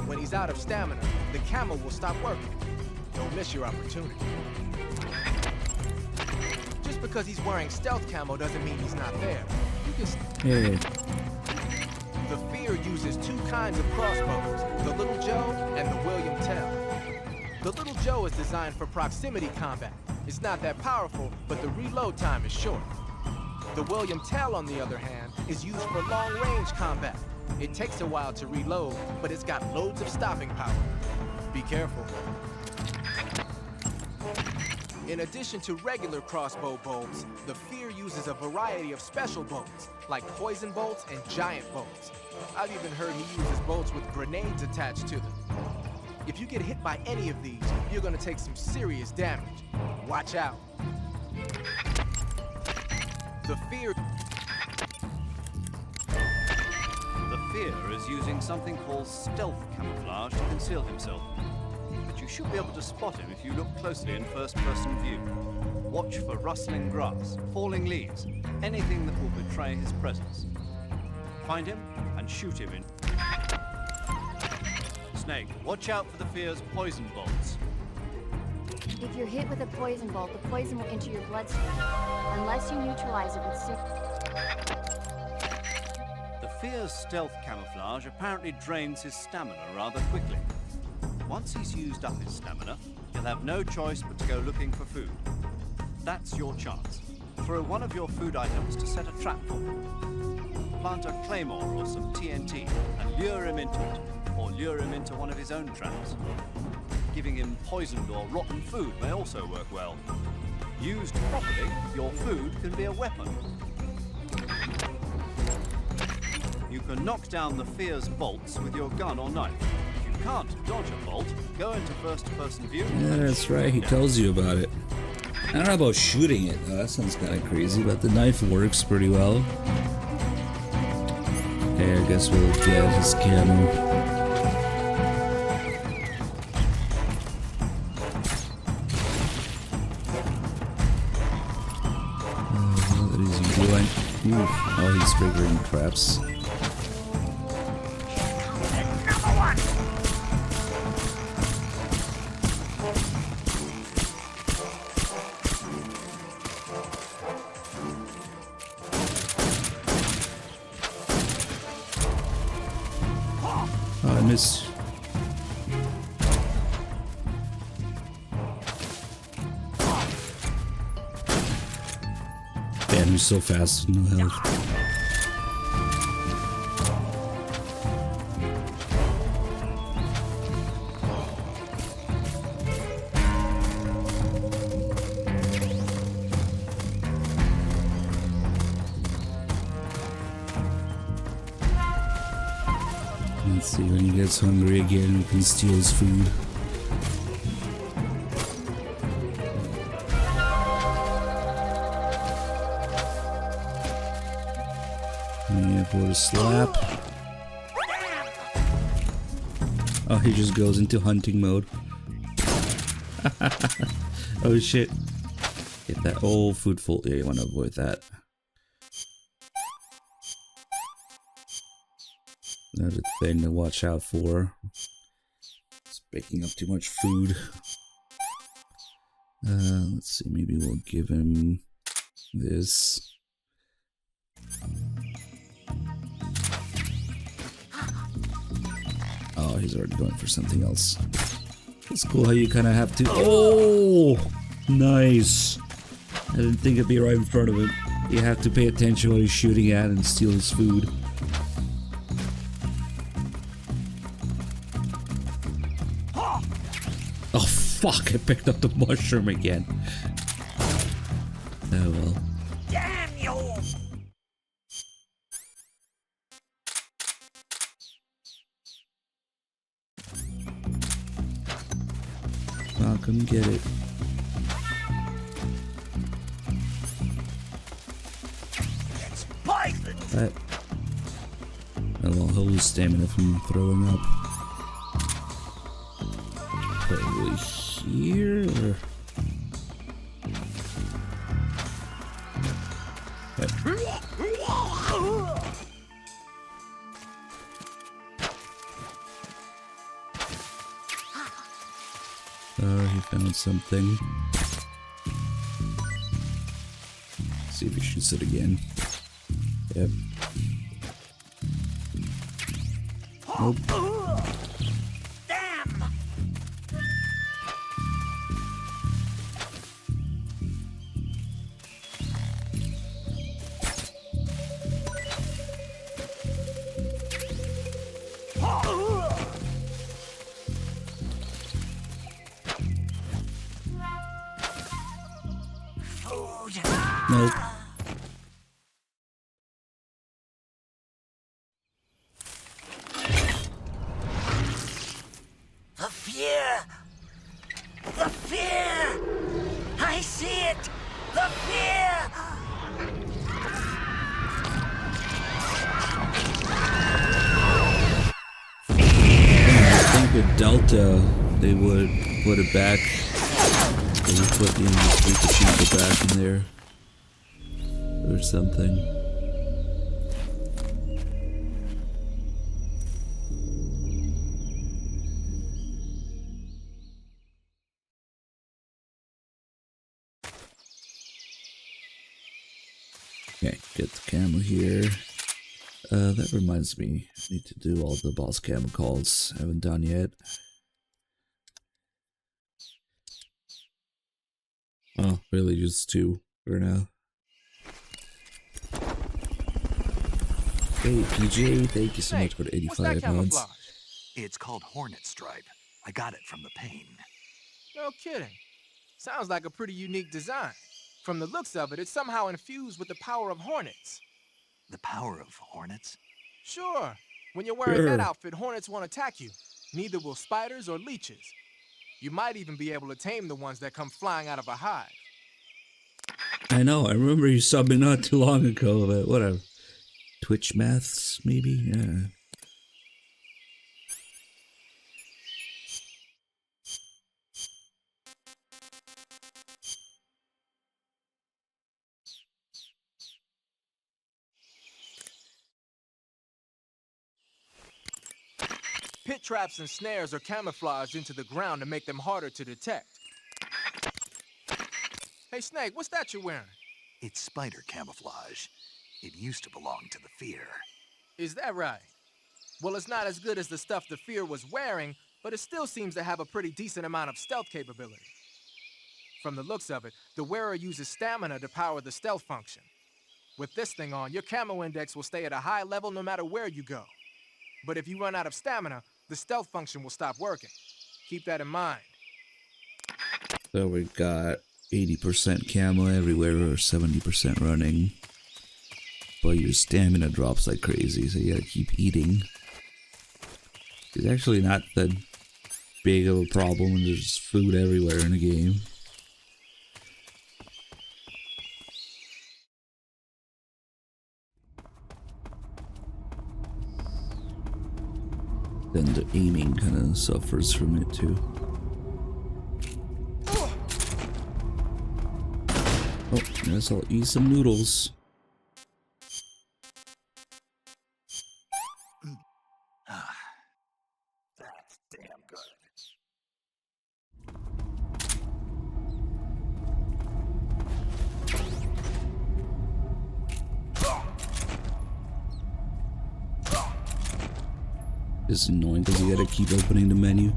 When he's out of stamina, the camo will stop working. Don't miss your opportunity. Just because he's wearing stealth camo doesn't mean he's not there. You can... Yeah. The Fear uses 2 kinds of crossbows, the Little Joe and the William Tell. The Little Joe is designed for proximity combat. It's not that powerful, but the reload time is short. The William Tell, on the other hand, is used for long-range combat. It takes a while to reload, but it's got loads of stopping power. Be careful. In addition to regular crossbow bolts, the Fear uses a variety of special bolts, like poison bolts and giant bolts. I've even heard he uses bolts with grenades attached to them. If you get hit by any of these, you're gonna take some serious damage. Watch out. The Fear is using something called stealth camouflage to conceal himself. But you should be able to spot him if you look closely in first-person view. Watch for rustling grass, falling leaves, anything that will betray his presence. Find him and shoot him in. Snake, watch out for the Fear's poison bolts. If you're hit with a poison bolt, the poison will enter your bloodstream, unless you neutralize it with The Fear's stealth camouflage apparently drains his stamina rather quickly. Once he's used up his stamina, he'll have no choice but to go looking for food. That's your chance. Throw one of your food items to set a trap for him. Plant a claymore or some TNT and lure him into it, or lure him into one of his own traps. Giving him poisoned or rotten food may also work well. Used properly, your food can be a weapon. You can knock down the Fear's bolts with your gun or knife. If you can't dodge a bolt, go into first-person view. Yeah, that's right. He tells you about it. I don't know about shooting it, though. That sounds kind of crazy, but the knife works pretty well. Okay, I guess we'll get his camo. What is he doing? Oof. Oh, he's triggering traps. Oh, I missed. Damn, he's so fast with no health. Let's see, when he gets hungry again, we can steal his food. Yeah, for the slap. Oh, he just goes into hunting mode. Oh shit. Get that old food full. Yeah, you want to avoid that. Another thing to watch out for. It's picking up too much food. Let's see, maybe we'll give him this. Oh, he's already going for something else. It's cool how you kind of have to. Oh, nice. I didn't think it'd be right in front of him. You have to pay attention what he's shooting at and steal his food. Oh fuck, I picked up the mushroom again. Oh well. Damn you! I'll come get it. It's poison! That. Oh well, he'll lose stamina from throwing up. Probably here. Or... Yep. Oh, he found something. See if he shoots it again. Yep. Nope. Damn! Nope. The fear! The fear! I see it! The fear! I think with Delta, they would put it back. They would put the MGS3 back in there. Or something. Okay, get the camera here. That reminds me, I need to do all the boss camera calls. I haven't done yet. Oh, really just 2 for now. Hey, PJ, thank you so much for the What's that 85 camouflage? months. It's called Hornet Stripe. I got it from the pain. No kidding. Sounds like a pretty unique design. From the looks of it, it's somehow infused with the power of hornets. The power of hornets? Sure. When you're wearing that outfit, hornets won't attack you. Neither will spiders or leeches. You might even be able to tame the ones that come flying out of a hive. I know, I remember you subbed me not too long ago, but whatever. Twitch maths, maybe? Yeah. Pit traps and snares are camouflaged into the ground to make them harder to detect. Hey, Snake, what's that you're wearing? It's spider camouflage. It used to belong to the Fear. Is that right? Well, it's not as good as the stuff the Fear was wearing, but it still seems to have a pretty decent amount of stealth capability. From the looks of it, the wearer uses stamina to power the stealth function. With this thing on, your camo index will stay at a high level no matter where you go. But if you run out of stamina, the stealth function will stop working. Keep that in mind. So we got 80% camo everywhere or 70% running. But your stamina drops like crazy, so you gotta keep eating. It's actually not that big of a problem when there's food everywhere in the game. Then the aiming kind of suffers from it too. Oh, guess I'll eat some noodles. That's damn good. It's annoying because you gotta keep opening the menu.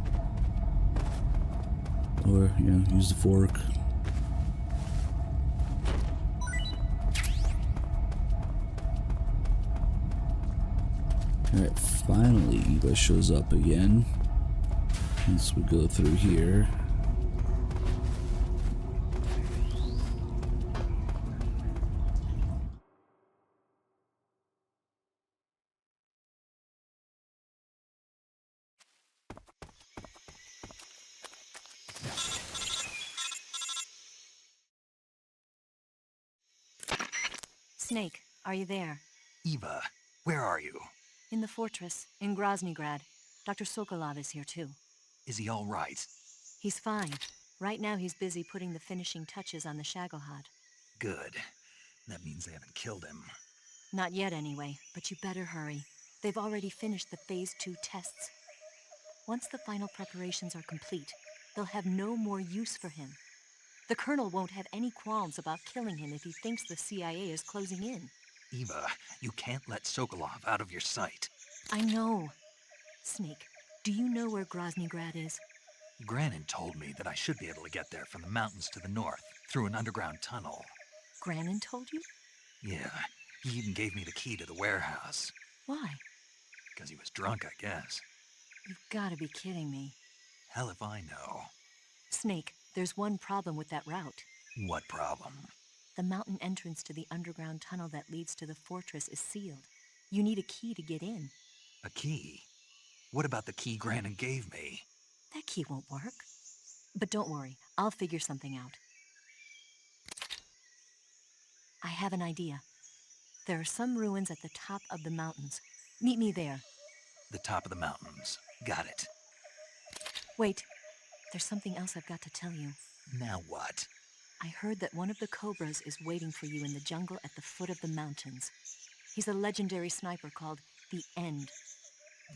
Or, you know, use the fork. Alright, finally Eva shows up again. Once we go through here. Snake, are you there? Eva, where are you? In the fortress, in Groznygrad. Dr. Sokolov is here too. Is he all right? He's fine. Right now he's busy putting the finishing touches on the Shagohod. Good. That means they haven't killed him. Not yet anyway, but you better hurry. They've already finished the Phase 2 tests. Once the final preparations are complete, they'll have no more use for him. The Colonel won't have any qualms about killing him if he thinks the CIA is closing in. Eva, you can't let Sokolov out of your sight. I know. Snake, do you know where Groznygrad is? Granin told me that I should be able to get there from the mountains to the north, through an underground tunnel. Granin told you? Yeah, he even gave me the key to the warehouse. Why? Because he was drunk, I guess. You've gotta be kidding me. Hell if I know. Snake, there's one problem with that route. What problem? the mountain entrance to the underground tunnel that leads to the fortress is sealed. You need a key to get in. A key? What about the key Grannon gave me? That key won't work. But don't worry, I'll figure something out. I have an idea. There are some ruins at the top of the mountains. Meet me there. The top of the mountains. Got it. Wait, there's something else I've got to tell you. Now what? I heard that one of the Cobras is waiting for you in the jungle at the foot of the mountains. He's a legendary sniper called the End.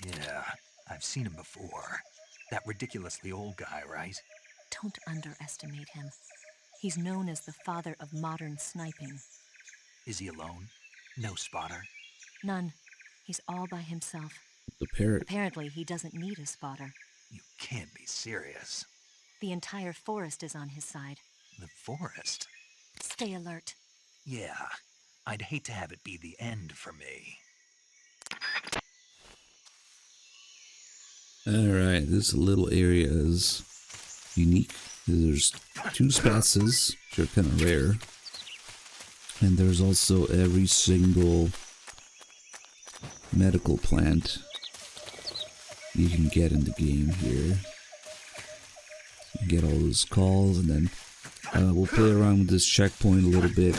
Yeah, I've seen him before. That ridiculously old guy, right? Don't underestimate him. He's known as the father of modern sniping. Is he alone? No spotter? None. He's all by himself. The parrot. Apparently, he doesn't need a spotter. You can't be serious. The entire forest is on his side. The forest? Stay alert. Yeah, I'd hate to have it be the end for me. Alright, this little area is unique. There's 2 spaces, which are kind of rare. And there's also every single medical plant you can get in the game here. You get all those calls, and then we'll play around with this checkpoint a little bit.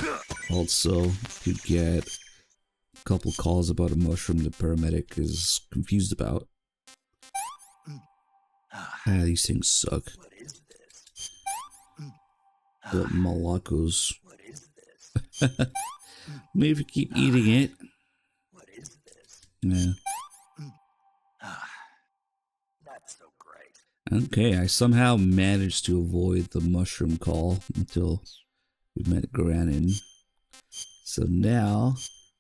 Also, you get a couple calls about a mushroom the paramedic is confused about. These things suck. What is this? The malacos. What is this? Maybe if you keep eating it. What is this? Yeah. That's so great. Okay, I somehow managed to avoid the mushroom call until we met Grannon. So now,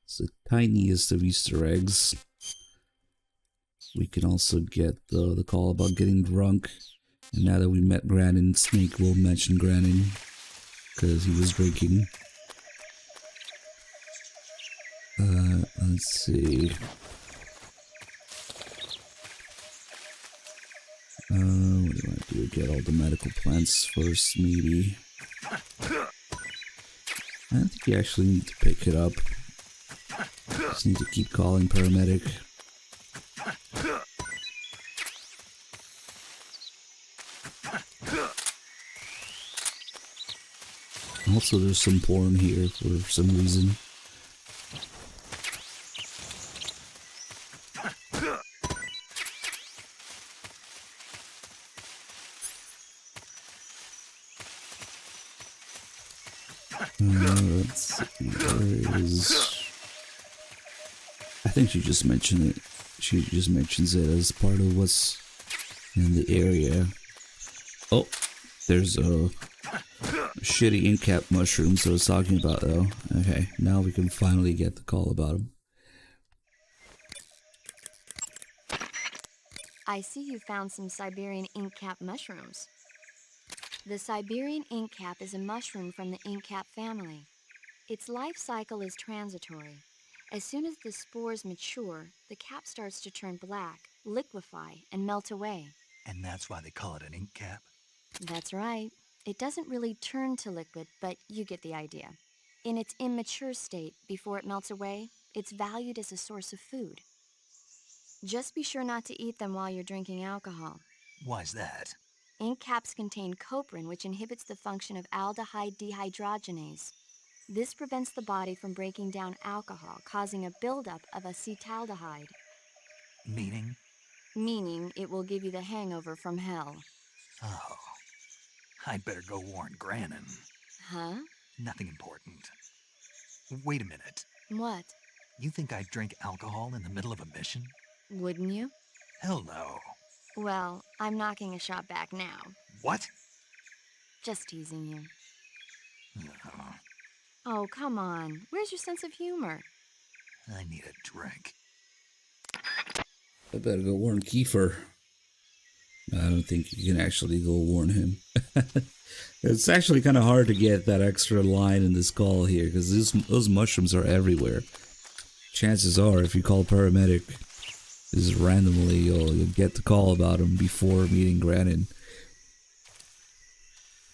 it's the tiniest of Easter eggs. We can also get the call about getting drunk. And now that we met Grannon, Snake will mention Grannon because he was drinking. Let's see. What do you want to do? Get all the medical plants first, maybe. I think you actually need to pick it up. Just need to keep calling paramedic. Also, there's some porn here for some reason. Let's see, where is... I think she just mentioned it. She just mentions it as part of what's in the area. Oh, there's a shitty uncapped mushrooms I was talking about, though. Okay, now we can finally get the call about them. I see you found some Siberian ink-cap mushrooms. The Siberian ink-cap is a mushroom from the ink-cap family. Its life cycle is transitory. As soon as the spores mature, the cap starts to turn black, liquefy, and melt away. And that's why they call it an ink cap? That's right. It doesn't really turn to liquid, but you get the idea. In its immature state, before it melts away, it's valued as a source of food. Just be sure not to eat them while you're drinking alcohol. Why's that? Ink caps contain coprin, which inhibits the function of aldehyde dehydrogenase. This prevents the body from breaking down alcohol, causing a buildup of acetaldehyde. Meaning? Meaning it will give you the hangover from hell. Oh. I'd better go warn Grannon. Huh? Nothing important. Wait a minute. What? You think I'd drink alcohol in the middle of a mission? Wouldn't you? Hell no. Well, I'm knocking a shot back now. What? Just teasing you. No. Oh, come on. Where's your sense of humor? I need a drink. I better go warn Kiefer. I don't think you can actually go warn him. It's actually kind of hard to get that extra line in this call here, because those mushrooms are everywhere. Chances are, if you call paramedic, just randomly, you'll get the call about him before meeting Grannon.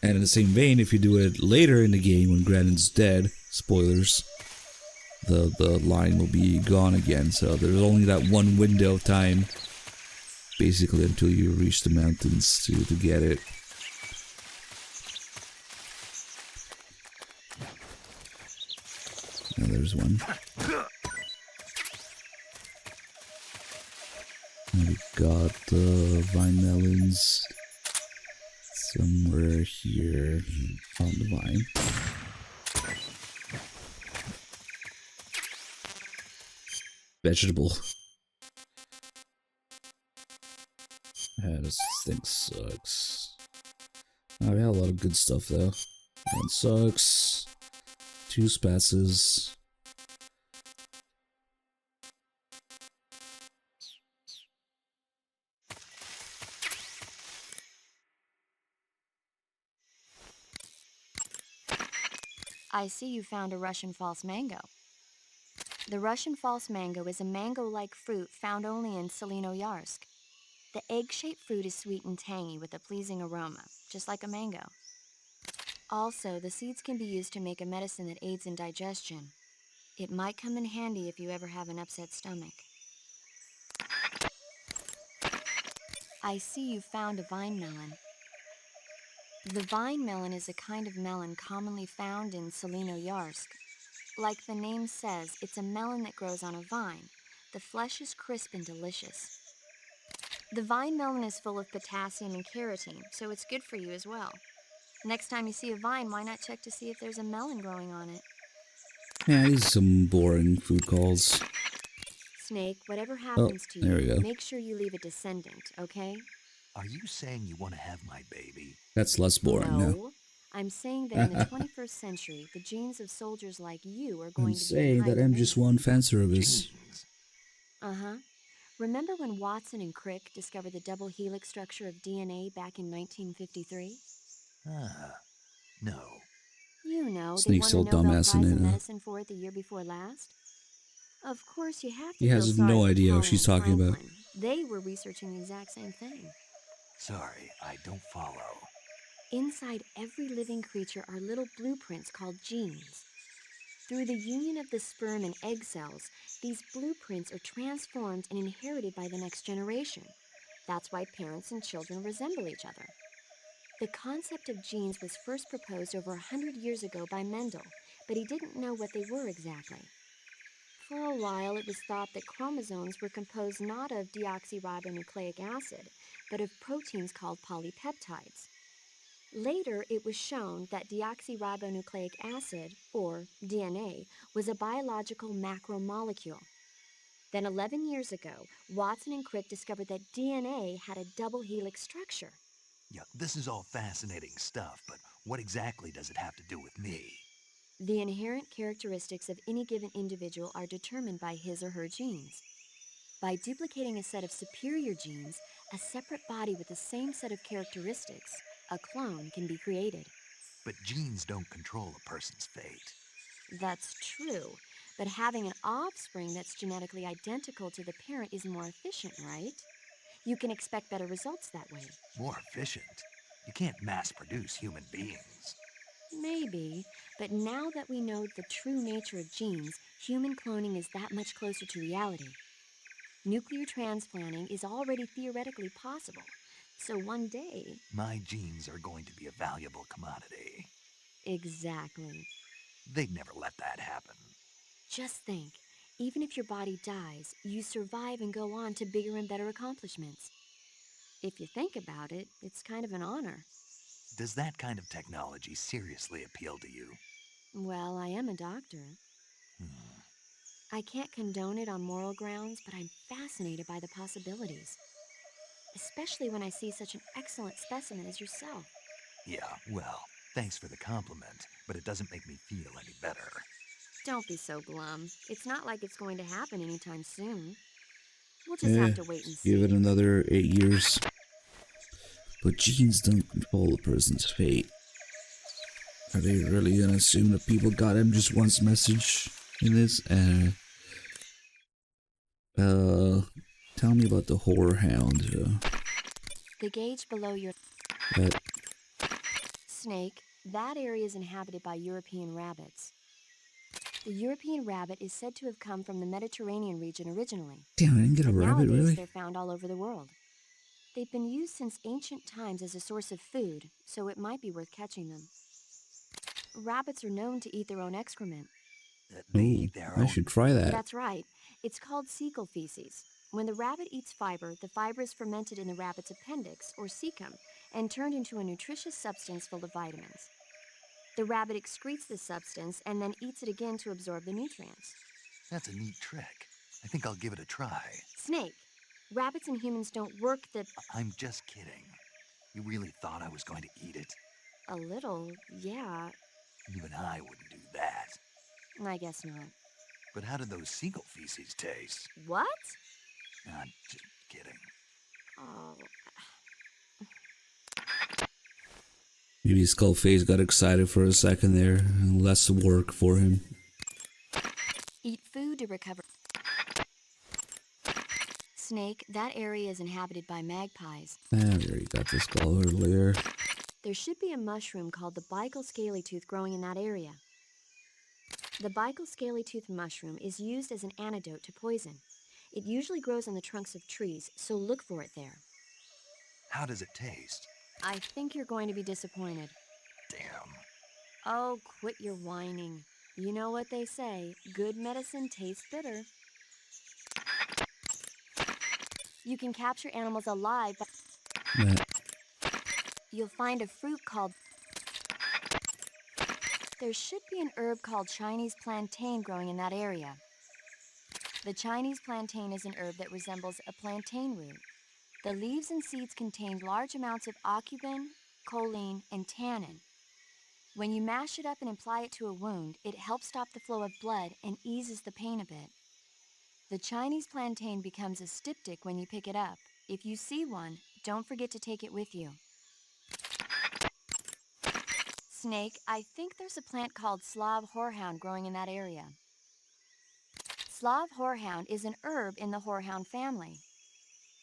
And in the same vein, if you do it later in the game when Granon's dead, spoilers, the line will be gone again. So there's only that one window of time, basically, until you reach the mountains to get it. Now there's one. And we got the vine melons somewhere here on the vine. Vegetable. This thing sucks. Oh, we had a lot of good stuff though. One sucks. 2 spasses. I see you found a Russian false mango. The Russian false mango is a mango-like fruit found only in Selino-Yarsk. The egg-shaped fruit is sweet and tangy with a pleasing aroma, just like a mango. Also, the seeds can be used to make a medicine that aids in digestion. It might come in handy if you ever have an upset stomach. I see you found a vine melon. The vine melon is a kind of melon commonly found in Selino-Yarsk. Like the name says, it's a melon that grows on a vine. The flesh is crisp and delicious. The vine melon is full of potassium and carotene, so it's good for you as well. Next time you see a vine, why not check to see if there's a melon growing on it? Yeah, these are some boring food calls. Snake, whatever happens to there we you, go. make sure you leave a descendant, okay? Are you saying you want to have my baby? That's less boring now. No. I'm saying that in the 21st century, the genes of soldiers like you are going I'm to be saying in high that demand. MGS1 fan service. Genes. Uh-huh. Remember when Watson and Crick discovered the double helix structure of DNA back in 1953? Ah, no. You know, they Snake's won still the Nobel dumbass Prize in in it. Medicine for it the year before last. Of course, you have to He feel has sorry no for idea what Pauline she's and talking about. Franklin. They were researching the exact same thing. Sorry, I don't follow. Inside every living creature are little blueprints called genes. Through the union of the sperm and egg cells, these blueprints are transformed and inherited by the next generation. That's why parents and children resemble each other. The concept of genes was first proposed over 100 years ago by Mendel, but he didn't know what they were exactly. For a while, it was thought that chromosomes were composed not of deoxyribonucleic acid, but of proteins called polypeptides. Later, it was shown that deoxyribonucleic acid, or DNA, was a biological macromolecule. Then 11 years ago, Watson and Crick discovered that DNA had a double helix structure. Yeah, this is all fascinating stuff, but what exactly does it have to do with me? The inherent characteristics of any given individual are determined by his or her genes. By duplicating a set of superior genes, a separate body with the same set of characteristics, a clone, can be created. But genes don't control a person's fate. That's true, but having an offspring that's genetically identical to the parent is more efficient, right? You can expect better results that way. More efficient? You can't mass-produce human beings. Maybe, but now that we know the true nature of genes, human cloning is that much closer to reality. Nuclear transplanting is already theoretically possible, so one day... My genes are going to be a valuable commodity. Exactly. They'd never let that happen. Just think, even if your body dies, you survive and go on to bigger and better accomplishments. If you think about it, it's kind of an honor. Does that kind of technology seriously appeal to you? Well, I am a doctor. I can't condone it on moral grounds, but I'm fascinated by the possibilities. Especially when I see such an excellent specimen as yourself. Yeah, well, thanks for the compliment, but it doesn't make me feel any better. Don't be so glum. It's not like it's going to happen anytime soon. We'll just have to wait and see. Give it another 8 years. But genes don't control a person's fate. Are they really gonna assume that people got MGS1's message in this? Tell me about the horror hound. The gauge below your... Snake, that area is inhabited by European rabbits. The European rabbit is said to have come from the Mediterranean region originally. Damn, I didn't get a But rabbit, nowadays, really? they're found all over the world. They've been used since ancient times as a source of food, so it might be worth catching them. Rabbits are known to eat their own excrement. They Ooh, eat their I own. should try that. That's right. It's called cecal feces. When the rabbit eats fiber, the fiber is fermented in the rabbit's appendix, or cecum, and turned into a nutritious substance full of vitamins. The rabbit excretes this substance and then eats it again to absorb the nutrients. That's a neat trick. I think I'll give it a try. Snake, rabbits and humans don't work the... I'm just kidding. You really thought I was going to eat it? A little, yeah. Even I wouldn't do that. I guess not. But how did those seagull feces taste? What? I'm just kidding. Oh... Maybe Skullface got excited for a second there, and less work for him. Eat food to recover. Snake, that area is inhabited by magpies. Ah, we already got this call earlier. There should be a mushroom called the Bical scaly-tooth growing in that area. The Bical scaly-tooth mushroom is used as an antidote to poison. It usually grows on the trunks of trees, so look for it there. How does it taste? I think you're going to be disappointed. Damn. Oh, quit your whining. You know what they say, good medicine tastes bitter. You can capture animals alive, but you'll find a fruit called... There should be an herb called Chinese plantain growing in that area. The Chinese plantain is an herb that resembles a plantain root. The leaves and seeds contain large amounts of aucubin, choline, and tannin. When you mash it up and apply it to a wound, it helps stop the flow of blood and eases the pain a bit. The Chinese plantain becomes a styptic when you pick it up. If you see one, don't forget to take it with you. Snake, I think there's a plant called Slav horehound growing in that area. Slav horehound is an herb in the horehound family.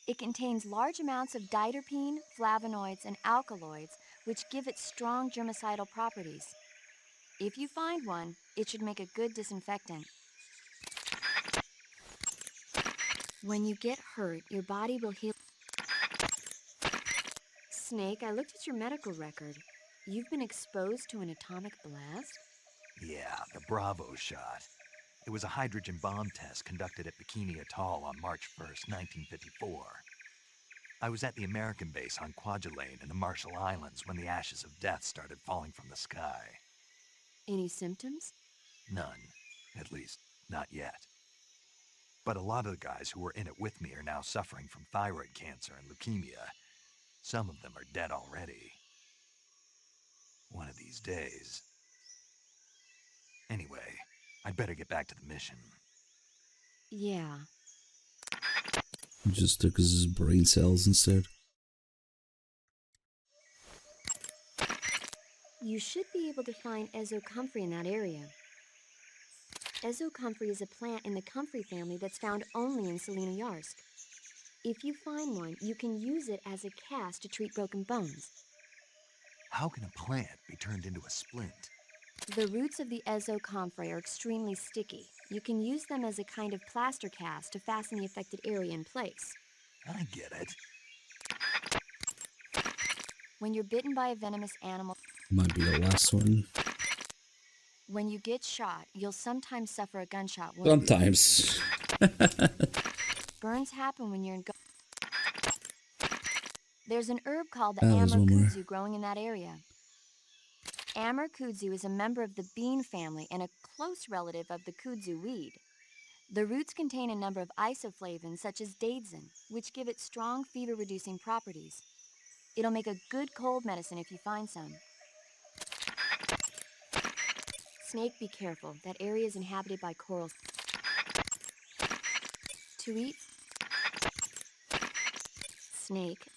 It contains large amounts of diterpene, flavonoids, and alkaloids, which give it strong germicidal properties. If you find one, it should make a good disinfectant. When you get hurt, your body will heal. Snake, I looked at your medical record. You've been exposed to an atomic blast? Yeah, the Bravo shot. It was a hydrogen bomb test conducted at Bikini Atoll on March 1st, 1954. I was at the American base on Kwajalein in the Marshall Islands when the ashes of death started falling from the sky. Any symptoms? None. At least, not yet. But a lot of the guys who were in it with me are now suffering from thyroid cancer and leukemia. Some of them are dead already. One of these days. Anyway, I'd better get back to the mission. Yeah. He just took his brain cells instead. You should be able to find ezocomfrey in that area. Ezocomfrey is a plant in the comfrey family that's found only in Selenoyarsk. If you find one, you can use it as a cast to treat broken bones. How can a plant be turned into a splint? The roots of the ezocomfrey are extremely sticky. You can use them as a kind of plaster cast to fasten the affected area in place. I get it. When you're bitten by a venomous animal... Might be the last one. When you get shot, you'll sometimes suffer a gunshot wound. Sometimes. Burns happen when you're in... There's an herb called the there's one more. Amur growing in that area. Amur kudzu is a member of the bean family and a close relative of the kudzu weed. The roots contain a number of isoflavins such as daidzein, which give it strong fever-reducing properties. It'll make a good cold medicine if you find some. Snake, be careful. That area is inhabited by corals. To eat... Snake.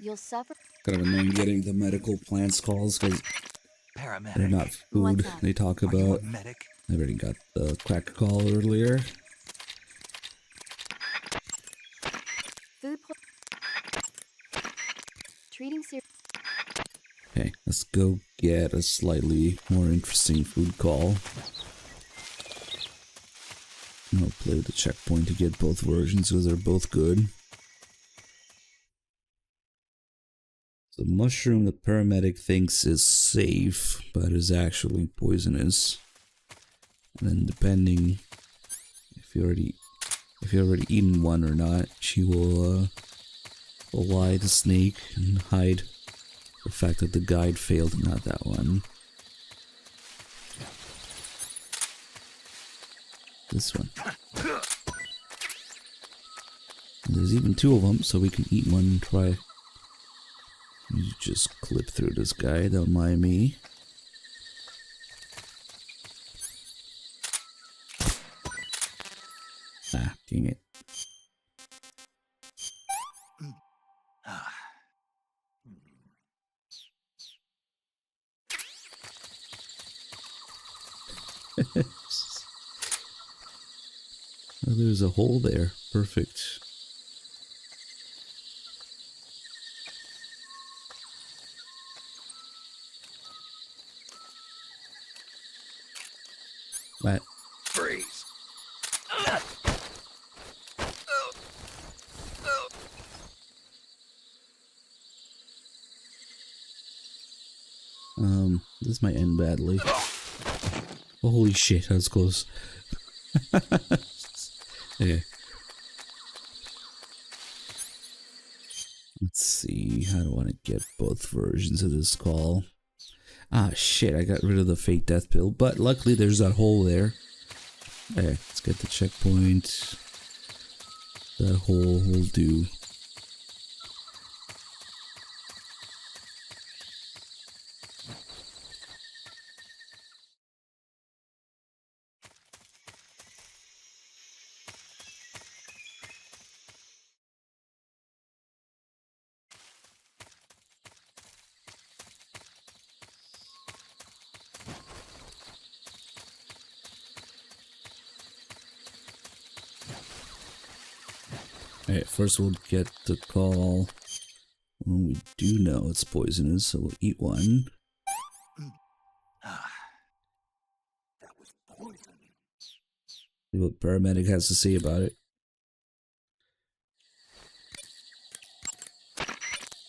You'll suffer... Kind of annoying getting the medical plants calls because Paramedic. they're not food they talk Are you a about. medic? I already got the crack call earlier. Food... Treating Okay, let's go get a slightly more interesting food call. I'll play with the checkpoint to get both versions because they're both good. The mushroom the paramedic thinks is safe, but is actually poisonous. And then depending if you already eaten one or not, she will lie to Snake and hide the fact that the guide failed, not that one. This one. And there's even two of them, so we can eat one and try. You just clip through this guy, don't mind me. Ah, dang it. Oh, there's a hole there. Perfect. What? Freeze. This might end badly. Holy shit, that was close. Okay. Let's see, how do I want to get both versions of this call? Ah shit, I got rid of the fake death pill, but luckily there's that hole there. Okay, let's get the checkpoint. That hole will do. Alright, first we'll get the call when we do know it's poisonous, so we'll eat one. That was poison. See what paramedic has to say about it.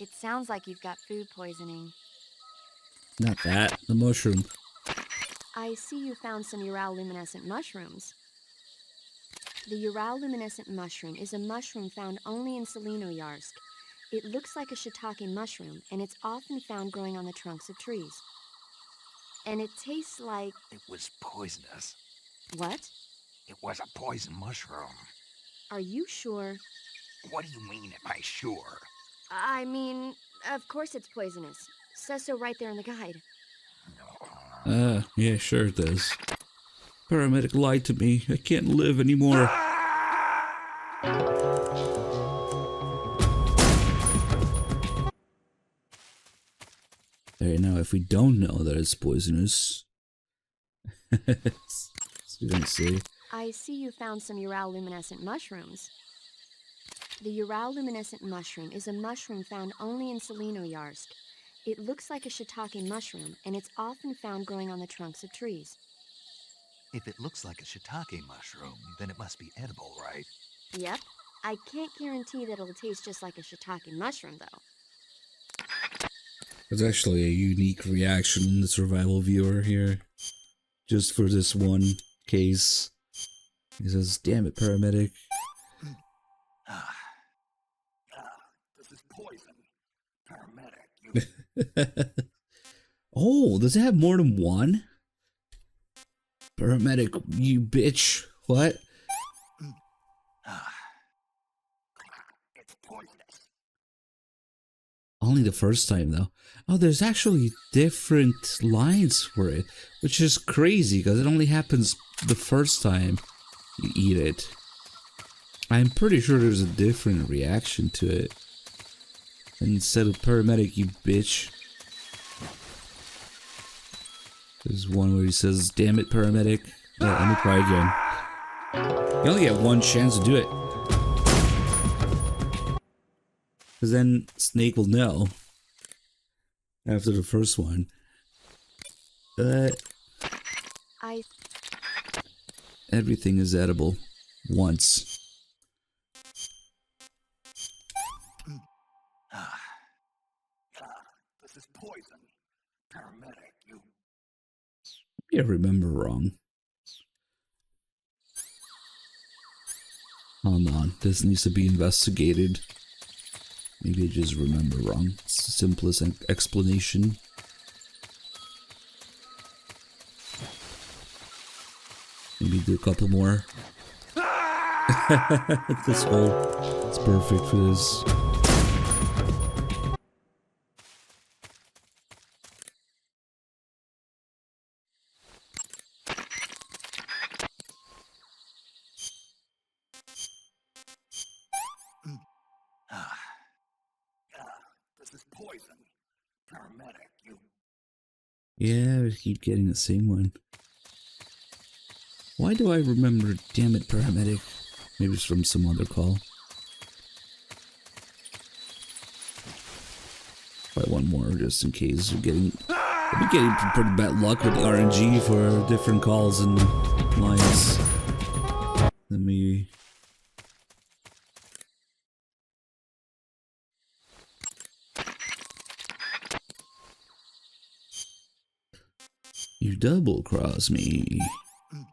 It sounds like you've got food poisoning. Not that, the mushroom. I see you found some uroluminescent mushrooms. The uroluminescent mushroom is a mushroom found only in Selenoyarsk. It looks like a shiitake mushroom, and it's often found growing on the trunks of trees. And it tastes like... It was poisonous. What? It was a poison mushroom. Are you sure? What do you mean, am I sure? I mean, of course it's poisonous. Says so right there in the guide. Yeah, sure it does. Paramedic lied to me. I can't live anymore. Alright, now if we don't know that it's poisonous... What's he gonna say? I see you found some uroluminescent mushrooms. The uroluminescent mushroom is a mushroom found only in Selenoyarsk. It looks like a shiitake mushroom, and it's often found growing on the trunks of trees. If it looks like a shiitake mushroom, then it must be edible, right? Yep. I can't guarantee that it'll taste just like a shiitake mushroom, though. There's actually a unique reaction in the survival viewer here. Just for this one case. He says, damn it, paramedic. This is poison. Paramedic, you... Oh, does it have more than one? Paramedic, you bitch. What? It's poisonous. Only the first time, though. Oh, there's actually different lines for it, which is crazy because it only happens the first time you eat it. I'm pretty sure there's a different reaction to it. Instead of paramedic, you bitch. There's one where he says, damn it, paramedic. Yeah, let me try again. You only get one chance to do it. Because then Snake will know. after the first one. Everything is edible once. This is poison. Paramedic, you. I remember wrong. Hold on, this needs to be investigated. Maybe I just remember wrong. It's the simplest explanation. Maybe do a couple more. This hole, it's perfect for this. This is poison. Paramedic, you. Yeah, I keep getting the same one. Why do I remember, damn it, paramedic? Maybe it's from some other call. Try one more just in case. I've been getting pretty bad luck with the RNG for different calls and lines. Let me... You double cross me. Damn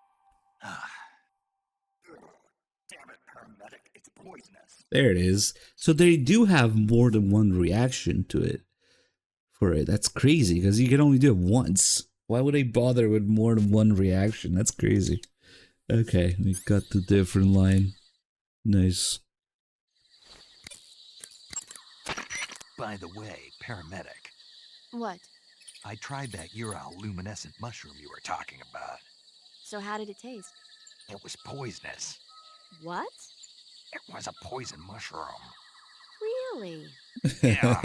it, paramedic. It's poisonous. There it is. So they do have more than one reaction to it. For it. That's crazy because you can only do it once. Why would they bother with more than one reaction? That's crazy. Okay, we got the different line. Nice. By the way, paramedic. What? I tried that Ural luminescent mushroom you were talking about. So how did it taste? It was poisonous. What? It was a poison mushroom. Really? Yeah.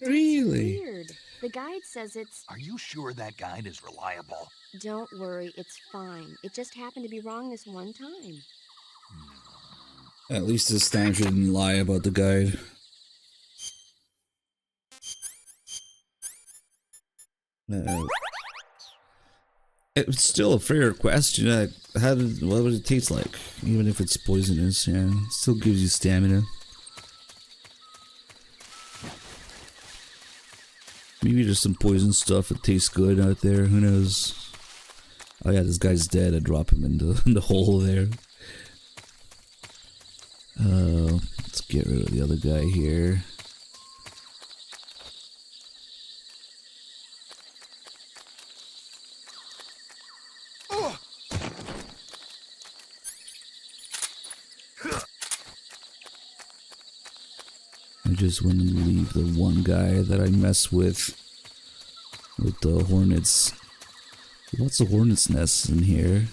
Really? Weird. The guide says it's... Are you sure that guide is reliable? Don't worry, it's fine. It just happened to be wrong this one time. At least this time she didn't lie about the guide. It's still a fair question. What would it taste like? Even if it's poisonous, yeah. It still gives you stamina. Maybe there's some poison stuff that tastes good out there. Who knows? Oh yeah, this guy's dead. I drop him in the hole there. Let's get rid of the other guy here. I just want to leave the one guy that I mess with the hornets. Lots of hornets' nests in here.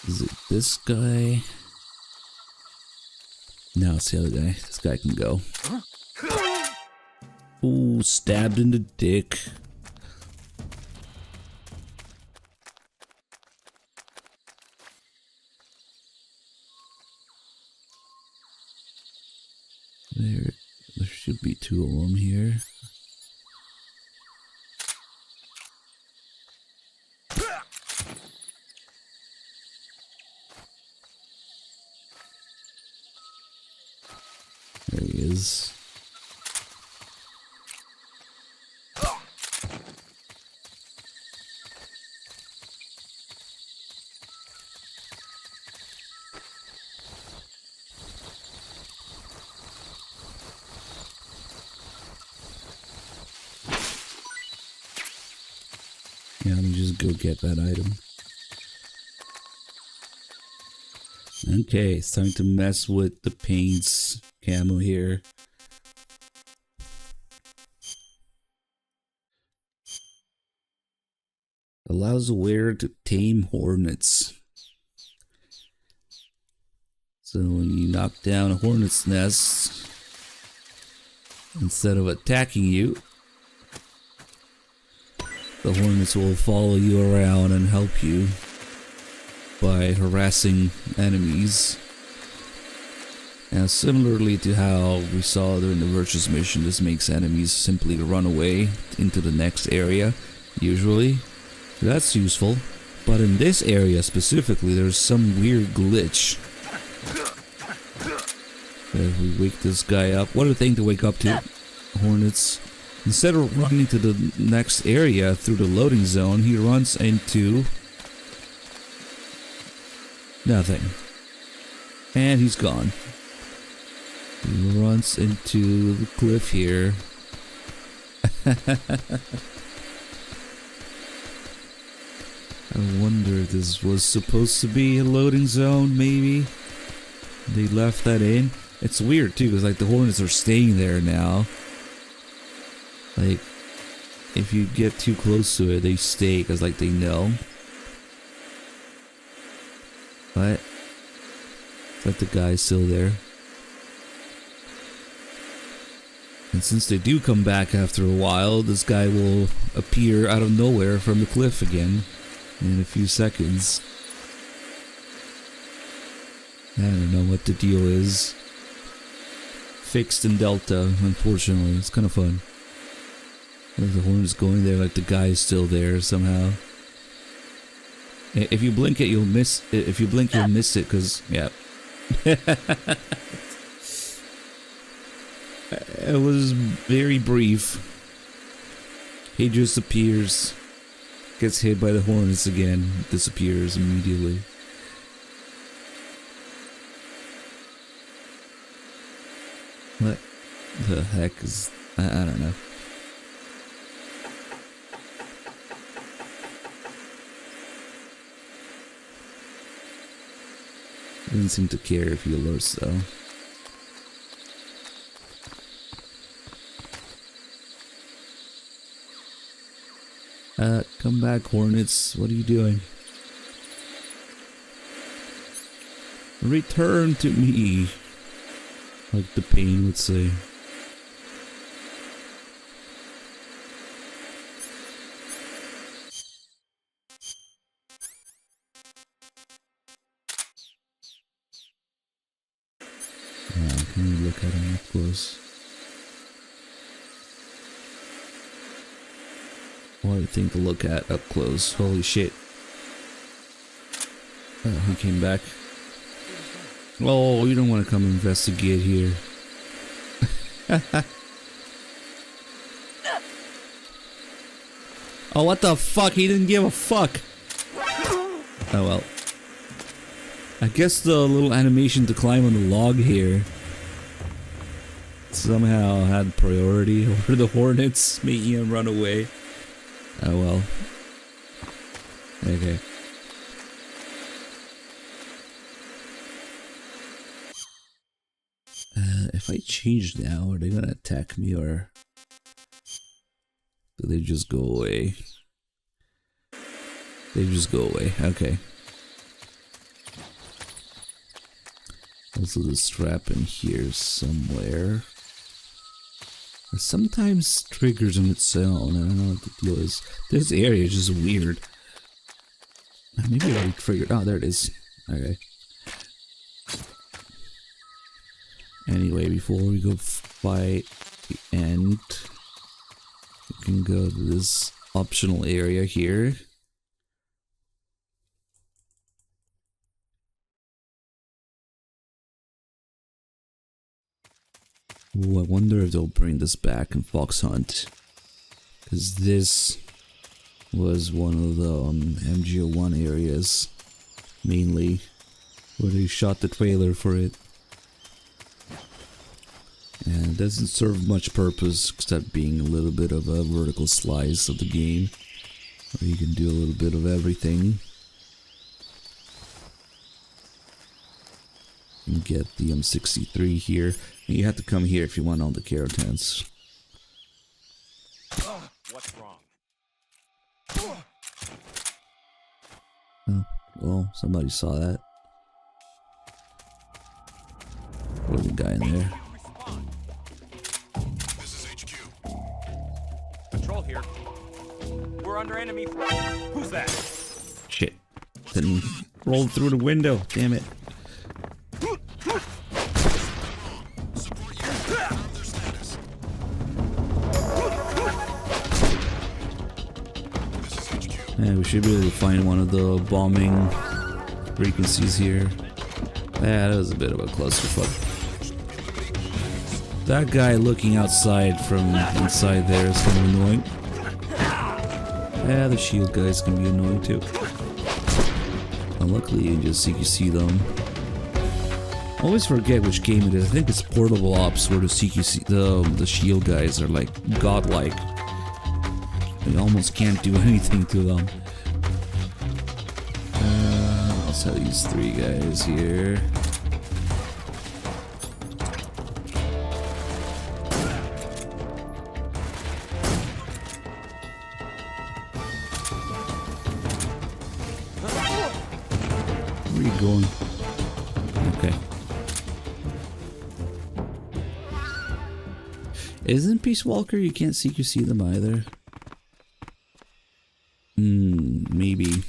Is it this guy? No, it's the other guy. This guy can go. Ooh, stabbed in the dick. There should be two of them here. There he is. Yeah, let me just go get that item. Okay, it's time to mess with the paints camo here. Allows the wearer to tame hornets. So when you knock down a hornet's nest, instead of attacking you, the hornets will follow you around and help you by by harassing enemies. And similarly to how we saw during the Virtuous mission, this makes enemies simply run away into the next area, usually. So that's useful. But in this area specifically, there's some weird glitch. If we wake this guy up, what a thing to wake up to. Hornets. Instead of running to the next area through the loading zone, he runs into nothing. And he's gone. He runs into the cliff here. I wonder if this was supposed to be a loading zone, maybe? They left that in. It's weird too, because like the Hornets are staying there now. Like, if you get too close to it, they stay because like they know. But it's like the guy's still there. And since they do come back after a while, this guy will appear out of nowhere from the cliff again in a few seconds. I don't know what the deal is. Fixed in Delta, unfortunately. It's kind of fun. Like the Hornet's going there, like the guy's still there somehow. If you blink it, you'll miss it. If you blink, you'll miss it, because, yeah. It was very brief. He just appears, gets hit by the Hornets again, disappears immediately. What the heck is... I don't know. Doesn't seem to care if he alerts though. Come back, Hornets. What are you doing? Return to me, like the pain would say. Can we look at him up close? What a thing to look at up close. Holy shit. Oh, he came back. Oh, you don't want to come investigate here. Oh, what the fuck? He didn't give a fuck. Oh well. I guess the little animation to climb on the log here somehow had priority over the Hornets, making him run away. Oh well. Okay. If I change now, are they gonna attack me or do they just go away? They just go away. Okay. Also, the strap in here somewhere. It sometimes triggers on its own. I don't know what the deal is. This area is just weird. Maybe I already triggered. Oh, there it is. Okay. Anyway, before we go fight the end, we can go to this optional area here. Ooh, I wonder if they'll bring this back in Fox Hunt, because this was one of the MGO1 areas, mainly, where they shot the trailer for it. And it doesn't serve much purpose except being a little bit of a vertical slice of the game, where you can do a little bit of everything. And get the M63 here. And you have to come here if you want all the Keratans. What's wrong? Oh, well, somebody saw that. There's a guy in there. This is HQ. Patrol here. We're under enemy. Who's that? Shit. Didn't Rolled through the window. Damn it. Support unit confirm their status. This is HQ. Yeah, we should be able to find one of the bombing frequencies here. Yeah, that was a bit of a clusterfuck. That guy looking outside from inside there is kind of annoying. Yeah, the shield guys can be annoying too. And luckily you just CQC them. I always forget which game it is. I think it's Portable Ops where the CQC, the shield guys are like godlike. You almost can't do anything to them. I'll tell these three guys here. Where are you going? Okay. Isn't Peace Walker? You can't CQC them either. Maybe.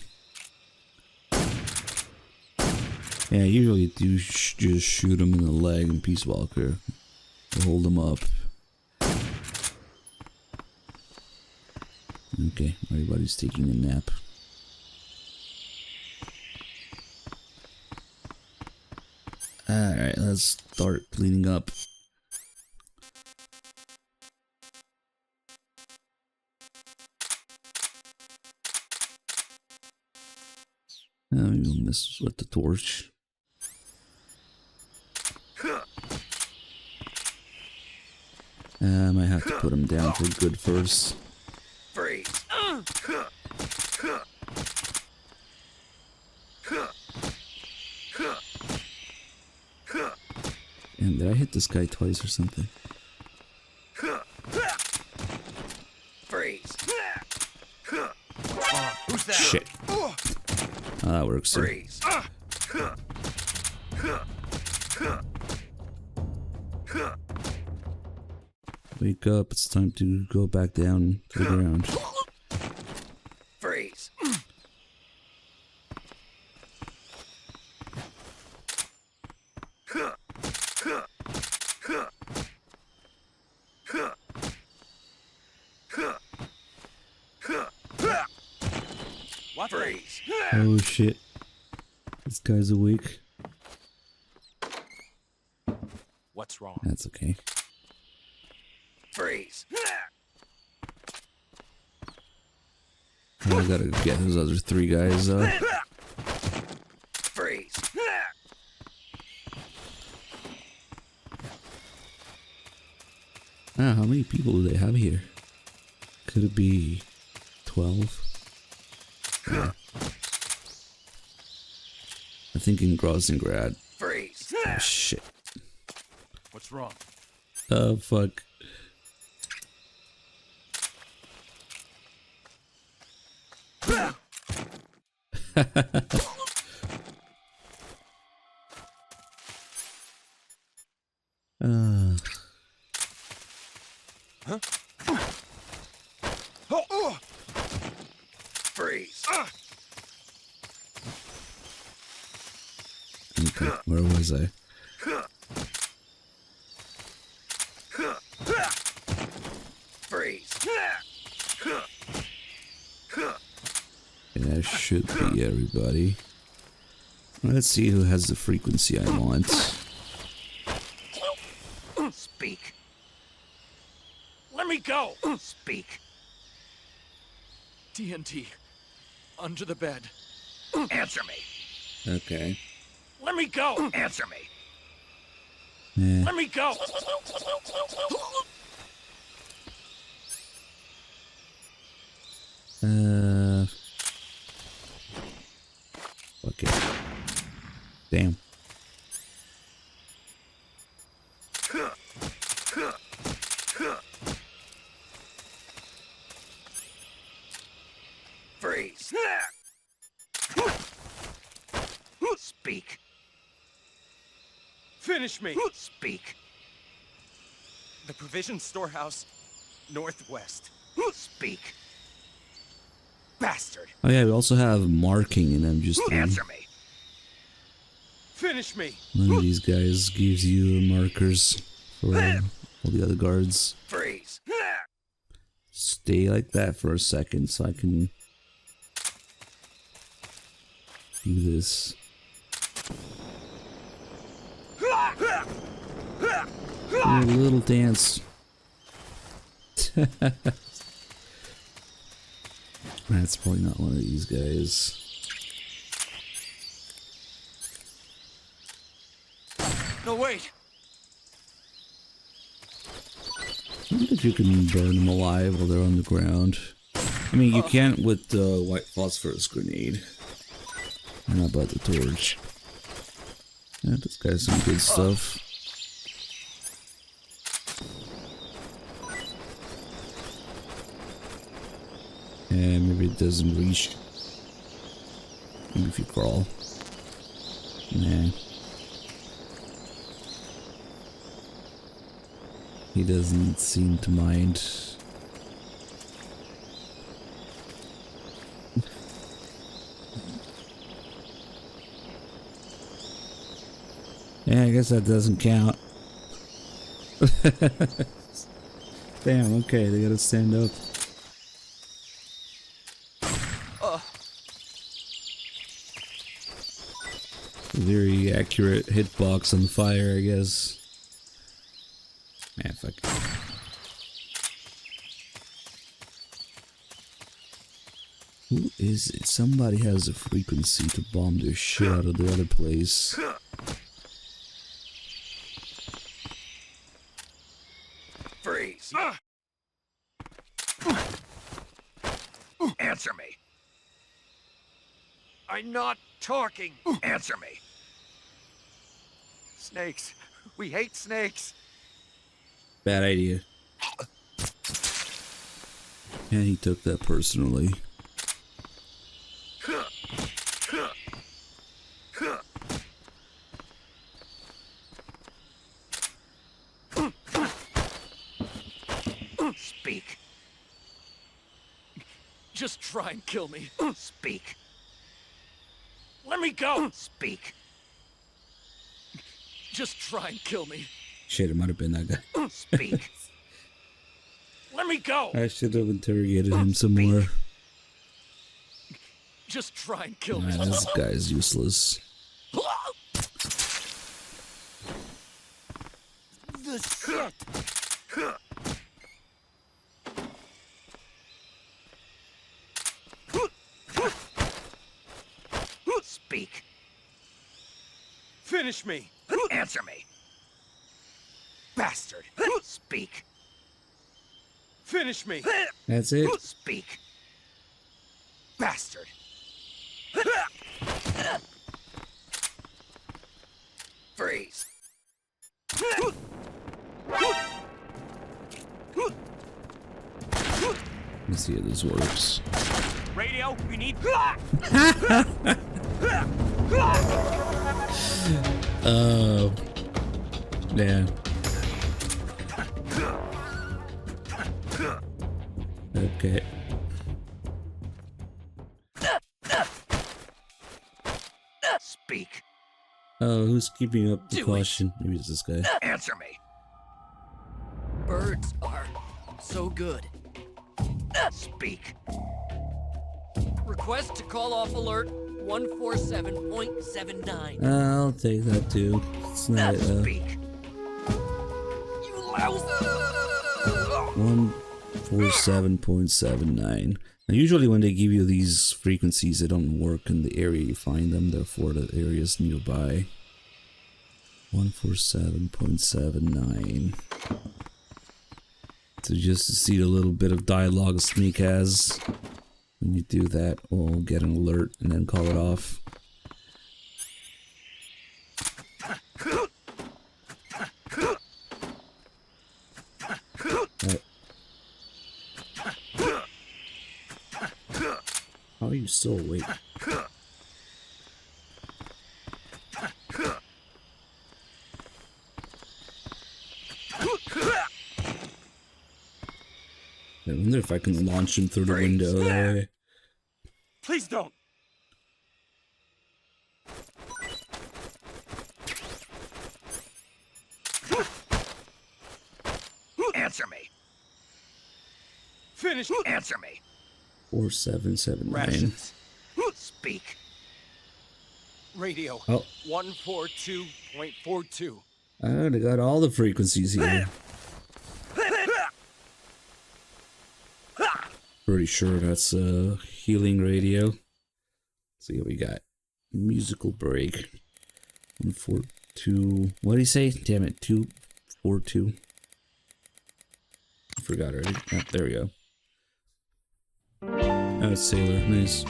Yeah, usually do just shoot them in the leg in Peace Walker. Hold them up. Okay, everybody's taking a nap. Alright, let's start cleaning up. Maybe we'll mess with the torch. I might have to put him down for good first. Freeze. And did I hit this guy twice or something? Freeze. Who's that? Shit. Oh, that works. Too. Freeze. Wake up, it's time to go back down to the ground. Freeze. What? Freeze. Oh shit. This guy's awake. What's wrong? That's okay. Freeze. Oh, I gotta get those other three guys though. Freeze. Ah, how many people do they have here? Could it be 12? Yeah. I think in Grozingrad. Freeze. Oh shit. What's wrong? Oh fuck. Freeze. Okay, where was I? Freeze. That should be everybody. Let's see who has the frequency I want. Speak. Let me go. Speak. TNT. Under the bed. Answer me. Okay. Let me go. Answer me. Yeah. Let me go. Fuck it. Damn. Freeze. Speak. Finish me. Speak. The provision storehouse, northwest. Speak. Bastard. Oh yeah, we also have marking in MGS3. Answer me. Finish me. One of these guys gives you markers for all the other guards. Freeze. Stay like that for a second so I can do this. Do a little dance. That's probably not one of these guys. No, wait. I wonder if you can burn them alive while they're on the ground. I mean, you can't with the white phosphorus grenade. How about the torch? Yeah, this guy's some good stuff. And maybe it doesn't reach. Maybe if you crawl. Nah. He doesn't seem to mind. Yeah, I guess that doesn't count. Damn, okay, they gotta stand up. Very accurate hitbox on fire, I guess. Man, fuck. Who is it? Somebody has a frequency to bomb their shit out of the other place. Freeze. Answer me. I'm not talking. Answer me. Snakes. We hate snakes. Bad idea. And he took that personally. Speak. Just try and kill me. Speak. Let me go. Speak. Just try and kill me. Shit, it might have been that guy. Speak. Let me go. I should have interrogated him some more. Just try and kill Nah, me. this guy's useless. The shit. Speak. Finish me. Answer me. Bastard. Speak. Finish me. That's it. Speak. Bastard. Freeze. Let's see how this works. Radio, we need. Yeah. Okay. Speak. Oh, who's keeping up the caution? Maybe it's this guy. Answer me. Birds are so good. Speak. Request to call off alert 147.79. I'll take that too. It's not Speak. You lousy. 147.79. Now, usually when they give you these frequencies, they don't work in the area you find them, therefore the areas nearby. 147.79. So just to see the little bit of dialogue Sneak has. When you do that, we'll get an alert and then call it off. Right. How are you still awake? I wonder if I can launch him through the window that way. Please don't. Answer me. Finish. Answer me. 4779. Rations. Speak. Radio. Oh. 142.42. They got all the frequencies here. Pretty sure that's a healing radio. Let's see what we got. Musical break. 142. What did he say? Damn it. 242. I forgot already. Oh, there we go. Oh, it's Sailor. Nice.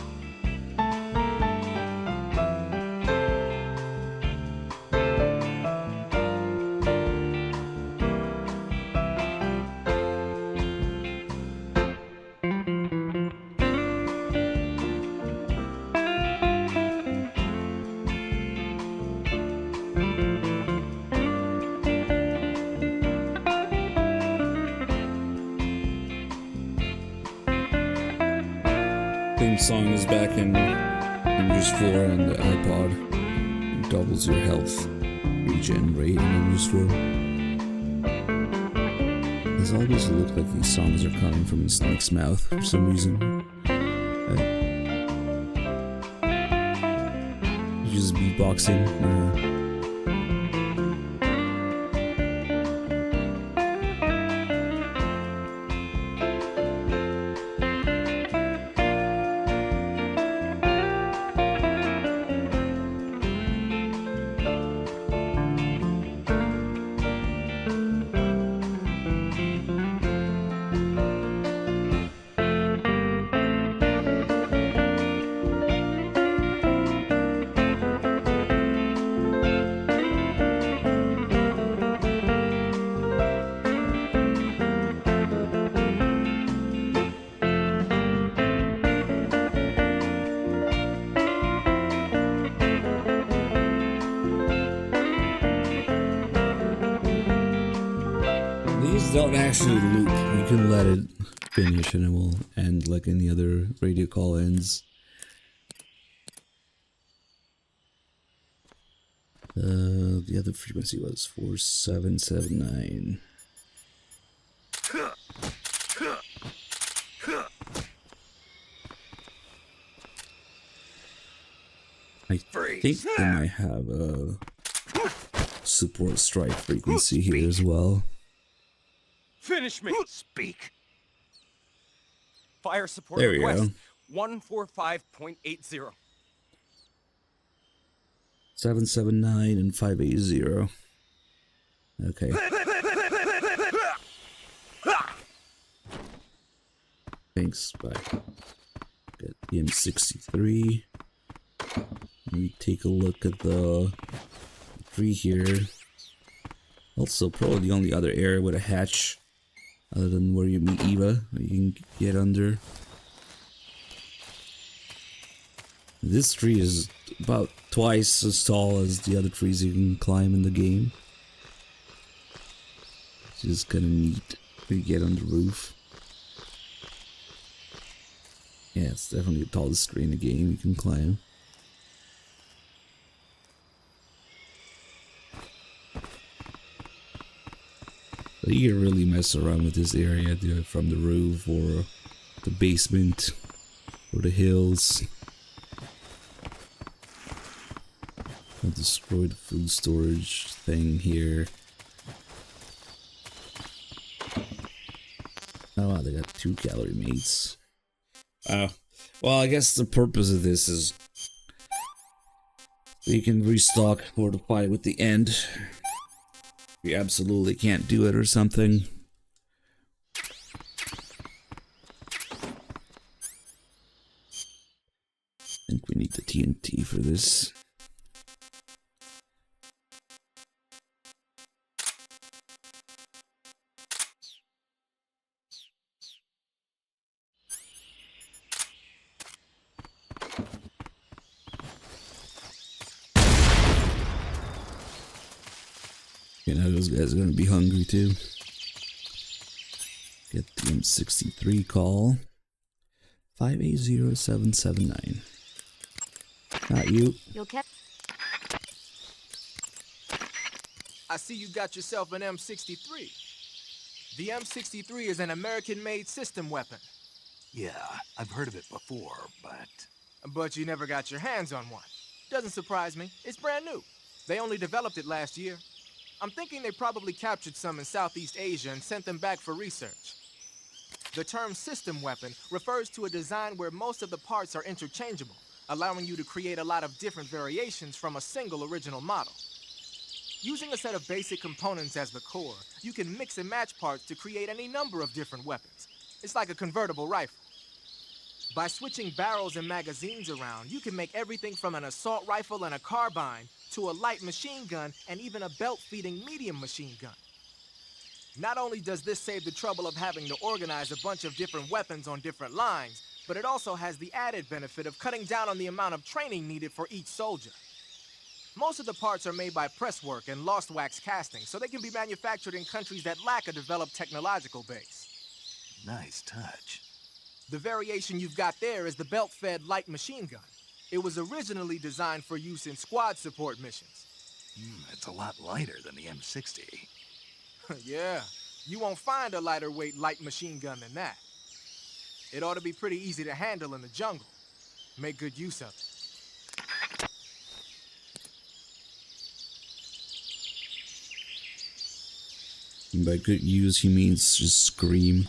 Theme song is back in MGS4 on the iPod. It doubles your health regen rate in MGS4. It's always looked like these songs are coming from the snake's mouth for some reason. Just beatboxing. These don't actually loop. You can let it finish and it will end like any other radio call ends. The other frequency was 4779. I think they might have a support strike frequency here as well. Finish me. Speak. Fire support There we request. go. 145.80. 779 and 580. Okay. Thanks, bye. Got the M63. Let me take a look at the tree here. Also, probably the only other area with a hatch, other than where you meet Eva, you can get under. This tree is about twice as tall as the other trees you can climb in the game. It's just kind of neat to get on the roof. Yeah, it's definitely the tallest tree in the game you can climb. But you can really mess around with this area, do it from the roof or the basement or the hills. I'll destroy the food storage thing here. Oh wow, they got 2 calorie mates. Well, I guess the purpose of this is you can restock for the fight with the end. You absolutely can't do it or something. I think we need the TNT for this. You know, those guys are gonna be hungry too. Get the M63 call. 580779. Not you. You'll catch. I see you got yourself an M63. The M63 is an American-made system weapon. Yeah, I've heard of it before, but... But you never got your hands on one. Doesn't surprise me. It's brand new. They only developed it last year. I'm thinking they probably captured some in Southeast Asia and sent them back for research. The term system weapon refers to a design where most of the parts are interchangeable, allowing you to create a lot of different variations from a single original model. Using a set of basic components as the core, you can mix and match parts to create any number of different weapons. It's like a convertible rifle. By switching barrels and magazines around, you can make everything from an assault rifle and a carbine to a light machine gun and even a belt-feeding medium machine gun. Not only does this save the trouble of having to organize a bunch of different weapons on different lines, but it also has the added benefit of cutting down on the amount of training needed for each soldier. Most of the parts are made by presswork and lost wax casting, so they can be manufactured in countries that lack a developed technological base. Nice touch. The variation you've got there is the belt-fed light machine gun. It was originally designed for use in squad support missions. It's a lot lighter than the M60. Yeah, you won't find a lighter weight light machine gun than that. It ought to be pretty easy to handle in the jungle. Make good use of it. And by good use, he means just scream.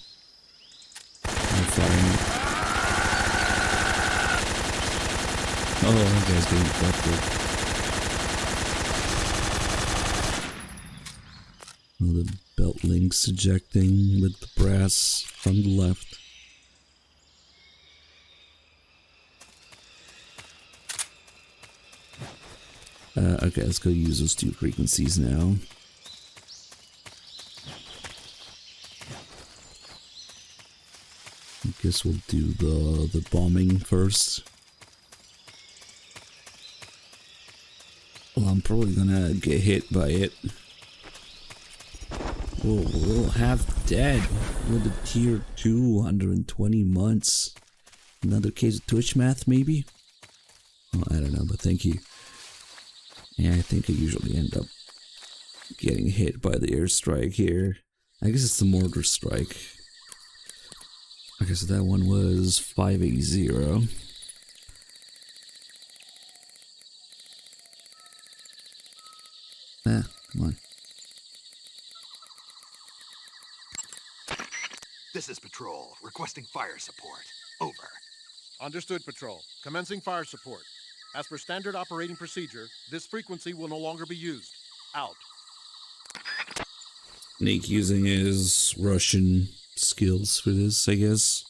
Oh, that guy's getting infected. The belt links ejecting with the brass from the left. Okay, let's go use those two frequencies now. I guess we'll do the bombing first. Well, I'm probably gonna get hit by it. Whoa, we'll have dead with a tier 2, 120 months. Another case of Twitch math, maybe? Well, I don't know, but thank you. Yeah, I think I usually end up getting hit by the airstrike here. I guess it's the mortar strike. Okay, so that one was 580. Ah, come on. This is Patrol, requesting fire support. Over. Understood, Patrol. Commencing fire support. As per standard operating procedure, this frequency will no longer be used. Out. Nick using his Russian skills for this, I guess.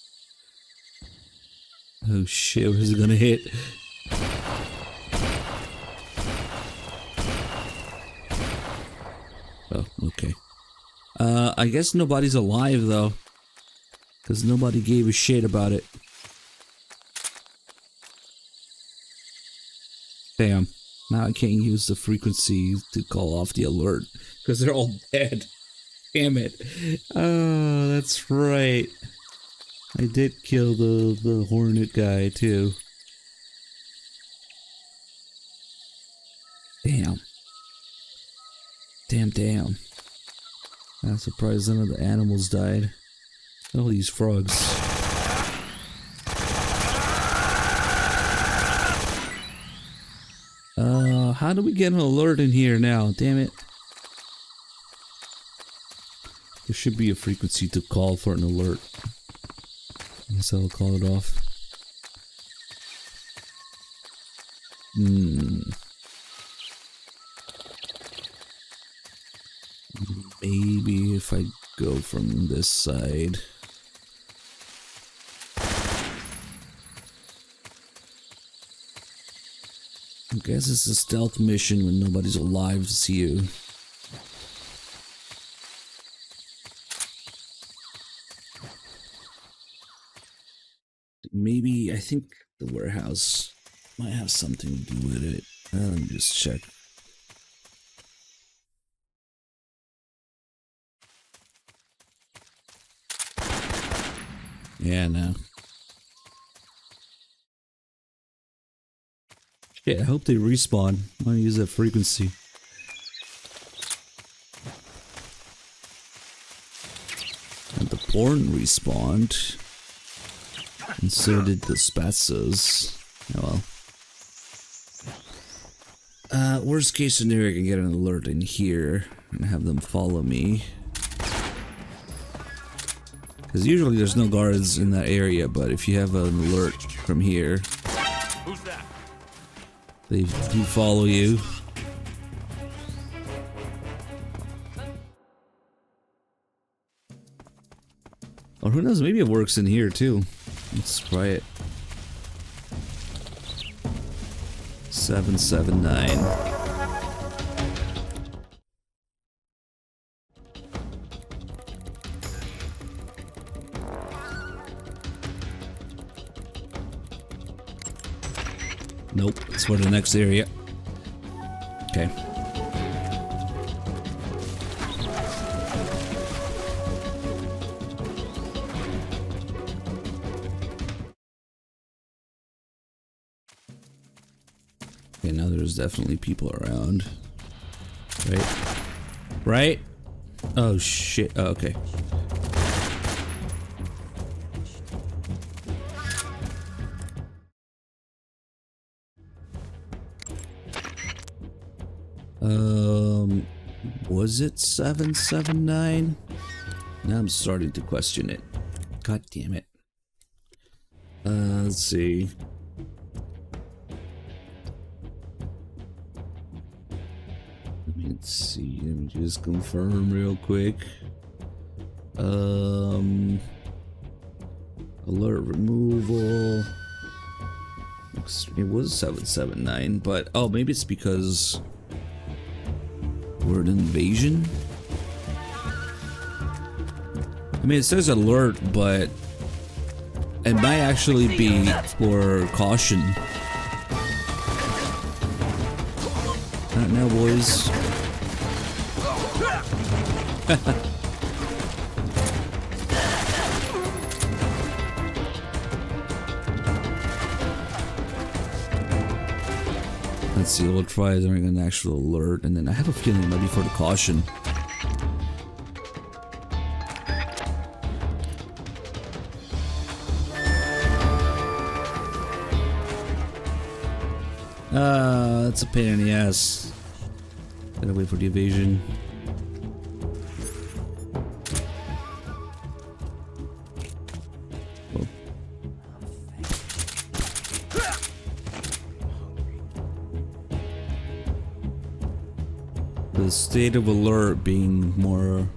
Oh shit, where's it gonna hit? Oh, okay. I guess nobody's alive though. Because nobody gave a shit about it. Damn. Now I can't use the frequency to call off the alert. Because they're all dead. Damn it. Oh, that's right. I did kill the Hornet guy too. Damn. Damn. I'm surprised none of the animals died. All these frogs. How do we get an alert in here now? Damn it. There should be a frequency to call for an alert. I guess I'll call it off. Maybe if I go from this side. I guess it's a stealth mission when nobody's alive to see you. Maybe, I think the warehouse might have something to do with it. Let me just check. Yeah, no. Shit, I hope they respawn. I want to use that frequency. Horn respawned. And so did the Spatzos. Oh well. Worst case scenario, I can get an alert in here and have them follow me. Because usually there's no guards in that area, but if you have an alert from here, Who's that? they do follow you. Or who knows, maybe it works in here too. Let's try it. 779. Nope, it's for the next area. Okay. Okay, now there's definitely people around. Right? Right? Oh shit. Oh, okay. Was it 779? Now I'm starting to question it. God damn it. Let's see. Let's see. Let me just confirm real quick. Alert removal. It was 779, but oh, maybe it's because we're an invasion. I mean, it says alert, but it might actually be for caution. Not now, boys. Let's see, we'll try during an actual alert, and then I have a feeling it might be for the caution. That's a pain in the ass. Gotta wait for the evasion. Oh. The state of alert being more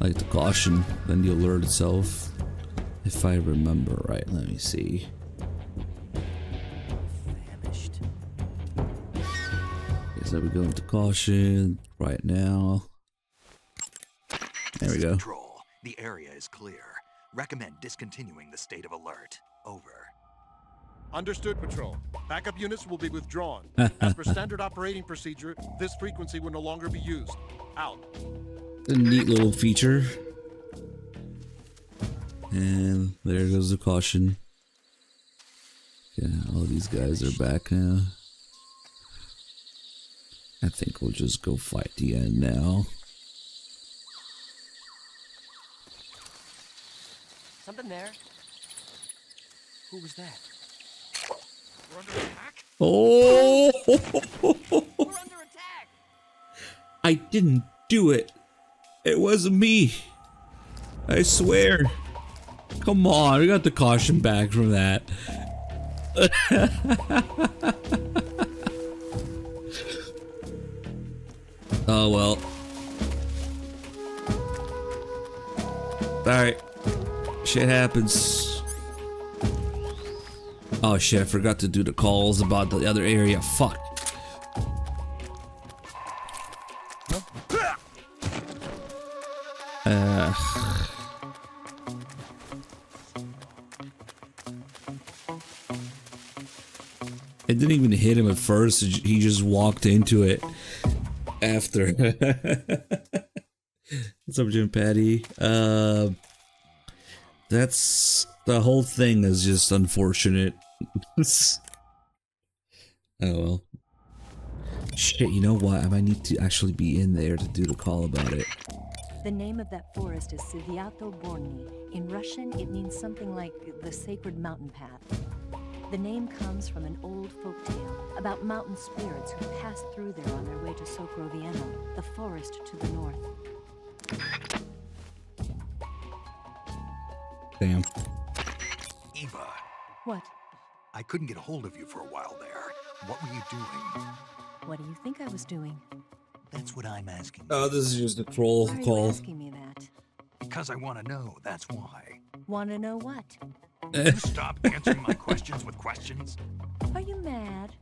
like the caution than the alert itself, if I remember right. Let me see. So we go into caution right now. There we go. Control. The area is clear. Recommend discontinuing the state of alert. Over. Understood, Patrol. Backup units will be withdrawn. As per standard operating procedure, this frequency will no longer be used. Out. A neat little feature. And there goes the caution. Yeah, all these guys are back now. I think we'll just go fight the end now. Something there. Who was that? We're under attack? Oh! We're under attack! I didn't do it. It wasn't me. I swear. Come on, we got the caution back from that. Oh well. Alright. Shit happens. Oh shit, I forgot to do the calls about the other area. Fuck. It didn't even hit him at first, he just walked into it after. What's up, Jim Patty? That's the whole thing is just unfortunate. Oh well. Shit, you know what? I might need to actually be in there to do the call about it. The name of that forest is Sviato Borni. In Russian, it means something like the sacred mountain path. The name comes from an old folk tale about mountain spirits who passed through there on their way to Sokrovieno, the forest to the north. Damn. Eva, What? I couldn't get a hold of you for a while there. What were you doing? What do you think I was doing? That's what I'm asking. Oh, this is just a troll Why are you call. asking me that? Because I want to know, that's why. Want to know what? Will you stop answering my questions with questions? Are you mad?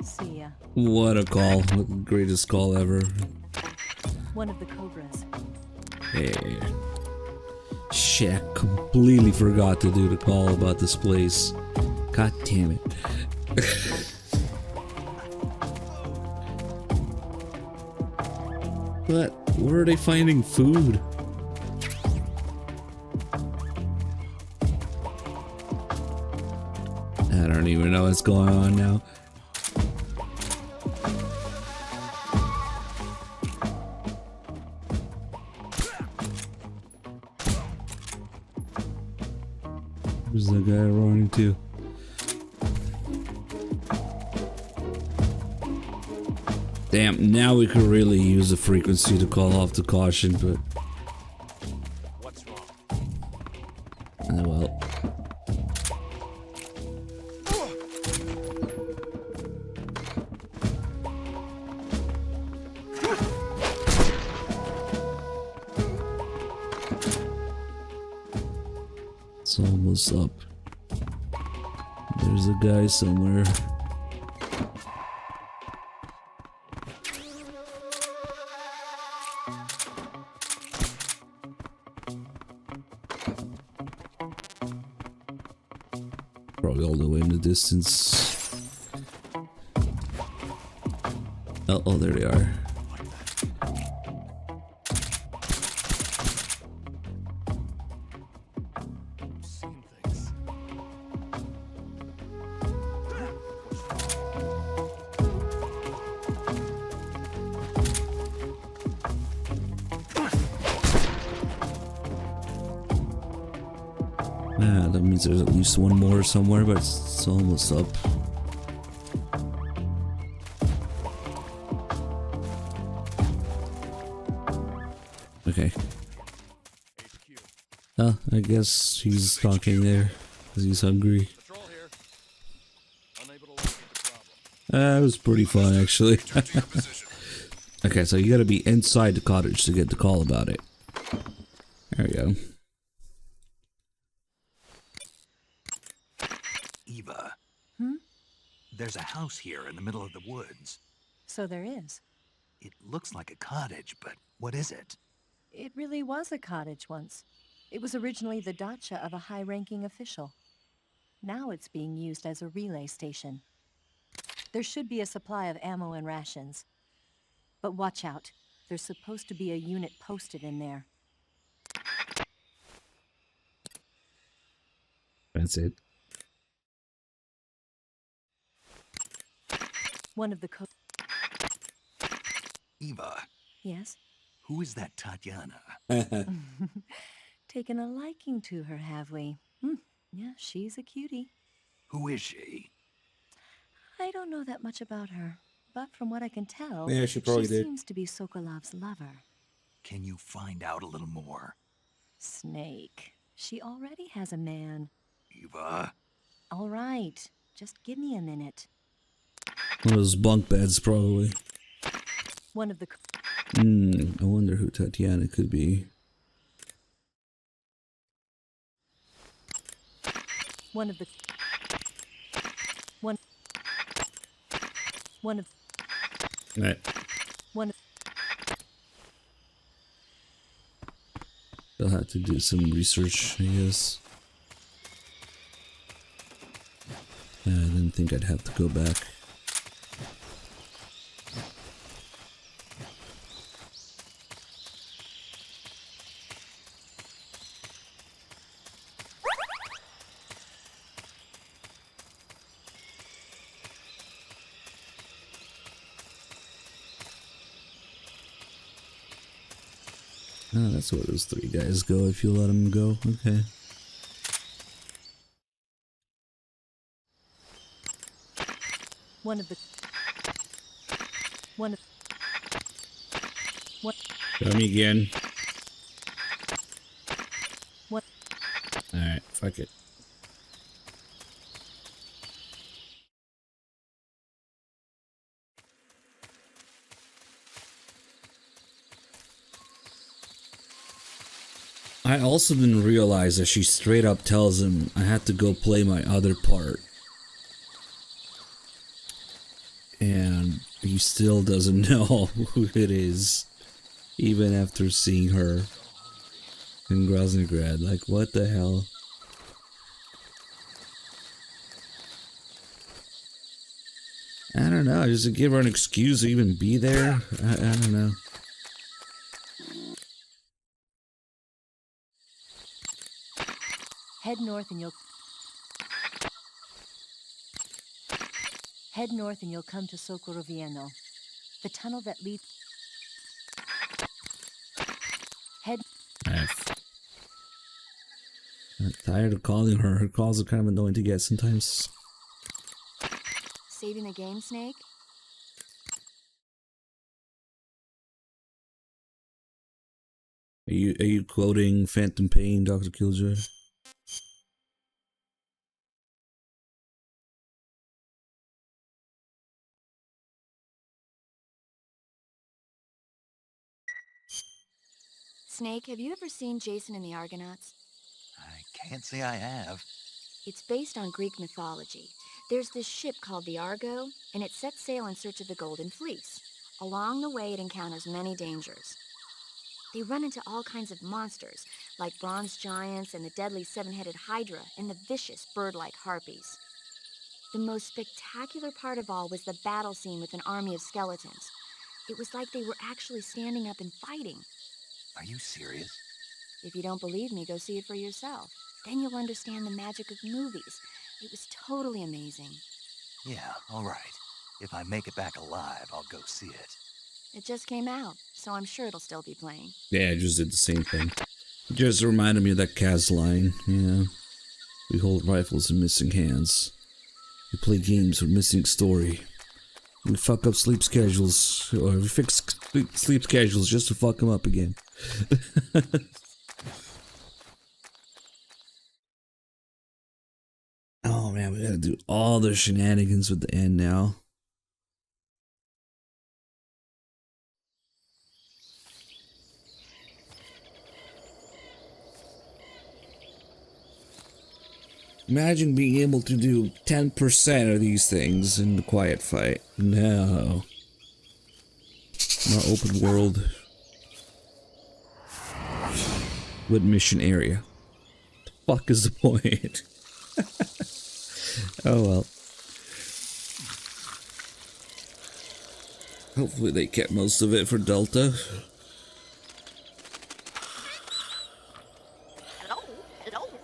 See ya. What a call. What the greatest call ever. One of the Cobras. Hey. Shit, I completely forgot to do the call about this place. God damn it. But where are they finding food? I don't even know what's going on now. Where's the guy running to? Damn, now we could really use the frequency to call off the caution, but... What's wrong? Oh well. It's almost up. There's a guy somewhere. Probably all the way in the distance. Oh, there they are. Seen things. Ah, that means there's at least one more somewhere, but it's almost up. Okay. Oh, I guess he's talking there because he's hungry. Patrol here. Unable to locate the problem. That was pretty fun, actually. Return to your position. Okay, so you gotta be inside the cottage to get the call about it. There we go. Eva. Hmm? There's a house here in the middle of the woods. So there is. It looks like a cottage, but what is it? It really was a cottage once. It was originally the dacha of a high-ranking official. Now it's being used as a relay station. There should be a supply of ammo and rations. But watch out. There's supposed to be a unit posted in there. That's it. One of the Eva, Yes? who is that Tatiana? Taken a liking to her, have we? Yeah, she's a cutie. Who is she? I don't know that much about her, but from what I can tell, Yeah, she probably did. seems to be Sokolov's lover. Can you find out a little more? Snake. She already has a man. Eva? All right, just give me a minute. One of those bunk beds, probably. One of the... I wonder who Tatiana could be. One of the... One... One of... Right. One of... They'll have to do some research, I guess. I didn't think I'd have to go back. Oh, that's where those 3 guys go if you let them go. Okay. One of the... Show me again. What? Alright, fuck it. I also didn't realize that she straight up tells him I had to go play my other part. And he still doesn't know who it is, even after seeing her in Groznygrad. Like, what the hell? I don't know, just to give her an excuse to even be there? I don't know. Head north and you'll come to Sokorovieno. The tunnel that leads... I'm tired of calling her. Her calls are kind of annoying to get sometimes. Saving the game, Snake? Are you quoting Phantom Pain, Dr. Killjoy? Snake, have you ever seen Jason and the Argonauts? I can't say I have. It's based on Greek mythology. There's this ship called the Argo, and it sets sail in search of the Golden Fleece. Along the way, it encounters many dangers. They run into all kinds of monsters, like bronze giants and the deadly 7-headed Hydra and the vicious bird-like harpies. The most spectacular part of all was the battle scene with an army of skeletons. It was like they were actually standing up and fighting. Are you serious? If you don't believe me, go see it for yourself. Then you'll understand the magic of movies. It was totally amazing. Yeah, all right. If I make it back alive, I'll go see it. It just came out, so I'm sure it'll still be playing. Yeah, I just did the same thing. It just reminded me of that Kaz line. Yeah. We hold rifles in missing hands. We play games with missing story. We fuck up sleep schedules, or we fix sleep schedules just to fuck them up again. Oh man, we gotta do all the shenanigans with the end now. Imagine being able to do 10% of these things in the quiet fight. No. Not open world. With mission area. The fuck is the point? Oh well. Hopefully they kept most of it for Delta.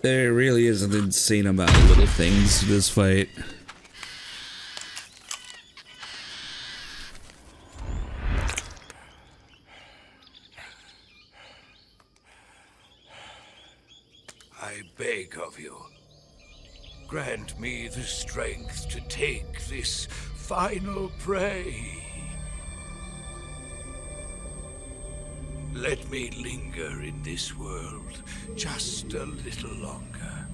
There really is an insane amount of little things to this fight. I beg of you, grant me the strength to take this final prey. Let me linger in this world just a little longer.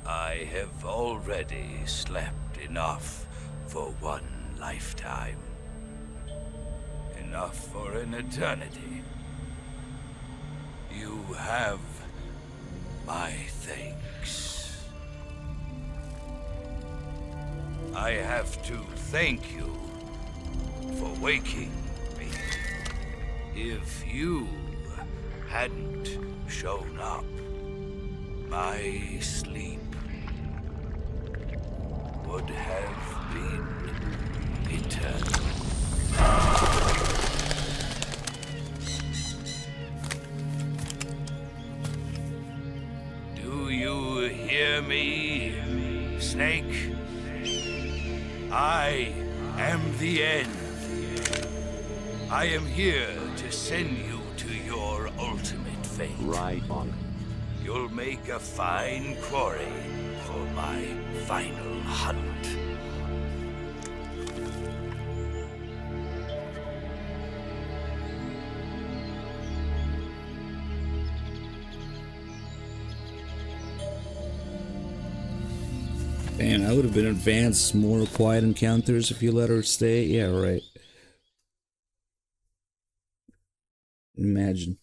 I have already slept enough for one lifetime. Enough for an eternity. You have my thanks. I have to thank you for waking me. If you hadn't shown up, my sleep would have been eternal. Do you hear me, Snake? I am the end. I am here to send you fate. Right on. You'll make a fine quarry for my final hunt. Man, I would have been advanced more quiet encounters if you let her stay. Yeah, right. Imagine.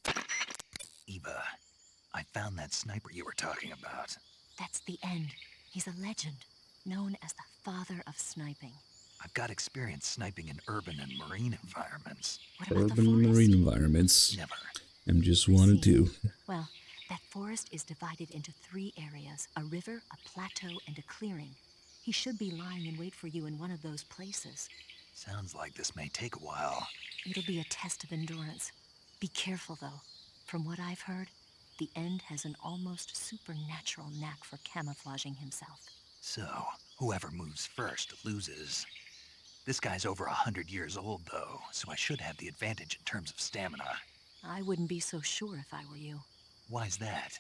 Eva, I found that sniper you were talking about. That's the end. He's a legend, known as the father of sniping. I've got experience sniping in urban and marine environments. What about Urban the and forest? marine environments. Never. MGS1 and 2. Well, that forest is divided into 3 areas, a river, a plateau, and a clearing. He should be lying in wait for you in one of those places. Sounds like this may take a while. It'll be a test of endurance. Be careful, though. From what I've heard, the End has an almost supernatural knack for camouflaging himself. So, whoever moves first loses. This guy's over 100 years old, though, so I should have the advantage in terms of stamina. I wouldn't be so sure if I were you. Why's that?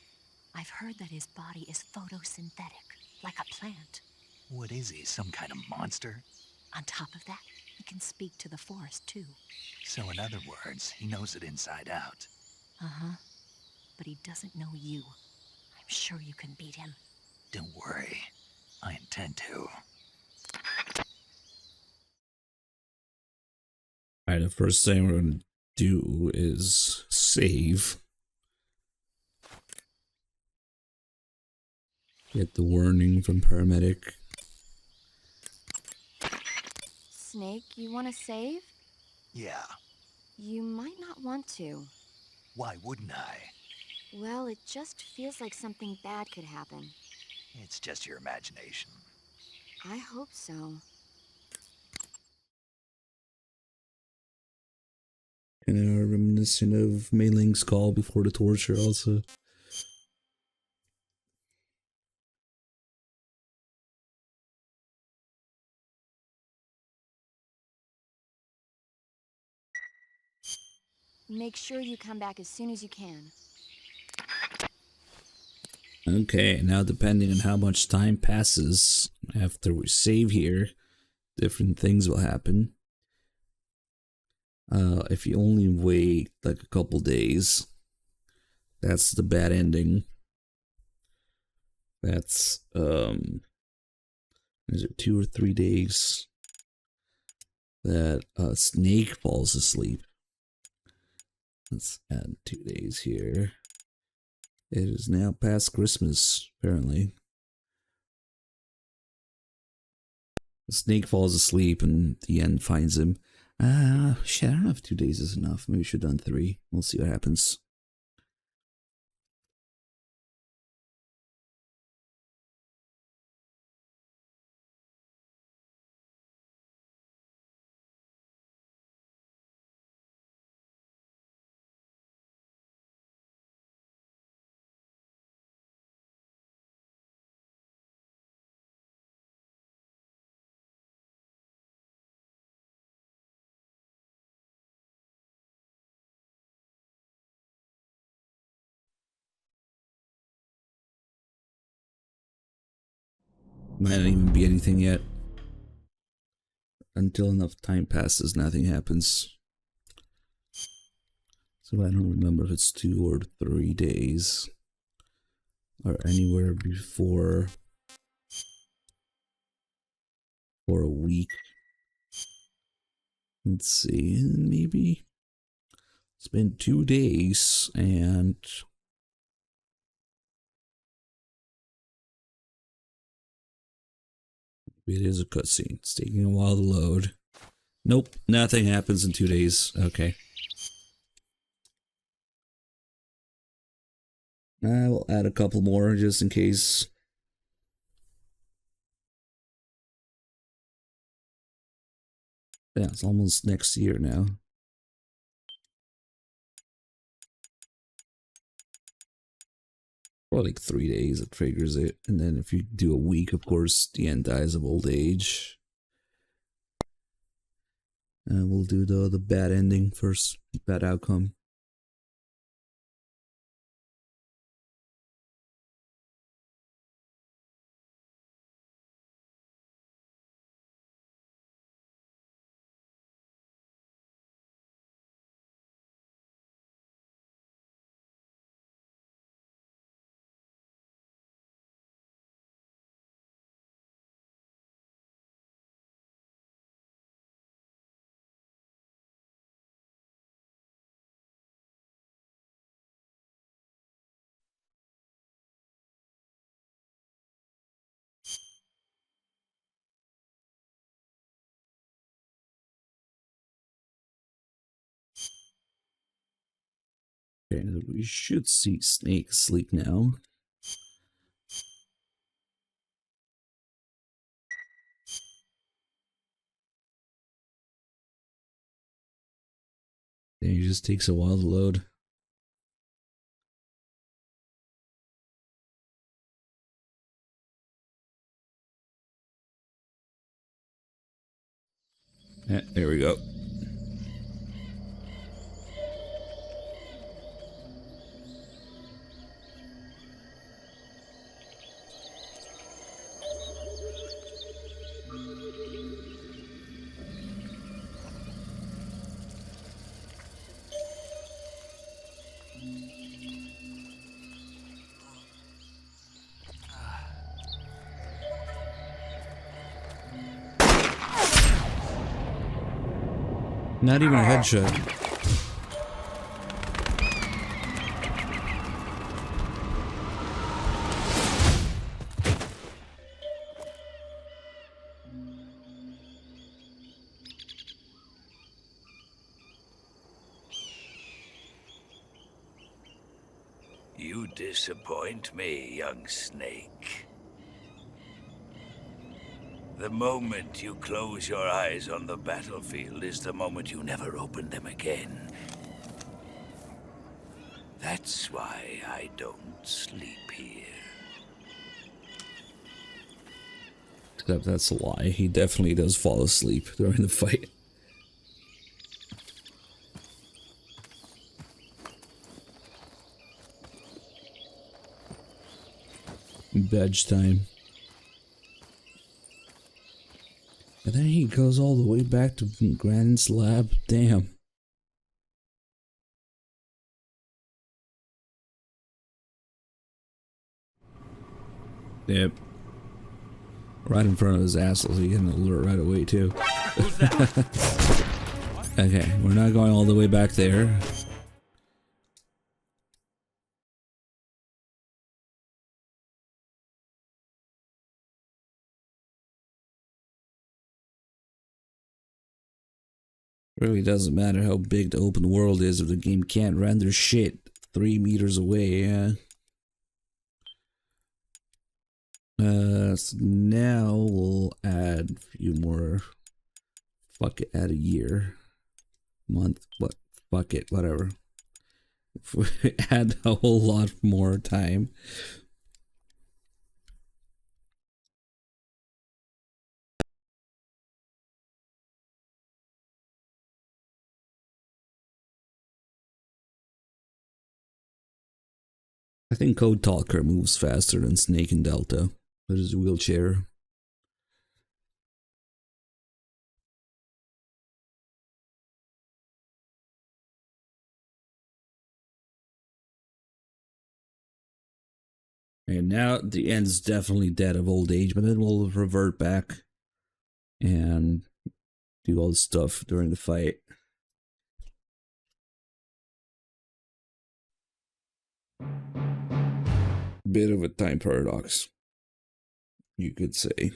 I've heard that his body is photosynthetic, like a plant. What is he, some kind of monster? On top of that, he can speak to the forest, too. So in other words, he knows it inside out. Uh-huh. But he doesn't know you. I'm sure you can beat him. Don't worry. I intend to. Alright, the first thing we're going to do is save. Get the warning from paramedic. Snake, you want to save? Yeah. You might not want to. Why wouldn't I? Well, it just feels like something bad could happen. It's just your imagination. I hope so. And reminiscent of Mei Ling's call before the torture also. Make sure you come back as soon as you can. Okay, now depending on how much time passes after we save here, different things will happen. If you only wait like a couple days, that's the bad ending. That's, is it 2 or 3 days that a snake falls asleep? Let's add 2 days here. It is now past Christmas, apparently. The snake falls asleep and the End finds him. Shit, I don't know if 2 days is enough. Maybe we should have done 3. We'll see what happens. Might not even be anything yet. Until enough time passes, nothing happens. So I don't remember if it's 2 or 3 days. Or anywhere before. For a week. Let's see, maybe. It's been 2 days and. It is a cutscene. It's taking a while to load. Nope, nothing happens in 2 days. Okay. I will add a couple more just in case. Yeah, it's almost next year now. For like 3 days, it triggers it. And then if you do a week, of course, the End dies of old age. We'll do the bad ending first, bad outcome. Okay, we should see Snake asleep now. It just takes a while to load. Yeah, there we go. Not even a headshot. You disappoint me, young snake. The moment you close your eyes on the battlefield is the moment you never open them again. That's why I don't sleep here. Except that's a lie. He definitely does fall asleep during the fight. Badge time. And then he goes all the way back to Grandin's lab. Damn. Yep. Right in front of his asshole, so you get an alert right away too. Okay, we're not going all the way back there. Really doesn't matter how big the open world is if the game can't render shit 3 meters away, yeah. So now we'll add a few more. Fuck it, add a year. Month, what? Fuck it, whatever. If we add a whole lot more time. I think Code Talker moves faster than Snake and Delta with his wheelchair. And now the end's definitely dead of old age, but then we'll revert back and do all the stuff during the fight. Bit of a time paradox, you could say.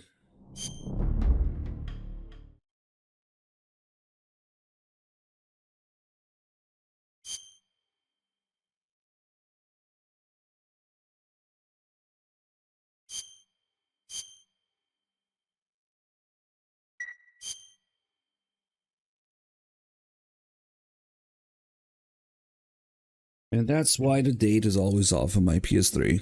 And that's why the date is always off on my PS3.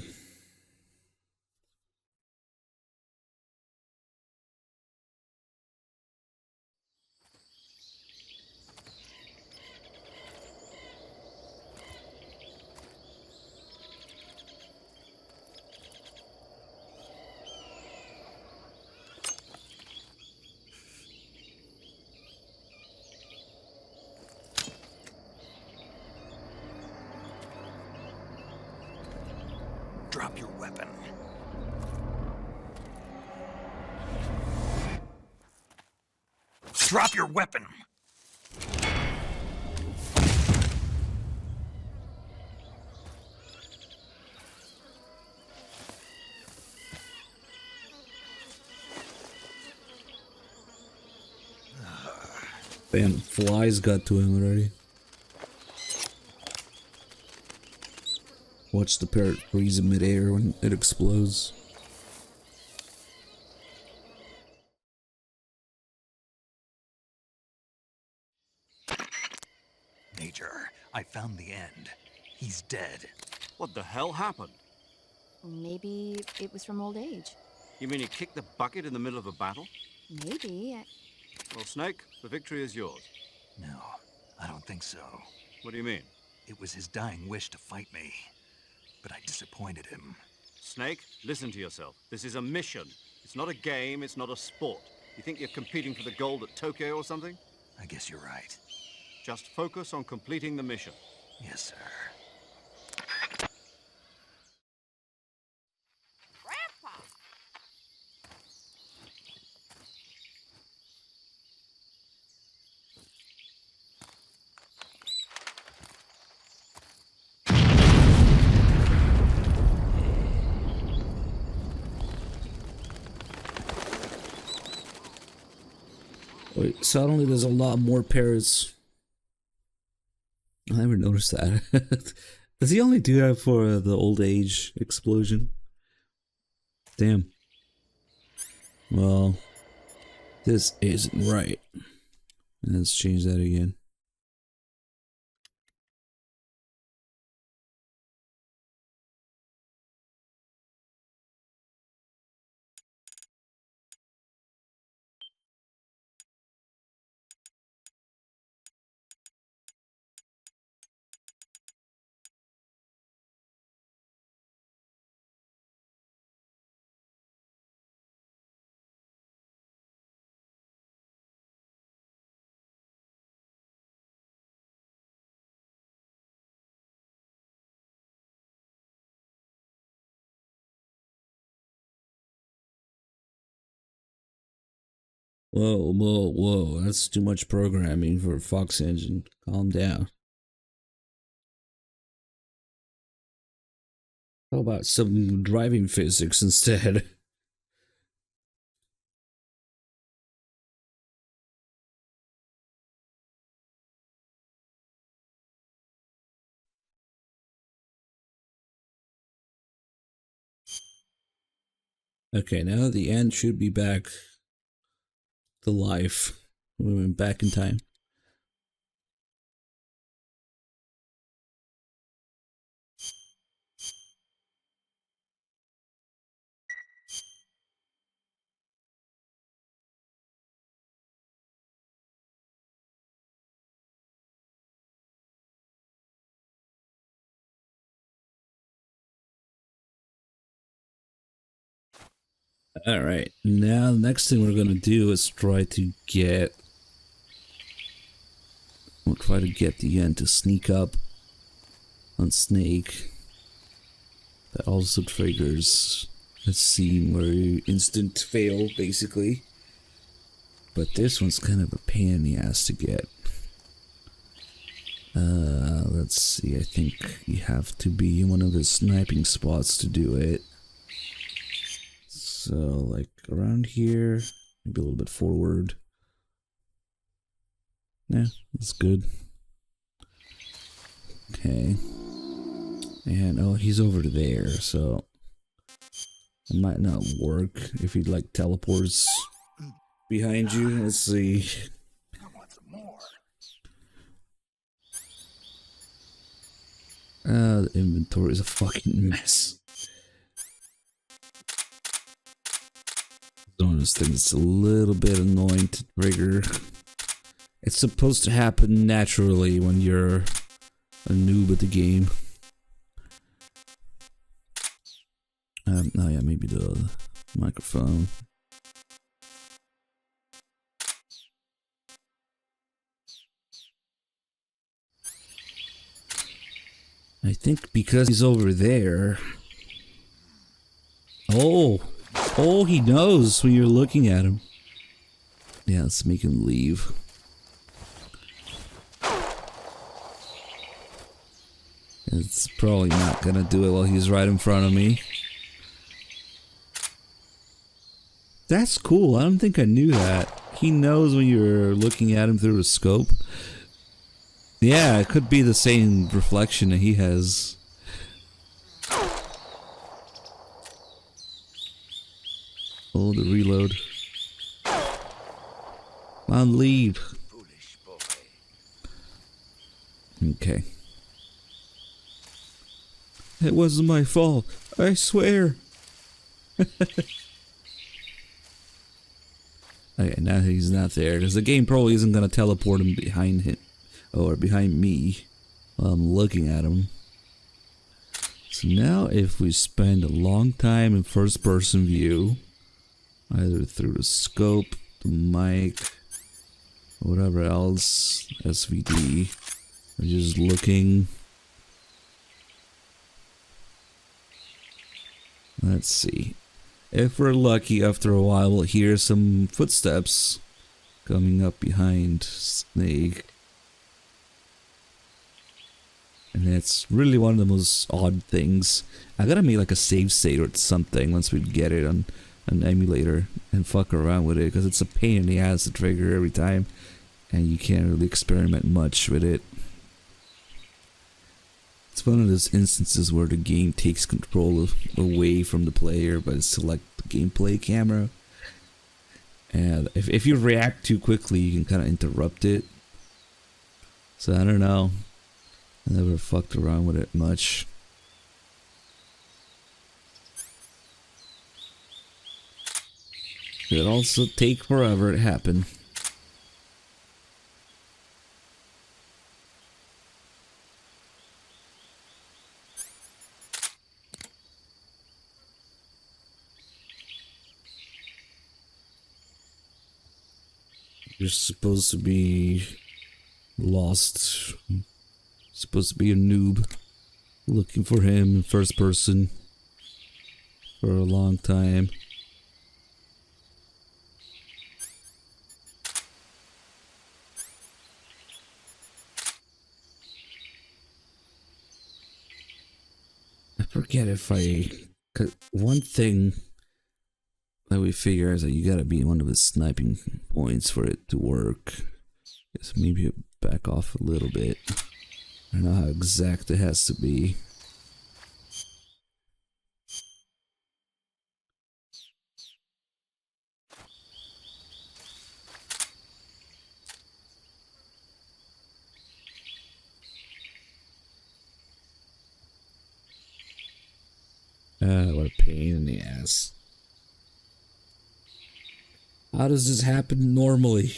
Drop your weapon. Drop your weapon! Damn, flies got to him already. Watch the parrot freeze in midair when it explodes. Major, I found the end. He's dead. What the hell happened? Maybe it was from old age. You mean he kicked the bucket in the middle of a battle? Maybe. Well, Snake, the victory is yours. No, I don't think so. What do you mean? It was his dying wish to fight me, but I disappointed him. Snake, listen to yourself. This is a mission. It's not a game, it's not a sport. You think you're competing for the gold at Tokyo or something? I guess you're right. Just focus on completing the mission. Yes, sir. Wait, suddenly there's a lot more parrots. I never noticed that. Does he only do that for the old age explosion? Damn. Well, this isn't right. Let's change that again. Whoa, whoa, whoa. That's too much programming for a Fox engine. Calm down. How about some driving physics instead? Okay, now the end should be back to life. We went back in time. Alright, now the next thing we're gonna do is try to get... We'll try to get the end to sneak up on Snake. That also triggers a scene where you instant fail, basically. But this one's kind of a pain in the ass to get. Let's see, I think you have to be in one of the sniping spots to do it. So, like, around here, maybe a little bit forward. Yeah, that's good. Okay. And, oh, he's over there, so... it might not work if he, like, teleports behind you. Let's see. I want some more. The inventory is a fucking mess. One of those things that's a little bit annoying to trigger. It's supposed to happen naturally when you're a noob at the game. Oh yeah, maybe the microphone. I think because he's over there. Oh, he knows when you're looking at him. Yeah, let's make him leave. It's probably not gonna do it while he's right in front of me. That's cool. I don't think I knew that. He knows when you're looking at him through a scope. Yeah, it could be the same reflection that he has. Oh, the reload. Come on, leave. Foolish boy. Okay. It wasn't my fault. I swear. Okay, now he's not there because the game probably isn't gonna teleport him behind him or behind me while I'm looking at him. So now if we spend a long time in first person view, either through the scope, the mic, or whatever else, SVD, or just looking. Let's see. If we're lucky, after a while we'll hear some footsteps coming up behind Snake. And it's really one of the most odd things. I gotta make like a save state or something once we get it on an emulator and fuck around with it, because it's a pain in the ass to trigger every time and you can't really experiment much with it. It's one of those instances where the game takes control away from the player, but it's still like the gameplay camera. And if you react too quickly, you can kind of interrupt it. So I don't know. I never fucked around with it much. It also take forever to happen. You're supposed to be lost. Supposed to be a noob. Looking for him in first person for a long time. I forget if cause one thing that we figure is that you gotta be in one of his sniping points for it to work. Guess maybe back off a little bit. I don't know how exact it has to be. What a pain in the ass. How does this happen normally?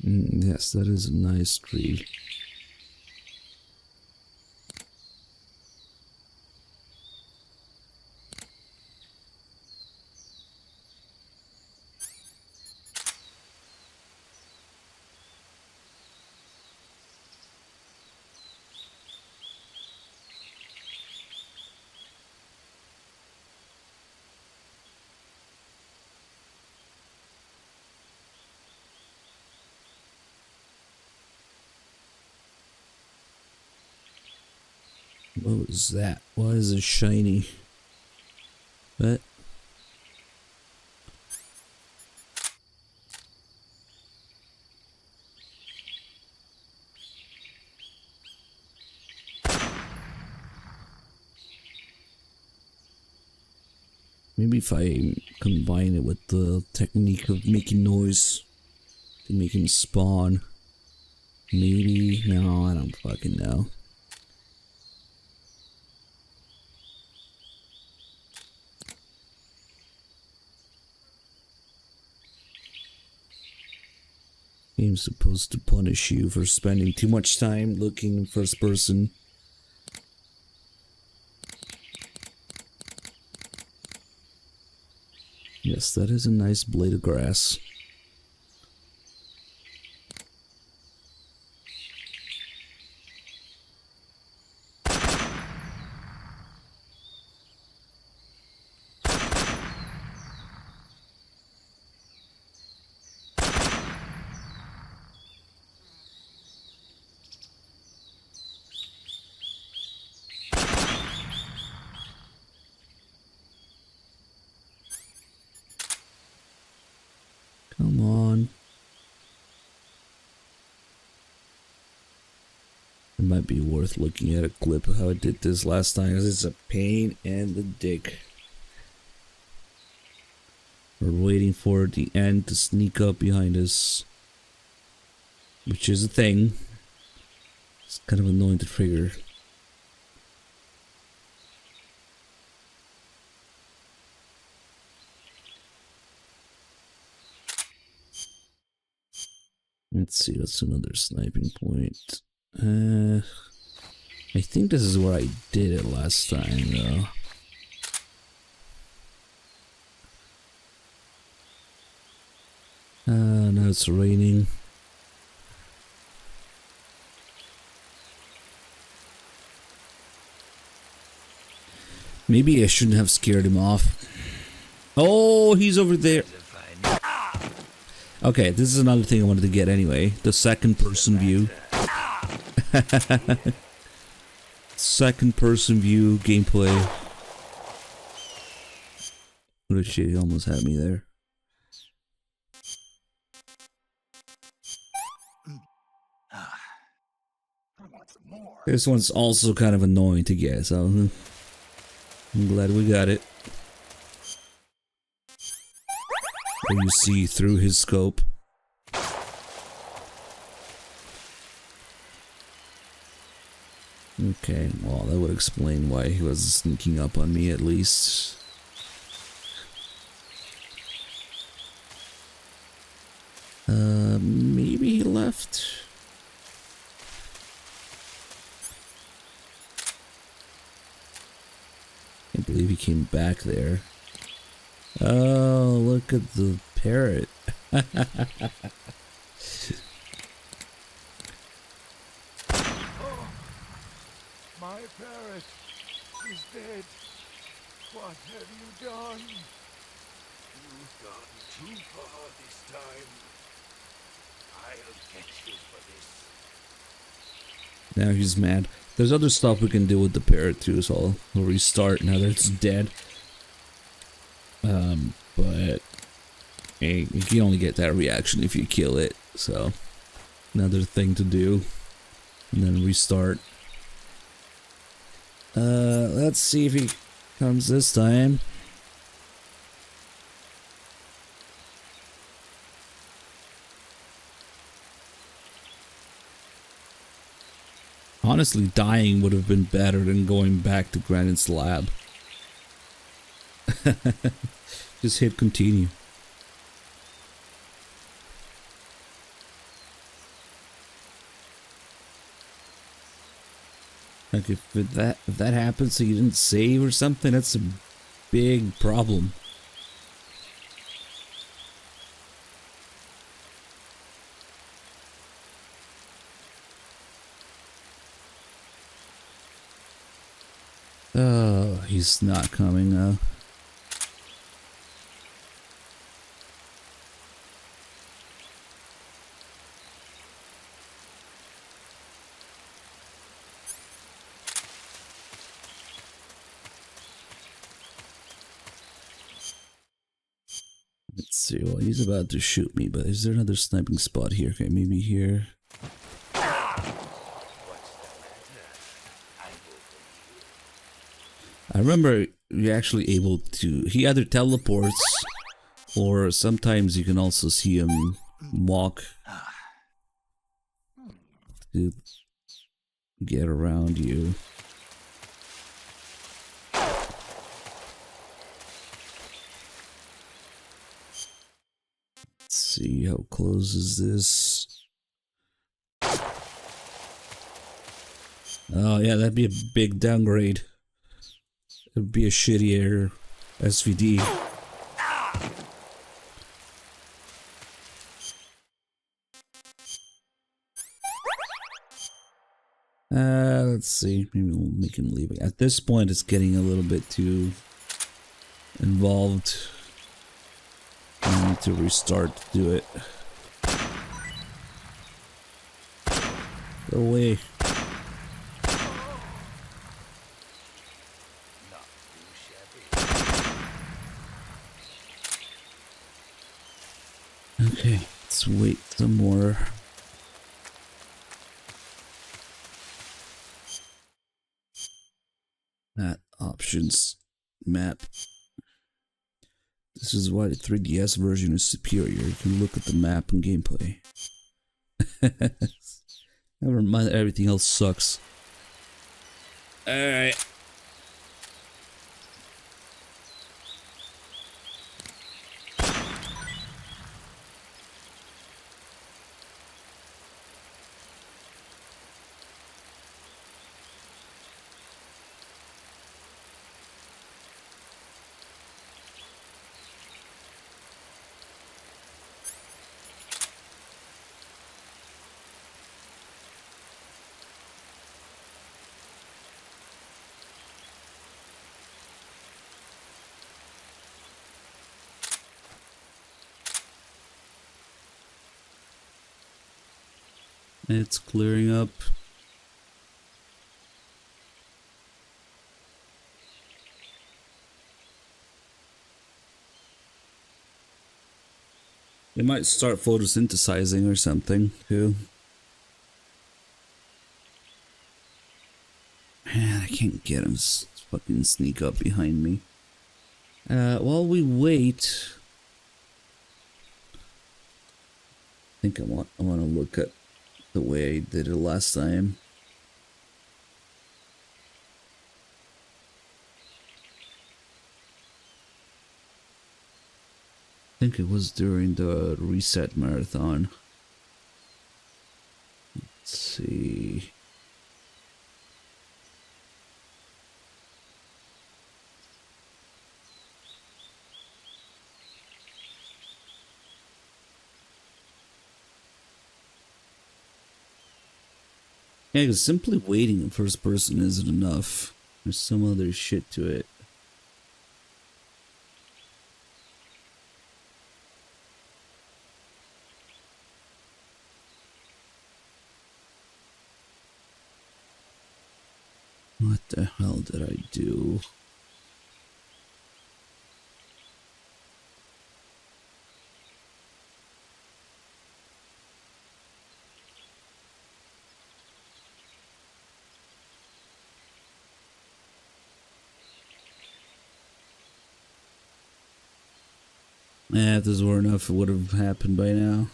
Yes, that is a nice tree. What was that? Why is it shiny? What? Maybe if I combine it with the technique of making noise to make him spawn. Maybe? No, I don't fucking know. Game's supposed to punish you for spending too much time looking in first person. Yes, that is a nice blade of grass. might be worth looking at a clip of how I did this last time, because it's a pain in the dick. We're waiting for the end to sneak up behind us, which is a thing. It's kind of annoying to trigger. Let's see, that's another sniping point. I think this is where I did it last time, though. Now it's raining. Maybe I shouldn't have scared him off. Oh, he's over there. Okay, this is another thing I wanted to get anyway. The second person view. Second person view gameplay. What a shit, he almost had me there. This one's also kind of annoying to get, so I'm glad we got it. Where you see through his scope. Okay, well, that would explain why he was sneaking up on me at least. Maybe he left. Can't believe he came back there. Oh, look at the parrot. Oh, my parrot is dead. What have you done? You've gone too far this time. I'll get you for this. Now he's mad. There's other stuff we can do with the parrot too, so I'll restart now that it's dead. But hey, you can only get that reaction if you kill it, so another thing to do. And then restart. Let's see if he comes this time. Honestly, dying would have been better than going back to Granite's lab. Just hit continue. Like if that happens, so you didn't save or something, that's a big problem. Oh, he's not coming now. Let's see, well, he's about to shoot me, but is there another sniping spot here? Okay, maybe here. I remember you're actually able to, he either teleports or sometimes you can also see him walk to get around you. Let's see, how close is this? Oh yeah, that'd be a big downgrade. It would be a shittier SVD. Let's see. Maybe we'll make him leave. At this point, it's getting a little bit too involved. I need to restart to do it. Go away. Okay, let's wait some more. Not options. Map. This is why the 3DS version is superior. You can look at the map and gameplay. Never mind, everything else sucks. Alright. It's clearing up. They might start photosynthesizing or something too. Man, I can't get him to fucking sneak up behind me. While we wait, I think I want to look at the way I did it last time. I think it was during the reset marathon. Let's see. Yeah, because simply waiting in first person isn't enough. There's some other shit to it. What the hell did I do? Yeah, if this were enough, it would have happened by now.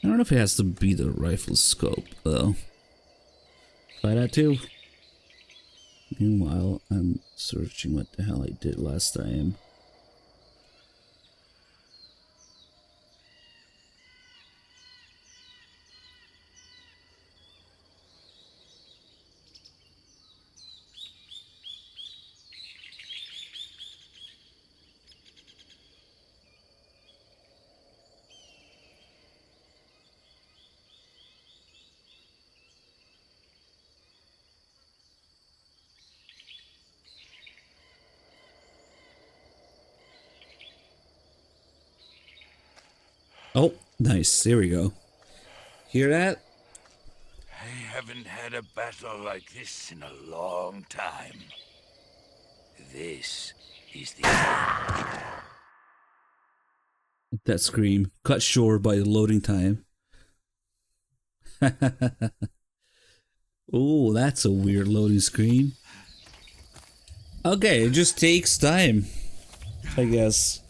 I don't know if it has to be the rifle scope, though. Try that too. Meanwhile, I'm searching what the hell I did last time. Oh, nice. There we go. Hear that? I haven't had a battle like this in a long time. This is the That scream. Cut short by the loading time. Oh, that's a weird loading screen. Okay, it just takes time, I guess.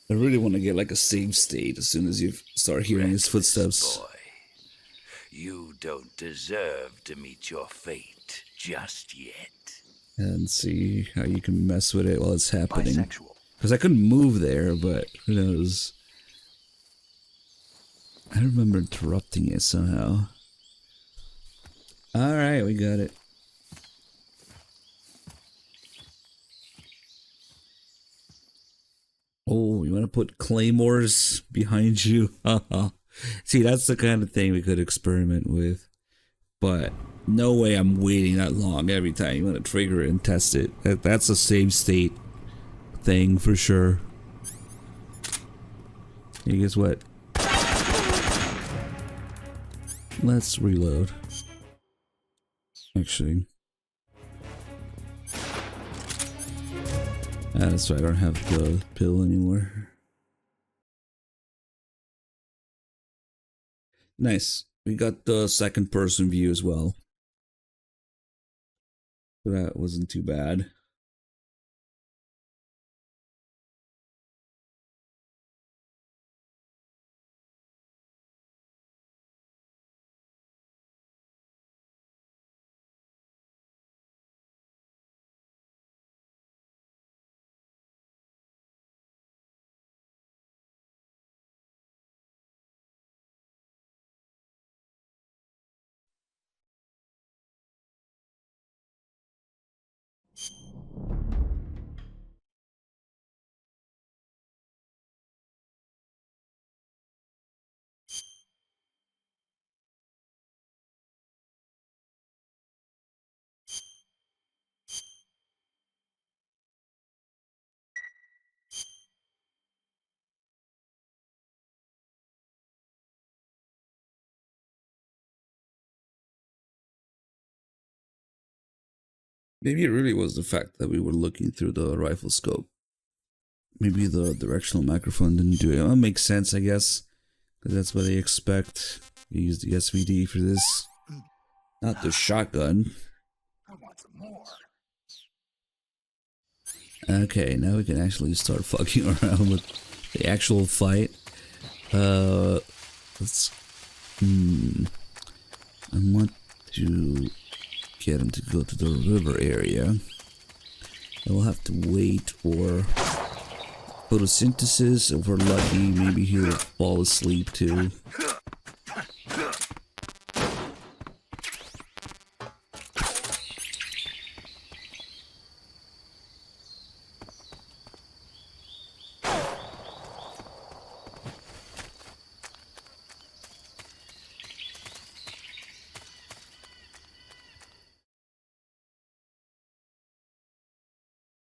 I really want to get like a save state as soon as you start hearing his footsteps. boy. You don't deserve to meet your fate just yet. And see how you can mess with it while it's happening. Because I couldn't move there, but who knows. I remember interrupting it somehow. Alright, we got it. Oh, you want to put claymores behind you? See, that's the kind of thing we could experiment with. But no way I'm waiting that long every time you want to trigger it and test it. That's a save state thing for sure. Hey, guess what? Let's reload. Actually. That's right, I don't have the pill anymore. Nice. We got the second person view as well. So that wasn't too bad. Maybe it really was the fact that we were looking through the rifle scope. Maybe the directional microphone didn't do it. Well, it makes sense, I guess, because that's what they expect. You use the SVD for this, not the shotgun. I want some more. Okay, now we can actually start fucking around with the actual fight. Let's. I want to get him to go to the river area. I will have to wait for photosynthesis. If we're lucky, maybe he'll fall asleep too.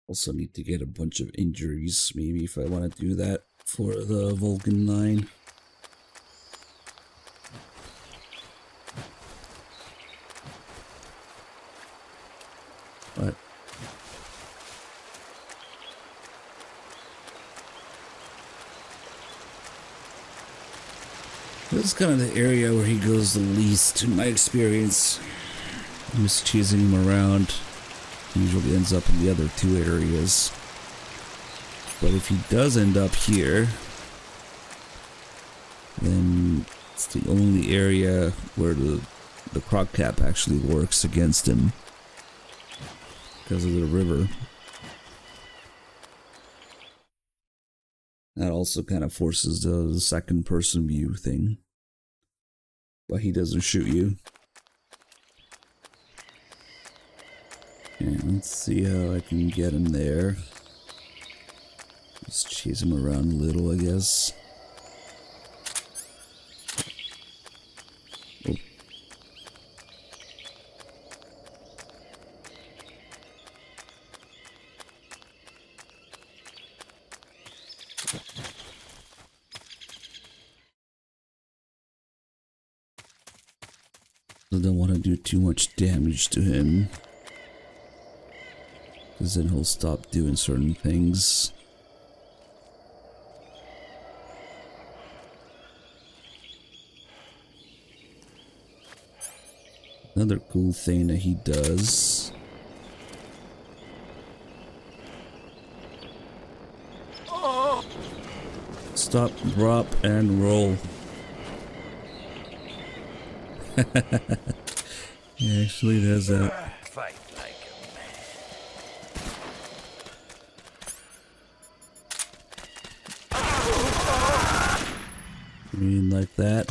Also need to get a bunch of injuries, maybe, if I want to do that for the Vulcan 9. But this is kind of the area where he goes the least, in my experience. I'm just chasing him around. He usually ends up in the other two areas. But if he does end up here, then it's the only area where the croc cap actually works against him because of the river. That also kind of forces the second person view thing. But he doesn't shoot you. Okay, let's see how I can get him there. Just chase him around a little, I guess. Oh. I don't want to do too much damage to him, because then he'll stop doing certain things. Another cool thing that he does. Stop, drop, and roll. He actually does that. Fight like a man. I mean, like that.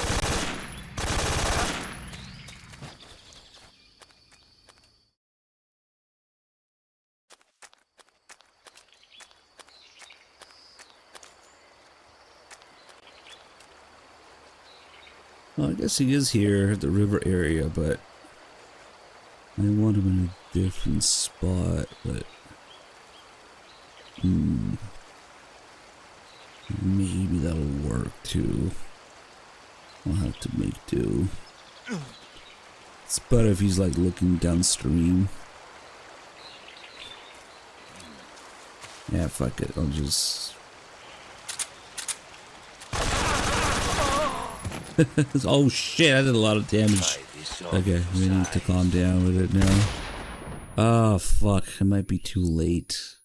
Well, I guess he is here at the river area, but I want him in a different spot, but I Maybe that'll work too. I'll have to make do. It's better if he's like looking downstream. Yeah, fuck it. I'll just... Oh shit, I did a lot of damage. Okay, we need to calm down with it now. Oh fuck, it might be too late.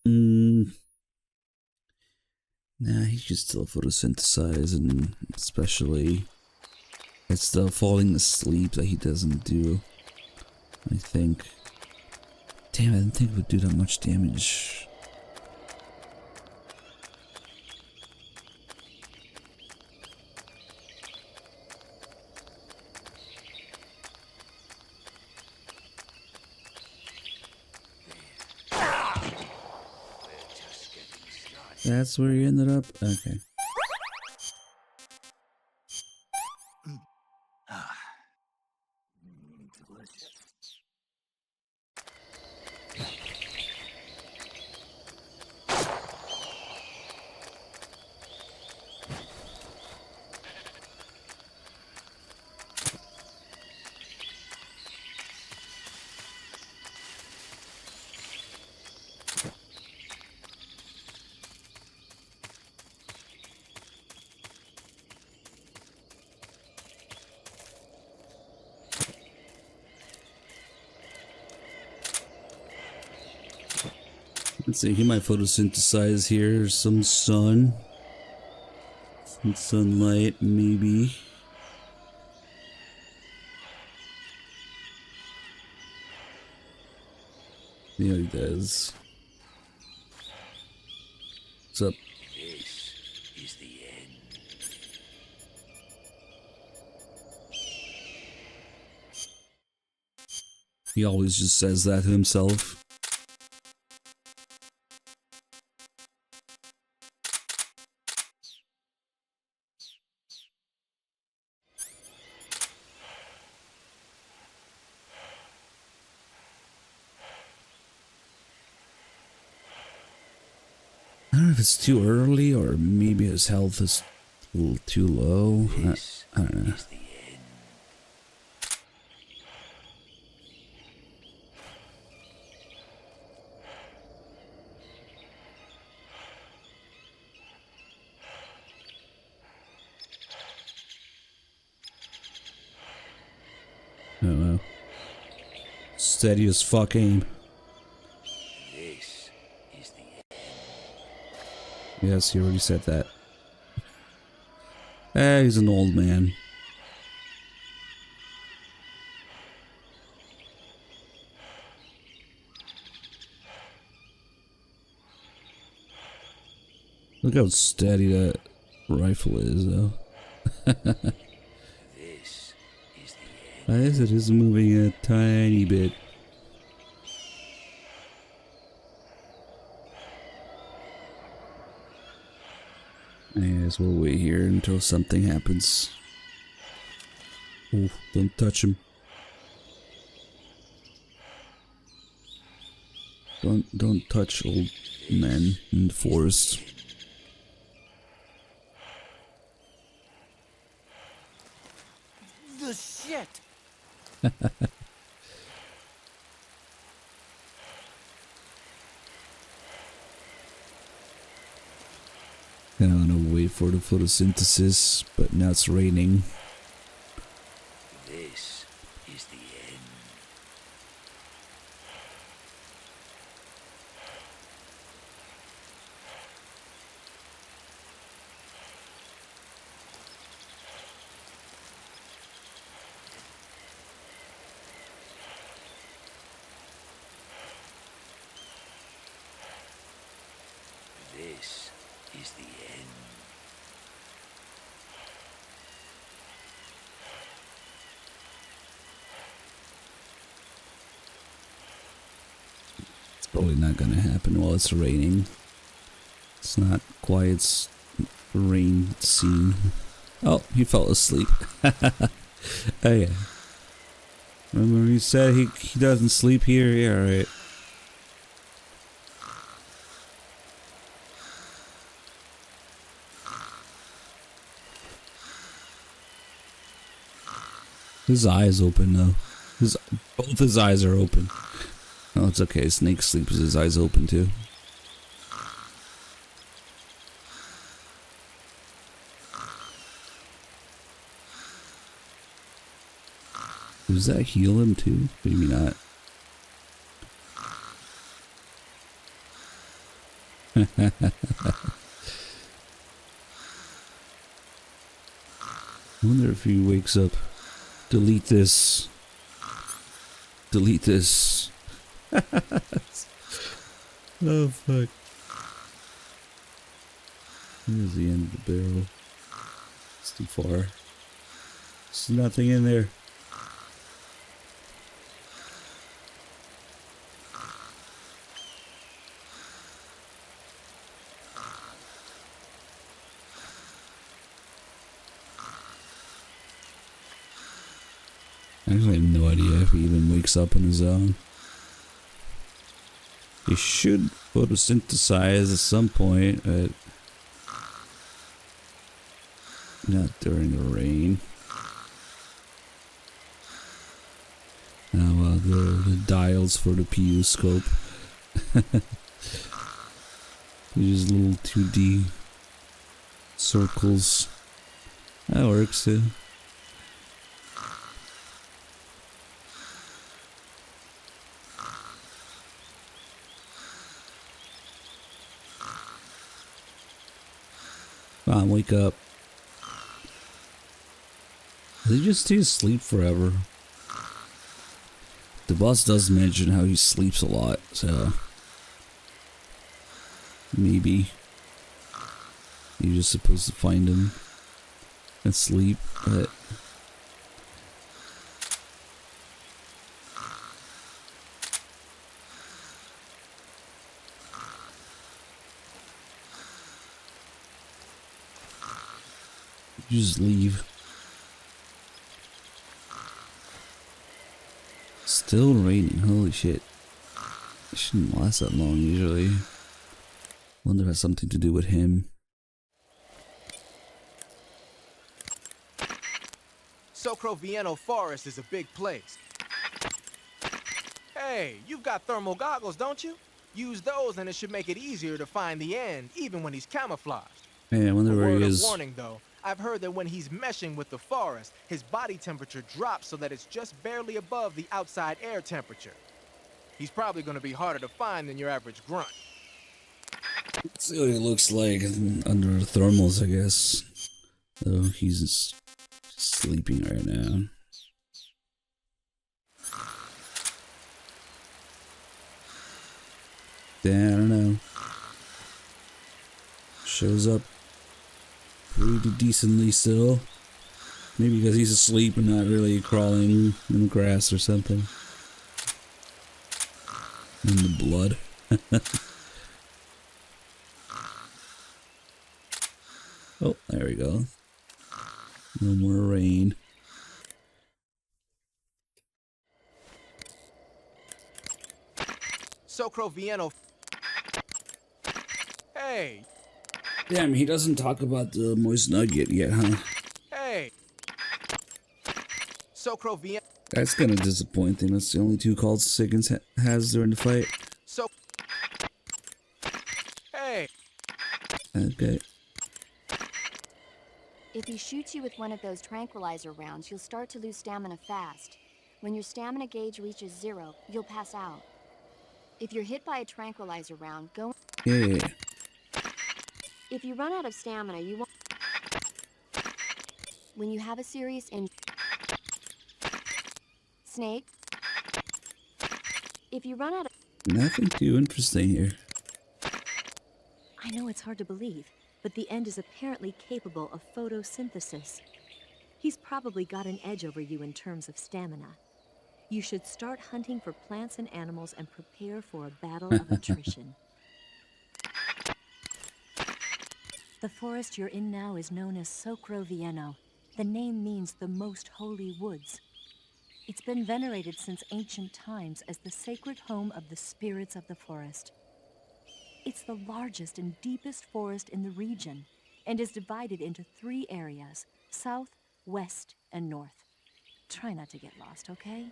Nah, he should still photosynthesize, and especially it's the falling asleep that he doesn't do, I think. Damn, I didn't think it would do that much damage. That's where he ended up? Okay. Let's see, he might photosynthesize here. Some sun. Some sunlight, maybe. Yeah, he does. What's up? This is the end. He always just says that to himself. I don't know if it's too early or maybe his health is a little too low. I don't know. I don't know. Steady as fuck aim. This is the end. Yes, you already said that. He's an old man. Look how steady that rifle is, though. This is the end. I guess it is moving a tiny bit. I guess we'll wait here until something happens. Oh, don't touch him. Don't touch old men in the forest. The shit! Kinda wanna wait for the photosynthesis, but now it's raining. This is the end. This is the end. It's probably not gonna happen while it's raining. It's not quiet rain scene. Oh, he fell asleep. Oh yeah. Remember he said he doesn't sleep here? Yeah, right. His eyes open though. Both his eyes are open. Oh, it's okay. Snake sleeps with his eyes open too. Does that heal him too? Maybe not. I wonder if he wakes up. Delete this. Delete this. Oh fuck. Here's the end of the barrel. It's too far. There's nothing in there. I actually have no idea if he even wakes up on his own. He should photosynthesize at some point, but not during the rain. Now the dials for the PU scope. These little 2D circles. That works too. Come on, wake up. They just stay asleep forever. The boss does mention how he sleeps a lot, so maybe you're just supposed to find him asleep, but you just leave. Still raining, holy shit. It shouldn't last that long usually. Wonder if it has something to do with him. Socrovieno Forest is a big place. Hey, you've got thermal goggles, don't you? Use those and it should make it easier to find the end, even when he's camouflaged. Hey, I wonder where he is. Warning though, I've heard that when he's meshing with the forest, his body temperature drops so that it's just barely above the outside air temperature. He's probably going to be harder to find than your average grunt. Let's see what he looks like under the thermals, I guess. Oh, he's just sleeping right now. Yeah, I don't know. Shows up pretty decently still. Maybe because he's asleep and not really crawling in the grass or something. In the blood. Oh, there we go. No more rain. Socrovieno. Hey. Damn, he doesn't talk about the moist nugget yet, huh? Hey. Socrovieno. That's kind of disappointing. That's the only two calls Siggins has during the fight. So. Hey. Okay. If he shoots you with one of those tranquilizer rounds, you'll start to lose stamina fast. When your stamina gauge reaches 0, you'll pass out. If you're hit by a tranquilizer round, go... Yeah. If you run out of stamina, you won't... When you have a serious injury... Snake? If you run out of... Nothing too interesting here. I know it's hard to believe, but the end is apparently capable of photosynthesis. He's probably got an edge over you in terms of stamina. You should start hunting for plants and animals and prepare for a battle of attrition. The forest you're in now is known as Socrovieno. The name means the most holy woods. It's been venerated since ancient times as the sacred home of the spirits of the forest. It's the largest and deepest forest in the region and is divided into 3 areas: south, west, and north. try not to get lost, okay?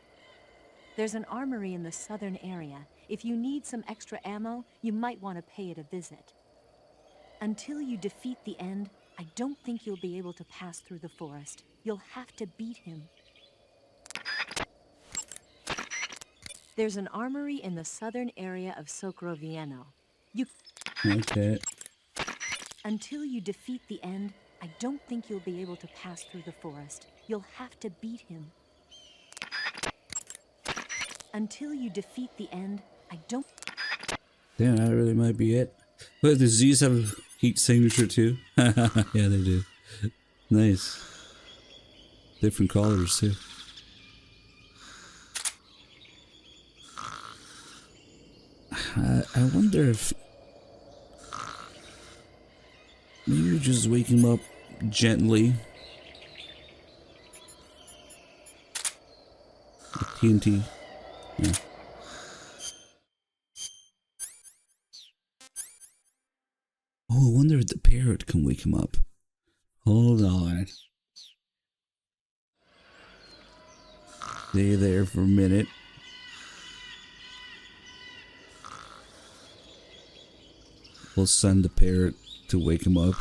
There's an armory in the southern area. If you need some extra ammo, you might want to pay it a visit. Until you defeat the End, I don't think you'll be able to pass through the forest. You'll have to beat him. There's an armory in the southern area of Sokrovieno. Okay. Until you defeat the End, I don't think you'll be able to pass through the forest. You'll have to beat him. Until you defeat the End, I don't... Damn, that really might be it. But does these have a heat signature too? Yeah, they do. Nice. Different colors too. I wonder if maybe we just wake him up gently. TNT. Yeah. Oh, I wonder if the parrot can wake him up. Hold on. Stay there for a minute. We'll send the parrot to wake him up.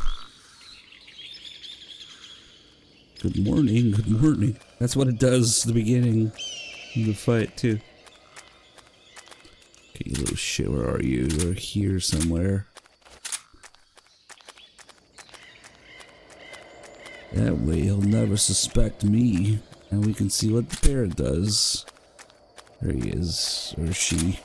Good morning, good morning. That's what it does at the beginning of the fight, too. Okay, you little shit, where are you? You're here somewhere. That way he'll never suspect me, and we can see what the parrot does. There he is, or she.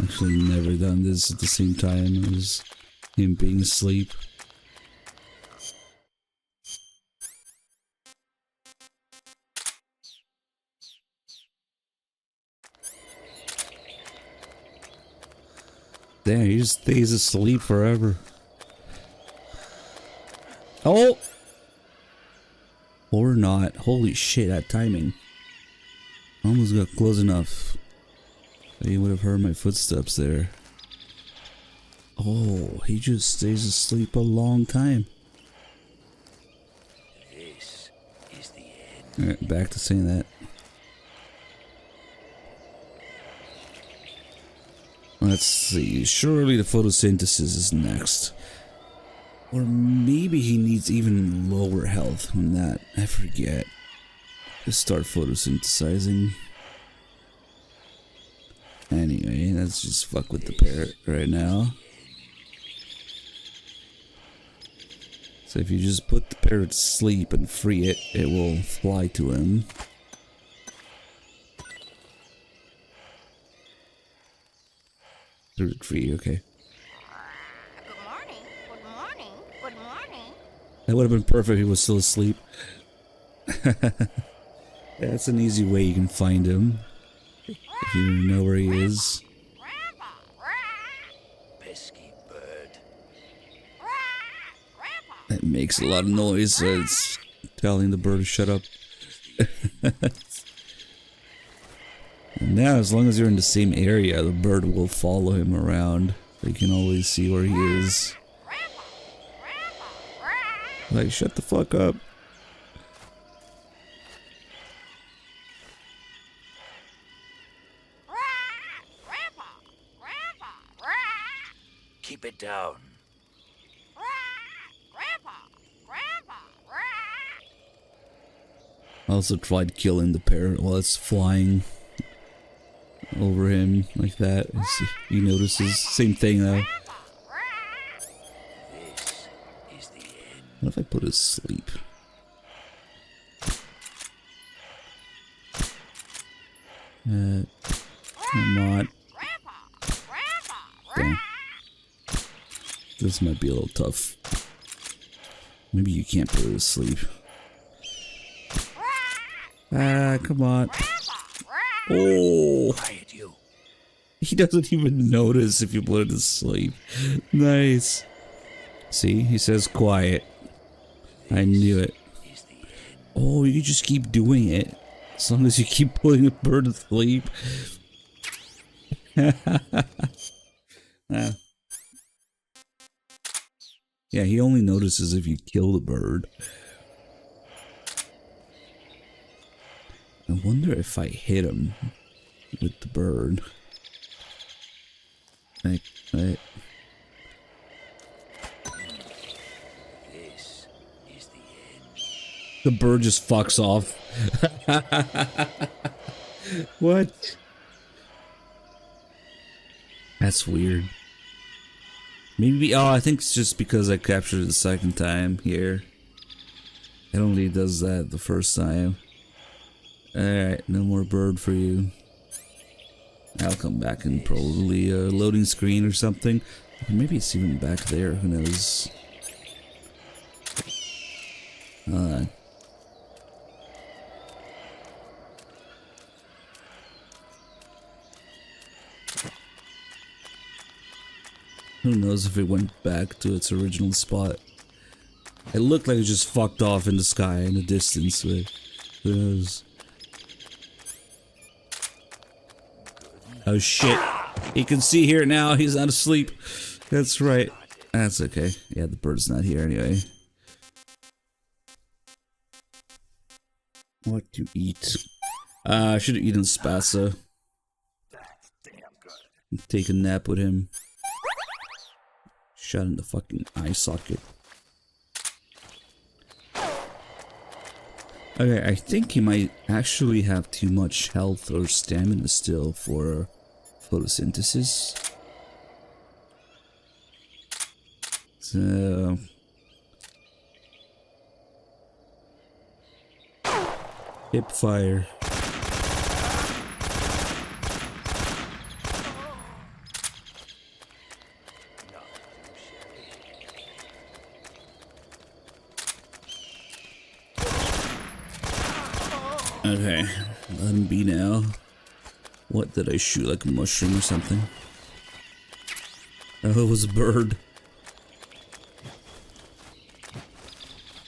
Actually never done this at the same time as him being asleep. Damn, he just stays asleep forever. Oh! Or not. Holy shit, that timing. Almost got close enough. He would have heard my footsteps there. Oh, he just stays asleep a long time. This is the end. Alright, back to saying that. Let's see, surely the photosynthesis is next. Or maybe he needs even lower health than that. I forget. Let's start photosynthesizing. Anyway, let's just fuck with the parrot right now. So if you just put the parrot to sleep and free it, it will fly to him. Free, okay. Good morning, good morning, good morning. That would have been perfect if he was still asleep. That's an easy way you can find him. If you know where he is. Pesky bird. That makes a lot of noise, so it's telling the bird to shut up. And now, as long as you're in the same area, the bird will follow him around. So you can always see where he is. Like, shut the fuck up. Keep it down. I also tried killing the parrot while it's flying over him like that. He notices. Same thing though. This is the end. What if I put it to sleep? I'm not. Damn. This might be a little tough. Maybe you can't put it to sleep. Ah, come on. Oh! Quiet, you. He doesn't even notice if you put it to sleep. Nice. See, he says quiet. I knew it. Oh, you just keep doing it. As long as you keep putting the bird to sleep. Yeah, he only notices if you kill the bird. I wonder if I hit him with the bird. Right. This is the end. The bird just fucks off. What? That's weird. Maybe, oh, I think it's just because I captured it the second time here. It only does that the first time. Alright, no more bird for you. I'll come back in probably a loading screen or something. Or maybe it's even back there, who knows. Who knows if it went back to its original spot. It looked like it just fucked off in the sky in the distance, but who knows. Oh shit. He can see here now, he's not asleep. That's right. That's okay. Yeah, the bird's not here anyway. What to eat? I should have eaten Spasa. Take a nap with him. Shot in the fucking eye socket. Okay, I think he might actually have too much health or stamina still for photosynthesis. So... hip fire. Okay, let him be now. What did I shoot, like a mushroom or something? Oh, it was a bird.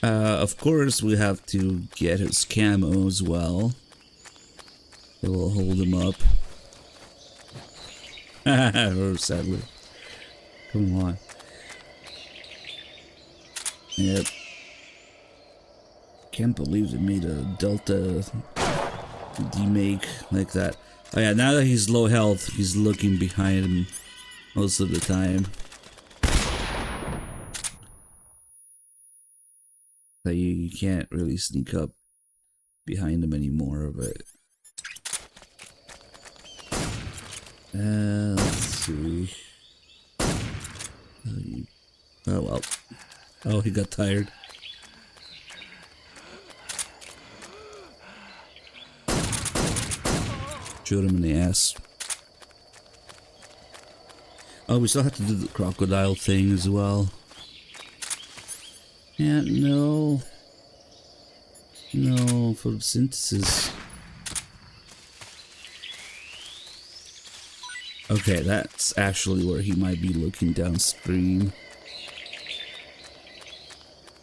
Of course we have to get his camo as well. It will hold him up. Oh, sadly. Come on. Yep. Can't believe they made a Delta demake like that. Oh yeah, now that he's low health, he's looking behind him most of the time. So you can't really sneak up behind him anymore, but... let's see... Oh well. Oh, he got tired. Shoot him in the ass. Oh, we still have to do the crocodile thing as well. Yeah, no. No, photosynthesis. Okay, that's actually where he might be looking downstream.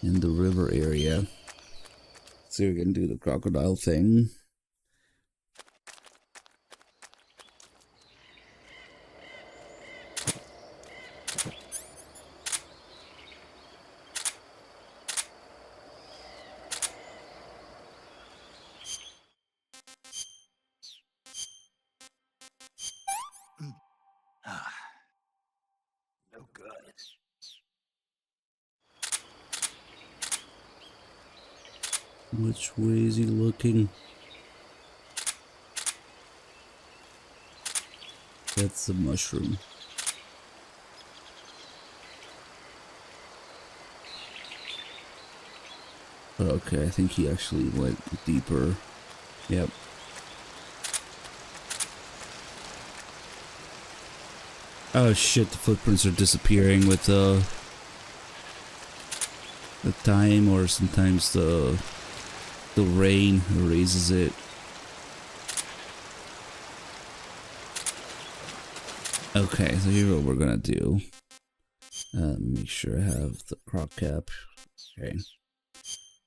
In the river area. So we can do the crocodile thing. No good. Which way is he looking? That's the mushroom. Okay, I think he actually went deeper. Yep. Oh shit, the footprints are disappearing with the time, or sometimes the rain erases it. Okay, so here's what we're gonna do. Make sure I have the croc cap. Okay.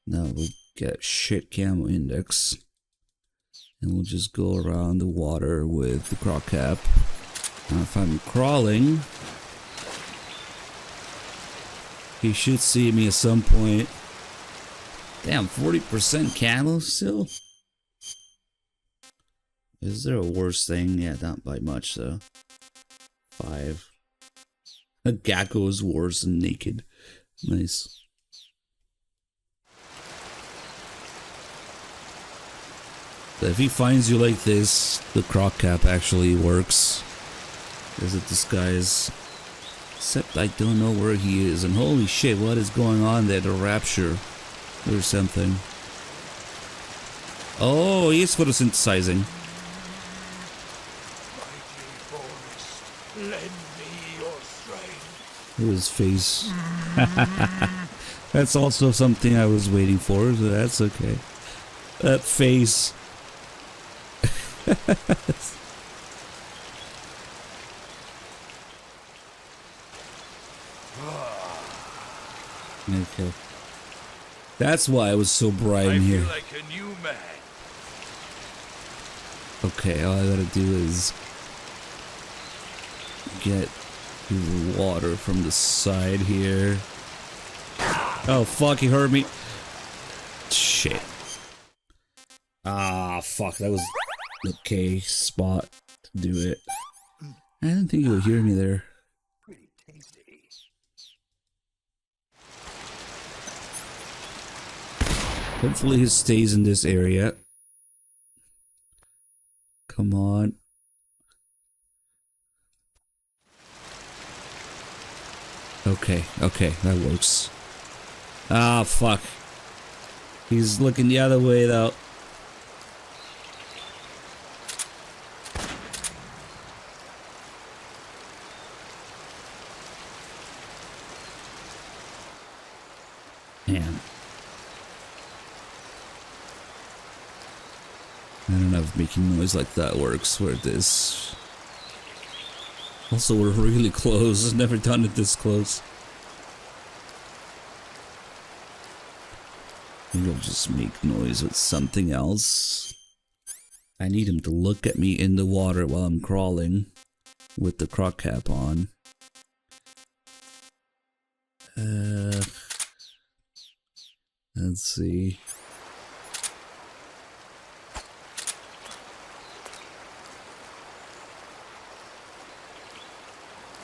Now we'll get shit camo index. And we'll just go around the water with the croc cap. Now if I'm crawling, he should see me at some point. Damn, 40% camo still? Is there a worse thing? Yeah, not by much though. 5. A Gecko is worse than naked. Nice. But if he finds you like this, the croc cap actually works. As a disguise. Except I don't know where he is. And holy shit, what is going on there? The rapture or something. Oh, he is photosynthesizing. Lend me your strength. His face. That's also something I was waiting for, so that's okay. That face. Okay. That's why it was so bright in here. I feel like a new man. Okay, all I gotta do is get the water from the side here. Oh fuck, he heard me. Shit. Ah, fuck, that was the okay spot to do it. I didn't think he would hear me there. Hopefully he stays in this area. Come on. Okay, okay, that works. Ah, fuck. He's looking the other way though. Man. I don't know if making noise like that works where this. Also, we're really close. I've never done it this close. Maybe I'll just make noise with something else. I need him to look at me in the water while I'm crawling with the croc cap on. Let's see.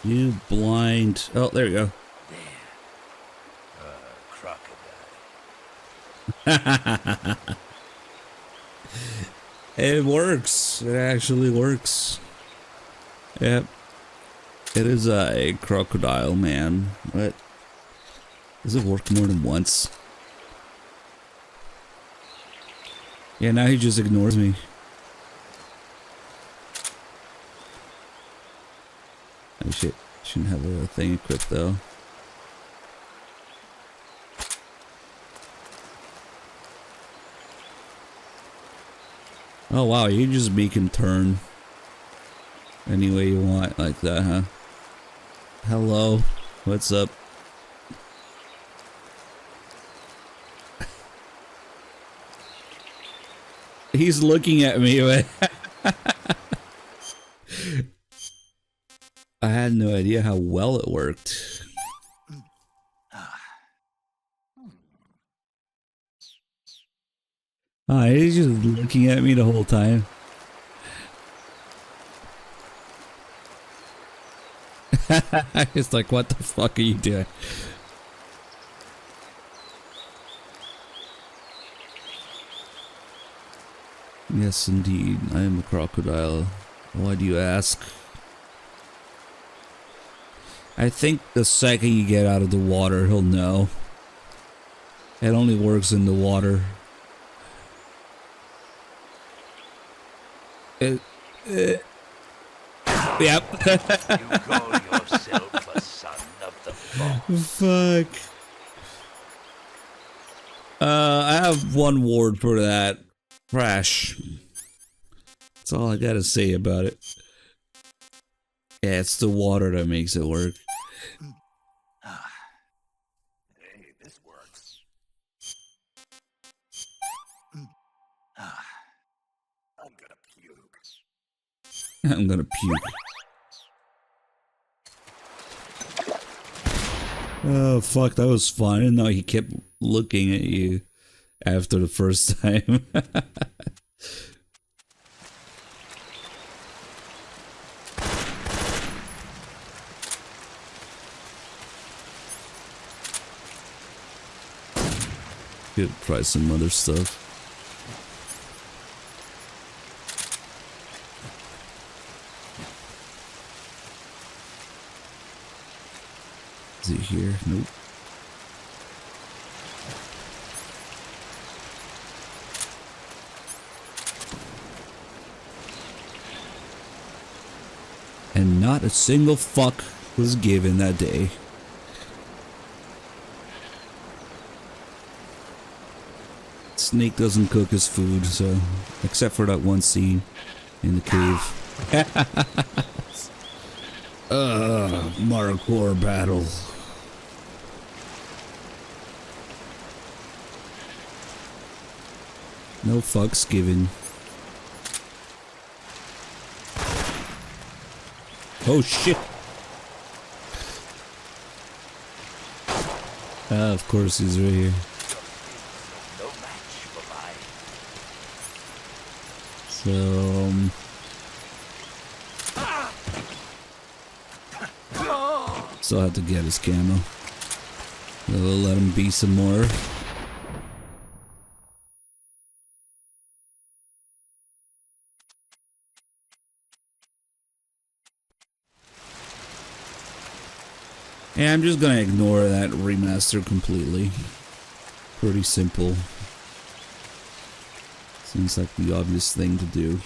You blind. Oh, there you go. Crocodile. It works. It actually works. Yep. It is a crocodile, man. What? Does it work more than once? Yeah, now he just ignores me. Oh shit. Shouldn't have a thing equipped though. Oh wow, you just make him turn any way you want like that, huh? Hello, what's up? He's looking at me. I had no idea how well it worked. Oh, he's just looking at me the whole time. It's like, what the fuck are you doing? Yes, indeed. I am a crocodile. Why do you ask? I think the second you get out of the water, he'll know. It only works in the water. Yep. You call yourself a son of the fox. Fuck. I have one word for that. Crash. That's all I gotta say about it. Yeah, it's the water that makes it work. Hey, this works. I'm gonna puke. I'm gonna puke. Oh, fuck, that was fun. I didn't know he kept looking at you after the first time. Could try some other stuff. Is it here? Nope. And not a single fuck was given that day. Snake doesn't cook his food, so except for that one scene in the cave. Maricor battle. No fucks given. Oh shit! Of course he's right here. So, still have to get his camo. We'll let him be some more. Yeah, I'm just gonna ignore that remaster completely. Pretty simple. Seems like the obvious thing to do.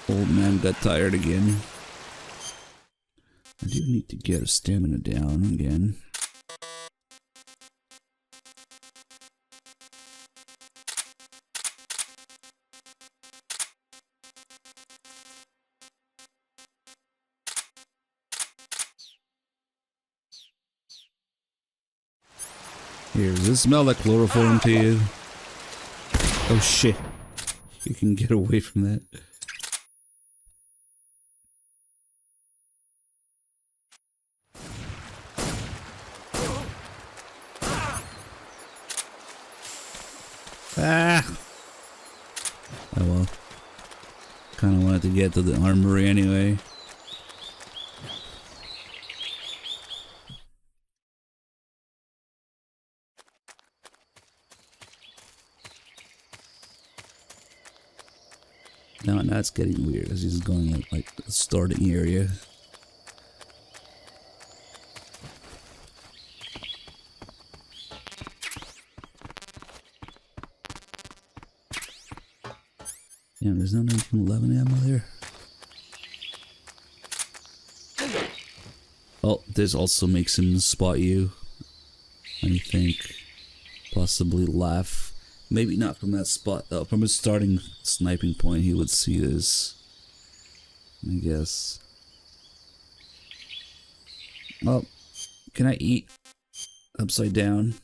Old man got tired again. I do need to get his stamina down again. Here, does this smell like chloroform to you? Oh shit. You can get away from that. Ah! Oh well. Kinda wanted to get to the armory anyway. Now it's getting weird as he's going like the starting area. Damn, there's no 1911 ammo there. Oh, this also makes him spot you. I think. Possibly laugh. Maybe not from that spot though. From his starting sniping point he would see this. I guess. Oh, can I eat upside down?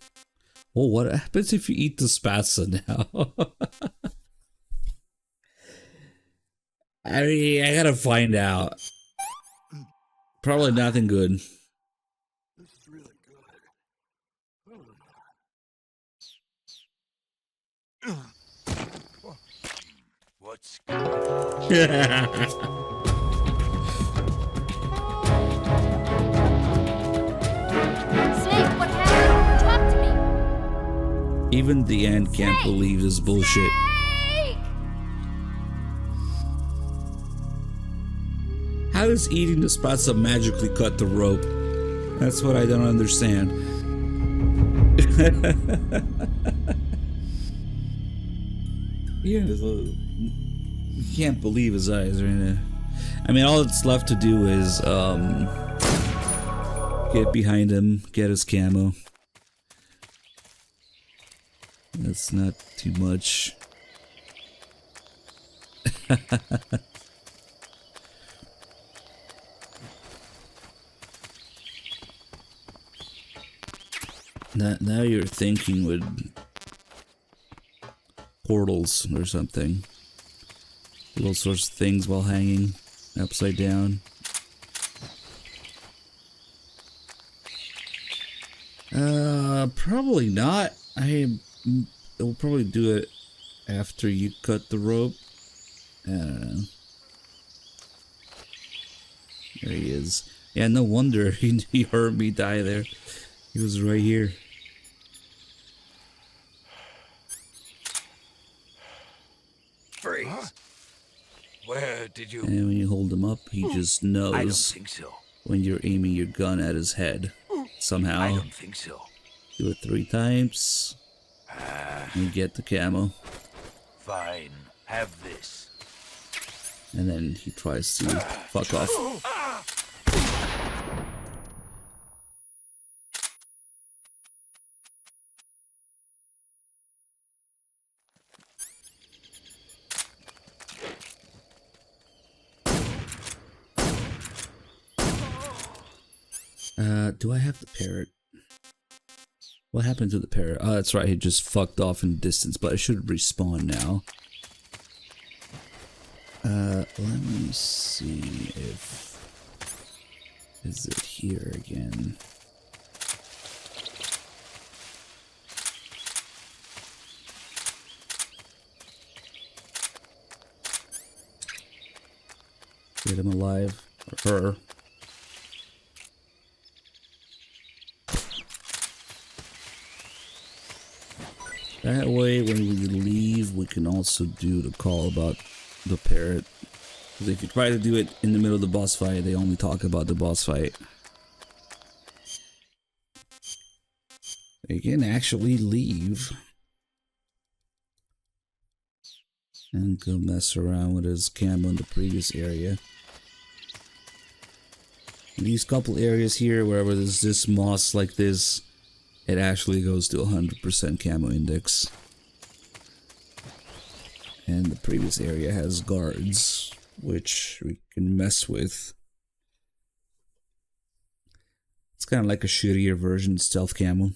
Oh, what happens if you eat the spatza now? I mean, I gotta find out. Probably nothing good. What's Snake, what happened? Talk to me. Even the ant can't believe this bullshit. How does eating the spatza magically cut the rope? That's what I don't understand. Yeah, you can't believe his eyes right now. I mean, all that's left to do is get behind him, get his camo. That's not too much. Now you're thinking with portals or something. Little sorts of things while hanging upside down. Probably not. I'll probably do it after you cut the rope. I don't know. There he is. Yeah, no wonder he heard me die there. He was right here. Freeze. Huh? Where did you... And when you hold him up, he just knows. I don't think so. When you're aiming your gun at his head. Somehow. I don't think so. Do it 3 times. And get the camo. Fine. Have this. And then he tries to fuck off. Do I have the parrot? What happened to the parrot? Oh, that's right, he just fucked off in the distance, but I should respawn now. Let me see if... Is it here again? Get him alive. Or her. That way, when we leave, we can also do the call about the parrot. Because if you try to do it in the middle of the boss fight, they only talk about the boss fight. They can actually leave. And go mess around with his camo in the previous area. These couple areas here, wherever there's this moss like this, it actually goes to 100% camo index. And the previous area has guards, which we can mess with. It's kind of like a shittier version of stealth camo.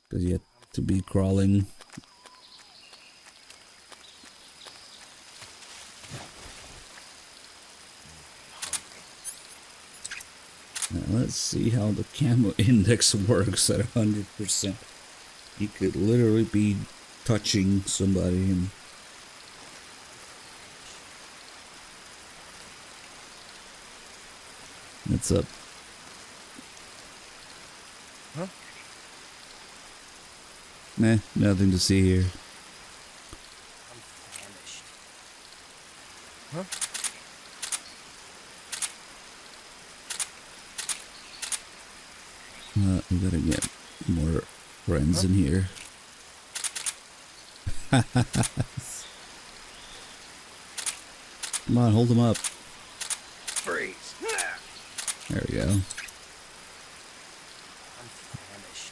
Because you have to be crawling. Now let's see how the camo index works at 100%. You could literally be touching somebody and... What's up? Huh? Nah, nothing to see here. I'm famished. Huh? We gotta get more friends in here. Come on, hold them up. Freeze. There we go. I'm famished.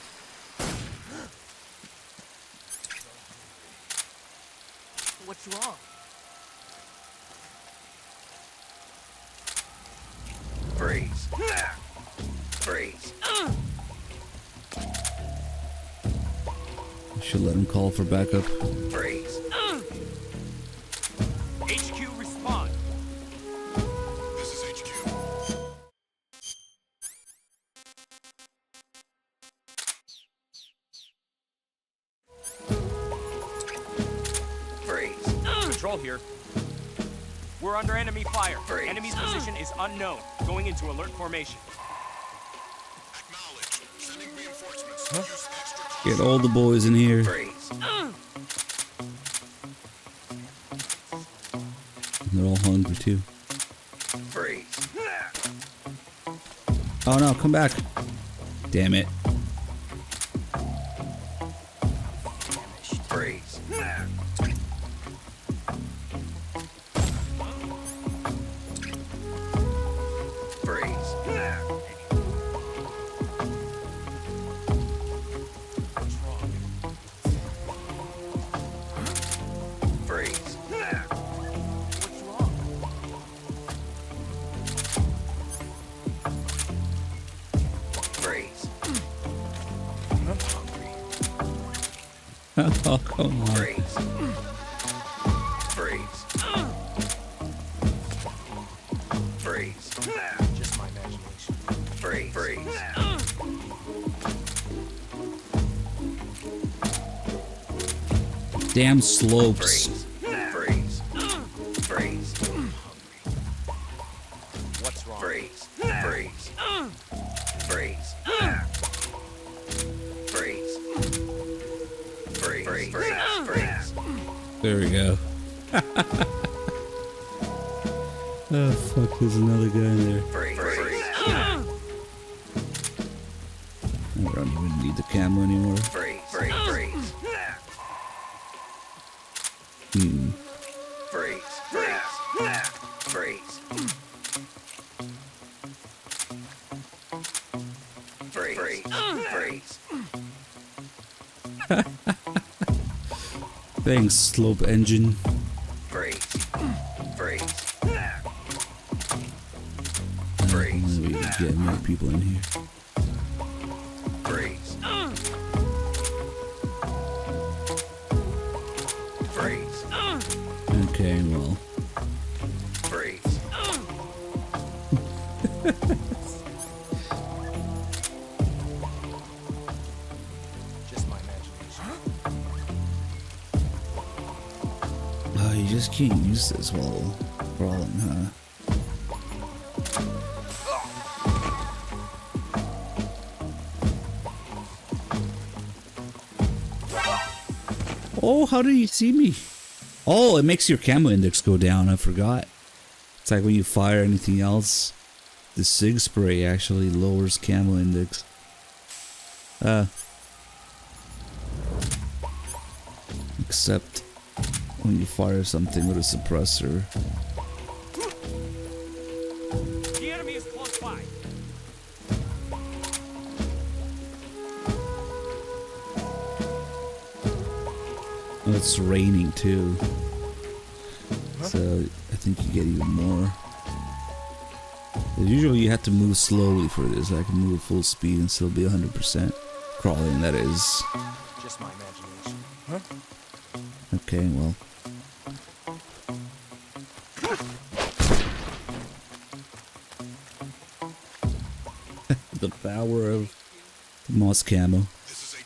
What's wrong? Freeze. Freeze. I should let him call for backup. Freeze. HQ respond. This is HQ. Freeze. Control here. We're under enemy fire. Freeze. Enemy's position is unknown. Going into alert formation. Acknowledge. Sending reinforcements. Use extra caution. Get all the boys in here. Freeze. They're all hungry too. Freeze. Oh no, come back. Damn it. Freeze. Freeze. What's wrong? Freeze. What's wrong? Freeze. I'm hungry. Oh, come on. Freeze. Freeze. Freeze. Just my imagination. Freeze. Freeze. Damn slopes. Freeze. Freeze. What's wrong? Freeze. Freeze. Freeze. Freeze. Freeze. Freeze. There we go. Oh fuck, there's another guy in there. I don't even need the camera anymore. Freeze. Hmm. Freeze. Freeze. Thanks, slope engine. Freeze. We can get more people in here. Freeze. Freeze. Okay, well. Freeze. Just my imagination. Oh, you just can't use this while crawling, huh? Oh, how do you see me? Oh, it makes your camo index go down. I forgot. It's like when you fire anything else, the SIG spray actually lowers camo index. Except when you fire something with a suppressor. The enemy is close by. Oh, it's raining too. So I think you get even more. Usually you have to move slowly for this. I can move full speed and still be 100% crawling, that is. Just my imagination. Huh? Okay, well. The power of moss camo.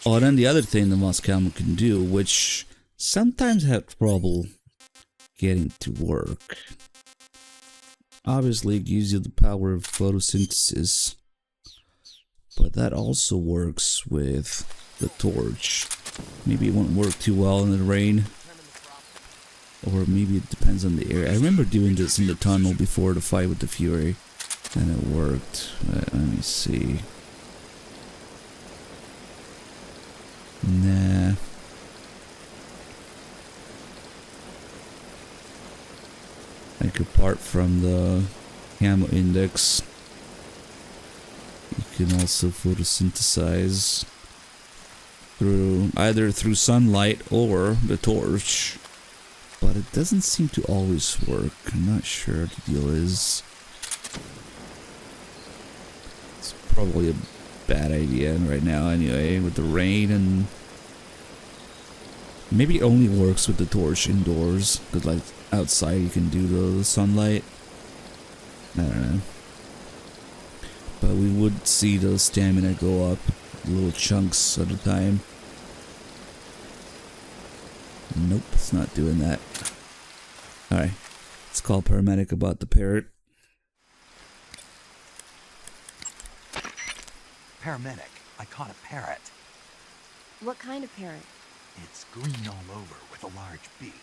Oh, and then the other thing the moss camo can do, which sometimes I have trouble getting to work. Obviously, it gives you the power of photosynthesis, but that also works with the torch. Maybe it won't work too well in the rain, or maybe it depends on the area. I remember doing this in the tunnel before the fight with the Fury, and it worked. Let me see. Nah. Like apart from the camo index, you can also photosynthesize through either through sunlight or the torch, but it doesn't seem to always work. I'm not sure what the deal is. It's probably a bad idea right now anyway, with the rain, and maybe it only works with the torch indoors, because like outside you can do the sunlight. I don't know. But we would see the stamina go up little chunks at a time. Nope, it's not doing that. Alright, let's call paramedic about the parrot. Paramedic, I caught a parrot. What kind of parrot? It's green all over with a large beak.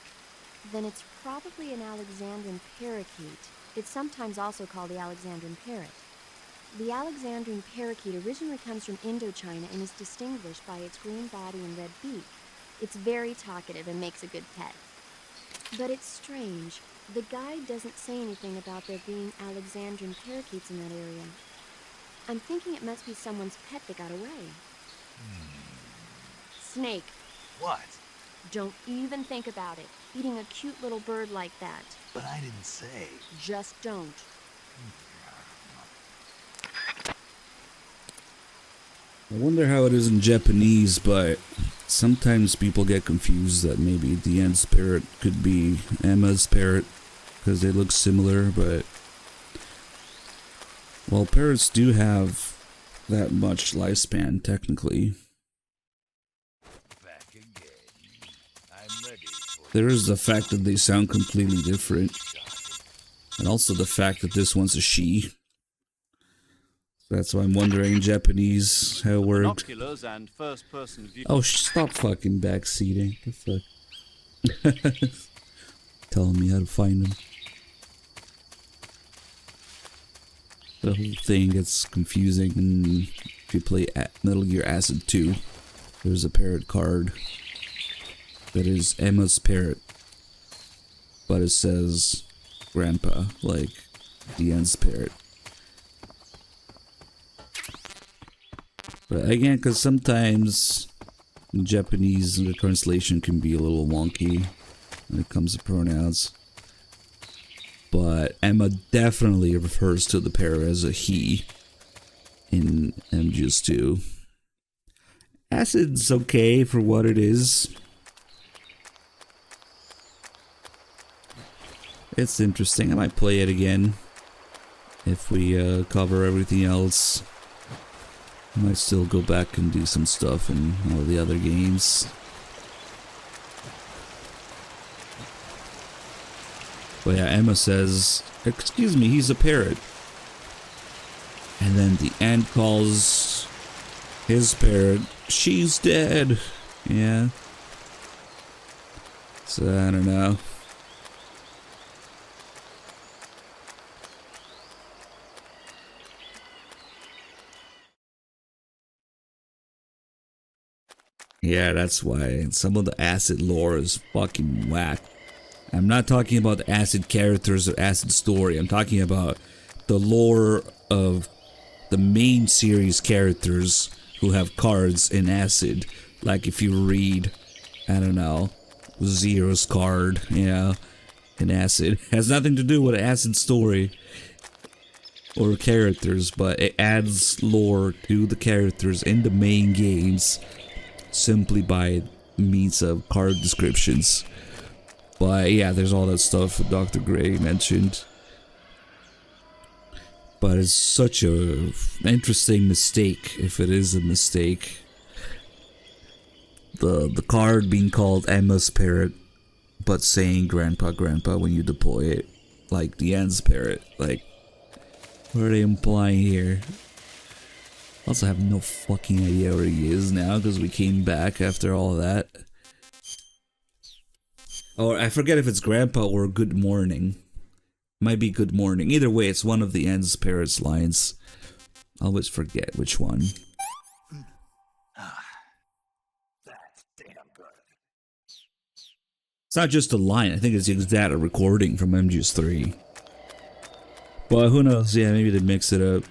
Then it's probably an Alexandrine parakeet. It's sometimes also called the Alexandrine parrot. The Alexandrine parakeet originally comes from Indochina and is distinguished by its green body and red beak. It's very talkative and makes a good pet. But it's strange. The guide doesn't say anything about there being Alexandrine parakeets in that area. I'm thinking it must be someone's pet that got away. Snake. What? Don't even think about it. Eating a cute little bird like that. But I didn't say. Just don't. I wonder how it is in Japanese, but sometimes people get confused that maybe the End's parrot could be Emma's parrot because they look similar, but well, parrots do have that much lifespan technically. Back again. I'm ready There is the fact that they sound completely different. And also the fact that this one's a she. That's why I'm wondering in Japanese how it works. Binoculars and first-person view. Oh, stop fucking backseating. The fuck? Telling me how to find them. The whole thing gets confusing, and if you play Metal Gear Acid 2, there's a parrot card that is Emma's parrot, but it says Grandpa, like the End's parrot. But again, because sometimes in Japanese the translation can be a little wonky when it comes to pronouns. But Emma definitely refers to the parrot as a he in MGS2. Acid's okay for what it is. It's interesting. I might play it again if we cover everything else. I might still go back and do some stuff in all the other games. But yeah, Emma says, "Excuse me, he's a parrot." And then the Ant calls his parrot, "She's dead." Yeah. So I don't know. Yeah, that's why some of the Acid lore is fucking whack. I'm not talking about the Acid characters or Acid story. I'm talking about the lore of the main series characters who have cards in Acid. Like if you read, I don't know, Zero's card, yeah, in Acid. It has nothing to do with the Acid story or characters, but it adds lore to the characters in the main games simply by means of card descriptions. But yeah, there's all that stuff that Dr. Gray mentioned. But it's such a interesting mistake, if it is a mistake. The card being called Emma's parrot, but saying Grandpa when you deploy it, like the End's parrot. Like, what are they implying here? Also, I have no fucking idea where he is now because we came back after all that. Or I forget if it's Grandpa or Good Morning. Might be Good Morning. Either way, it's one of the End's parrots lines. I always forget which one. That's damn good. It's not just a line. I think it's the exact recording from MGS3. But who knows? Yeah, maybe they mix it up.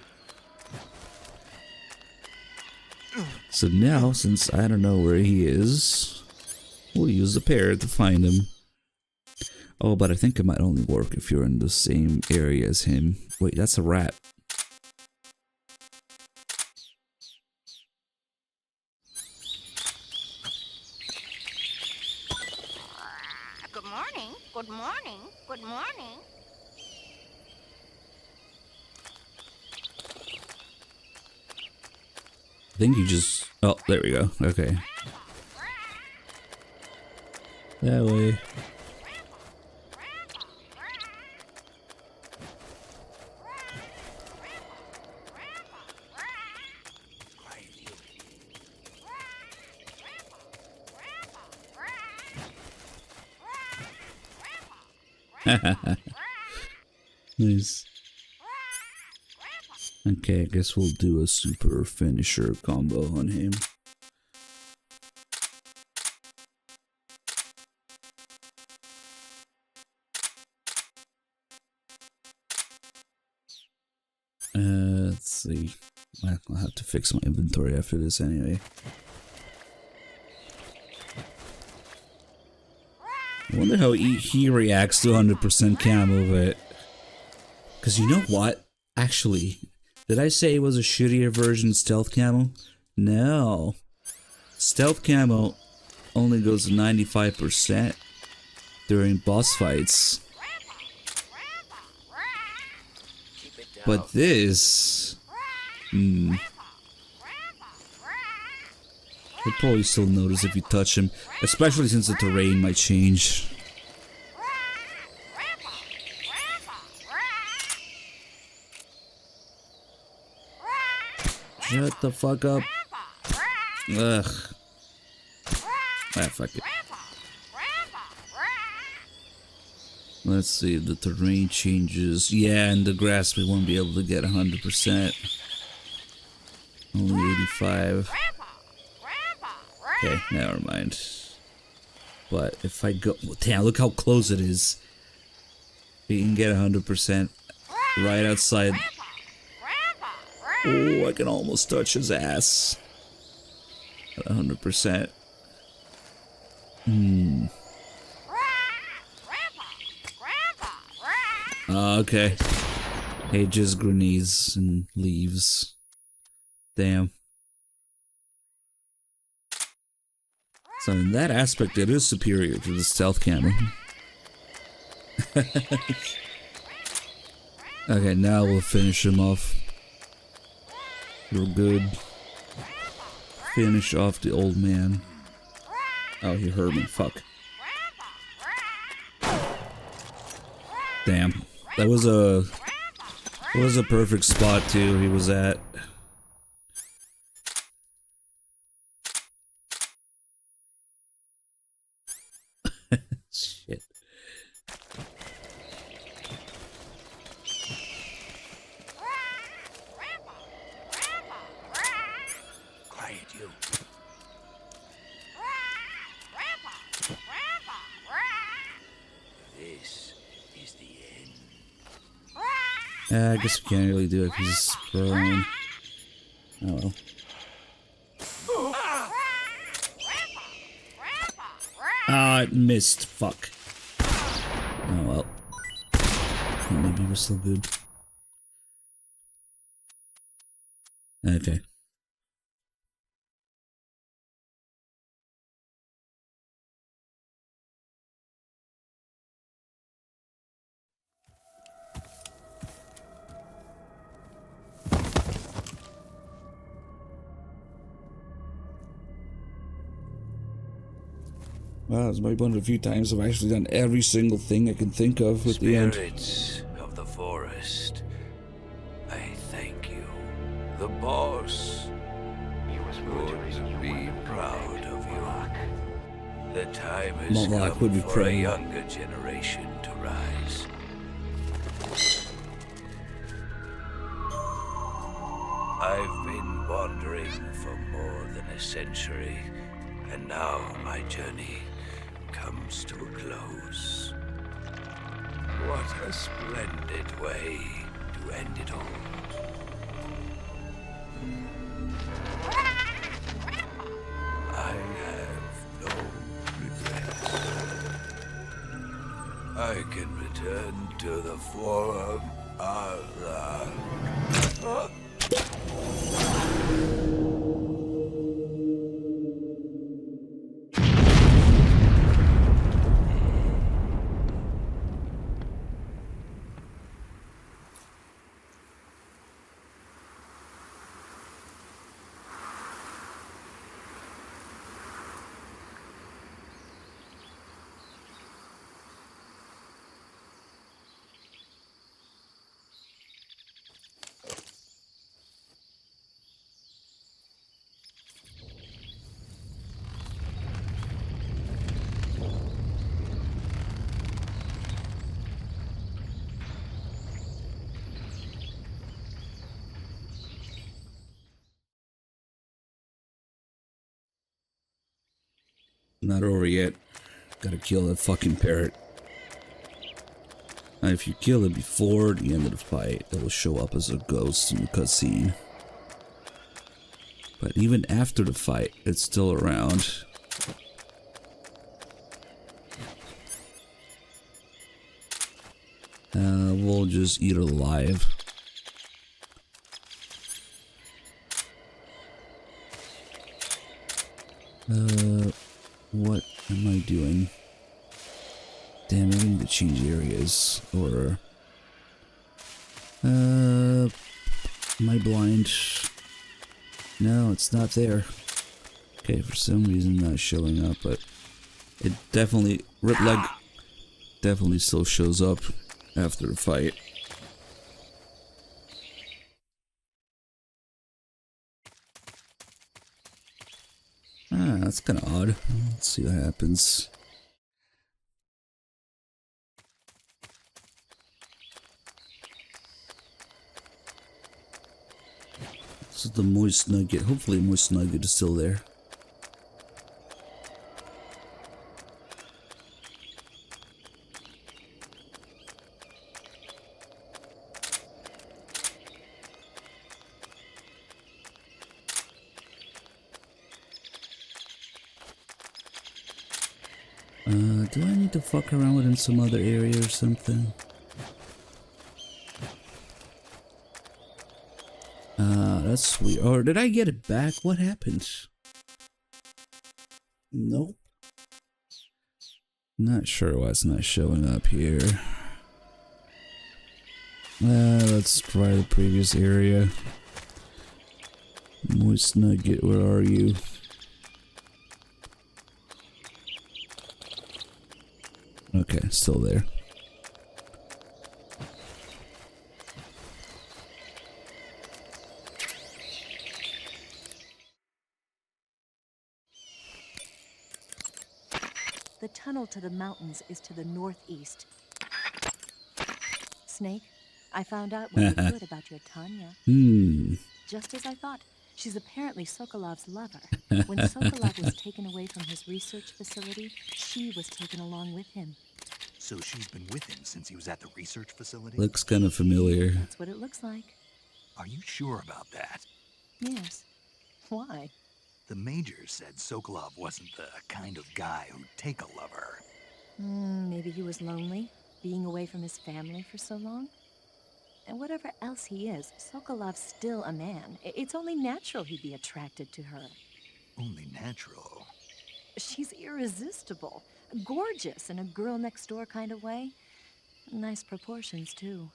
So now, since I don't know where he is, we'll use the parrot to find him. Oh, but I think it might only work if you're in the same area as him. Wait, that's a rat. Good morning, good morning, good morning. I think you just... Oh, there we go. Okay. That way. Nice. Okay, I guess we'll do a super finisher combo on him. Let's see. I'll have to fix my inventory after this anyway. I wonder how he reacts to 100% camo, but... Because you know what? Actually, did I say it was a shittier version of stealth camo? No. Stealth camo only goes to 95% during boss fights. But this... You'll probably still notice if you touch him, especially since the terrain might change. Shut the fuck up. Ugh. Ah, fuck it. Let's see, the terrain changes. Yeah, and the grass we won't be able to get 100%. Only 85. Okay, never mind. But if I go... Damn, look how close it is. We can get 100% right outside. Oh, I can almost touch his ass. At 100%. Okay. Hey, just grenades and leaves. Damn. So in that aspect, it is superior to the stealth camera. Okay, now we'll finish him off. Real good. Finish off the old man. Oh, he heard me. Fuck. Damn. That was a perfect spot too. He was at. Shit. Quiet, you. This is the end. I guess we can't really do it because he's prone. Oh well. Ah, it missed. Fuck. Oh well. Maybe we're still good. Okay. Wow, it's maybe one of the few times I've actually done every single thing I can think of with the end. Spirits of the forest, I thank you. The boss would be proud of you. The time has Motlach would be come for a proud. younger generation to rise. I've been wandering for more than a century, and now my journey comes to a close. What a splendid way to end it all. I have no regrets. I can return to the form of the... Not over yet. Gotta kill that fucking parrot. Now, if you kill it before the end of the fight, it will show up as a ghost in the cutscene. But even after the fight, it's still around. We'll just eat it alive. What am I doing? Damn, I need to change areas. Or... am I blind? No, it's not there. Okay, for some reason not showing up, but... It definitely... Rip leg definitely still shows up after the fight. Ah, that's kind of odd. Let's see what happens. This is the moist nugget. Hopefully, moist nugget is still there. Do I need to fuck around with in some other area or something? That's sweet. Or did I get it back? What happened? Nope. Not sure why it's not showing up here. Let's try the previous area. Moist nugget, where are you? Okay, still there. The tunnel to the mountains is to the northeast. Snake, I found out what you could about your Tanya. Just as I thought. She's apparently Sokolov's lover. When Sokolov was taken away from his research facility, she was taken along with him. So she's been with him since he was at the research facility? Looks kind of familiar. That's what it looks like. Are you sure about that? Yes. Why? The Major said Sokolov wasn't the kind of guy who'd take a lover. Maybe he was lonely, being away from his family for so long. And whatever else he is, Sokolov's still a man. It's only natural he'd be attracted to her. Only natural? She's irresistible. Gorgeous in a girl next door kind of way. Nice proportions, too.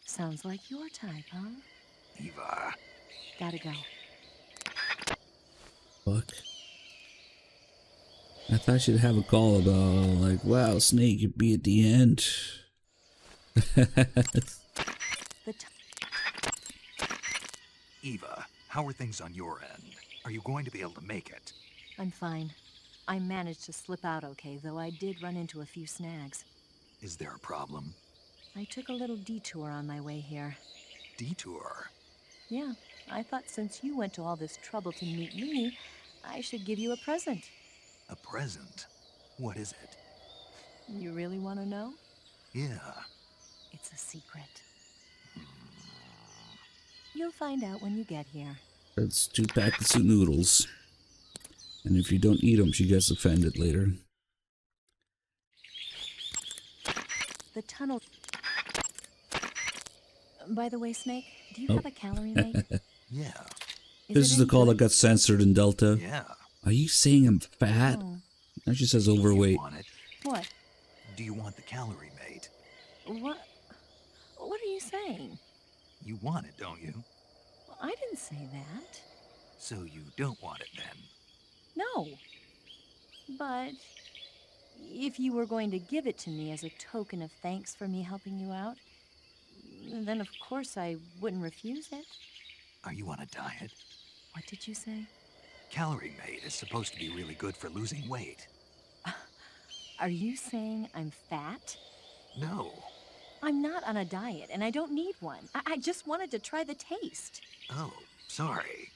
Sounds like your type, huh? Eva. Gotta go. Fuck. I thought she'd have a call about, like, wow, Snake, you'd be at the end. Eva, how are things on your end? Are you going to be able to make it? I'm fine. I managed to slip out okay, though I did run into a few snags. Is there a problem? I took a little detour on my way here. Detour? Yeah, I thought since you went to all this trouble to meet me, I should give you a present. A present? What is it? You really want to know? Yeah. It's a secret. You'll find out when you get here. It's 2 packets of noodles. And if you don't eat them, she gets offended later. The tunnel... By the way, Snake, do you have a calorie mate? Yeah. This is the call that got censored in Delta. Yeah. Are you saying I'm fat? Oh. Now she says overweight. Do you want it? What? Do you want the calorie mate? What? What are you saying? You want it, don't you? Well, I didn't say that. So you don't want it then? No. But if you were going to give it to me as a token of thanks for me helping you out, then of course I wouldn't refuse it. Are you on a diet? What did you say? Calorie mate is supposed to be really good for losing weight. Are you saying I'm fat? No. I'm not on a diet, and I don't need one. I just wanted to try the taste. Oh, sorry.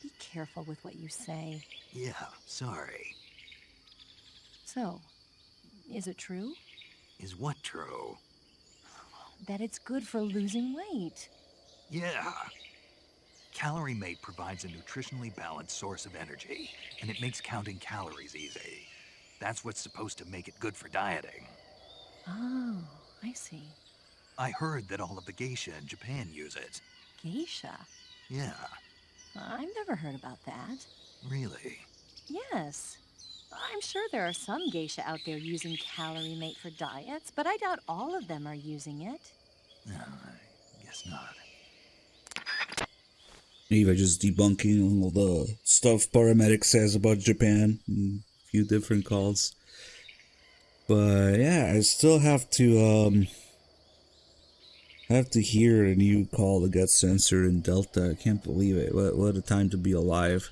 Be careful with what you say. Yeah, sorry. So, is it true? Is what true? That it's good for losing weight. Yeah. Calorie Mate provides a nutritionally balanced source of energy, and it makes counting calories easy. That's what's supposed to make it good for dieting. Oh, I see. I heard that all of the geisha in Japan use it. Geisha? Yeah. I've never heard about that. Really? Yes. I'm sure there are some geisha out there using Calorie Mate for diets, but I doubt all of them are using it. No, I guess not. Eva just debunking all the stuff paramedic says about Japan. A few different calls. But yeah, I still have to I have to hear a new call that got censored in Delta. I can't believe it. What a time to be alive.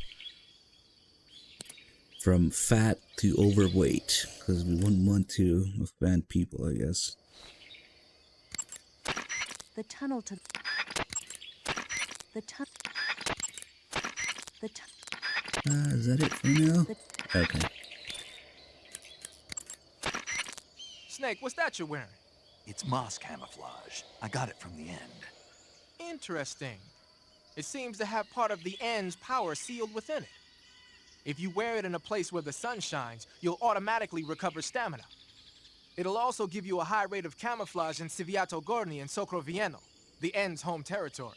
From fat to overweight, because we wouldn't want to offend people, I guess. The tunnel to the Is that it for now? Okay. Snake, what's that you're wearing? It's moss camouflage. I got it from the end. Interesting. It seems to have part of the end's power sealed within it. If you wear it in a place where the sun shines, you'll automatically recover stamina. It'll also give you a high rate of camouflage in Civiato Gorni and Socrovieno, the end's home territory.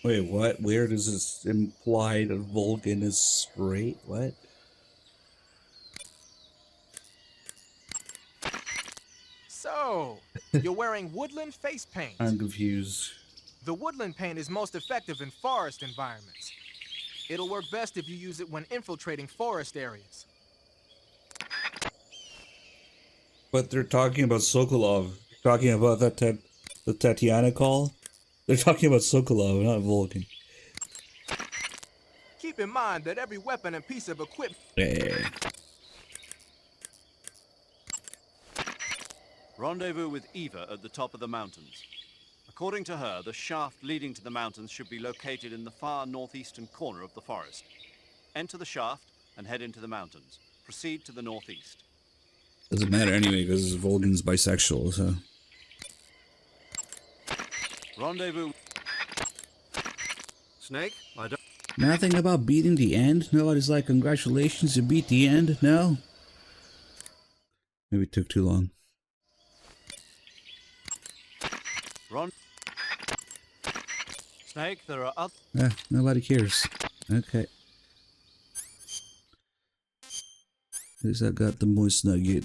Wait, what? Where does this imply that Vulcan is straight? What? So, you're wearing woodland face paint. I'm confused. The woodland paint is most effective in forest environments. It'll work best if you use it when infiltrating forest areas. But they're talking about Sokolov. Talking about the Tatiana call? They're talking about Sokolov, not Vulcan. Keep in mind that every weapon and piece of equipment... Yeah. Rendezvous with Eva at the top of the mountains. According to her, the shaft leading to the mountains should be located in the far northeastern corner of the forest. Enter the shaft and head into the mountains. Proceed to the northeast. Doesn't matter anyway, because Vulcan's bisexual, so... Rendezvous... Snake, I don't... Nothing about beating the end? Nobody's like, congratulations, you beat the end? No? Maybe it took too long. Snake, there are other... Nobody cares. Okay. At least I got the moist nugget.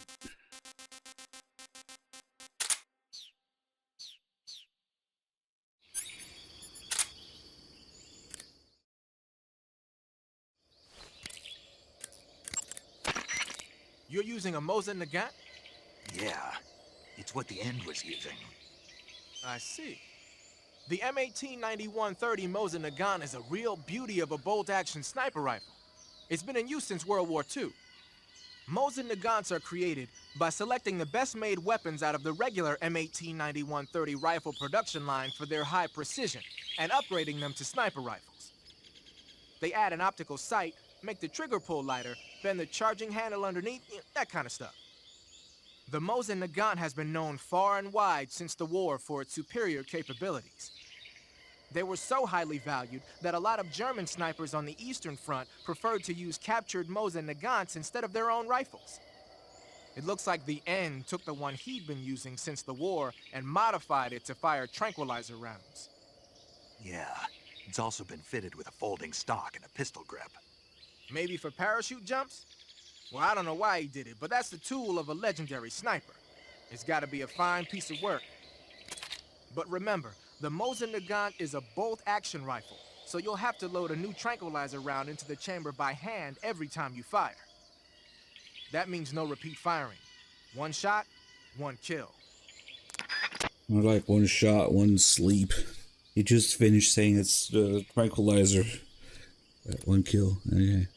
You're using a Mosin Nagant? Yeah, it's what the end was using. I see. The M1891-30 Mosin Nagant is a real beauty of a bolt-action sniper rifle. It's been in use since World War II. Mosin Nagants are created by selecting the best-made weapons out of the regular M1891-30 rifle production line for their high precision and upgrading them to sniper rifles. They add an optical sight, make the trigger pull lighter, bend the charging handle underneath, that kind of stuff. The Mosin Nagant has been known far and wide since the war for its superior capabilities. They were so highly valued that a lot of German snipers on the Eastern Front preferred to use captured Mosin Nagants instead of their own rifles. It looks like the N took the one he'd been using since the war and modified it to fire tranquilizer rounds. Yeah, it's also been fitted with a folding stock and a pistol grip. Maybe for parachute jumps? Well, I don't know why he did it, but that's the tool of a legendary sniper. It's gotta be a fine piece of work. But remember, the Mosin Nagant is a bolt-action rifle, so you'll have to load a new tranquilizer round into the chamber by hand every time you fire. That means no repeat firing. One shot, one kill. More like one shot, one sleep. You just finished saying it's the tranquilizer. One kill. Okay.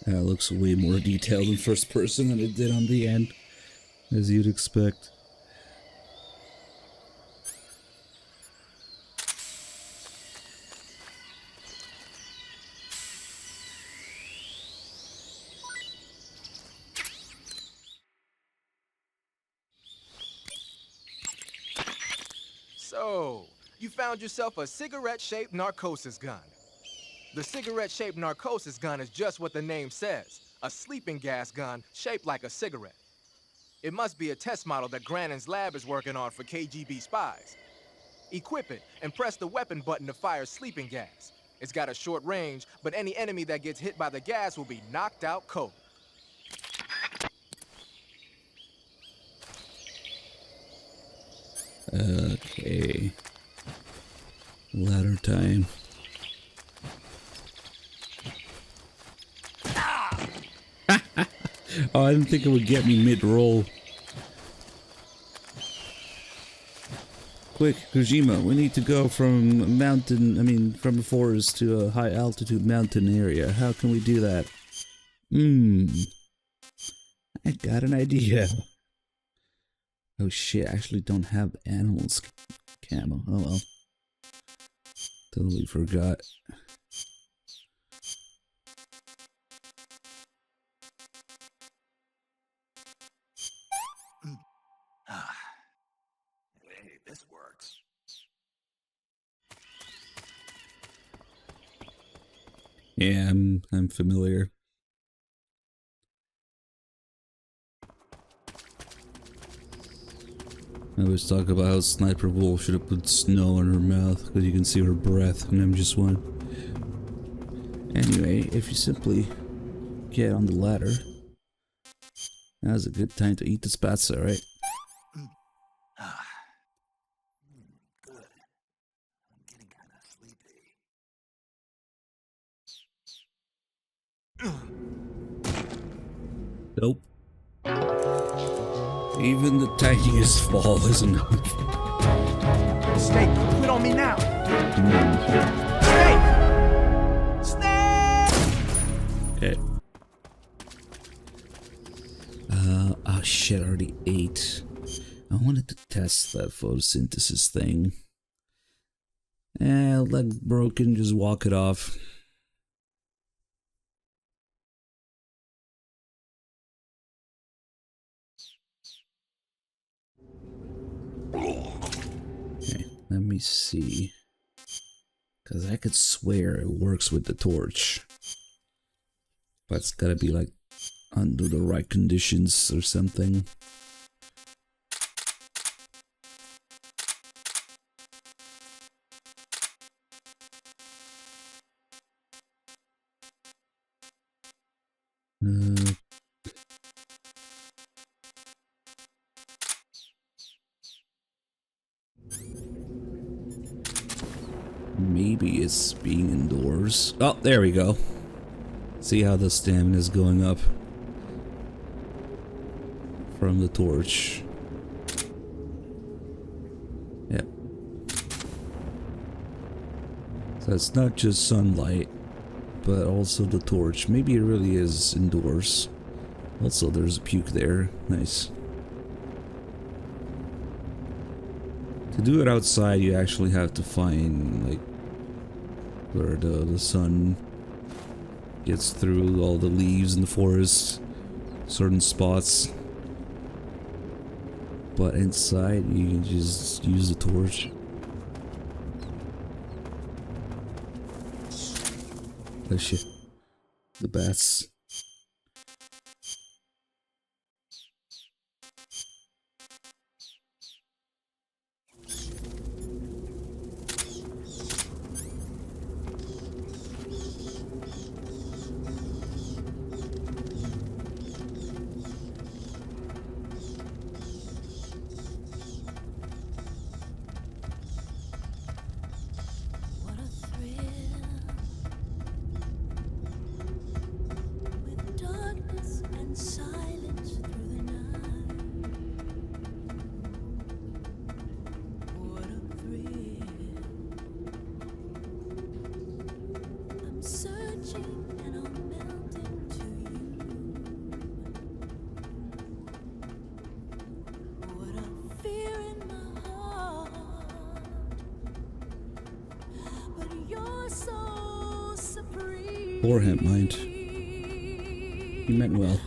That looks way more detailed in first person than it did on the end, as you'd expect. So, you found yourself a cigarette-shaped narcosis gun. The cigarette-shaped narcosis gun is just what the name says, a sleeping gas gun shaped like a cigarette. It must be a test model that Grannon's lab is working on for KGB spies. Equip it and press the weapon button to fire sleeping gas. It's got a short range, but any enemy that gets hit by the gas will be knocked out cold. Okay. Ladder time. Oh, I didn't think it would get me mid-roll. Quick, Kojima, we need to go from a mountain, from a forest to a high altitude mountain area. How can we do that? I got an idea. Oh shit, I actually don't have animals camo. Oh well. Totally forgot. Hey, this works. Yeah, I'm familiar. I always talk about how Sniper Wolf should have put snow in her mouth because you can see her breath in MGS1. Anyway, if you simply get on the ladder, now's a good time to eat the spatza, right? Good. I'm getting kind of sleepy. Nope. Even the tiniest fall is enough. Snake, don't quit on me now. Snake! Okay. Oh shit, I already ate. I wanted to test that photosynthesis thing. Leg broken, just walk it off. Okay, let me see. Because I could swear it works with the torch. But it's gotta be like under the right conditions or something. Maybe it's being indoors. Oh, there we go. See how the stamina is going up from the torch. Yep. So it's not just sunlight, but also the torch. Maybe it really is indoors. Also, there's a puke there. Nice. To do it outside, you actually have to find, like, where the sun gets through all the leaves in the forest, certain spots. But inside, you can just use the torch. Oh shit. The bats. Poor hemp mind. He meant well.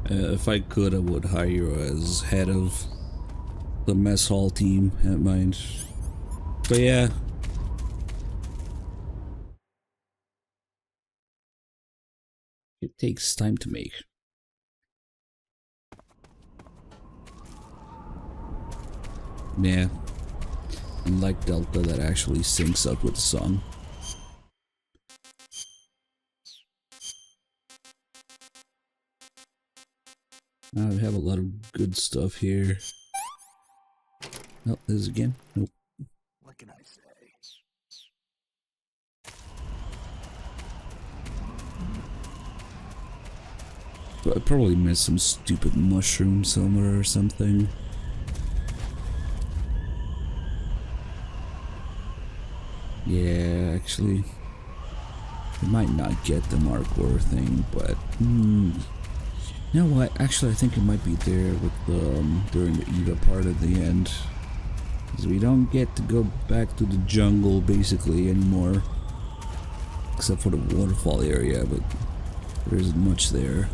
If I could, I would hire you as head of the mess hall team at mine. But yeah. It takes time to make. Yeah. Unlike Delta that actually syncs up with the song. We have a lot of good stuff here. Oh, this again? Nope. What can I say? But I probably missed some stupid mushroom somewhere or something. Yeah, actually, I might not get the Markwar thing, but you know what? Actually, I think it might be there with during the Eva part at the end, because we don't get to go back to the jungle basically anymore, except for the waterfall area. But there isn't much there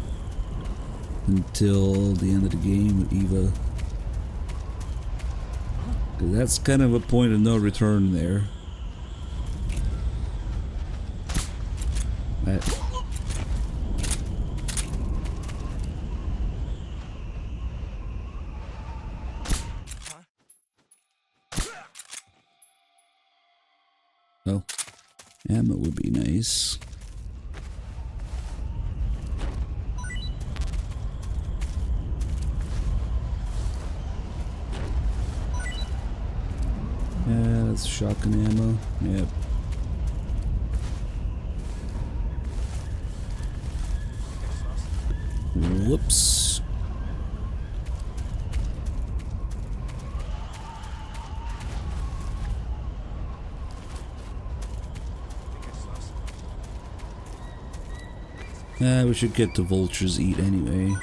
until the end of the game with Eva. That's kind of a point of no return there. Oh, ammo would be nice. Yeah, that's shotgun ammo. Yep. Whoops. We should get the vultures eat anyway.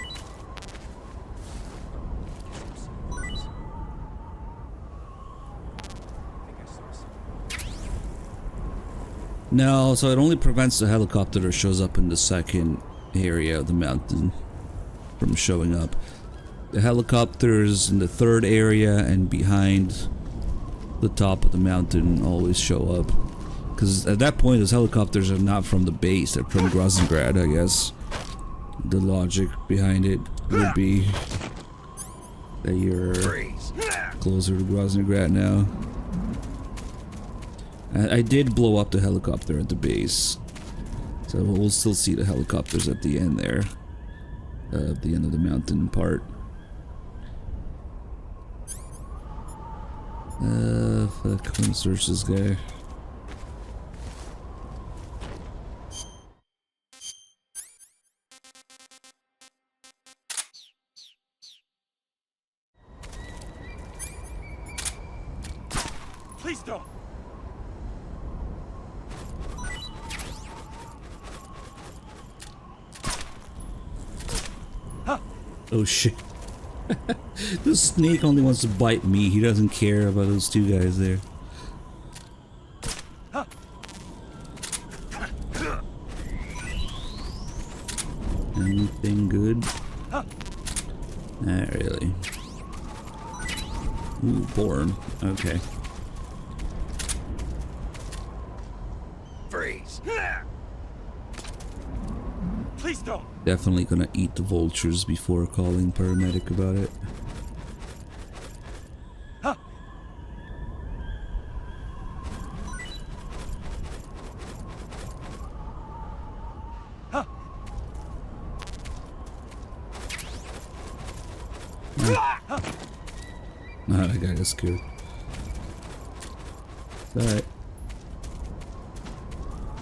No, so it only prevents the helicopter that shows up in the second area of the mountain from showing up. The helicopters in the third area and behind the top of the mountain always show up. Because at that point, those helicopters are not from the base, they're from Groznygrad, I guess. The logic behind it would be that you're closer to Groznygrad now. I did blow up the helicopter at the base, so we'll still see the helicopters at the end there, at the end of the mountain part. Fuck, I'm gonna search this guy. Please don't. Oh shit. The snake only wants to bite me, he doesn't care about those two guys there. Anything good? Not really. Ooh, porn. Okay. Freeze. Please don't. Definitely gonna eat the vultures before calling paramedic about it. Nah, that guy got scared. Alright.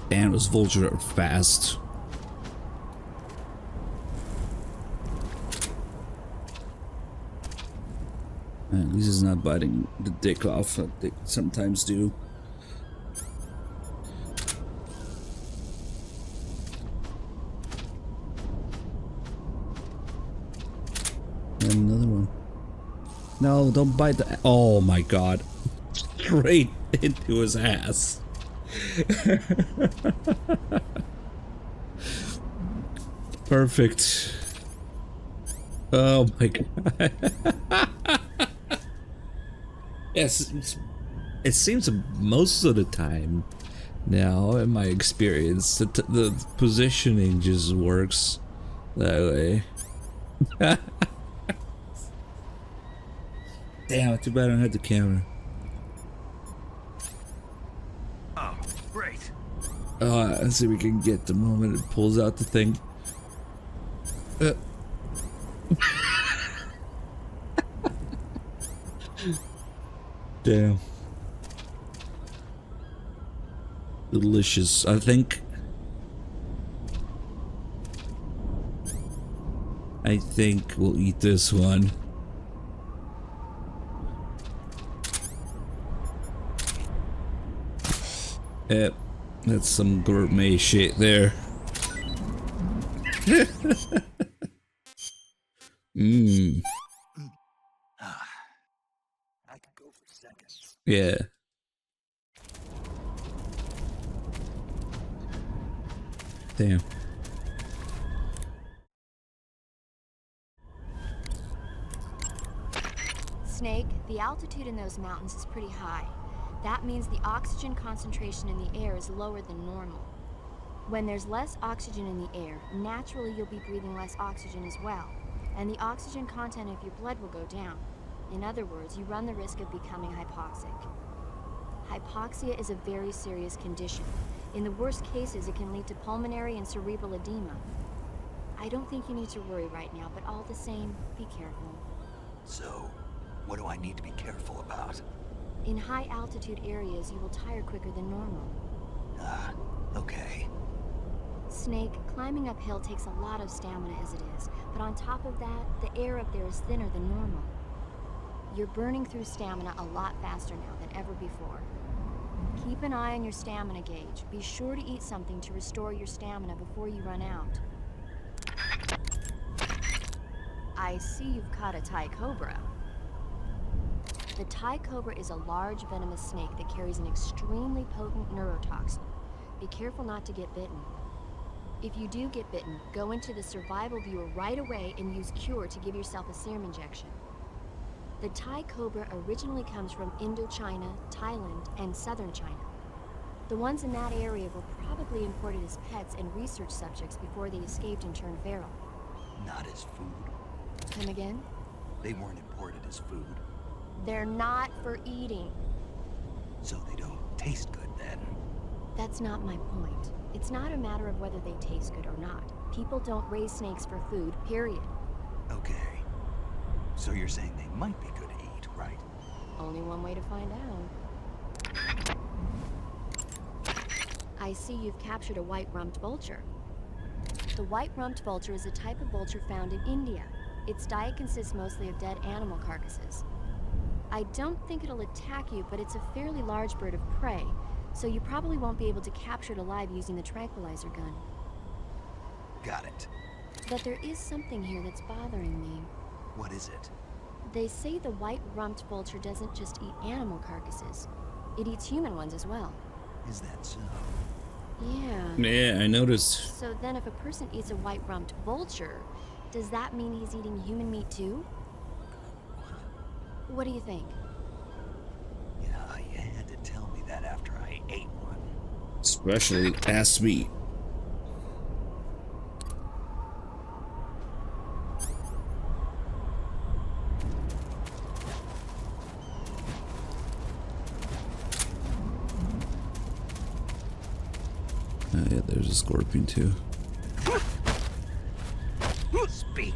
Damn, those vultures are fast. At least it's not biting the dick off like they sometimes do. And another one. No, don't bite the. Oh my god. Straight into his ass. Perfect. Oh my god. Yes, it seems most of the time now, in my experience, the positioning just works that way. Damn, too bad I don't have the camera. Oh, great. Oh, let's see if we can get the moment it pulls out the thing. Damn. Delicious, I think. I think we'll eat this one. Yep, that's some gourmet shit there. Mmm. I could go for seconds. Yeah. Damn. Snake, the altitude in those mountains is pretty high. That means the oxygen concentration in the air is lower than normal. When there's less oxygen in the air, naturally you'll be breathing less oxygen as well, and the oxygen content of your blood will go down. In other words, you run the risk of becoming hypoxic. Hypoxia is a very serious condition. In the worst cases, it can lead to pulmonary and cerebral edema. I don't think you need to worry right now, but all the same, be careful. So, what do I need to be careful about? In high altitude areas, you will tire quicker than normal. Okay. Snake, climbing uphill takes a lot of stamina as it is, but on top of that, the air up there is thinner than normal. You're burning through stamina a lot faster now than ever before. Keep an eye on your stamina gauge. Be sure to eat something to restore your stamina before you run out. I see you've caught a Thai cobra. The Thai cobra is a large venomous snake that carries an extremely potent neurotoxin. Be careful not to get bitten. If you do get bitten, go into the survival viewer right away and use Cure to give yourself a serum injection. The Thai cobra originally comes from Indochina, Thailand, and southern China. The ones in that area were probably imported as pets and research subjects before they escaped and turned feral. Not as food. Come again? They weren't imported as food. They're not for eating. So they don't taste good then? That's not my point. It's not a matter of whether they taste good or not. People don't raise snakes for food, period. Okay. So you're saying they might be good to eat, right? Only one way to find out. I see you've captured a white-rumped vulture. The white-rumped vulture is a type of vulture found in India. Its diet consists mostly of dead animal carcasses. I don't think it'll attack you, but it's a fairly large bird of prey, so you probably won't be able to capture it alive using the tranquilizer gun. Got it. But there is something here that's bothering me. What is it? They say the white-rumped vulture doesn't just eat animal carcasses. It eats human ones as well. Is that so? Yeah. Yeah, I noticed. So then if a person eats a white-rumped vulture, does that mean he's eating human meat too? What do you think? Yeah, you had to tell me that after I ate one. Especially ass meat. Oh yeah, there's a scorpion too. Speak!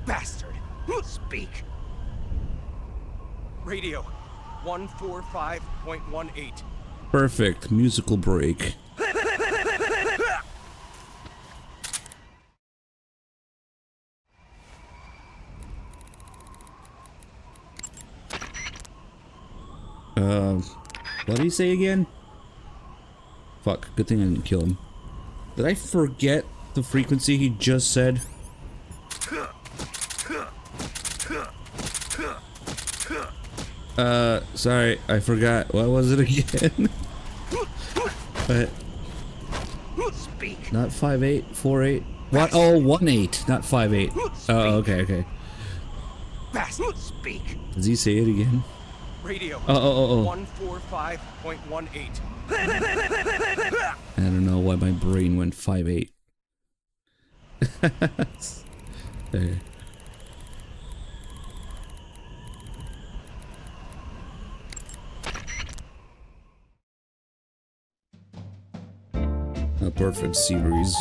Bastard! Speak! Radio 145.18. Perfect musical break. What did he say again? Fuck, good thing I didn't kill him. Did I forget the frequency he just said? Sorry, I forgot. What was it again? But Speak. not 5848. What? Oh, 1-8, not 5-8. Oh, okay. Bastard, speak. Does he say it again? Radio. Oh. 145.18. I don't know why my brain went 5-8. Okay. A perfect series.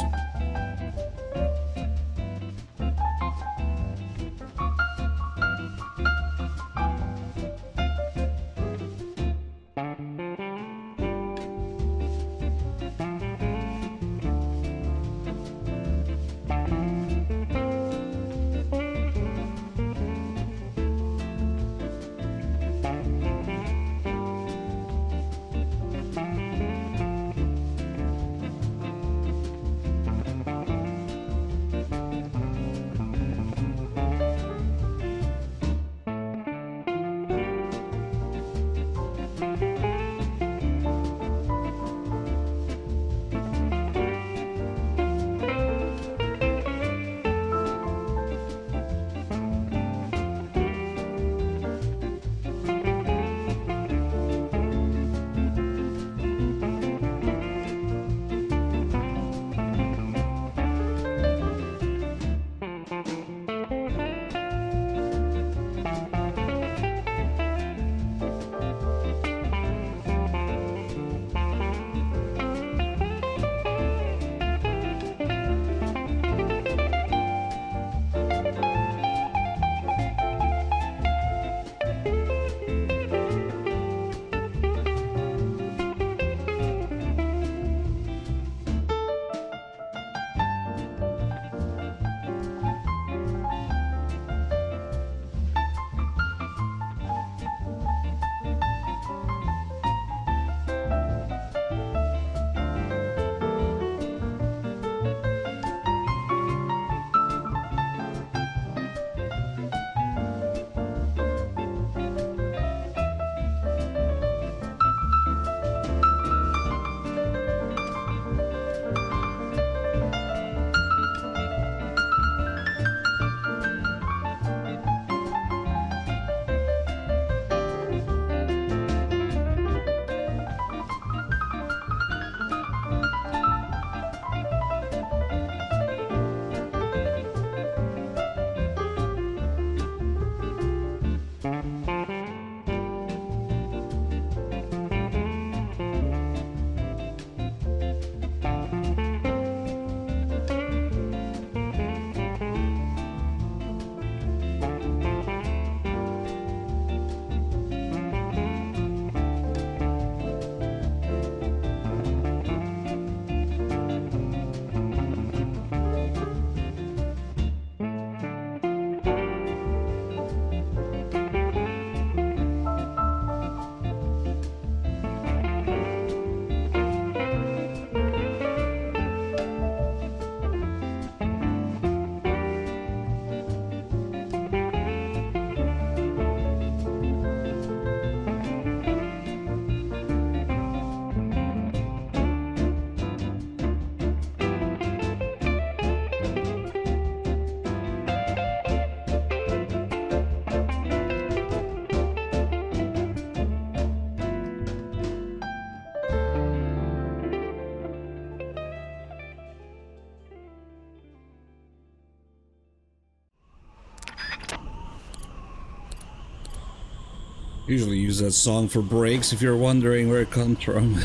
Usually use that song for breaks if you're wondering where it comes from.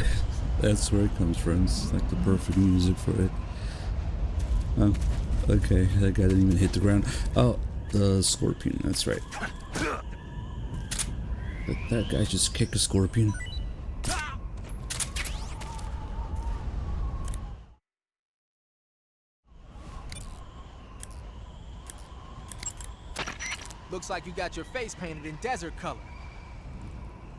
That's where it comes from. It's like the perfect music for it. Oh, okay. That guy didn't even hit the ground. Oh, the scorpion. That's right. Did that guy just kick a scorpion? Looks like you got your face painted in desert color.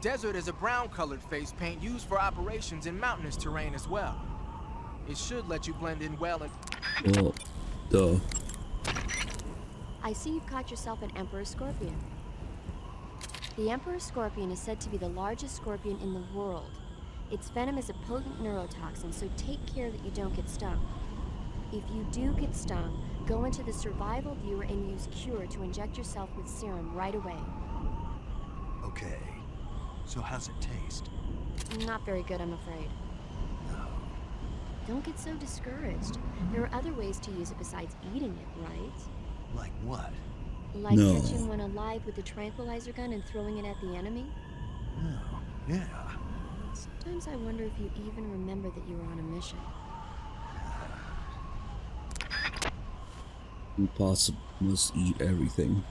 Desert is a brown-colored face paint used for operations in mountainous terrain as well. It should let you blend in well and... Oh, duh. I see you've caught yourself an Emperor Scorpion. The Emperor Scorpion is said to be the largest scorpion in the world. Its venom is a potent neurotoxin, so take care that you don't get stung. If you do get stung, go into the survival viewer and use Cure to inject yourself with serum right away. Okay. So how's it taste? Not very good, I'm afraid. Don't get so discouraged. There are other ways to use it besides eating it, right? Like what? Like No. catching one alive with a tranquilizer gun and throwing it at the enemy? Oh, yeah. Sometimes I wonder if you even remember that you were on a mission. Impossible. Must eat everything.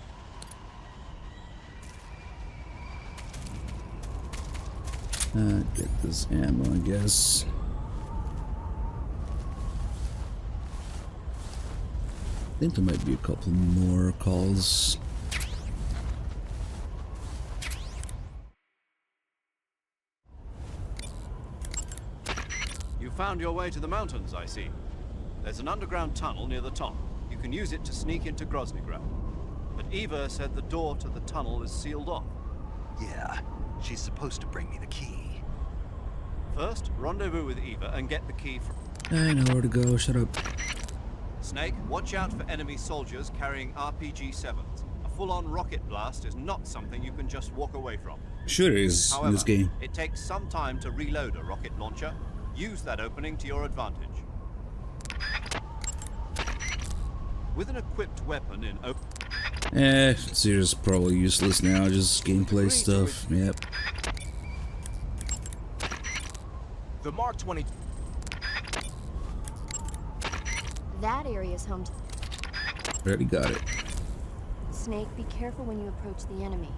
Get this ammo, I guess. I think there might be a couple more calls. You found your way to the mountains, I see. There's an underground tunnel near the top. You can use it to sneak into Groznygrad. But Eva said the door to the tunnel is sealed off. Yeah, she's supposed to bring me the key. First, rendezvous with Eva and get the key from... I know where to go, shut up. Snake, watch out for enemy soldiers carrying RPG-7s. A full-on rocket blast is not something you can just walk away from. Sure it is in However, this game. it takes some time to reload a rocket launcher. Use that opening to your advantage. With an equipped weapon in Series probably useless now, just gameplay stuff. Yep. The Mark 20. That area is home to... Already got it. Snake, be careful when you approach the enemy.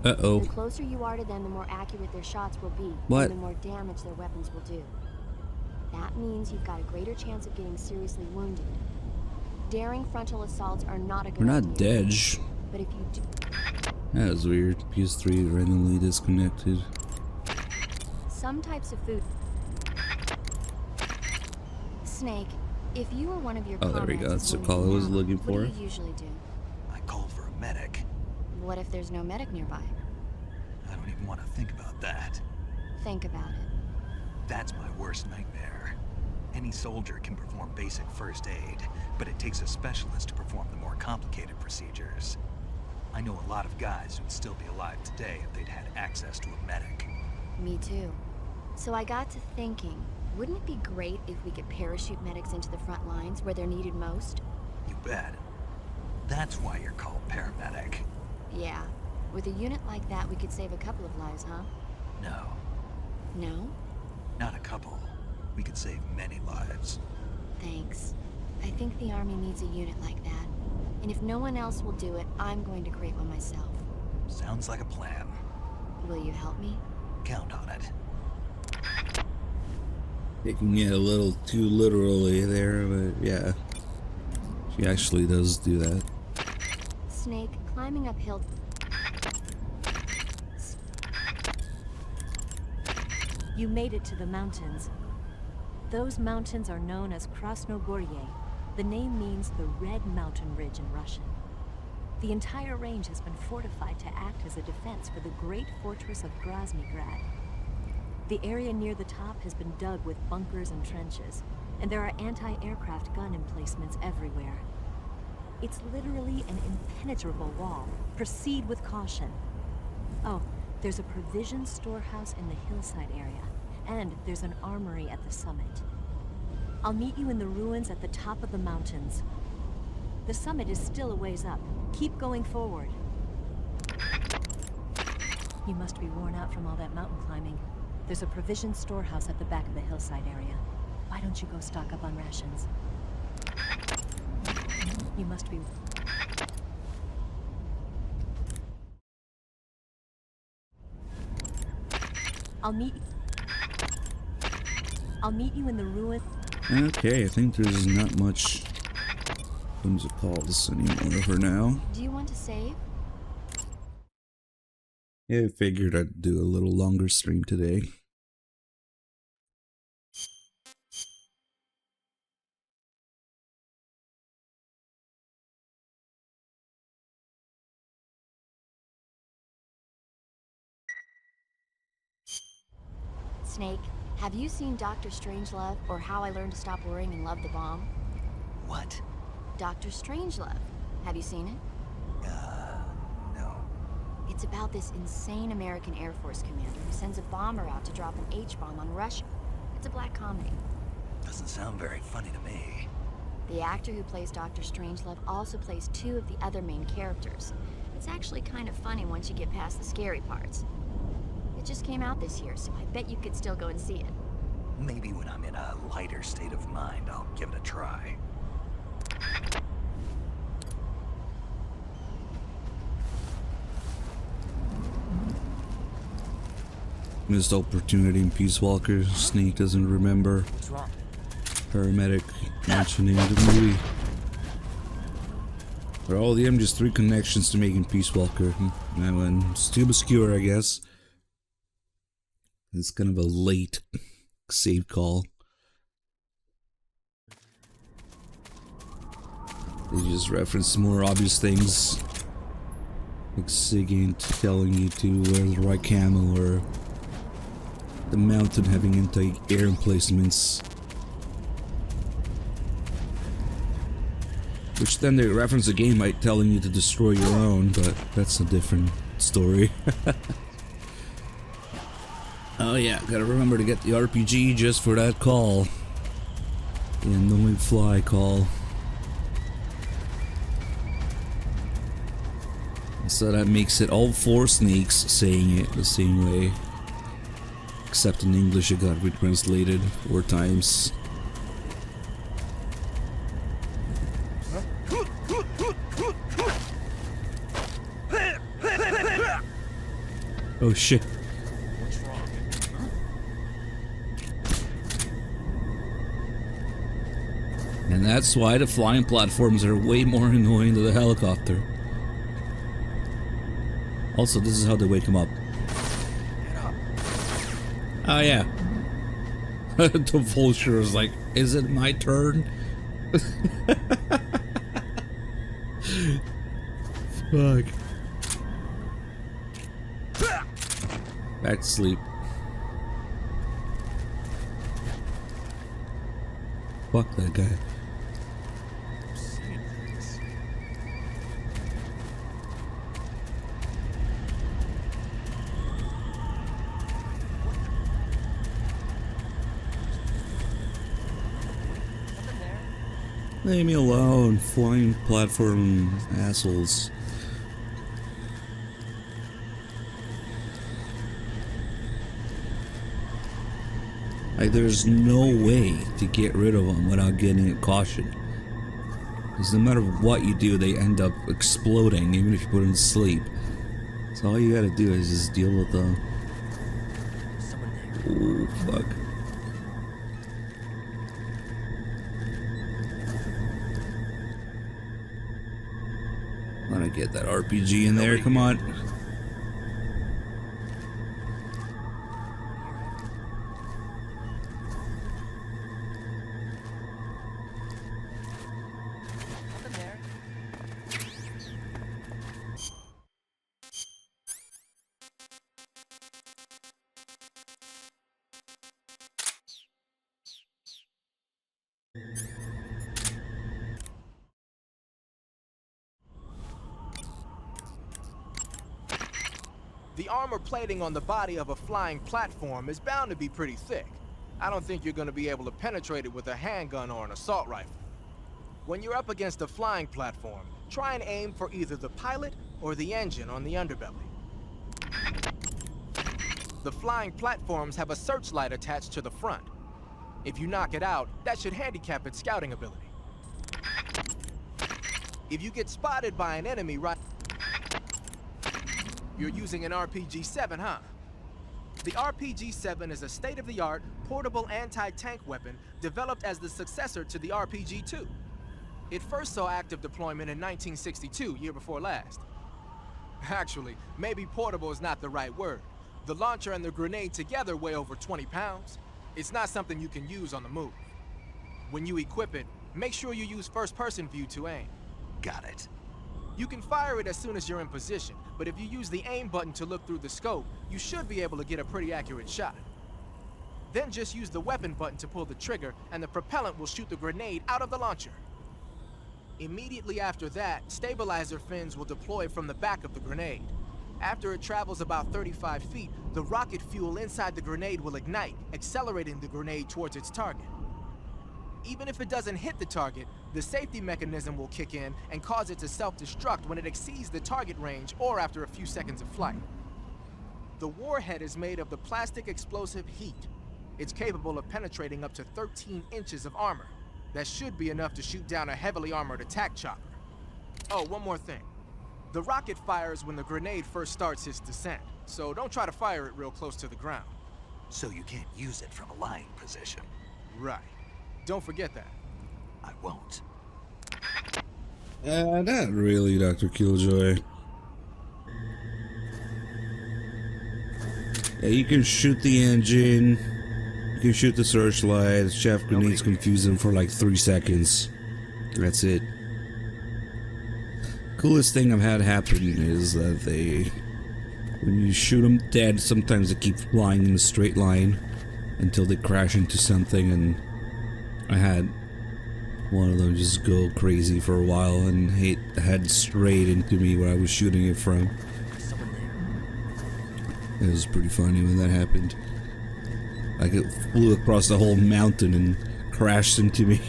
Uh-oh. The closer you are to them, the more accurate their shots will be. What? And the more damage their weapons will do. That means you've got a greater chance of getting seriously wounded. Daring frontal assaults are not a good We're not idea. dead. But if you do... That was weird. PS3 randomly disconnected. Some types of food... Snake, if you were one of your Oh, there we go. comrades That's the is call I wounded was now, looking what for. do you usually do? I called for a medic. What if there's no medic nearby? I don't even want to think about that. Think about it. That's my worst nightmare. Any soldier can perform basic first aid, but it takes a specialist to perform the more complicated procedures. I know a lot of guys who'd still be alive today if they'd had access to a medic. Me too. So I got to thinking, wouldn't it be great if we could parachute medics into the front lines where they're needed most? You bet. That's why you're called paramedic. Yeah. With a unit like that, we could save a couple of lives, huh? No, No? not a couple. We could save many lives. Thanks. I think the Army needs a unit like that. And if no one else will do it, I'm going to create one myself. Sounds like a plan. Will you help me? Count on it. Taking it a little too literally there, but yeah. She actually does do that. Snake, climbing uphill... You made it to the mountains. Those mountains are known as Krasnogorye. The name means the Red Mountain Ridge in Russian. The entire range has been fortified to act as a defense for the great fortress of Groznygrad. The area near the top has been dug with bunkers and trenches, and there are anti-aircraft gun emplacements everywhere. It's literally an impenetrable wall. Proceed with caution. Oh, there's a provision storehouse in the hillside area, and there's an armory at the summit. I'll meet you in the ruins at the top of the mountains. The summit is still a ways up. Keep going forward. You must be worn out from all that mountain climbing. There's a provision storehouse at the back of the hillside area. Why don't you go stock up on rations? You must be... I'll meet you in the ruin. Okay, I think there's not much things to call this anymore for now. Do you want to save? Yeah, I figured I'd do a little longer stream today. Snake, have you seen Dr. Strangelove or How I Learned to Stop Worrying and Love the Bomb? What? Dr. Strangelove. Have you seen it? No. It's about this insane American Air Force commander who sends a bomber out to drop an H-bomb on Russia. It's a black comedy. Doesn't sound very funny to me. The actor who plays Dr. Strangelove also plays two of the other main characters. It's actually kind of funny once you get past the scary parts. It just came out this year, so I bet you could still go and see it. Maybe when I'm in a lighter state of mind, I'll give it a try. Missed opportunity in Peace Walker. Snake doesn't remember. What's wrong? Paramedic mentioning the movie. There are all the MGS3 connections to making Peace Walker. That one's too obscure, I guess. It's kind of a late save call. They just reference more obvious things, like SIGINT telling you to wear the right camo, or the mountain having anti-air emplacements. Which then they reference the game by telling you to destroy your own, but that's a different story. Oh yeah, gotta remember to get the RPG just for that call. The annoying fly call. So that makes it all four snakes saying it the same way. Except in English it got retranslated 4 times. Oh shit. What's wrong? And that's why the flying platforms are way more annoying than the helicopter. Also, this is how they wake him up. Oh yeah. The vulture is like, is it my turn? Fuck. Back to sleep. Fuck that guy. Leave me alone, flying platform assholes. Like, there's no way to get rid of them without getting a caution. Because no matter what you do, they end up exploding, even if you put them to sleep. So all you gotta do is just deal with them. Oh, fuck. Wanna get that RPG in there, come on. The armor plating on the body of a flying platform is bound to be pretty thick. I don't think you're going to be able to penetrate it with a handgun or an assault rifle. When you're up against a flying platform, try and aim for either the pilot or the engine on the underbelly. The flying platforms have a searchlight attached to the front. If you knock it out, that should handicap its scouting ability. If you get spotted by an enemy right... You're using an RPG-7, huh? The RPG-7 is a state-of-the-art, portable anti-tank weapon developed as the successor to the RPG-2. It first saw active deployment in 1962, year before last. Actually, maybe portable is not the right word. The launcher and the grenade together weigh over 20 pounds. It's not something you can use on the move. When you equip it, make sure you use first-person view to aim. Got it. You can fire it as soon as you're in position, but if you use the aim button to look through the scope, you should be able to get a pretty accurate shot. Then just use the weapon button to pull the trigger, and the propellant will shoot the grenade out of the launcher. Immediately after that, stabilizer fins will deploy from the back of the grenade. After it travels about 35 feet, the rocket fuel inside the grenade will ignite, accelerating the grenade towards its target. Even if it doesn't hit the target, the safety mechanism will kick in and cause it to self-destruct when it exceeds the target range or after a few seconds of flight. The warhead is made of the plastic explosive heat. It's capable of penetrating up to 13 inches of armor. That should be enough to shoot down a heavily armored attack chopper. Oh, one more thing. The rocket fires when the grenade first starts its descent, so don't try to fire it real close to the ground. So you can't use it from a lying position. Right. Don't forget that. I won't. Not really, Dr. Killjoy. Yeah, you can shoot the engine, you can shoot the searchlight, chaff grenades confuse them for like 3 seconds. That's it. Coolest thing I've had happen is that when you shoot them dead, sometimes they keep flying in a straight line until they crash into something, and I had one of them just go crazy for a while and head straight into me where I was shooting it from. It was pretty funny when that happened. Like it flew across the whole mountain and crashed into me.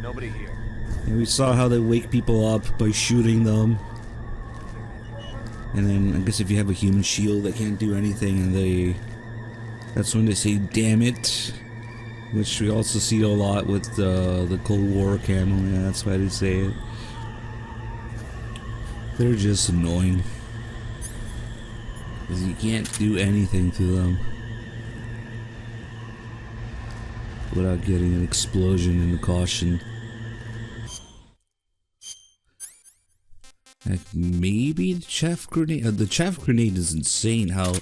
Nobody here. And we saw how they wake people up by shooting them. And then I guess if you have a human shield, they can't do anything, and that's when they say "damn it," which we also see a lot with the Cold War camo. Yeah, that's why they say it. They're just annoying. Because you can't do anything to them without getting an explosion and a caution. Like maybe the chaff grenade. The chaff grenade is insane how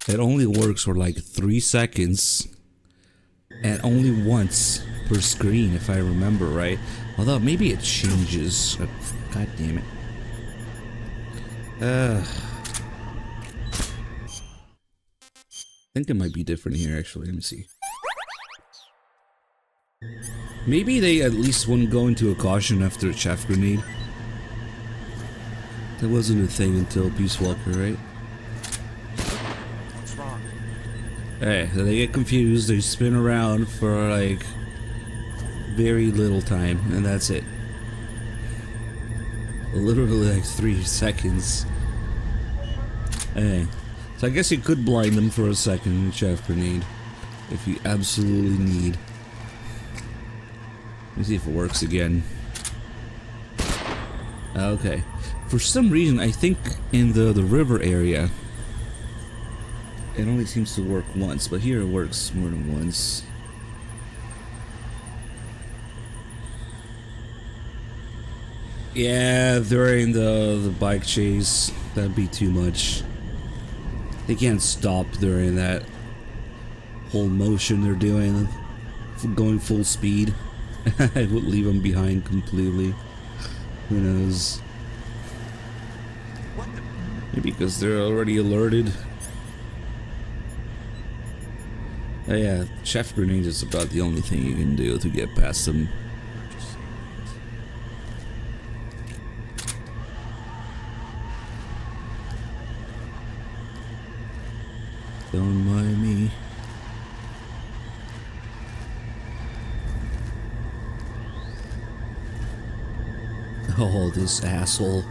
it only works for like 3 seconds and only once per screen, if I remember right. Although maybe it changes. God damn it. I think it might be different here actually. Let me see. Maybe they at least wouldn't go into a caution after a chaff grenade. That wasn't a thing until Peace Walker, right? What's wrong? Hey, so they get confused, they spin around for like very little time, and that's it. Literally like 3 seconds. Hey, so I guess you could blind them for a second with chaff grenade if you absolutely need. Let me see if it works again. Okay. For some reason, I think in the river area, it only seems to work once, but here it works more than once. Yeah, during the bike chase, that'd be too much. They can't stop during that whole motion they're doing, going full speed. I would leave them behind completely. Who knows? Maybe because they're already alerted. Oh yeah, chaff grenade is about the only thing you can do to get past them. Don't mind me. Oh, this asshole.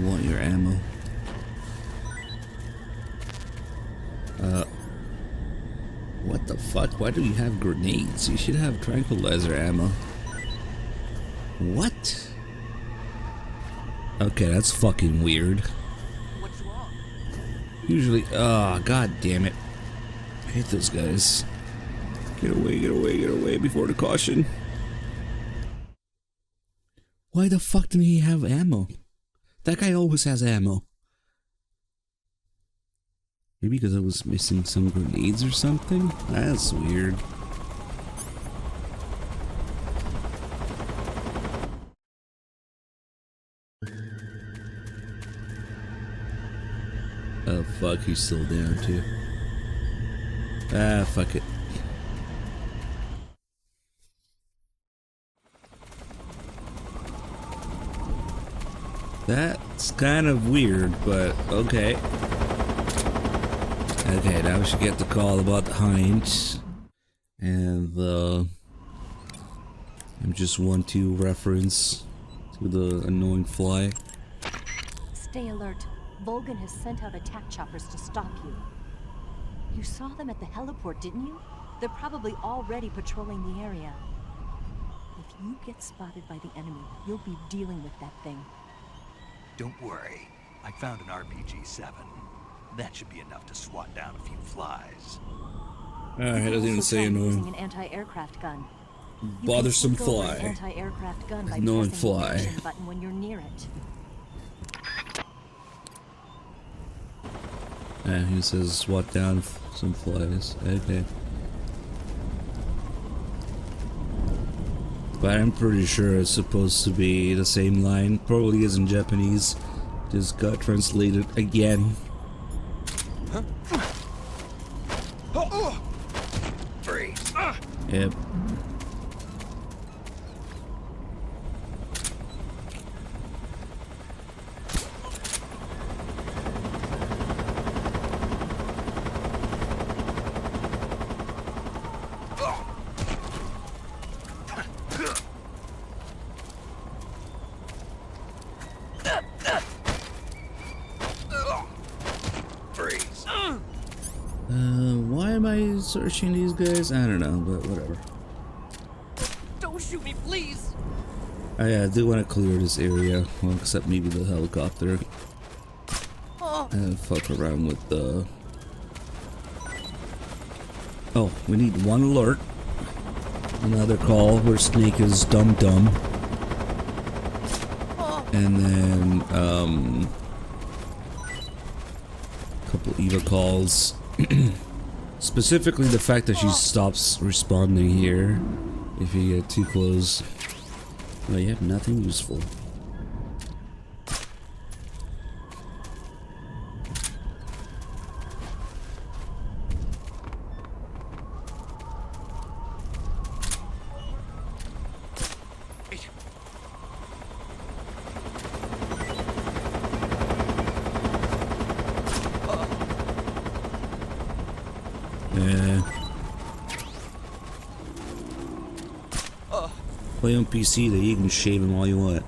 Want your ammo? What the fuck? Why do you have grenades? You should have tranquilizer ammo. What? Okay, that's fucking weird. What's wrong? Usually, god damn it. I hate those guys. Get away, get away, get away before the caution. Why the fuck didn't he have ammo? That guy always has ammo. Maybe because I was missing some grenades or something? That's weird. Oh fuck, he's still down too. Ah, fuck it. That's kind of weird, but okay. Okay, now we should get the call about the Hinds and the MGS3 reference to the annoying fly. Stay alert. Volgan has sent out attack choppers to stop you. You saw them at the heliport, didn't you? They're probably already patrolling the area. If you get spotted by the enemy, you'll be dealing with that thing. Don't worry. I found an RPG-7. That should be enough to swat down a few flies. Alright, it doesn't even say Using annoying. an anti-aircraft gun. Bothersome You can take over an fly. anti-aircraft gun by Annoying pressing the fly. action button when you're near it. He says swat down some flies. Okay. But I'm pretty sure it's supposed to be the same line. Probably is in Japanese. Just got translated again. Freeze. Yep. Freeze. Why am I searching these guys? I don't know, but whatever. Don't shoot me, please! I do want to clear this area, well, except maybe the helicopter. Fuck around with the... Oh, we need one alert. Another call where Snake is dumb. And then, couple EVA calls. Specifically the fact that she stops responding here if you get too close. Well, you have nothing useful. Play on PC that you can shave him all you want.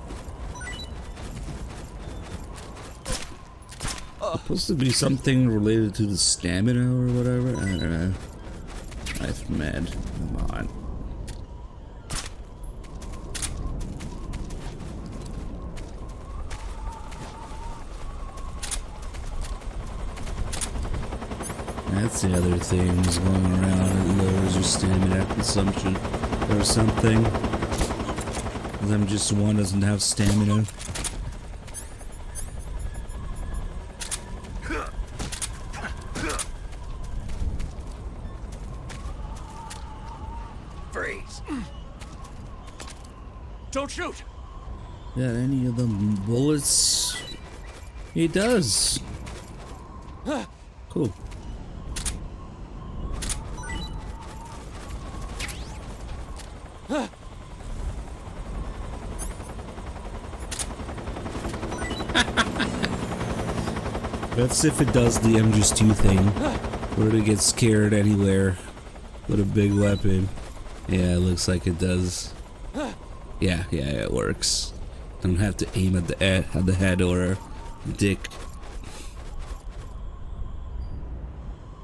Supposed to be something related to the stamina or whatever? I don't know. That's mad. Come on. That's the other things going around. It lowers your stamina consumption or something. MGS1 doesn't have stamina. Freeze. Don't shoot! Yeah, any of them bullets? He does. Cool. That's if it does the MGS2 thing, where it gets scared anywhere with a big weapon. Yeah, it looks like it does. Yeah, it works. Don't have to aim at the head or dick.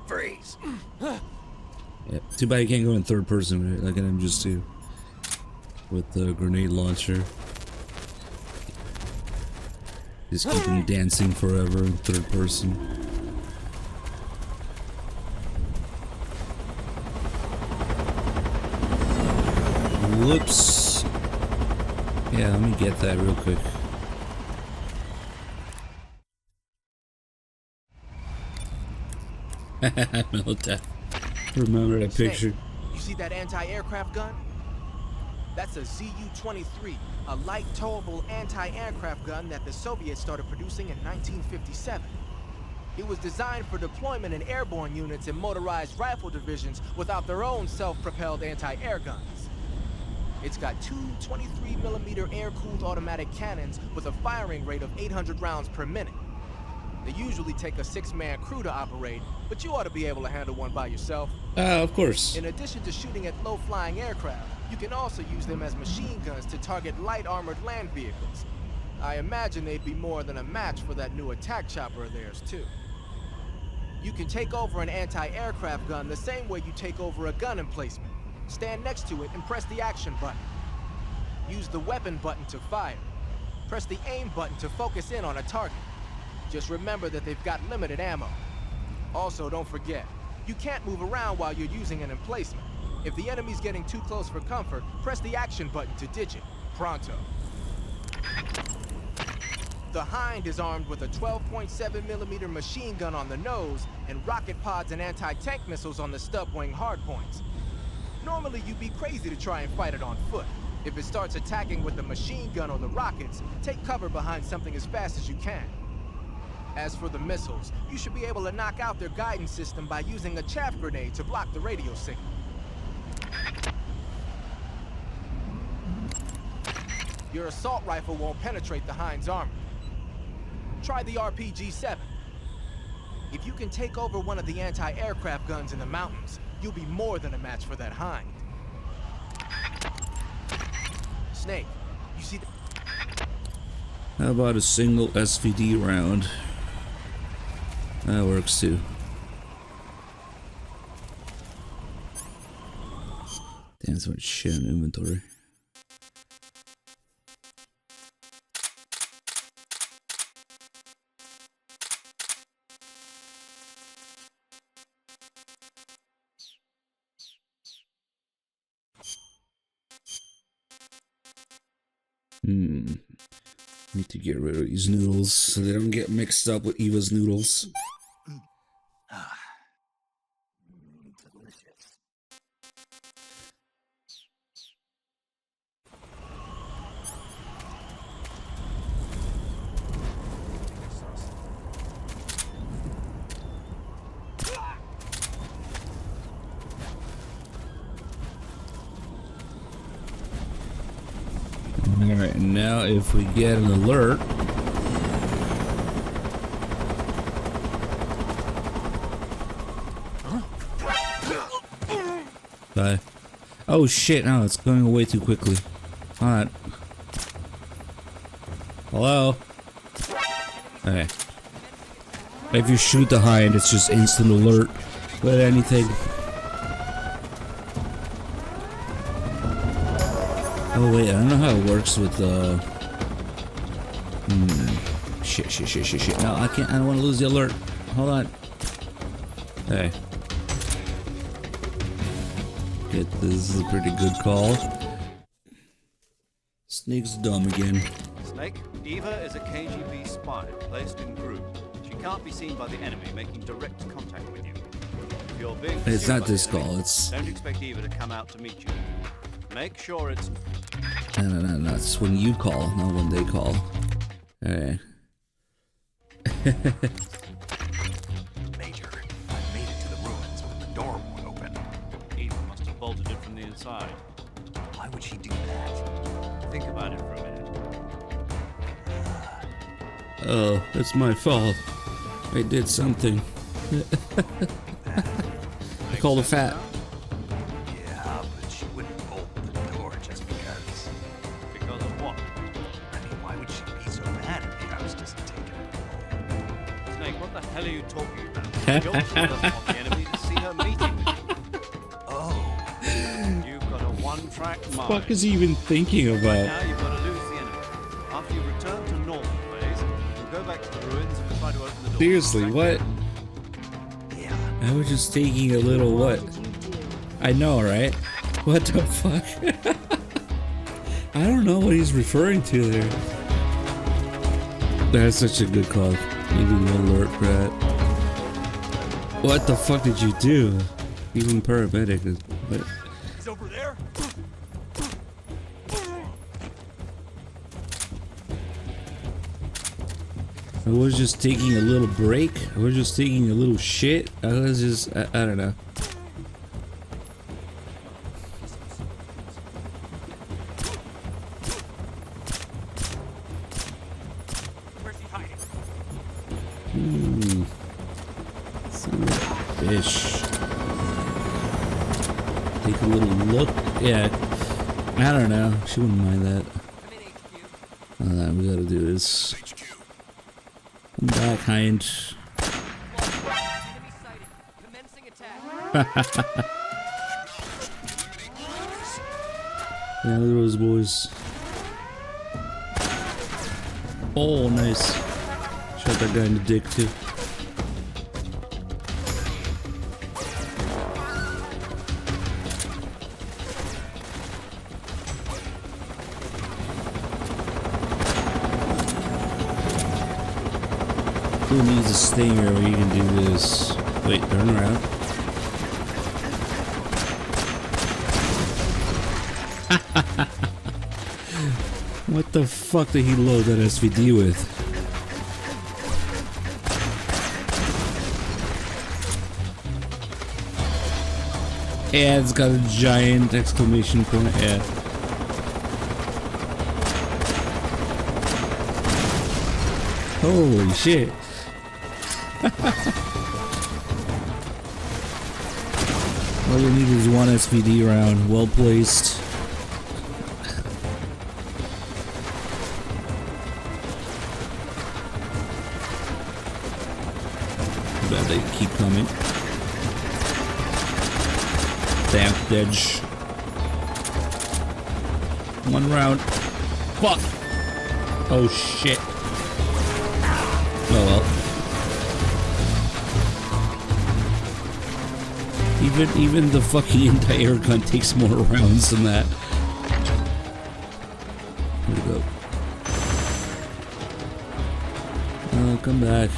Freeze. Yeah, too bad you can't go in third person, right? Like an MGS2 with the grenade launcher. Just keep him dancing forever in third person. Whoops. Yeah, let me get that real quick. Meltdown. Remember that picture? You see that anti-aircraft gun? That's a ZU-23, a light towable anti-aircraft gun that the Soviets started producing in 1957. It was designed for deployment in airborne units and motorized rifle divisions without their own self-propelled anti-air guns. It's got two 23mm air-cooled automatic cannons with a firing rate of 800 rounds per minute. They usually take a 6-man crew to operate, but you ought to be able to handle one by yourself. Of course. In addition to shooting at low-flying aircraft, you can also use them as machine guns to target light armored land vehicles. I imagine they'd be more than a match for that new attack chopper of theirs, too. You can take over an anti-aircraft gun the same way you take over a gun emplacement. Stand next to it and press the action button. Use the weapon button to fire. Press the aim button to focus in on a target. Just remember that they've got limited ammo. Also, don't forget, you can't move around while you're using an emplacement. If the enemy's getting too close for comfort, press the action button to ditch it. Pronto. The Hind is armed with a 12.7mm machine gun on the nose and rocket pods and anti-tank missiles on the stub wing hardpoints. Normally, you'd be crazy to try and fight it on foot. If it starts attacking with the machine gun or the rockets, take cover behind something as fast as you can. As for the missiles, you should be able to knock out their guidance system by using a chaff grenade to block the radio signal. Your assault rifle won't penetrate the Hind's armor. Try the RPG-7. If you can take over one of the anti-aircraft guns in the mountains, you'll be more than a match for that Hind. Snake, you see the... How about a single SVD round? That works too. Damn, so much shit in inventory. Need to get rid of these noodles so they don't get mixed up with Eva's noodles. Alright, now if we get an alert. Bye. Oh shit, no, it's going away too quickly. Alright. Hello? Okay. If you shoot the Hind, it's just instant alert with anything. Oh wait, I don't know how it works with shit. No, I can't. I don't want to lose the alert. Hold on. Hey. This is a pretty good call. Snake's dumb again. Snake, Eva is a KGB spy placed in group. She can't be seen by the enemy, making direct contact with you. If you're being It's not this enemy, call. It's don't expect Eva to come out to meet you. Make sure it's... No, it's when you call, not when they call. Okay. Major, I made it to the ruins, but the door won't open. Eva must have bolted it from the inside. Why would she do that? Think about it for a minute. Oh, it's my fault. I did something. I called a fat. Yeah, but she wouldn't bolt the door just because. Because of what? I mean, why would she be so mad at me? I was just taking her. Snake, what the hell are you talking about? You're she doesn't want the enemy to see her meeting with you. Oh. You've got a one-track mind. What the fuck is he even thinking Right about? now you've got to lose the enemy. After you return to normal ways, you go back to the ruins and try to open the door. Seriously, what? Yeah. I was just taking a little what? I know, right? What the fuck? I don't know what he's referring to there. That's such a good call. Even alert for that. What the fuck did you do? Even paramedic is. What? He's over there. I was just taking a little break. I was just taking a little shit. I was just, I don't know. Where's he hiding? Son of a bitch. Take a little look. Yeah. I don't know. She wouldn't mind that. We gotta do this. Come back, Hind. Yeah, look at those boys. Oh, nice. Shot that guy in the dick, too. Who needs a stinger where you can do this? Wait, turn around. What the fuck did he load that SVD with? Yeah, it's got a giant exclamation point. Yeah. Holy shit. All you need is one SVD round, well placed. Bad they keep coming. Damn edge. One round. Fuck. Oh shit. Oh well. Even the fucking entire gun takes more rounds than that. Here we go. Oh, come back.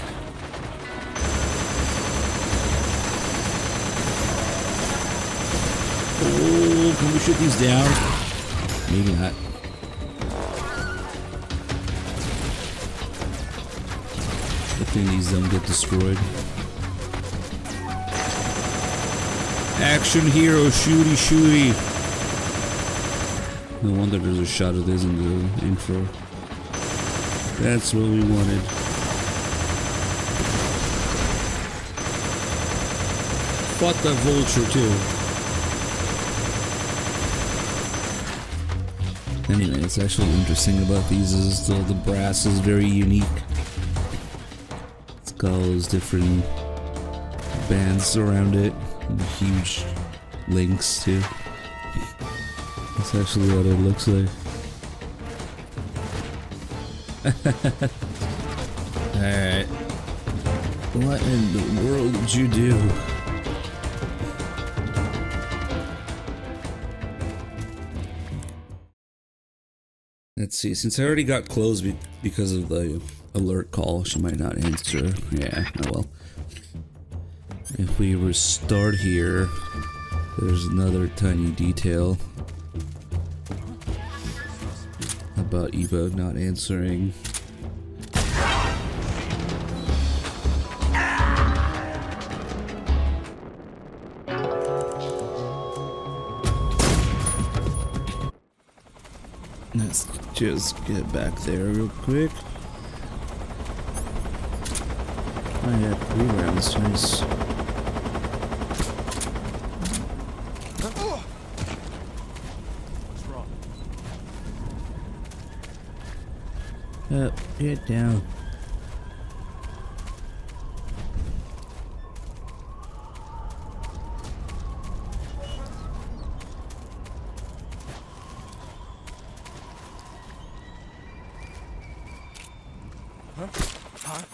Oh, can we shoot these down? Maybe not. Good thing these don't get destroyed. Action hero, shooty shooty. No wonder there's a shot of this in the intro. That's what we wanted. Fought that vulture too. Anyway, what's actually interesting about these is the brass is very unique. It's got all those different bands around it. Huge links too. That's actually what it looks like. Alright. What in the world did you do? Let's see, since I already got closed because of the alert call, she might not answer. Yeah, oh well. If we restart here, there's another tiny detail about Eva not answering. Let's just get back there real quick. I had 3 rounds, nice. Get down.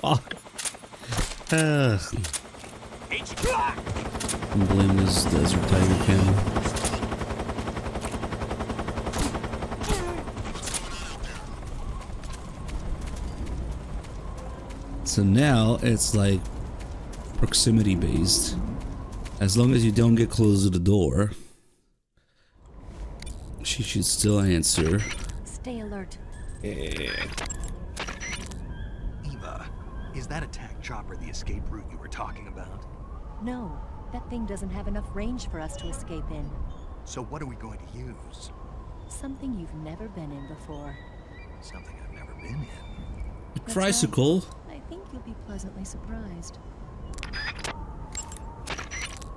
Fuck. Blame this desert tiger cam. So now it's like proximity based. As long as you don't get close to the door, she should still answer. Stay alert. Yeah. Eva, Is that attack chopper the escape route you were talking about? No, that thing doesn't have enough range for us to escape in. So what are we going to use? Something you've never been in before. Something I've never been in. A That's tricycle? right. I think you'll be pleasantly surprised.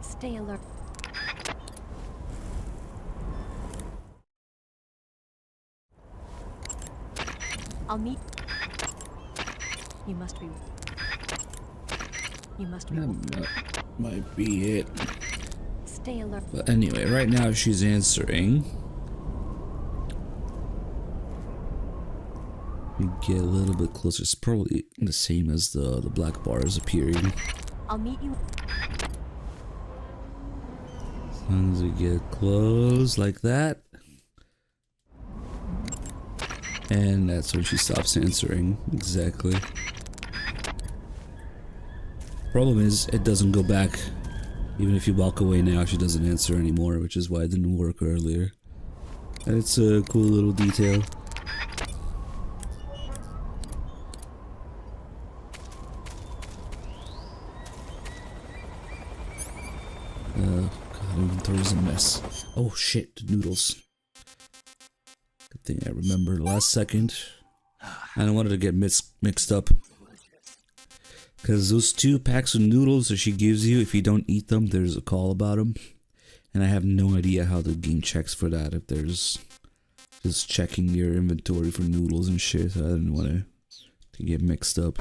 Stay alert. I'll meet. You must be. That might be it. Stay alert. But anyway, right now she's answering. We get a little bit closer. It's probably the same as the black bars appearing. I'll meet you. As long as we get close like that. And that's when she stops answering. Exactly. Problem is, it doesn't go back. Even if you walk away now, she doesn't answer anymore, which is why it didn't work earlier. And it's a cool little detail. God, inventory's a mess. Oh shit, the noodles. Good thing I remembered last second. I don't want it to get mixed up. Because those 2 packs of noodles that she gives you, if you don't eat them, there's a call about them. And I have no idea how the game checks for that. If there's just checking your inventory for noodles and shit. So I didn't want to get mixed up.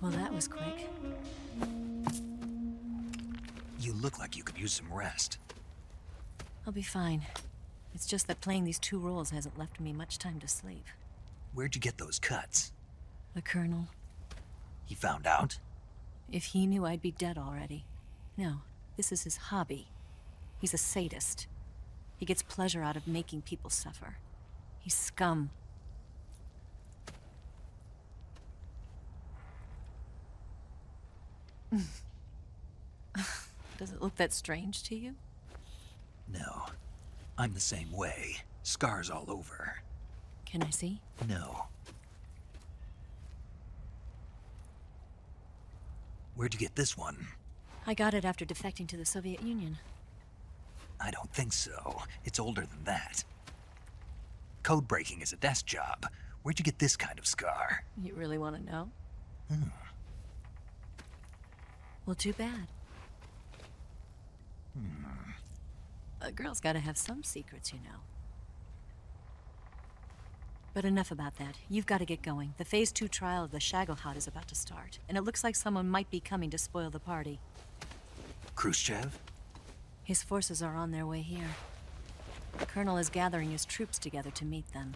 Well, that was quick. You look like you could use some rest. I'll be fine. It's just that playing these 2 roles hasn't left me much time to sleep. Where'd you get those cuts? The Colonel. He found out? If he knew, I'd be dead already. No, this is his hobby. He's a sadist. He gets pleasure out of making people suffer. He's scum. Does it look that strange to you? No. I'm the same way. Scars all over. Can I see? No. Where'd you get this one? I got it after defecting to the Soviet Union. I don't think so. It's older than that. Code breaking is a desk job. Where'd you get this kind of scar? You really want to know? Well, too bad. A girl's gotta have some secrets, you know. But enough about that. You've got to get going. The Phase 2 trial of the Shagohod is about to start, and it looks like someone might be coming to spoil the party. Khrushchev? His forces are on their way here. The Colonel is gathering his troops together to meet them.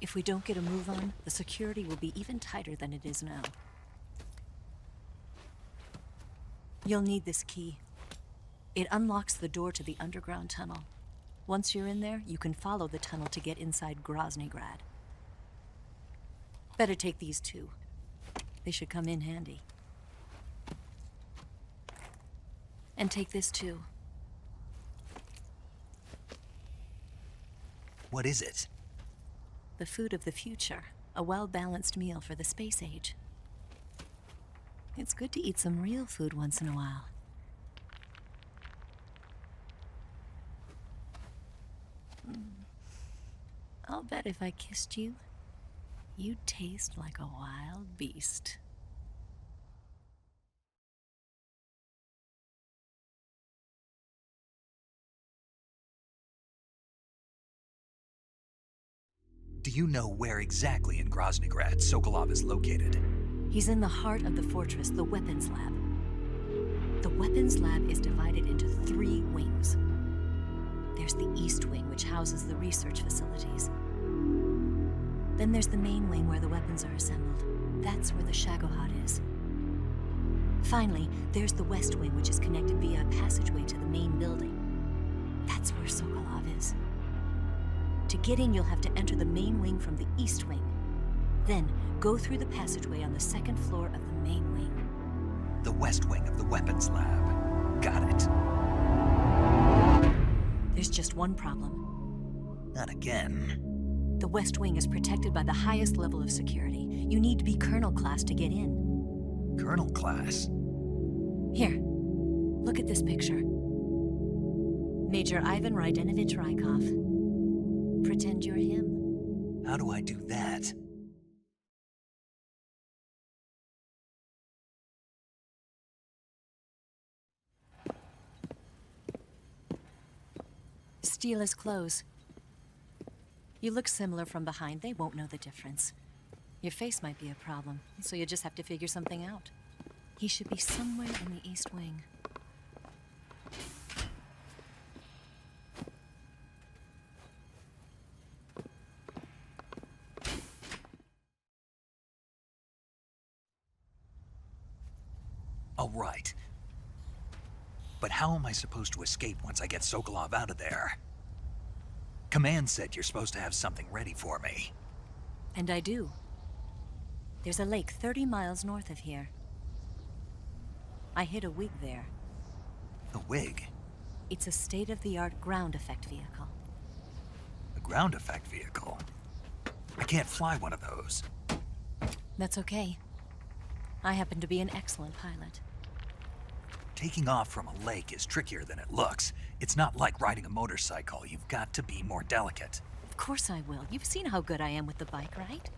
If we don't get a move on, the security will be even tighter than it is now. You'll need this key. It unlocks the door to the underground tunnel. Once you're in there, you can follow the tunnel to get inside Groznygrad. Better take these 2. They should come in handy. And take this too. What is it? The food of the future. A well-balanced meal for the space age. It's good to eat some real food once in a while. I'll bet if I kissed you, you'd taste like a wild beast. Do you know where exactly in Groznygrad Sokolov is located? He's in the heart of the fortress, the weapons lab. The weapons lab is divided into 3 wings. There's the East Wing, which houses the research facilities. Then there's the main wing where the weapons are assembled. That's where the Shagohod is. Finally, there's the West Wing, which is connected via a passageway to the main building. That's where Sokolov is. To get in, you'll have to enter the main wing from the East Wing. Then, go through the passageway on the second floor of the main wing. The West Wing of the weapons lab. Got it. There's just one problem. Not again. The West Wing is protected by the highest level of security. You need to be Colonel class to get in. Colonel class? Here, look at this picture. Major Ivan Rydenovich Rykov. Pretend you're him. How do I do that? Steal his clothes. You look similar from behind. They won't know the difference. Your face might be a problem, so you just have to figure something out. He should be somewhere in the East Wing. All right. But how am I supposed to escape once I get Sokolov out of there? Command said you're supposed to have something ready for me. And I do. There's a lake 30 miles north of here. I hid a wig there. A wig? It's a state-of-the-art ground effect vehicle. A ground effect vehicle? I can't fly one of those. That's okay. I happen to be an excellent pilot. Taking off from a lake is trickier than it looks. It's not like riding a motorcycle. You've got to be more delicate. Of course I will. You've seen how good I am with the bike, right?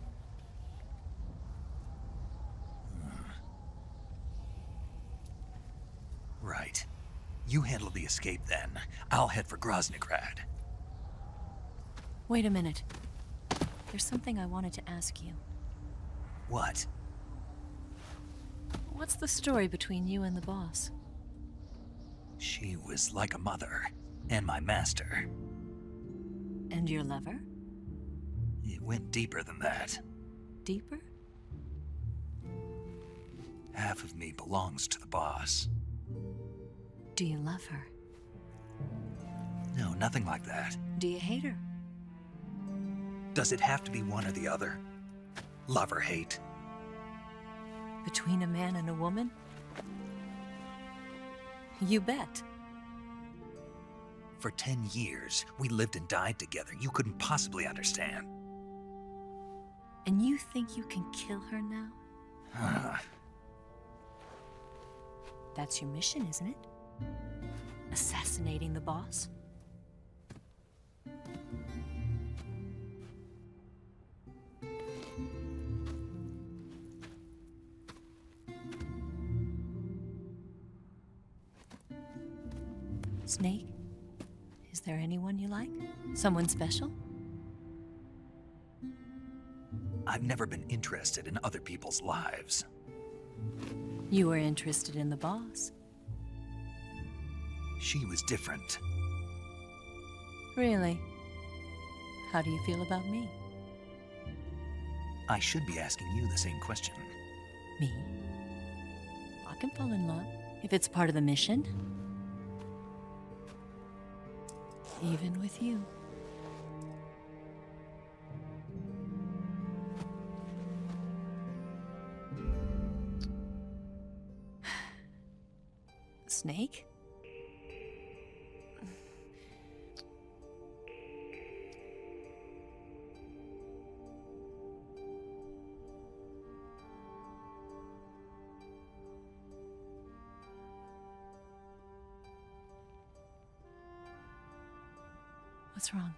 Right. You handle the escape then. I'll head for Groznygrad. Wait a minute. There's something I wanted to ask you. What? What's the story between you and the boss? She was like a mother, and my master. And your lover? It went deeper than that. Deeper? Half of me belongs to the boss. Do you love her? No, nothing like that. Do you hate her? Does it have to be one or the other? Love or hate? Between a man and a woman? You bet. For 10 years, we lived and died together. You couldn't possibly understand. And you think you can kill her now? That's your mission, isn't it? Assassinating the boss? Snake? Is there anyone you like? Someone special? I've never been interested in other people's lives. You were interested in the boss. She was different. Really? How do you feel about me? I should be asking you the same question. Me? I can fall in love if it's part of the mission. Even with you. Snake? What's wrong?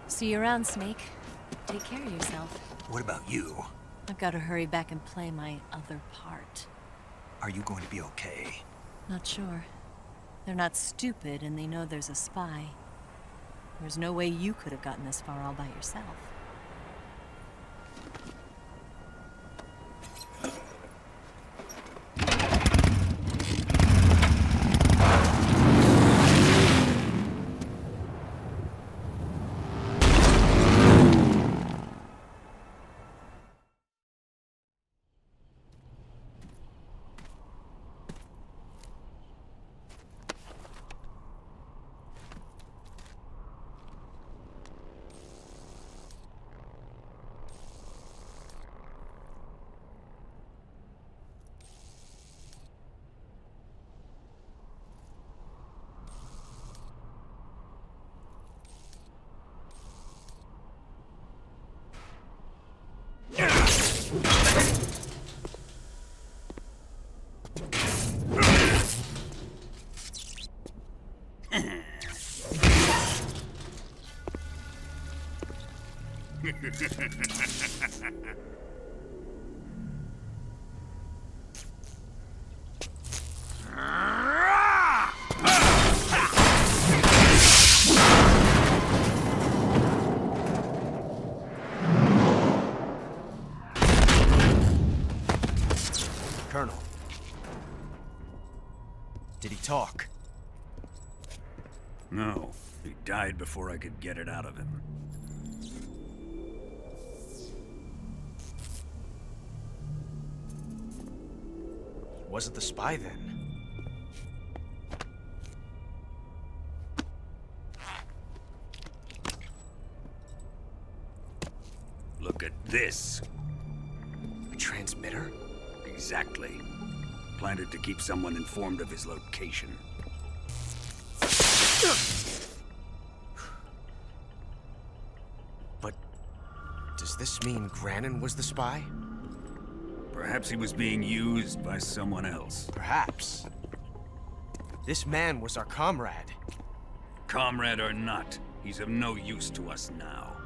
See you around, Snake. Take care of yourself. What about you? I've got to hurry back and play my other part. Are you going to be okay? Not sure. They're not stupid, and they know there's a spy. There's no way you could have gotten this far all by yourself. Colonel. Did he talk? No. He died before I could get it out of him. Wasn't the spy then? Look at this. A transmitter? Exactly. Planted to keep someone informed of his location. But does this mean Grannon was the spy? Perhaps he was being used by someone else. Perhaps. This man was our comrade. Comrade or not, he's of no use to us now.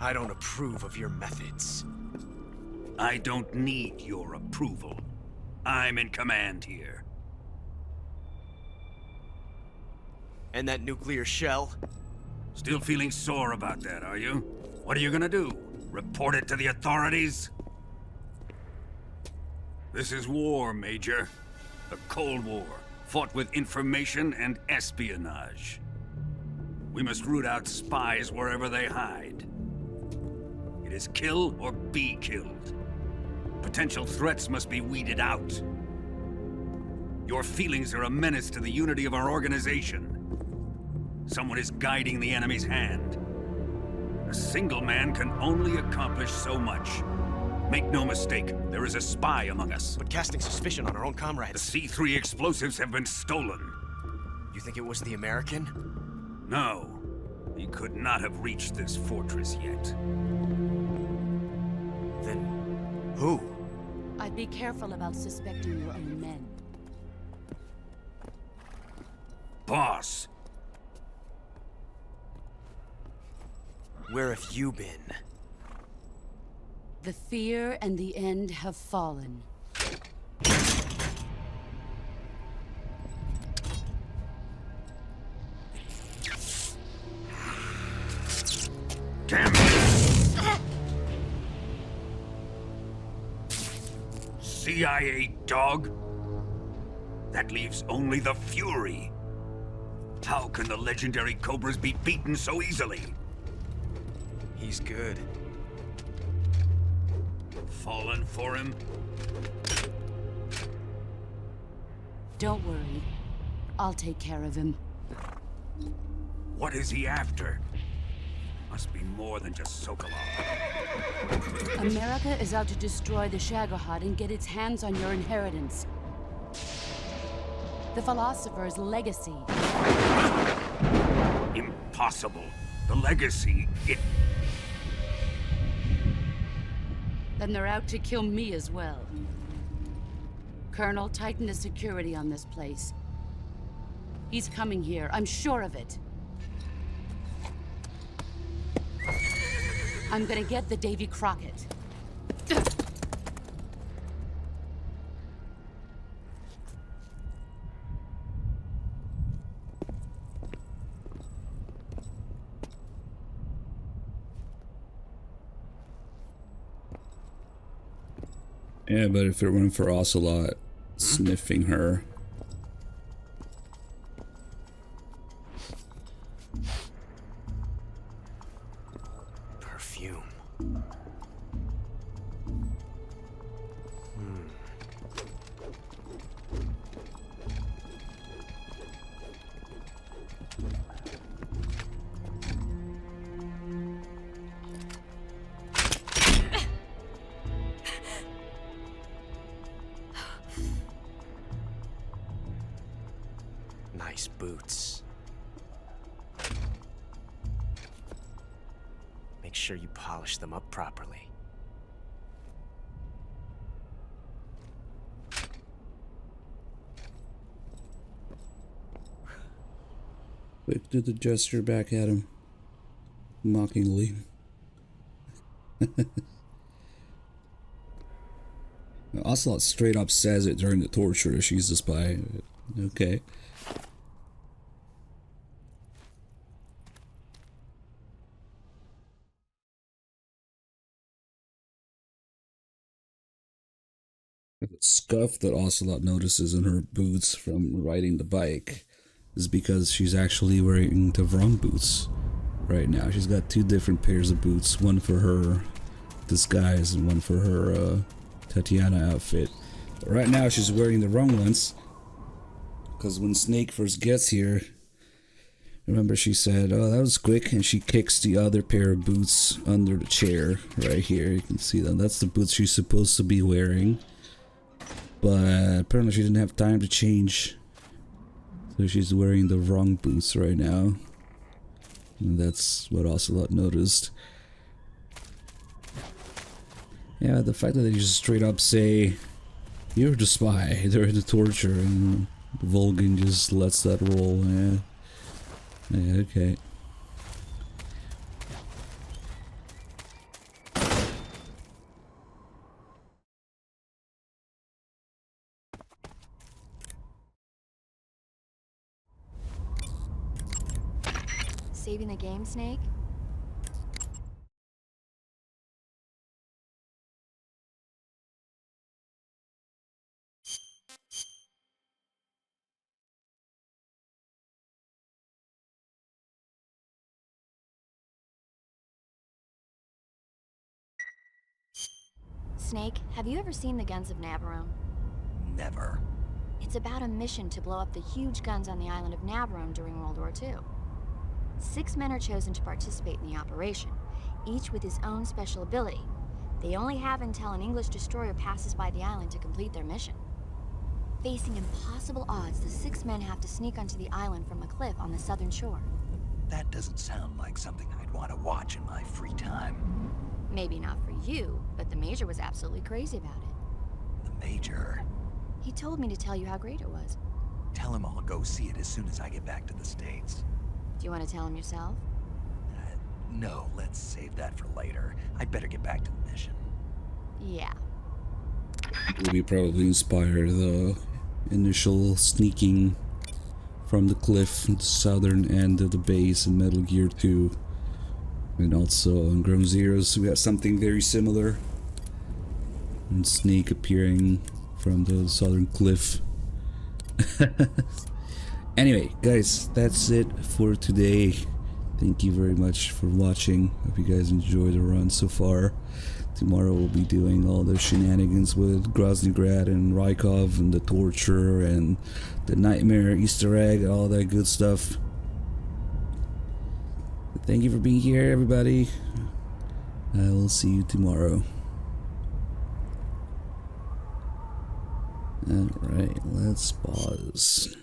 I don't approve of your methods. I don't need your approval. I'm in command here. And that nuclear shell? Still feeling sore about that, are you? What are you gonna do? Report it to the authorities? This is war, Major. A Cold War, fought with information and espionage. We must root out spies wherever they hide. It is kill or be killed. Potential threats must be weeded out. Your feelings are a menace to the unity of our organization. Someone is guiding the enemy's hand. A single man can only accomplish so much. Make no mistake, there is a spy among us. But casting suspicion on our own comrades. The C3 explosives have been stolen. You think it was the American? No. He could not have reached this fortress yet. Then who? I'd be careful about suspecting your own men. Boss! Where have you been? The fear and the end have fallen. Damn it! CIA dog? That leaves only the Fury. How can the legendary Cobras be beaten so easily? He's good. Fallen for him? Don't worry. I'll take care of him. What is he after? Must be more than just Sokolov. America is out to destroy the Shagohod and get its hands on your inheritance. The philosopher's legacy. Impossible. The legacy, Then they're out to kill me as well. Colonel, tighten the security on this place. He's coming here, I'm sure of it. I'm gonna get the Davy Crockett. Yeah, but if it weren't for Ocelot sniffing her. Perfume. Nice boots. Make sure you polish them up properly. Quick do the gesture back at him. Mockingly. Ocelot straight up says it during the torture. She's the spy. Okay. The scuff that Ocelot notices in her boots from riding the bike is because she's actually wearing the wrong boots right now. She's got two different pairs of boots, one for her disguise and one for her Tatiana outfit. But right now she's wearing the wrong ones because when Snake first gets here, remember she said, "Oh, that was quick," and she kicks the other pair of boots under the chair right here. You can see them. That's the boots she's supposed to be wearing. But apparently she didn't have time to change. So she's wearing the wrong boots right now. And that's what Ocelot noticed. Yeah, the fact that they just straight up say, "You're the spy," they're the torture, and Volgin just lets that roll. Yeah, okay. Saving the game, Snake? Snake, have you ever seen the Guns of Navarone? Never. It's about a mission to blow up the huge guns on the island of Navarone during World War II. 6 men are chosen to participate in the operation, each with his own special ability. They only have until an English destroyer passes by the island to complete their mission. Facing impossible odds, the 6 men have to sneak onto the island from a cliff on the southern shore. That doesn't sound like something I'd want to watch in my free time. Maybe not for you, but the Major was absolutely crazy about it. The Major? He told me to tell you how great it was. Tell him I'll go see it as soon as I get back to the States. Do you want to tell him yourself? No, let's save that for later. I'd better get back to the mission. Yeah. We probably inspire the initial sneaking from the cliff at the southern end of the base in Metal Gear 2. And also in Ground Zeroes we have something very similar. And Snake appearing from the southern cliff. Anyway, guys, that's it for today. Thank you very much for watching. Hope you guys enjoyed the run so far. Tomorrow we'll be doing all the shenanigans with Groznygrad and Rykov and the torture and the nightmare Easter egg, all that good stuff. Thank you for being here, everybody. I will see you tomorrow. Alright, let's pause.